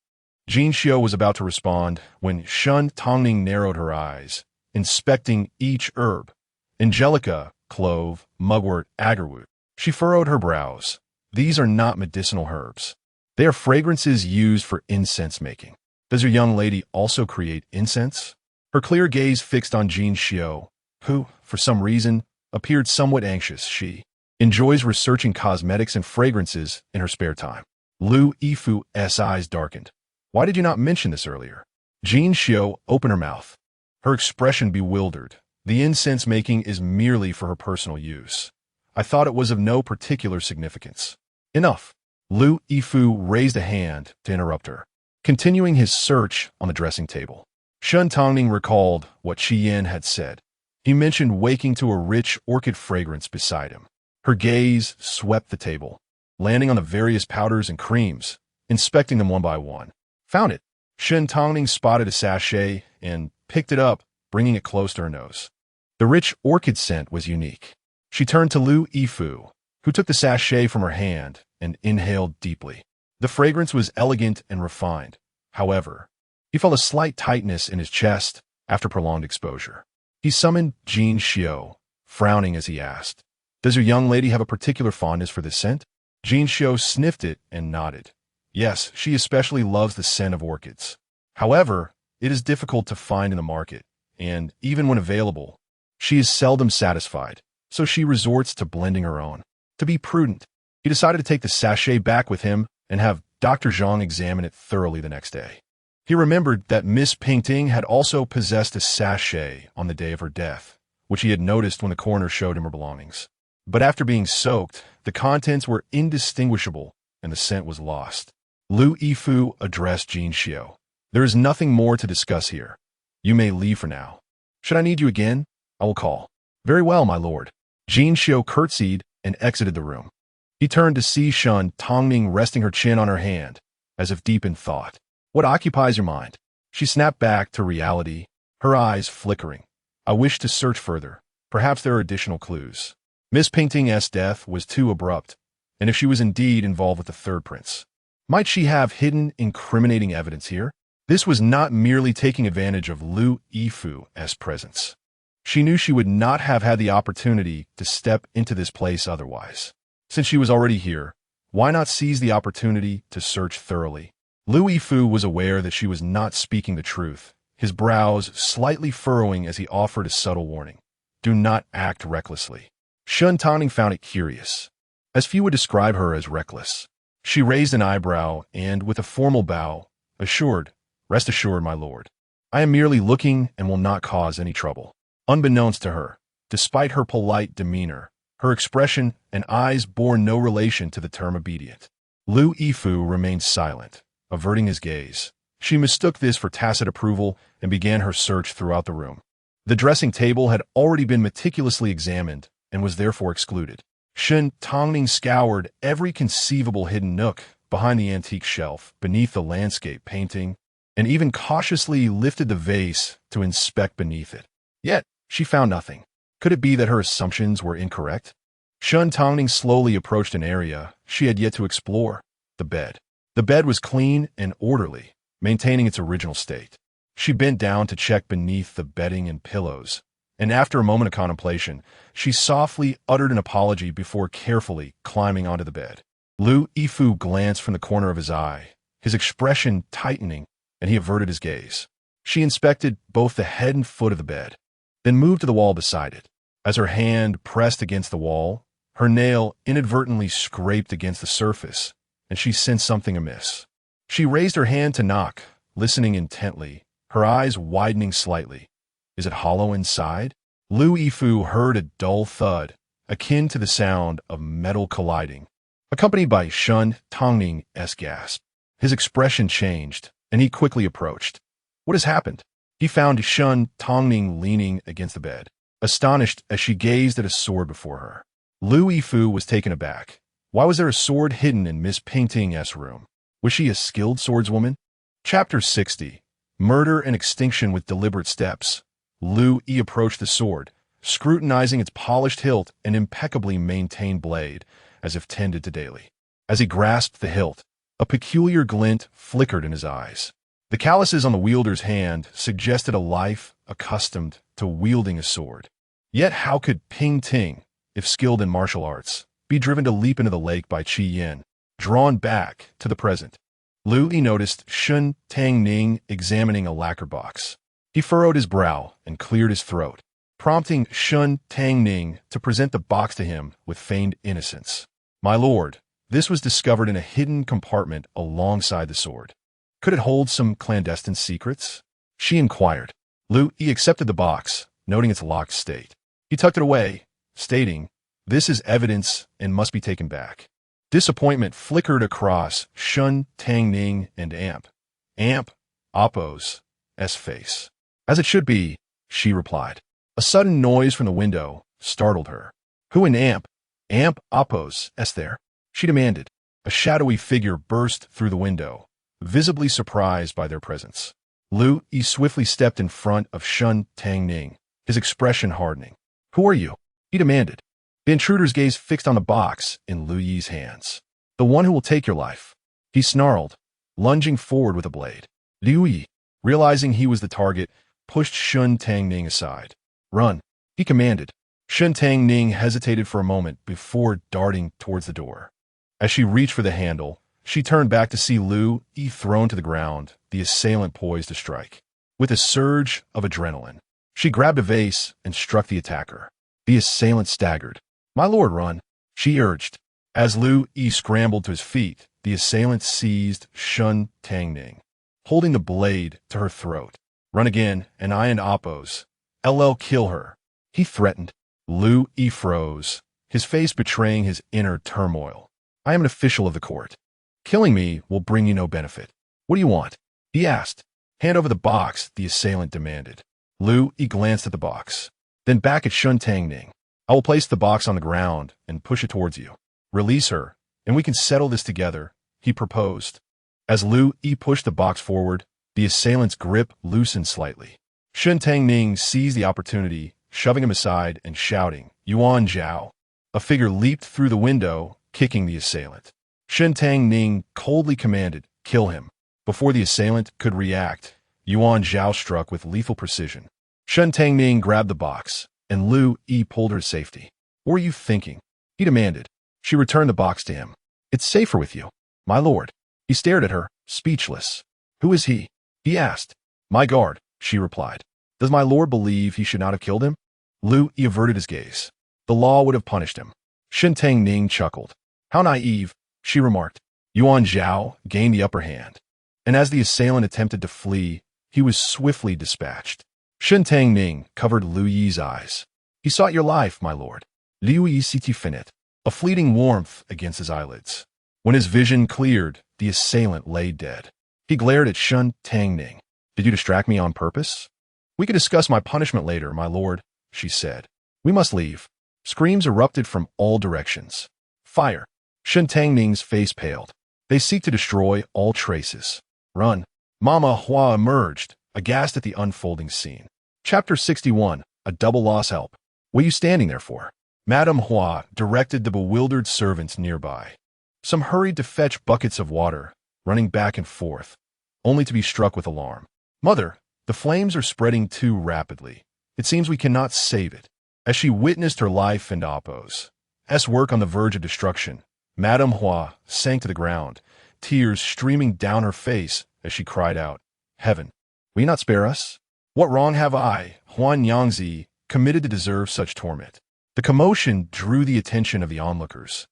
Jin Xiu was about to respond when Shen Tangning narrowed her eyes, inspecting each herb. Angelica, clove, mugwort, agarwood. She furrowed her brows. These are not medicinal herbs. They are fragrances used for incense making. Does your young lady also create incense? Her clear gaze fixed on Jin Xiu, who, for some reason, appeared somewhat anxious. She enjoys researching cosmetics and fragrances in her spare time. Lu Yifu's eyes darkened. Why did you not mention this earlier? Jin Xiu opened her mouth, her expression bewildered. The incense making is merely for her personal use. I thought it was of no particular significance. Enough. Lu Yifu raised a hand to interrupt her, continuing his search on the dressing table. Shen Tangning recalled what Qi Yin had said. He mentioned waking to a rich orchid fragrance beside him. Her gaze swept the table, landing on the various powders and creams, inspecting them one by one. Found it. Shen Tangning spotted a sachet and picked it up, bringing it close to her nose. The rich orchid scent was unique. She turned to Lu Yifu, who took the sachet from her hand and inhaled deeply. The fragrance was elegant and refined. However, he felt a slight tightness in his chest after prolonged exposure. He summoned Jin Xiu, frowning as he asked, "Does your young lady have a particular fondness for this scent?" Jin Xiu sniffed it and nodded. Yes, she especially loves the scent of orchids. However, it is difficult to find in the market, and even when available, she is seldom satisfied, so she resorts to blending her own. To be prudent, he decided to take the sachet back with him and have Dr. Zhang examine it thoroughly the next day. He remembered that Miss Pingting had also possessed a sachet on the day of her death, which he had noticed when the coroner showed him her belongings. But after being soaked, the contents were indistinguishable and the scent was lost. Lu Yifu addressed Jin Xiu. There is nothing more to discuss here. You may leave for now. Should I need you again? I will call. Very well, my lord. Jin Xiu curtsied and exited the room. He turned to see Shen Tangning resting her chin on her hand, as if deep in thought. What occupies your mind? She snapped back to reality, her eyes flickering. I wish to search further. Perhaps there are additional clues. Miss Pingting's death was too abrupt, and if she was indeed involved with the third prince, might she have hidden incriminating evidence here? This was not merely taking advantage of Lu Yifu's presence. She knew she would not have had the opportunity to step into this place otherwise. Since she was already here, why not seize the opportunity to search thoroughly? Lu Yifu was aware that she was not speaking the truth, his brows slightly furrowing as he offered a subtle warning. Do not act recklessly. Shen Tangning found it curious, as few would describe her as reckless. She raised an eyebrow and, with a formal bow, assured, "Rest assured, my lord. I am merely looking and will not cause any trouble." Unbeknownst to her, despite her polite demeanor, her expression and eyes bore no relation to the term obedient. Lu Yifu remained silent, averting his gaze. She mistook this for tacit approval and began her search throughout the room. The dressing table had already been meticulously examined and was therefore excluded. Shen Tangning scoured every conceivable hidden nook behind the antique shelf, beneath the landscape painting, and even cautiously lifted the vase to inspect beneath it. Yet, she found nothing. Could it be that her assumptions were incorrect? Shen Tangning slowly approached an area she had yet to explore, the bed. The bed was clean and orderly, maintaining its original state. She bent down to check beneath the bedding and pillows, and after a moment of contemplation, she softly uttered an apology before carefully climbing onto the bed. Lu Yifu glanced from the corner of his eye, his expression tightening, and he averted his gaze. She inspected both the head and foot of the bed, then moved to the wall beside it. As her hand pressed against the wall, her nail inadvertently scraped against the surface, and she sensed something amiss. She raised her hand to knock, listening intently, her eyes widening slightly. Is it hollow inside? Lu Yifu heard a dull thud, akin to the sound of metal colliding, accompanied by Shen Tangning's gasp. His expression changed, and he quickly approached. What has happened? He found Shen Tangning leaning against the bed, astonished as she gazed at a sword before her. Lu Yifu was taken aback. Why was there a sword hidden in Miss Pingting's room? Was she a skilled swordswoman? Chapter 60. Murder and Extinction with Deliberate Steps. Lu Yi approached the sword, scrutinizing its polished hilt and impeccably maintained blade, as if tended to daily. As he grasped the hilt, a peculiar glint flickered in his eyes. The calluses on the wielder's hand suggested a life accustomed to wielding a sword. Yet how could Ping Ting, if skilled in martial arts, be driven to leap into the lake by Qi Yin, drawn back to the present? Lu Yi noticed Shen Tangning examining a lacquer box. He furrowed his brow and cleared his throat, prompting Shen Tangning to present the box to him with feigned innocence. My lord, This was discovered in a hidden compartment alongside the sword. Could it hold some clandestine secrets? She inquired. Lu Yi accepted the box, noting its locked state. He tucked it away, stating, "This is evidence and must be taken back." Disappointment flickered across Shen Tangning and Appo's face. "As it should be," she replied. A sudden noise from the window startled her. "Who in Appo's there?" she demanded. A shadowy figure burst through the window, visibly surprised by their presence. Lu Yi swiftly stepped in front of Shen Tangning, his expression hardening. "Who are you?" he demanded. The intruder's gaze fixed on the box in Lu Yi's hands. "The one who will take your life," he snarled, lunging forward with a blade. Lu Yi, realizing he was the target, pushed Shen Tangning aside. "Run," he commanded. Shen Tangning hesitated for a moment before darting towards the door. As she reached for the handle, she turned back to see Lu Yi thrown to the ground, the assailant poised to strike. With a surge of adrenaline, she grabbed a vase and struck the attacker. The assailant staggered. "My lord, run," she urged. As Lu Yi scrambled to his feet, the assailant seized Shen Tangning, holding the blade to her throat. "Run again, and I and Appo's LL kill her," he threatened. Lu Yi froze, his face betraying his inner turmoil. "I am an official of the court. Killing me will bring you no benefit. What do you want?" he asked. "Hand over the box," the assailant demanded. Lu Yi glanced at the box, then back at Shen Tangning. "I will place the box on the ground and push it towards you. Release her, and we can settle this together," he proposed. As Lu Yi pushed the box forward, the assailant's grip loosened slightly. Shen Tangning seized the opportunity, shoving him aside and shouting, "Yuan Zhao!" A figure leaped through the window, kicking the assailant. Shen Tangning coldly commanded, "Kill him." Before the assailant could react, Yuan Zhao struck with lethal precision. Shen Tangning grabbed the box, and Lu Yi pulled her to safety. "What are you thinking?" he demanded. She returned the box to him. "It's safer with you, my lord." He stared at her, speechless. "Who is he?" he asked. "My guard," she replied. "Does my lord believe he should not have killed him?" Lu Yi averted his gaze. "The law would have punished him." Shen Tangning chuckled. "How naive," she remarked. Yuan Zhao gained the upper hand, and as the assailant attempted to flee, he was swiftly dispatched. Shen Tangning covered Lu Yi's eyes. "He sought your life, my lord." Lu Yi finit, a fleeting warmth against his eyelids. When his vision cleared, the assailant lay dead. He glared at Shen Tangning. "Did you distract me on purpose?" "We could discuss my punishment later, my lord," she said. "We must leave." Screams erupted from all directions. "Fire!" Shen Tangning's face paled. "They seek to destroy all traces." "Run!" Mama Hua emerged, aghast at the unfolding scene. Chapter 61, A Double Loss Help. "What are you standing there for?" Madame Hua directed the bewildered servants nearby. Some hurried to fetch buckets of water, running back and forth, only to be struck with alarm. "Mother, the flames are spreading too rapidly. It seems we cannot save it." As she witnessed her life and Appo's work on the verge of destruction, Madame Hua sank to the ground, tears streaming down her face as she cried out, "Heaven, will you not spare us? What wrong have I, Huan Yangzi, committed to deserve such torment?" The commotion drew the attention of the onlookers,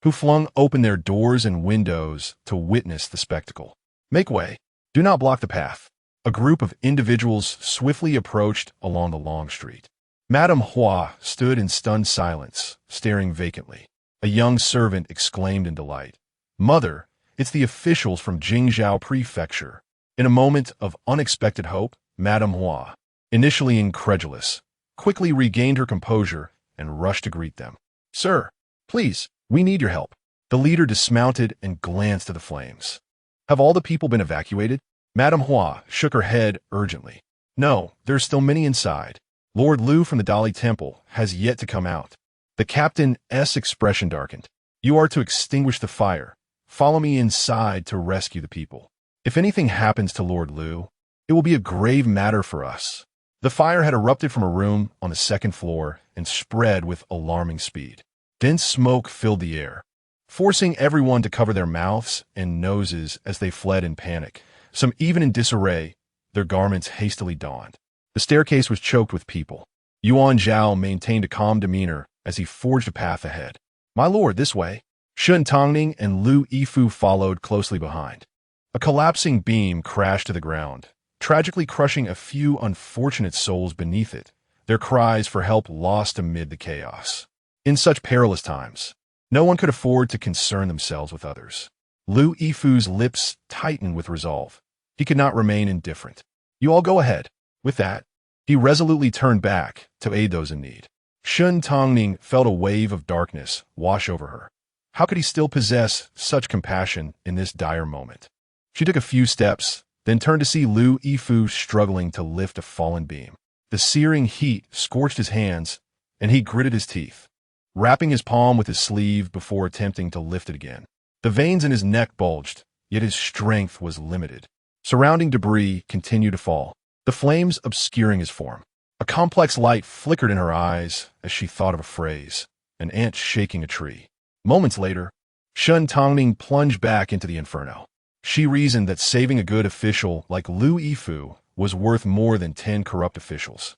who flung open their doors and windows to witness the spectacle. "Make way. Do not block the path." A group of individuals swiftly approached along the long street. Madame Hua stood in stunned silence, staring vacantly. A young servant exclaimed in delight, "Mother, it's the officials from Jingzhou Prefecture." In a moment of unexpected hope, Madame Hua, initially incredulous, quickly regained her composure and rushed to greet them. "Sir, please, we need your help." The leader dismounted and glanced at the flames. "Have all the people been evacuated?" Madame Hua shook her head urgently. "No, there are still many inside. Lord Lu from the Dali Temple has yet to come out." The captain's expression darkened. "You are to extinguish the fire. Follow me inside to rescue the people. If anything happens to Lord Lu, it will be a grave matter for us." The fire had erupted from a room on the second floor and spread with alarming speed. Dense smoke filled the air, forcing everyone to cover their mouths and noses as they fled in panic, some even in disarray, their garments hastily donned. The staircase was choked with people. Yuan Zhao maintained a calm demeanor as he forged a path ahead. "My lord, this way." Shen Tangning and Lu Yifu followed closely behind. A collapsing beam crashed to the ground, tragically crushing a few unfortunate souls beneath it, their cries for help lost amid the chaos. In such perilous times, no one could afford to concern themselves with others. Lu Yifu's lips tightened with resolve. He could not remain indifferent. You all go ahead. With that, he resolutely turned back to aid those in need. Shen Tangning felt a wave of darkness wash over her. How could he still possess such compassion in this dire moment? She took a few steps, then turned to see Lu Yifu struggling to lift a fallen beam. The searing heat scorched his hands, and he gritted his teeth, wrapping his palm with his sleeve before attempting to lift it again. The veins in his neck bulged, yet his strength was limited. Surrounding debris continued to fall, the flames obscuring his form. A complex light flickered in her eyes as she thought of a phrase, an ant shaking a tree. Moments later, Shen Tangning plunged back into the inferno. She reasoned that saving a good official like Lu Yifu was worth more than 10 corrupt officials.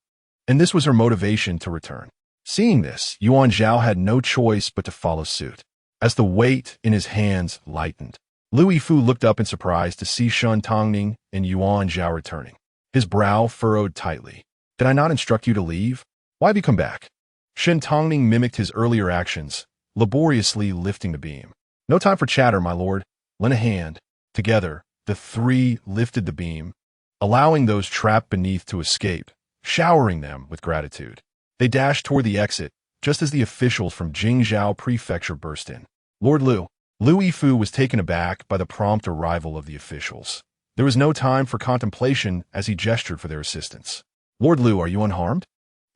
And this was her motivation to return. Seeing this, Yuan Zhao had no choice but to follow suit. As the weight in his hands lightened, Lu Yifu looked up in surprise to see Shen Tangning and Yuan Zhao returning. His brow furrowed tightly. Did I not instruct you to leave? Why have you come back? Shen Tangning mimicked his earlier actions, laboriously lifting the beam. No time for chatter, my lord. Lend a hand. Together, the three lifted the beam, allowing those trapped beneath to escape, showering them with gratitude. They dashed toward the exit, just as the officials from Jingzhou Prefecture burst in. Lord Lu Yifu was taken aback by the prompt arrival of the officials. There was no time for contemplation as he gestured for their assistance. Lord Lu, are you unharmed?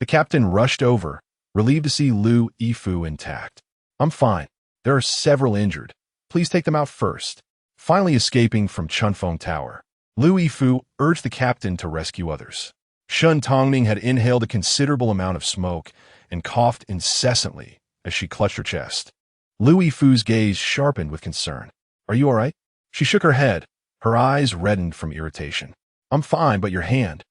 The captain rushed over, relieved to see Lu Yifu intact. I'm fine. There are several injured. Please take them out first. Finally escaping from Chunfeng Tower, Lu Yifu urged the captain to rescue others. Shen Tangning had inhaled a considerable amount of smoke and coughed incessantly as she clutched her chest. Lu Yifu's gaze sharpened with concern. Are you all right? She shook her head, her eyes reddened from irritation. I'm fine, but your hand.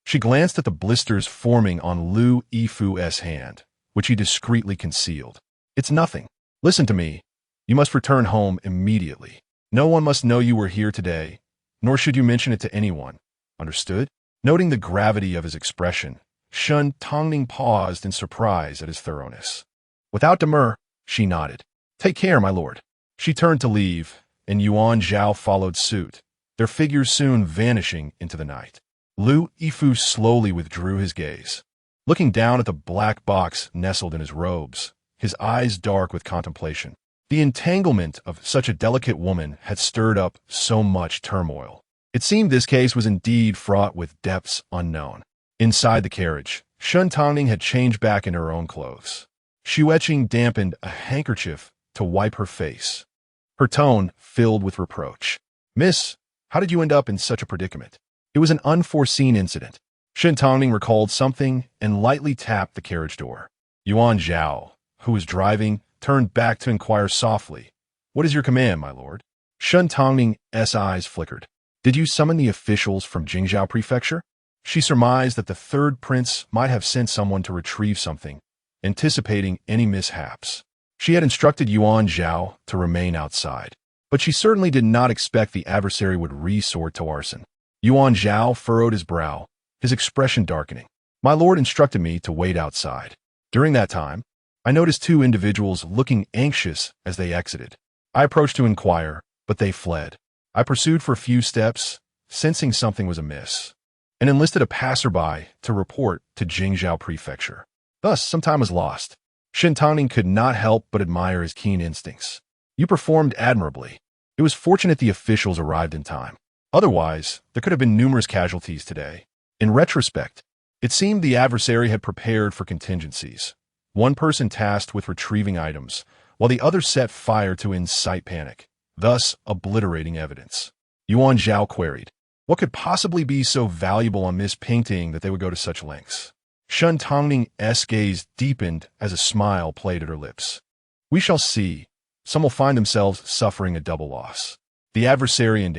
She glanced at the blisters forming on Lu Yifu's hand, which he discreetly concealed. It's nothing. Listen to me. You must return home immediately. No one must know you were here today, nor should you mention it to anyone. Understood? Noting the gravity of his expression, Shen Tangning paused in surprise at his thoroughness. Without demur, she nodded. Take care, my lord. She turned to leave, and Yuan Zhao followed suit, their figures soon vanishing into the night. Lu Yifu slowly withdrew his gaze, looking down at the black box nestled in his robes, his eyes dark with contemplation. The entanglement of such a delicate woman had stirred up so much turmoil. It seemed this case was indeed fraught with depths unknown. Inside the carriage, Shen Tangning had changed back into her own clothes. Shueqing dampened a handkerchief to wipe her face, her tone filled with reproach. Miss, how did you end up in such a predicament? It was an unforeseen incident. Shen Tangning recalled something and lightly tapped the carriage door. Yuan Zhao, who was driving, turned back to inquire softly. What is your command, my lord? Shen Tangning's eyes flickered. Did you summon the officials from Jingzhou Prefecture? She surmised that the third prince might have sent someone to retrieve something, anticipating any mishaps. She had instructed Yuan Zhao to remain outside, but she certainly did not expect the adversary would resort to arson. Yuan Zhao furrowed his brow, his expression darkening. My lord instructed me to wait outside. During that time, I noticed two individuals looking anxious as they exited. I approached to inquire, but they fled. I pursued for a few steps, sensing something was amiss, and enlisted a passerby to report to Jingzhou Prefecture. Thus, some time was lost. Shen Tangning could not help but admire his keen instincts. You performed admirably. It was fortunate the officials arrived in time. Otherwise, there could have been numerous casualties today. In retrospect, it seemed the adversary had prepared for contingencies. One person tasked with retrieving items, while the other set fire to incite panic, thus obliterating evidence. Yuan Zhao queried, what could possibly be so valuable on this painting that they would go to such lengths? Shen Tangning's gaze deepened as a smile played at her lips. We shall see. Some will find themselves suffering a double loss. The adversary and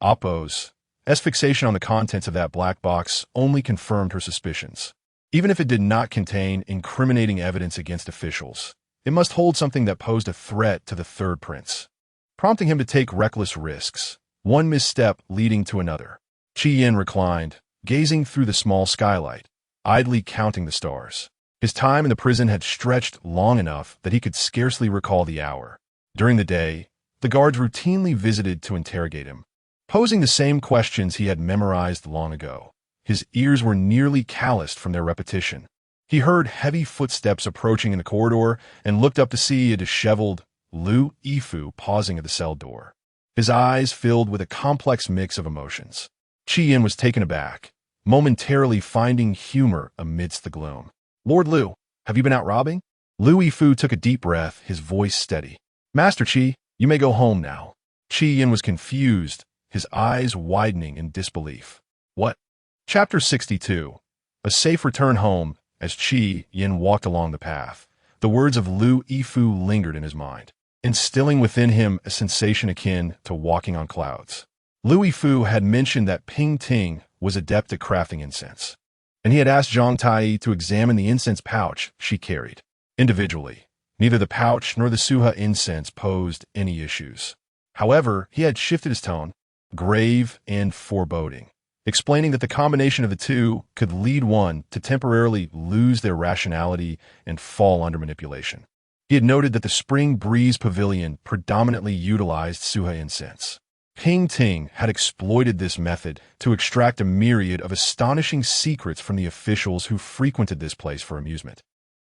Oppo's fixation on the contents of that black box only confirmed her suspicions. Even if it did not contain incriminating evidence against officials, It must hold something that posed a threat to the third prince, prompting him to take reckless risks, one misstep leading to another. Qi Yin reclined, gazing through the small skylight, idly counting the stars. His time in the prison had stretched long enough that he could scarcely recall the hour. During the day, the guards routinely visited to interrogate him, posing the same questions he had memorized long ago. His ears were nearly calloused from their repetition. He heard heavy footsteps approaching in the corridor and looked up to see a disheveled Lu Yifu pausing at the cell door. His eyes filled with a complex mix of emotions. Qi Yin was taken aback, momentarily finding humor amidst the gloom. "Lord Lu, have you been out robbing?" Lu Yifu took a deep breath, his voice steady. "Master Qi, you may go home now." Qi Yin was confused, his eyes widening in disbelief. "What?" Chapter 62. A safe return home. As Qi Yin walked along the path, the words of Lu Yifu lingered in his mind, instilling within him a sensation akin to walking on clouds. Lu Yifu had mentioned that Ping Ting was adept at crafting incense, and he had asked Zhang Tai to examine the incense pouch she carried. Individually, neither the pouch nor the Suha incense posed any issues. However, he had shifted his tone, grave and foreboding, explaining that the combination of the two could lead one to temporarily lose their rationality and fall under manipulation. He had noted that the Spring Breeze Pavilion predominantly utilized Suha incense. Ping Ting had exploited this method to extract a myriad of astonishing secrets from the officials who frequented this place for amusement,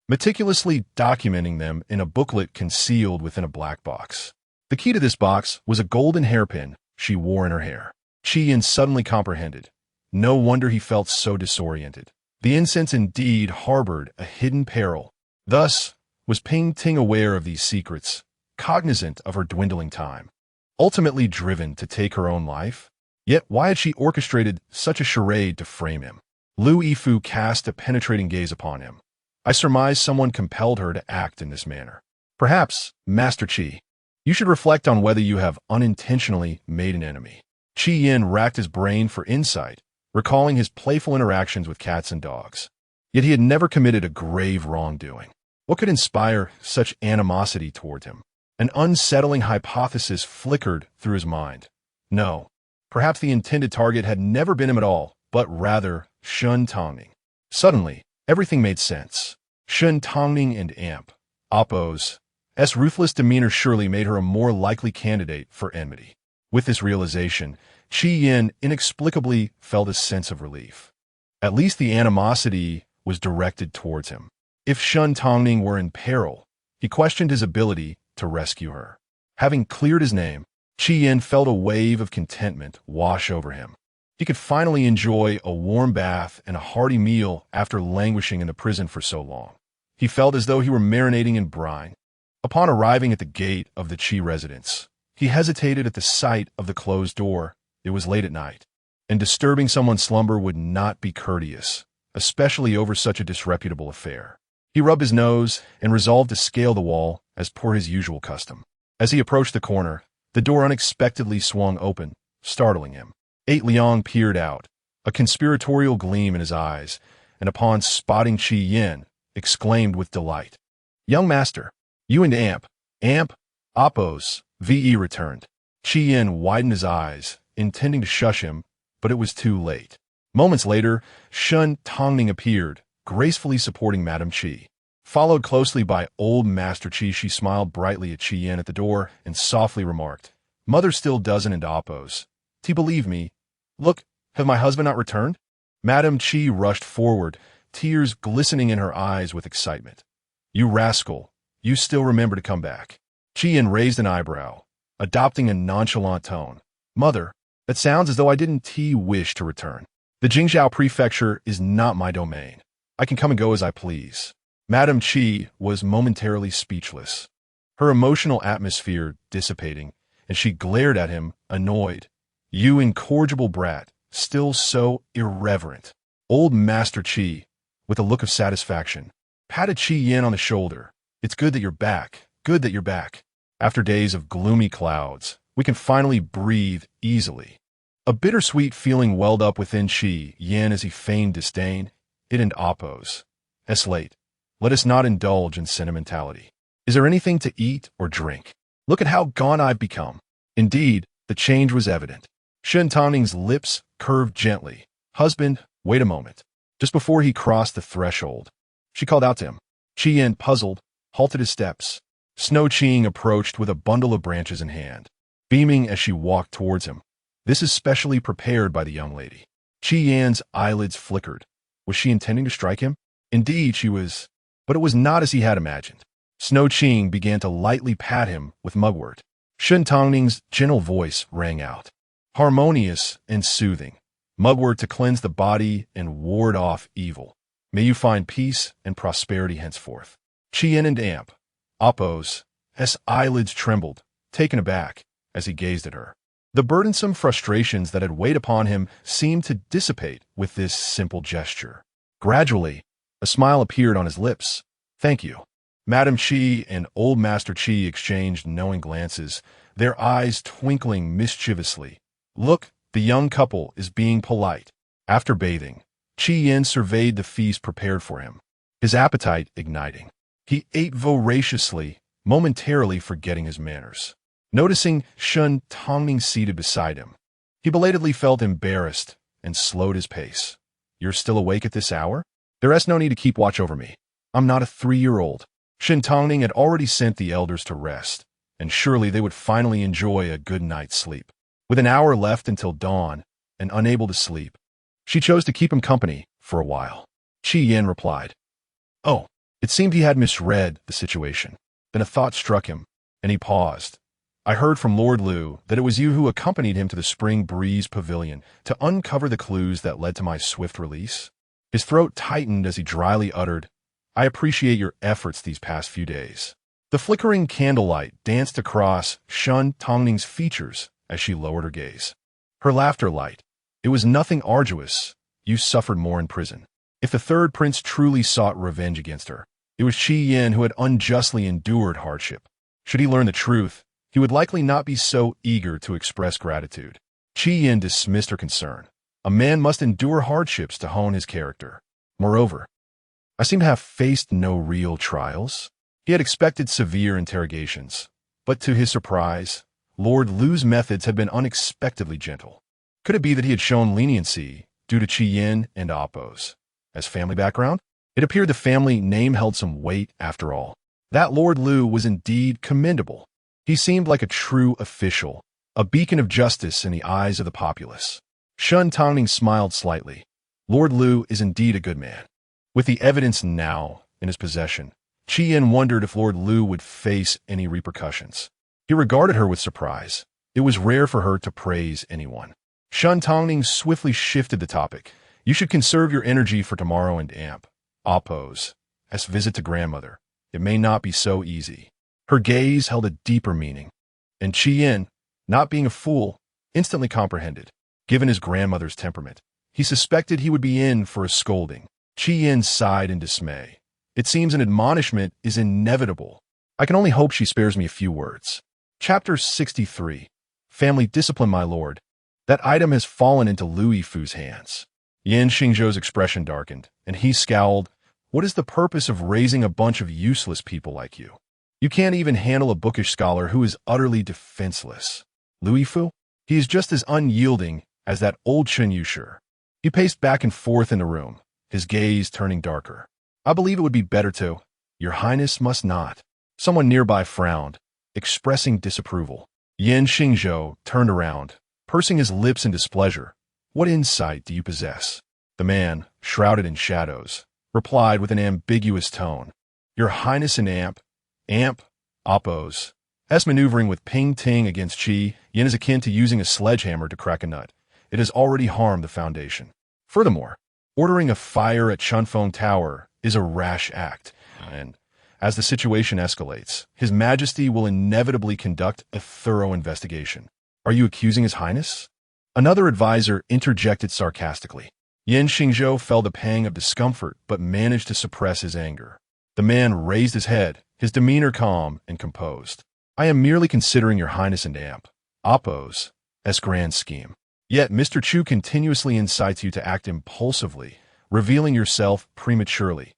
meticulously documenting them in a booklet concealed within a black box. The key to this box was a golden hairpin she wore in her hair. Qi Yin suddenly comprehended. No wonder he felt so disoriented. The incense indeed harbored a hidden peril. Thus, was Ping Ting aware of these secrets, cognizant of her dwindling time, ultimately driven to take her own life? Yet why had she orchestrated such a charade to frame him? Lu Yifu cast a penetrating gaze upon him. "I surmise someone compelled her to act in this manner. Perhaps, Master Qi, you should reflect on whether you have unintentionally made an enemy." Qi Yin racked his brain for insight, recalling his playful interactions with cats and dogs. Yet he had never committed a grave wrongdoing. What could inspire such animosity toward him? An unsettling hypothesis flickered through his mind. No, perhaps the intended target had never been him at all, but rather Shen Tangning. Suddenly, everything made sense. Shen Tangning and Oppo's ruthless demeanor surely made her a more likely candidate for enmity. With this realization, Qi Yin inexplicably felt a sense of relief. At least the animosity was directed towards him. If Shen Tangning were in peril, he questioned his ability to rescue her. Having cleared his name, Qi Yin felt a wave of contentment wash over him. He could finally enjoy a warm bath and a hearty meal after languishing in the prison for so long. He felt as though he were marinating in brine. Upon arriving at the gate of the Qi residence, he hesitated at the sight of the closed door. It was late at night, and disturbing someone's slumber would not be courteous, especially over such a disreputable affair. He rubbed his nose and resolved to scale the wall as per his usual custom. As he approached the corner, the door unexpectedly swung open, startling him. 8 Liang peered out, a conspiratorial gleam in his eyes, and upon spotting Qi Yin, exclaimed with delight, "Young master, you and Oppo's VE returned." Qi Yin widened his eyes, intending to shush him, but it was too late. Moments later, Shen Tangning appeared, gracefully supporting Madame Qi. Followed closely by old Master Qi, she smiled brightly at Qi Yin at the door and softly remarked, "Mother still doesn't and Oppo's. Do you believe me? Look, have my husband not returned?" Madame Qi rushed forward, tears glistening in her eyes with excitement. "You rascal, you still remember to come back." Qi Yin raised an eyebrow, adopting a nonchalant tone. "Mother, that sounds as though I didn't wish to return. The Jingzhou prefecture is not my domain. I can come and go as I please." Madame Qi was momentarily speechless, her emotional atmosphere dissipating, and she glared at him, annoyed. "You incorrigible brat, still so irreverent." Old Master Qi, with a look of satisfaction, patted Qi Yin on the shoulder. "It's good that you're back. Good that you're back. After days of gloomy clouds, we can finally breathe easily." A bittersweet feeling welled up within Qi Yin as he feigned disdain. "It and Oppo's. It's late. Let us not indulge in sentimentality." Is there anything to eat or drink? Look at how gone I've become. Indeed, the change was evident. Shen Tangning's lips curved gently. Husband, wait a moment. Just before he crossed the threshold, she called out to him. Qian, puzzled, halted his steps. Snow Qing approached with a bundle of branches in hand, beaming as she walked towards him. This is specially prepared by the young lady. Qian's eyelids flickered. Was she intending to strike him? Indeed, she was, but it was not as he had imagined. Snow Qing began to lightly pat him with mugwort. Shen Tangning's gentle voice rang out, harmonious and soothing. Mugwort to cleanse the body and ward off evil. May you find peace and prosperity henceforth. Qian and Amp, Oppo's eyelids trembled, taken aback, as he gazed at her. The burdensome frustrations that had weighed upon him seemed to dissipate with this simple gesture. Gradually, a smile appeared on his lips. Thank you. Madam Qi and Old Master Qi exchanged knowing glances, their eyes twinkling mischievously. Look, the young couple is being polite. After bathing, Qian surveyed the feast prepared for him, his appetite igniting. He ate voraciously, momentarily forgetting his manners. Noticing Shen Tangning seated beside him, he belatedly felt embarrassed and slowed his pace. You're still awake at this hour? There is no need to keep watch over me. I'm not a 3-year-old. Shen Tangning had already sent the elders to rest, and surely they would finally enjoy a good night's sleep. With an hour left until dawn, and unable to sleep, she chose to keep him company for a while. Qian replied. Oh, it seemed he had misread the situation. Then a thought struck him, and he paused. I heard from Lord Lu that it was you who accompanied him to the Spring Breeze Pavilion to uncover the clues that led to my swift release. His throat tightened as he dryly uttered, I appreciate your efforts these past few days. The flickering candlelight danced across Shen Tangning's features as she lowered her gaze. Her laughter light. It was nothing arduous. You suffered more in prison. If the third prince truly sought revenge against her, it was Qian who had unjustly endured hardship. Should he learn the truth, he would likely not be so eager to express gratitude. Qian dismissed her concern. A man must endure hardships to hone his character. Moreover, I seem to have faced no real trials. He had expected severe interrogations, but to his surprise, Lord Lu's methods had been unexpectedly gentle. Could it be that he had shown leniency due to Qian and Oppo's? As family background, it appeared the family name held some weight after all. That Lord Lu was indeed commendable. He seemed like a true official, a beacon of justice in the eyes of the populace. Shen Tangning smiled slightly. Lord Lu is indeed a good man. With the evidence now in his possession, Qian wondered if Lord Lu would face any repercussions. He regarded her with surprise. It was rare for her to praise anyone. Shen Tangning swiftly shifted the topic. You should conserve your energy for tomorrow and Amp. Oppo's visit to grandmother. It may not be so easy. Her gaze held a deeper meaning, and Qian, not being a fool, instantly comprehended. Given his grandmother's temperament, he suspected he would be in for a scolding. Qian sighed in dismay. It seems an admonishment is inevitable. I can only hope she spares me a few words. Chapter 63. Family Discipline, my lord. That item has fallen into Lu Yifu's hands. Yan Xingzhou's expression darkened, and he scowled. What is the purpose of raising a bunch of useless people like you? You can't even handle a bookish scholar who is utterly defenseless. Lu Yifu? He is just as unyielding as that old Chen Yusher. He paced back and forth in the room, his gaze turning darker. I believe it would be better to. Your Highness must not. Someone nearby frowned, expressing disapproval. Yan Xingzhou turned around, pursing his lips in displeasure. What insight do you possess? The man, shrouded in shadows, replied with an ambiguous tone. Your Highness and Amp, Oppo's maneuvering with Ping Ting against Qi Yin is akin to using a sledgehammer to crack a nut. It has already harmed the foundation. Furthermore, ordering a fire at Chunfeng Tower is a rash act, and as the situation escalates, His Majesty will inevitably conduct a thorough investigation. Are you accusing His Highness? Another advisor interjected sarcastically. Yan Xingzhou felt a pang of discomfort but managed to suppress his anger. The man raised his head, his demeanor calm and composed. I am merely considering your Highness and Oppo's grand scheme. Yet Mr. Chu continuously incites you to act impulsively, revealing yourself prematurely.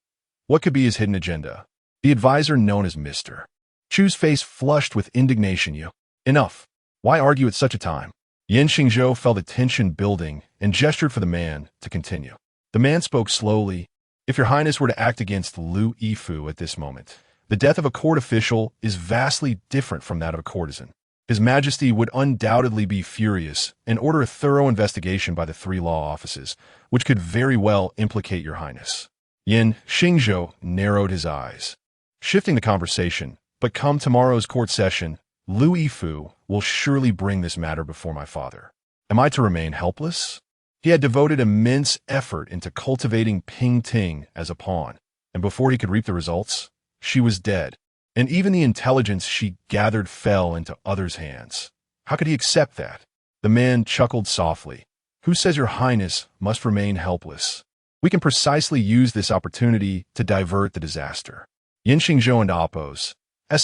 What could be his hidden agenda? The advisor known as Mr. Chu's face flushed with indignation. You. Enough. Why argue at such a time? Yin Xingzhou felt the tension building and gestured for the man to continue. The man spoke slowly. If your highness were to act against Lu Yifu at this moment, the death of a court official is vastly different from that of a courtesan. His Majesty would undoubtedly be furious and order a thorough investigation by the 3 law offices, which could very well implicate your highness. Yin Xingzhou narrowed his eyes, shifting the conversation. But come tomorrow's court session, Lu Yifu will surely bring this matter before my father. Am I to remain helpless? He had devoted immense effort into cultivating Ping Ting as a pawn, and before he could reap the results, she was dead, and even the intelligence she gathered fell into others' hands. How could he accept that? The man chuckled softly. Who says your highness must remain helpless? We can precisely use this opportunity to divert the disaster. Yin Xingzhou and Appo's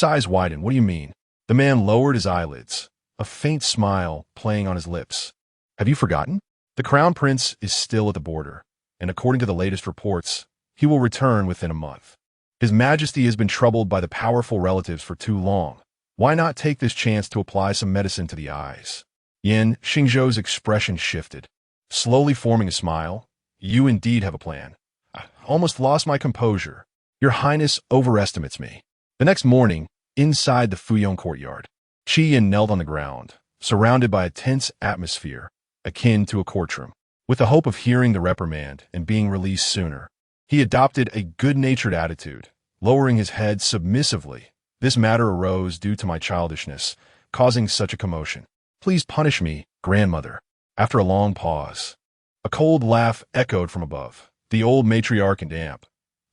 eyes widened. What do you mean? The man lowered his eyelids, a faint smile playing on his lips. Have you forgotten? The crown prince is still at the border, and according to the latest reports, he will return within a month. His Majesty has been troubled by the powerful relatives for too long. Why not take this chance to apply some medicine to the eyes? Yin Xingzhou's expression shifted, slowly forming a smile. You indeed have a plan. I almost lost my composure. Your highness overestimates me. The next morning, inside the Fuyong courtyard, Qi Yin knelt on the ground, surrounded by a tense atmosphere, akin to a courtroom. With the hope of hearing the reprimand and being released sooner, he adopted a good-natured attitude, lowering his head submissively. This matter arose due to my childishness, causing such a commotion. Please punish me, grandmother. After a long pause, a cold laugh echoed from above. The old matriarch and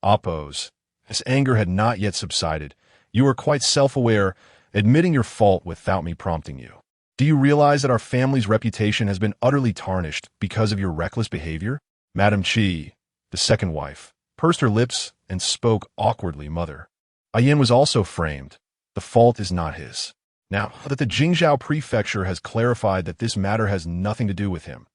Appo's his anger had not yet subsided. You are quite self-aware, admitting your fault without me prompting you. Do you realize that our family's reputation has been utterly tarnished because of your reckless behavior? Madame Qi, the second wife, pursed her lips and spoke awkwardly. Mother. Yin was also framed. The fault is not his. Now that the Jingzhou prefecture has clarified that this matter has nothing to do with him,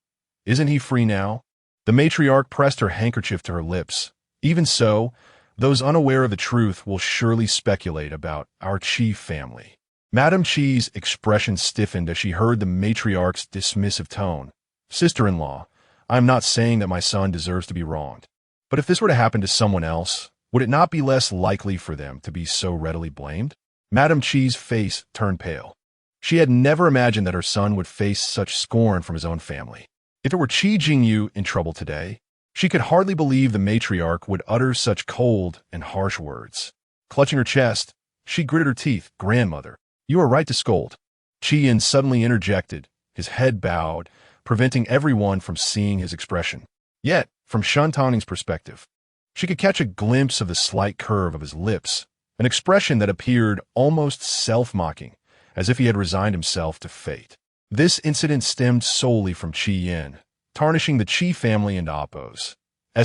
isn't he free now? The matriarch pressed her handkerchief to her lips. Even so, those unaware of the truth will surely speculate about our Qi family. Madame Qi's expression stiffened as she heard the matriarch's dismissive tone. Sister-in-law, I am not saying that my son deserves to be wronged. But if this were to happen to someone else, would it not be less likely for them to be so readily blamed? Madame Qi's face turned pale. She had never imagined that her son would face such scorn from his own family. If it were Qi Jingyu in trouble today, she could hardly believe the matriarch would utter such cold and harsh words. Clutching her chest, she gritted her teeth. Grandmother, you are right to scold. Qi Yin suddenly interjected, his head bowed, preventing everyone from seeing his expression. Yet, from Shen Tangning's perspective, she could catch a glimpse of the slight curve of his lips, an expression that appeared almost self-mocking, as if he had resigned himself to fate. This incident stemmed solely from Qi Yin, tarnishing the Qi family and Appo's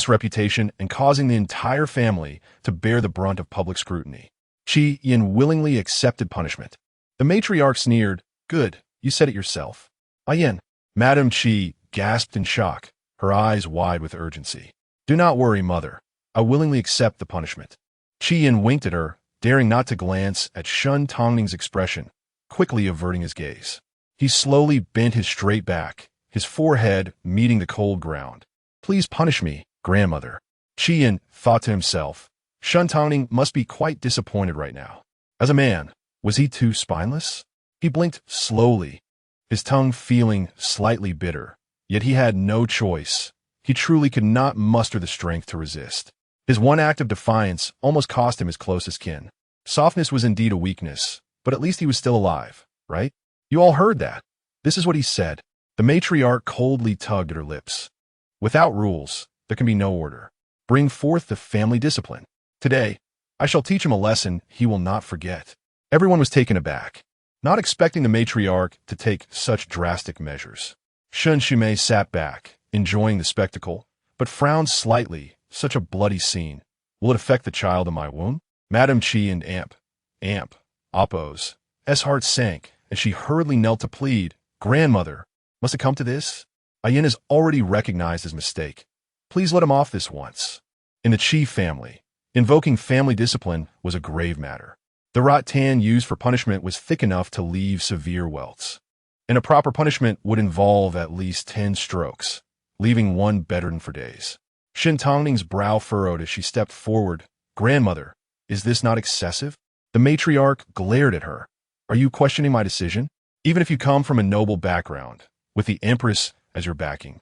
reputation and causing the entire family to bear the brunt of public scrutiny. Qi Yin willingly accepted punishment. The matriarch sneered. Good, you said it yourself. Yin. Madame Qi gasped in shock, her eyes wide with urgency. Do not worry, mother. I willingly accept the punishment. Qi Yin winked at her, daring not to glance at Shen Tangning's expression, quickly averting his gaze. He slowly bent his straight back, his forehead meeting the cold ground. Please punish me, grandmother. Qi Yin thought to himself. Shen Tangning must be quite disappointed right now. As a man, was he too spineless? He blinked slowly, his tongue feeling slightly bitter. Yet he had no choice. He truly could not muster the strength to resist. His one act of defiance almost cost him his closest kin. Softness was indeed a weakness, but at least he was still alive, right? You all heard that. This is what he said. The matriarch coldly tugged at her lips. Without rules, there can be no order. Bring forth the family discipline. Today, I shall teach him a lesson he will not forget. Everyone was taken aback, not expecting the matriarch to take such drastic measures. Shen Shumei sat back, enjoying the spectacle, but frowned slightly. Such a bloody scene. Will it affect the child in my womb? Madame Qi and Appo's heart sank, and she hurriedly knelt to plead. Grandmother, must it come to this? Yin has already recognized his mistake. Please let him off this once. In the Qi family, invoking family discipline was a grave matter. The rattan used for punishment was thick enough to leave severe welts, and a proper punishment would involve at least 10 strokes, leaving one bedridden for days. Shen Tangning's brow furrowed as she stepped forward. "Grandmother, is this not excessive?" The matriarch glared at her. "Are you questioning my decision? Even if you come from a noble background, with the Empress as your backing.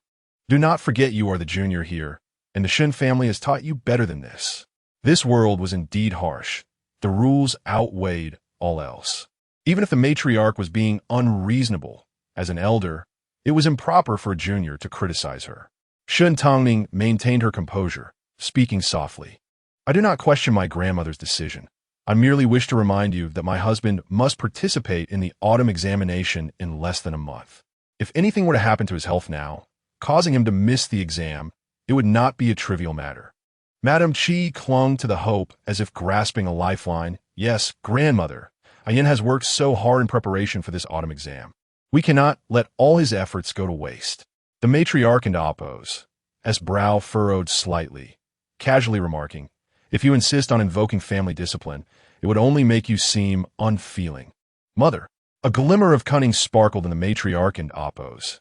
Do not forget you are the junior here, and the Shen family has taught you better than this." This world was indeed harsh. The rules outweighed all else. Even if the matriarch was being unreasonable, as an elder, it was improper for a junior to criticize her. Shen Tangning maintained her composure, speaking softly. "I do not question my grandmother's decision. I merely wish to remind you that my husband must participate in the autumn examination in less than a month. If anything were to happen to his health now, causing him to miss the exam, it would not be a trivial matter." Madame Chi clung to the hope as if grasping a lifeline. "Yes, grandmother, Ayen has worked so hard in preparation for this autumn exam. We cannot let all his efforts go to waste." The matriarch and Oppos, S. brow furrowed slightly, casually remarking, "If you insist on invoking family discipline, it would only make you seem unfeeling." "Mother." A glimmer of cunning sparkled in the matriarch and Oppos'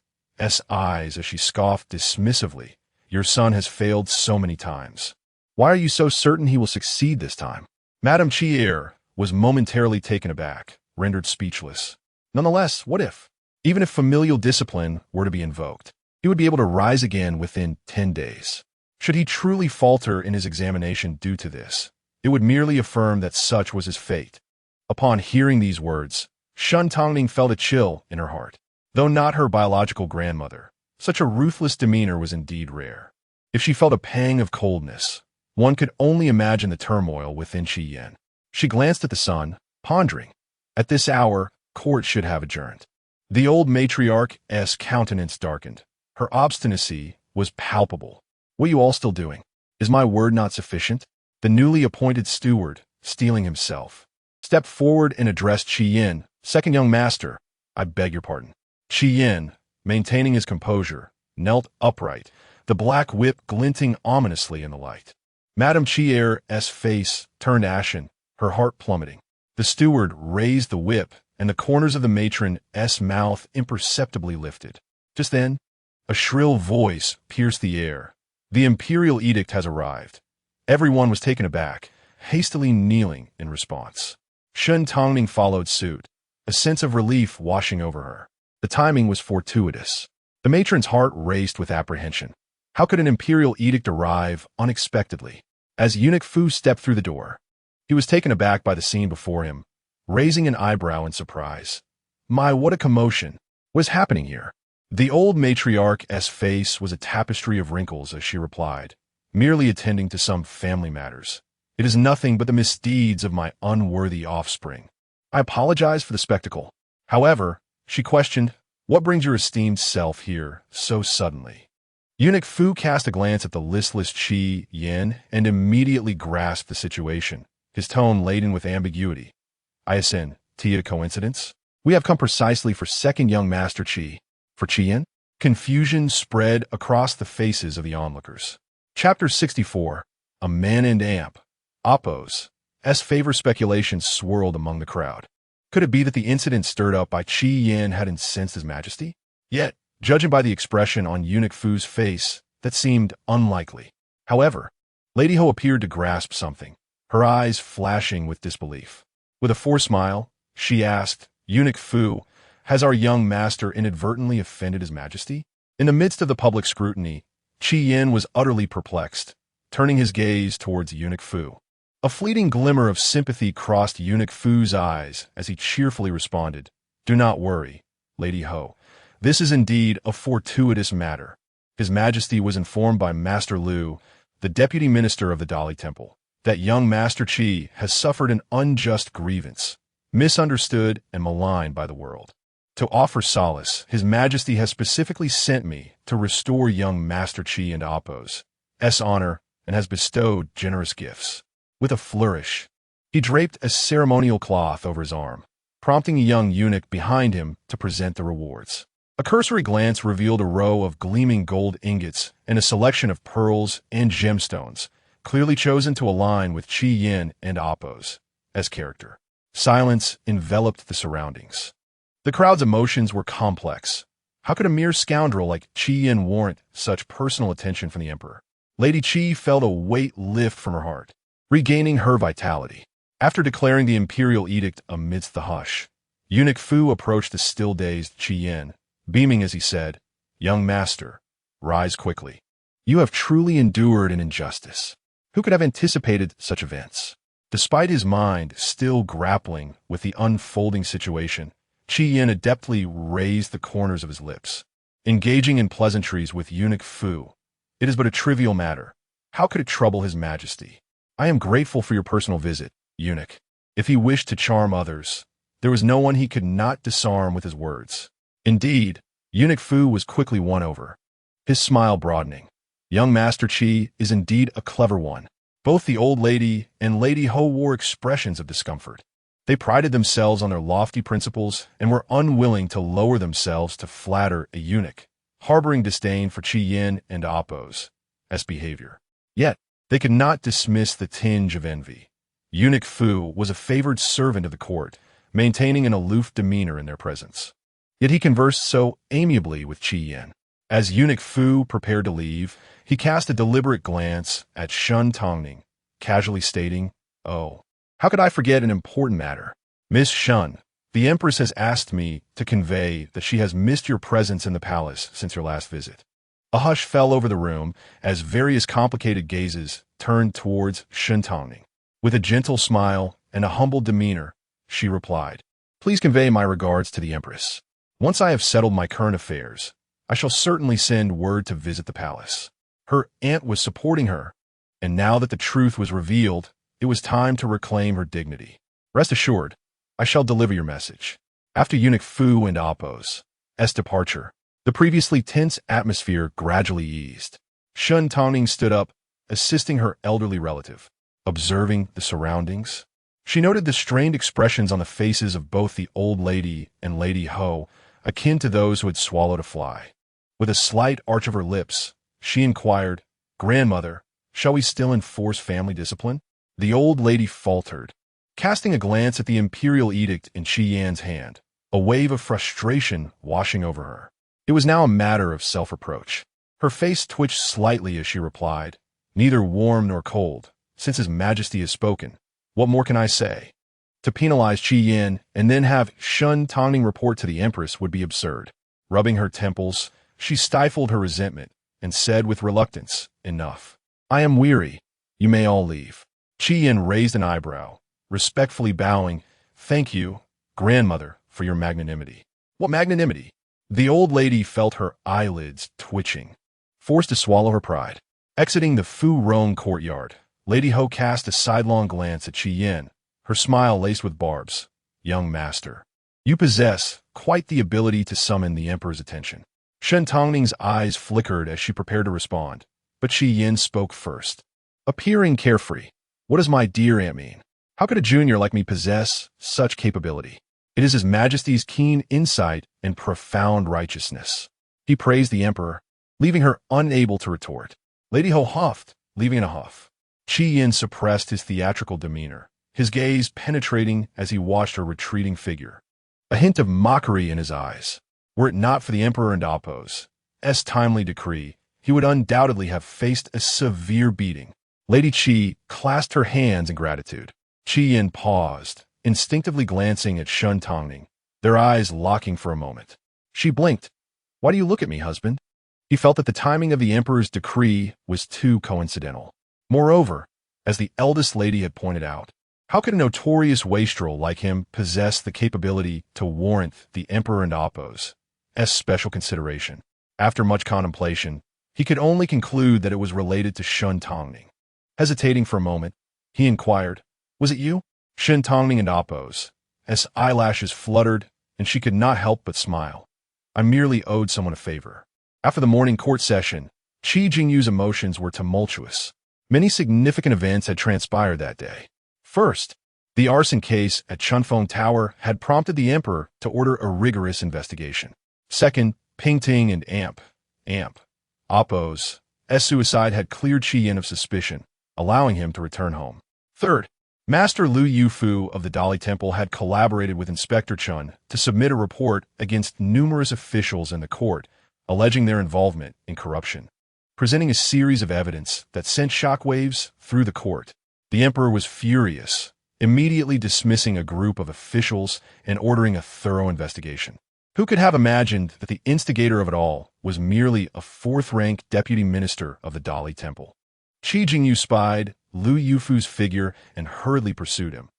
eyes as she scoffed dismissively. "Your son has failed so many times. Why are you so certain he will succeed this time?" Madame Chier was momentarily taken aback, rendered speechless. Nonetheless, what if? Even if familial discipline were to be invoked, he would be able to rise again within 10 days. Should he truly falter in his examination due to this, it would merely affirm that such was his fate. Upon hearing these words, Shen Tangning felt a chill in her heart. Though not her biological grandmother, such a ruthless demeanor was indeed rare. If she felt a pang of coldness, one could only imagine the turmoil within Qi Yan. She glanced at the sun, pondering. At this hour, court should have adjourned. The old matriarch's countenance darkened. Her obstinacy was palpable. "What are you all still doing? Is my word not sufficient?" The newly appointed steward, steeling himself, stepped forward and addressed Qi Yin. "Second young master, I beg your pardon." Qi Yin, maintaining his composure, knelt upright, the black whip glinting ominously in the light. Madame Chier's face turned ashen, her heart plummeting. The steward raised the whip, and the corners of the matron's mouth imperceptibly lifted. Just then, a shrill voice pierced the air. "The imperial edict has arrived." Everyone was taken aback, hastily kneeling in response. Shen Tangning followed suit, a sense of relief washing over her. The timing was fortuitous. The matron's heart raced with apprehension. How could an imperial edict arrive unexpectedly? As Eunuch Fu stepped through the door, he was taken aback by the scene before him, raising an eyebrow in surprise. "My, what a commotion! What is happening here?" The old matriarch's face was a tapestry of wrinkles as she replied, "Merely attending to some family matters. It is nothing but the misdeeds of my unworthy offspring. I apologize for the spectacle." However, she questioned, "What brings your esteemed self here so suddenly?" Eunuch Fu cast a glance at the listless Qi Yin and immediately grasped the situation, his tone laden with ambiguity. "I ascend. Tia coincidence? We have come precisely for second young master Qi." "For Qi Yin?" Confusion spread across the faces of the onlookers. Chapter 64. A Man and Amp. Oppos' favor speculations swirled among the crowd. Could it be that the incident stirred up by Qi Yin had incensed his majesty? Yet, judging by the expression on Eunuch Fu's face, that seemed unlikely. However, Lady Ho appeared to grasp something, her eyes flashing with disbelief. With a forced smile, she asked, "Eunuch Fu, has our young master inadvertently offended his majesty?" In the midst of the public scrutiny, Qi Yin was utterly perplexed, turning his gaze towards Eunuch Fu. A fleeting glimmer of sympathy crossed Eunuch Fu's eyes as he cheerfully responded, "Do not worry, Lady Ho. This is indeed a fortuitous matter. His Majesty was informed by Master Liu, the deputy minister of the Dali Temple, that young Master Qi has suffered an unjust grievance, misunderstood and maligned by the world. To offer solace, His Majesty has specifically sent me to restore young Master Qi and Oppos' honor and has bestowed generous gifts." With a flourish, he draped a ceremonial cloth over his arm, prompting a young eunuch behind him to present the rewards. A cursory glance revealed a row of gleaming gold ingots and a selection of pearls and gemstones, clearly chosen to align with Qi Yin and Oppos' character. Silence enveloped the surroundings. The crowd's emotions were complex. How could a mere scoundrel like Qi Yin warrant such personal attention from the emperor? Lady Qi felt a weight lift from her heart, regaining her vitality. After declaring the imperial edict amidst the hush, Eunuch Fu approached the still-dazed Qi Yin, beaming as he said, "Young master, rise quickly. You have truly endured an injustice. Who could have anticipated such events?" Despite his mind still grappling with the unfolding situation, Qi Yin adeptly raised the corners of his lips, engaging in pleasantries with Eunuch Fu. "It is but a trivial matter. How could it trouble his majesty? I am grateful for your personal visit, eunuch." If he wished to charm others, there was no one he could not disarm with his words. Indeed, Eunuch Fu was quickly won over, his smile broadening. Young Master Qi is indeed a clever one. Both the old lady and Lady Ho wore expressions of discomfort. They prided themselves on their lofty principles and were unwilling to lower themselves to flatter a eunuch, harboring disdain for Qi Yin and Appo's behavior. Yet, they could not dismiss the tinge of envy. Eunuch Fu was a favored servant of the court, maintaining an aloof demeanor in their presence. Yet he conversed so amiably with Qi Yin. As Eunuch Fu prepared to leave, he cast a deliberate glance at Shen Tangning, casually stating, "Oh, how could I forget an important matter? Miss Shen, the Empress has asked me to convey that she has missed your presence in the palace since your last visit." A hush fell over the room as various complicated gazes turned towards Shen Tangning. With a gentle smile and a humble demeanor, she replied, "Please convey my regards to the Empress. Once I have settled my current affairs, I shall certainly send word to visit the palace." Her aunt was supporting her, and now that the truth was revealed, it was time to reclaim her dignity. "Rest assured, I shall deliver your message." After Eunuch Fu and Appo's departure, the previously tense atmosphere gradually eased. Shen Tangning stood up, assisting her elderly relative. Observing the surroundings, she noted the strained expressions on the faces of both the old lady and Lady Ho, akin to those who had swallowed a fly. With a slight arch of her lips, she inquired, "Grandmother, shall we still enforce family discipline?" The old lady faltered, casting a glance at the imperial edict in Qi Yan's hand, a wave of frustration washing over her. It was now a matter of self-reproach. Her face twitched slightly as she replied, "Neither warm nor cold. Since His Majesty has spoken, what more can I say? To penalize Qi Yin and then have Shen Tangning report to the Empress would be absurd." Rubbing her temples, she stifled her resentment and said with reluctance, "Enough. I am weary. You may all leave." Qi Yin raised an eyebrow, respectfully bowing, "Thank you, grandmother, for your magnanimity." "What magnanimity?" The old lady felt her eyelids twitching, forced to swallow her pride. Exiting the Fu Rong courtyard, Lady Ho cast a sidelong glance at Qi Yin, her smile laced with barbs. "Young master, you possess quite the ability to summon the Emperor's attention." Shen Tangning's eyes flickered as she prepared to respond, but Qi Yin spoke first. Appearing carefree, "What does my dear aunt mean? How could a junior like me possess such capability? It is His Majesty's keen insight and profound righteousness." He praised the Emperor, leaving her unable to retort. Lady Ho huffed, leaving in a huff. Qi Yin suppressed his theatrical demeanor, his gaze penetrating as he watched her retreating figure. A hint of mockery in his eyes. Were it not for the Emperor and Appo's timely decree, he would undoubtedly have faced a severe beating. Lady Qi clasped her hands in gratitude. Qi Yin paused, instinctively glancing at Shen Tangning, their eyes locking for a moment. She blinked. "Why do you look at me, husband?" He felt that the timing of the Emperor's decree was too coincidental. Moreover, as the eldest lady had pointed out, how could a notorious wastrel like him possess the capability to warrant the Emperor and Appo's special consideration? After much contemplation, he could only conclude that it was related to Shen Tangning. Hesitating for a moment, he inquired, "Was it you?" Shen Tangning and Appo's eyelashes fluttered, and she could not help but smile. "I merely owed someone a favor." After the morning court session, Qi Jingyu's emotions were tumultuous. Many significant events had transpired that day. First, the arson case at Chunfeng Tower had prompted the Emperor to order a rigorous investigation. Second, Pingting and Appo's suicide had cleared Qi Yin of suspicion, allowing him to return home. Third, Master Liu Yufu of the Dali Temple had collaborated with Inspector Chun to submit a report against numerous officials in the court, alleging their involvement in corruption, presenting a series of evidence that sent shockwaves through the court. The emperor was furious, immediately dismissing a group of officials and ordering a thorough investigation. Who could have imagined that the instigator of it all was merely a fourth-rank deputy minister of the Dali Temple? Qi Jingyu spied Liu Yufu's figure and hurriedly pursued him.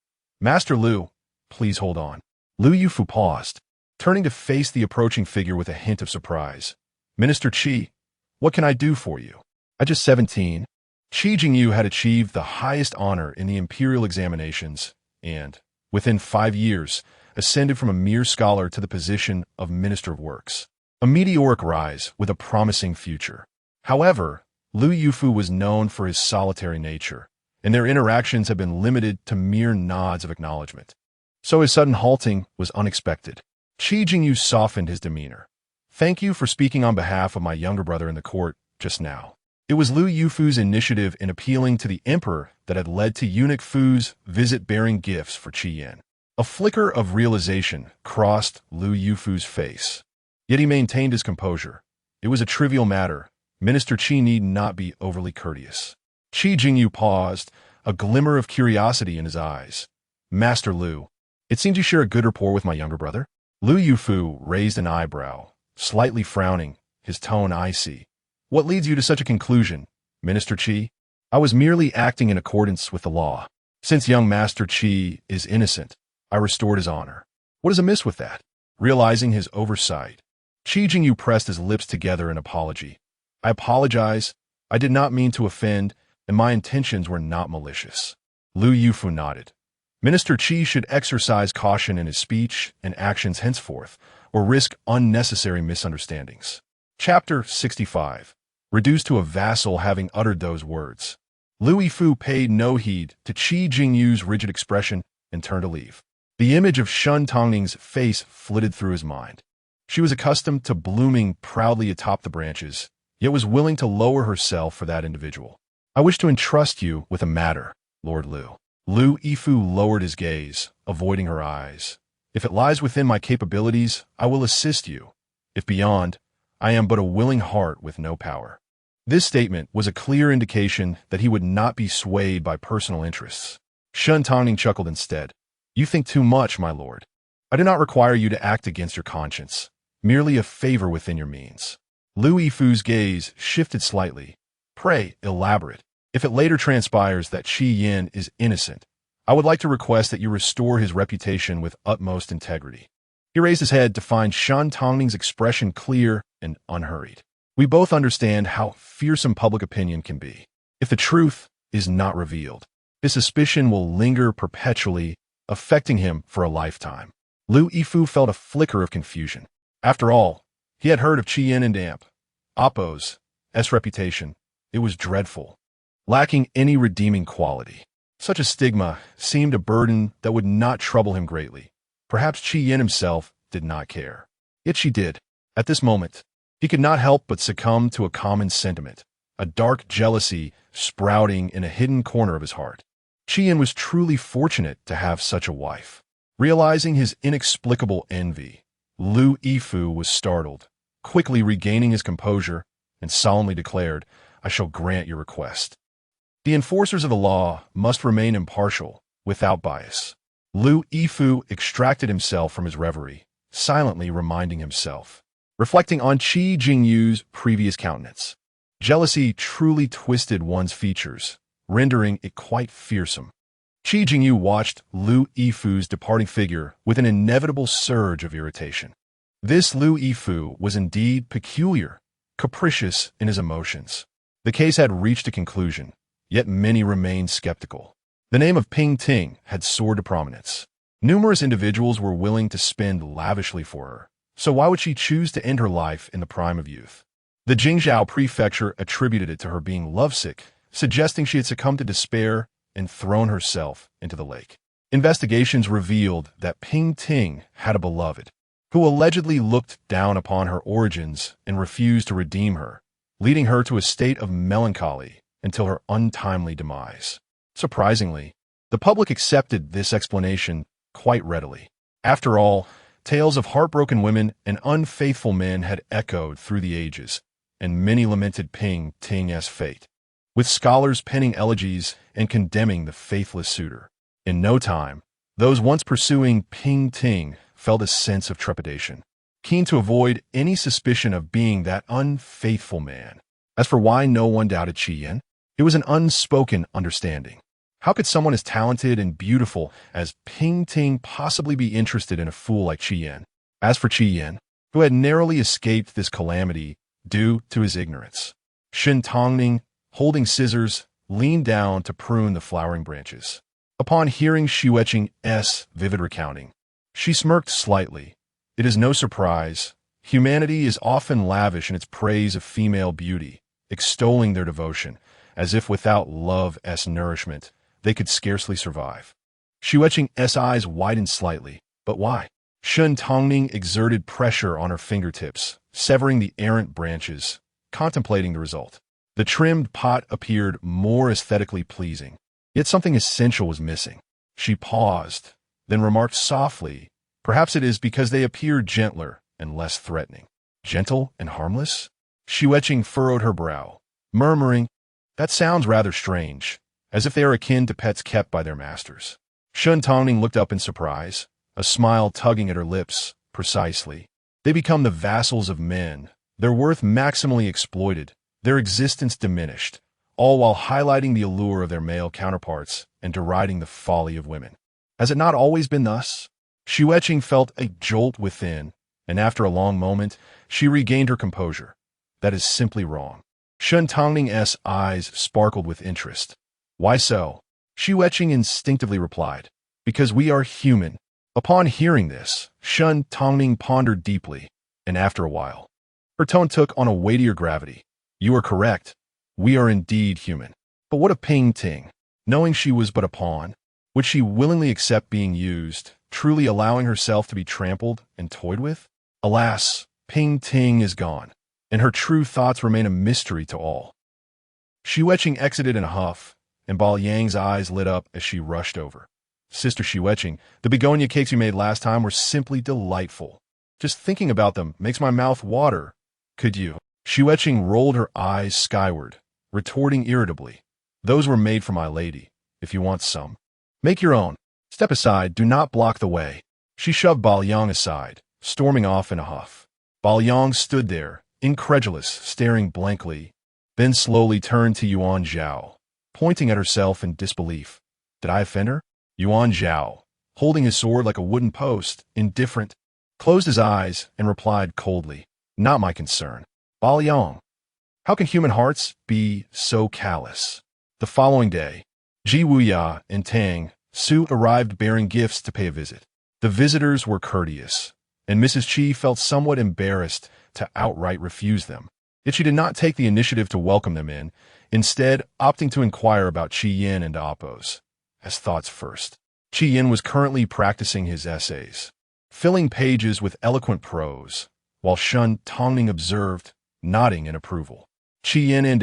Master Liu, please hold on. Liu Yufu paused, turning to face the approaching figure with a hint of surprise. Minister Qi, what can I do for you? I just 17. Qi Jingyu had achieved the highest honor in the imperial examinations and, within 5 years, ascended from a mere scholar to the position of Minister of Works. A meteoric rise with a promising future. However, Liu Yufu was known for his solitary nature, and their interactions had been limited to mere nods of acknowledgement. So his sudden halting was unexpected. Qi Jingyu softened his demeanor. Thank you for speaking on behalf of my younger brother in the court just now. It was Liu Yufu's initiative in appealing to the emperor that had led to Eunuch Fu's visit bearing gifts for Qi Yan. A flicker of realization crossed Liu Yufu's face. Yet he maintained his composure. It was a trivial matter. Minister Qi need not be overly courteous. Qi Jingyu paused, a glimmer of curiosity in his eyes. Master Liu, it seems you share a good rapport with my younger brother? Liu Yufu raised an eyebrow, slightly frowning, his tone icy. What leads you to such a conclusion, Minister Qi? I was merely acting in accordance with the law. Since young Master Qi is innocent, I restored his honor. What is amiss with that? Realizing his oversight, Qi Jingyu pressed his lips together in apology. I apologize. I did not mean to offend, and my intentions were not malicious. Liu Yufu nodded. Minister Qi should exercise caution in his speech and actions henceforth, or risk unnecessary misunderstandings. Chapter 65. Reduced to a vassal having uttered those words. Liu Yufu paid no heed to Qi Jingyu's rigid expression and turned to leave. The image of Shen Tangning's face flitted through his mind. She was accustomed to blooming proudly atop the branches, yet was willing to lower herself for that individual. I wish to entrust you with a matter, Lord Liu. Liu Yifu lowered his gaze, avoiding her eyes. If it lies within my capabilities, I will assist you. If beyond, I am but a willing heart with no power. This statement was a clear indication that he would not be swayed by personal interests. Shen Tangning chuckled instead. You think too much, my lord. I do not require you to act against your conscience, merely a favor within your means. Liu Yifu's gaze shifted slightly. Pray, elaborate. If it later transpires that Qi Yin is innocent, I would like to request that you restore his reputation with utmost integrity. He raised his head to find Shen Tangning's expression clear and unhurried. We both understand how fearsome public opinion can be. If the truth is not revealed, his suspicion will linger perpetually, affecting him for a lifetime. Liu Yifu felt a flicker of confusion. After all, he had heard of Qi Yin and Oppo's reputation. It was dreadful, lacking any redeeming quality. Such a stigma seemed a burden that would not trouble him greatly. Perhaps Qi Yin himself did not care. Yet she did. At this moment, he could not help but succumb to a common sentiment, a dark jealousy sprouting in a hidden corner of his heart. Qi Yin was truly fortunate to have such a wife. Realizing his inexplicable envy, Liu Yifu was startled, quickly regaining his composure, and solemnly declared, I shall grant your request. The enforcers of the law must remain impartial, without bias. Liu Yifu extracted himself from his reverie, silently reminding himself, reflecting on Qi Jingyu's previous countenance. Jealousy truly twisted one's features, rendering it quite fearsome. Qi Jingyu watched Liu Yifu's departing figure with an inevitable surge of irritation. This Liu Yifu was indeed peculiar, capricious in his emotions. The case had reached a conclusion, yet many remained skeptical. The name of Ping Ting had soared to prominence. Numerous individuals were willing to spend lavishly for her, so why would she choose to end her life in the prime of youth? The Jingzhou prefecture attributed it to her being lovesick, suggesting she had succumbed to despair and thrown herself into the lake. Investigations revealed that Ping Ting had a beloved, who allegedly looked down upon her origins and refused to redeem her, leading her to a state of melancholy until her untimely demise. Surprisingly, The public accepted this explanation quite readily. After all, tales of heartbroken women and unfaithful men had echoed through the ages, and many lamented Ping Ting's fate, with scholars penning elegies and condemning the faithless suitor. In no time, those once pursuing Ping Ting felt a sense of trepidation, keen to avoid any suspicion of being that unfaithful man. As for why no one doubted Qi Yin, it was an unspoken understanding. How could someone as talented and beautiful as Ping Ting possibly be interested in a fool like Qi Yin? As for Qi Yin, who had narrowly escaped this calamity due to his ignorance, Shen Tangning, holding scissors, leaned down to prune the flowering branches. Upon hearing Xueqing's vivid recounting, she smirked slightly. It is no surprise. Humanity is often lavish in its praise of female beauty, extolling their devotion, as if without love's nourishment, they could scarcely survive. Xueqing's eyes widened slightly. But why? Shen Tangning exerted pressure on her fingertips, severing the errant branches, contemplating the result. The trimmed pot appeared more aesthetically pleasing, yet something essential was missing. She paused, then remarked softly, "Perhaps it is because they appear gentler and less threatening." Gentle and harmless? Xueqing furrowed her brow, murmuring, "That sounds rather strange, as if they are akin to pets kept by their masters." Shen Tangning looked up in surprise, a smile tugging at her lips. Precisely. They become the vassals of men, their worth maximally exploited, their existence diminished, all while highlighting the allure of their male counterparts and deriding the folly of women. Has it not always been thus? Xueqing felt a jolt within, and after a long moment, she regained her composure. That is simply wrong. Shen Tangning's eyes sparkled with interest. Why so? Xueqing instinctively replied, "Because we are human." Upon hearing this, Shen Tangning pondered deeply, and after a while, her tone took on a weightier gravity. "You are correct. We are indeed human. But what of Ping Ting? Knowing she was but a pawn, would she willingly accept being used, truly allowing herself to be trampled and toyed with? Alas, Ping Ting is gone, and her true thoughts remain a mystery to all." Xueqing exited in a huff, and Bao Yang's eyes lit up as she rushed over. "Sister Xueqing, the begonia cakes you made last time were simply delightful. Just thinking about them makes my mouth water. Could you?" Xueqing rolled her eyes skyward, retorting irritably, "Those were made for my lady. If you want some, make your own. Step aside, do not block the way." She shoved Bao Yang aside, storming off in a huff. Bao Yang stood there, incredulous, staring blankly, then slowly turned to Yuan Zhao, pointing at herself in disbelief. "Did I offend her?" Yuan Zhao, holding his sword like a wooden post, indifferent, closed his eyes and replied coldly, "Not my concern." Bao Yang, how can human hearts be so callous? The following day, Ji Wuya and Tang Su arrived bearing gifts to pay a visit. The visitors were courteous, and Mrs. Qi felt somewhat embarrassed to outright refuse them. Yet she did not take the initiative to welcome them in, instead opting to inquire about Qi Yin and Apo's. As thoughts first, Qi Yin was currently practicing his essays, filling pages with eloquent prose, while Shen Tangning observed, nodding in approval. Qi Yin and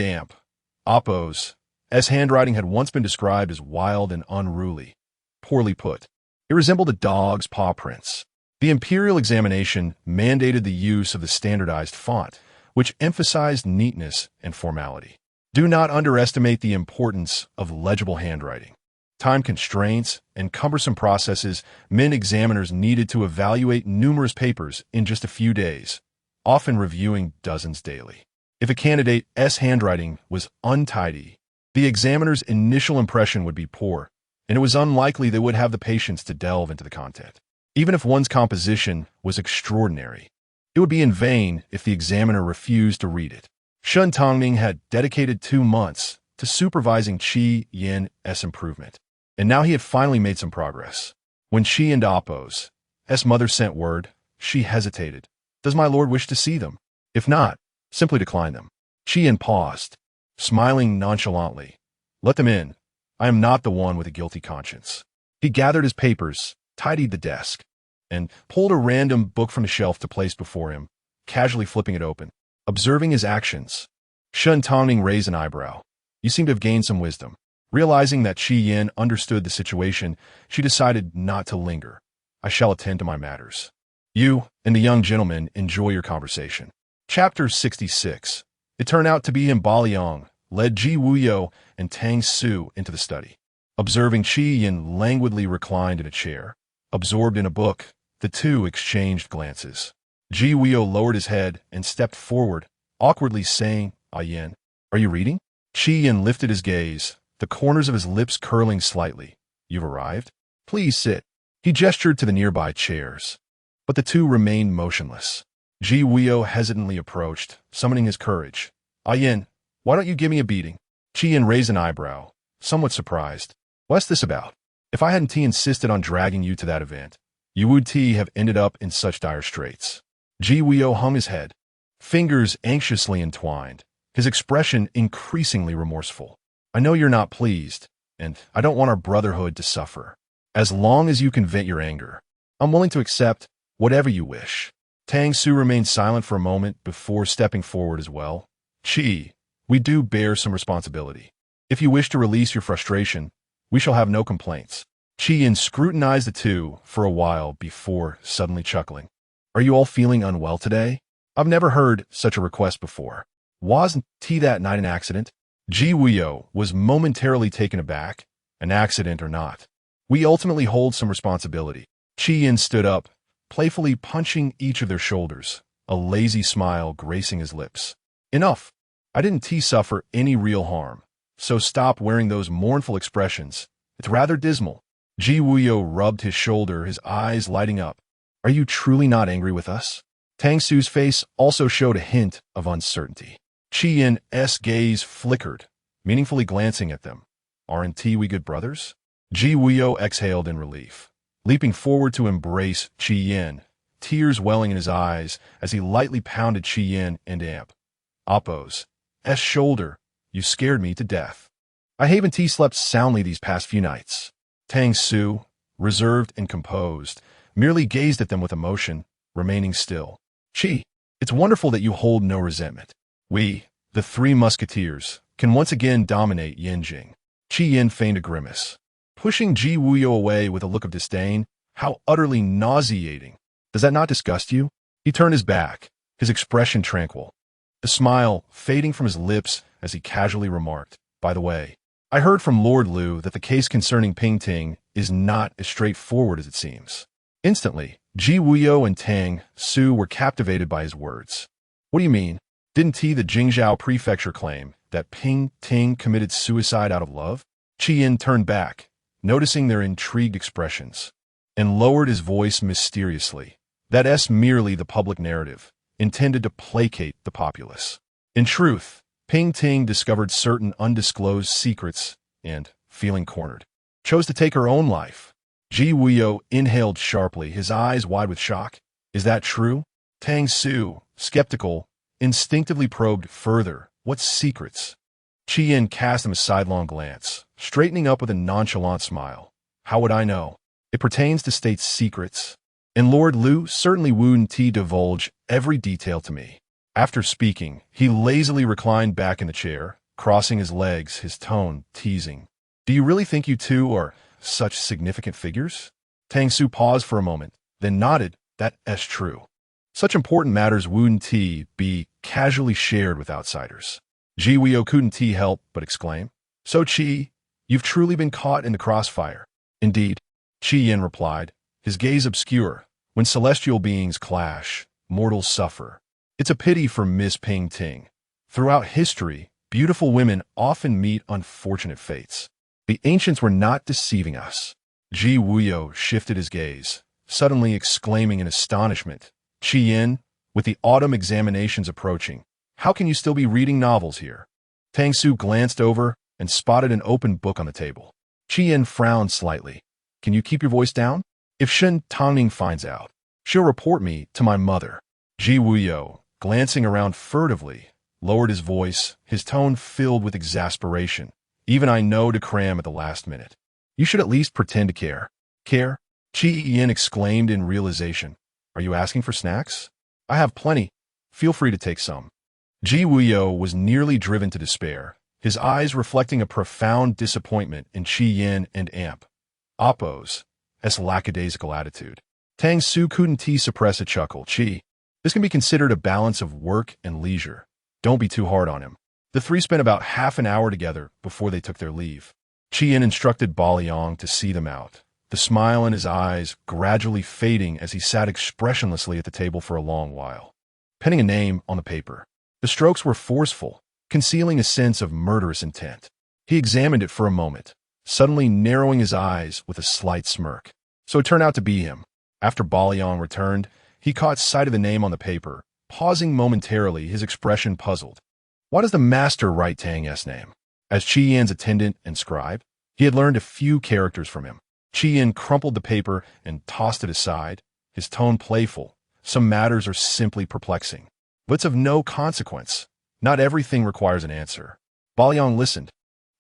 Apo's handwriting had once been described as wild and unruly. Poorly put, it resembled a dog's paw prints. The imperial examination mandated the use of the standardized font, which emphasized neatness and formality. Do not underestimate the importance of legible handwriting. Time constraints and cumbersome processes meant examiners needed to evaluate numerous papers in just a few days, often reviewing dozens daily. If a candidate's handwriting was untidy, the examiner's initial impression would be poor, and it was unlikely they would have the patience to delve into the content. Even if one's composition was extraordinary, it would be in vain if the examiner refused to read it. Shen Tangning had dedicated 2 months to supervising Qi Yin's improvement, and now he had finally made some progress. When Qi and Apo's mother sent word, she hesitated. "Does my lord wish to see them? If not, simply decline them." Qi Yin paused, smiling nonchalantly. "Let them in. I am not the one with a guilty conscience." He gathered his papers, tidied the desk, and pulled a random book from the shelf to place before him, casually flipping it open. Observing his actions, Shen Tangning raised an eyebrow. "You seem to have gained some wisdom. Realizing that Qi Yin understood the situation, she decided not to linger. I shall attend to my matters. You and the young gentleman enjoy your conversation. Chapter 66. It turned out to be in Baliang, led Ji Wuyo and Tang Su into the study. Observing Qi Yin languidly reclined in a chair, absorbed in a book, the two exchanged glances. Ji Wuyo lowered his head and stepped forward, awkwardly saying, "Ah Yin, are you reading?" Qi Yin lifted his gaze, the corners of his lips curling slightly. "You've arrived? Please sit." He gestured to the nearby chairs. But the two remained motionless. Ji Wuyo hesitantly approached, summoning his courage. "Ah Yin, why don't you give me a beating?" Qi Yin raised an eyebrow, somewhat surprised. "What's this about? If I hadn't insisted on dragging you to that event, you would have ended up in such dire straits." Ji Wuyo hung his head, fingers anxiously entwined, his expression increasingly remorseful. "I know you're not pleased, and I don't want our brotherhood to suffer. As long as you can vent your anger, I'm willing to accept whatever you wish." Tang Su remained silent for a moment before stepping forward as well. "Qi, we do bear some responsibility. If you wish to release your frustration, we shall have no complaints." Qi Yin scrutinized the two for a while before suddenly chuckling. "Are you all feeling unwell today? I've never heard such a request before. Wasn't that night an accident?" Ji Wuyo was momentarily taken aback, an accident or not. "We ultimately hold some responsibility." Qi Yin stood up, playfully punching each of their shoulders, a lazy smile gracing his lips. "Enough. I didn't suffer any real harm, so stop wearing those mournful expressions. It's rather dismal." Ji Wuyo rubbed his shoulder, his eyes lighting up. "Are you truly not angry with us?" Tang Su's face also showed a hint of uncertainty. Qi Yin's gaze flickered, meaningfully glancing at them. "Aren't we good brothers?" Ji Wuyo exhaled in relief, leaping forward to embrace Qi Yin, tears welling in his eyes as he lightly pounded Qi Yin and Appo's shoulder. "You scared me to death. I haven't slept soundly these past few nights." Tang Su, reserved and composed, merely gazed at them with emotion, remaining still. "Qi, it's wonderful that you hold no resentment. We, the three musketeers, can once again dominate Yinjing." Qi Yin feigned a grimace, pushing Ji Wuyo away with a look of disdain. "How utterly nauseating. Does that not disgust you?" He turned his back, his expression tranquil, the smile fading from his lips as he casually remarked, "By the way, I heard from Lord Liu that the case concerning Ping Ting is not as straightforward as it seems." Instantly, Ji Wuyo and Tang Su were captivated by his words. "What do you mean? Didn't the Jingzhou prefecture claim that Ping Ting committed suicide out of love?" Qi Yin turned back, noticing their intrigued expressions, and lowered his voice mysteriously. "That's merely the public narrative, intended to placate the populace. In truth, Ping Ting discovered certain undisclosed secrets and, feeling cornered, chose to take her own life." Ji Wuyo inhaled sharply, his eyes wide with shock. "Is that true?" Tang Su, skeptical, instinctively probed further. "What secrets?" Qi Yin cast him a sidelong glance, straightening up with a nonchalant smile. "How would I know? It pertains to state secrets, and Lord Liu certainly wouldn't divulge every detail to me." After speaking, he lazily reclined back in the chair, crossing his legs, his tone teasing. "Do you really think you two are such significant figures?" Tang Su paused for a moment, then nodded. "That's true. Such important matters wouldn't be casually shared with outsiders." Ji Wuyo couldn't help but exclaim, "So Qi, you've truly been caught in the crossfire." "Indeed," Qi Yin replied, his gaze obscure. "When celestial beings clash, mortals suffer. It's a pity for Miss Ping Ting. Throughout history, beautiful women often meet unfortunate fates. The ancients were not deceiving us." Ji Wuyo shifted his gaze, suddenly exclaiming in astonishment, "Qi Yin, with the autumn examinations approaching, how can you still be reading novels here?" Tang Su glanced over and spotted an open book on the table. Qi Yin frowned slightly. "Can you keep your voice down? If Shen Tangning finds out, she'll report me to my mother." Ji Wuyo, glancing around furtively, lowered his voice, his tone filled with exasperation. "Even I know to cram at the last minute. You should at least pretend to care." "Care?" Qi Yin exclaimed in realization. "Are you asking for snacks? I have plenty. Feel free to take some." Ji Wuyo was nearly driven to despair, his eyes reflecting a profound disappointment in Qi Yin and Amp. Oppo's lackadaisical attitude. Tang Su couldn't suppress a chuckle. Qi, this can be considered a balance of work and leisure. Don't be too hard on him. The three spent about half an hour together before they took their leave. Qi Yin instructed Baliang to see them out, the smile in his eyes gradually fading as he sat expressionlessly at the table for a long while, penning a name on the paper. The strokes were forceful, concealing a sense of murderous intent. He examined it for a moment, suddenly narrowing his eyes with a slight smirk. So it turned out to be him. After Baliang returned, he caught sight of the name on the paper, pausing momentarily, his expression puzzled. Why does the master write Tang's name? As Qi Yin's attendant and scribe, he had learned a few characters from him. Qi Yin crumpled the paper and tossed it aside, his tone playful. Some matters are simply perplexing, but it's of no consequence. Not everything requires an answer. Baliang listened,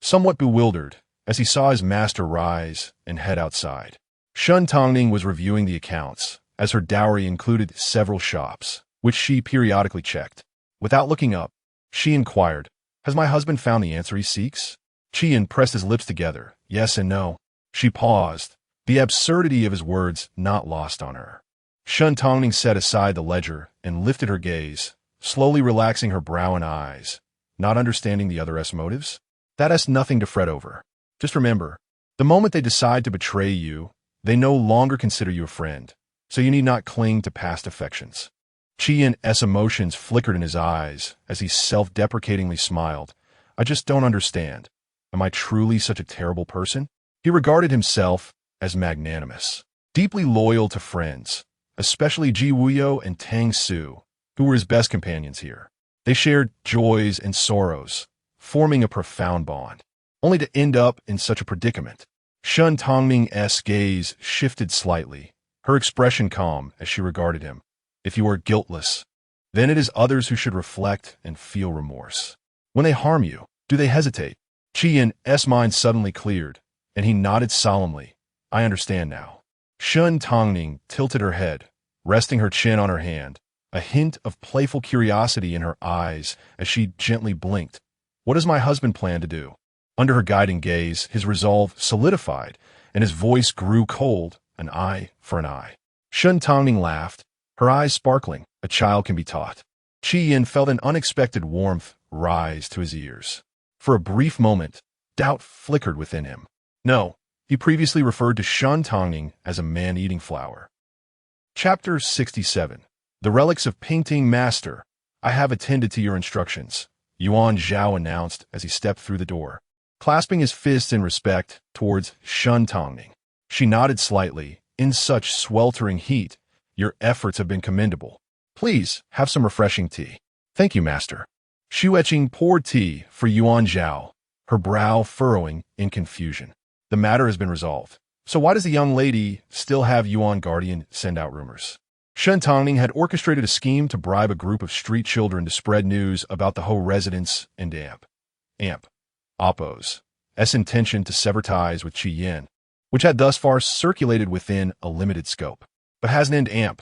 somewhat bewildered, as he saw his master rise and head outside. Shen Tangning was reviewing the accounts, as her dowry included several shops, which she periodically checked. Without looking up, she inquired, "Has my husband found the answer he seeks?" Qi Yin pressed his lips together, yes and no. She paused, the absurdity of his words not lost on her. Shen Tangning set aside the ledger and lifted her gaze, slowly relaxing her brow and eyes, not understanding the other's motives. That's nothing to fret over. Just remember, the moment they decide to betray you, they no longer consider you a friend, so you need not cling to past affections. Qi Yin's emotions flickered in his eyes as he self-deprecatingly smiled. I just don't understand. Am I truly such a terrible person? He regarded himself as magnanimous, deeply loyal to friends, especially Ji Wuyo and Tang Su, who were his best companions here. They shared joys and sorrows, forming a profound bond, only to end up in such a predicament. Shen Tangning's gaze shifted slightly, her expression calm as she regarded him. If you are guiltless, then it is others who should reflect and feel remorse. When they harm you, do they hesitate? Qi Yin's mind suddenly cleared, and he nodded solemnly. I understand now. Shen Tangning tilted her head, resting her chin on her hand, a hint of playful curiosity in her eyes as she gently blinked. What does my husband plan to do? Under her guiding gaze, his resolve solidified, and his voice grew cold, an eye for an eye. Shen Tangning laughed, her eyes sparkling. A child can be taught. Qi Yin felt an unexpected warmth rise to his ears. For a brief moment, doubt flickered within him. No, he previously referred to Shen Tangning as a man-eating flower. Chapter 67. The Relics of Painting Master. I have attended to your instructions, Yuan Zhao announced as he stepped through the door, clasping his fists in respect towards Shen Tangning. She nodded slightly. In such sweltering heat, your efforts have been commendable. Please have some refreshing tea. Thank you, master. Xu Etching poured tea for Yuan Zhao, her brow furrowing in confusion. The matter has been resolved. So why does the young lady still have Yuan Guardian send out rumors? Shen Tangning had orchestrated a scheme to bribe a group of street children to spread news about the Ho residence and Amp, Oppo's intention to sever ties with Qi Yin, which had thus far circulated within a limited scope. But hasn't Amp,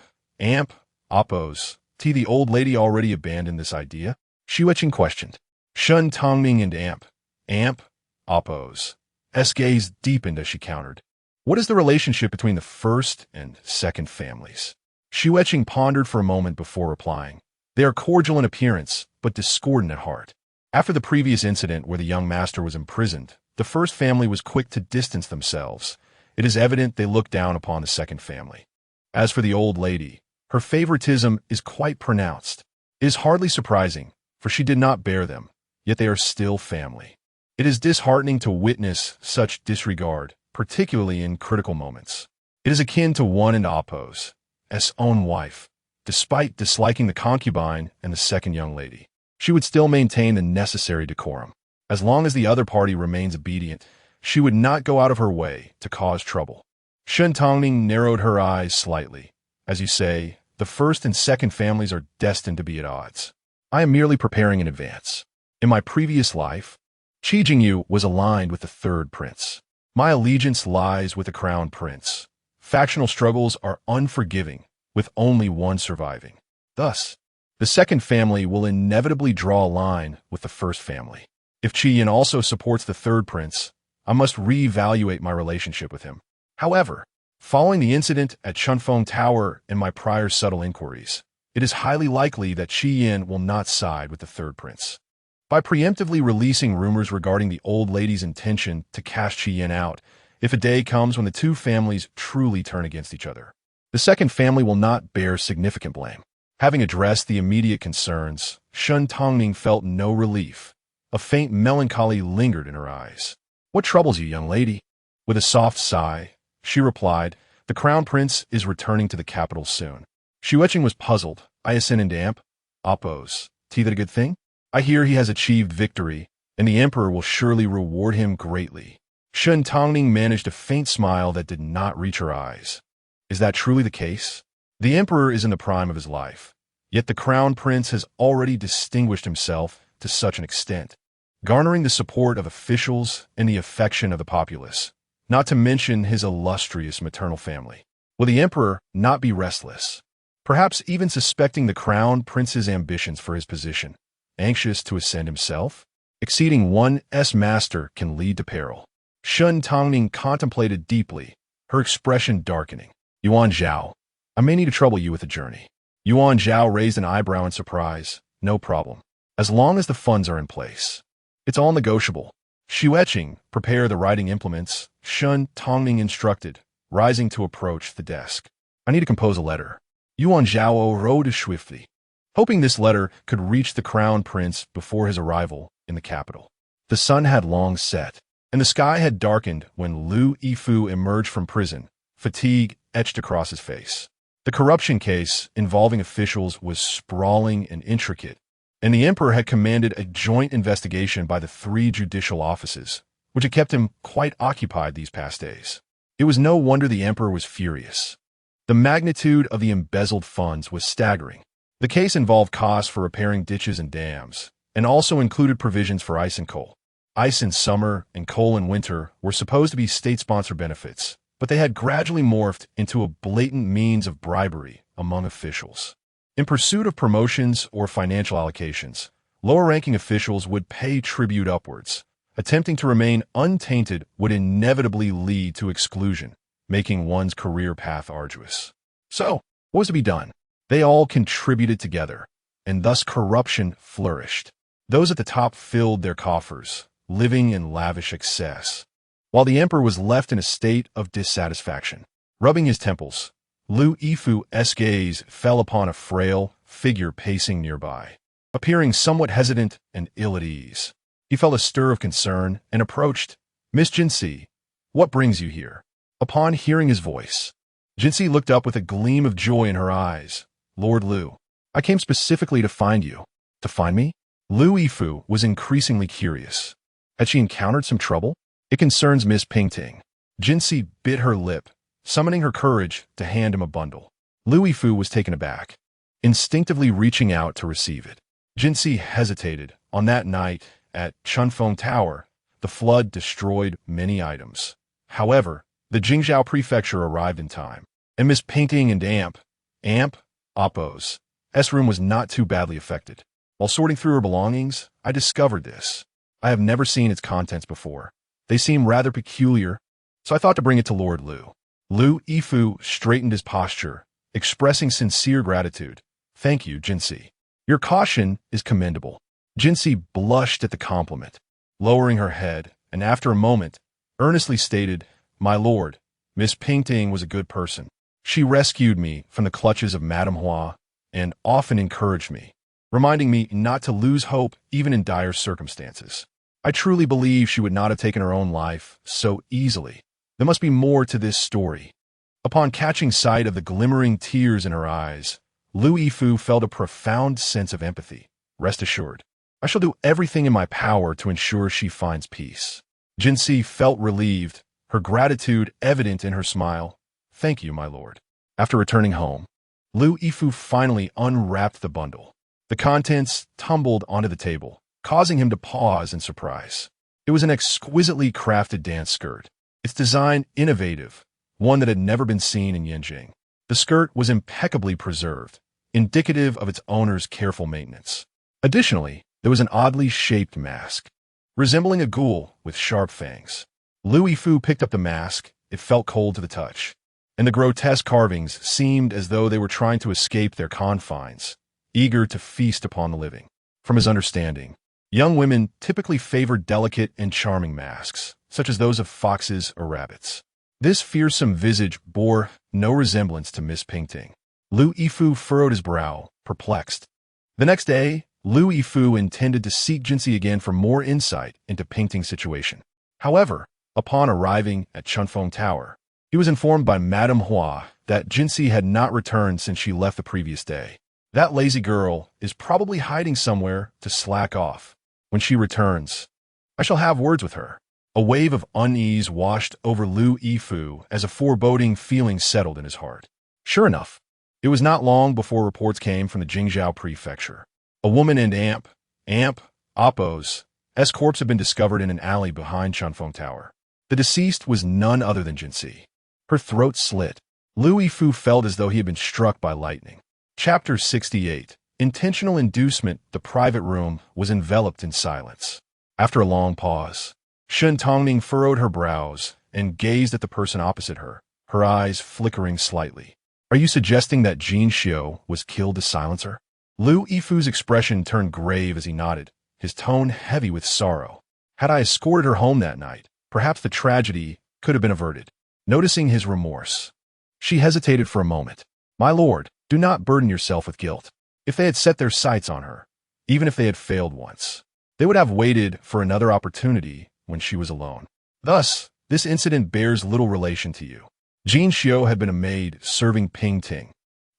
Oppo's, the old lady already abandoned this idea? Xu Etching questioned. Shen Tangning and Amp, Oppo's gaze deepened as she countered. What is the relationship between the first and second families? Xu Etching pondered for a moment before replying. They are cordial in appearance, but discordant at heart. After the previous incident where the young master was imprisoned, the first family was quick to distance themselves. It is evident they look down upon the second family. As for the old lady, her favoritism is quite pronounced. It is hardly surprising, for she did not bear them, yet they are still family. It is disheartening to witness such disregard, particularly in critical moments. It is akin to one and Oppo's own wife. Despite disliking the concubine and the second young lady, she would still maintain the necessary decorum. As long as the other party remains obedient, she would not go out of her way to cause trouble. Shen Tangning narrowed her eyes slightly. As you say, the first and second families are destined to be at odds. I am merely preparing in advance. In my previous life, Qi Jingyu was aligned with the third prince. My allegiance lies with the crown prince. Factional struggles are unforgiving, with only one surviving. Thus, the second family will inevitably draw a line with the first family. If Qian also supports the third prince, I must reevaluate my relationship with him. However, following the incident at Chunfeng Tower and my prior subtle inquiries, it is highly likely that Qian will not side with the third prince. By preemptively releasing rumors regarding the old lady's intention to cast Qian out, if a day comes when the two families truly turn against each other, the second family will not bear significant blame. Having addressed the immediate concerns, Shen Tangning felt no relief. A faint melancholy lingered in her eyes. "What troubles you, young lady?" With a soft sigh, she replied, "The crown prince is returning to the capital soon." Xueqing was puzzled. "I ascend in damp? Oppose. Tea that a good thing? I hear he has achieved victory, and the emperor will surely reward him greatly." Shen Tangning managed a faint smile that did not reach her eyes. "Is that truly the case? The emperor is in the prime of his life, yet the crown prince has already distinguished himself to such an extent, garnering the support of officials and the affection of the populace, not to mention his illustrious maternal family. Will the emperor not be restless, perhaps even suspecting the crown prince's ambitions for his position, anxious to ascend himself? Exceeding one's master can lead to peril." Shen Tangning contemplated deeply, her expression darkening. "Yuan Zhao, I may need to trouble you with a journey." Yuan Zhao raised an eyebrow in surprise. "No problem, as long as the funds are in place. It's all negotiable." Xueqing, prepare the writing implements, Shen Tangning instructed, rising to approach the desk. "I need to compose a letter." Yuan Zhao wrote swiftly, hoping this letter could reach the crown prince before his arrival in the capital. The sun had long set, and the sky had darkened when Lu Yifu emerged from prison, fatigue etched across his face. The corruption case involving officials was sprawling and intricate, and the emperor had commanded a joint investigation by the 3 judicial offices, which had kept him quite occupied these past days. It was no wonder the emperor was furious. The magnitude of the embezzled funds was staggering. The case involved costs for repairing ditches and dams, and also included provisions for ice and coal. Ice in summer and coal in winter were supposed to be state-sponsored benefits, but they had gradually morphed into a blatant means of bribery among officials. In pursuit of promotions or financial allocations, lower-ranking officials would pay tribute upwards. Attempting to remain untainted would inevitably lead to exclusion, making one's career path arduous. So, what was to be done? They all contributed together, and thus corruption flourished. Those at the top filled their coffers, living in lavish excess, while the emperor was left in a state of dissatisfaction. Rubbing his temples, Lu Yifu's gaze fell upon a frail figure pacing nearby, appearing somewhat hesitant and ill at ease. He felt a stir of concern and approached. "Miss Jinsi, what brings you here?" Upon hearing his voice, Jinsi looked up with a gleam of joy in her eyes. "Lord Lu, I came specifically to find you." "To find me?" Lu Yifu was increasingly curious. Had she encountered some trouble? "It concerns Miss Pingting." Jinsi bit her lip, summoning her courage to hand him a bundle. Lu Yifu was taken aback, instinctively reaching out to receive it. Jinsi hesitated. On that night at Chunfeng Tower, the flood destroyed many items. However, the Jingzhou prefecture arrived in time, and Miss Pingting and Oppo's room was not too badly affected. While sorting through her belongings, I discovered this. I have never seen its contents before. They seem rather peculiar, so I thought to bring it to Lord Lu. Lu Yifu straightened his posture, expressing sincere gratitude. "Thank you, Jinsi. Your caution is commendable." Jinsi blushed at the compliment, lowering her head, and after a moment, earnestly stated, "My lord, Miss Pingting was a good person. She rescued me from the clutches of Madame Hua and often encouraged me, reminding me not to lose hope even in dire circumstances. I truly believe she would not have taken her own life so easily. There must be more to this story." Upon catching sight of the glimmering tears in her eyes, Lu Yifu felt a profound sense of empathy. "Rest assured, I shall do everything in my power to ensure she finds peace." Jinsi felt relieved, her gratitude evident in her smile. "Thank you, my lord." After returning home, Lu Yifu finally unwrapped the bundle. The contents tumbled onto the table, causing him to pause in surprise. It was an exquisitely crafted dance skirt, its design innovative, one that had never been seen in Yanjing. The skirt was impeccably preserved, indicative of its owner's careful maintenance. Additionally, there was an oddly shaped mask, resembling a ghoul with sharp fangs. Lu Yifu picked up the mask. It felt cold to the touch, and the grotesque carvings seemed as though they were trying to escape their confines, eager to feast upon the living. From his understanding, young women typically favored delicate and charming masks, such as those of foxes or rabbits. This fearsome visage bore no resemblance to Miss Pingting. Lu Yifu furrowed his brow, perplexed. The next day, Lu Yifu intended to seek Jinxi again for more insight into Pingting's situation. However, upon arriving at Chunfeng Tower, he was informed by Madame Hua that Jinxi had not returned since she left the previous day. That lazy girl is probably hiding somewhere to slack off. When she returns, I shall have words with her. A wave of unease washed over Lu Yifu as a foreboding feeling settled in his heart. Sure enough, it was not long before reports came from the Jingzhou prefecture. A woman and Appo's corpse had been discovered in an alley behind Chunfeng Tower. The deceased was none other than Jinxi. Her throat slit. Lu Yifu felt as though he had been struck by lightning. Chapter 68. Intentional Inducement. The private room was enveloped in silence. After a long pause, Shen Tangning furrowed her brows and gazed at the person opposite her, her eyes flickering slightly. Are you suggesting that Jin Xiu was killed to silence her? Lu Yifu's expression turned grave as he nodded, his tone heavy with sorrow. Had I escorted her home that night, perhaps the tragedy could have been averted. Noticing his remorse, she hesitated for a moment. My lord, do not burden yourself with guilt. If they had set their sights on her, even if they had failed once, they would have waited for another opportunity when she was alone. Thus, this incident bears little relation to you. Jin Xiu had been a maid serving Pingting.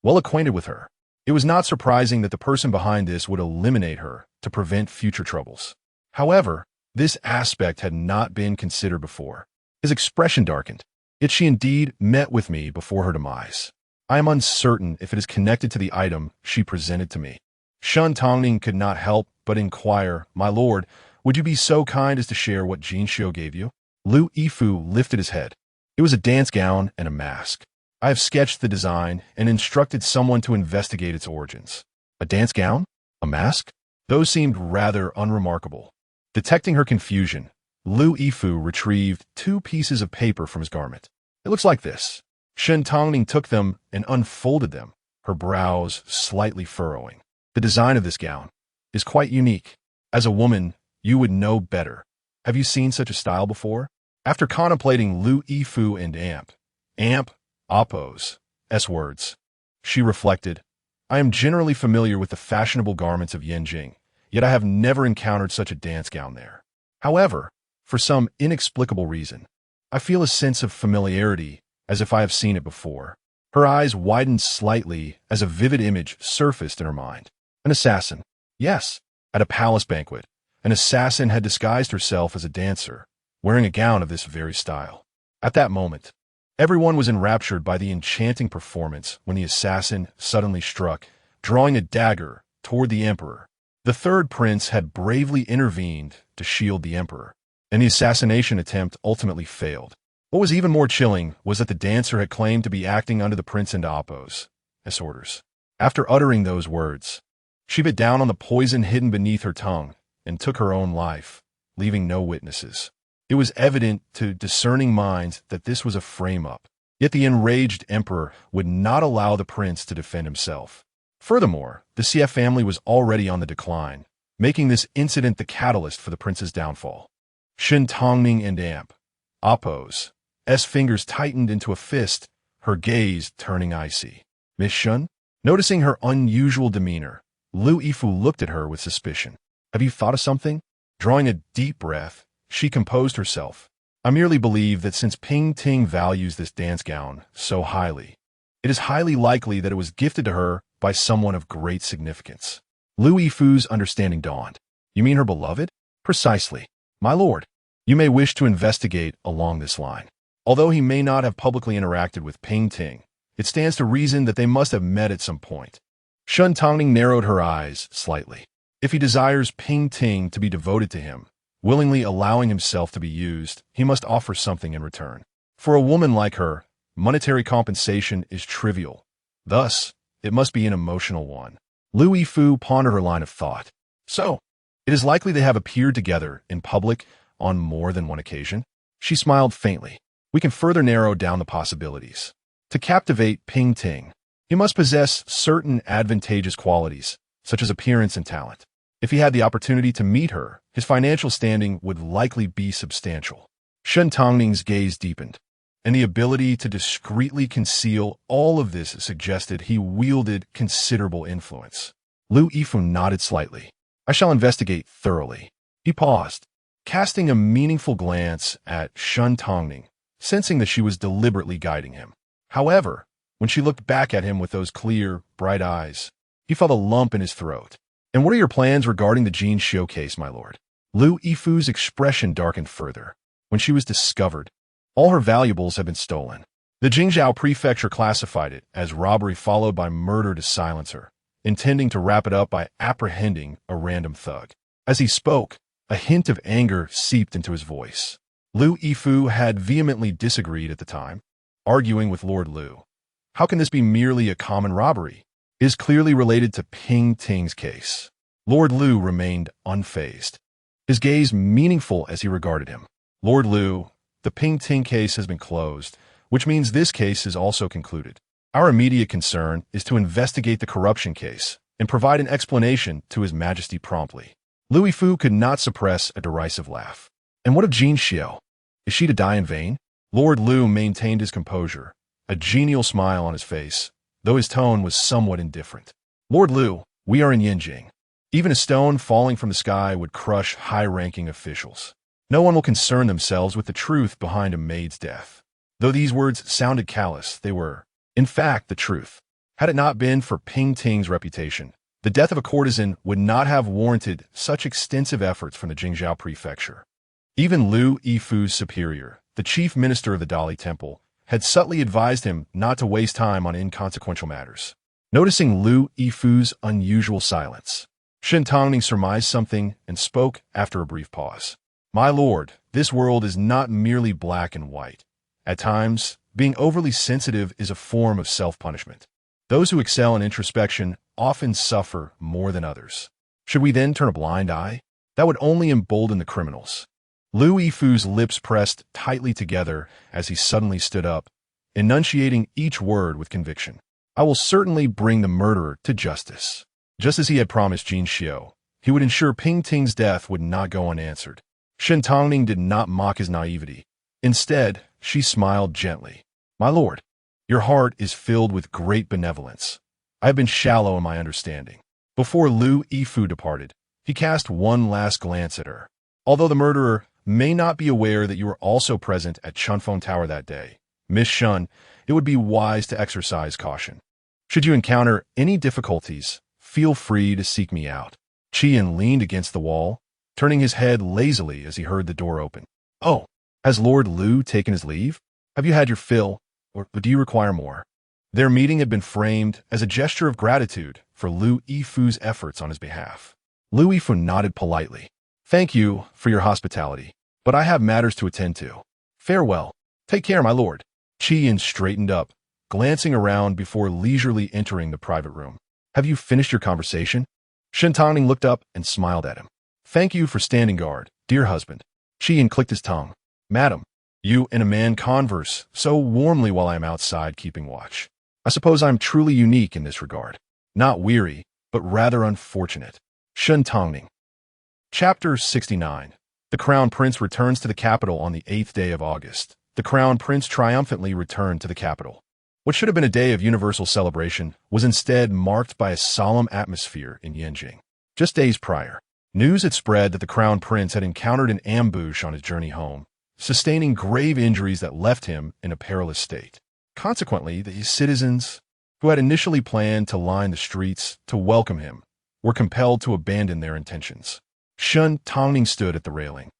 Well acquainted with her, it was not surprising that the person behind this would eliminate her to prevent future troubles. However, this aspect had not been considered before. His expression darkened. Yet she indeed met with me before her demise. I am uncertain if it is connected to the item she presented to me. Shen Tangning could not help but inquire, My lord, would you be so kind as to share what Jin Xiu gave you? Lu Yifu lifted his head. It was a dance gown and a mask. I have sketched the design and instructed someone to investigate its origins. A dance gown? A mask? Those seemed rather unremarkable. Detecting her confusion, Lu Yifu retrieved 2 pieces of paper from his garment. It looks like this. Shen Tangning took them and unfolded them, her brows slightly furrowing. The design of this gown is quite unique. As a woman, you would know better. Have you seen such a style before? After contemplating Lu Yifu and Appo's words, she reflected, I am generally familiar with the fashionable garments of Yanjing, yet I have never encountered such a dance gown there. However, for some inexplicable reason, I feel a sense of familiarity, as if I have seen it before. Her eyes widened slightly as a vivid image surfaced in her mind. An assassin. Yes, at a palace banquet, an assassin had disguised herself as a dancer, wearing a gown of this very style. At that moment, everyone was enraptured by the enchanting performance when the assassin suddenly struck, drawing a dagger toward the emperor. The third prince had bravely intervened to shield the emperor, and the assassination attempt ultimately failed. What was even more chilling was that the dancer had claimed to be acting under the Prince and Appo's orders. After uttering those words, she bit down on the poison hidden beneath her tongue and took her own life, leaving no witnesses. It was evident to discerning minds that this was a frame-up, yet the enraged emperor would not allow the prince to defend himself. Furthermore, the CF family was already on the decline, making this incident the catalyst for the prince's downfall. Shen Tangning and Appo's fingers tightened into a fist, her gaze turning icy. Miss Shen? Noticing her unusual demeanor, Lu Yifu looked at her with suspicion. Have you thought of something? Drawing a deep breath, she composed herself. I merely believe that since Pingting values this dance gown so highly, it is highly likely that it was gifted to her by someone of great significance. Lu Yifu's understanding dawned. You mean her beloved? Precisely. My lord, you may wish to investigate along this line. Although he may not have publicly interacted with Pingting, it stands to reason that they must have met at some point. Shen Tangning narrowed her eyes slightly. If he desires Pingting to be devoted to him, willingly allowing himself to be used, he must offer something in return. For a woman like her, monetary compensation is trivial. Thus, it must be an emotional one. Lu Yifu pondered her line of thought. So, It is likely they have appeared together in public on more than one occasion. She smiled faintly. We can further narrow down the possibilities. To captivate Ping Ting, he must possess certain advantageous qualities, such as appearance and talent. If he had the opportunity to meet her, his financial standing would likely be substantial. Shen Tangning's gaze deepened, and the ability to discreetly conceal all of this suggested he wielded considerable influence. Lu Yifu nodded slightly. I shall investigate thoroughly. He paused, casting a meaningful glance at Shen Tangning, sensing that she was deliberately guiding him. However, when she looked back at him with those clear, bright eyes, he felt a lump in his throat. And what are your plans regarding the Jean showcase, my lord? Lu Yifu's expression darkened further. When she was discovered, all her valuables had been stolen. The Jingzhou prefecture classified it as robbery followed by murder to silence her, intending to wrap it up by apprehending a random thug. As he spoke, a hint of anger seeped into his voice. Lu Yifu had vehemently disagreed at the time, arguing with Lord Lu. How can this be merely a common robbery? It is clearly related to Ping Ting's case. Lord Lu remained unfazed, his gaze meaningful as he regarded him. Lord Lu, the Ping Ting case has been closed, which means this case is also concluded. Our immediate concern is to investigate the corruption case and provide an explanation to His Majesty promptly. Lu Yifu could not suppress a derisive laugh. And what of Jean Xiao? Is she to die in vain? Lord Lu maintained his composure, a genial smile on his face, though his tone was somewhat indifferent. Lord Lu, we are in Yinjing. Even a stone falling from the sky would crush high-ranking officials. No one will concern themselves with the truth behind a maid's death. Though these words sounded callous, they were, in fact, the truth. Had it not been for Ping Ting's reputation, the death of a courtesan would not have warranted such extensive efforts from the Jingzhou prefecture. Even Lu Yifu's superior, the chief minister of the Dali Temple, had subtly advised him not to waste time on inconsequential matters. Noticing Lu Yifu's unusual silence, Shen Tangning surmised something and spoke after a brief pause. My lord, this world is not merely black and white. At times, being overly sensitive is a form of self-punishment. Those who excel in introspection often suffer more than others. Should we then turn a blind eye? That would only embolden the criminals. Lu Yifu's lips pressed tightly together as he suddenly stood up, enunciating each word with conviction. I will certainly bring the murderer to justice. Just as he had promised Jean Xiao, he would ensure Ping Ting's death would not go unanswered. Shen Tangning did not mock his naivety. Instead, she smiled gently. My lord, your heart is filled with great benevolence. I have been shallow in my understanding. Before Lu Yifu departed, he cast one last glance at her. Although the murderer may not be aware that you were also present at Chunfeng Tower that day, Miss Shen, it would be wise to exercise caution. Should you encounter any difficulties, feel free to seek me out. Qian leaned against the wall, turning his head lazily as he heard the door open. Oh, has Lord Lu taken his leave? Have you had your fill, or do you require more? Their meeting had been framed as a gesture of gratitude for Lu Yifu's efforts on his behalf. Lu Yifu nodded politely. Thank you for your hospitality, but I have matters to attend to. Farewell. Take care, my lord. Qian straightened up, glancing around before leisurely entering the private room. Have you finished your conversation? Shen Tangning looked up and smiled at him. Thank you for standing guard, dear husband. Qian clicked his tongue. Madam, you and a man converse so warmly while I am outside keeping watch. I suppose I am truly unique in this regard. Not weary, but rather unfortunate. Shen Tangning. Chapter 69. The Crown Prince returns to the capital on the 8th day of August. The Crown Prince triumphantly returned to the capital. What should have been a day of universal celebration was instead marked by a solemn atmosphere in Yinjing. Just days prior, news had spread that the Crown Prince had encountered an ambush on his journey home, sustaining grave injuries that left him in a perilous state. Consequently, the citizens, who had initially planned to line the streets to welcome him, were compelled to abandon their intentions. Shen Tangning stood at the railing,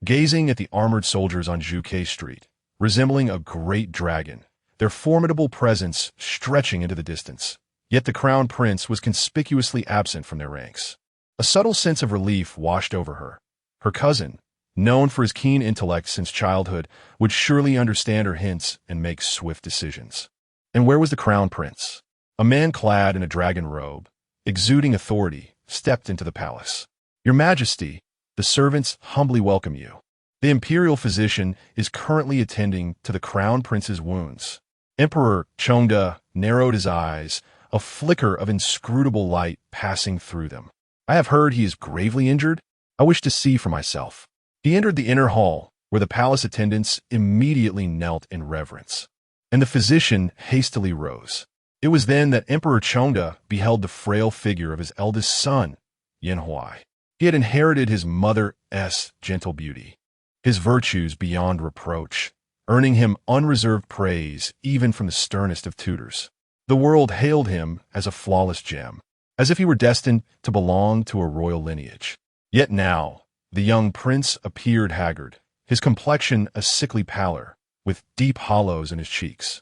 gazing at the armored soldiers on Zhuke Street, resembling a great dragon, their formidable presence stretching into the distance. Yet the Crown Prince was conspicuously absent from their ranks. A subtle sense of relief washed over her. Her cousin, known for his keen intellect since childhood, would surely understand her hints and make swift decisions. And where was the Crown Prince? A man clad in a dragon robe, exuding authority, stepped into the palace. Your Majesty, the servants humbly welcome you. The imperial physician is currently attending to the crown prince's wounds. Emperor Chongda narrowed his eyes, a flicker of inscrutable light passing through them. I have heard he is gravely injured. I wish to see for myself. He entered the inner hall, where the palace attendants immediately knelt in reverence, and the physician hastily rose. It was then that Emperor Chongda beheld the frail figure of his eldest son, Yin Huai. He had inherited his mother's gentle beauty, his virtues beyond reproach, earning him unreserved praise even from the sternest of tutors. The world hailed him as a flawless gem, as if he were destined to belong to a royal lineage. Yet now, the young prince appeared haggard, his complexion a sickly pallor, with deep hollows in his cheeks.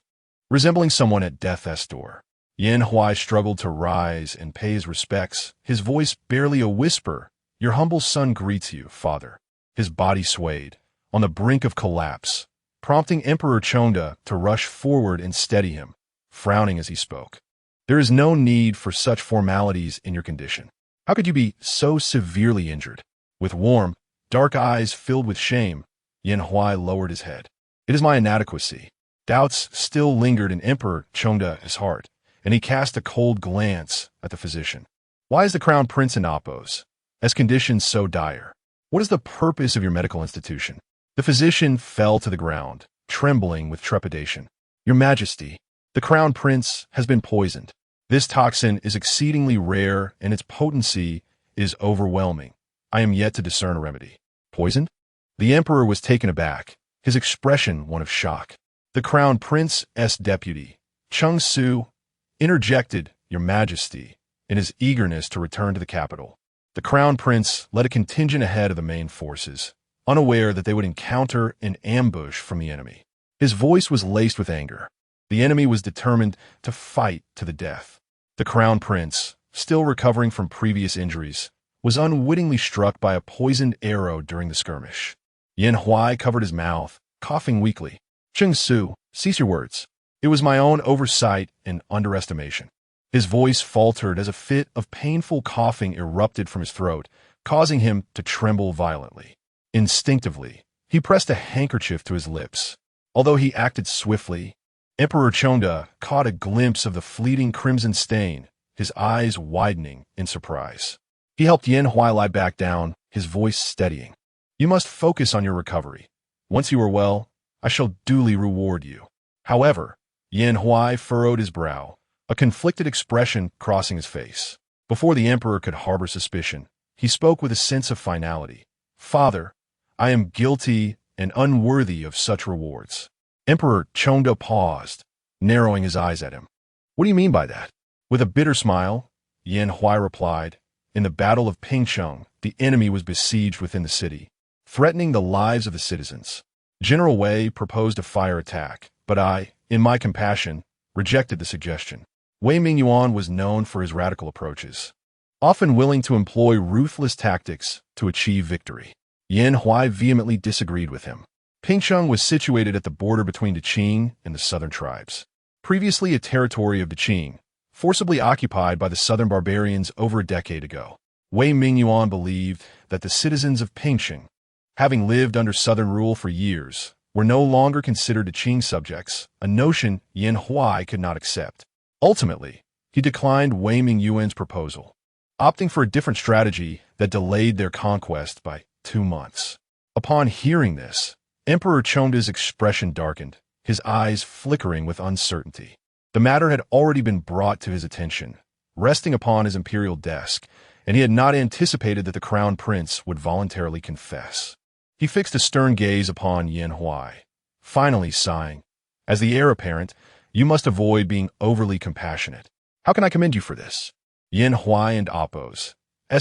Resembling someone at death's door, Yin Huai struggled to rise and pay his respects, his voice barely a whisper. Your humble son greets you, father. His body swayed, on the brink of collapse, prompting Emperor Chongda to rush forward and steady him, frowning as he spoke. There is no need for such formalities in your condition. How could you be so severely injured? With warm, dark eyes filled with shame, Yin Huai lowered his head. It is my inadequacy. Doubts still lingered in Emperor Chongda's heart, and he cast a cold glance at the physician. Why is the crown prince in oppose? As conditions so dire? What is the purpose of your medical institution? The physician fell to the ground, trembling with trepidation. Your Majesty, the crown prince has been poisoned. This toxin is exceedingly rare, and its potency is overwhelming. I am yet to discern a remedy. Poisoned? The emperor was taken aback, his expression one of shock. The crown prince's deputy, Chung Su, interjected, Your Majesty, in his eagerness to return to the capital. The crown prince led a contingent ahead of the main forces, unaware that they would encounter an ambush from the enemy. His voice was laced with anger. The enemy was determined to fight to the death. The crown prince, still recovering from previous injuries, was unwittingly struck by a poisoned arrow during the skirmish. Yin Huai covered his mouth, coughing weakly. Chung Su, cease your words. It was my own oversight and underestimation. His voice faltered as a fit of painful coughing erupted from his throat, causing him to tremble violently. Instinctively, he pressed a handkerchief to his lips. Although he acted swiftly, Emperor Chongda caught a glimpse of the fleeting crimson stain, his eyes widening in surprise. He helped Yin Huai lie back down, his voice steadying. You must focus on your recovery. Once you are well, I shall duly reward you. However, Yin Huai furrowed his brow, a conflicted expression crossing his face. Before the emperor could harbor suspicion, he spoke with a sense of finality. Father, I am guilty and unworthy of such rewards. Emperor Chongda paused, narrowing his eyes at him. What do you mean by that? With a bitter smile, Yin Huai replied, In the Battle of Pingcheng, the enemy was besieged within the city, threatening the lives of the citizens. General Wei proposed a fire attack, but I, in my compassion, rejected the suggestion. Wei Mingyuan was known for his radical approaches, often willing to employ ruthless tactics to achieve victory. Yin Huai vehemently disagreed with him. Pingcheng was situated at the border between the Qing and the southern tribes. Previously a territory of the Qing, forcibly occupied by the southern barbarians over a decade ago. Wei Mingyuan believed that the citizens of Pingcheng, having lived under southern rule for years, were no longer considered the Qing subjects, a notion Yin Huai could not accept. Ultimately, he declined Wei Mingyuan's proposal, opting for a different strategy that delayed their conquest by 2 months. Upon hearing this, Emperor Chongda's expression darkened, his eyes flickering with uncertainty. The matter had already been brought to his attention, resting upon his imperial desk, and he had not anticipated that the crown prince would voluntarily confess. He fixed a stern gaze upon Yin Huai, finally sighing, As the heir apparent, you must avoid being overly compassionate. How can I commend you for this? Yin Huai and Appo's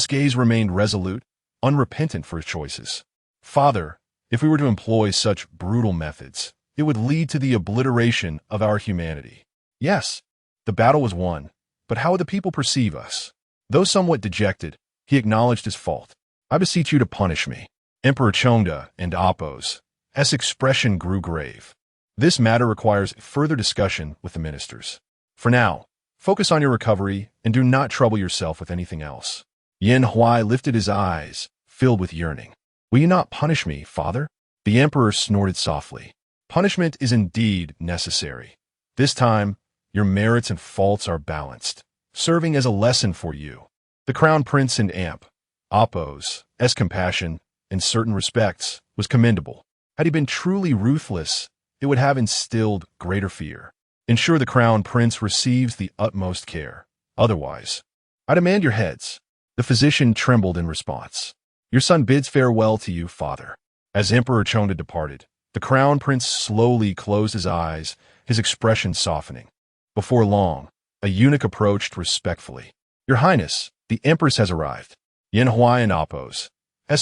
gaze remained resolute, unrepentant for his choices. Father, if we were to employ such brutal methods, it would lead to the obliteration of our humanity. Yes, the battle was won, but how would the people perceive us? Though somewhat dejected, he acknowledged his fault. I beseech you to punish me. Emperor Chongda and Appo's expression grew grave. This matter requires further discussion with the ministers. For now, focus on your recovery and do not trouble yourself with anything else. Yin Huai lifted his eyes, filled with yearning. Will you not punish me, father? The emperor snorted softly. Punishment is indeed necessary. This time, your merits and faults are balanced, serving as a lesson for you. The crown prince and Apos' compassion, in certain respects, was commendable. Had he been truly ruthless, it would have instilled greater fear. Ensure the crown prince receives the utmost care. Otherwise, I demand your heads. The physician trembled in response. Your son bids farewell to you, father. As Emperor Chonda departed, the crown prince slowly closed his eyes, his expression softening. Before long, a eunuch approached respectfully. Your Highness, the Empress has arrived. Yin Huai and Apos'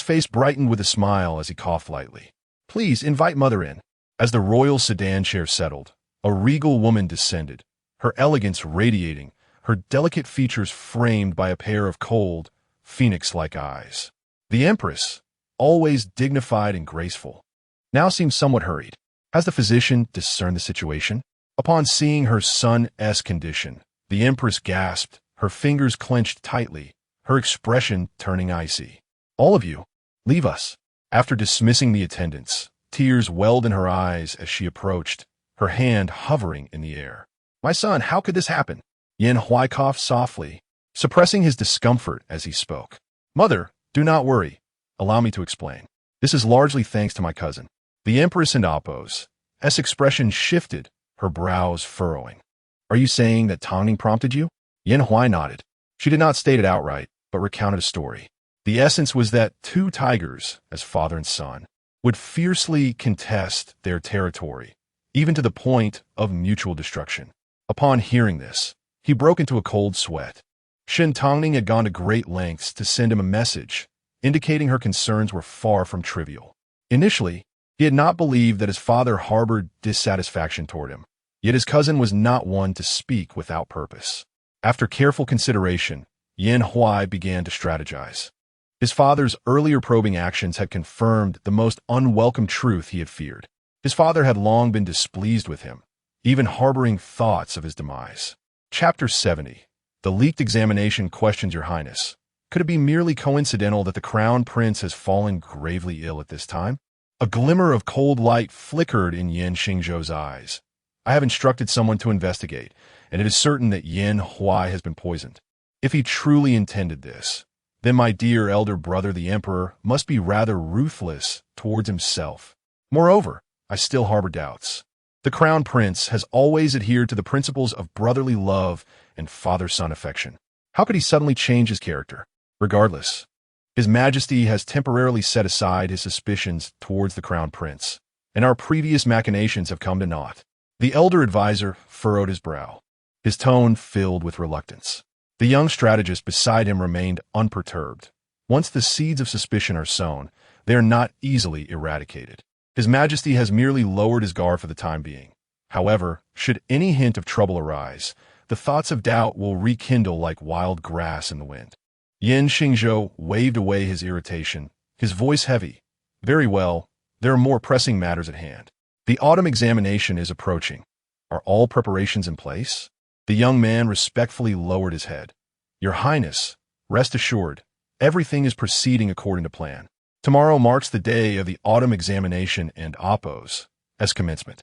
face brightened with a smile as he coughed lightly. Please invite mother in. As the royal sedan chair settled, a regal woman descended, her elegance radiating, her delicate features framed by a pair of cold, phoenix-like eyes. The Empress, always dignified and graceful, now seemed somewhat hurried. Has the physician discerned the situation? Upon seeing her son's condition, the Empress gasped, her fingers clenched tightly, her expression turning icy. All of you, leave us. After dismissing the attendants, tears welled in her eyes as she approached, her hand hovering in the air. My son, how could this happen? Yin Huai coughed softly, suppressing his discomfort as he spoke. Mother, do not worry. Allow me to explain. This is largely thanks to my cousin. The Empress and Apos' expression shifted, her brows furrowing. Are you saying that Tangning prompted you? Yin Huai nodded. She did not state it outright, but recounted a story. The essence was that two tigers, as father and son, would fiercely contest their territory, even to the point of mutual destruction. Upon hearing this, he broke into a cold sweat. Shen Tangning had gone to great lengths to send him a message, indicating her concerns were far from trivial. Initially, he had not believed that his father harbored dissatisfaction toward him, yet his cousin was not one to speak without purpose. After careful consideration, Yin Huai began to strategize. His father's earlier probing actions had confirmed the most unwelcome truth he had feared. His father had long been displeased with him, even harboring thoughts of his demise. Chapter 70. The leaked examination questions Your Highness. Could it be merely coincidental that the crown prince has fallen gravely ill at this time? A glimmer of cold light flickered in Yin Xingzhou's eyes. I have instructed someone to investigate, and it is certain that Yin Huai has been poisoned. If he truly intended this, then my dear elder brother the Emperor must be rather ruthless towards himself. Moreover, I still harbor doubts. The crown prince has always adhered to the principles of brotherly love and father-son affection. How could he suddenly change his character? Regardless, His Majesty has temporarily set aside his suspicions towards the crown prince, and our previous machinations have come to naught. The elder advisor furrowed his brow, his tone filled with reluctance. The young strategist beside him remained unperturbed. Once the seeds of suspicion are sown, they are not easily eradicated. His Majesty has merely lowered his guard for the time being. However, should any hint of trouble arise, the thoughts of doubt will rekindle like wild grass in the wind. Yin Xingzhou waved away his irritation, his voice heavy. Very well, there are more pressing matters at hand. The autumn examination is approaching. Are all preparations in place? The young man respectfully lowered his head. Your Highness, rest assured, everything is proceeding according to plan. Tomorrow marks the day of the autumn examination and Apos' commencement.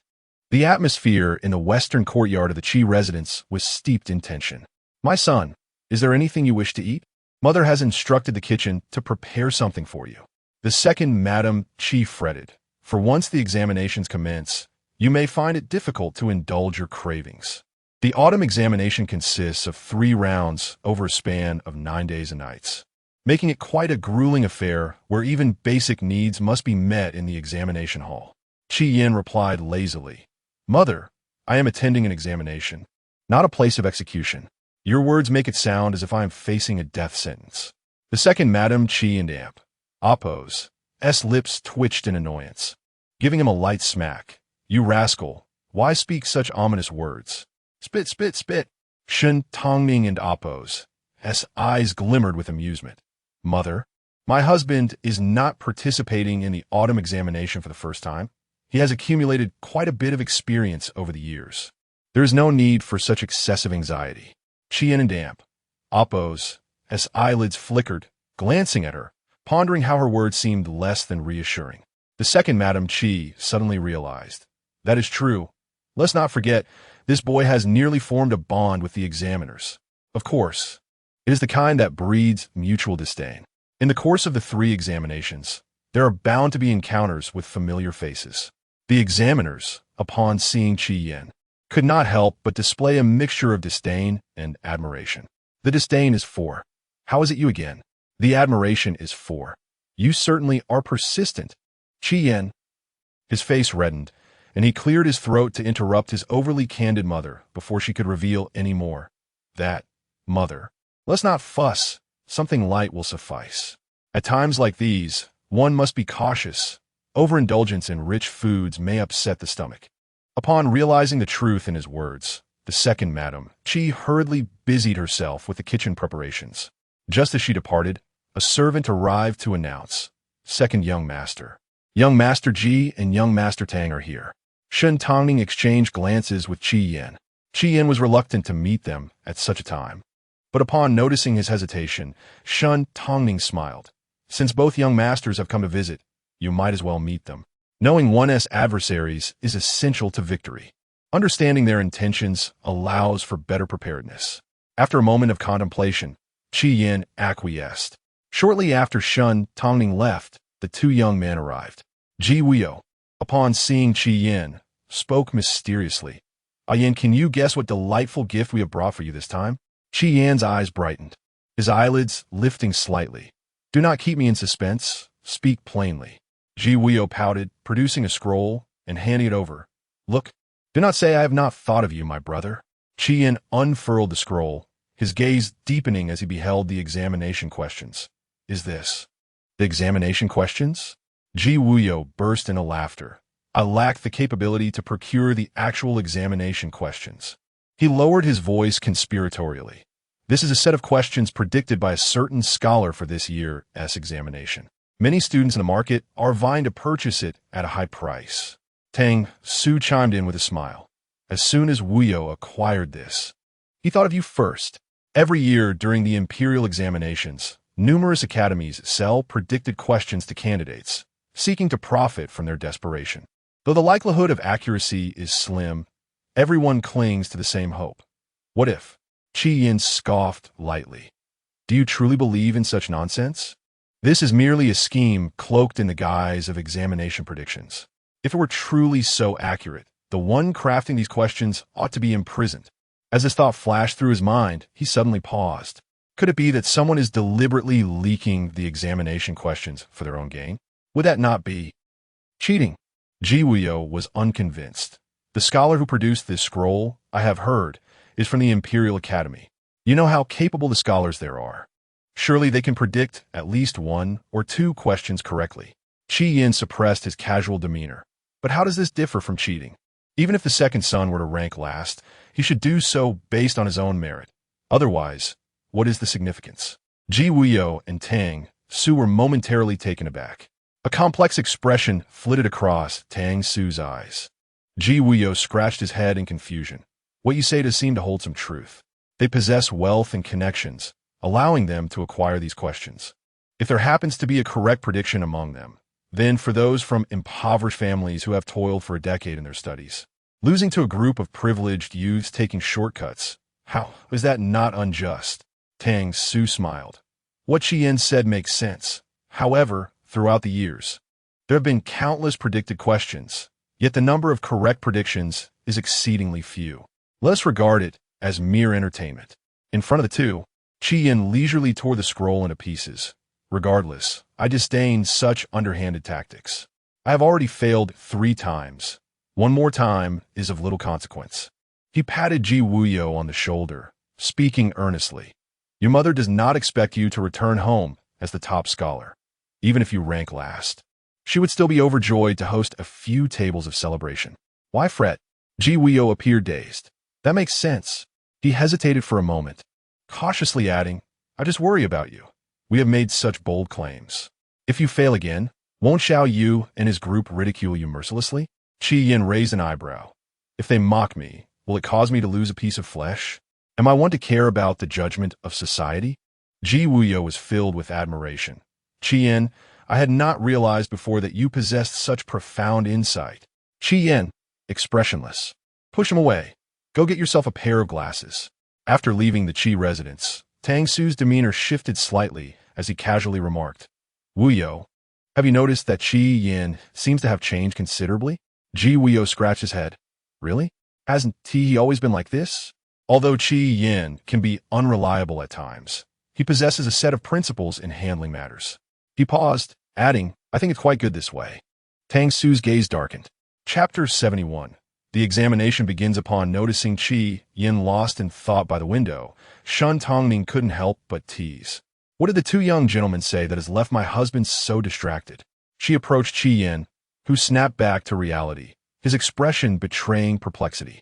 The atmosphere in the western courtyard of the Qi residence was steeped in tension. My son, is there anything you wish to eat? Mother has instructed the kitchen to prepare something for you. The second Madame Qi fretted. For once the examinations commence, you may find it difficult to indulge your cravings. The autumn examination consists of 3 rounds over a span of 9 days and nights, making it quite a grueling affair where even basic needs must be met in the examination hall. Qi Yin replied lazily, Mother, I am attending an examination, not a place of execution. Your words make it sound as if I am facing a death sentence. The second Madame Qi and Apos' lips twitched in annoyance, giving him a light smack. You rascal, why speak such ominous words? Spit, spit, spit. Shen Tangning and Apos' eyes glimmered with amusement. Mother, my husband is not participating in the autumn examination for the first time. He has accumulated quite a bit of experience over the years. There is no need for such excessive anxiety. Qian and Apos' as eyelids flickered, glancing at her, pondering how her words seemed less than reassuring. The second Madam Chi suddenly realized. That is true. Let's not forget, this boy has nearly formed a bond with the examiners. Of course, it is the kind that breeds mutual disdain. In the course of the 3 examinations, there are bound to be encounters with familiar faces. The examiners, upon seeing Chi Yin, could not help but display a mixture of disdain and admiration. The disdain is for, "How is it you again?" The admiration is for, "You certainly are persistent." Chi Yin, his face reddened, and he cleared his throat to interrupt his overly candid mother before she could reveal any more. That, mother, let's not fuss. Something light will suffice. At times like these, one must be cautious. Overindulgence in rich foods may upset the stomach. Upon realizing the truth in his words, the second Madam Chi hurriedly busied herself with the kitchen preparations. Just as she departed, a servant arrived to announce, "Second young master. Young Master Ji and young Master Tang are here." Shen Tangning exchanged glances with Chi Yin. Chi Yin was reluctant to meet them at such a time. But upon noticing his hesitation, Shen Tangning smiled. "Since both young masters have come to visit, you might as well meet them. Knowing one's adversaries is essential to victory. Understanding their intentions allows for better preparedness." After a moment of contemplation, Chi Yin acquiesced. Shortly after Shen Tangning left, the 2 young men arrived. Ji Wuyo, upon seeing Chi Yin, spoke mysteriously. "Yin, can you guess what delightful gift we have brought for you this time?" Chi Yin's eyes brightened, his eyelids lifting slightly. "Do not keep me in suspense. Speak plainly." Ji Wuyo pouted, producing a scroll and handing it over. "Look, do not say I have not thought of you, my brother." Chi Yin unfurled the scroll, his gaze deepening as he beheld the examination questions. "Is this the examination questions?" Ji Wuyo burst into laughter. "I lack the capability to procure the actual examination questions." He lowered his voice conspiratorially. "This is a set of questions predicted by a certain scholar for this year's examination. Many students in the market are vying to purchase it at a high price." Tang Su chimed in with a smile. "As soon as Wuyo acquired this, he thought of you first. Every year during the imperial examinations, numerous academies sell predicted questions to candidates, seeking to profit from their desperation. Though the likelihood of accuracy is slim, everyone clings to the same hope. What if?" Chi Yin scoffed lightly. "Do you truly believe in such nonsense? This is merely a scheme cloaked in the guise of examination predictions. If it were truly so accurate, the one crafting these questions ought to be imprisoned." As this thought flashed through his mind, he suddenly paused. Could it be that someone is deliberately leaking the examination questions for their own gain? Would that not be cheating? Ji Wuyo was unconvinced. "The scholar who produced this scroll, I have heard, is from the Imperial Academy. You know how capable the scholars there are. Surely they can predict at least 1 or 2 questions correctly." Chi Yin suppressed his casual demeanor. But how does this differ from cheating? Even if the second son were to rank last, he should do so based on his own merit. Otherwise, what is the significance? Ji Wuyo and Tang Su were momentarily taken aback. A complex expression flitted across Tang Su's eyes. Ji Wuyo scratched his head in confusion. "What you say does seem to hold some truth. They possess wealth and connections, allowing them to acquire these questions. If there happens to be a correct prediction among them, then for those from impoverished families who have toiled for a decade in their studies, losing to a group of privileged youths taking shortcuts, how is that not unjust?" Tang Su smiled. "What Chi Yin said makes sense. However, throughout the years, there have been countless predicted questions, yet the number of correct predictions is exceedingly few. Let us regard it as mere entertainment." In front of the 2, Chi Yin leisurely tore the scroll into pieces. "Regardless, I disdain such underhanded tactics. I have already failed 3 times. One more time is of little consequence." He patted Ji Wuyo on the shoulder, speaking earnestly. "Your mother does not expect you to return home as the top scholar. Even if you rank last, she would still be overjoyed to host a few tables of celebration. Why fret?" Ji Wuyo appeared dazed. "That makes sense." He hesitated for a moment, cautiously adding, "I just worry about you. We have made such bold claims. If you fail again, won't Xiao Yu and his group ridicule you mercilessly?" Chi Yin raised an eyebrow. "If they mock me, will it cause me to lose a piece of flesh? Am I one to care about the judgment of society?" Ji Wuyo was filled with admiration. Qian, I had not realized before that you possessed such profound insight. Qian, expressionless. Push him away. Go get yourself a pair of glasses. After leaving the Qi residence, Tang Su's demeanor shifted slightly as he casually remarked, Wuyo, have you noticed that Qi Yin seems to have changed considerably? Ji Wuyo scratched his head. Really? Hasn't he always been like this? Although Qi Yin can be unreliable at times, he possesses a set of principles in handling matters. He paused, adding, I think it's quite good this way. Tang Su's gaze darkened. Chapter 71. The examination begins upon noticing Qi Yin lost in thought by the window. Shen Tangning couldn't help but tease. What did the two young gentlemen say that has left my husband so distracted? She approached Qi Yin, who snapped back to reality, his expression betraying perplexity.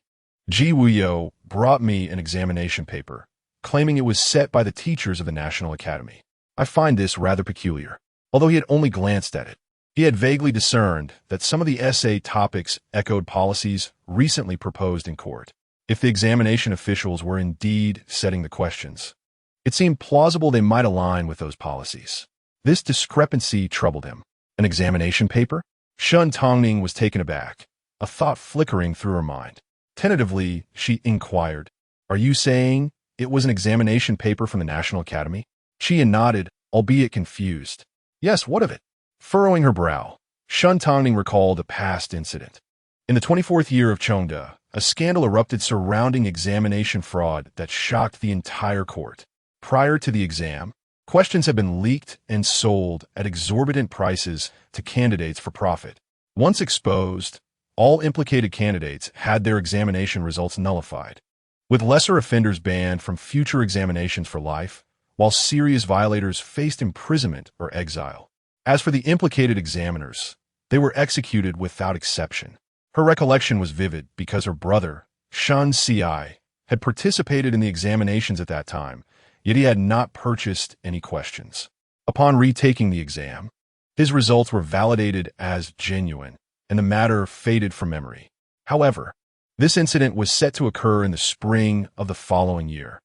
Ji Wuyo brought me an examination paper, claiming it was set by the teachers of the National Academy. I find this rather peculiar. Although he had only glanced at it, he had vaguely discerned that some of the essay topics echoed policies recently proposed in court. If the examination officials were indeed setting the questions, it seemed plausible they might align with those policies. This discrepancy troubled him. An examination paper? Shen Tangning was taken aback, a thought flickering through her mind. Tentatively, she inquired, Are you saying it was an examination paper from the National Academy? Qian nodded, albeit confused. Yes, what of it? Furrowing her brow, Shen Tangning recalled a past incident. In the 24th year of Chengde, a scandal erupted surrounding examination fraud that shocked the entire court. Prior to the exam, questions had been leaked and sold at exorbitant prices to candidates for profit. Once exposed, all implicated candidates had their examination results nullified, with lesser offenders banned from future examinations for life, while serious violators faced imprisonment or exile. As for the implicated examiners, they were executed without exception. Her recollection was vivid because her brother, Shen Ci, had participated in the examinations at that time, yet he had not purchased any questions. Upon retaking the exam, his results were validated as genuine, and the matter faded from memory. However, this incident was set to occur in the spring of the following year.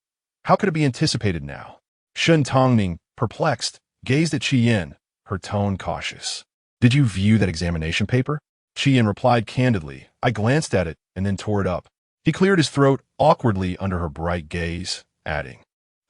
How could it be anticipated now? Shen Tangning, perplexed, gazed at Qi Yin, her tone cautious. Did you view that examination paper? Qi Yin replied candidly. I glanced at it and then tore it up. He cleared his throat awkwardly under her bright gaze, adding,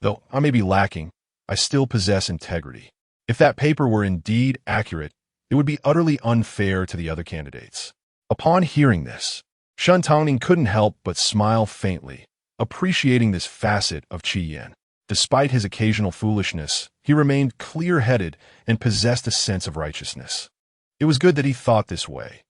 Though I may be lacking, I still possess integrity. If that paper were indeed accurate, it would be utterly unfair to the other candidates. Upon hearing this, Shen Tangning couldn't help but smile faintly, appreciating this facet of Qi Yin. Despite his occasional foolishness, he remained clear-headed and possessed a sense of righteousness. It was good that he thought this way.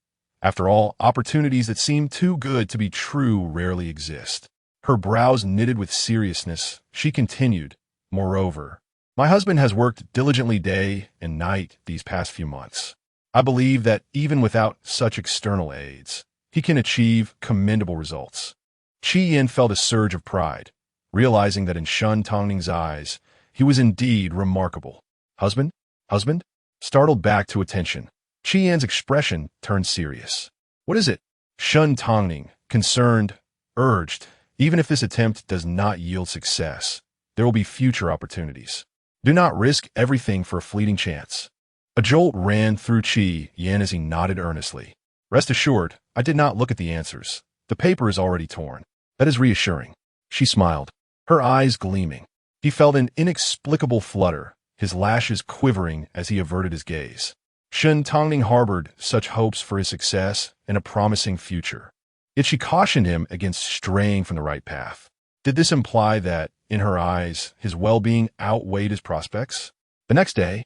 After all, opportunities that seem too good to be true rarely exist. Her brows knitted with seriousness, she continued, Moreover, my husband has worked diligently day and night these past few months. I believe that even without such external aids, he can achieve commendable results. Qi Yin felt a surge of pride, realizing that in Shen Tangning's eyes, he was indeed remarkable. Husband? Husband? Startled back to attention, Qi Yin's expression turned serious. What is it? Shen Tangning, concerned, urged, even if this attempt does not yield success, there will be future opportunities. Do not risk everything for a fleeting chance. A jolt ran through Qi Yin as he nodded earnestly. Rest assured, I did not look at the answers. The paper is already torn. That is reassuring. She smiled, her eyes gleaming. He felt an inexplicable flutter, his lashes quivering as he averted his gaze. Shen Tangning harbored such hopes for his success and a promising future. Yet she cautioned him against straying from the right path. Did this imply that, in her eyes, his well-being outweighed his prospects? The next day,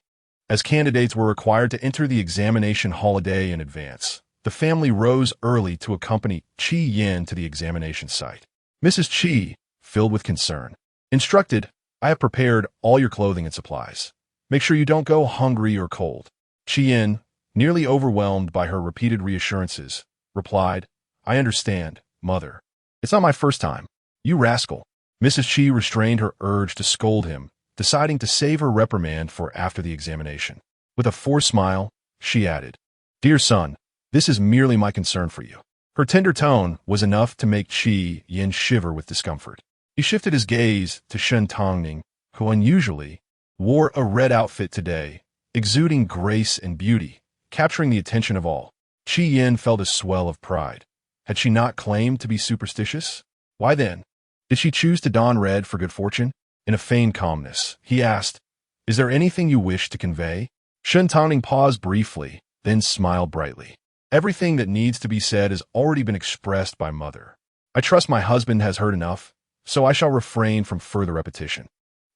as candidates were required to enter the examination hall a day in advance, the family rose early to accompany Qi Yin to the examination site. Mrs. Qi, filled with concern, instructed, I have prepared all your clothing and supplies. Make sure you don't go hungry or cold. Qi Yin, nearly overwhelmed by her repeated reassurances, replied, I understand, mother. It's not my first time. You rascal. Mrs. Qi restrained her urge to scold him, deciding to save her reprimand for after the examination. With a forced smile, she added, Dear son, this is merely my concern for you. Her tender tone was enough to make Qi Yin shiver with discomfort. He shifted his gaze to Shen Tangning, who unusually wore a red outfit today, exuding grace and beauty, capturing the attention of all. Qi Yin felt a swell of pride. Had she not claimed to be superstitious? Why then did she choose to don red for good fortune? In a feigned calmness, he asked, "Is there anything you wish to convey?" Shen Tangning paused briefly, then smiled brightly. "Everything that needs to be said has already been expressed by Mother. I trust my husband has heard enough, so I shall refrain from further repetition."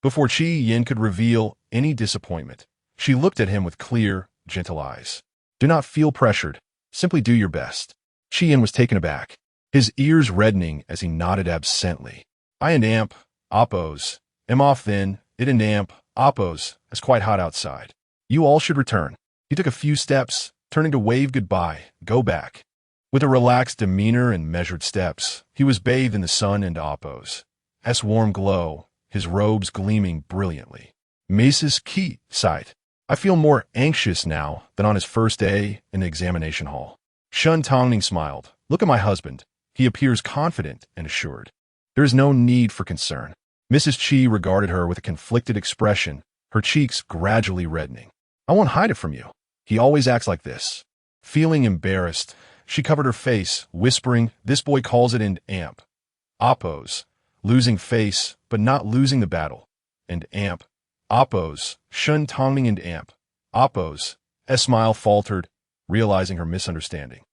Before Qi Yin could reveal any disappointment, she looked at him with clear, gentle eyes. "Do not feel pressured. Simply do your best." Qi Yin was taken aback, his ears reddening as he nodded absently. "I and Amp, Oppos. Am off then, it and Amp, Oppos, it's quite hot outside. You all should return." He took a few steps, turning to wave goodbye, go back. With a relaxed demeanor and measured steps, he was bathed in the sun and Oppos' warm glow, his robes gleaming brilliantly. Mrs. Qi sighed. "I feel more anxious now than on his first day in the examination hall." Shen Tangning smiled. "Look at my husband. He appears confident and assured. There is no need for concern." Mrs. Qi regarded her with a conflicted expression, her cheeks gradually reddening. "I won't hide it from you. He always acts like this." Feeling embarrassed, she covered her face, whispering, "This boy calls it and Amp. Oppos, losing face, but not losing the battle. And Amp. Oppos, Shen Tangning and Amp. Oppos." A smile faltered, realizing her misunderstanding.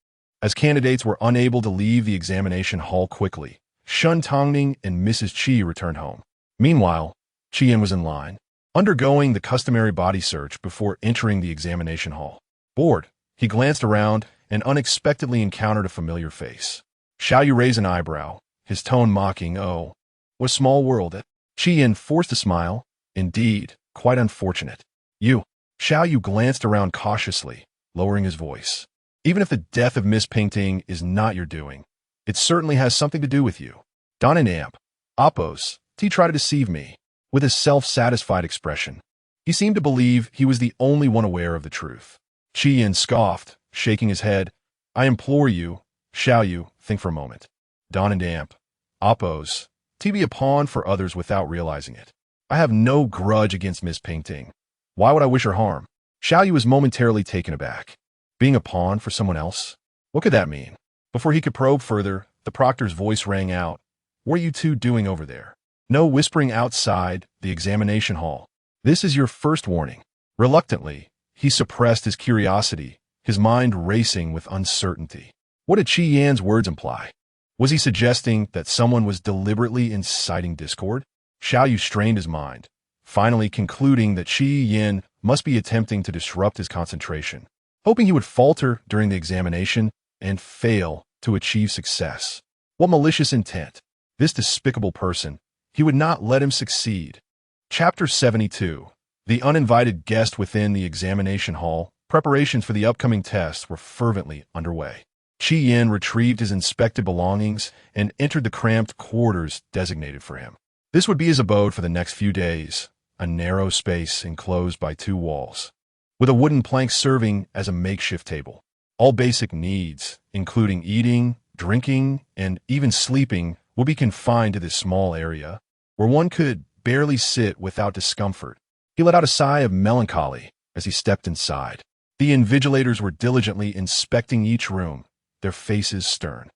As candidates were unable to leave the examination hall quickly, Shen Tangning and Mrs. Qi returned home. Meanwhile, Qi Yin was in line, undergoing the customary body search before entering the examination hall. Bored, he glanced around and unexpectedly encountered a familiar face. Shall you raise an eyebrow, his tone mocking. "Oh, what a small world it." Qi Yin forced a smile. "Indeed, quite unfortunate. You." Shao Yu glanced around cautiously, lowering his voice. "Even if the death of Miss Painting is not your doing, it certainly has something to do with you. Don and Amp. Oppos, he tried to deceive me." With a self-satisfied expression, he seemed to believe he was the only one aware of the truth. Qi Yin scoffed, shaking his head. "I implore you, Shao Yu, think for a moment. Don and Amp. Oppos, to be a pawn for others without realizing it. I have no grudge against Miss Painting. Why would I wish her harm?" Shao Yu was momentarily taken aback. Being a pawn for someone else? What could that mean? Before he could probe further, the proctor's voice rang out. "What are you two doing over there?" No whispering outside the examination hall. "This is your first warning." Reluctantly, he suppressed his curiosity, his mind racing with uncertainty. What did Qi Yan's words imply? Was he suggesting that someone was deliberately inciting discord? Shao Yu strained his mind, finally concluding that Qi Yan must be attempting to disrupt his concentration, hoping he would falter during the examination and fail to achieve success. What malicious intent! This despicable person. He would not let him succeed. Chapter 72. The uninvited guest within the examination hall. Preparations for the upcoming tests were fervently underway. Qi Yin retrieved his inspected belongings and entered the cramped quarters designated for him. This would be his abode for the next few days, a narrow space enclosed by two walls, with a wooden plank serving as a makeshift table. All basic needs, including eating, drinking, and even sleeping, would be confined to this small area, where one could barely sit without discomfort. He let out a sigh of melancholy as he stepped inside. The invigilators were diligently inspecting each room, their faces stern.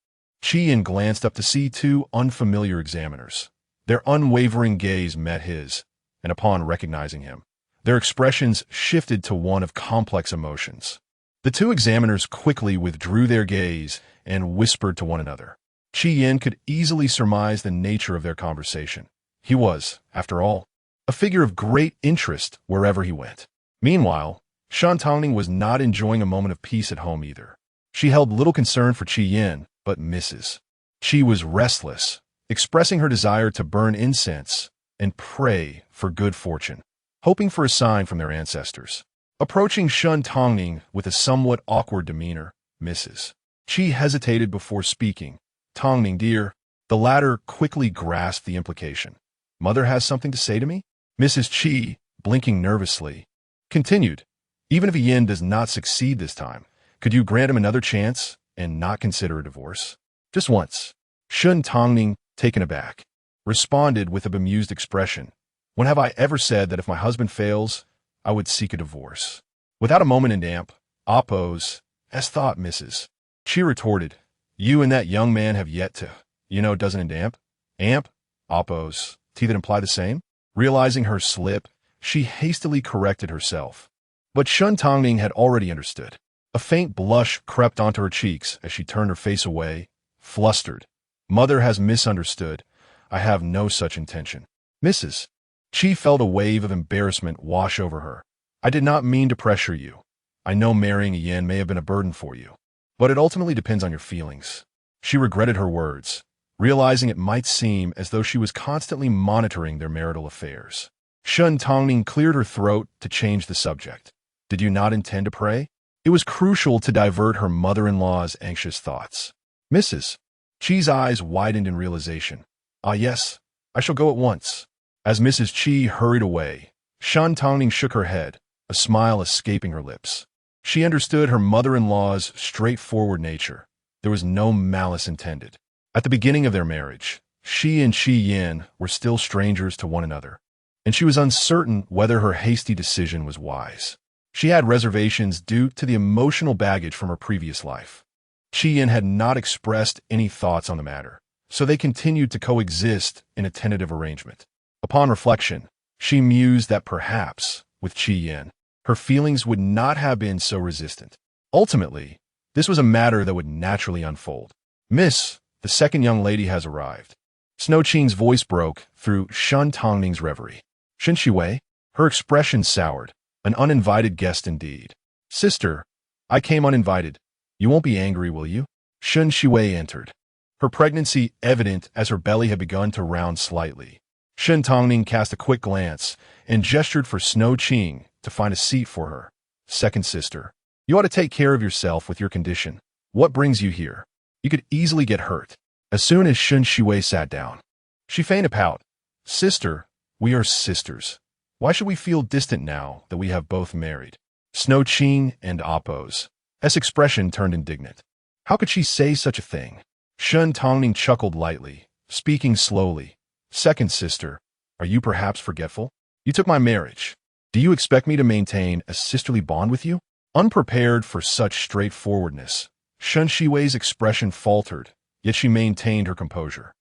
Qi Yin glanced up to see two unfamiliar examiners. Their unwavering gaze met his, and upon recognizing him, their expressions shifted to one of complex emotions. The two examiners quickly withdrew their gaze and whispered to one another. Qi Yin could easily surmise the nature of their conversation. He was, after all, a figure of great interest wherever he went. Meanwhile, Shen Tangning was not enjoying a moment of peace at home either. She held little concern for Qi Yin, but Mrs. Qi was restless, expressing her desire to burn incense and pray for good fortune, hoping for a sign from their ancestors. Approaching Shen Tangning with a somewhat awkward demeanor, Mrs. Qi hesitated before speaking. "Tangning, dear." The latter quickly grasped the implication. "Mother has something to say to me?" Mrs. Qi, blinking nervously, continued. "Even if Yin does not succeed this time, could you grant him another chance and not consider a divorce? Just once." Shen Tangning, taken aback, responded with a bemused expression. When have I ever said that if my husband fails, I would seek a divorce? Without a moment in damp, oppose, as thought Mrs. She retorted, you and that young man have yet to, doesn't damp? Amp, oppose, T that imply the same? Realizing her slip, she hastily corrected herself. But Shen Tangning had already understood. A faint blush crept onto her cheeks as she turned her face away, flustered. Mother has misunderstood. I have no such intention. Mrs. Chi felt a wave of embarrassment wash over her. I did not mean to pressure you. I know marrying a yin may have been a burden for you, but it ultimately depends on your feelings. She regretted her words, realizing it might seem as though she was constantly monitoring their marital affairs. Shen Tangning cleared her throat to change the subject. Did you not intend to pray? It was crucial to divert her mother-in-law's anxious thoughts. Mrs. Chi's eyes widened in realization. Ah, yes, I shall go at once. As Mrs. Chi hurried away, Shen Tangning shook her head, a smile escaping her lips. She understood her mother-in-law's straightforward nature. There was no malice intended. At the beginning of their marriage, she and Chi Yin were still strangers to one another, and she was uncertain whether her hasty decision was wise. She had reservations due to the emotional baggage from her previous life. Chi Yin had not expressed any thoughts on the matter, so they continued to coexist in a tentative arrangement. Upon reflection, she mused that perhaps, with Chi Yin, her feelings would not have been so resistant. Ultimately, this was a matter that would naturally unfold. Miss, the second young lady has arrived. Snow Qing's voice broke through Shen Tangning's reverie. Shen Shiwei? Her expression soured. An uninvited guest indeed. Sister, I came uninvited. You won't be angry, will you? Shen Shiwei entered, her pregnancy evident as her belly had begun to round slightly. Shen Tangning cast a quick glance and gestured for Snow Qing to find a seat for her. Second sister, you ought to take care of yourself with your condition. What brings you here? You could easily get hurt. As soon as Shen Shiwei sat down, she feigned a pout. Sister, we are sisters. Why should we feel distant now that we have both married? Snow Qing and oppose. S expression turned indignant. How could she say such a thing? Shen Tangning chuckled lightly, speaking slowly. Second sister, are you perhaps forgetful? You took my marriage. Do you expect me to maintain a sisterly bond with you? Unprepared for such straightforwardness, Shen Shiwei's expression faltered, yet she maintained her composure.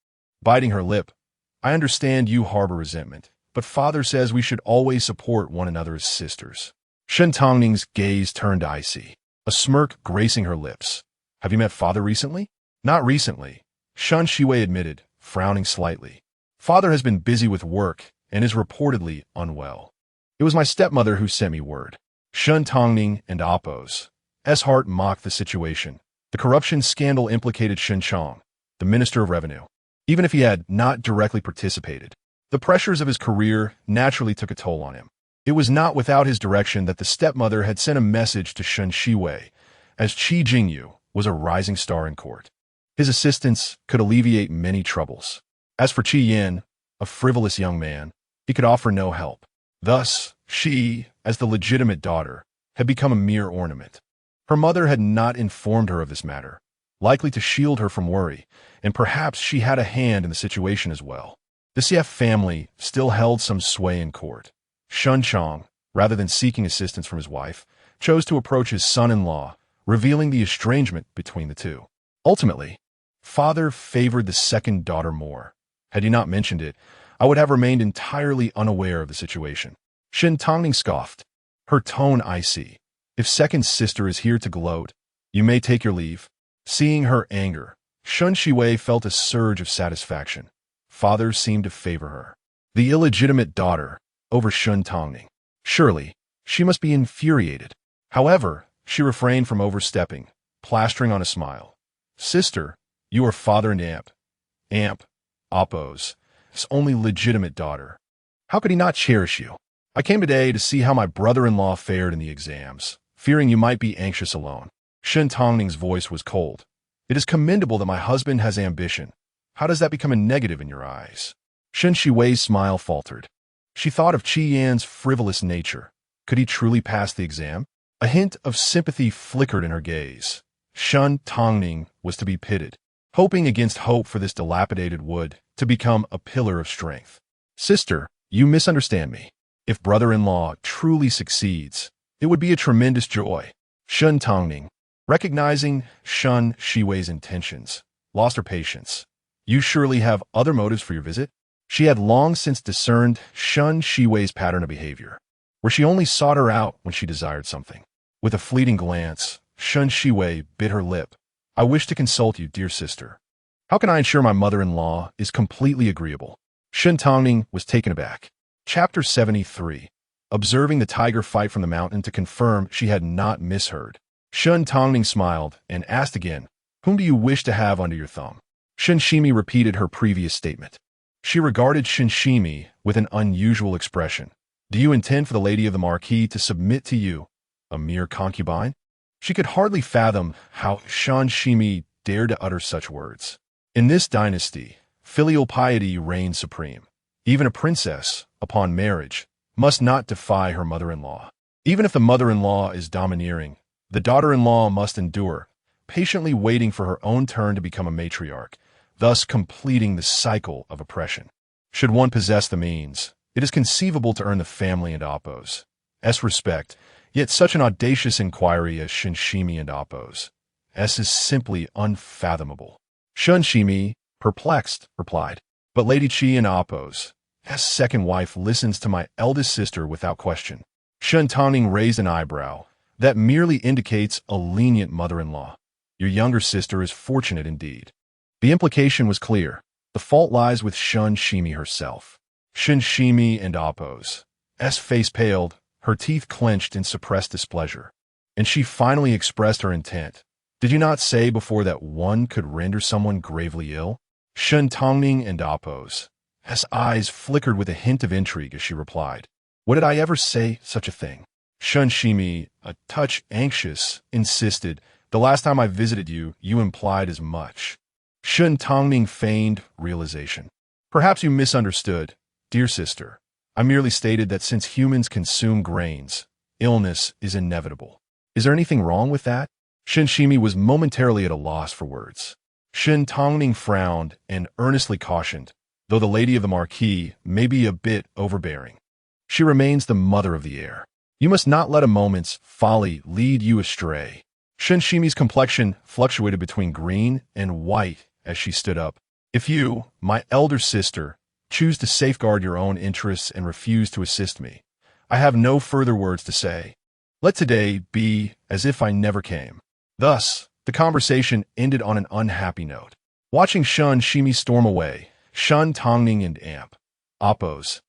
Biting her lip, I understand you harbor resentment, but father says we should always support one another as sisters. Shen Tangning's gaze turned icy, a smirk gracing her lips. Have you met father recently? Not recently, Shen Shiwei admitted, frowning slightly. Father has been busy with work and is reportedly unwell. It was my stepmother who sent me word. Shen Tangning and oppose. S. Hart mocked the situation. The corruption scandal implicated Shen Chong, the Minister of Revenue. Even if he had not directly participated, the pressures of his career naturally took a toll on him. It was not without his direction that the stepmother had sent a message to Shen Shiwei, as Qi Jingyu was a rising star in court. His assistance could alleviate many troubles. As for Qi Yin, a frivolous young man, he could offer no help. Thus, she, as the legitimate daughter, had become a mere ornament. Her mother had not informed her of this matter, likely to shield her from worry, and perhaps she had a hand in the situation as well. The CF family still held some sway in court. Shen Chong, rather than seeking assistance from his wife, chose to approach his son-in-law, revealing the estrangement between the two. Ultimately, father favored the second daughter more. Had he not mentioned it, I would have remained entirely unaware of the situation. Shen Tangning scoffed, her tone icy. If second sister is here to gloat, you may take your leave. Seeing her anger, Shen Shiwei felt a surge of satisfaction. Father seemed to favor her, the illegitimate daughter, over Shen Tangning. Surely, she must be infuriated. However, she refrained from overstepping, plastering on a smile. Sister, you are father and Amp, oppose, his only legitimate daughter. How could he not cherish you? I came today to see how my brother-in-law fared in the exams, fearing you might be anxious alone. Shen Tangning's voice was cold. It is commendable that my husband has ambition. How does that become a negative in your eyes? Shen Shiwei's smile faltered. She thought of Qi Yan's frivolous nature. Could he truly pass the exam? A hint of sympathy flickered in her gaze. Shen Tangning was to be pitied, hoping against hope for this dilapidated wood to become a pillar of strength. Sister, You misunderstand me. If brother-in-law truly succeeds, it would be a tremendous joy. Shen Tangning, recognizing Shen Shiwei's intentions, lost her patience. You surely have other motives for your visit? She had long since discerned Shen Shiwei's pattern of behavior, where she only sought her out when she desired something. With a fleeting glance, Shen Shiwei bit her lip. I wish to consult you, dear sister. How can I ensure my mother-in-law is completely agreeable? Shen Tangning was taken aback. Chapter 73. Observing the tiger fight from the mountain to confirm she had not misheard. Shen Tangning smiled and asked again, whom do you wish to have under your thumb? Shen Shimi repeated her previous statement. She regarded Shen Shimi with an unusual expression. Do you intend for the lady of the marquis to submit to you, a mere concubine? She could hardly fathom how Shen Shimi dared to utter such words. In this dynasty, filial piety reigns supreme. Even a princess, upon marriage, must not defy her mother-in-law. Even if the mother-in-law is domineering, the daughter-in-law must endure, patiently waiting for her own turn to become a matriarch, thus completing the cycle of oppression. Should one possess the means, it is conceivable to earn the family and Appo's respect, yet such an audacious inquiry as Shen Shimi and Appo's is simply unfathomable. Shen Shimi, perplexed, replied, but Lady Qi and Appo's second wife listens to my eldest sister without question. Shen Tangning raised an eyebrow. That merely indicates a lenient mother-in-law. Your younger sister is fortunate indeed. The implication was clear. The fault lies with Shen Shimi herself. Shen Shimi and Appo's face paled, her teeth clenched in suppressed displeasure. And she finally expressed her intent. Did you not say before that one could render someone gravely ill? Shen Tangning and Appo's eyes flickered with a hint of intrigue as she replied. What did I ever say such a thing? Shen Shimi, a touch anxious, insisted. The last time I visited you, you implied as much. Shen Tangning feigned realization. Perhaps you misunderstood, dear sister. I merely stated that since humans consume grains, illness is inevitable. Is there anything wrong with that? Shen Shimi was momentarily at a loss for words. Shen Tangning frowned and earnestly cautioned, though the lady of the marquis may be a bit overbearing. She remains the mother of the air. You must not let a moment's folly lead you astray. Shen Shimi's complexion fluctuated between green and white as she stood up. If you, my elder sister, choose to safeguard your own interests and refuse to assist me, I have no further words to say. Let today be as if I never came. Thus, the conversation ended on an unhappy note. Watching Shen Shimi storm away, Shen Tangning and Appo's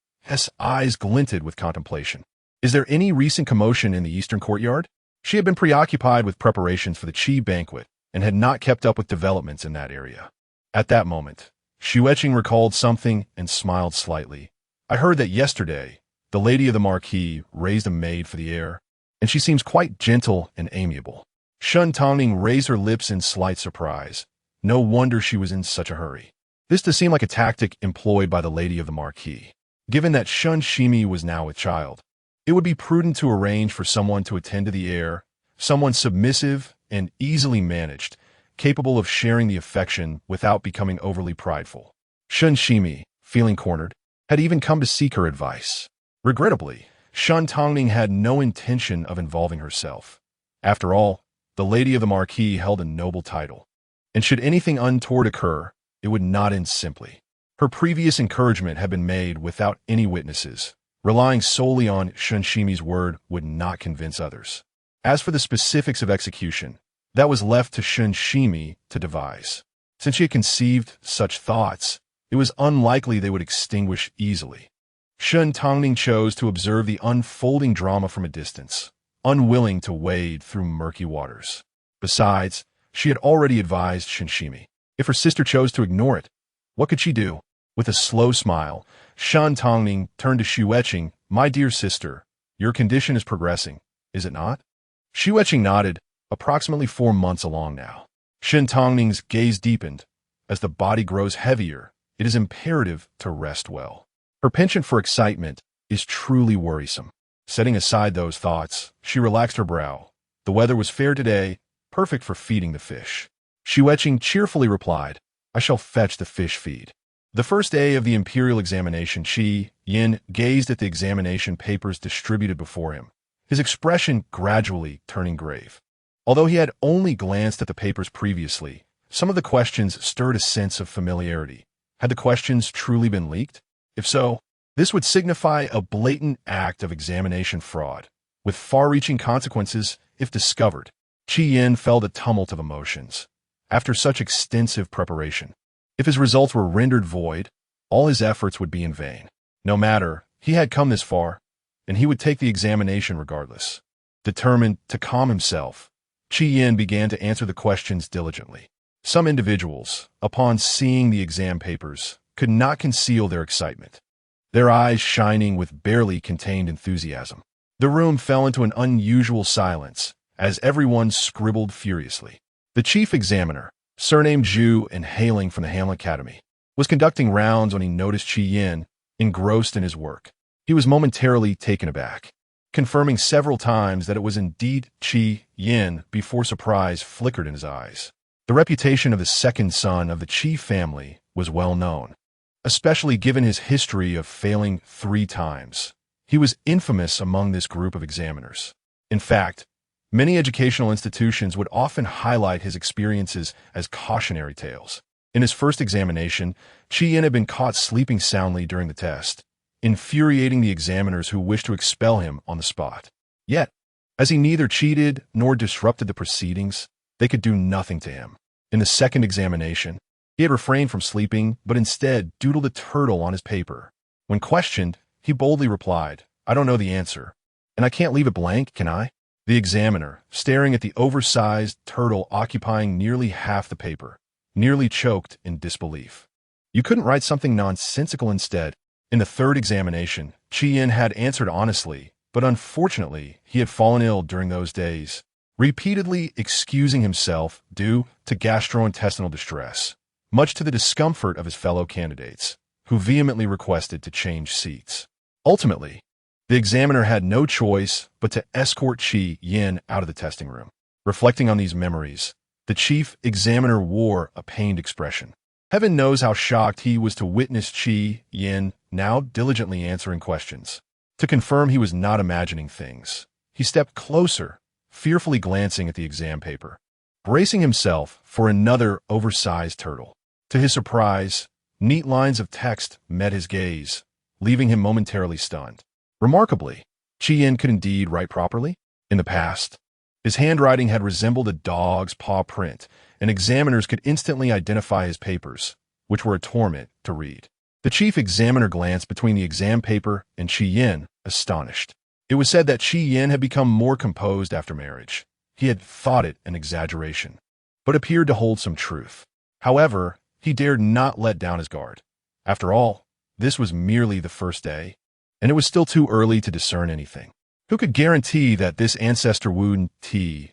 eyes glinted with contemplation. Is there any recent commotion in the eastern courtyard? She had been preoccupied with preparations for the Qi banquet and had not kept up with developments in that area. At that moment, Xueqing recalled something and smiled slightly. I heard that yesterday, the lady of the marquis raised a maid for the heir, and she seems quite gentle and amiable. Shen Tangning raised her lips in slight surprise. No wonder she was in such a hurry. This does seem like a tactic employed by the lady of the marquis. Given that Shen Shimi was now with child, it would be prudent to arrange for someone to attend to the heir, someone submissive and easily managed, capable of sharing the affection without becoming overly prideful. Shen Shimi, feeling cornered, had even come to seek her advice. Regrettably, Shen Tangning had no intention of involving herself. After all, the lady of the marquis held a noble title, and should anything untoward occur, it would not end simply. Her previous encouragement had been made without any witnesses. Relying solely on Shen Shimi's word would not convince others. As for the specifics of execution, that was left to Shen Shimi to devise. Since she had conceived such thoughts, it was unlikely they would extinguish easily. Shen Tangning chose to observe the unfolding drama from a distance, unwilling to wade through murky waters. Besides, she had already advised Shen Shimi. If her sister chose to ignore it, what could she do? With a slow smile, Shen Tangning turned to Xueqing. My dear sister, your condition is progressing, is it not? Xueqing nodded, approximately 4 months along now. Shen Tangning's gaze deepened. As the body grows heavier, it is imperative to rest well. Her penchant for excitement is truly worrisome. Setting aside those thoughts, she relaxed her brow. The weather was fair today, perfect for feeding the fish. Xueqing cheerfully replied, I shall fetch the fish feed. The first day of the imperial examination, Qi Yin gazed at the examination papers distributed before him, his expression gradually turning grave. Although he had only glanced at the papers previously, some of the questions stirred a sense of familiarity. Had the questions truly been leaked? If so, this would signify a blatant act of examination fraud, with far-reaching consequences if discovered. Qi Yin felt a tumult of emotions. After such extensive preparation, if his results were rendered void, all his efforts would be in vain. No matter, he had come this far, and he would take the examination regardless. Determined to calm himself, Qi Yin began to answer the questions diligently. Some individuals, upon seeing the exam papers, could not conceal their excitement, their eyes shining with barely contained enthusiasm. The room fell into an unusual silence as everyone scribbled furiously. The chief examiner, surnamed Zhu and hailing from the Hamlet Academy, was conducting rounds when he noticed Qi Yin engrossed in his work. He was momentarily taken aback, confirming several times that it was indeed Qi Yin before surprise flickered in his eyes. The reputation of the second son of the Qi family was well known, especially given his history of failing 3 times. He was infamous among this group of examiners. In fact, many educational institutions would often highlight his experiences as cautionary tales. In his first examination, Qi Yin had been caught sleeping soundly during the test, infuriating the examiners who wished to expel him on the spot. Yet, as he neither cheated nor disrupted the proceedings, they could do nothing to him. In the second examination, he had refrained from sleeping, but instead doodled a turtle on his paper. When questioned, he boldly replied, "I don't know the answer, and I can't leave it blank, can I?" The examiner, staring at the oversized turtle occupying nearly half the paper, nearly choked in disbelief. "You couldn't write something nonsensical instead?" In the third examination, Qi Yin had answered honestly, but unfortunately, he had fallen ill during those days, repeatedly excusing himself due to gastrointestinal distress, much to the discomfort of his fellow candidates, who vehemently requested to change seats. Ultimately, the examiner had no choice but to escort Qi Yin out of the testing room. Reflecting on these memories, the chief examiner wore a pained expression. Heaven knows how shocked he was to witness Qi Yin now diligently answering questions. To confirm he was not imagining things, he stepped closer, fearfully glancing at the exam paper, bracing himself for another oversized turtle. To his surprise, neat lines of text met his gaze, leaving him momentarily stunned. Remarkably, Qi Yin could indeed write properly. In the past, his handwriting had resembled a dog's paw print, and examiners could instantly identify his papers, which were a torment to read. The chief examiner glanced between the exam paper and Qi Yin, astonished. It was said that Qi Yin had become more composed after marriage. He had thought it an exaggeration, but appeared to hold some truth. However, he dared not let down his guard. After all, this was merely the first day, and it was still too early to discern anything. Who could guarantee that this ancestor wouldn't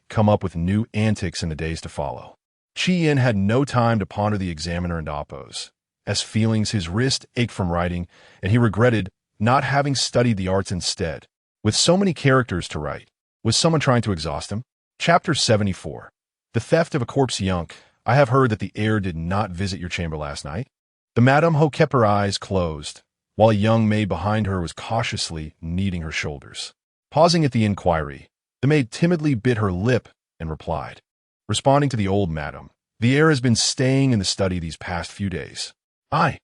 come up with new antics in the days to follow? Qi Yin had no time to ponder the examiner and oppose, as feelings his wrist ached from writing, and he regretted not having studied the arts instead. With so many characters to write, was someone trying to exhaust him? Chapter 74. The Theft of a Corpse. Yunk, I have heard that the heir did not visit your chamber last night. The Madame Ho kept her eyes closed, while a young maid behind her was cautiously kneading her shoulders. Pausing at the inquiry, the maid timidly bit her lip and replied, responding to the old madam, "The heir has been staying in the study these past few days." I.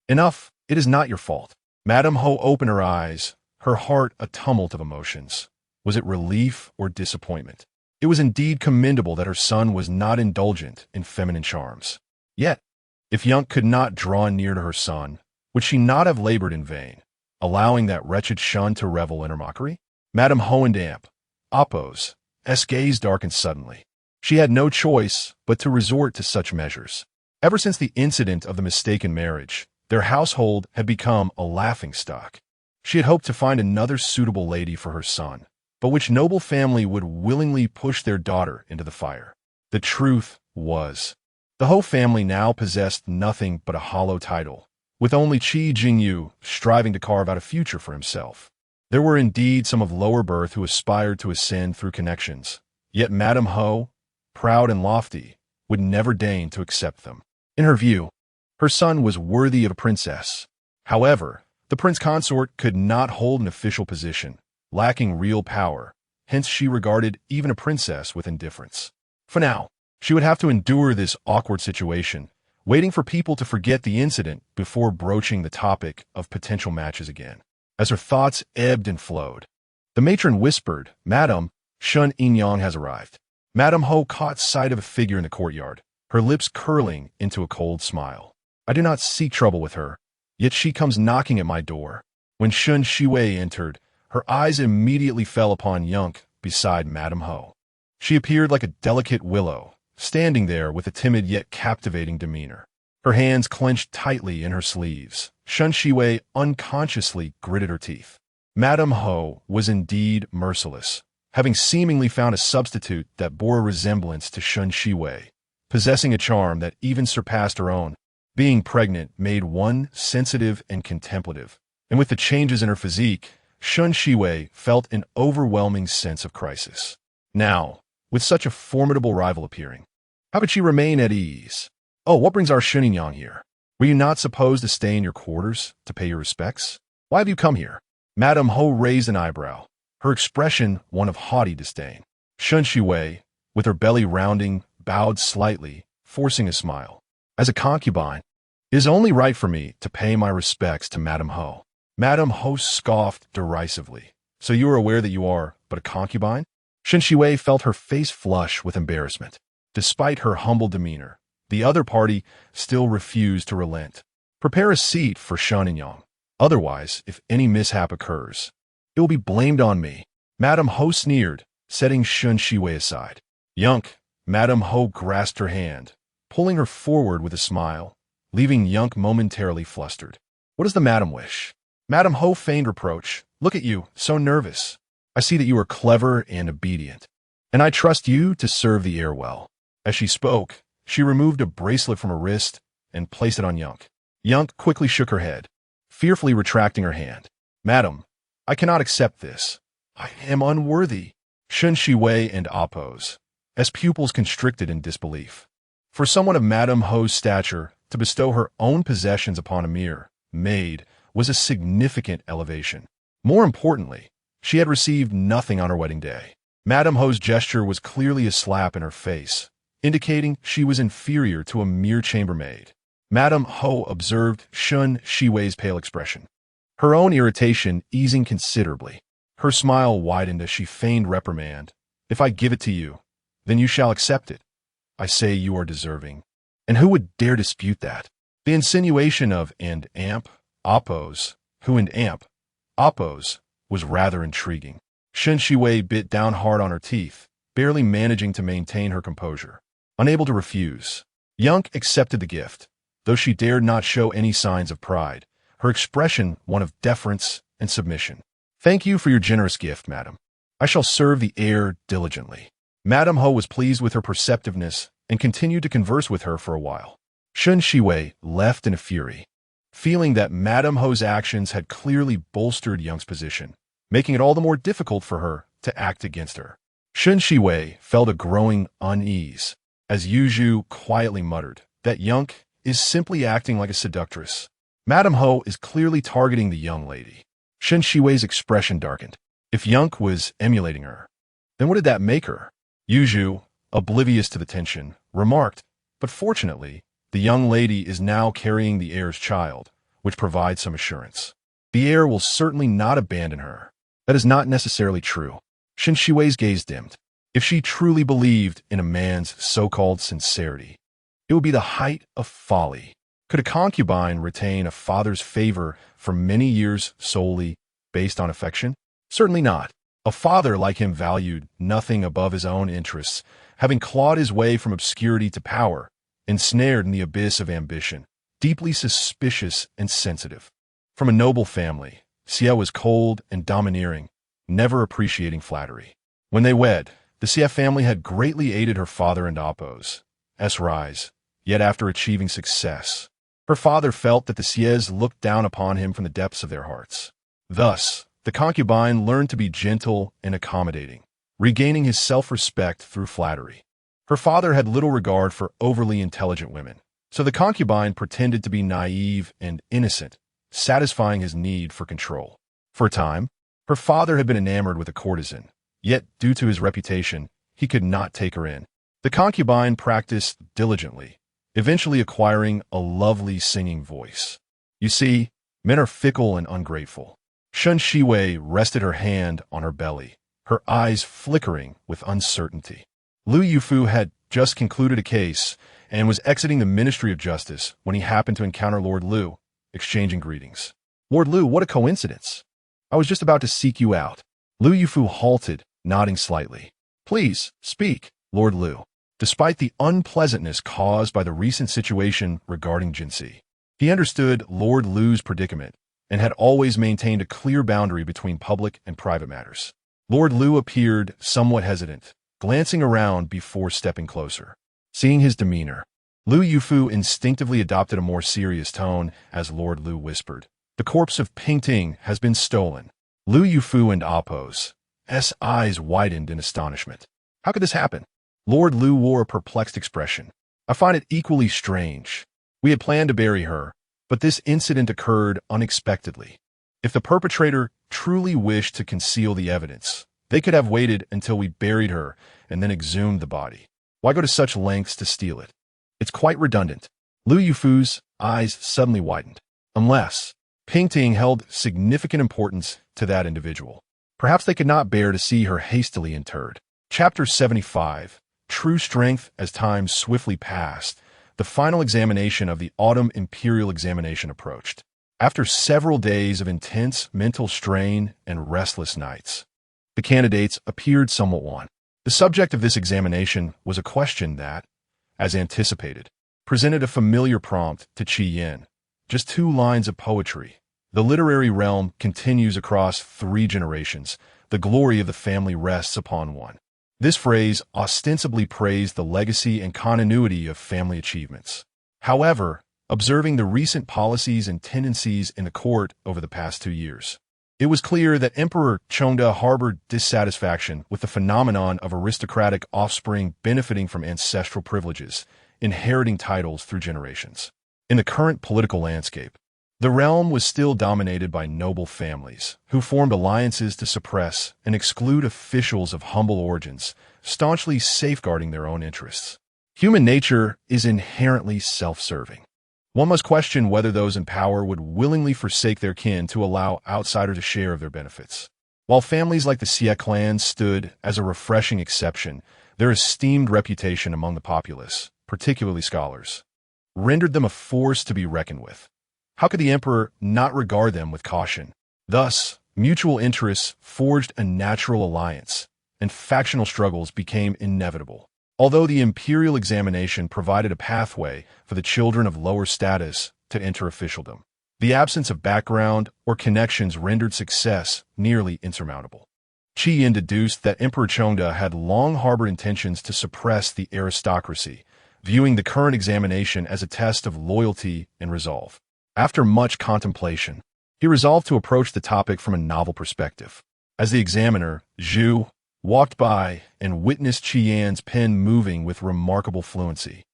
Enough, it is not your fault." Madame Ho opened her eyes, her heart a tumult of emotions. Was it relief or disappointment? It was indeed commendable that her son was not indulgent in feminine charms. Yet, if Yunk could not draw near to her son, would she not have labored in vain, allowing that wretched Shen to revel in her mockery? Madame Ho and Appo's gaze darkened suddenly. She had no choice but to resort to such measures. Ever since the incident of the mistaken marriage, their household had become a laughingstock. She had hoped to find another suitable lady for her son, but which noble family would willingly push their daughter into the fire? The truth was, the Ho family now possessed nothing but a hollow title, with only Qi Jingyu striving to carve out a future for himself. There were indeed some of lower birth who aspired to ascend through connections, yet Madame Ho, proud and lofty, would never deign to accept them. In her view, Her son was worthy of a princess. However, the prince consort could not hold an official position, lacking real power. Hence, she regarded even a princess with indifference. For now, she would have to endure this awkward situation, waiting for people to forget the incident before broaching the topic of potential matches again. As her thoughts ebbed and flowed, the matron whispered, "Madam, Shen Tangning has arrived." Madame Ho caught sight of a figure in the courtyard, her lips curling into a cold smile. "I do not seek trouble with her, yet she comes knocking at my door." When Shen Shiwei entered, her eyes immediately fell upon Yunk beside Madame Ho. She appeared like a delicate willow, standing there with a timid yet captivating demeanor. Her hands clenched tightly in her sleeves. Shen Shiwei unconsciously gritted her teeth. Madame Ho was indeed merciless, having seemingly found a substitute that bore a resemblance to Shen Shiwei, possessing a charm that even surpassed her own. Being pregnant made one sensitive and contemplative, and with the changes in her physique, Shen Shiwei felt an overwhelming sense of crisis. Now, with such a formidable rival appearing, how could she remain at ease? "Oh, what brings our Shen Tangning here? Were you not supposed to stay in your quarters to pay your respects? Why have you come here?" Madame Ho raised an eyebrow, her expression one of haughty disdain. Shen Shiwei, with her belly rounding, bowed slightly, forcing a smile. "As a concubine, it is only right for me to pay my respects to Madame Ho." Madame Ho scoffed derisively. "So you are aware that you are but a concubine?" Shen Shiwei felt her face flush with embarrassment. Despite her humble demeanor, the other party still refused to relent. "Prepare a seat for Shen Tangning. Otherwise, if any mishap occurs, it will be blamed on me." Madame Ho sneered, setting Shen Shiwei aside. "Yunk." Madame Ho grasped her hand, pulling her forward with a smile, leaving Yunk momentarily flustered. "What does the madam wish?" Madame Ho feigned reproach. "Look at you, so nervous. I see that you are clever and obedient, and I trust you to serve the heir well." As she spoke, she removed a bracelet from her wrist and placed it on Yunk. Yunk quickly shook her head, fearfully retracting her hand. "Madam, I cannot accept this. I am unworthy." Shen Shiwei and oppose, as pupils constricted in disbelief. For someone of Madame Ho's stature to bestow her own possessions upon a mere maid was a significant elevation. More importantly, she had received nothing on her wedding day. Madame Ho's gesture was clearly a slap in her face, indicating she was inferior to a mere chambermaid. Madame Ho observed Shen Shiwei's pale expression, her own irritation easing considerably. Her smile widened as she feigned reprimand. "If I give it to you, then you shall accept it. I say you are deserving. And who would dare dispute that?" The insinuation of and amp, oppose, who and amp, oppose, was rather intriguing. Shen Shiwei bit down hard on her teeth, barely managing to maintain her composure. Unable to refuse, Yunk accepted the gift, though she dared not show any signs of pride, her expression one of deference and submission. "Thank you for your generous gift, madam. I shall serve the heir diligently." Madame Ho was pleased with her perceptiveness and continued to converse with her for a while. Shen Shiwei left in a fury, feeling that Madame Ho's actions had clearly bolstered Yunk's position, making it all the more difficult for her to act against her. Shen Shiwei felt a growing unease, as Yuju quietly muttered that Yunk is simply acting like a seductress. Madame Ho is clearly targeting the young lady. Shen Shiwei's expression darkened. If Yunk was emulating her, then what did that make her? Yuju, oblivious to the tension, remarked, "But fortunately, the young lady is now carrying the heir's child, which provides some assurance. The heir will certainly not abandon her." "That is not necessarily true." Shen Shiwei's gaze dimmed. If she truly believed in a man's so-called sincerity, it would be the height of folly. Could a concubine retain a father's favor for many years solely based on affection? Certainly not. A father like him valued nothing above his own interests, having clawed his way from obscurity to power, ensnared in the abyss of ambition, deeply suspicious and sensitive. From a noble family, Xie was cold and domineering, never appreciating flattery. When they wed, the Xie family had greatly aided her father and Appo's rise, yet after achieving success, her father felt that the Xies looked down upon him from the depths of their hearts. Thus, the concubine learned to be gentle and accommodating, regaining his self-respect through flattery. Her father had little regard for overly intelligent women, So the concubine pretended to be naive and innocent, satisfying his need for control. For a time, her father had been enamored with a courtesan, yet due to his reputation, he could not take her in. The concubine practiced diligently, eventually acquiring a lovely singing voice. You see, men are fickle and ungrateful. Shen Shiwei rested her hand on her belly, her eyes flickering with uncertainty. Liu Yufu had just concluded a case and was exiting the Ministry of Justice when he happened to encounter Lord Liu, exchanging greetings. Lord Liu, what a coincidence! I was just about to seek you out. Liu Yufu halted, nodding slightly. Please, speak, Lord Liu. Despite the unpleasantness caused by the recent situation regarding Jinxi, he understood Lord Liu's predicament and had always maintained a clear boundary between public and private matters. Lord Liu appeared somewhat hesitant, glancing around before stepping closer. Seeing his demeanor, Liu Yufu instinctively adopted a more serious tone as Lord Liu whispered, "The corpse of Pingting has been stolen." Liu Yufu and Appo's eyes widened in astonishment. How could this happen? Lord Liu wore a perplexed expression. I find it equally strange. We had planned to bury her, but this incident occurred unexpectedly. If the perpetrator truly wished to conceal the evidence, they could have waited until we buried her and then exhumed the body. Why go to such lengths to steal it? It's quite redundant. Liu Yufu's eyes suddenly widened. Unless Pingting held significant importance to that individual. Perhaps they could not bear to see her hastily interred. Chapter 75. True Strength. As time swiftly passed, the final examination of the Autumn Imperial Examination approached. After several days of intense mental strain and restless nights, the candidates appeared somewhat wan. The subject of this examination was a question that, as anticipated, presented a familiar prompt to Qi Yin. Just 2 lines of poetry. The literary realm continues across 3 generations. The glory of the family rests upon one. This phrase ostensibly praised the legacy and continuity of family achievements. However, observing the recent policies and tendencies in the court over the past 2 years, it was clear that Emperor Chongda harbored dissatisfaction with the phenomenon of aristocratic offspring benefiting from ancestral privileges, inheriting titles through generations. In the current political landscape, the realm was still dominated by noble families who formed alliances to suppress and exclude officials of humble origins, staunchly safeguarding their own interests. Human nature is inherently self-serving. One must question whether those in power would willingly forsake their kin to allow outsiders a share of their benefits. While families like the Xie clan stood as a refreshing exception, their esteemed reputation among the populace, particularly scholars, rendered them a force to be reckoned with. How could the emperor not regard them with caution? Thus, mutual interests forged a natural alliance, and factional struggles became inevitable. Although the imperial examination provided a pathway for the children of lower status to enter officialdom, the absence of background or connections rendered success nearly insurmountable. Qi Yin deduced that Emperor Chongda had long harbored intentions to suppress the aristocracy, viewing the current examination as a test of loyalty and resolve. After much contemplation, he resolved to approach the topic from a novel perspective. As the examiner, Zhu, walked by and witnessed Qi Yan's pen moving with remarkable fluency,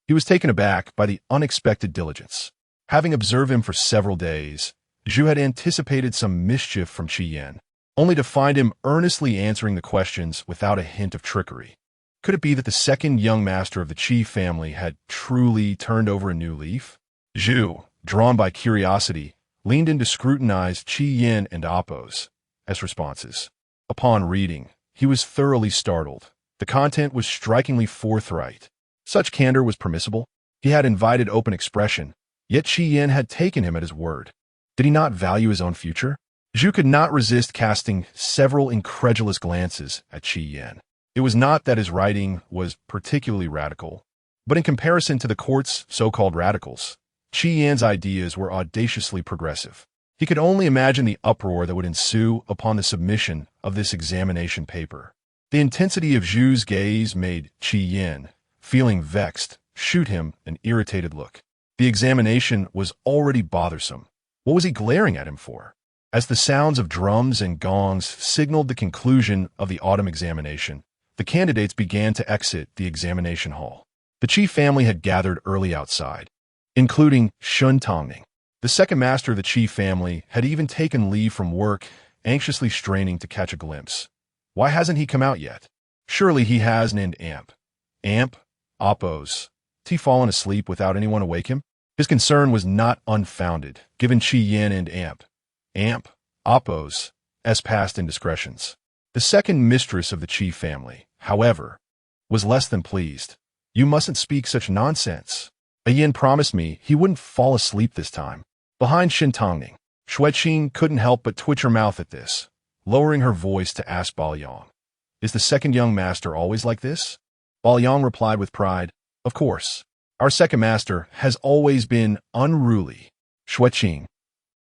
he was taken aback by the unexpected diligence. Having observed him for several days, Zhu had anticipated some mischief from Qi Yan, only to find him earnestly answering the questions without a hint of trickery. Could it be that the second young master of the Qi family had truly turned over a new leaf? Zhu, drawn by curiosity, leaned in to scrutinize Qi Yin and Appo's responses. Upon reading, he was thoroughly startled. The content was strikingly forthright. Such candor was permissible. He had invited open expression, yet Qi Yin had taken him at his word. Did he not value his own future? Zhu could not resist casting several incredulous glances at Qi Yin. It was not that his writing was particularly radical, but in comparison to the court's so-called radicals, Qi Yan's ideas were audaciously progressive. He could only imagine the uproar that would ensue upon the submission of this examination paper. The intensity of Zhu's gaze made Qi Yin, feeling vexed, shoot him an irritated look. The examination was already bothersome. What was he glaring at him for? As the sounds of drums and gongs signaled the conclusion of the autumn examination, the candidates began to exit the examination hall. The Qi family had gathered early outside, including Shen Tangning. The second master of the Qi family had even taken leave from work, anxiously straining to catch a glimpse. Why hasn't he come out yet? Surely he has an amp. Amp? Oppos. T fallen asleep without anyone awake him? His concern was not unfounded, given Qi Yin and Amp, Oppos, as past indiscretions. The second mistress of the Qi family, however, was less than pleased. You mustn't speak such nonsense. A Yin promised me he wouldn't fall asleep this time. Behind Shen Tangning, Xueqing couldn't help but twitch her mouth at this, lowering her voice to ask Baoyang, "Is the second young master always like this?" Baoyang replied with pride, "Of course. Our second master has always been unruly." Xueqing,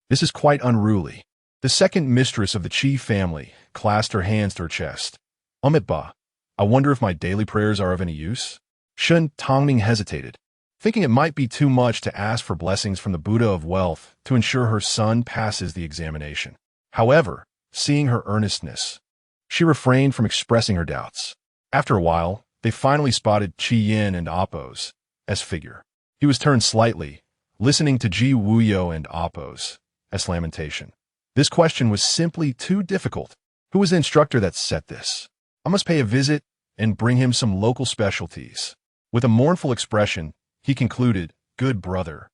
"This is quite unruly." The second mistress of the Qi family clasped her hands to her chest. "Amidst, I wonder if my daily prayers are of any use?" Shen Tangning hesitated, thinking it might be too much to ask for blessings from the Buddha of wealth to ensure her son passes the examination. However, seeing her earnestness, she refrained from expressing her doubts. After a while, they finally spotted Qi Yin and Oppos as figure. He was turned slightly, listening to Ji Wuyo and Oppos as lamentation. This question was simply too difficult. Who was the instructor that set this? I must pay a visit and bring him some local specialties. With a mournful expression, he concluded, "Good brother.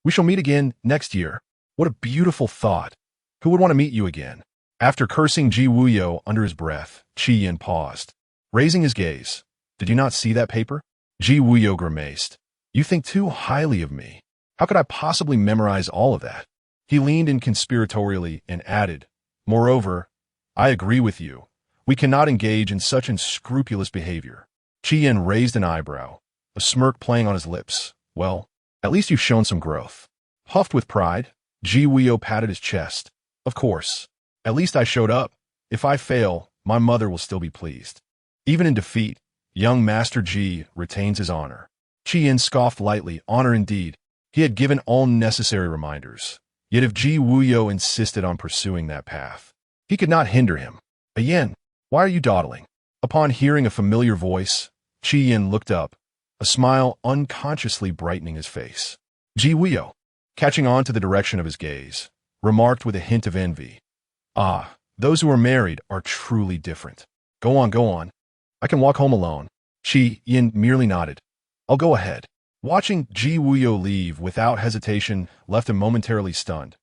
We shall meet again next year." What a beautiful thought. Who would want to meet you again? After cursing Ji Wuyo under his breath, Qi Yin paused, raising his gaze. "Did you not see that paper?" Ji Wuyo grimaced. "You think too highly of me. How could I possibly memorize all of that?" He leaned in conspiratorially and added, "Moreover, I agree with you. We cannot engage in such unscrupulous behavior." Qi Yin raised an eyebrow, a smirk playing on his lips. "Well, at least you've shown some growth." Puffed with pride, Ji Wuyo patted his chest. "Of course. At least I showed up. If I fail, my mother will still be pleased." Even in defeat, young Master Ji retains his honor. Qi Yin scoffed lightly. Honor indeed. He had given all necessary reminders. Yet if Ji Wuyo insisted on pursuing that path, he could not hinder him. "A Yin, why are you dawdling?" Upon hearing a familiar voice, Qi Yin looked up, a smile unconsciously brightening his face. Ji Wuyo, catching on to the direction of his gaze, remarked with a hint of envy, "Ah, those who are married are truly different. Go on, go on. I can walk home alone." Qi Yin merely nodded. "I'll go ahead." Watching Ji Wuyo leave without hesitation left him momentarily stunned.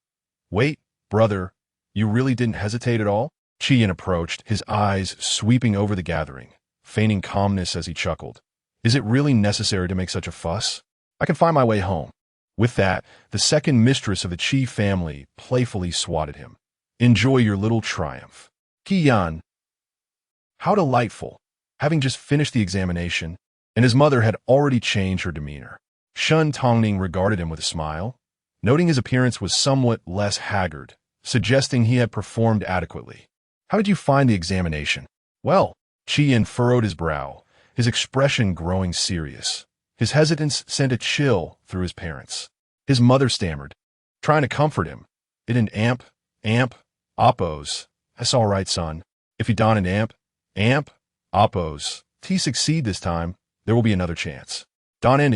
"Wait, brother, you really didn't hesitate at all?" Qi Yin approached, his eyes sweeping over the gathering, feigning calmness as he chuckled. "Is it really necessary to make such a fuss? I can find my way home." With that, the second mistress of the Qi family playfully swatted him. "Enjoy your little triumph." Qi Yan. How delightful. Having just finished the examination, and his mother had already changed her demeanor. Shen Tangning regarded him with a smile, noting his appearance was somewhat less haggard, suggesting he had performed adequately. "How did you find the examination?" "Well," Qi Yin furrowed his brow, his expression growing serious. His hesitance sent a chill through his parents. His mother stammered, trying to comfort him. "It an amp, Oppos. That's all right, son. If you don an amp, Oppos. T succeed this time, there will be another chance. Don an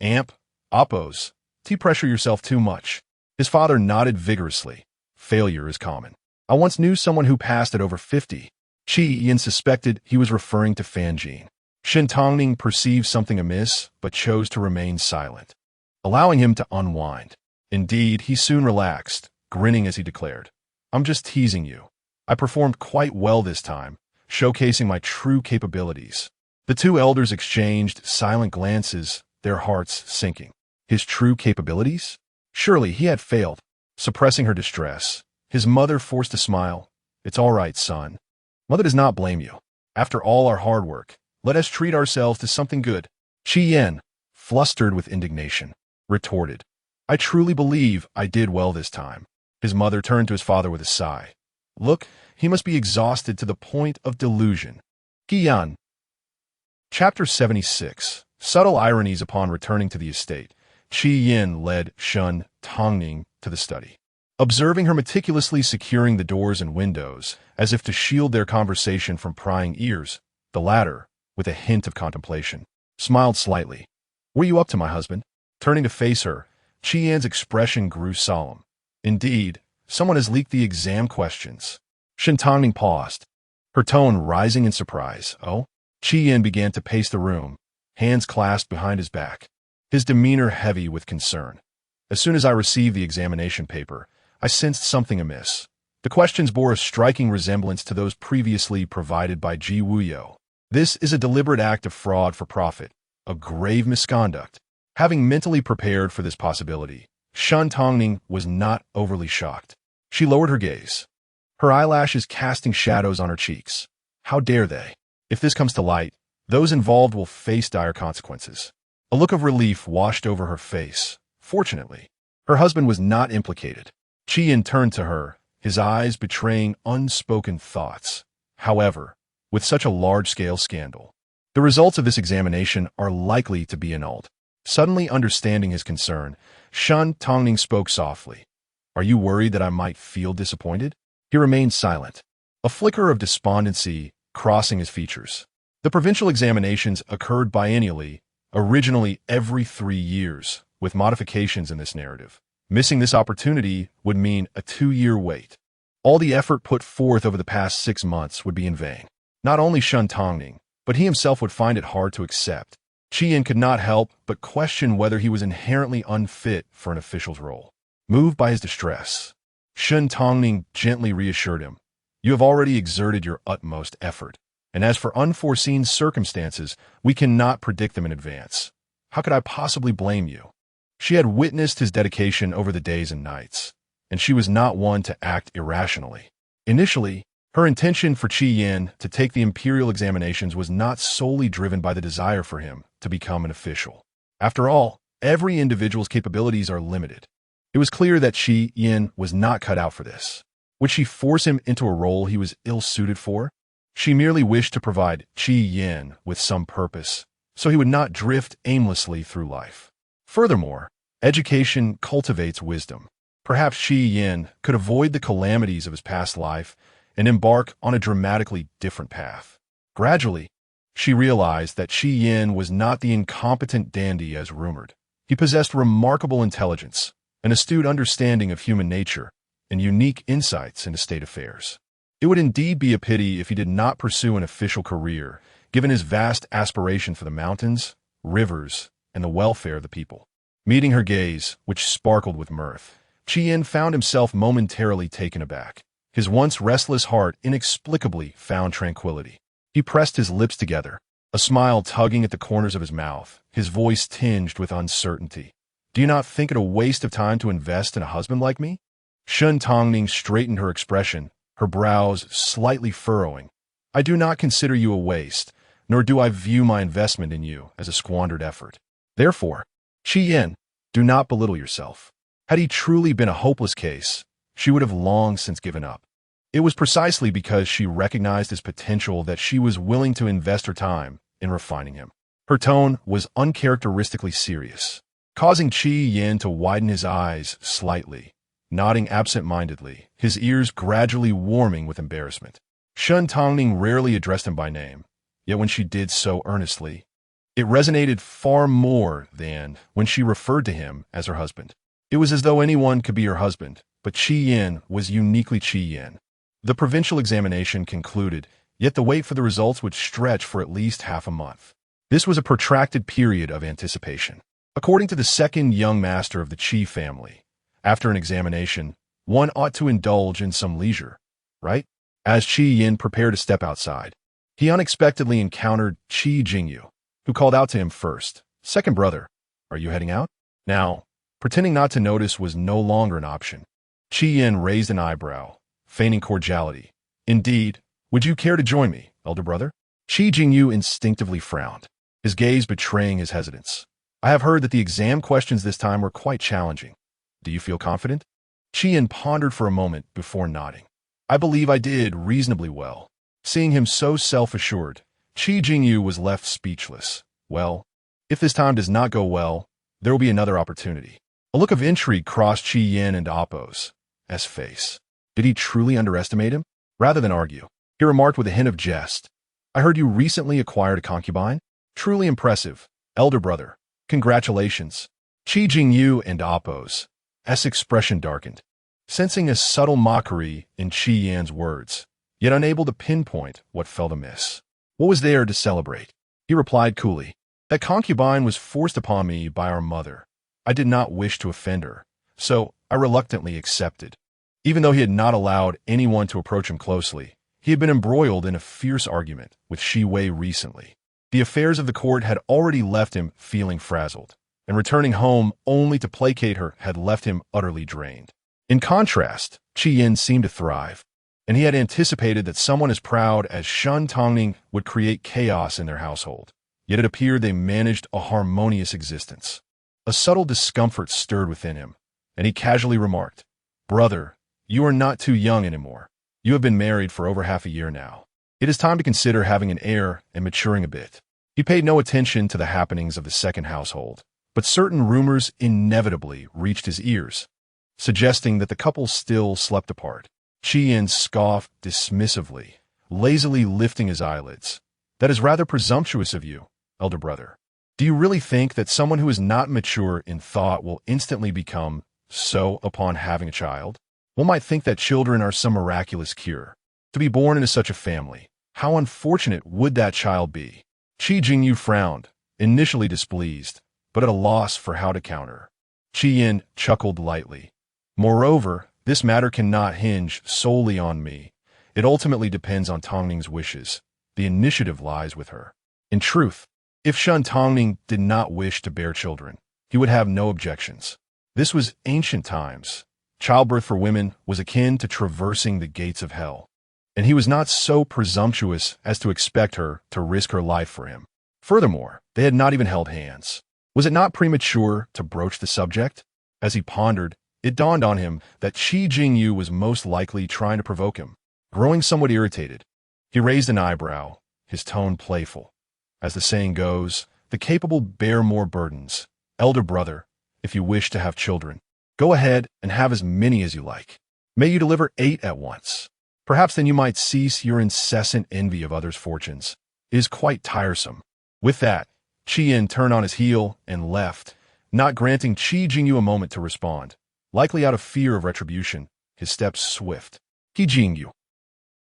amp, Oppos. T pressure yourself too much." His father nodded vigorously. "Failure is common. I once knew someone who passed at over 50. Qi Yin suspected he was referring to Fanjin. Shen Tangning perceived something amiss, but chose to remain silent, allowing him to unwind. Indeed, he soon relaxed, grinning as he declared, "I'm just teasing you. I performed quite well this time, showcasing my true capabilities." The two elders exchanged silent glances, their hearts sinking. His true capabilities? Surely he had failed. Suppressing her distress, his mother forced a smile. "It's all right, son. Mother does not blame you. After all our hard work, let us treat ourselves to something good." Qi Yin, flustered with indignation, retorted, "I truly believe I did well this time." His mother turned to his father with a sigh. "Look, he must be exhausted to the point of delusion." Qi Yan. Chapter 76. Subtle ironies. Upon returning to the estate, Qi Yin led Shen Tangning to the study. Observing her meticulously securing the doors and windows, as if to shield their conversation from prying ears, the latter, with a hint of contemplation, smiled slightly. "What are you up to, my husband?" Turning to face her, Qian's expression grew solemn. Indeed, someone has leaked the exam questions. Shen Tangning paused, her tone rising in surprise. Oh? Qian began to pace the room, hands clasped behind his back, his demeanor heavy with concern. As soon as I received the examination paper, I sensed something amiss. The questions bore a striking resemblance to those previously provided by Ji Wuyo. This is a deliberate act of fraud for profit, a grave misconduct. Having mentally prepared for this possibility, Shen Tangning was not overly shocked. She lowered her gaze, her eyelashes casting shadows on her cheeks. How dare they? If this comes to light, those involved will face dire consequences. A look of relief washed over her face. Fortunately, her husband was not implicated. Qian turned to her, his eyes betraying unspoken thoughts. However, with such a large-scale scandal, the results of this examination are likely to be annulled. Suddenly understanding his concern, Shen Tangning spoke softly. Are you worried that I might feel disappointed? He remained silent, a flicker of despondency crossing his features. The provincial examinations occurred biennially, originally every 3 years, with modifications in this narrative. Missing this opportunity would mean a 2-year wait. All the effort put forth over the past 6 months would be in vain. Not only Shen Tangning, but he himself would find it hard to accept. Qian could not help but question whether he was inherently unfit for an official's role. Moved by his distress, Shen Tangning gently reassured him. You have already exerted your utmost effort, and as for unforeseen circumstances, we cannot predict them in advance. How could I possibly blame you? She had witnessed his dedication over the days and nights, and she was not one to act irrationally. Initially, her intention for Qian to take the imperial examinations was not solely driven by the desire for him to become an official. After all, every individual's capabilities are limited. It was clear that Qian was not cut out for this. Would she force him into a role he was ill-suited for? She merely wished to provide Qian with some purpose, so he would not drift aimlessly through life. Furthermore, education cultivates wisdom. Perhaps Qian could avoid the calamities of his past life and embark on a dramatically different path. Gradually, she realized that Qian was not the incompetent dandy as rumored. He possessed remarkable intelligence, an astute understanding of human nature, and unique insights into state affairs. It would indeed be a pity if he did not pursue an official career, given his vast aspiration for the mountains, rivers, and the welfare of the people. Meeting her gaze, which sparkled with mirth, Qian found himself momentarily taken aback. His once restless heart inexplicably found tranquility. He pressed his lips together, a smile tugging at the corners of his mouth, his voice tinged with uncertainty. Do you not think it a waste of time to invest in a husband like me? Shen Tangning straightened her expression, her brows slightly furrowing. I do not consider you a waste, nor do I view my investment in you as a squandered effort. Therefore, Qian, do not belittle yourself. Had he truly been a hopeless case, she would have long since given up. It was precisely because she recognized his potential that she was willing to invest her time in refining him. Her tone was uncharacteristically serious, causing Qian to widen his eyes slightly, nodding absent-mindedly, his ears gradually warming with embarrassment. Shen Tangning rarely addressed him by name, yet when she did so earnestly, it resonated far more than when she referred to him as her husband. It was as though anyone could be her husband, but Qian was uniquely Qian. The provincial examination concluded, yet the wait for the results would stretch for at least half a month. This was a protracted period of anticipation. According to the second young master of the Qi family, after an examination, one ought to indulge in some leisure, right? As Qian prepared to step outside, he unexpectedly encountered Qi Jingyu, who called out to him first, "Second brother, are you heading out?" Now, pretending not to notice was no longer an option. Qian raised an eyebrow, feigning cordiality. "Indeed, would you care to join me, elder brother?" Qi Jingyu instinctively frowned, his gaze betraying his hesitance. "I have heard that the exam questions this time were quite challenging. Do you feel confident?" Qian pondered for a moment before nodding. "I believe I did reasonably well." Seeing him so self-assured, Qi Jingyu was left speechless. "Well, if this time does not go well, there will be another opportunity." A look of intrigue crossed Qian and Appo's face. Did he truly underestimate him? Rather than argue, he remarked with a hint of jest, "I heard you recently acquired a concubine? Truly impressive, elder brother. Congratulations." Qi Jingyu and Appo's expression darkened, sensing a subtle mockery in Qi Yan's words, yet unable to pinpoint what felt amiss. What was there to celebrate? He replied coolly. That concubine was forced upon me by our mother. I did not wish to offend her, so I reluctantly accepted. Even though he had not allowed anyone to approach him closely, he had been embroiled in a fierce argument with Shi Wei recently. The affairs of the court had already left him feeling frazzled, and returning home only to placate her had left him utterly drained. In contrast, Qi Yin seemed to thrive, and he had anticipated that someone as proud as Shen Tangning would create chaos in their household. Yet it appeared they managed a harmonious existence. A subtle discomfort stirred within him, and he casually remarked, "Brother, you are not too young anymore. You have been married for over half a year now. It is time to consider having an heir and maturing a bit." He paid no attention to the happenings of the second household, but certain rumors inevitably reached his ears, suggesting that the couple still slept apart. Qi Yin scoffed dismissively, lazily lifting his eyelids. "That is rather presumptuous of you, elder brother. Do you really think that someone who is not mature in thought will instantly become so upon having a child? One might think that children are some miraculous cure. To be born into such a family, how unfortunate would that child be?" Qi Jingyu frowned, initially displeased, but at a loss for how to counter. Qi Yin chuckled lightly. "Moreover, this matter cannot hinge solely on me. It ultimately depends on Tangning's wishes. The initiative lies with her. In truth, if Shen Tangning did not wish to bear children, he would have no objections. This was ancient times. Childbirth for women was akin to traversing the gates of hell, and he was not so presumptuous as to expect her to risk her life for him. Furthermore, they had not even held hands. Was it not premature to broach the subject? As he pondered, it dawned on him that Qi Jingyu was most likely trying to provoke him. Growing somewhat irritated, he raised an eyebrow, his tone playful. As the saying goes, the capable bear more burdens. Elder brother, if you wish to have children, go ahead and have as many as you like. May you deliver 8 at once. Perhaps then you might cease your incessant envy of others' fortunes. It is quite tiresome." With that, Qi Yin turned on his heel and left, not granting Qi Jingyu a moment to respond. Likely out of fear of retribution, his steps swift. Qi Jingyu.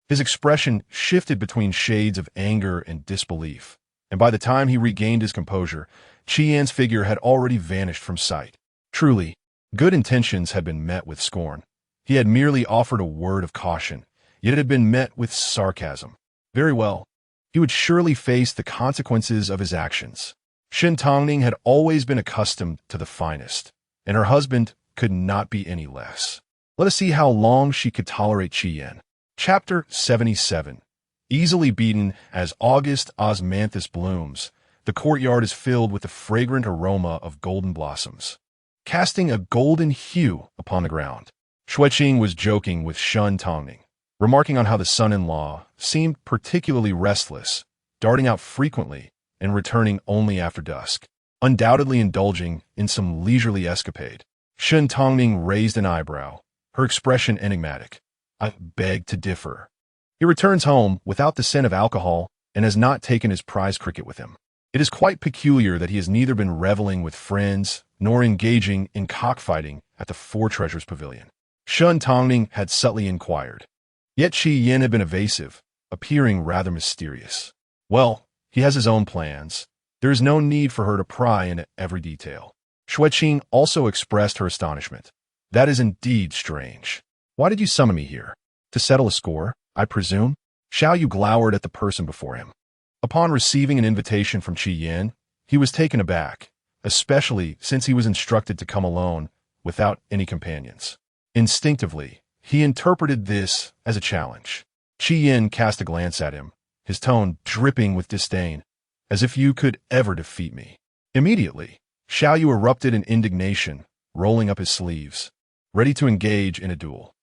His expression shifted between shades of anger and disbelief, and by the time he regained his composure, Qi Yan's figure had already vanished from sight. Truly, good intentions had been met with scorn. He had merely offered a word of caution, yet it had been met with sarcasm. Very well. He would surely face the consequences of his actions. Shen Tangning had always been accustomed to the finest, and her husband could not be any less. Let us see how long she could tolerate Qi Yin. Chapter 77. Easily beaten as August osmanthus blooms, the courtyard is filled with the fragrant aroma of golden blossoms, casting a golden hue upon the ground. Xueqing was joking with Shen Tangning, remarking on how the son-in-law seemed particularly restless, darting out frequently and returning only after dusk, undoubtedly indulging in some leisurely escapade. Shen Tangning raised an eyebrow, her expression enigmatic. "I beg to differ. He returns home without the scent of alcohol and has not taken his prize cricket with him. It is quite peculiar that he has neither been reveling with friends nor engaging in cockfighting at the Four Treasures Pavilion." Shen Tangning had subtly inquired. Yet Qi Yin had been evasive, appearing rather mysterious. Well, he has his own plans. There is no need for her to pry into every detail. Xueqing also expressed her astonishment. "That is indeed strange. Why did you summon me here? To settle a score, I presume?" Xiao Yu glowered at the person before him. Upon receiving an invitation from Qi Yin, he was taken aback, especially since he was instructed to come alone, without any companions. Instinctively, he interpreted this as a challenge. Qi Yin cast a glance at him, his tone dripping with disdain. "As if you could ever defeat me." Immediately, Xiao Yu erupted in indignation, rolling up his sleeves, ready to engage in a duel.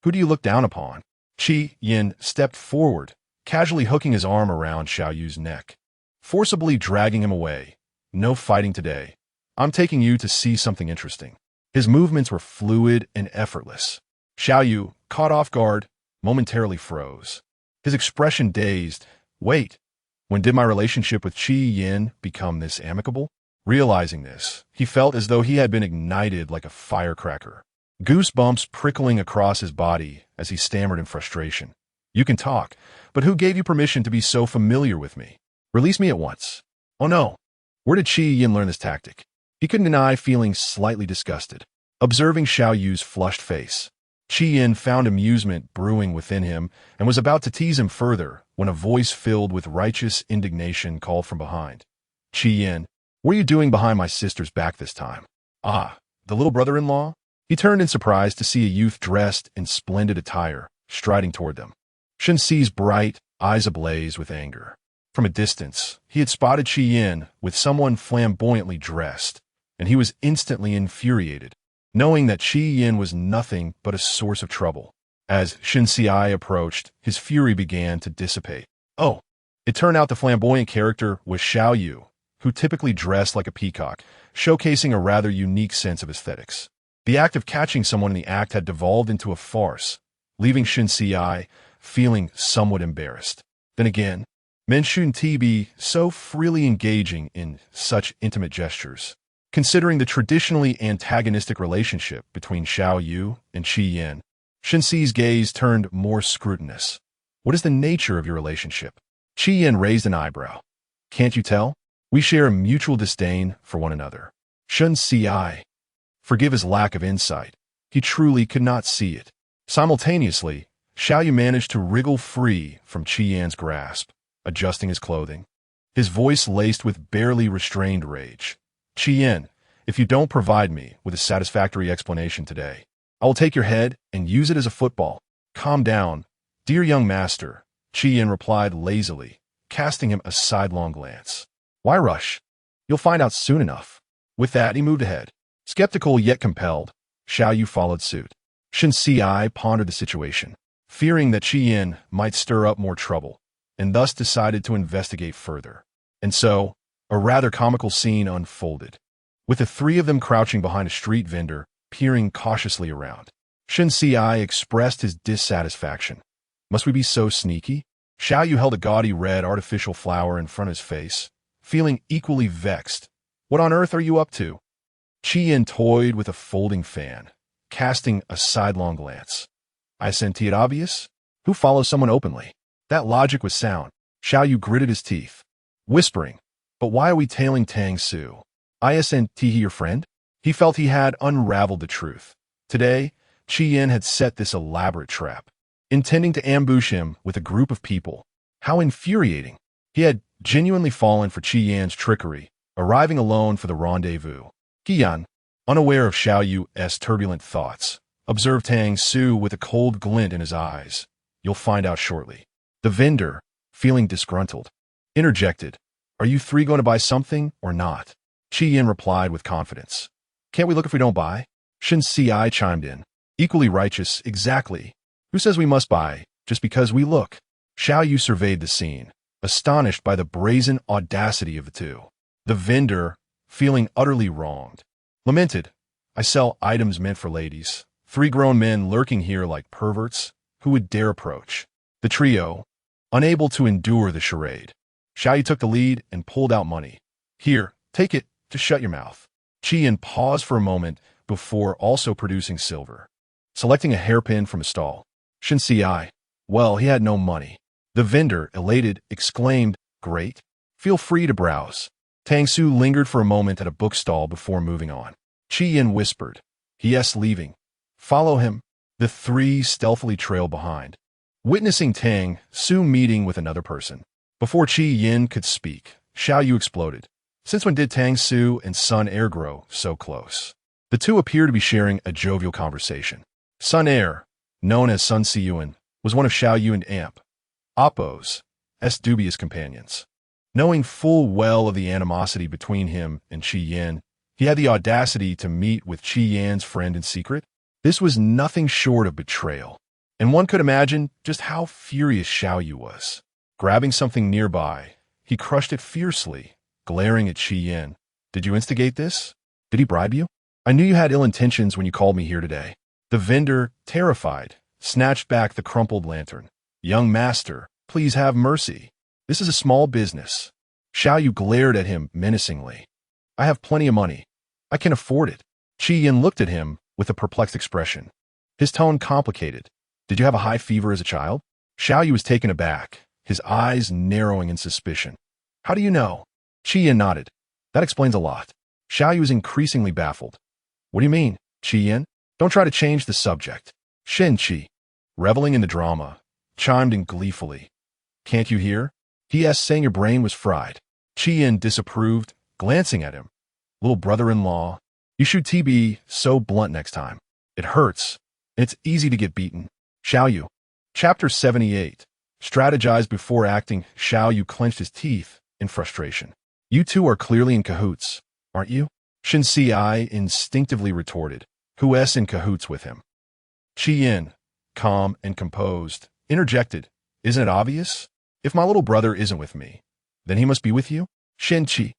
"Who do you look down upon?" Qi Yin stepped forward, casually hooking his arm around Xiao Yu's neck, forcibly dragging him away. "No fighting today. I'm taking you to see something interesting." His movements were fluid and effortless. Xiao Yu, caught off guard, momentarily froze, his expression dazed. "Wait, when did my relationship with Qi Yin become this amicable?" Realizing this, he felt as though he had been ignited like a firecracker. Goosebumps prickling across his body as he stammered in frustration. "You can talk, but who gave you permission to be so familiar with me? Release me at once." "Oh no." Where did Qi Yin learn this tactic? He couldn't deny feeling slightly disgusted. Observing Xiao Yu's flushed face, Qi Yin found amusement brewing within him and was about to tease him further when a voice filled with righteous indignation called from behind. "Qi Yin, what are you doing behind my sister's back this time?" "Ah, the little brother-in-law?" He turned in surprise to see a youth dressed in splendid attire, striding toward them. Shen Xi's bright eyes ablaze with anger. From a distance, he had spotted Qi Yin with someone flamboyantly dressed, and he was instantly infuriated, knowing that Qi Yin was nothing but a source of trouble. As Shen Xiai approached, his fury began to dissipate. Oh, it turned out the flamboyant character was Xiao Yu, who typically dressed like a peacock, showcasing a rather unique sense of aesthetics. The act of catching someone in the act had devolved into a farce, leaving Shen Xiai feeling somewhat embarrassed. Then again, men shouldn't be so freely engaging in such intimate gestures. Considering the traditionally antagonistic relationship between Xiao Yu and Qi Yin, Shen Xi's gaze turned more scrutinous. "What is the nature of your relationship?" Qi Yin raised an eyebrow. "Can't you tell? We share a mutual disdain for one another." Shen Xiai, forgive his lack of insight. He truly could not see it. Simultaneously, Xiao Yu managed to wriggle free from Qi Yin's grasp, adjusting his clothing. His voice laced with barely restrained rage. "Qi Yin, if you don't provide me with a satisfactory explanation today, I will take your head and use it as a football." "Calm down, dear young master," Qi Yin replied lazily, casting him a sidelong glance. "Why rush? You'll find out soon enough." With that, he moved ahead. Skeptical yet compelled, Xiao Yu followed suit. Shen Xiai pondered the situation, fearing that Qi Yin might stir up more trouble, and thus decided to investigate further. And so, a rather comical scene unfolded, with the three of them crouching behind a street vendor, peering cautiously around. Shen Xiai expressed his dissatisfaction. "Must we be so sneaky?" Xiao Yu held a gaudy red artificial flower in front of his face, feeling equally vexed. "What on earth are you up to?" Qi Yin toyed with a folding fan, casting a sidelong glance. "Isn't it obvious? Who follows someone openly?" That logic was sound. Xiao Yu gritted his teeth, whispering, "But why are we tailing Tang Su? Isn't he your friend?" He felt he had unraveled the truth. Today, Qi Yin had set this elaborate trap, intending to ambush him with a group of people. How infuriating! He had genuinely fallen for Qi Yin's trickery, arriving alone for the rendezvous. Qi Yan, unaware of Xiao Yu's turbulent thoughts, observed Tang Su with a cold glint in his eyes. "You'll find out shortly." The vendor, feeling disgruntled, interjected, "Are you three going to buy something or not?" Qi Yin replied with confidence, "Can't we look if we don't buy?" Shen Xiai chimed in, equally righteous, "Exactly. Who says we must buy just because we look?" Xiao Yu surveyed the scene, astonished by the brazen audacity of the two. The vendor, feeling utterly wronged, lamented, "I sell items meant for ladies. Three grown men lurking here like perverts. Who would dare approach?" The trio, unable to endure the charade, Xiao Yu took the lead and pulled out money. "Here, take it. Just shut your mouth." Qi Yin paused for a moment before also producing silver. Selecting a hairpin from a stall, Shen Xiai, well, he had no money. The vendor, elated, exclaimed, "Great. Feel free to browse." Tang Su lingered for a moment at a bookstall before moving on. Qi Yin whispered, "Yes, leaving. Follow him." The three stealthily trailed behind, witnessing Tang Su meeting with another person. Before Qi Yin could speak, Xiao Yu exploded. Since when did Tang Su and Sun Air grow so close? The two appear to be sharing a jovial conversation. Sun Air, known as Sun Siyuan, was one of Xiao Yu and Amp, Oppo's dubious companions. Knowing full well of the animosity between him and Qi Yin, he had the audacity to meet with Qi Yan's friend in secret. This was nothing short of betrayal, and one could imagine just how furious Xiao Yu was. Grabbing something nearby, he crushed it fiercely, glaring at Qi Yin. "Did you instigate this? Did he bribe you? I knew you had ill intentions when you called me here today." The vendor, terrified, snatched back the crumpled lantern. "Young master, please have mercy. This is a small business." Xiao Yu glared at him menacingly. I have plenty of money. I can afford it. Qi Yin looked at him with a perplexed expression. His tone complicated. Did you have a high fever as a child? Xiao Yu was taken aback, his eyes narrowing in suspicion. How do you know? Qi Yin nodded. That explains a lot. Xiao Yu was increasingly baffled. What do you mean, Qi Yin? Don't try to change the subject. Shen Qi, reveling in the drama, chimed in gleefully. Can't you hear? He asked, saying your brain was fried. Qi Yin disapproved, glancing at him. Little brother-in-law, you should be so blunt next time. It hurts. It's easy to get beaten. Xiao Yu. Chapter 78. Strategize before acting. Xiao Yu clenched his teeth in frustration. You two are clearly in cahoots, aren't you? Shen Ci instinctively retorted. Who's in cahoots with him? Qi Yin, calm and composed, interjected. Isn't it obvious? If my little brother isn't with me, then he must be with you? Shen Qi.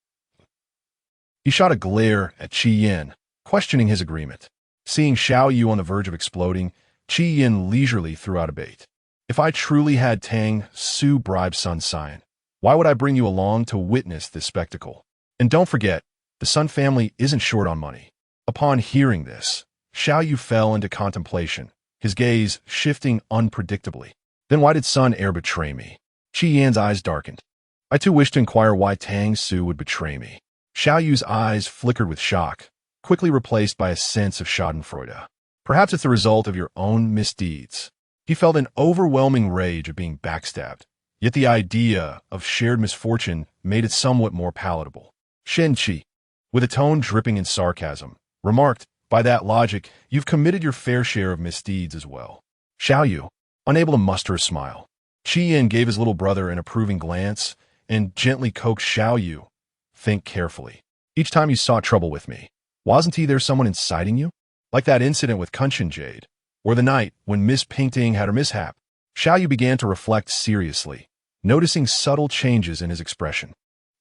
He shot a glare at Qi Yin, questioning his agreement. Seeing Xiao Yu on the verge of exploding, Qi Yin leisurely threw out a bait. If I truly had Tang Su bribe Sun Sion, why would I bring you along to witness this spectacle? And don't forget, the Sun family isn't short on money. Upon hearing this, Xiao Yu fell into contemplation, his gaze shifting unpredictably. Then why did Sun Heir betray me? Qi Yin's eyes darkened. I too wish to inquire why Tang Su would betray me. Xiao Yu's eyes flickered with shock, quickly replaced by a sense of schadenfreude. Perhaps it's the result of your own misdeeds. He felt an overwhelming rage of being backstabbed, yet the idea of shared misfortune made it somewhat more palatable. Shen Qi, with a tone dripping in sarcasm, remarked, by that logic, you've committed your fair share of misdeeds as well. Xiao Yu, unable to muster a smile. Qi Yin gave his little brother an approving glance and gently coaxed Xiao Yu. Think carefully. Each time you sought trouble with me, wasn't there someone inciting you? Like that incident with Kunshin Jade, or the night when Miss Pingting had her mishap. Xiao Yu began to reflect seriously, noticing subtle changes in his expression.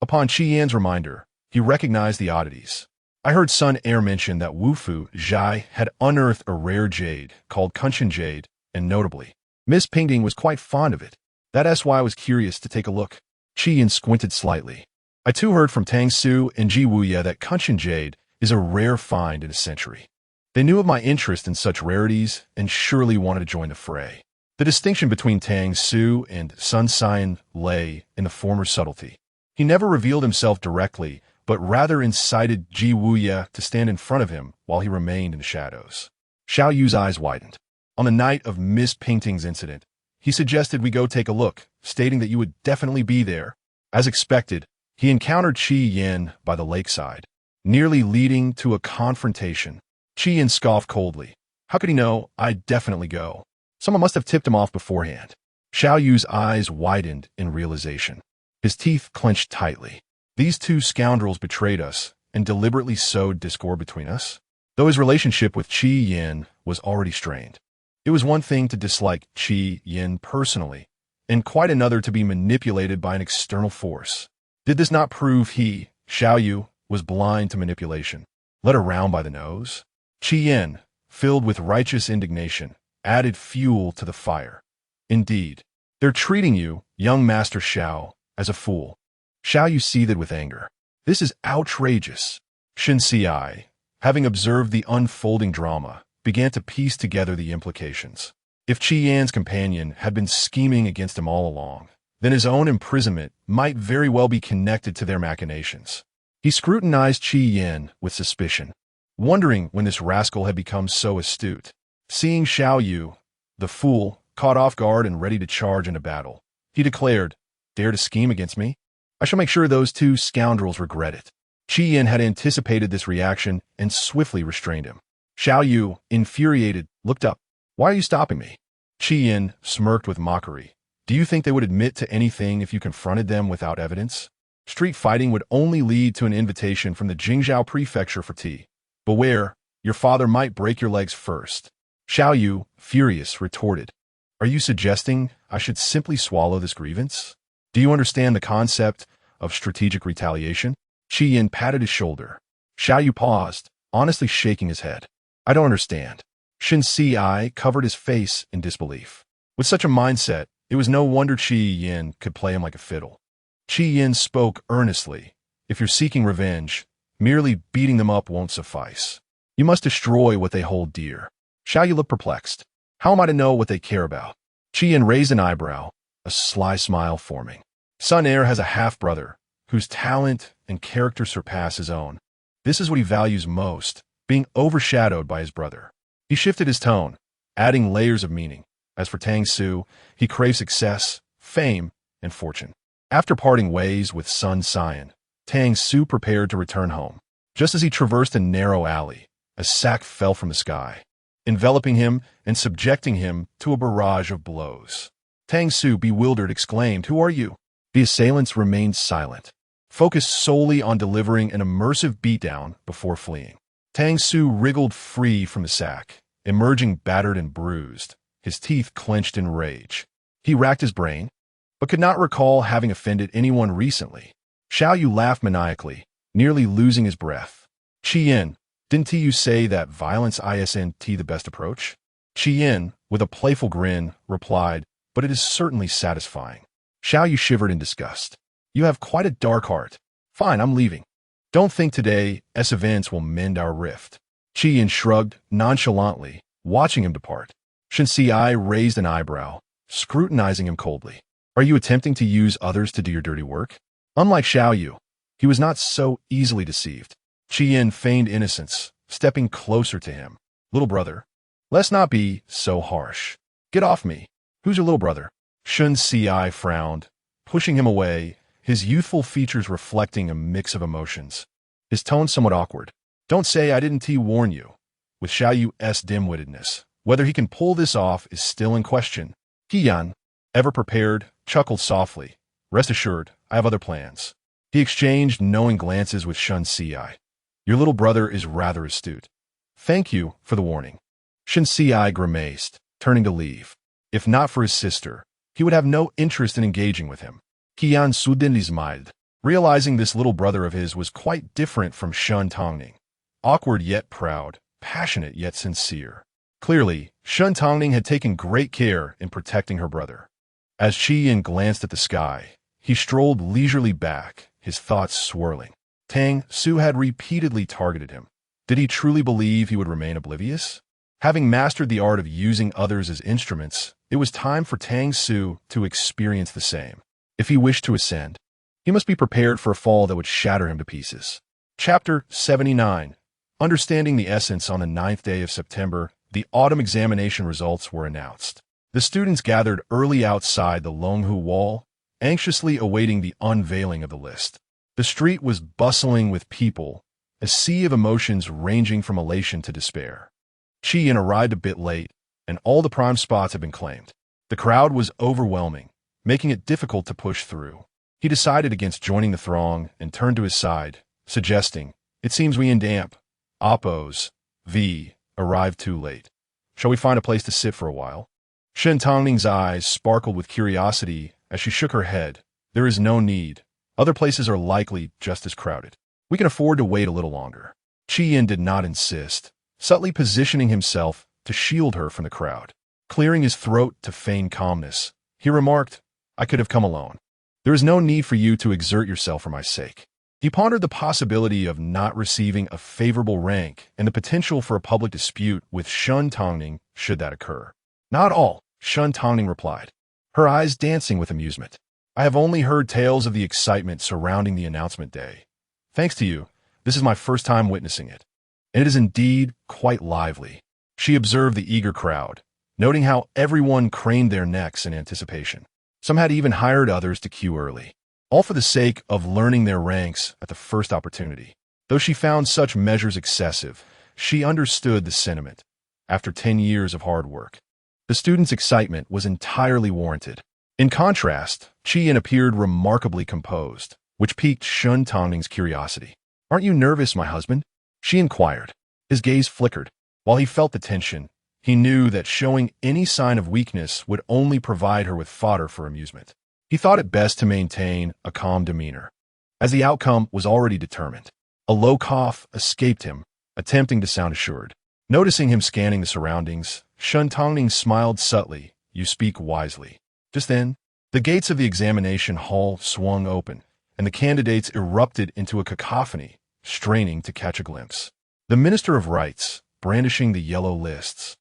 Upon Qi Yin's reminder, he recognized the oddities. I heard Sun Heir mention that Wufu Zhai had unearthed a rare jade called Kunshin Jade, and notably, Miss Pingting was quite fond of it. That's why I was curious to take a look. Qi Yin squinted slightly. I too heard from Tang Su and Ji Wuya that Kunshin Jade is a rare find in a century. They knew of my interest in such rarities and surely wanted to join the fray. The distinction between Tang Su and Sun Sion lay in the former's subtlety. He never revealed himself directly, but rather incited Ji Wuya to stand in front of him while he remained in the shadows. Xiao Yu's eyes widened. On the night of Miss Pingting's incident, he suggested we go take a look, stating that you would definitely be there. As expected, he encountered Qi Yin by the lakeside, nearly leading to a confrontation. Qi Yin scoffed coldly. How could he know I'd definitely go? Someone must have tipped him off beforehand. Xiao Yu's eyes widened in realization. His teeth clenched tightly. These two scoundrels betrayed us and deliberately sowed discord between us. Though his relationship with Qi Yin was already strained. It was one thing to dislike Qi Yin personally, and quite another to be manipulated by an external force. Did this not prove he, Xiao Yu, was blind to manipulation, led around by the nose? Qi Yin, filled with righteous indignation, added fuel to the fire. Indeed, they're treating you, young Master Xiao, as a fool. Xiao Yu seethed with anger. This is outrageous. Shen Ci, having observed the unfolding drama, began to piece together the implications. If Qi Yin's companion had been scheming against him all along, then his own imprisonment might very well be connected to their machinations. He scrutinized Qi Yin with suspicion, wondering when this rascal had become so astute. Seeing Xiao Yu, the fool, caught off guard and ready to charge into battle, he declared, "Dare to scheme against me? I shall make sure those two scoundrels regret it." Qi Yin had anticipated this reaction and swiftly restrained him. Xiao Yu, infuriated, looked up. Why are you stopping me? Qi Yin smirked with mockery. Do you think they would admit to anything if you confronted them without evidence? Street fighting would only lead to an invitation from the Jingzhou prefecture for tea. Beware, your father might break your legs first. Xiao Yu, furious, retorted. Are you suggesting I should simply swallow this grievance? Do you understand the concept of strategic retaliation? Qi Yin patted his shoulder. Xiao Yu paused, honestly shaking his head. I don't understand. Shen Ci covered his face in disbelief. With such a mindset, it was no wonder Qi Yin could play him like a fiddle. Qi Yin spoke earnestly. If you're seeking revenge, Merely beating them up won't suffice. You must destroy what they hold dear. Xiaoyu looked perplexed. How am I to know what they care about? Qian raised an eyebrow, a sly smile forming. Sun Air has a half-brother, whose talent and character surpass his own. This is what he values most, being overshadowed by his brother. He shifted his tone, adding layers of meaning. As for Tang Su, he craves success, fame, and fortune. After parting ways with Sun Xian, Tang Su prepared to return home. Just as he traversed a narrow alley, a sack fell from the sky, enveloping him and subjecting him to a barrage of blows. Tang Su, bewildered, exclaimed, "Who are you?" The assailants remained silent, focused solely on delivering an immersive beatdown before fleeing. Tang Su wriggled free from the sack, emerging battered and bruised, his teeth clenched in rage. He racked his brain, but could not recall having offended anyone recently. Xiaoyu laughed maniacally, nearly losing his breath. "Qian, didn't you say that violence isn't the best approach?" Qian, with a playful grin, replied, "But it is certainly satisfying." Xiaoyu shivered in disgust. "You have quite a dark heart. Fine, I'm leaving. Don't think today's events will mend our rift." Qian shrugged nonchalantly, watching him depart. Shen Tangning raised an eyebrow, scrutinizing him coldly. "Are you attempting to use others to do your dirty work?" Unlike Xiaoyu, he was not so easily deceived. Qian feigned innocence, stepping closer to him. "Little brother, let's not be so harsh. Get off me. Who's your little brother?" Shen Tangning frowned, pushing him away, his youthful features reflecting a mix of emotions. His tone somewhat awkward. "Don't say I didn't warn you." With Xiaoyu's dim-wittedness, whether he can pull this off is still in question. Qian, ever prepared, chuckled softly. "Rest assured, I have other plans." He exchanged knowing glances with Shen Tangning. "Your little brother is rather astute. Thank you for the warning." Shen Tangning grimaced, turning to leave. If not for his sister, he would have no interest in engaging with him. Qian suddenly smiled, realizing this little brother of his was quite different from Shen Tangning. Awkward yet proud, passionate yet sincere. Clearly, Shen Tangning had taken great care in protecting her brother. As Qian glanced at the sky, he strolled leisurely back, his thoughts swirling. Tang Su had repeatedly targeted him. Did he truly believe he would remain oblivious? Having mastered the art of using others as instruments, it was time for Tang Su to experience the same. If he wished to ascend, he must be prepared for a fall that would shatter him to pieces. Chapter 79. Understanding the essence. On the 9th day of September, the autumn examination results were announced. The students gathered early outside the Longhu Wall, anxiously awaiting the unveiling of the list. The street was bustling with people, a sea of emotions ranging from elation to despair. Qian arrived a bit late, and all the prime spots had been claimed. The crowd was overwhelming, making it difficult to push through. He decided against joining the throng and turned to his side, suggesting, "It seems we in damp. Oppos, V, arrived too late. Shall we find a place to sit for a while?" Shen Tangning's eyes sparkled with curiosity as she shook her head. "There is no need. Other places are likely just as crowded. We can afford to wait a little longer." Qian did not insist, subtly positioning himself to shield her from the crowd. Clearing his throat to feign calmness, he remarked, "I could have come alone. There is no need for you to exert yourself for my sake." He pondered the possibility of not receiving a favorable rank and the potential for a public dispute with Shen Tangning should that occur. "Not all," Shen Tangning replied, her eyes dancing with amusement. "I have only heard tales of the excitement surrounding the announcement day. Thanks to you, this is my first time witnessing it. And it is indeed quite lively." She observed the eager crowd, noting how everyone craned their necks in anticipation. Some had even hired others to queue early, all for the sake of learning their ranks at the first opportunity. Though she found such measures excessive, she understood the sentiment. After 10 years of hard work, the students' excitement was entirely warranted. In contrast, Qian appeared remarkably composed, which piqued Shen Tangning's curiosity. "Aren't you nervous, my husband?" she inquired. His gaze flickered. While he felt the tension, he knew that showing any sign of weakness would only provide her with fodder for amusement. He thought it best to maintain a calm demeanor, as the outcome was already determined. A low cough escaped him, attempting to sound assured. Noticing him scanning the surroundings, Shen Tangning smiled subtly. "You speak wisely." Just then, the gates of the examination hall swung open, and the candidates erupted into a cacophony, straining to catch a glimpse. The Minister of Rights, brandishing the yellow lists,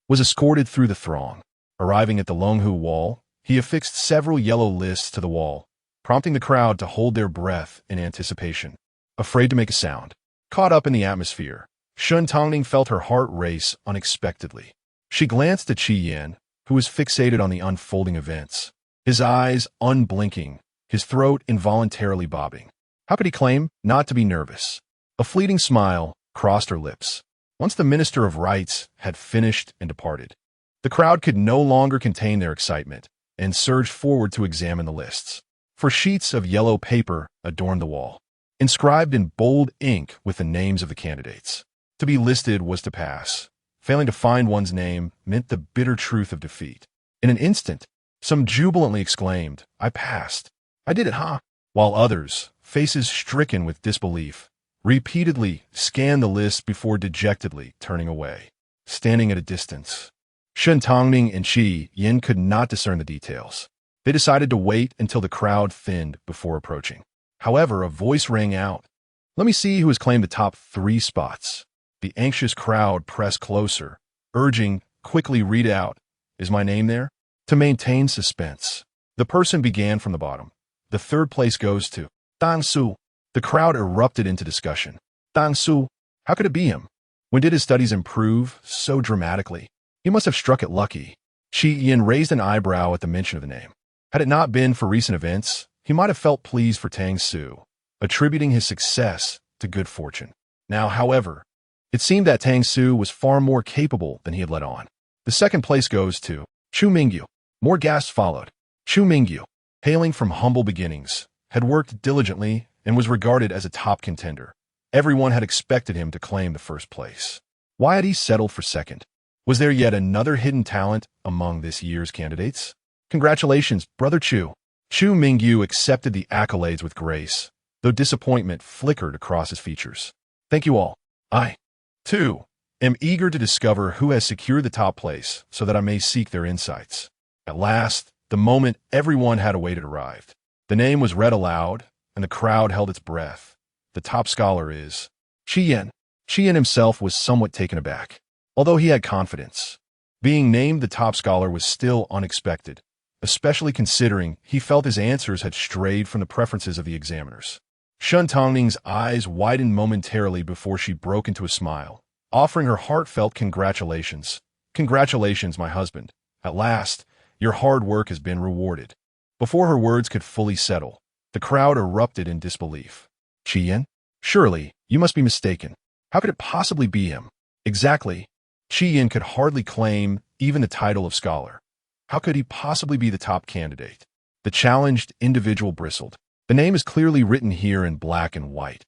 was escorted through the throng. Arriving at the Longhu Wall, he affixed several yellow lists to the wall, prompting the crowd to hold their breath in anticipation. Afraid to make a sound, caught up in the atmosphere, Shen Tangning felt her heart race unexpectedly. She glanced at Qi Yan, who was fixated on the unfolding events, his eyes unblinking, his throat involuntarily bobbing. How could he claim not to be nervous? A fleeting smile crossed her lips. Once the Minister of Rights had finished and departed, the crowd could no longer contain their excitement and surged forward to examine the lists. For sheets of yellow paper adorned the wall, inscribed in bold ink with the names of the candidates. To be listed was to pass. Failing to find one's name meant the bitter truth of defeat. In an instant, some jubilantly exclaimed, "I passed. I did it, huh?" While others, faces stricken with disbelief, repeatedly scanned the list before dejectedly turning away. Standing at a distance, Shen Tangning and Qi Yan could not discern the details. They decided to wait until the crowd thinned before approaching. However, a voice rang out. "Let me see who has claimed the top 3 spots." The anxious crowd pressed closer, urging, "Quickly read out. Is my name there?" To maintain suspense, the person began from the bottom. "The 3rd place goes to Dang Su." The crowd erupted into discussion. Dang Su? How could it be him? When did his studies improve so dramatically? He must have struck it lucky. Qi Yan raised an eyebrow at the mention of the name. Had it not been for recent events, he might have felt pleased for Tang Su, attributing his success to good fortune. Now, however, it seemed that Tang Su was far more capable than he had let on. "The 2nd place goes to Chu Mingyu." More gasps followed. Chu Mingyu, hailing from humble beginnings, had worked diligently and was regarded as a top contender. Everyone had expected him to claim the 1st place. Why had he settled for 2nd? Was there yet another hidden talent among this year's candidates? "Congratulations, Brother Chu." Chu Mingyu accepted the accolades with grace, though disappointment flickered across his features. "Thank you all. I, too, am eager to discover who has secured the top place so that I may seek their insights." At last, the moment everyone had awaited arrived. The name was read aloud, and the crowd held its breath. The top scholar is Qi Yan. Qi Yan himself was somewhat taken aback, although he had confidence. Being named the top scholar was still unexpected, especially considering he felt his answers had strayed from the preferences of the examiners. Shen Tangning's eyes widened momentarily before she broke into a smile, offering her heartfelt congratulations. "Congratulations, my husband. At last, your hard work has been rewarded." Before her words could fully settle, the crowd erupted in disbelief. "Qi Yan? Surely, you must be mistaken. How could it possibly be him?" Exactly. Qi Yan could hardly claim even the title of scholar. How could he possibly be the top candidate? The challenged individual bristled. "The name is clearly written here in black and white.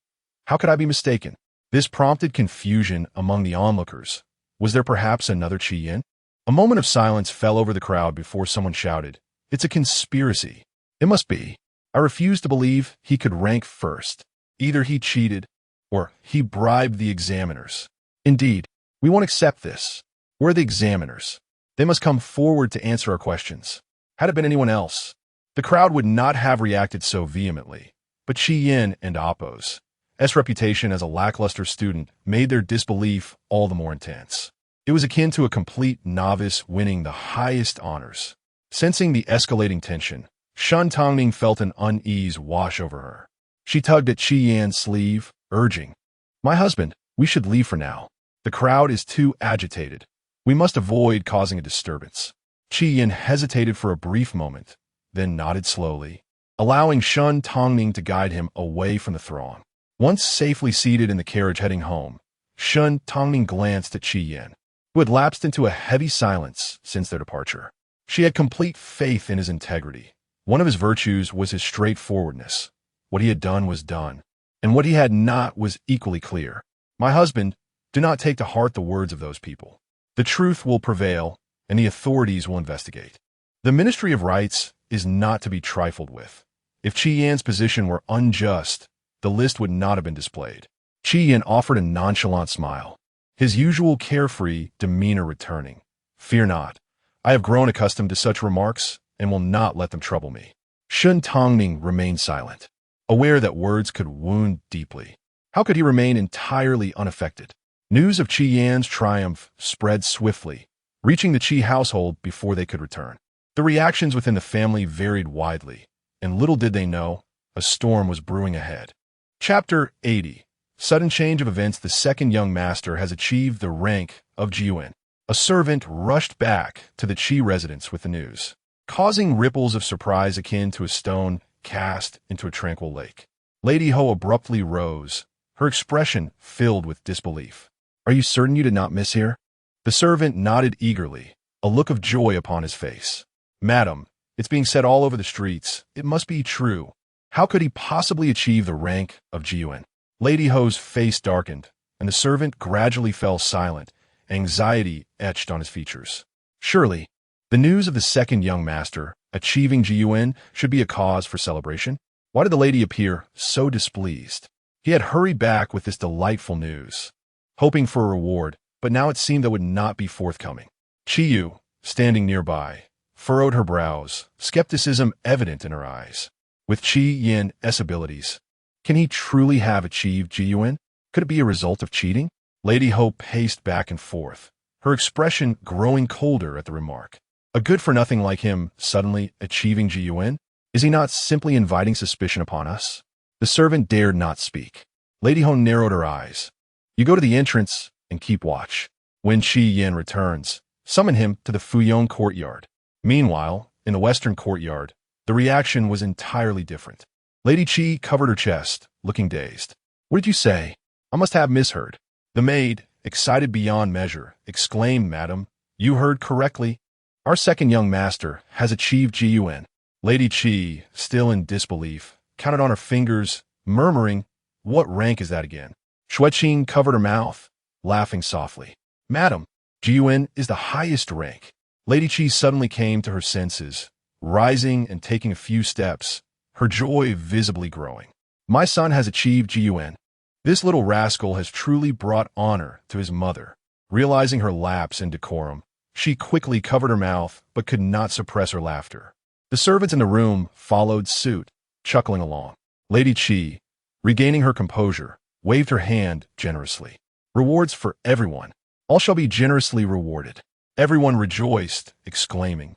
How could I be mistaken?" This prompted confusion among the onlookers. Was there perhaps another Qi Yan? A moment of silence fell over the crowd before someone shouted, "It's a conspiracy. It must be. I refuse to believe he could rank 1st. Either he cheated, or he bribed the examiners. Indeed, we won't accept this. We're the examiners. They must come forward to answer our questions." Had it been anyone else, the crowd would not have reacted so vehemently. But Qi Yan and Appo's reputation as a lackluster student made their disbelief all the more intense. It was akin to a complete novice winning the highest honors. Sensing the escalating tension, Shen Tangning felt an unease wash over her. She tugged at Qi Yan's sleeve, urging, "My husband, we should leave for now. The crowd is too agitated. We must avoid causing a disturbance." Qi Yan hesitated for a brief moment, then nodded slowly, allowing Shen Tangning to guide him away from the throng. Once safely seated in the carriage heading home, Shen Tangning glanced at Qi Yan, who had lapsed into a heavy silence since their departure. She had complete faith in his integrity. One of his virtues was his straightforwardness. What he had done was done, and what he had not was equally clear. "My husband, do not take to heart the words of those people. The truth will prevail, and the authorities will investigate. The Ministry of Rights is not to be trifled with. If Qi Yan's position were unjust, the list would not have been displayed." Qi Yan offered a nonchalant smile, his usual carefree demeanor returning. "Fear not. I have grown accustomed to such remarks and will not let them trouble me." Shen Tangning remained silent, aware that words could wound deeply. How could he remain entirely unaffected? News of Qi Yan's triumph spread swiftly, reaching the Qi household before they could return. The reactions within the family varied widely, and little did they know, a storm was brewing ahead. Chapter 80. Sudden change of events. The second young master has achieved the rank of Jiyuan. A servant rushed back to the Qi residence with the news, causing ripples of surprise akin to a stone cast into a tranquil lake. Lady Ho abruptly rose, her expression filled with disbelief. "Are you certain you did not miss here?" The servant nodded eagerly, a look of joy upon his face. "Madam, it's being said all over the streets. It must be true. How could he possibly achieve the rank of Jiyuan?" Lady Ho's face darkened, and the servant gradually fell silent, anxiety etched on his features. Surely, the news of the second young master achieving Jiyuan should be a cause for celebration. Why did the lady appear so displeased? He had hurried back with this delightful news, hoping for a reward, but now it seemed that would not be forthcoming. Qiyu, standing nearby, furrowed her brows, skepticism evident in her eyes. With Qi Yan's abilities, can he truly have achieved Jiyuan? Could it be a result of cheating? Lady Ho paced back and forth, her expression growing colder at the remark. A good-for-nothing like him suddenly achieving Jiyuan? Is he not simply inviting suspicion upon us? The servant dared not speak. Lady Ho narrowed her eyes. "You go to the entrance and keep watch. When Qi Yan returns, summon him to the Fuyong courtyard." Meanwhile, in the western courtyard, the reaction was entirely different. Lady Qi covered her chest, looking dazed. "What did you say? I must have misheard." The maid, excited beyond measure, exclaimed, "Madam, you heard correctly. Our second young master has achieved Jiyuan." Lady Qi, still in disbelief, counted on her fingers, murmuring, "What rank is that again?" Xueqing covered her mouth, laughing softly. "Madam, Jiyuan is the highest rank." Lady Qi suddenly came to her senses, rising and taking a few steps, her joy visibly growing. "My son has achieved Jiyuan. This little rascal has truly brought honor to his mother." Realizing her lapse in decorum, she quickly covered her mouth but could not suppress her laughter. The servants in the room followed suit, chuckling along. Lady Qi, regaining her composure, waved her hand generously. "Rewards for everyone. All shall be generously rewarded." Everyone rejoiced, exclaiming,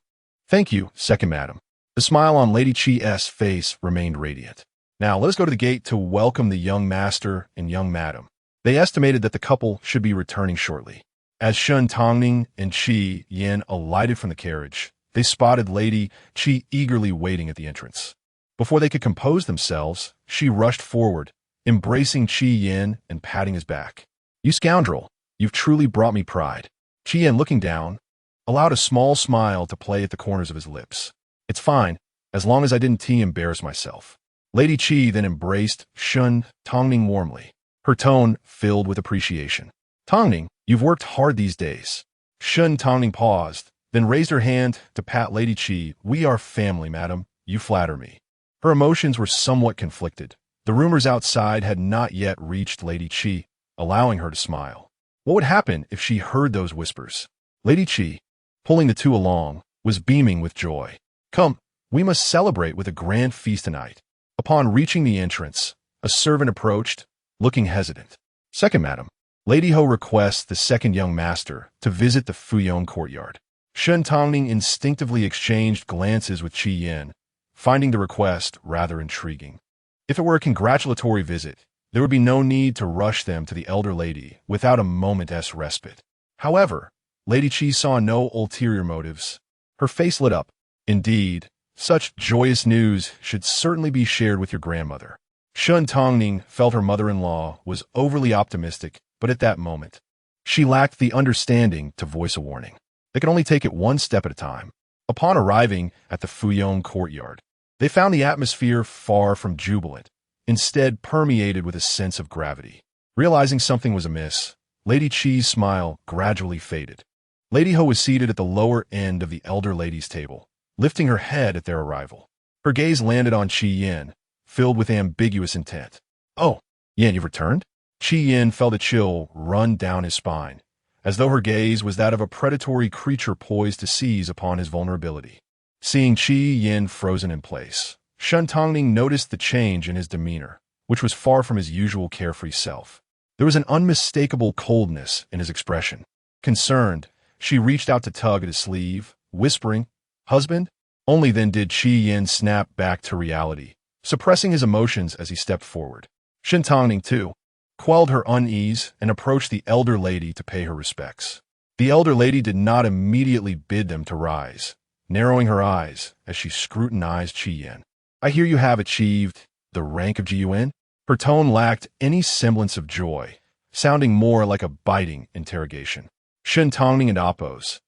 "Thank you, second madam." The smile on Lady Qi's face remained radiant. "Now let us go to the gate to welcome the young master and young madam." They estimated that the couple should be returning shortly. As Shen Tangning and Qi Yan alighted from the carriage, they spotted Lady Qi eagerly waiting at the entrance. Before they could compose themselves, she rushed forward, embracing Qi Yan and patting his back. "You scoundrel, you've truly brought me pride." Qi Yan, looking down, allowed a small smile to play at the corners of his lips. "It's fine, as long as I didn't embarrass myself." Lady Qi then embraced Shen Tangning warmly, her tone filled with appreciation. "Tangning, you've worked hard these days." Shen Tangning paused, then raised her hand to pat Lady Qi. "We are family, madam. You flatter me." Her emotions were somewhat conflicted. The rumors outside had not yet reached Lady Qi, allowing her to smile. What would happen if she heard those whispers? Lady Qi, pulling the two along, was beaming with joy. "Come, we must celebrate with a grand feast tonight." Upon reaching the entrance, a servant approached, looking hesitant. "Second madam, Lady Ho requests the second young master to visit the Fuyong courtyard." Shen Tangning instinctively exchanged glances with Qi Yan, finding the request rather intriguing. If it were a congratulatory visit, there would be no need to rush them to the elder lady without a moment's respite. However, Lady Qi saw no ulterior motives. Her face lit up. "Indeed, such joyous news should certainly be shared with your grandmother." Shen Tangning felt her mother-in-law was overly optimistic, but at that moment, she lacked the understanding to voice a warning. They could only take it one step at a time. Upon arriving at the Fuyong courtyard, they found the atmosphere far from jubilant, instead permeated with a sense of gravity. Realizing something was amiss, Lady Qi's smile gradually faded. Lady Ho was seated at the lower end of the elder lady's table, lifting her head at their arrival. Her gaze landed on Qi Yan, filled with ambiguous intent. "Oh, Yan, you've returned?" Qi Yan felt a chill run down his spine, as though her gaze was that of a predatory creature poised to seize upon his vulnerability. Seeing Qi Yan frozen in place, Shen Tangning noticed the change in his demeanor, which was far from his usual carefree self. There was an unmistakable coldness in his expression. Concerned, she reached out to tug at his sleeve, whispering, "Husband?" Only then did Qi Yin snap back to reality, suppressing his emotions as he stepped forward. Shen Tangning, too, quelled her unease and approached the elder lady to pay her respects. The elder lady did not immediately bid them to rise, narrowing her eyes as she scrutinized Qi Yin. "I hear you have achieved the rank of Jiyuan?" Her tone lacked any semblance of joy, sounding more like a biting interrogation. Shen Tangning and Appo's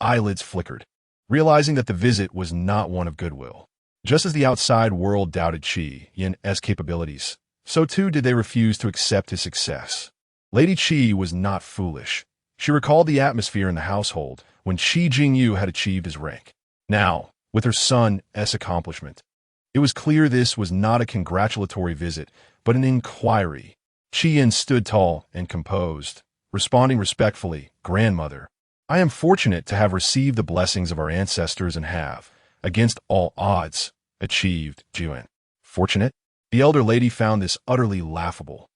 eyelids flickered, realizing that the visit was not one of goodwill. Just as the outside world doubted Qi Yin's capabilities, so too did they refuse to accept his success. Lady Qi was not foolish. She recalled the atmosphere in the household when Qi Jingyu had achieved his rank. Now, with her son's accomplishment, it was clear this was not a congratulatory visit, but an inquiry. Qi Yin stood tall and composed, responding respectfully, "Grandmother, I am fortunate to have received the blessings of our ancestors and have, against all odds, achieved Jiyuan." Fortunate? The elder lady found this utterly laughable.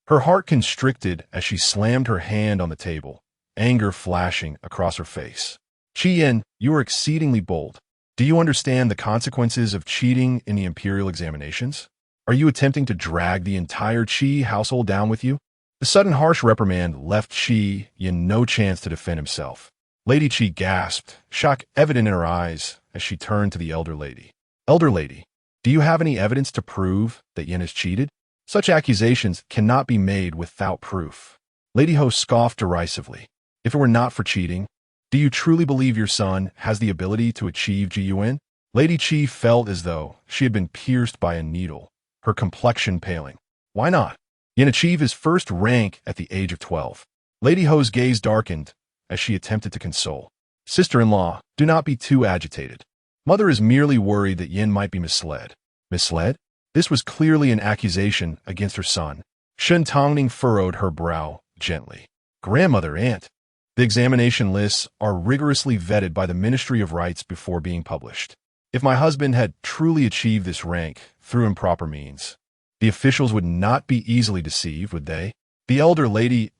Her heart constricted as she slammed her hand on the table, anger flashing across her face. "Qi Yin, you are exceedingly bold. Do you understand the consequences of cheating in the imperial examinations? Are you attempting to drag the entire Qi household down with you?" The sudden harsh reprimand left Qi Yin no chance to defend himself. Lady Qi gasped, shock evident in her eyes as she turned to the elder lady. "Elder lady, do you have any evidence to prove that Yin has cheated? Such accusations cannot be made without proof." Lady Ho scoffed derisively. "If it were not for cheating, do you truly believe your son has the ability to achieve Jiyuan?" Lady Qi felt as though she had been pierced by a needle, her complexion paling. "Why not? Yin achieved his first rank at the age of 12. Lady Ho's gaze darkened as she attempted to console. "Sister-in-law, do not be too agitated. Mother is merely worried that Yin might be misled." Misled? This was clearly an accusation against her son. Shen Tangning furrowed her brow gently. "Grandmother, aunt, the examination lists are rigorously vetted by the Ministry of Rites before being published. If my husband had truly achieved this rank through improper means, the officials would not be easily deceived, would they?" The elder lady's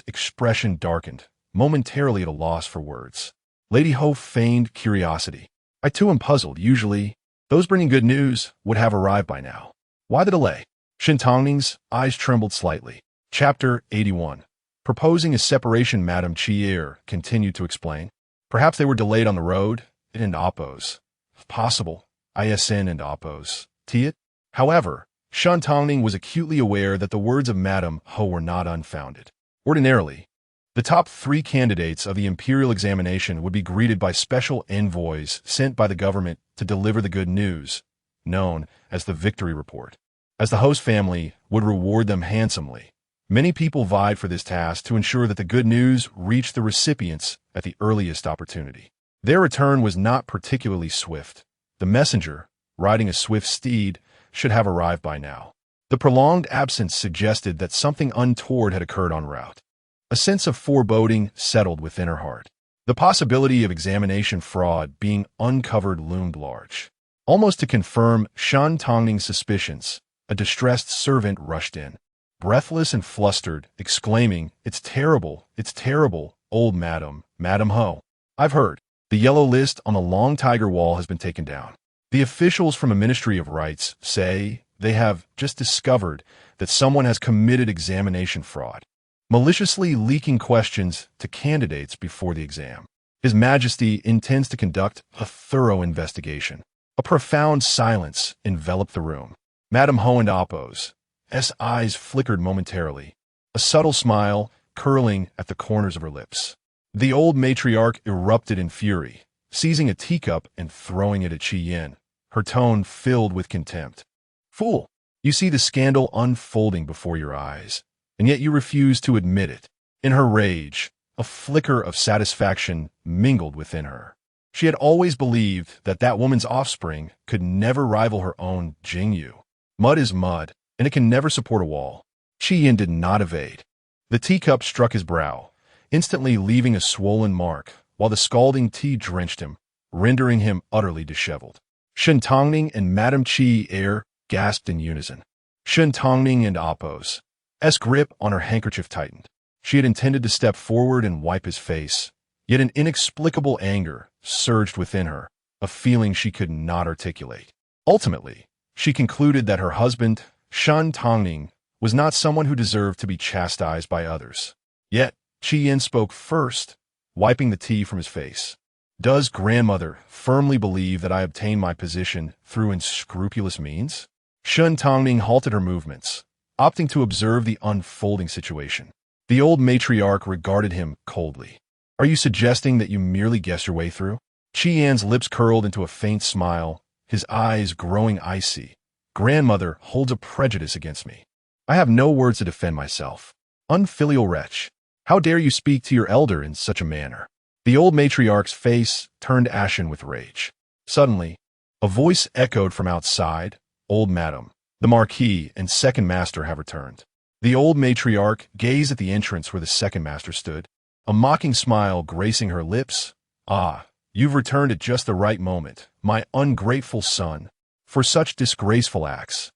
expression darkened, momentarily at a loss for words. Lady Ho feigned curiosity. "I too am puzzled. Usually, those bringing good news would have arrived by now. Why the delay?" Shen Tangning's eyes trembled slightly. Chapter 81. Proposing a separation, Madame Qi continued to explain. "Perhaps they were delayed on the road, and Appo's. Possible. ISN and Appo's. It. However, Shen Tangning was acutely aware that the words of Madame Ho were not unfounded. Ordinarily, the top 3 candidates of the imperial examination would be greeted by special envoys sent by the government to deliver the good news, known as the victory report, as the host family would reward them handsomely. Many people vied for this task to ensure that the good news reached the recipients at the earliest opportunity. Their return was not particularly swift. The messenger, riding a swift steed, should have arrived by now. The prolonged absence suggested that something untoward had occurred en route. A sense of foreboding settled within her heart. The possibility of examination fraud being uncovered loomed large. Almost to confirm Shen Tangning's suspicions, a distressed servant rushed in, breathless and flustered, exclaiming, it's terrible, old Madam Ho. I've heard. The yellow list on the Long Tiger Wall has been taken down. The officials from the Ministry of Rites say they have just discovered that someone has committed examination fraud, maliciously leaking questions to candidates before the exam. His Majesty intends to conduct a thorough investigation. A profound silence enveloped the room. Madame Ho and Appo's eyes flickered momentarily, a subtle smile curling at the corners of her lips. The old matriarch erupted in fury, seizing a teacup and throwing it at Qi Yin, her tone filled with contempt. Fool! You see the scandal unfolding before your eyes, and yet you refuse to admit it. In her rage, a flicker of satisfaction mingled within her. She had always believed that that woman's offspring could never rival her own Jingyu. Mud is mud, and it can never support a wall. Qi Yin did not evade. The teacup struck his brow, instantly leaving a swollen mark, while the scalding tea drenched him, rendering him utterly disheveled. Shen Tangning and Madame Qi gasped in unison. Shen Tangning and Appo's grip on her handkerchief tightened. She had intended to step forward and wipe his face, yet an inexplicable anger surged within her, a feeling she could not articulate. Ultimately, she concluded that her husband, Shen Tangning, was not someone who deserved to be chastised by others. Yet, Qian spoke first, wiping the tea from his face. Does grandmother firmly believe that I obtained my position through unscrupulous means? Shen Tangning halted her movements, opting to observe the unfolding situation. The old matriarch regarded him coldly. Are you suggesting that you merely guess your way through? Qian's lips curled into a faint smile, his eyes growing icy. Grandmother holds a prejudice against me. I have no words to defend myself. Unfilial wretch. How dare you speak to your elder in such a manner? The old matriarch's face turned ashen with rage. Suddenly, a voice echoed from outside. Old madam, the Marquis and second master have returned. The old matriarch gazed at the entrance where the second master stood, a mocking smile gracing her lips. Ah, you've returned at just the right moment, my ungrateful son. For such disgraceful acts,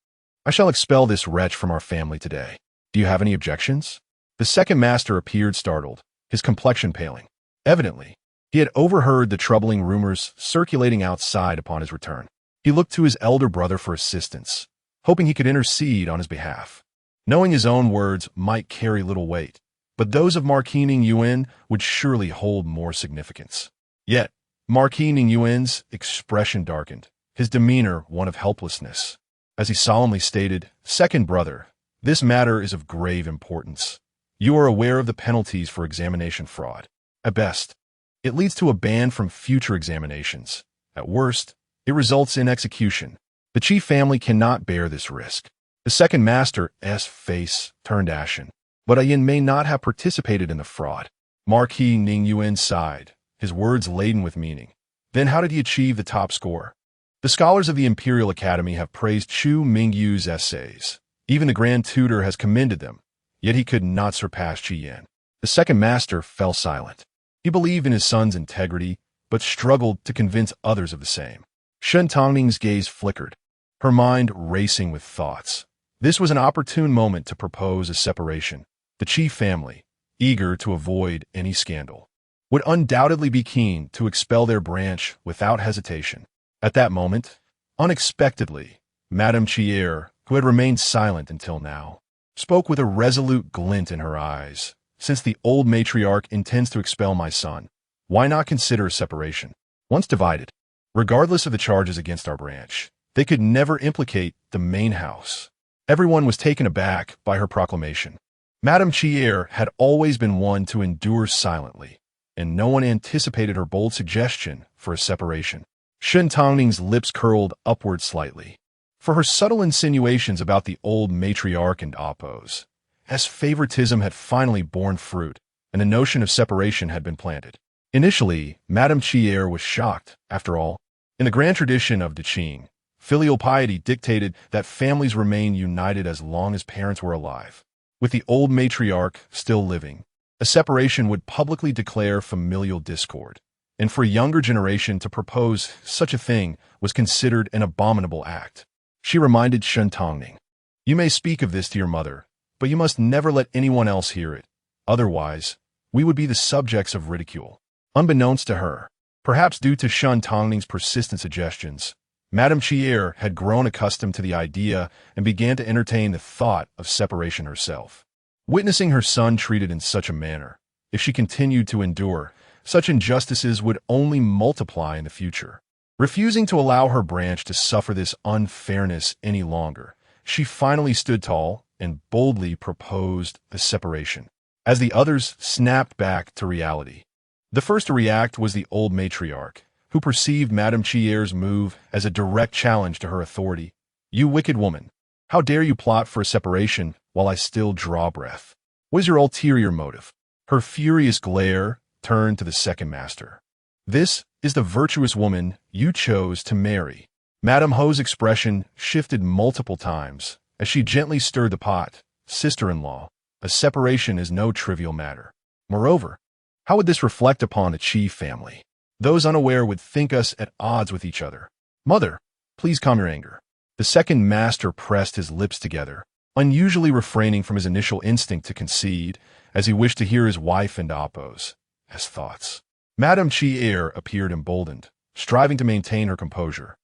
I shall expel this wretch from our family today. Do you have any objections? The second master appeared startled, his complexion paling. Evidently, he had overheard the troubling rumors circulating outside upon his return. He looked to his elder brother for assistance, hoping he could intercede on his behalf. Knowing his own words might carry little weight, but those of Marquis Ning Yuan would surely hold more significance. Yet, Marquis Ning Yuan's expression darkened, his demeanor one of helplessness. As he solemnly stated, "Second brother, this matter is of grave importance. You are aware of the penalties for examination fraud. At best, it leads to a ban from future examinations. At worst, it results in execution. The chief family cannot bear this risk." The second master's face turned ashen. But Ayin may not have participated in the fraud. Marquis Ning Yuan sighed, his words laden with meaning. Then how did he achieve the top score? The scholars of the Imperial Academy have praised Chu Mingyu's essays. Even the Grand Tutor has commended them, yet he could not surpass Qian. The second master fell silent. He believed in his son's integrity, but struggled to convince others of the same. Shen Tangning's gaze flickered, her mind racing with thoughts. This was an opportune moment to propose a separation. The chief family, eager to avoid any scandal, would undoubtedly be keen to expel their branch without hesitation. At that moment, unexpectedly, Madame Chier, who had remained silent until now, spoke with a resolute glint in her eyes. Since the old matriarch intends to expel my son, why not consider a separation? Once divided, regardless of the charges against our branch, they could never implicate the main house. Everyone was taken aback by her proclamation. Madame Chier had always been one to endure silently, and no one anticipated her bold suggestion for a separation. Shen Tangning's lips curled upward slightly. For her subtle insinuations about the old matriarch and Appo's favoritism had finally borne fruit, and the notion of separation had been planted. Initially, Madame Chier was shocked. After all, in the grand tradition of Deqing, filial piety dictated that families remain united as long as parents were alive. With the old matriarch still living, a separation would publicly declare familial discord, and for a younger generation to propose such a thing was considered an abominable act. She reminded Shen Tangning, "You may speak of this to your mother, but you must never let anyone else hear it. Otherwise, we would be the subjects of ridicule." Unbeknownst to her, perhaps due to Shen Tangning's persistent suggestions, Madame Chier had grown accustomed to the idea and began to entertain the thought of separation herself. Witnessing her son treated in such a manner, if she continued to endure, such injustices would only multiply in the future. Refusing to allow her branch to suffer this unfairness any longer, she finally stood tall and boldly proposed a separation. As the others snapped back to reality, the first to react was the old matriarch, who perceived Madame Chier's move as a direct challenge to her authority. "You wicked woman! How dare you plot for a separation while I still draw breath? What is your ulterior motive?" Her furious glare turned to the second master. "This is the virtuous woman you chose to marry." Madame Ho's expression shifted multiple times as she gently stirred the pot. "Sister-in-law, a separation is no trivial matter. Moreover, how would this reflect upon the chief family? Those unaware would think us at odds with each other. Mother, please calm your anger. The second master pressed his lips together, unusually refraining from his initial instinct to concede, as he wished to hear his wife and Apo's thoughts. Madame Chi appeared emboldened, striving to maintain her composure.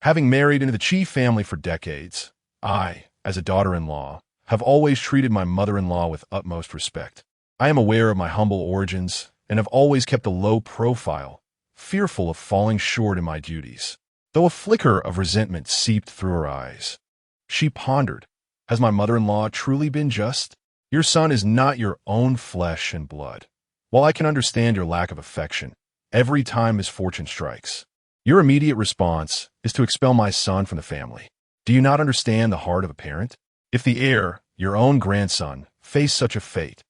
Having married into the Chi family for decades, I, as a daughter-in-law, have always treated my mother-in-law with utmost respect. I am aware of my humble origins and have always kept a low profile, fearful of falling short in my duties. Though a flicker of resentment seeped through her eyes, she pondered, has my mother-in-law truly been just? Your son is not your own flesh and blood. While I can understand your lack of affection, every time misfortune strikes, your immediate response is to expel my son from the family. Do you not understand the heart of a parent? If the heir, your own grandson, faced such a fate,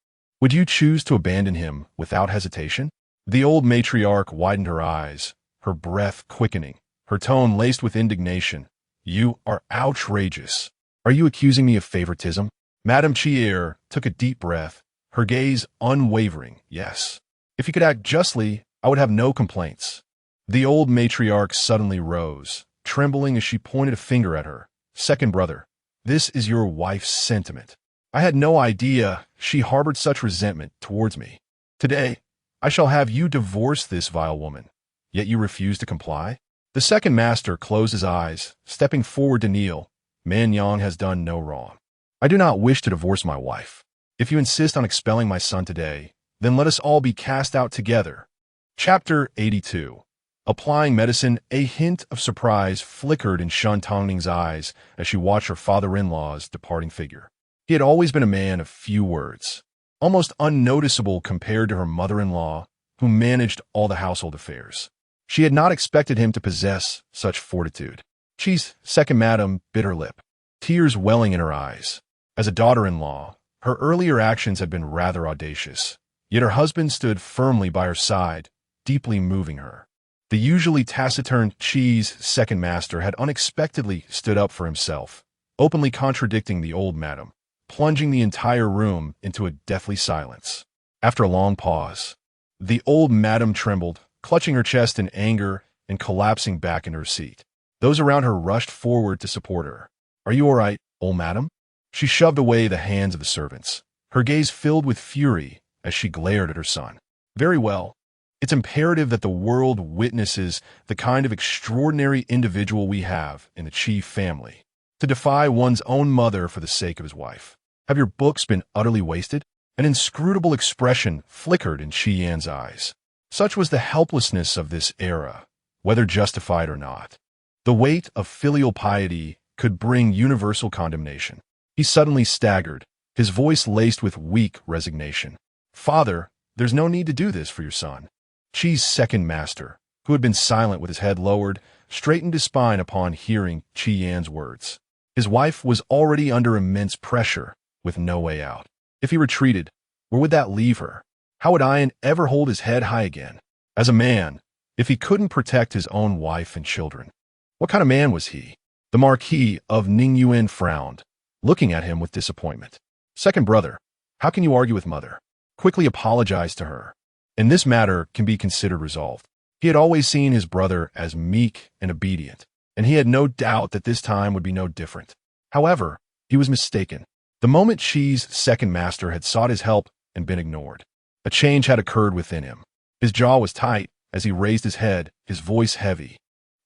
would you choose to abandon him without hesitation? The old matriarch widened her eyes, her breath quickening, her tone laced with indignation. You are outrageous. Are you accusing me of favoritism? Madame Chier took a deep breath, her gaze unwavering. Yes. If you could act justly, I would have no complaints. The old matriarch suddenly rose, trembling as she pointed a finger at her. Second brother, this is your wife's sentiment. I had no idea she harbored such resentment towards me. Today, I shall have you divorce this vile woman, yet you refuse to comply? The second master closed his eyes, stepping forward to kneel. Man Yang has done no wrong. I do not wish to divorce my wife. If you insist on expelling my son today, then let us all be cast out together. Chapter 82. Applying medicine. A hint of surprise flickered in Shen Tangning's eyes as she watched her father-in-law's departing figure. He had always been a man of few words, almost unnoticeable compared to her mother-in-law, who managed all the household affairs. She had not expected him to possess such fortitude. She's second madam bit her lip, tears welling in her eyes. As a daughter-in-law, her earlier actions had been rather audacious, yet her husband stood firmly by her side, deeply moving her. The usually taciturn Chi's second master had unexpectedly stood up for himself, openly contradicting the old madam, plunging the entire room into a deathly silence. After a long pause, the old madam trembled, clutching her chest in anger and collapsing back into her seat. Those around her rushed forward to support her. Are you all right, old madam? She shoved away the hands of the servants, her gaze filled with fury as she glared at her son. Very well. It's imperative that the world witnesses the kind of extraordinary individual we have in the Chi family, to defy one's own mother for the sake of his wife. Have your books been utterly wasted? An inscrutable expression flickered in Chi Yan's eyes. Such was the helplessness of this era, whether justified or not. The weight of filial piety could bring universal condemnation. He suddenly staggered, his voice laced with weak resignation. Father, there's no need to do this for your son. Chi's second master, who had been silent with his head lowered, straightened his spine upon hearing Chi Yan's words. His wife was already under immense pressure, with no way out. If he retreated, where would that leave her? How would Ian ever hold his head high again? As a man, if he couldn't protect his own wife and children, what kind of man was he? The Marquis of Ningyuan frowned, looking at him with disappointment. Second brother, how can you argue with mother? Quickly apologize to her, and this matter can be considered resolved. He had always seen his brother as meek and obedient, and he had no doubt that this time would be no different. However, he was mistaken. The moment Chi's second master had sought his help and been ignored, a change had occurred within him. His jaw was tight as he raised his head, his voice heavy.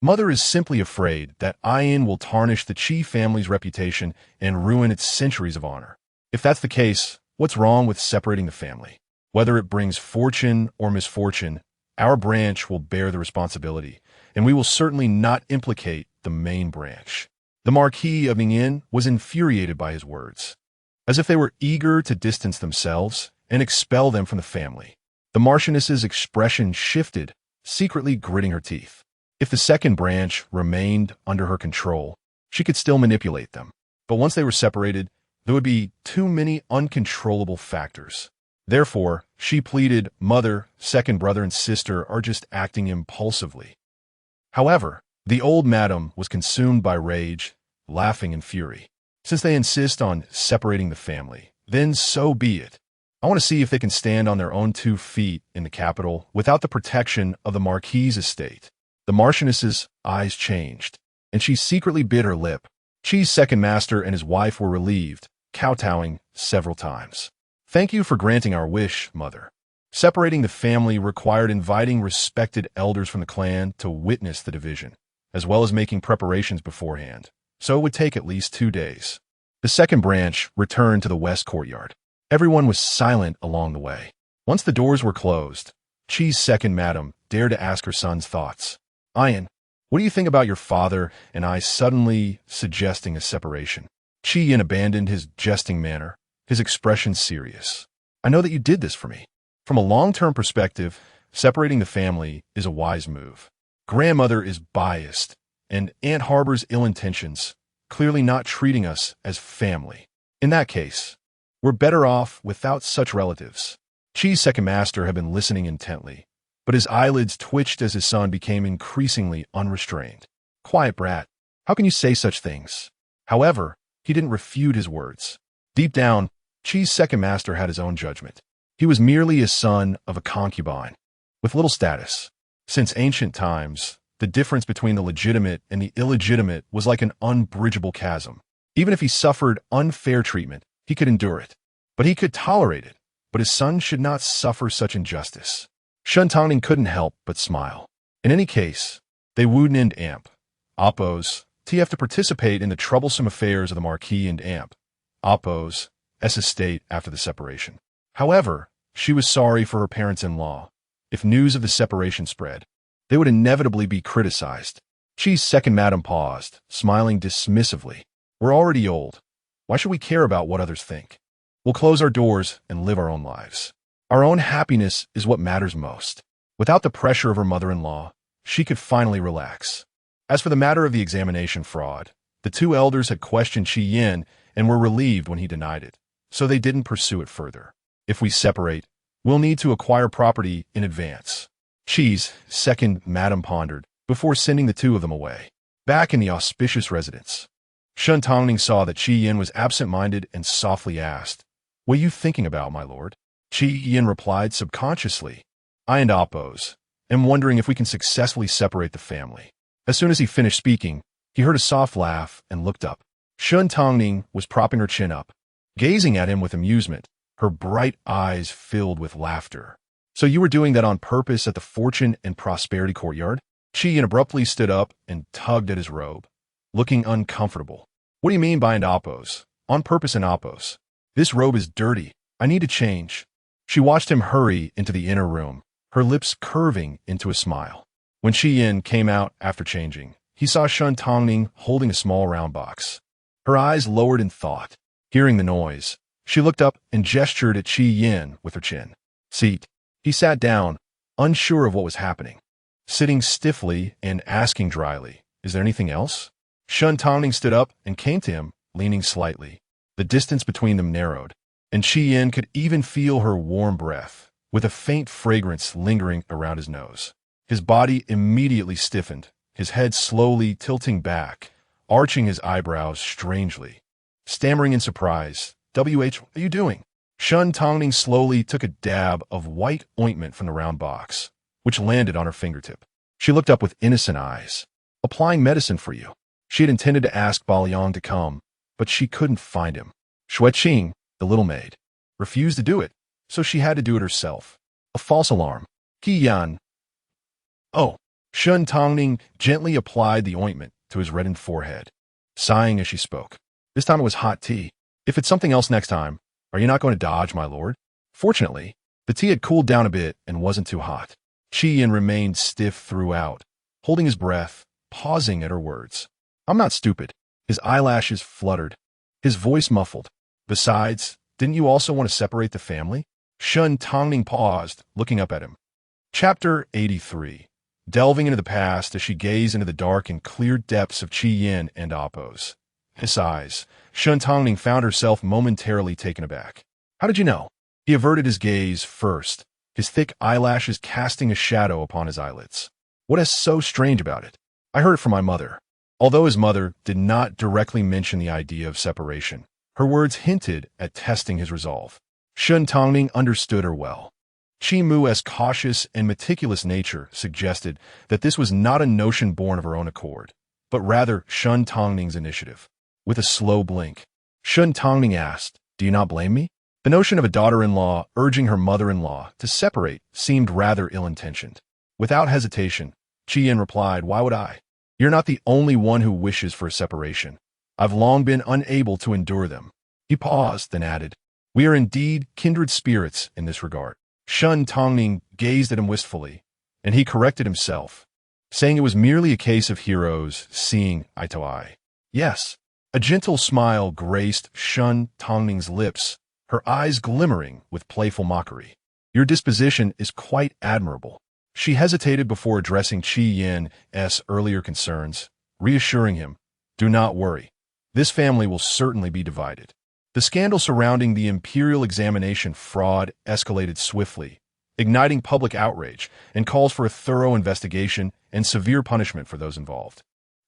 Mother is simply afraid that Ian will tarnish the Chi family's reputation and ruin its centuries of honor. If that's the case, what's wrong with separating the family? Whether it brings fortune or misfortune, our branch will bear the responsibility, and we will certainly not implicate the main branch. The Marquis of Ningyin was infuriated by his words, as if they were eager to distance themselves and expel them from the family. The Marchioness's expression shifted, secretly gritting her teeth. If the second branch remained under her control, she could still manipulate them. But once they were separated, there would be too many uncontrollable factors. Therefore, she pleaded, mother, second brother, and sister are just acting impulsively. However, the old madam was consumed by rage, laughing in fury. Since they insist on separating the family, then so be it. I want to see if they can stand on their own 2 feet in the capital without the protection of the Marquis's estate. The Marchioness's eyes changed, and she secretly bit her lip, Qi's second master and his wife were relieved, kowtowing several times. "Thank you for granting our wish, mother." Separating the family required inviting respected elders from the clan to witness the division, as well as making preparations beforehand, so it would take at least 2 days. The second branch returned to the west courtyard. Everyone was silent along the way. Once the doors were closed, Qi's second madam dared to ask her son's thoughts. "Ian, what do you think about your father and I suddenly suggesting a separation?" Qian abandoned his jesting manner, his expression serious. "I know that you did this for me. From a long-term perspective, separating the family is a wise move. Grandmother is biased, and Aunt harbors ill intentions, clearly not treating us as family. In that case, we're better off without such relatives." Qi's second master had been listening intently, but his eyelids twitched as his son became increasingly unrestrained. "Quiet, brat. How can you say such things?" However, he didn't refute his words. Deep down, Qi's second master had his own judgment. He was merely a son of a concubine, with little status. Since ancient times, the difference between the legitimate and the illegitimate was like an unbridgeable chasm. Even if he suffered unfair treatment, he could endure it. But he could tolerate it. But his son should not suffer such injustice. Shen Tangning couldn't help but smile. In any case, they wouldn't end Amp. Oppos, TF to participate in the troublesome affairs of the Marquis and Amp. Oppos, S estate after the separation. However, she was sorry for her parents-in-law. If news of the separation spread, they would inevitably be criticized. Qi's second madam paused, smiling dismissively. "We're already old. Why should we care about what others think? We'll close our doors and live our own lives. Our own happiness is what matters most." Without the pressure of her mother-in-law, she could finally relax. As for the matter of the examination fraud, the two elders had questioned Qi Yin and were relieved when he denied it, so they didn't pursue it further. "If we separate, we'll need to acquire property in advance." Qi's second madam pondered before sending the two of them away. Back in the auspicious residence, Shen Tangning saw that Qi Yin was absent-minded and softly asked, "What are you thinking about, my lord?" Qi Yin replied subconsciously, "I and Oppos am wondering if we can successfully separate the family." As soon as he finished speaking, he heard a soft laugh and looked up. Shen Tangning was propping her chin up, gazing at him with amusement, her bright eyes filled with laughter. "So you were doing that on purpose at the Fortune and Prosperity courtyard?" Qi Yin abruptly stood up and tugged at his robe, looking uncomfortable. "What do you mean by and Oppos? On purpose and Oppos? This robe is dirty. I need to change." She watched him hurry into the inner room, her lips curving into a smile. When Qi Yin came out after changing, he saw Shen Tangning holding a small round box. Her eyes lowered in thought. Hearing the noise, she looked up and gestured at Qi Yin with her chin. "Seat." He sat down, unsure of what was happening, sitting stiffly and asking dryly, "Is there anything else?" Shen Tangning stood up and came to him, leaning slightly. The distance between them narrowed, and Qi Yin could even feel her warm breath, with a faint fragrance lingering around his nose. His body immediately stiffened, his head slowly tilting back, arching his eyebrows strangely. Stammering in surprise, "What are you doing?" Shen Tangning slowly took a dab of white ointment from the round box, which landed on her fingertip. She looked up with innocent eyes. "Applying medicine for you." She had intended to ask Baoliang to come, but she couldn't find him. Xueqing, the little maid, refused to do it, so she had to do it herself. A false alarm. Qi Yan. "Oh." Shen Tangning gently applied the ointment to his reddened forehead, sighing as she spoke. "This time it was hot tea. If it's something else next time, are you not going to dodge, my lord?" Fortunately, the tea had cooled down a bit and wasn't too hot. Qi Yin remained stiff throughout, holding his breath, pausing at her words. "I'm not stupid." His eyelashes fluttered, his voice muffled. "Besides, didn't you also want to separate the family?" Shen Tangning paused, looking up at him. Chapter 83. Delving into the past as she gazed into the dark and clear depths of Qi Yin and Oppos. His eyes, Shen Tangning found herself momentarily taken aback. "How did you know?" He averted his gaze first, his thick eyelashes casting a shadow upon his eyelids. "What is so strange about it?" "I heard it from my mother." Although his mother did not directly mention the idea of separation, her words hinted at testing his resolve. Shen Tangning understood her well. Qi Mu's cautious and meticulous nature suggested that this was not a notion born of her own accord, but rather Shen Tangning's initiative. with a slow blink. Shen Tangning asked, "Do you not blame me?" The notion of a daughter-in-law urging her mother-in-law to separate seemed rather ill-intentioned. Without hesitation, Qian replied, "Why would I? You're not the only one who wishes for a separation. I've long been unable to endure them." He paused, then added, "We are indeed kindred spirits in this regard." Shen Tangning gazed at him wistfully, and he corrected himself, saying it was merely a case of heroes seeing eye to eye. Yes. A gentle smile graced Shen Tangning's lips, her eyes glimmering with playful mockery. "Your disposition is quite admirable." She hesitated before addressing Qi Yin's earlier concerns, reassuring him, "Do not worry. This family will certainly be divided." The scandal surrounding the imperial examination fraud escalated swiftly, igniting public outrage and calls for a thorough investigation and severe punishment for those involved.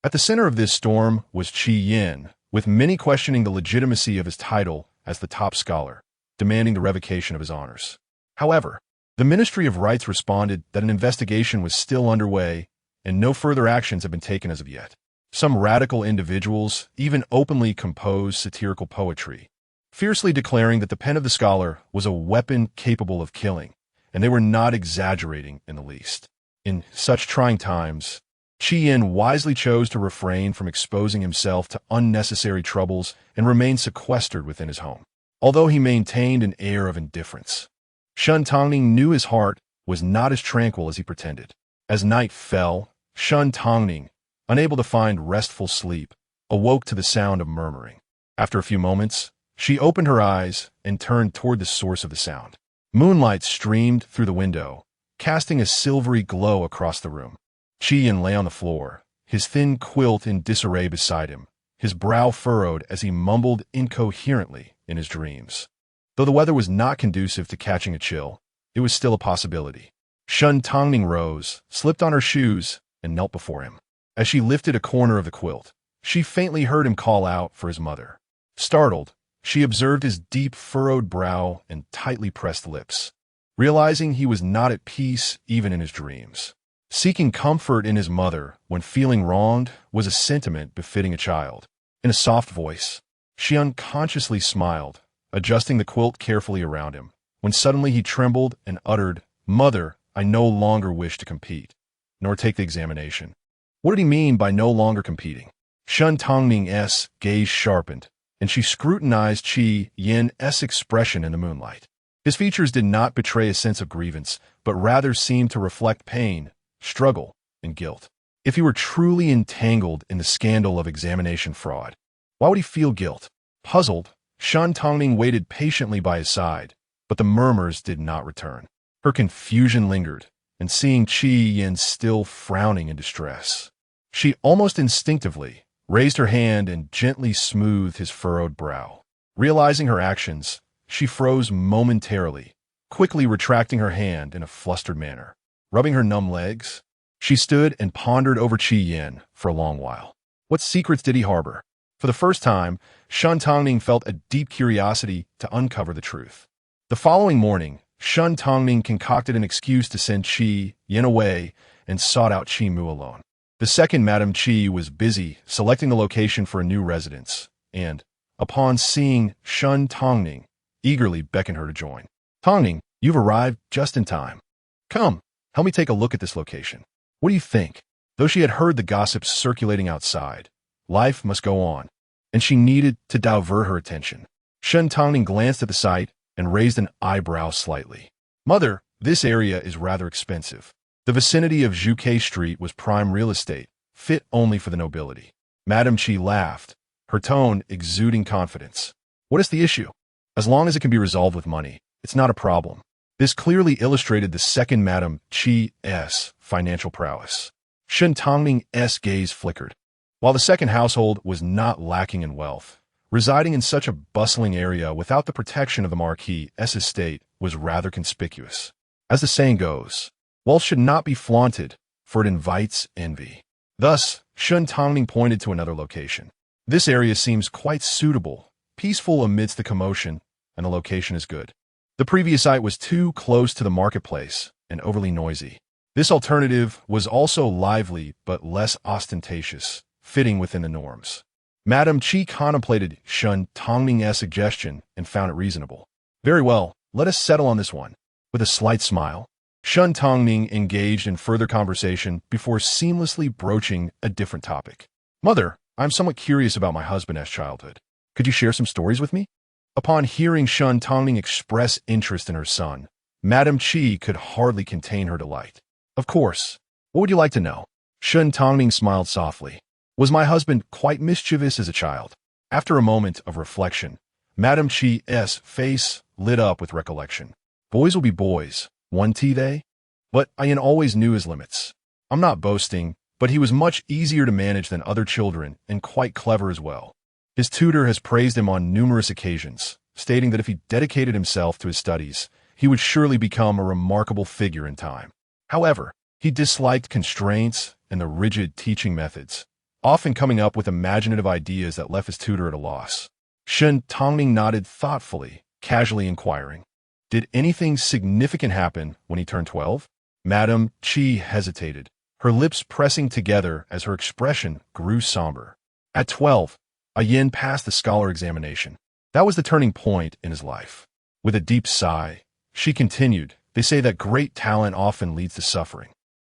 At the center of this storm was Qi Yin, with many questioning the legitimacy of his title as the top scholar, demanding the revocation of his honors. However, the Ministry of Rights responded that an investigation was still underway and no further actions have been taken as of yet. Some radical individuals even openly composed satirical poetry, fiercely declaring that the pen of the scholar was a weapon capable of killing, and they were not exaggerating in the least. In such trying times, Qi Yin wisely chose to refrain from exposing himself to unnecessary troubles and remain sequestered within his home, although he maintained an air of indifference. Shen Tangning knew his heart was not as tranquil as he pretended. As night fell, Shen Tangning, unable to find restful sleep, awoke to the sound of murmuring. After a few moments, she opened her eyes and turned toward the source of the sound. Moonlight streamed through the window, casting a silvery glow across the room. Qi Yin lay on the floor, his thin quilt in disarray beside him, his brow furrowed as he mumbled incoherently in his dreams. Though the weather was not conducive to catching a chill, it was still a possibility. Shen Tangning rose, slipped on her shoes, and knelt before him. As she lifted a corner of the quilt, she faintly heard him call out for his mother. Startled, she observed his deep furrowed brow and tightly pressed lips, realizing he was not at peace even in his dreams. Seeking comfort in his mother when feeling wronged was a sentiment befitting a child. In a soft voice, she unconsciously smiled, adjusting the quilt carefully around him, when suddenly he trembled and uttered, "Mother, I no longer wish to compete, nor take the examination." What did he mean by no longer competing? Shen Tangning's gaze sharpened, and she scrutinized Qi Yin's expression in the moonlight. His features did not betray a sense of grievance, but rather seemed to reflect pain, struggle, and guilt. If he were truly entangled in the scandal of examination fraud, why would he feel guilt? Puzzled, Shen Tangning waited patiently by his side, but the murmurs did not return. Her confusion lingered, and seeing Qi Yin still frowning in distress, she almost instinctively raised her hand and gently smoothed his furrowed brow. Realizing her actions, she froze momentarily, quickly retracting her hand in a flustered manner. Rubbing her numb legs, she stood and pondered over Qi Yin for a long while. What secrets did he harbor? For the first time, Shen Tangning felt a deep curiosity to uncover the truth. The following morning, Shen Tangning concocted an excuse to send Qi Yin away and sought out Qi Mu alone. The second Madame Qi was busy selecting the location for a new residence, and, upon seeing Shen Tangning, eagerly beckoned her to join. "Tangning, you've arrived just in time. Come, help me take a look at this location. What do you think?" Though she had heard the gossips circulating outside, life must go on, and she needed to divert her attention. Shen Tangning glanced at the site and raised an eyebrow slightly. "Mother, this area is rather expensive." The vicinity of Zhuke Street was prime real estate, fit only for the nobility. Madame Qi laughed, her tone exuding confidence. "What is the issue? As long as it can be resolved with money, it's not a problem." This clearly illustrated the second Madame Qi's financial prowess. Shen Tangning's gaze flickered. While the second household was not lacking in wealth, residing in such a bustling area without the protection of the Marquis's estate was rather conspicuous. As the saying goes, wealth should not be flaunted, for it invites envy. Thus, Shen Tangning pointed to another location. "This area seems quite suitable, peaceful amidst the commotion, and the location is good. The previous site was too close to the marketplace and overly noisy. This alternative was also lively but less ostentatious, fitting within the norms." Madame Chi contemplated Shen Tangning's suggestion and found it reasonable. Very well, let us settle on this one. With a slight smile, Shen Tangning engaged in further conversation before seamlessly broaching a different topic. Mother, I'm somewhat curious about my husband's childhood. Could you share some stories with me? Upon hearing Shen Tangning express interest in her son, Madame Chi could hardly contain her delight. Of course. What would you like to know? Shen Tangning smiled softly. Was my husband quite mischievous as a child? After a moment of reflection, Madame Chi's face lit up with recollection. Boys will be boys, won't they? But Ian always knew his limits. I'm not boasting, but he was much easier to manage than other children and quite clever as well. His tutor has praised him on numerous occasions, stating that if he dedicated himself to his studies, he would surely become a remarkable figure in time. However, he disliked constraints and the rigid teaching methods, often coming up with imaginative ideas that left his tutor at a loss. Shen Tangning nodded thoughtfully, casually inquiring, "Did anything significant happen when he turned 12? Madame Chi hesitated, her lips pressing together as her expression grew somber. At 12, Yin passed the scholar examination. That was the turning point in his life. With a deep sigh, she continued, "They say that great talent often leads to suffering.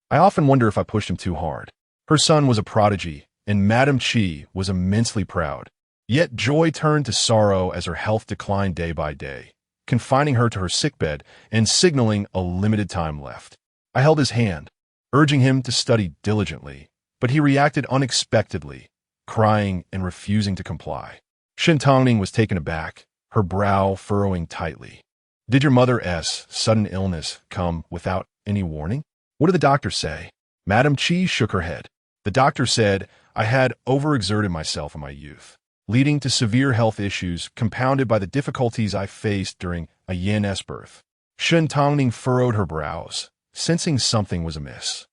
I often wonder if I pushed him too hard." Her son was a prodigy, and Madame Chi was immensely proud. Yet joy turned to sorrow as her health declined day by day, confining her to her sickbed and signaling a limited time left. I held his hand, urging him to study diligently, but he reacted unexpectedly, crying and refusing to comply. Shen Tangning was taken aback, her brow furrowing tightly. "Did your mother's sudden illness come without any warning? What did the doctor say?" Madame Chi shook her head. "The doctor said I had overexerted myself in my youth, leading to severe health issues compounded by the difficulties I faced during Yin's birth." Shen Tangning furrowed her brows, sensing something was amiss.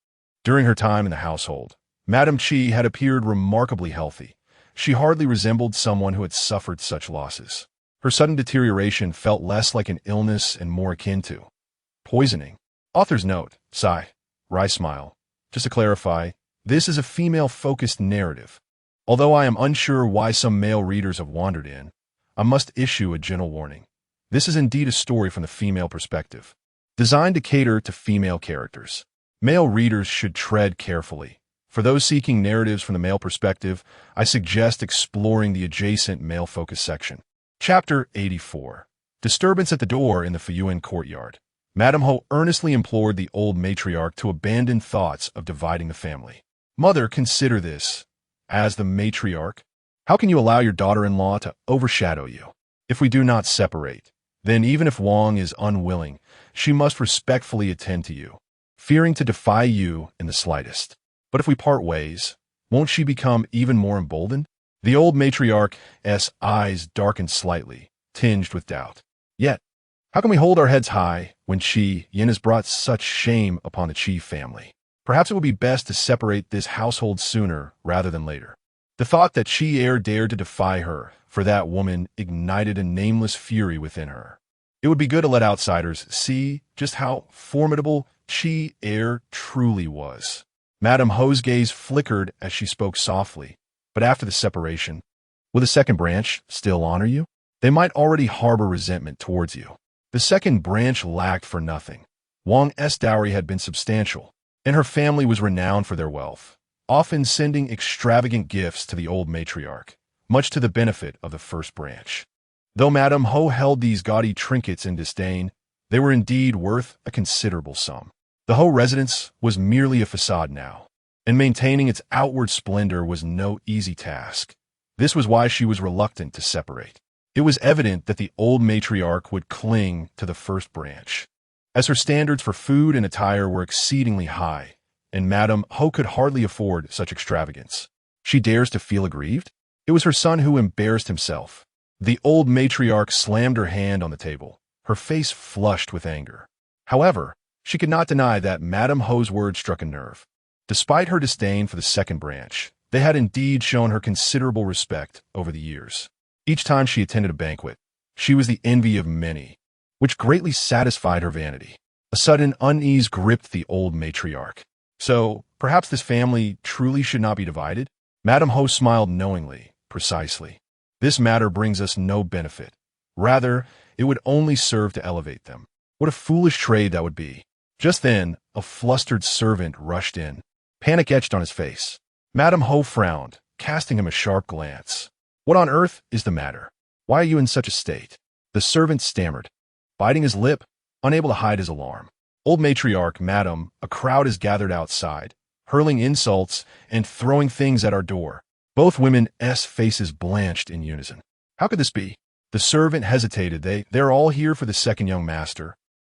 During her time in the household, Madame Chi had appeared remarkably healthy. She hardly resembled someone who had suffered such losses. Her sudden deterioration felt less like an illness and more akin to poisoning. Author's note, sigh, wry smile. Just to clarify, this is a female-focused narrative. Although I am unsure why some male readers have wandered in, I must issue a gentle warning. This is indeed a story from the female perspective, designed to cater to female characters. Male readers should tread carefully. For those seeking narratives from the male perspective, I suggest exploring the adjacent male-focused section. Chapter 84. Disturbance at the door in the Fuyuan courtyard. Madame Ho earnestly implored the old matriarch to abandon thoughts of dividing the family. "Mother, consider this. As the matriarch, how can you allow your daughter-in-law to overshadow you? If we do not separate, then even if Wang is unwilling, she must respectfully attend to you, fearing to defy you in the slightest. But if we part ways, won't she become even more emboldened?" The old matriarch's eyes darkened slightly, tinged with doubt. "Yet, how can we hold our heads high when Yin has brought such shame upon the Chi family? Perhaps it would be best to separate this household sooner rather than later." The thought that dared to defy her for that woman ignited a nameless fury within her. It would be good to let outsiders see just how formidable truly was. Madame Ho's gaze flickered as she spoke softly. "But after the separation, will the second branch still honor you? They might already harbor resentment towards you." The second branch lacked for nothing. Wang's dowry had been substantial, and her family was renowned for their wealth, often sending extravagant gifts to the old matriarch, much to the benefit of the first branch. Though Madame Ho held these gaudy trinkets in disdain, they were indeed worth a considerable sum. The Ho residence was merely a facade now, and maintaining its outward splendor was no easy task. This was why she was reluctant to separate. It was evident that the old matriarch would cling to the first branch, as her standards for food and attire were exceedingly high, and Madame Ho could hardly afford such extravagance. She dares to feel aggrieved? It was her son who embarrassed himself. The old matriarch slammed her hand on the table, her face flushed with anger. However, she could not deny that Madame Ho's words struck a nerve. Despite her disdain for the second branch, they had indeed shown her considerable respect over the years. Each time she attended a banquet, she was the envy of many, which greatly satisfied her vanity. A sudden unease gripped the old matriarch. So, perhaps this family truly should not be divided? Madame Ho smiled knowingly, Precisely. This matter brings us no benefit. Rather, it would only serve to elevate them. What a foolish trade that would be. Just then, a flustered servant rushed in, panic etched on his face. Madame Ho frowned, casting him a sharp glance. What on earth is the matter? Why are you in such a state? The servant stammered, biting his lip, unable to hide his alarm. Old matriarch, madam, a crowd is gathered outside, hurling insults and throwing things at our door. Both women's faces blanched in unison. How could this be? The servant hesitated. They're all here for the second young master,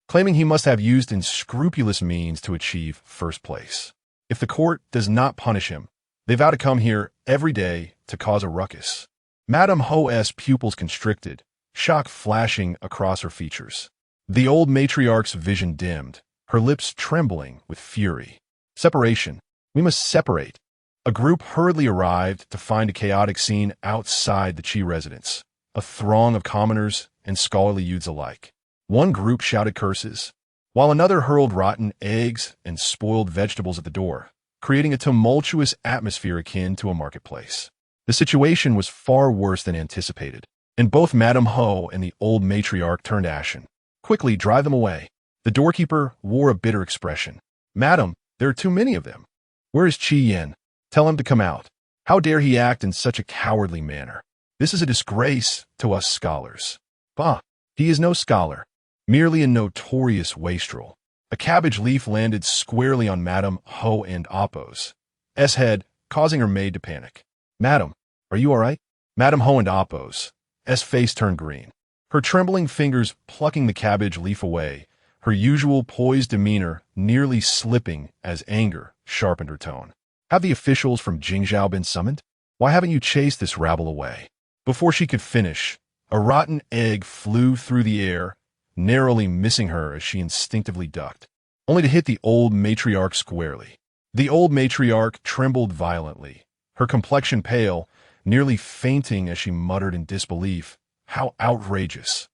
claiming he must have used unscrupulous means to achieve first place. If the court does not punish him, they vow to come here every day to cause a ruckus. Madame Ho's pupils constricted, shock flashing across her features. The old matriarch's vision dimmed, her lips trembling with fury. Separation. We must separate. A group hurriedly arrived to find a chaotic scene outside the Chi residence, a throng of commoners and scholarly youths alike. One group shouted curses, while another hurled rotten eggs and spoiled vegetables at the door, creating a tumultuous atmosphere akin to a marketplace. The situation was far worse than anticipated, and both Madame Ho and the old matriarch turned ashen. Quickly, drive them away. The doorkeeper wore a bitter expression. Madam, there are too many of them. Where is Chi Yin? Tell him to come out. How dare he act in such a cowardly manner? This is a disgrace to us scholars. Bah, he is no scholar, merely a notorious wastrel. A cabbage leaf landed squarely on Madame Ho and Appo's head, causing her maid to panic. Madam, are you all right? Madame Ho and Appo's face turned green, her trembling fingers plucking the cabbage leaf away, her usual poised demeanor nearly slipping as anger sharpened her tone. Have the officials from Jingzhou been summoned? Why haven't you chased this rabble away? Before she could finish, a rotten egg flew through the air, narrowly missing her as she instinctively ducked, only to hit the old matriarch squarely. The old matriarch trembled violently, her complexion pale, nearly fainting as she muttered in disbelief, "How outrageous!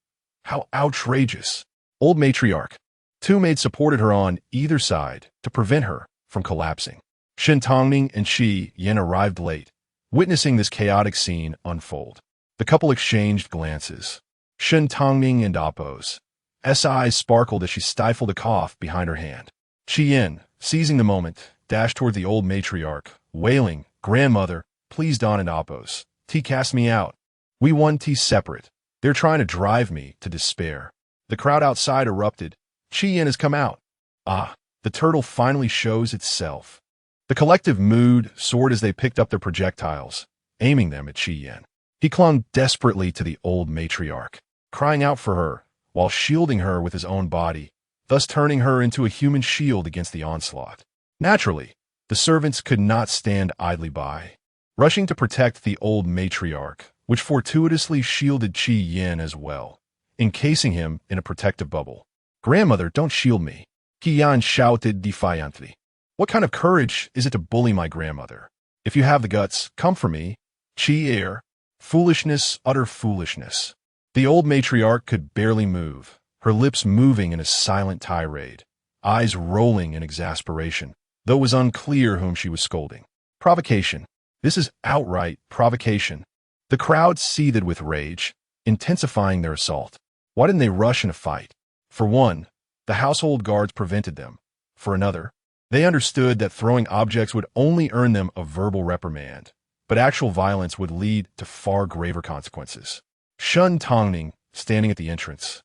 How outrageous!" Old matriarch. Two maids supported her on either side to prevent her from collapsing. Shen Tangning and Chi Yin arrived late, witnessing this chaotic scene unfold. The couple exchanged glances. Shen Tangning and Appo's eyes sparkled as she stifled a cough behind her hand. Chi Yin, seizing the moment, dashed toward the old matriarch, wailing, "Grandmother, please Don and Appo's. Cast me out. We want separate. They're trying to drive me to despair." The crowd outside erupted. Chi Yin has come out. Ah, the turtle finally shows itself. The collective mood soared as they picked up their projectiles, aiming them at Chi Yin. He clung desperately to the old matriarch, crying out for her, while shielding her with his own body, thus turning her into a human shield against the onslaught. Naturally, the servants could not stand idly by, rushing to protect the old matriarch, which fortuitously shielded Chi Yin as well, encasing him in a protective bubble. "Grandmother, don't shield me," Qi Yan shouted defiantly. "What kind of courage is it to bully my grandmother? If you have the guts, come for me." Chi air. Foolishness, utter foolishness. The old matriarch could barely move, her lips moving in a silent tirade, eyes rolling in exasperation, though it was unclear whom she was scolding. Provocation. This is outright provocation. The crowd seethed with rage, intensifying their assault. Why didn't they rush in a fight? For one, the household guards prevented them. For another, they understood that throwing objects would only earn them a verbal reprimand, but actual violence would lead to far graver consequences. Shen Tangning, standing at the entrance,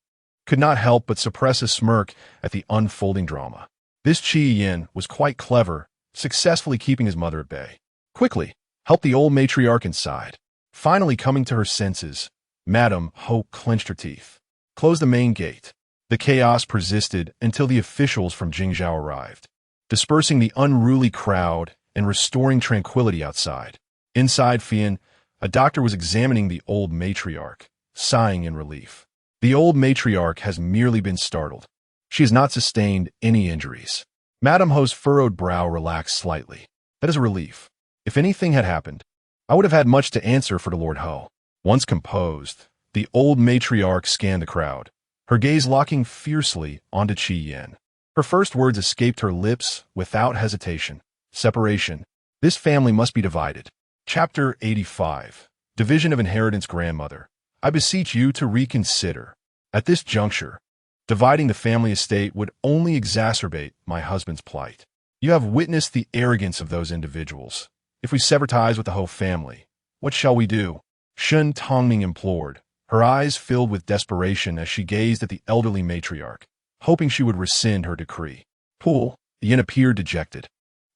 could not help but suppress a smirk at the unfolding drama. This Chi Yin was quite clever, successfully keeping his mother at bay. Quickly, help the old matriarch inside. Finally coming to her senses, Madame Ho clenched her teeth. Close the main gate. The chaos persisted until the officials from Jingzhou arrived, dispersing the unruly crowd and restoring tranquility outside. Inside Fian, a doctor was examining the old matriarch, sighing in relief. The old matriarch has merely been startled. She has not sustained any injuries. Madame Ho's furrowed brow relaxed slightly. That is a relief. If anything had happened, I would have had much to answer for to Lord Ho. Once composed, the old matriarch scanned the crowd, her gaze locking fiercely onto Chi Yin. Her first words escaped her lips without hesitation. Separation. This family must be divided. Chapter 85. Division of inheritance, grandmother. I beseech you to reconsider. At this juncture, dividing the family estate would only exacerbate my husband's plight. You have witnessed the arrogance of those individuals. If we sever ties with the whole family, what shall we do? Shen Tangning implored, her eyes filled with desperation as she gazed at the elderly matriarch, hoping she would rescind her decree. Pool, Yin appeared dejected,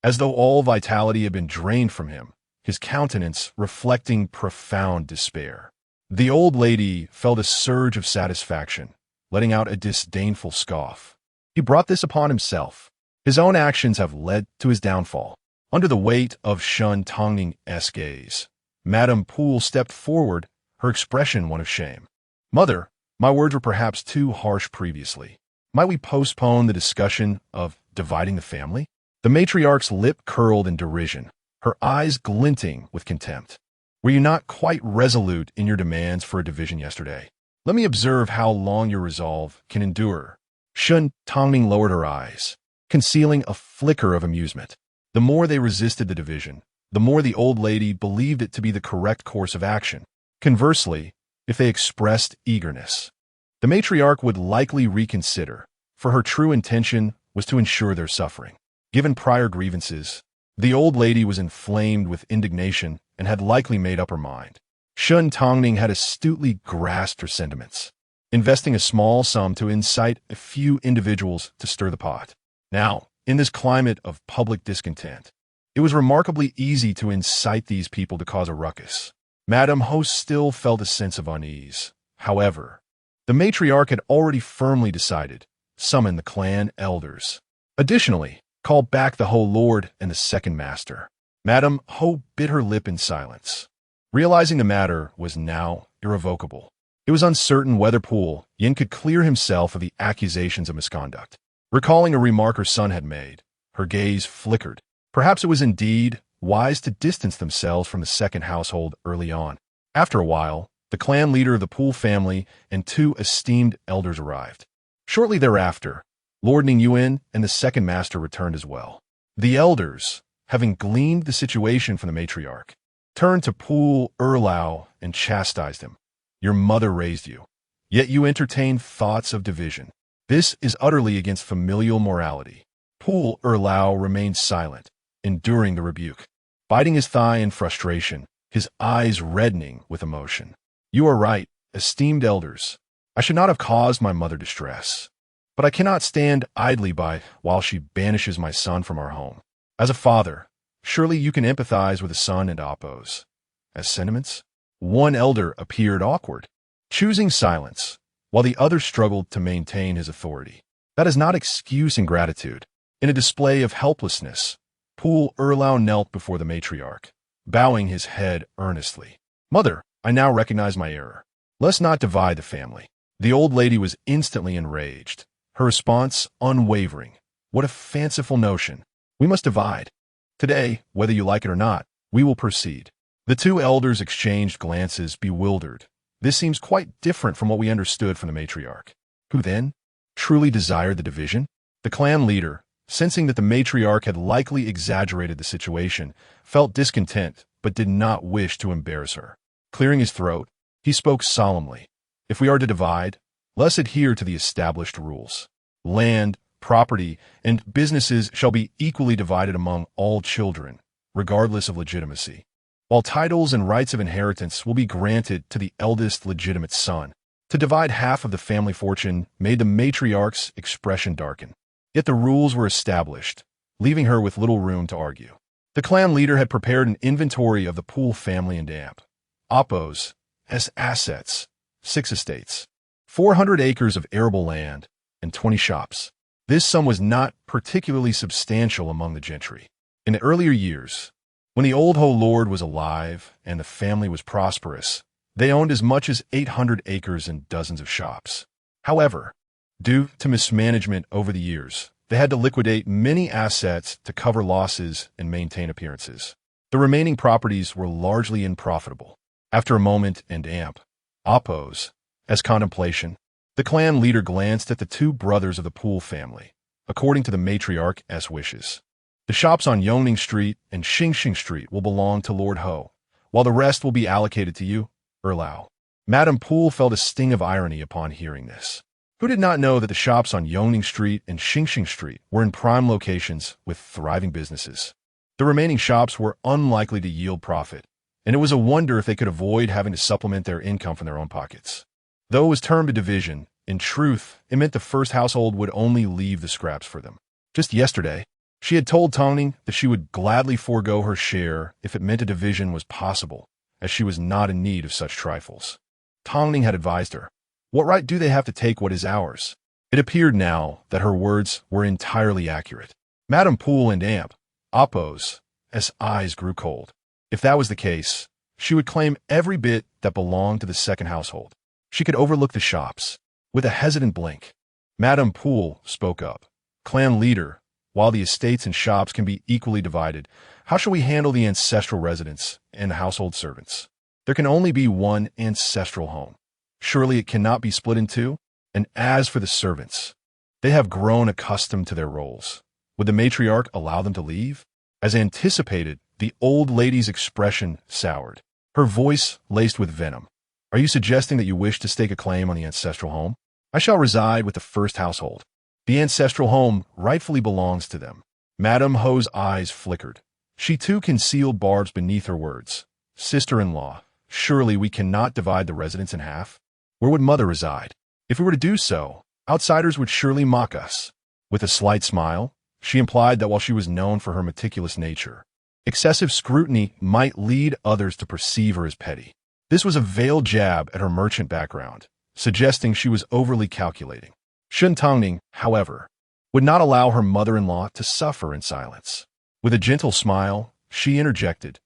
as though all vitality had been drained from him, his countenance reflecting profound despair. The old lady felt a surge of satisfaction, letting out a disdainful scoff. He brought this upon himself. His own actions have led to his downfall. Under the weight of Shen Tangning's gaze, Madame Poole stepped forward, her expression one of shame. Mother, my words were perhaps too harsh previously. Might we postpone the discussion of dividing the family? The matriarch's lip curled in derision, her eyes glinting with contempt. Were you not quite resolute in your demands for a division yesterday? Let me observe how long your resolve can endure. Shen Tangning lowered her eyes, concealing a flicker of amusement. The more they resisted the division, the more the old lady believed it to be the correct course of action. Conversely, if they expressed eagerness, the matriarch would likely reconsider, for her true intention was to ensure their suffering. Given prior grievances, the old lady was inflamed with indignation and had likely made up her mind. Shen Tangning had astutely grasped her sentiments, investing a small sum to incite a few individuals to stir the pot. Now, in this climate of public discontent, it was remarkably easy to incite these people to cause a ruckus. Madame Ho still felt a sense of unease. However, the matriarch had already firmly decided, summon the clan elders. Additionally, call back the Ho Lord and the second master. Madame Ho bit her lip in silence, realizing the matter was now irrevocable. It was uncertain whether Pool Yin could clear himself of the accusations of misconduct. Recalling a remark her son had made, her gaze flickered. Perhaps it was indeed wise to distance themselves from the second household early on. After a while, the clan leader of the Pool family and two esteemed elders arrived. Shortly thereafter, Lord Ning Yuan and the second master returned as well. The elders, having gleaned the situation from the matriarch, turned to Pool Erlao and chastised him. Your mother raised you, yet you entertain thoughts of division. This is utterly against familial morality. Pool Erlao remained silent, enduring the rebuke, biting his thigh in frustration, his eyes reddening with emotion. You are right, esteemed elders. I should not have caused my mother distress, but I cannot stand idly by while she banishes my son from our home. As a father, surely you can empathize with a son and oppose. As sentiments, one elder appeared awkward, choosing silence, while the other struggled to maintain his authority. That is not excuse ingratitude. In a display of helplessness, Pool Erlao knelt before the matriarch, bowing his head earnestly. Mother, I now recognize my error. Let's not divide the family. The old lady was instantly enraged, her response unwavering. What a fanciful notion. We must divide. Today, whether you like it or not, we will proceed. The two elders exchanged glances, bewildered. This seems quite different from what we understood from the matriarch. Who then truly desired the division? The clan leader, sensing that the matriarch had likely exaggerated the situation, felt discontent but did not wish to embarrass her. Clearing his throat, he spoke solemnly. If we are to divide, let's adhere to the established rules. Land, property, and businesses shall be equally divided among all children, regardless of legitimacy, while titles and rights of inheritance will be granted to the eldest legitimate son. To divide half of the family fortune made the matriarch's expression darken. Yet the rules were established, leaving her with little room to argue. The clan leader had prepared an inventory of the Pool family and Oppos as assets, 6 estates, 400 acres of arable land, and 20 shops. This sum was not particularly substantial among the gentry. In the earlier years, when the old Ho Lord was alive and the family was prosperous, they owned as much as 800 acres and dozens of shops. However, due to mismanagement over the years, they had to liquidate many assets to cover losses and maintain appearances. The remaining properties were largely unprofitable. After a moment and Oppos, as contemplation, the clan leader glanced at the two brothers of the Pool family, according to the matriarch's wishes. The shops on Yongning Street and Xingxing Street will belong to Lord Ho, while the rest will be allocated to you, Erlau. Madame Poole felt a sting of irony upon hearing this. Who did not know that the shops on Yongning Street and Xingxing Street were in prime locations with thriving businesses? The remaining shops were unlikely to yield profit, and it was a wonder if they could avoid having to supplement their income from their own pockets. Though it was termed a division, in truth, it meant the first household would only leave the scraps for them. Just yesterday, she had told Tangning that she would gladly forego her share if it meant a division was possible, as she was not in need of such trifles. Tangning had advised her, "What right do they have to take what is ours?" It appeared now that her words were entirely accurate. Madame Poole and Amp, Oppo's, eyes grew cold. If that was the case, she would claim every bit that belonged to the second household. She could overlook the shops. With a hesitant blink, Madame Poole spoke up. "Clan leader, while the estates and shops can be equally divided, how shall we handle the ancestral residents and the household servants? There can only be one ancestral home. Surely it cannot be split in two? And as for the servants, they have grown accustomed to their roles. Would the matriarch allow them to leave?" As anticipated, the old lady's expression soured, her voice laced with venom. "Are you suggesting that you wish to stake a claim on the ancestral home? I shall reside with the first household. The ancestral home rightfully belongs to them." Madame Ho's eyes flickered. She too concealed barbs beneath her words. "Sister-in-law, surely we cannot divide the residence in half? Where would mother reside? If we were to do so, outsiders would surely mock us." With a slight smile, she implied that while she was known for her meticulous nature, excessive scrutiny might lead others to perceive her as petty. This was a veiled jab at her merchant background, suggesting she was overly calculating. Shen Tangning, however, would not allow her mother-in-law to suffer in silence. With a gentle smile, she interjected,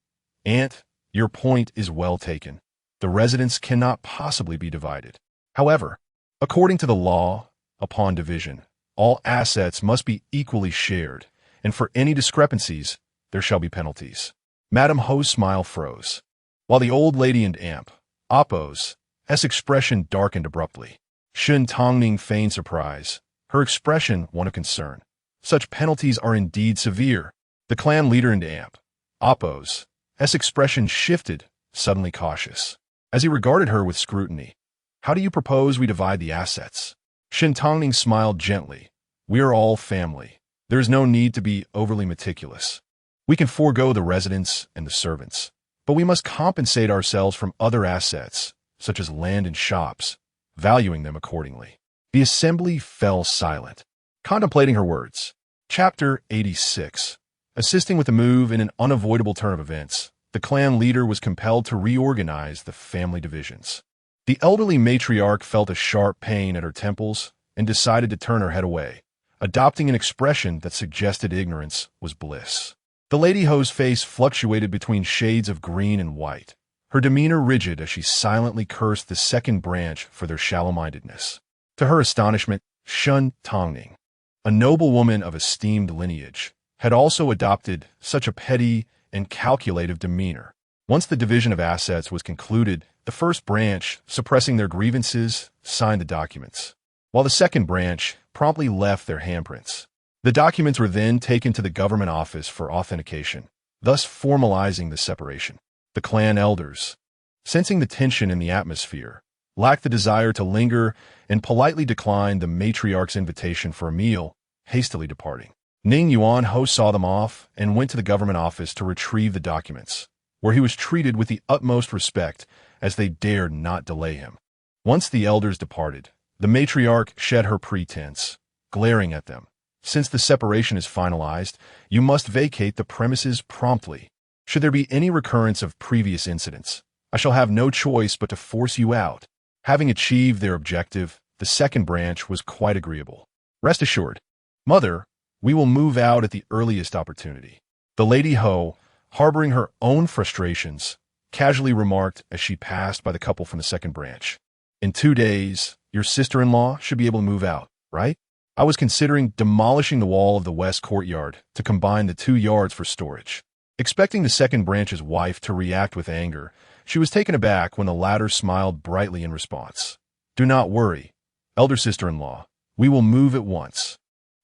"Aunt, your point is well taken. The residence cannot possibly be divided. However, according to the law, upon division, all assets must be equally shared, and for any discrepancies, there shall be penalties." Madame Ho's smile froze, while the old lady and Amp, Oppo's, expression darkened abruptly. Shen Tangning feigned surprise, her expression one of concern. Such penalties are indeed severe. The clan leader and Amp, Oppo's, expression shifted, suddenly cautious. As he regarded her with scrutiny, "How do you propose we divide the assets?" Shen Tangning smiled gently. "We are all family. There is no need to be overly meticulous. We can forego the residents and the servants, but we must compensate ourselves from other assets, such as land and shops, valuing them accordingly." The assembly fell silent, contemplating her words. Chapter 86. Assisting with the move in an unavoidable turn of events, the clan leader was compelled to reorganize the family divisions. The elderly matriarch felt a sharp pain at her temples and decided to turn her head away, adopting an expression that suggested ignorance was bliss. The Lady Ho's face fluctuated between shades of green and white, her demeanor rigid as she silently cursed the second branch for their shallow-mindedness. To her astonishment, Shen Tangning, a noblewoman of esteemed lineage, had also adopted such a petty and calculative demeanor. Once the division of assets was concluded, the first branch, suppressing their grievances, signed the documents, while the second branch promptly left their handprints. The documents were then taken to the government office for authentication, thus formalizing the separation. The clan elders, sensing the tension in the atmosphere, lacked the desire to linger and politely declined the matriarch's invitation for a meal, hastily departing. Ning Yuan Ho saw them off and went to the government office to retrieve the documents, where he was treated with the utmost respect as they dared not delay him. Once the elders departed, the matriarch shed her pretense, glaring at them. "Since the separation is finalized, you must vacate the premises promptly. Should there be any recurrence of previous incidents, I shall have no choice but to force you out." Having achieved their objective, the second branch was quite agreeable. "Rest assured, Mother, we will move out at the earliest opportunity." The Lady Ho, harboring her own frustrations, casually remarked as she passed by the couple from the second branch. "In 2 days, your sister-in-law should be able to move out, right? I was considering demolishing the wall of the west courtyard to combine the 2 yards for storage." Expecting the second branch's wife to react with anger, she was taken aback when the latter smiled brightly in response. "Do not worry, elder sister-in-law. We will move at once."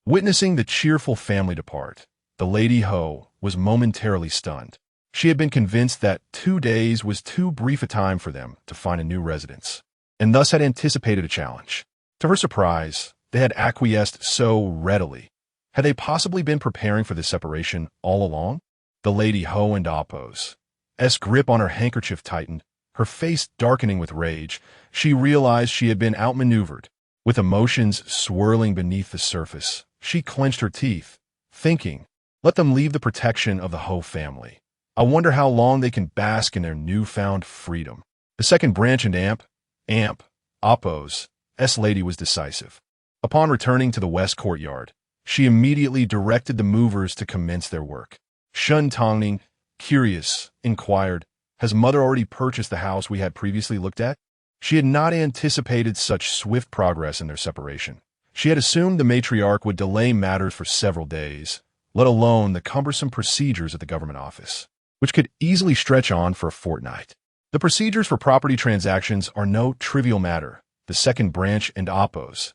Witnessing the cheerful family depart, the Lady Ho was momentarily stunned. She had been convinced that 2 days was too brief a time for them to find a new residence, and thus had anticipated a challenge. To her surprise, they had acquiesced so readily. Had they possibly been preparing for this separation all along? The lady Ho and Appo's grip on her handkerchief tightened. Her face darkening with rage, she realized she had been outmaneuvered. With emotions swirling beneath the surface, she clenched her teeth, thinking, let them leave the protection of the Ho family. I wonder how long they can bask in their newfound freedom. The second branch and Appo's lady was decisive. Upon returning to the west courtyard, she immediately directed the movers to commence their work. Shen Tangning, curious, inquired, has mother already purchased the house we had previously looked at? She had not anticipated such swift progress in their separation. She had assumed the matriarch would delay matters for several days, let alone the cumbersome procedures at the government office, which could easily stretch on for a fortnight. The procedures for property transactions are no trivial matter, the second branch and Appo's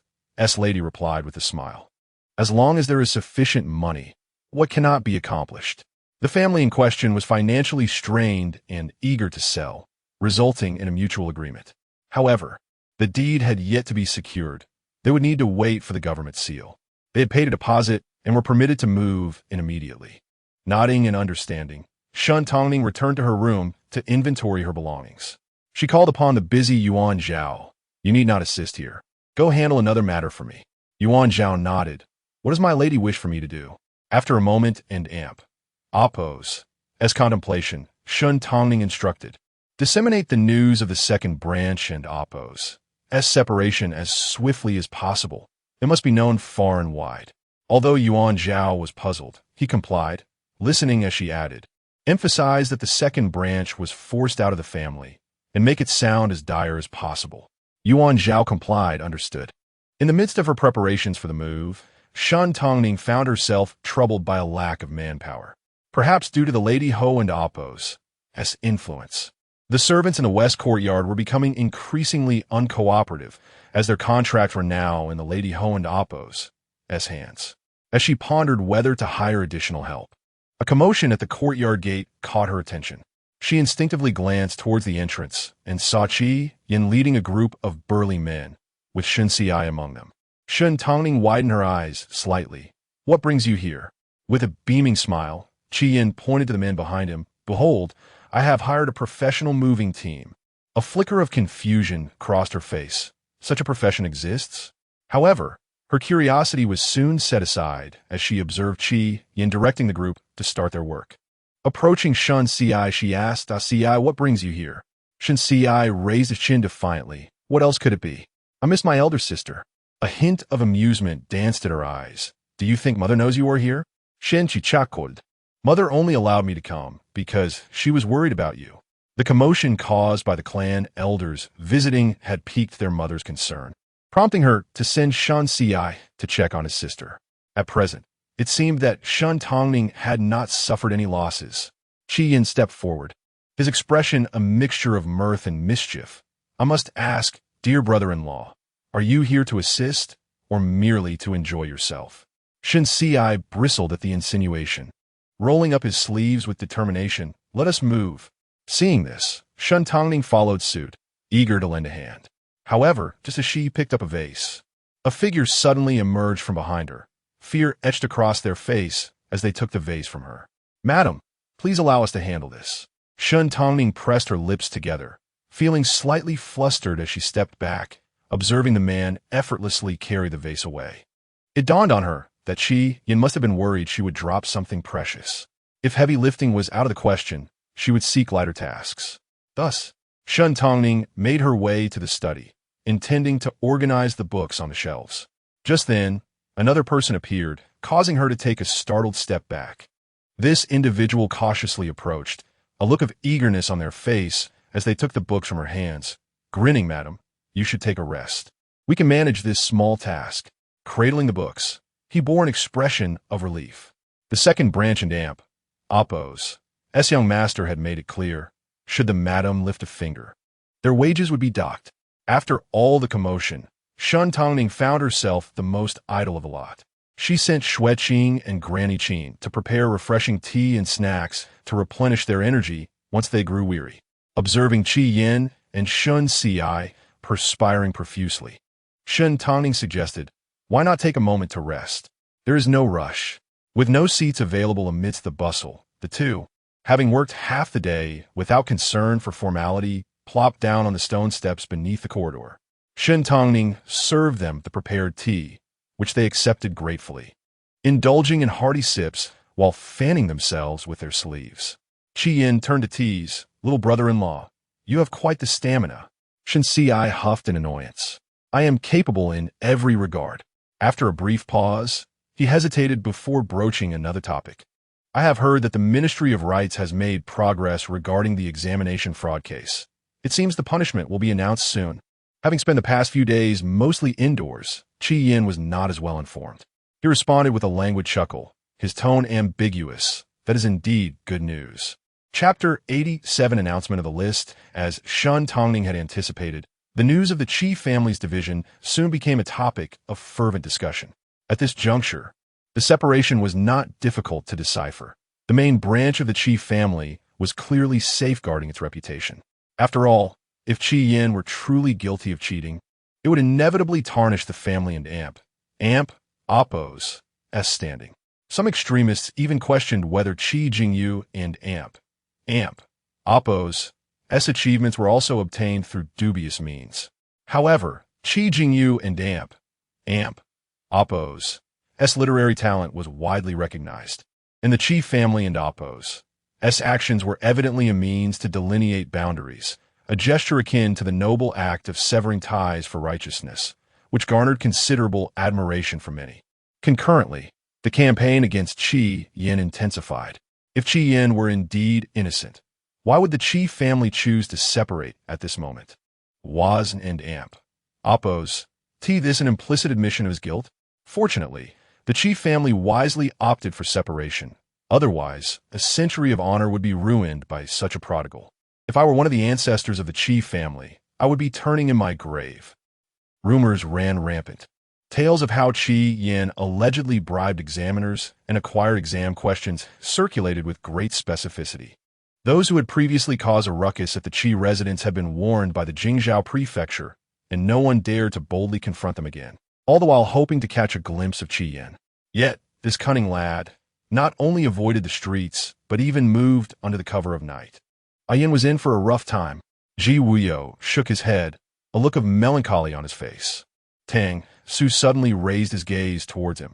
lady replied with a smile. As long as there is sufficient money, what cannot be accomplished? The family in question was financially strained and eager to sell, resulting in a mutual agreement. However, the deed had yet to be secured. They would need to wait for the government seal. They had paid a deposit and were permitted to move in immediately. Nodding in understanding, Shen Tangning returned to her room to inventory her belongings. She called upon the busy Yuan Zhao. You need not assist here. Go handle another matter for me. Yuan Zhao nodded. What does my lady wish for me to do? After a moment and Appo's contemplation, Shen Tangning instructed, disseminate the news of the second branch and Appo's separation as swiftly as possible. It must be known far and wide. Although Yuan Zhao was puzzled, he complied, listening as she added, emphasize that the second branch was forced out of the family, and make it sound as dire as possible. Yuan Zhao complied, understood. In the midst of her preparations for the move, Shen Tangning found herself troubled by a lack of manpower, perhaps due to the Lady Ho and Appo's influence. The servants in the west courtyard were becoming increasingly uncooperative, as their contracts were now in the Lady Ho and Appo's hands. As she pondered whether to hire additional help, a commotion at the courtyard gate caught her attention. She instinctively glanced towards the entrance and saw Qi Yin leading a group of burly men, with Shen Xiai among them. Shen Tangning widened her eyes slightly. What brings you here? With a beaming smile, Qi Yin pointed to the men behind him. Behold, I have hired a professional moving team. A flicker of confusion crossed her face. Such a profession exists? However, her curiosity was soon set aside as she observed Qi Yin directing the group to start their work. Approaching Shen Xiai, she asked, Xiai, what brings you here? Shen Xiai raised his chin defiantly. What else could it be? I miss my elder sister. A hint of amusement danced at her eyes. Do you think mother knows you are here? Shen Qi chuckled. Mother only allowed me to come because she was worried about you. The commotion caused by the clan elders visiting had piqued their mother's concern, prompting her to send Shen Xiai to check on his sister. At present, it seemed that Shen Tangning had not suffered any losses. Qi Yin stepped forward, his expression a mixture of mirth and mischief. I must ask, dear brother-in-law, are you here to assist or merely to enjoy yourself? Shen Xiai bristled at the insinuation. Rolling up his sleeves with determination, let us move. Seeing this, Shen Tangning followed suit, eager to lend a hand. However, just as she picked up a vase, a figure suddenly emerged from behind her. Fear etched across their face as they took the vase from her. Madam, please allow us to handle this. Shen Tangning pressed her lips together, feeling slightly flustered as she stepped back, observing the man effortlessly carry the vase away. It dawned on her that Qi Yin must have been worried she would drop something precious. If heavy lifting was out of the question, she would seek lighter tasks. Thus, Shen Tangning made her way to the study, intending to organize the books on the shelves. Just then, another person appeared, causing her to take a startled step back. This individual cautiously approached, a look of eagerness on their face as they took the books from her hands. Grinning, madam, you should take a rest. We can manage this small task. Cradling the books, he bore an expression of relief. The second branch and Appo's young master had made it clear, should the madam lift a finger, their wages would be docked. After all the commotion, Shen Tangning found herself the most idle of the lot. She sent Xue Qing and Granny Qing to prepare refreshing tea and snacks to replenish their energy once they grew weary. Observing Qi Yin and Shen Ci perspiring profusely, Shen Tangning suggested, "Why not take a moment to rest? There is no rush." With no seats available amidst the bustle, the two, having worked half the day without concern for formality, plopped down on the stone steps beneath the corridor. Shen Tangning served them the prepared tea, which they accepted gratefully, indulging in hearty sips while fanning themselves with their sleeves. Qi Yin turned to tease, "Little brother-in-law, you have quite the stamina." Shen Ci huffed in annoyance. "I am capable in every regard." After a brief pause, he hesitated before broaching another topic. "I have heard that the Ministry of Rights has made progress regarding the examination fraud case. It seems the punishment will be announced soon." Having spent the past few days mostly indoors, Qi Yin was not as well informed. He responded with a languid chuckle, his tone ambiguous. "That is indeed good news." Chapter 87 Announcement of the list. As Shen Tangning had anticipated, the news of the Qi family's division soon became a topic of fervent discussion. At this juncture, the separation was not difficult to decipher. The main branch of the Qi family was clearly safeguarding its reputation. After all, if Qi Yin were truly guilty of cheating, it would inevitably tarnish the family and Oppo's standing. Some extremists even questioned whether Qi Jingyu and Oppo's achievements were also obtained through dubious means. However, Qi Jingyu and Oppo's literary talent was widely recognized, and the Qi family and Oppo's actions were evidently a means to delineate boundaries, a gesture akin to the noble act of severing ties for righteousness, which garnered considerable admiration from many. Concurrently, the campaign against Qi Yin intensified. If Qi Yin were indeed innocent, why would the Qi family choose to separate at this moment? Was and Oppo's this an implicit admission of his guilt? Fortunately, the Qi family wisely opted for separation. Otherwise, a century of honor would be ruined by such a prodigal. If I were one of the ancestors of the Qi family, I would be turning in my grave. Rumors ran rampant. Tales of how Qi Yin allegedly bribed examiners and acquired exam questions circulated with great specificity. Those who had previously caused a ruckus at the Qi residence had been warned by the Jingzhou prefecture, and no one dared to boldly confront them again, all the while hoping to catch a glimpse of Qi Yin. Yet, this cunning lad not only avoided the streets, but even moved under the cover of night. Yin was in for a rough time. Ji Wuyo shook his head, a look of melancholy on his face. Tang Su suddenly raised his gaze towards him.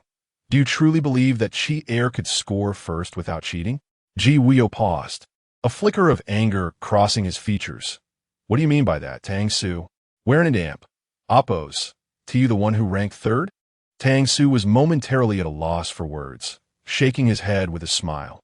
"Do you truly believe that Qi heir could score first without cheating?" Ji Wuyo paused, a flicker of anger crossing his features. "What do you mean by that, Tang Su? Where in Oppo's you the one who ranked third?" Tang Su was momentarily at a loss for words, shaking his head with a smile.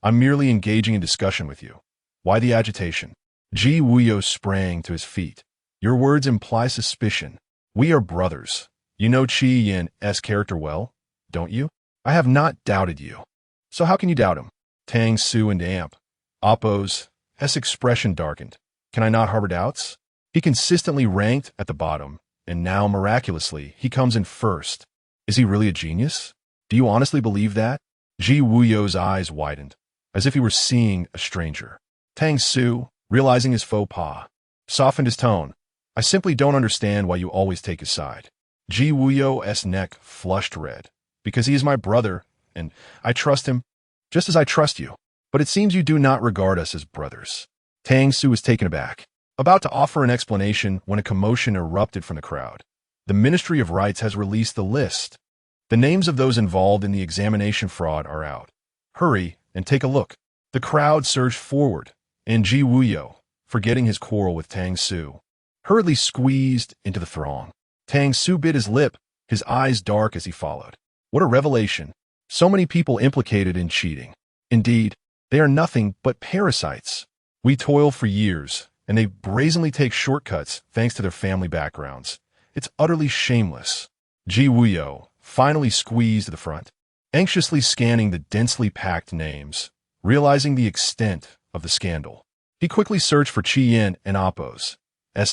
"I'm merely engaging in discussion with you. Why the agitation?" Ji Wuyo sprang to his feet. "Your words imply suspicion. We are brothers. You know Qi Yin's character well, don't you?" "I have not doubted you." "So how can you doubt him?" Tang Su and Oppo's expression darkened. "Can I not harbor doubts? He consistently ranked at the bottom, and now, miraculously, he comes in first. Is he really a genius? Do you honestly believe that?" Ji Wuyo's eyes widened, as if he were seeing a stranger. Tang Su, realizing his faux pas, softened his tone. "I simply don't understand why you always take his side." Ji Wuyo's neck flushed red. "Because he is my brother, and I trust him, just as I trust you. But it seems you do not regard us as brothers." Tang Su was taken aback, about to offer an explanation when a commotion erupted from the crowd. "The Ministry of Rights has released the list. The names of those involved in the examination fraud are out. Hurry and take a look." The crowd surged forward, and Ji Wuyo, forgetting his quarrel with Tang Su, hurriedly squeezed into the throng. Tang Su bit his lip, his eyes dark as he followed. What a revelation. So many people implicated in cheating. Indeed, they are nothing but parasites. We toil for years, and they brazenly take shortcuts thanks to their family backgrounds. It's utterly shameless. Ji Wuyo finally squeezed to the front, anxiously scanning the densely packed names, realizing the extent of the scandal. He quickly searched for Qi Yin and Oppo's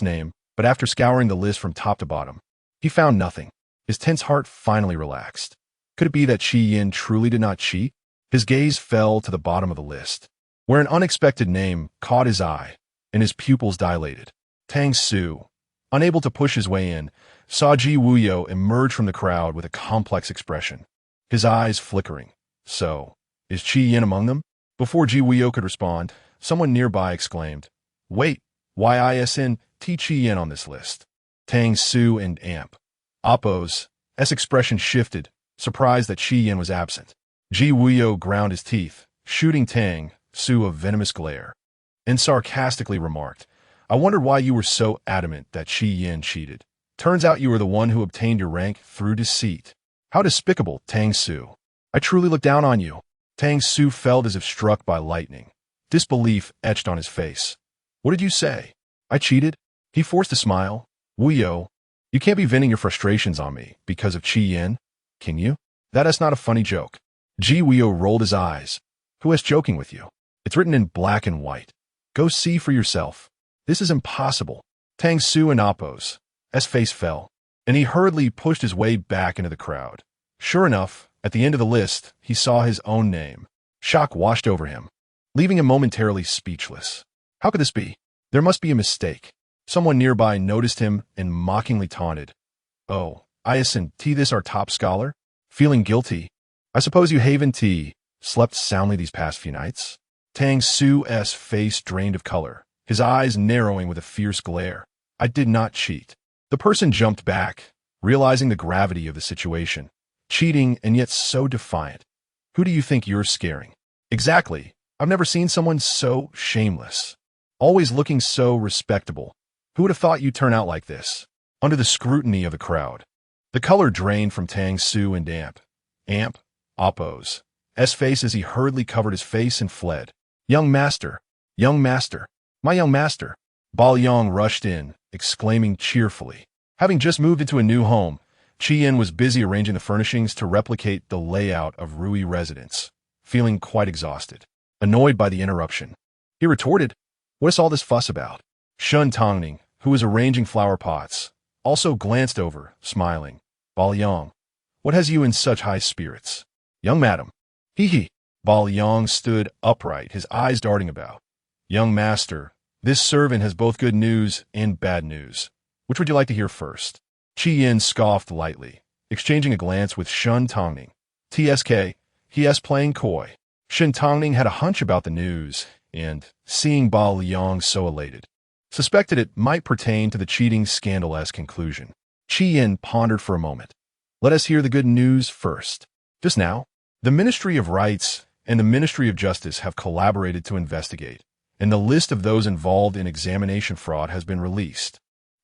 name, but after scouring the list from top to bottom, he found nothing. His tense heart finally relaxed. Could it be that Qi Yin truly did not cheat? His gaze fell to the bottom of the list, where an unexpected name caught his eye, and his pupils dilated. Tang Su, unable to push his way in, saw Ji Wuyo emerge from the crowd with a complex expression, his eyes flickering. So, is Qi Yin among them? Before Ji Wuyo could respond, someone nearby exclaimed, "Wait, why isn't Qi Yin on this list?" Tang Su and Amp Oppo's expression shifted, surprised that Qi Yin was absent. Ji Wuyo ground his teeth, shooting Tang Su a venomous glare, and sarcastically remarked, "I wondered why you were so adamant that Qi Yin cheated. Turns out you were the one who obtained your rank through deceit. How despicable, Tang Su. I truly look down on you." Tang Su felt as if struck by lightning. Disbelief etched on his face. "What did you say? I cheated?" He forced a smile. "Wuyo, you can't be venting your frustrations on me because of Qi Yin, can you? That is not a funny joke." Ji Wuyo rolled his eyes. "Who is joking with you? It's written in black and white. Go see for yourself. This is impossible." Tang Su and Oppo's face fell, and he hurriedly pushed his way back into the crowd. Sure enough, at the end of the list, he saw his own name. Shock washed over him, leaving him momentarily speechless. How could this be? There must be a mistake. Someone nearby noticed him and mockingly taunted, "Oh, isn't this our top scholar? Feeling guilty? I suppose you haven't slept soundly these past few nights?" Tang Su's face drained of color, his eyes narrowing with a fierce glare. "I did not cheat." The person jumped back, realizing the gravity of the situation. Cheating and yet so defiant. "Who do you think you're scaring?" "Exactly. I've never seen someone so shameless. Always looking so respectable. Who would have thought you'd turn out like this?" Under the scrutiny of the crowd, the color drained from Tang Su and Amp Oppo's face as he hurriedly covered his face and fled. Young master, my young master." Bao Yang rushed in, exclaiming cheerfully. Having just moved into a new home, Qi Yin was busy arranging the furnishings to replicate the layout of Rui residence, feeling quite exhausted. Annoyed by the interruption, he retorted, "What's all this fuss about?" Shen Tangning, who was arranging flower pots, also glanced over, smiling. "Bao Yang, what has you in such high spirits?" "Young madam." "Hee." Bao Yang stood upright, his eyes darting about. "Young master, this servant has both good news and bad news. Which would you like to hear first?" Qi Yin scoffed lightly, exchanging a glance with Shen Tangning. He is playing coy. Shen Tangning had a hunch about the news, and, seeing Bao Yang so elated, suspected it might pertain to the cheating scandal-esque conclusion. Qi Yin pondered for a moment. "Let us hear the good news first. Just now, the Ministry of Rights and the Ministry of Justice have collaborated to investigate, and the list of those involved in examination fraud has been released."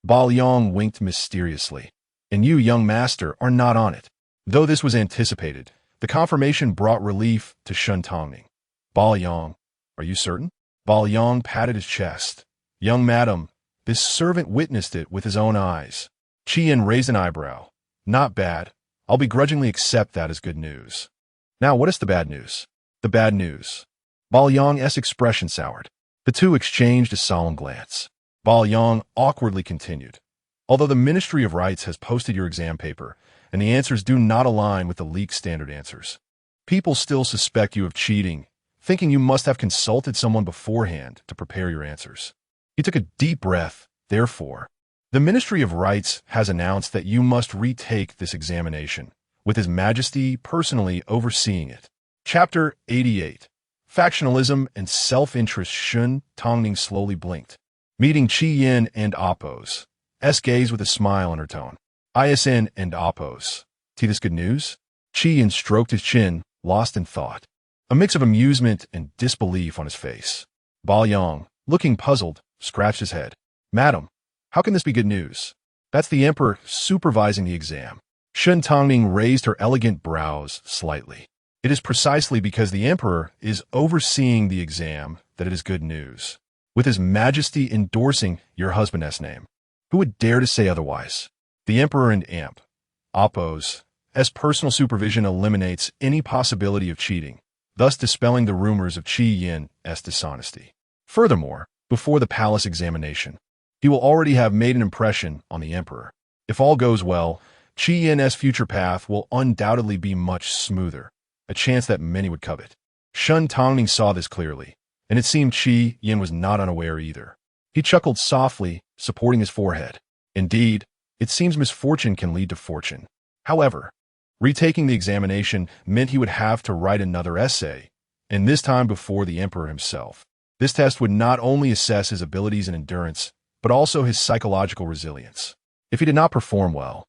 Bao Yang winked mysteriously. "And you, young master, are not on it." Though this was anticipated, the confirmation brought relief to Shen Tangning. "Bao Yang, are you certain?" Bao Yang patted his chest. "Young madam, this servant witnessed it with his own eyes." Qi Yin raised an eyebrow. "Not bad. I'll begrudgingly accept that as good news. Now, what is the bad news?" "The bad news." Bao Yang's expression soured. The two exchanged a solemn glance. Bao Yang awkwardly continued, "Although the Ministry of Rights has posted your exam paper, and the answers do not align with the leaked standard answers, people still suspect you of cheating, thinking you must have consulted someone beforehand to prepare your answers." He took a deep breath. "Therefore, the Ministry of Rights has announced that you must retake this examination, with His Majesty personally overseeing it." Chapter 88. Factionalism and Self-Interest. Shen Tangning slowly blinked, meeting Qi Yin and Oppo's gaze with a smile in her tone. "ISN and Oppo's. This good news?" Qi Yin stroked his chin, lost in thought, a mix of amusement and disbelief on his face. Bao Yang, looking puzzled, scratched his head. "Madam, how can this be good news? That's the Emperor supervising the exam." Shen Tangning raised her elegant brows slightly. "It is precisely because the Emperor is overseeing the exam that it is good news, with His Majesty endorsing your husband's name. Who would dare to say otherwise?" The Emperor and Oppo's personal supervision eliminates any possibility of cheating, thus dispelling the rumors of Qi Yin's dishonesty. Furthermore, before the palace examination, he will already have made an impression on the Emperor. If all goes well, Qi Yin's future path will undoubtedly be much smoother, a chance that many would covet. Shen Tangning saw this clearly, and it seemed Qi Yin was not unaware either. He chuckled softly, supporting his forehead. Indeed, it seems misfortune can lead to fortune. However, retaking the examination meant he would have to write another essay, and this time before the emperor himself. This test would not only assess his abilities and endurance, but also his psychological resilience. If he did not perform well,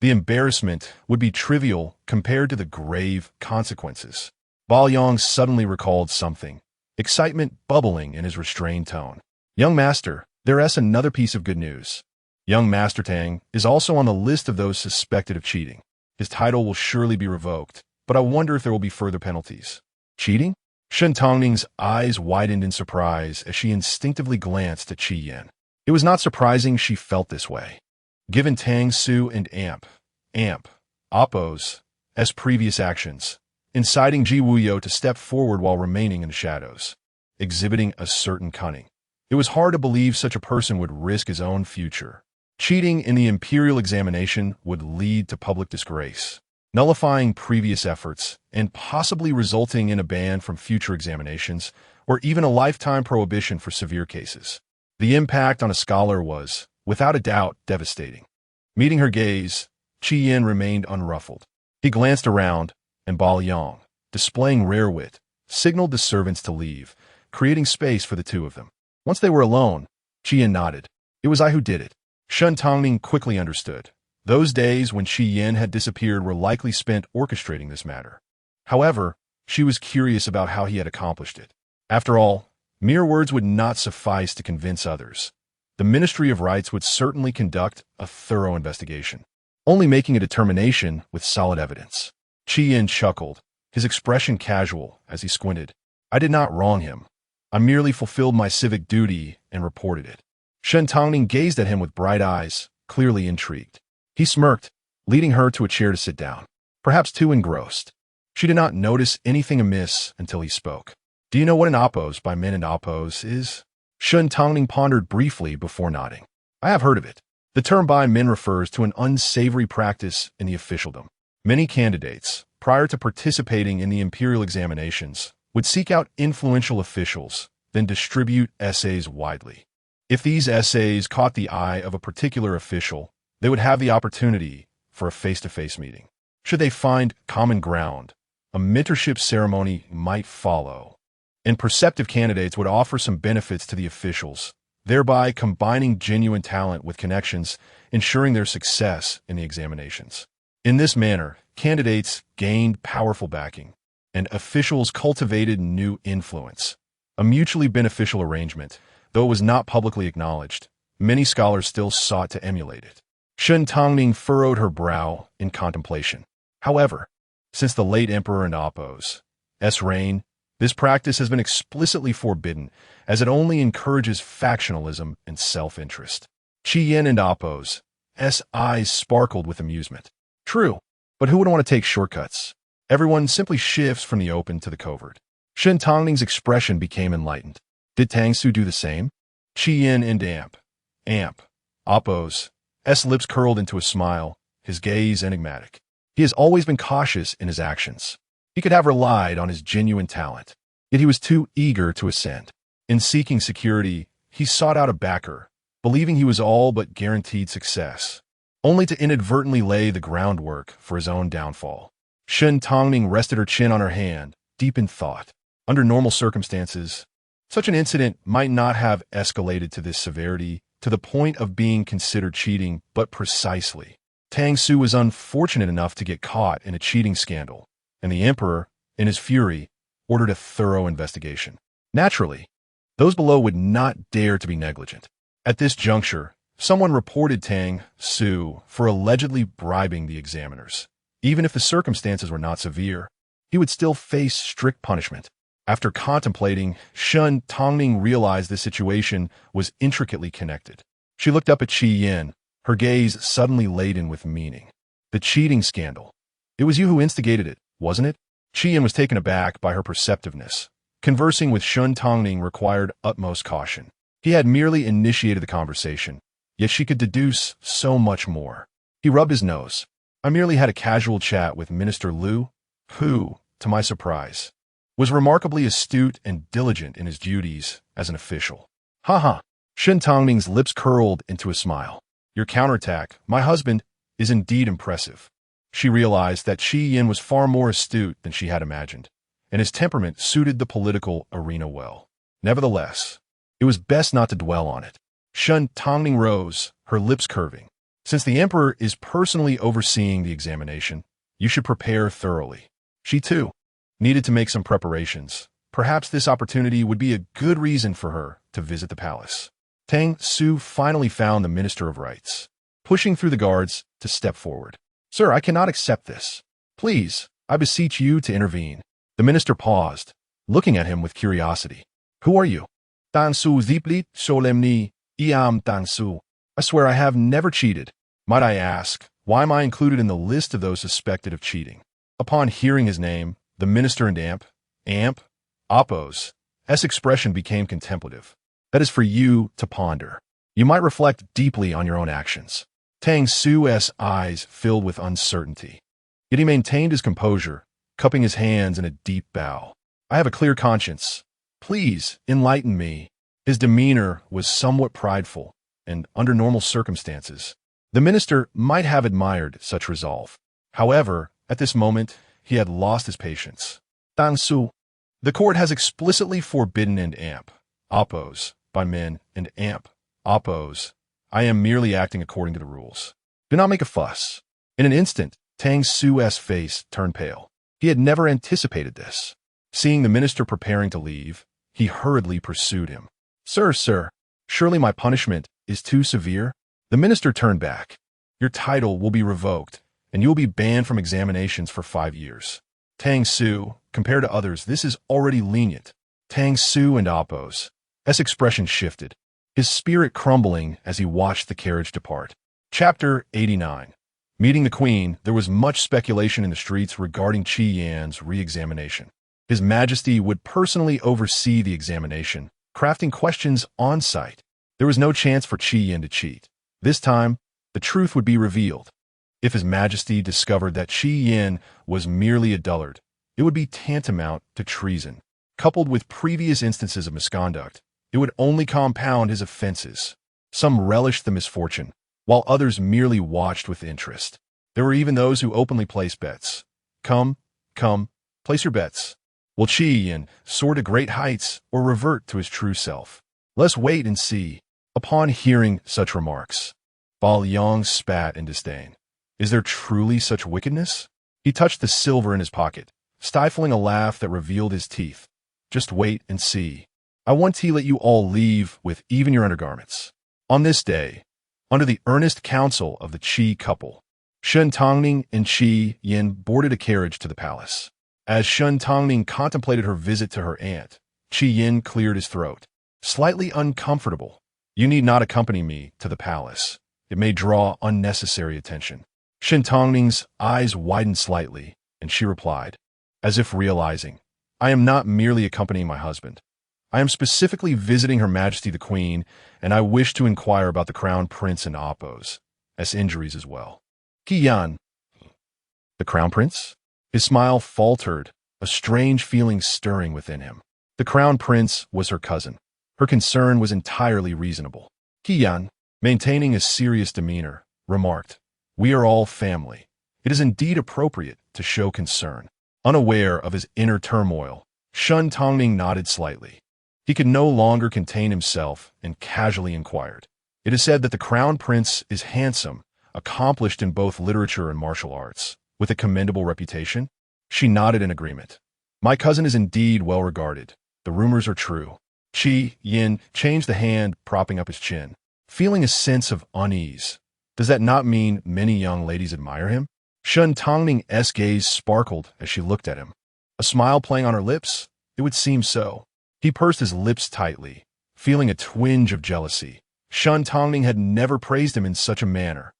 the embarrassment would be trivial compared to the grave consequences. Bao Yang suddenly recalled something, excitement bubbling in his restrained tone. Young master, there's another piece of good news. Young Master Tang is also on the list of those suspected of cheating. His title will surely be revoked, but I wonder if there will be further penalties. Cheating? Shen Tangning's eyes widened in surprise as she instinctively glanced at Qi Yin. It was not surprising she felt this way. Given Tang Su and Appo's previous actions, inciting Ji Wuyo to step forward while remaining in the shadows, exhibiting a certain cunning, it was hard to believe such a person would risk his own future. Cheating in the imperial examination would lead to public disgrace, nullifying previous efforts, and possibly resulting in a ban from future examinations, or even a lifetime prohibition for severe cases. The impact on a scholar was, without a doubt, devastating. Meeting her gaze, Qi Yin remained unruffled. He glanced around, and Bao Yang, displaying rare wit, signaled the servants to leave, creating space for the two of them. Once they were alone, Qi Yin nodded. It was I who did it. Shen Tangning quickly understood. Those days when Qi Yin had disappeared were likely spent orchestrating this matter. However, she was curious about how he had accomplished it. After all, mere words would not suffice to convince others. The Ministry of Rites would certainly conduct a thorough investigation, only making a determination with solid evidence. Qi Yin chuckled, his expression casual as he squinted. I did not wrong him. I merely fulfilled my civic duty and reported it. Shen Tangning gazed at him with bright eyes, clearly intrigued. He smirked, leading her to a chair to sit down, perhaps too engrossed. She did not notice anything amiss until he spoke. Do you know what an oppos by men and oppos is? Shen Tangning pondered briefly before nodding. I have heard of it. The term by men refers to an unsavory practice in the officialdom. Many candidates, prior to participating in the imperial examinations, would seek out influential officials, then distribute essays widely. If these essays caught the eye of a particular official, they would have the opportunity for a face-to-face meeting. Should they find common ground, a mentorship ceremony might follow, and perceptive candidates would offer some benefits to the officials, thereby combining genuine talent with connections, ensuring their success in the examinations. In this manner, candidates gained powerful backing, and officials cultivated new influence. A mutually beneficial arrangement, though it was not publicly acknowledged. Many scholars still sought to emulate it. Shen Tangning furrowed her brow in contemplation. However, since the late emperor and Appo's reign, this practice has been explicitly forbidden, as it only encourages factionalism and self-interest. Qi Yin and Appo's eyes sparkled with amusement. True, but who would want to take shortcuts? Everyone simply shifts from the open to the covert. Shen Tangning's expression became enlightened. Did Tang Su do the same? Qi Yin and Appo's lips curled into a smile, his gaze enigmatic. He has always been cautious in his actions. He could have relied on his genuine talent, yet he was too eager to ascend. In seeking security, he sought out a backer, believing he was all but guaranteed success, only to inadvertently lay the groundwork for his own downfall. Shen Tangning rested her chin on her hand, deep in thought. Under normal circumstances, such an incident might not have escalated to this severity, to the point of being considered cheating, but precisely. Tang Su was unfortunate enough to get caught in a cheating scandal, and the emperor, in his fury, ordered a thorough investigation. Naturally, those below would not dare to be negligent. At this juncture, someone reported Tang Su for allegedly bribing the examiners. Even if the circumstances were not severe, he would still face strict punishment. After contemplating, Shen Tangning realized the situation was intricately connected. She looked up at Qi Yin, her gaze suddenly laden with meaning. The cheating scandal. It was you who instigated it, wasn't it? Qi Yin was taken aback by her perceptiveness. Conversing with Shen Tangning required utmost caution. He had merely initiated the conversation, yet she could deduce so much more. He rubbed his nose. I merely had a casual chat with Minister Liu, who, to my surprise, was remarkably astute and diligent in his duties as an official. Haha. Shen Tangning's lips curled into a smile. Your counterattack, my husband, is indeed impressive. She realized that Qi Yin was far more astute than she had imagined, and his temperament suited the political arena well. Nevertheless, it was best not to dwell on it. Shen Tangning rose, her lips curving. Since the emperor is personally overseeing the examination, you should prepare thoroughly. She, too, needed to make some preparations. Perhaps this opportunity would be a good reason for her to visit the palace. Tang Su finally found the Minister of Rights, pushing through the guards to step forward. Sir, I cannot accept this. Please, I beseech you to intervene. The minister paused, looking at him with curiosity. Who are you? Tang Su Ziplit Solemni, Iam Tang Su. I swear I have never cheated. Might I ask, why am I included in the list of those suspected of cheating? Upon hearing his name, the minister and Appo's expression became contemplative. That is for you to ponder. You might reflect deeply on your own actions. Tang Su's eyes filled with uncertainty. Yet he maintained his composure, cupping his hands in a deep bow. I have a clear conscience. Please enlighten me. His demeanor was somewhat prideful, and under normal circumstances, the minister might have admired such resolve. However, at this moment, he had lost his patience. Tang Su, the court has explicitly forbidden Appo's by men and Appo's. I am merely acting according to the rules. Do not make a fuss. In an instant, Tang Su's face turned pale. He had never anticipated this. Seeing the minister preparing to leave, he hurriedly pursued him. Sir, surely my punishment is too severe? The minister turned back. Your title will be revoked, and you will be banned from examinations for 5 years. Tang Su, compared to others, this is already lenient. Tang Su and Appo's expression shifted, his spirit crumbling as he watched the carriage depart. Chapter 89. Meeting the Queen, there was much speculation in the streets regarding Qi Yan's re-examination. His Majesty would personally oversee the examination, crafting questions on site. There was no chance for Qi Yan to cheat. This time, the truth would be revealed. If His Majesty discovered that Qi Yan was merely a dullard, it would be tantamount to treason. Coupled with previous instances of misconduct, it would only compound his offenses. Some relished the misfortune, while others merely watched with interest. There were even those who openly placed bets. Come, place your bets. Will Qi Yan soar to great heights or revert to his true self? Let's wait and see. Upon hearing such remarks, Bao Yang spat in disdain. Is there truly such wickedness? He touched the silver in his pocket, stifling a laugh that revealed his teeth. Just wait and see. I want to let you all leave with even your undergarments. On this day, under the earnest counsel of the Qi couple, Shen Tangning and Qi Yin boarded a carriage to the palace. As Shen Tangning contemplated her visit to her aunt, Qi Yin cleared his throat. Slightly uncomfortable. You need not accompany me to the palace. It may draw unnecessary attention. Shen Tangning's eyes widened slightly, and she replied, as if realizing, I am not merely accompanying my husband. I am specifically visiting Her Majesty the Queen, and I wish to inquire about the Crown Prince and Appo's injuries as well. Qi Yan. The Crown Prince? His smile faltered, a strange feeling stirring within him. The Crown Prince was her cousin. Her concern was entirely reasonable. Qi Yan, maintaining a serious demeanor, remarked, We are all family. It is indeed appropriate to show concern. Unaware of his inner turmoil, Shen Tangning nodded slightly. He could no longer contain himself and casually inquired. It is said that the Crown Prince is handsome, accomplished in both literature and martial arts, with a commendable reputation. She nodded in agreement. My cousin is indeed well regarded. The rumors are true. Qi Yin changed the hand, propping up his chin, feeling a sense of unease. Does that not mean many young ladies admire him? Shen Tangning's gaze sparkled as she looked at him. A smile playing on her lips? It would seem so. He pursed his lips tightly, feeling a twinge of jealousy. Shen Tangning had never praised him in such a manner.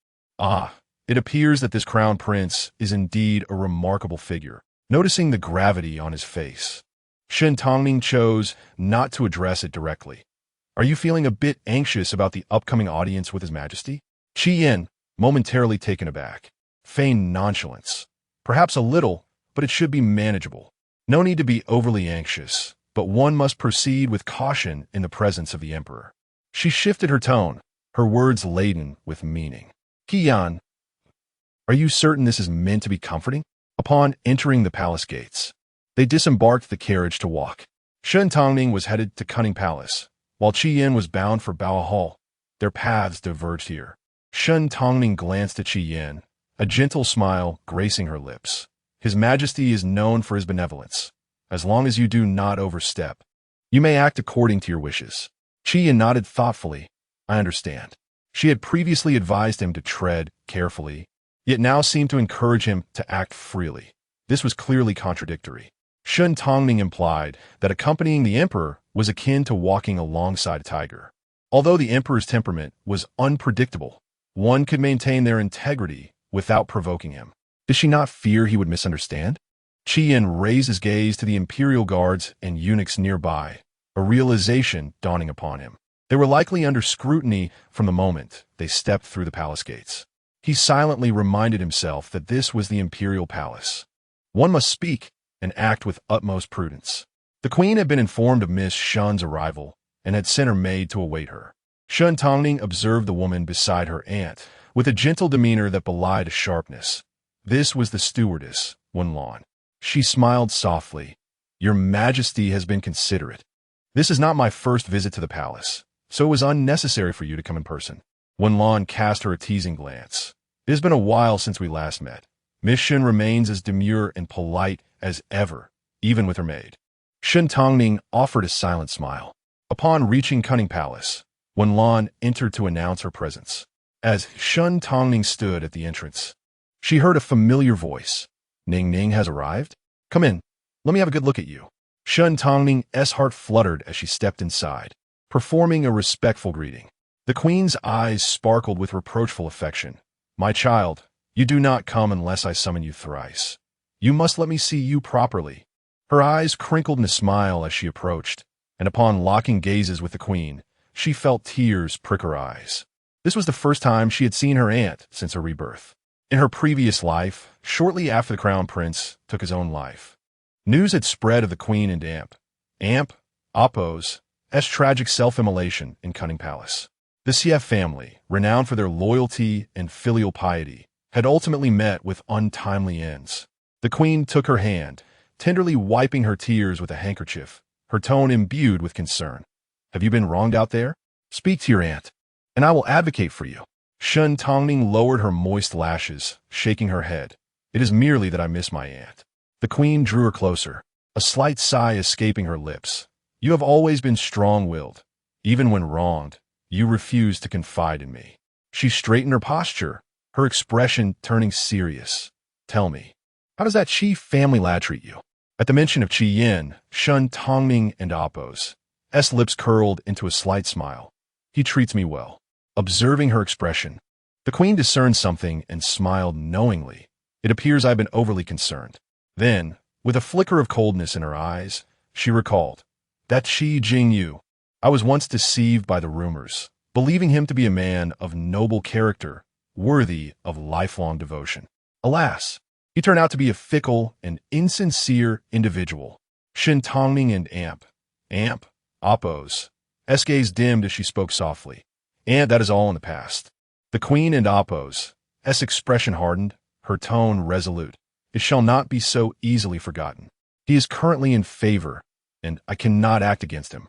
It appears that this Crown Prince is indeed a remarkable figure. Noticing the gravity on his face, Shen Tangning chose not to address it directly. Are you feeling a bit anxious about the upcoming audience with His Majesty? Qi Yin, momentarily taken aback. Feign nonchalance. Perhaps a little, but it should be manageable. No need to be overly anxious, but one must proceed with caution in the presence of the emperor. She shifted her tone, her words laden with meaning. Qian, are you certain this is meant to be comforting? Upon entering the palace gates, they disembarked the carriage to walk. Shen Tangning was headed to Cunning Palace, while Qian was bound for Bao Hall. Their paths diverged here. Shen Tangning glanced at Qian, a gentle smile gracing her lips. His Majesty is known for his benevolence. As long as you do not overstep, you may act according to your wishes. Qian nodded thoughtfully. I understand. She had previously advised him to tread carefully, yet now seemed to encourage him to act freely. This was clearly contradictory. Shen Tangning implied that accompanying the emperor was akin to walking alongside a tiger. Although the emperor's temperament was unpredictable, one could maintain their integrity without provoking him. Did she not fear he would misunderstand? Qian raised his gaze to the imperial guards and eunuchs nearby, a realization dawning upon him. They were likely under scrutiny from the moment they stepped through the palace gates. He silently reminded himself that this was the imperial palace. One must speak and act with utmost prudence. The queen had been informed of Miss Shen's arrival and had sent her maid to await her. Shen Tangning observed the woman beside her aunt with a gentle demeanor that belied a sharpness. This was the stewardess, Wenlan. She smiled softly. Your Majesty has been considerate. This is not my first visit to the palace, so it was unnecessary for you to come in person. Wenlan cast her a teasing glance. It has been a while since we last met. Miss Shen remains as demure and polite as ever, even with her maid. Shen Tangning offered a silent smile. Upon reaching Cunning Palace, Wenlan entered to announce her presence. As Shen Tangning stood at the entrance, she heard a familiar voice. Ning Ning has arrived? Come in. Let me have a good look at you. Shen Tangning's heart fluttered as she stepped inside, performing a respectful greeting. The queen's eyes sparkled with reproachful affection. My child, you do not come unless I summon you thrice. You must let me see you properly. Her eyes crinkled in a smile as she approached, and upon locking gazes with the queen, she felt tears prick her eyes. This was the first time she had seen her aunt since her rebirth. In her previous life, shortly after the crown prince took his own life, news had spread of the queen and Appo's tragic self-immolation in Cunning Palace. The Xie family, renowned for their loyalty and filial piety, had ultimately met with untimely ends. The queen took her hand, tenderly wiping her tears with a handkerchief, her tone imbued with concern. Have you been wronged out there? Speak to your aunt, and I will advocate for you. Shen Tangning lowered her moist lashes, shaking her head. It is merely that I miss my aunt. The queen drew her closer, a slight sigh escaping her lips. You have always been strong-willed. Even when wronged, you refused to confide in me. She straightened her posture, her expression turning serious. Tell me, how does that Qi family lad treat you? At the mention of Qian, Shen Tangning and Appo's lips curled into a slight smile. He treats me well. Observing her expression, the queen discerned something and smiled knowingly. It appears I've been overly concerned. Then, with a flicker of coldness in her eyes, she recalled, that Qi Jingyu. I was once deceived by the rumors, believing him to be a man of noble character, worthy of lifelong devotion. Alas, he turned out to be a fickle and insincere individual. Shen Tangning and Appo's gaze dimmed as she spoke softly. And that is all in the past. The queen and Appo's expression hardened, her tone resolute. It shall not be so easily forgotten. He is currently in favor, and I cannot act against him.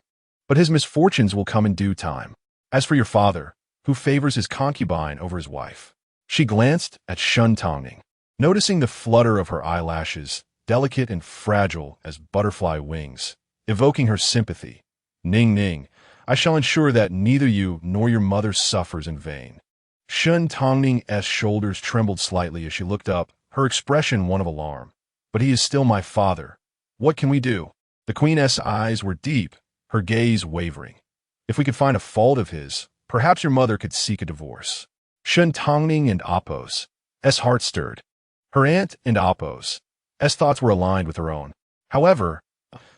But his misfortunes will come in due time. As for your father, who favors his concubine over his wife. She glanced at Shen Tangning, noticing the flutter of her eyelashes, delicate and fragile as butterfly wings, evoking her sympathy. Ning Ning, I shall ensure that neither you nor your mother suffers in vain. Shen Tangning's shoulders trembled slightly as she looked up, her expression one of alarm. But he is still my father. What can we do? The queen's eyes were deep, her gaze wavering. If we could find a fault of his, perhaps your mother could seek a divorce. Shen Tangning and Appo's heart stirred. Her aunt and Appo's thoughts were aligned with her own. However,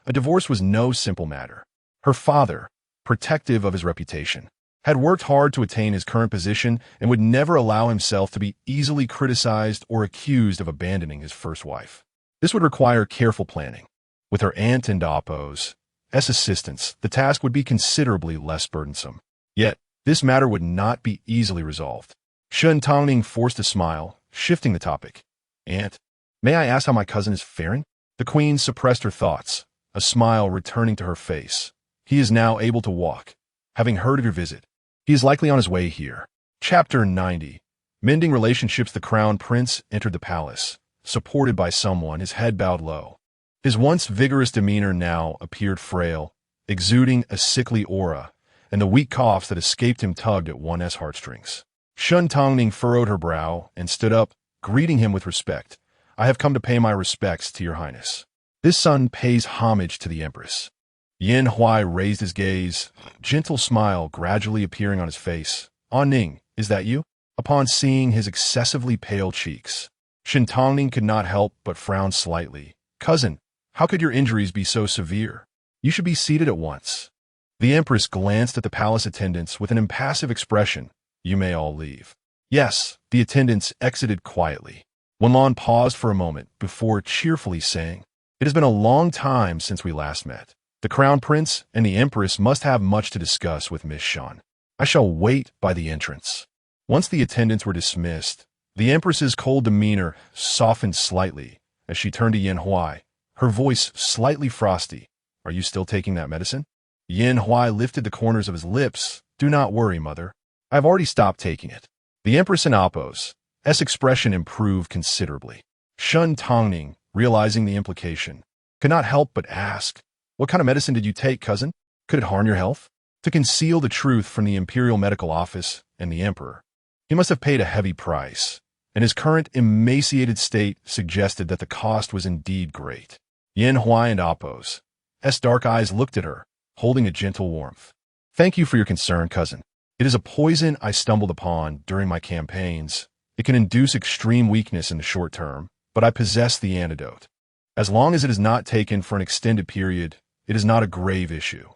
a divorce was no simple matter. Her father, protective of his reputation, had worked hard to attain his current position and would never allow himself to be easily criticized or accused of abandoning his first wife. This would require careful planning. With her aunt and Apos as assistants, the task would be considerably less burdensome. Yet, this matter would not be easily resolved. Shen Tangning forced a smile, shifting the topic. "Aunt, may I ask how my cousin is faring?" The queen suppressed her thoughts, a smile returning to her face. "He is now able to walk. Having heard of your visit, he is likely on his way here." Chapter 90. Mending relationships. The crown prince entered the palace, supported by someone, his head bowed low. His once vigorous demeanor now appeared frail, exuding a sickly aura, and the weak coughs that escaped him tugged at one's heartstrings. Shen Tangning furrowed her brow and stood up, greeting him with respect. "I have come to pay my respects to your highness. This son pays homage to the empress." Yin Huai raised his gaze, gentle smile gradually appearing on his face. "Ning, is that you?" Upon seeing his excessively pale cheeks, Shen Tangning could not help but frown slightly. "Cousin, how could your injuries be so severe? You should be seated at once." The empress glanced at the palace attendants with an impassive expression. "You may all leave." Yes, the attendants exited quietly. Wenlan paused for a moment before cheerfully saying, "It has been a long time since we last met. The crown prince and the empress must have much to discuss with Miss Shan. I shall wait by the entrance." Once the attendants were dismissed, the empress's cold demeanor softened slightly as she turned to Yin Huai, her voice slightly frosty. "Are you still taking that medicine?" Yin Huai lifted the corners of his lips. "Do not worry, mother. I have already stopped taking it." The empress and Apos' expression improved considerably. Shen Tangning, realizing the implication, could not help but ask, "What kind of medicine did you take, cousin? Could it harm your health?" To conceal the truth from the Imperial Medical Office and the Emperor, he must have paid a heavy price, and his current emaciated state suggested that the cost was indeed great. Yin Huai and Apos' dark eyes looked at her, holding a gentle warmth. "Thank you for your concern, cousin. It is a poison I stumbled upon during my campaigns. It can induce extreme weakness in the short term, but I possess the antidote. As long as it is not taken for an extended period, it is not a grave issue."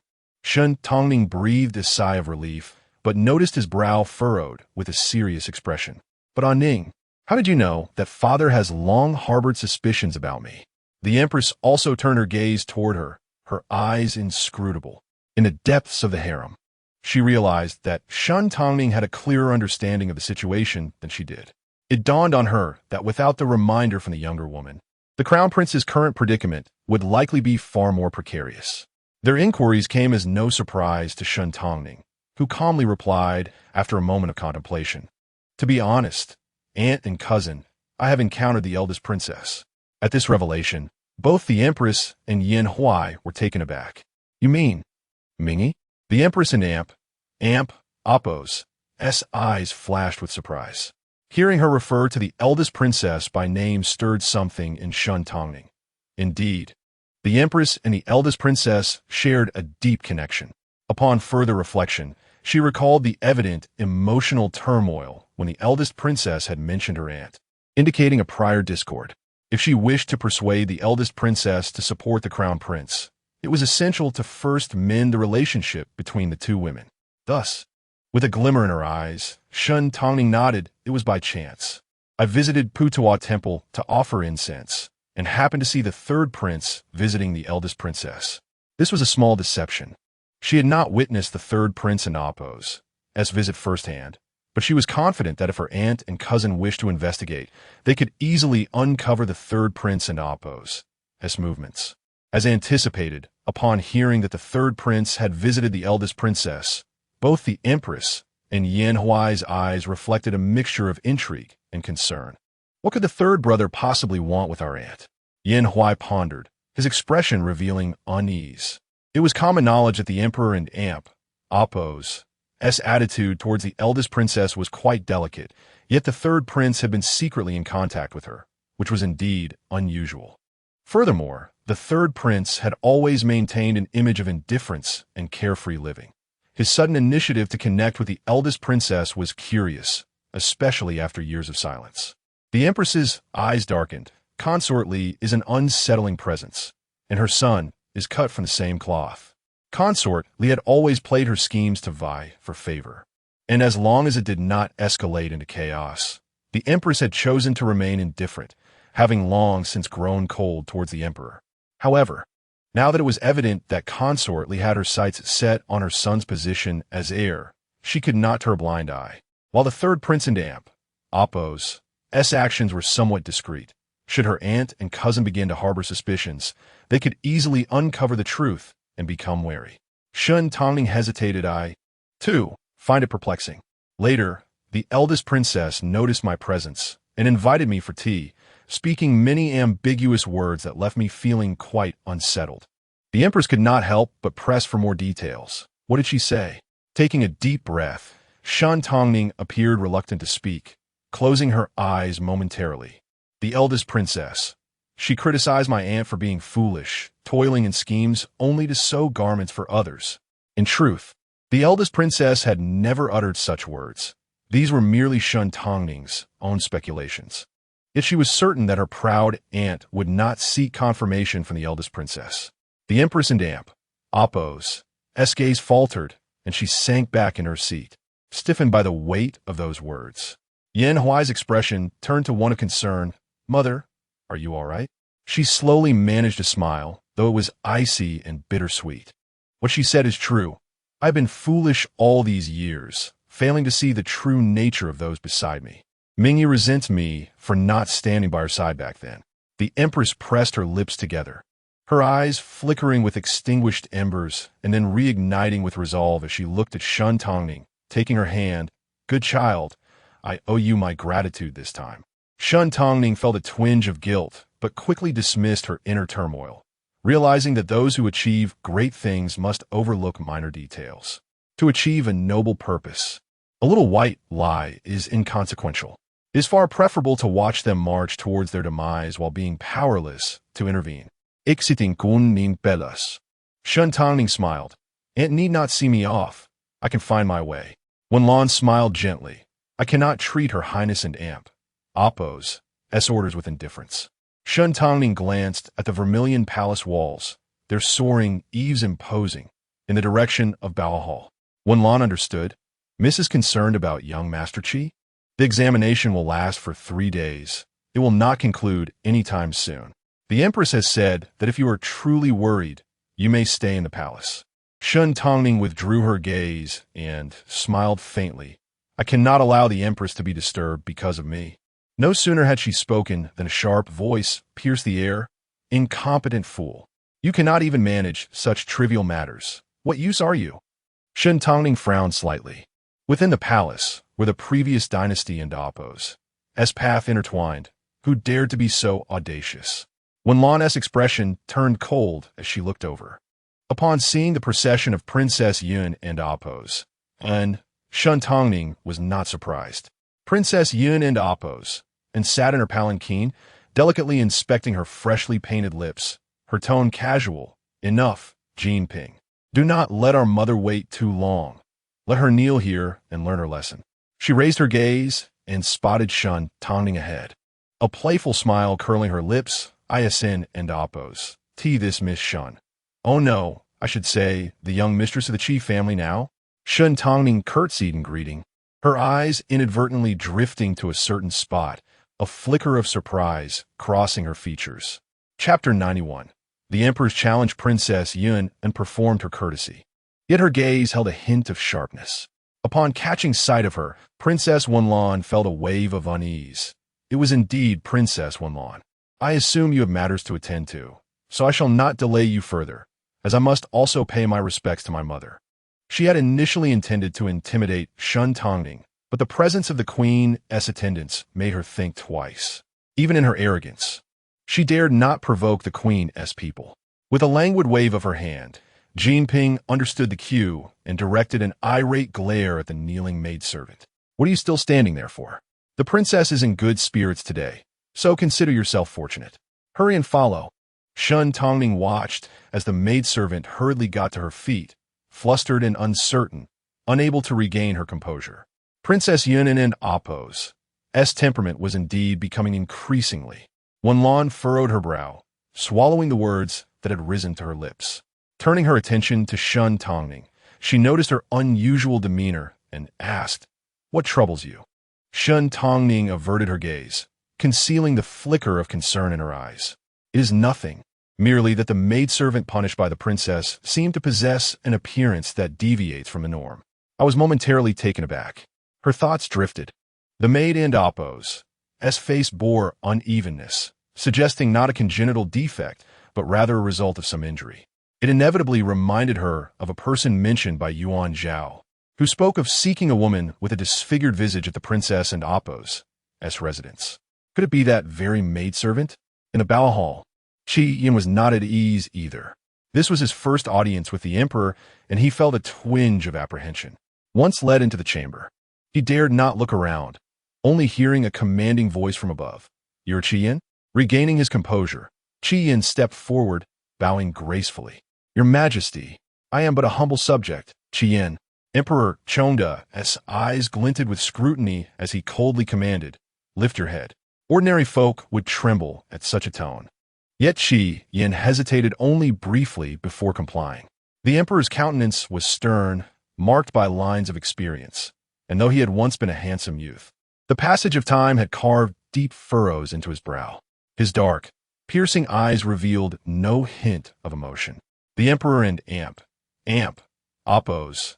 Shen Tangning breathed a sigh of relief, but noticed his brow furrowed with a serious expression. "But Ning, how did you know that father has long harbored suspicions about me?" The empress also turned her gaze toward her, her eyes inscrutable. In the depths of the harem, she realized that Shen Tangning had a clearer understanding of the situation than she did. It dawned on her that without the reminder from the younger woman, the crown prince's current predicament would likely be far more precarious. Their inquiries came as no surprise to Shen Tangning, who calmly replied after a moment of contemplation. "To be honest, aunt and cousin, I have encountered the eldest princess." At this revelation, both the empress and Yin Huai were taken aback. "You mean Mingy?" The empress and Apos' eyes flashed with surprise. Hearing her refer to the eldest princess by name stirred something in Shen Tangning. Indeed, the empress and the eldest princess shared a deep connection. Upon further reflection, she recalled the evident emotional turmoil when the eldest princess had mentioned her aunt, indicating a prior discord. If she wished to persuade the eldest princess to support the crown prince, it was essential to first mend the relationship between the two women. Thus, with a glimmer in her eyes, Shen Tangning nodded. "It was by chance. I visited Putawa Temple to offer incense, and happened to see the third prince visiting the eldest princess." This was a small deception. She had not witnessed the third prince and Apos' visit firsthand, but she was confident that if her aunt and cousin wished to investigate, they could easily uncover the third prince and Apos' movements. As anticipated, upon hearing that the third prince had visited the eldest princess, both the empress and Yin Huai's eyes reflected a mixture of intrigue and concern. What could the third brother possibly want with our aunt? Yin Huai pondered, his expression revealing unease. It was common knowledge that the emperor and Apos' attitude towards the eldest princess was quite delicate, yet the third prince had been secretly in contact with her, which was indeed unusual. Furthermore, the third prince had always maintained an image of indifference and carefree living. His sudden initiative to connect with the eldest princess was curious, especially after years of silence. The empress's eyes darkened. Consort Li is an unsettling presence, and her son is cut from the same cloth. Consort Li had always played her schemes to vie for favor. And as long as it did not escalate into chaos, the Empress had chosen to remain indifferent, having long since grown cold towards the Emperor. However, now that it was evident that Consort Li had her sights set on her son's position as heir, she could not turn a blind eye. While the third prince and Apos' actions were somewhat discreet, should her aunt and cousin begin to harbor suspicions, they could easily uncover the truth and become wary. Shen Tangning hesitated. I, too, find it perplexing. Later, the eldest princess noticed my presence and invited me for tea, speaking many ambiguous words that left me feeling quite unsettled. The Empress could not help but press for more details. What did she say? Taking a deep breath, Shen Tangning appeared reluctant to speak, closing her eyes momentarily. The eldest princess. She criticized my aunt for being foolish, toiling in schemes only to sew garments for others. In truth, the eldest princess had never uttered such words. These were merely Shen Tangning's own speculations. Yet she was certain that her proud aunt would not seek confirmation from the eldest princess. The Empress and Apos' gaze faltered, and she sank back in her seat, stiffened by the weight of those words. Yan Huai's expression turned to one of concern. Mother, are you all right? She slowly managed a smile, though it was icy and bittersweet. What she said is true. I've been foolish all these years, failing to see the true nature of those beside me. Mingyi resents me for not standing by her side back then. The Empress pressed her lips together, her eyes flickering with extinguished embers and then reigniting with resolve as she looked at Shen Tangning, taking her hand. Good child, I owe you my gratitude this time. Shen Tangning felt a twinge of guilt, but quickly dismissed her inner turmoil, realizing that those who achieve great things must overlook minor details. To achieve a noble purpose, a little white lie is inconsequential. It is far preferable to watch them march towards their demise while being powerless to intervene. Exiting kun nin pelas. Shen Tangning smiled. Aunt need not see me off. I can find my way. Wenlan smiled gently. I cannot treat her highness and Apos' orders with indifference. Shen Tangning glanced at the vermilion palace walls, their soaring eaves imposing, in the direction of Bao Hall. Wenlan understood. Mrs. concerned about young Master Qi? The examination will last for 3 days. It will not conclude anytime soon. The Empress has said that if you are truly worried, you may stay in the palace. Shen Tangning withdrew her gaze and smiled faintly. I cannot allow the Empress to be disturbed because of me. No sooner had she spoken than a sharp voice pierced the air. Incompetent fool. You cannot even manage such trivial matters. What use are you? Shen Tangning frowned slightly. Within the palace were the previous dynasty and Apos' path intertwined, who dared to be so audacious. Wenlan's expression turned cold as she looked over. Upon seeing the procession of Princess Yun and Apos', Shen Tangning was not surprised. Princess Yun and Apos' sat in her palanquin, delicately inspecting her freshly painted lips, her tone casual. Enough, Jinping. Do not let our mother wait too long. Let her kneel here and learn her lesson. She raised her gaze and spotted Shen Tangning ahead. A playful smile curling her lips. Iasin and Apos. This Miss Shen. Oh no, I should say, the young mistress of the Qi family now? Shen Tangning curtsied in greeting, her eyes inadvertently drifting to a certain spot, a flicker of surprise crossing her features. Chapter 91. The Empress challenged Princess Yun and performed her courtesy. Yet her gaze held a hint of sharpness. Upon catching sight of her, Princess Wenlan felt a wave of unease. It was indeed Princess Wenlan. I assume you have matters to attend to, so I shall not delay you further, as I must also pay my respects to my mother. She had initially intended to intimidate Shen Tangning, but the presence of the Queen's attendants made her think twice. Even in her arrogance, she dared not provoke the Queen's people. With a languid wave of her hand, Jinping understood the cue and directed an irate glare at the kneeling maidservant. What are you still standing there for? The princess is in good spirits today, so consider yourself fortunate. Hurry and follow. Shen Tangning watched as the maidservant hurriedly got to her feet, flustered and uncertain, unable to regain her composure. Princess Yunin and Apos' temperament was indeed becoming increasingly. Wenlan furrowed her brow, swallowing the words that had risen to her lips. Turning her attention to Shen Tangning, she noticed her unusual demeanor and asked, "What troubles you?" Shen Tangning averted her gaze, concealing the flicker of concern in her eyes. "It is nothing, merely that the maidservant punished by the princess seemed to possess an appearance that deviates from the norm." I was momentarily taken aback. Her thoughts drifted. The maid and Appo's face bore unevenness, suggesting not a congenital defect, but rather a result of some injury. It inevitably reminded her of a person mentioned by Yuan Zhao, who spoke of seeking a woman with a disfigured visage at the princess and Appo's residence. Could it be that very maidservant? In the bow hall, Qi Yin was not at ease either. This was his first audience with the emperor, and he felt a twinge of apprehension. Once led into the chamber, he dared not look around, only hearing a commanding voice from above. "You're Qi Yin?" Regaining his composure, Qi Yin stepped forward, bowing gracefully. "Your Majesty, I am but a humble subject, Qi Yin." Emperor Chengda's eyes glinted with scrutiny as he coldly commanded, "Lift your head." Ordinary folk would tremble at such a tone. Yet Qi Yin hesitated only briefly before complying. The emperor's countenance was stern, marked by lines of experience, and though he had once been a handsome youth, the passage of time had carved deep furrows into his brow. His dark, piercing eyes revealed no hint of emotion. The emperor and Appo's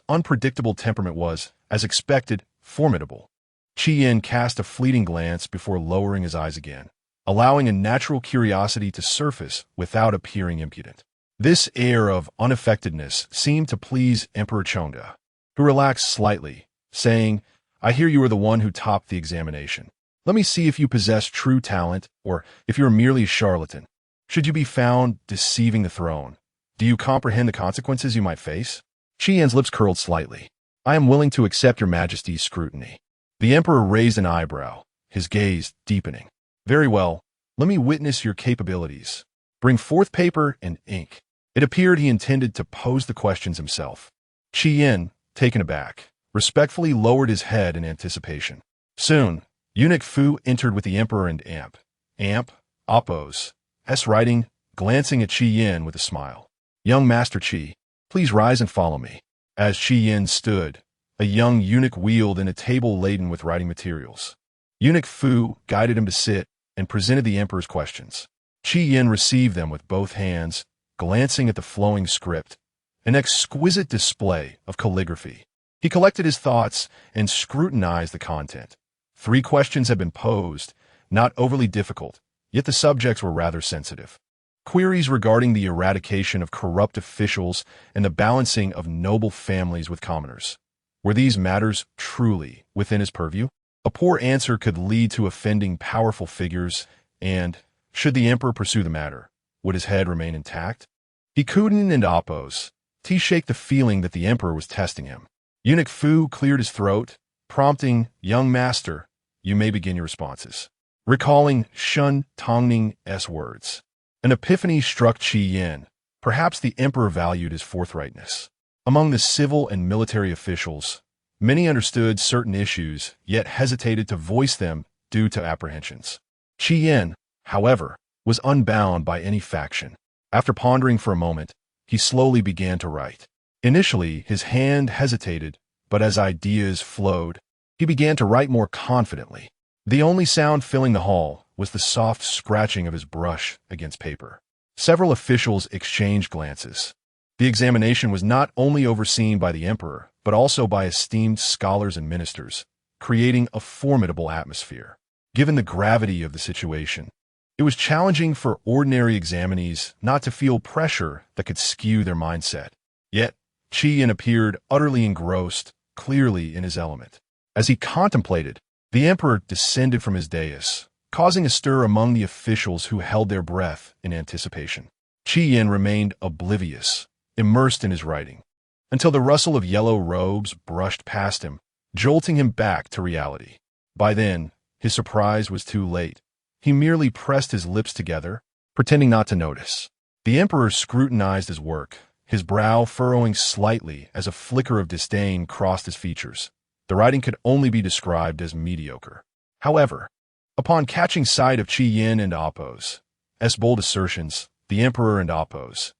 unpredictable temperament was, as expected, formidable. Qi Yin cast a fleeting glance before lowering his eyes again, allowing a natural curiosity to surface without appearing impudent. This air of unaffectedness seemed to please Emperor Chengda, who relaxed slightly, saying, "I hear you are the one who topped the examination. Let me see if you possess true talent, or if you are merely a charlatan. Should you be found deceiving the throne, do you comprehend the consequences you might face?" Qi Yin's lips curled slightly. "I am willing to accept your Majesty's scrutiny." The emperor raised an eyebrow, his gaze deepening. "Very well, let me witness your capabilities. Bring forth paper and ink." It appeared he intended to pose the questions himself. Qi Yin, taken aback, respectfully lowered his head in anticipation. Soon, Eunuch Fu entered with the emperor and Appo's writing, glancing at Qi Yin with a smile. "Young Master Qi, please rise and follow me." As Qi Yin stood, a young eunuch wheeled in a table laden with writing materials. Eunuch Fu guided him to sit and presented the emperor's questions. Qi Yin received them with both hands, glancing at the flowing script, an exquisite display of calligraphy. He collected his thoughts and scrutinized the content. 3 questions had been posed, not overly difficult, yet the subjects were rather sensitive. Queries regarding the eradication of corrupt officials and the balancing of noble families with commoners. Were these matters truly within his purview? A poor answer could lead to offending powerful figures, and, should the emperor pursue the matter, would his head remain intact? He couldn't and Appo's shake the feeling that the emperor was testing him. Eunuch Fu cleared his throat, prompting, "Young master, you may begin your responses." Recalling Shen Tangning's words, an epiphany struck Qi Yin. Perhaps the emperor valued his forthrightness. Among the civil and military officials, many understood certain issues, yet hesitated to voice them due to apprehensions. Qi Yin, however, was unbound by any faction. After pondering for a moment, he slowly began to write. Initially, his hand hesitated, but as ideas flowed, he began to write more confidently. The only sound filling the hall was the soft scratching of his brush against paper. Several officials exchanged glances. The examination was not only overseen by the emperor, but also by esteemed scholars and ministers, creating a formidable atmosphere. Given the gravity of the situation, it was challenging for ordinary examinees not to feel pressure that could skew their mindset. Yet, Qi Yin appeared utterly engrossed, clearly in his element. As he contemplated, the emperor descended from his dais, causing a stir among the officials who held their breath in anticipation. Qi Yin remained oblivious, immersed in his writing, until the rustle of yellow robes brushed past him, jolting him back to reality. By then, his surprise was too late. He merely pressed his lips together, pretending not to notice. The emperor scrutinized his work, his brow furrowing slightly as a flicker of disdain crossed his features. The writing could only be described as mediocre. However, upon catching sight of Qi Yin and Appo's bold assertions, the emperor and Appo's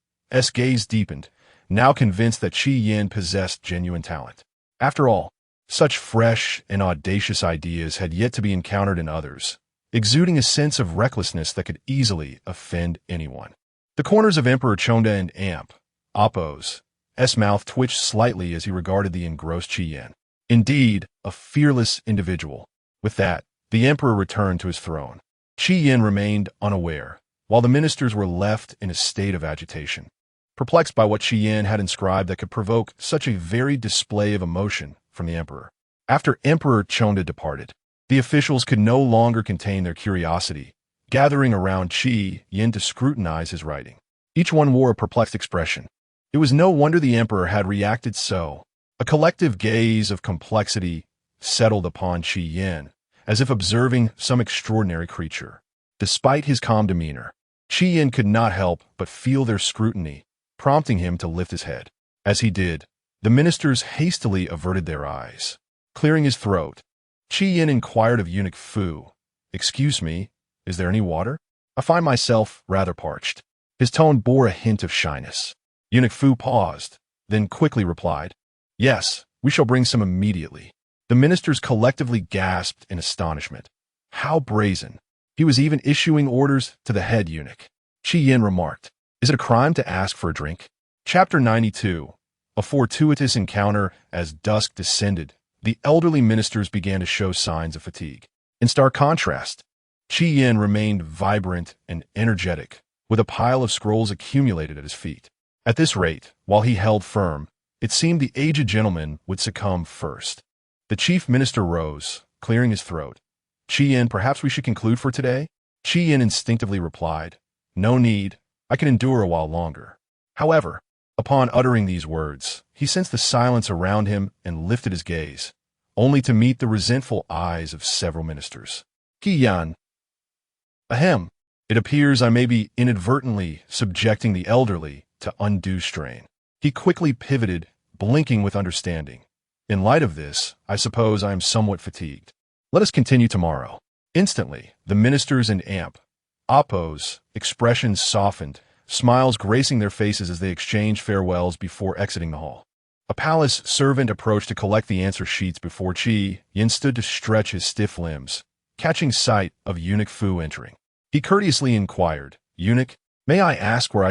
gaze deepened, now convinced that Qi Yin possessed genuine talent. After all, such fresh and audacious ideas had yet to be encountered in others, exuding a sense of recklessness that could easily offend anyone. The corners of Emperor Chonda and Amp, Appo's mouth twitched slightly as he regarded the engrossed Qi Yin. Indeed, a fearless individual. With that, the emperor returned to his throne. Qi Yin remained unaware, while the ministers were left in a state of agitation, perplexed by what Qi Yin had inscribed that could provoke such a varied display of emotion from the emperor. After Emperor Chonda departed, the officials could no longer contain their curiosity, gathering around Qi Yin to scrutinize his writing. Each one wore a perplexed expression. It was no wonder the emperor had reacted so. A collective gaze of complexity settled upon Qi Yin, as if observing some extraordinary creature. Despite his calm demeanor, Qi Yin could not help but feel their scrutiny, prompting him to lift his head. As he did, the ministers hastily averted their eyes. Clearing his throat, Qi Yin inquired of Eunuch Fu, "Excuse me, is there any water? I find myself rather parched." His tone bore a hint of shyness. Eunuch Fu paused, then quickly replied, "Yes, we shall bring some immediately." The ministers collectively gasped in astonishment. How brazen! He was even issuing orders to the head eunuch. Qi Yin remarked, "Is it a crime to ask for a drink?" Chapter 92. A fortuitous encounter. As dusk descended, the elderly ministers began to show signs of fatigue. In stark contrast, Qi Yin remained vibrant and energetic, with a pile of scrolls accumulated at his feet. At this rate, while he held firm, it seemed the aged gentleman would succumb first. The chief minister rose, clearing his throat. "Qi Yin, perhaps we should conclude for today?" Qi Yin instinctively replied, "No need, I can endure a while longer." However, upon uttering these words, he sensed the silence around him and lifted his gaze, only to meet the resentful eyes of several ministers. "Qi Yan. Ahem. It appears I may be inadvertently subjecting the elderly to undue strain." He quickly pivoted, blinking with understanding. "In light of this, I suppose I am somewhat fatigued. Let us continue tomorrow." Instantly, the ministers and Appo's expressions softened, smiles gracing their faces as they exchanged farewells before exiting the hall. A palace servant approached to collect the answer sheets before Qi Yin stood to stretch his stiff limbs, catching sight of Eunuch Fu entering. He courteously inquired, "Eunuch, may I ask where I shall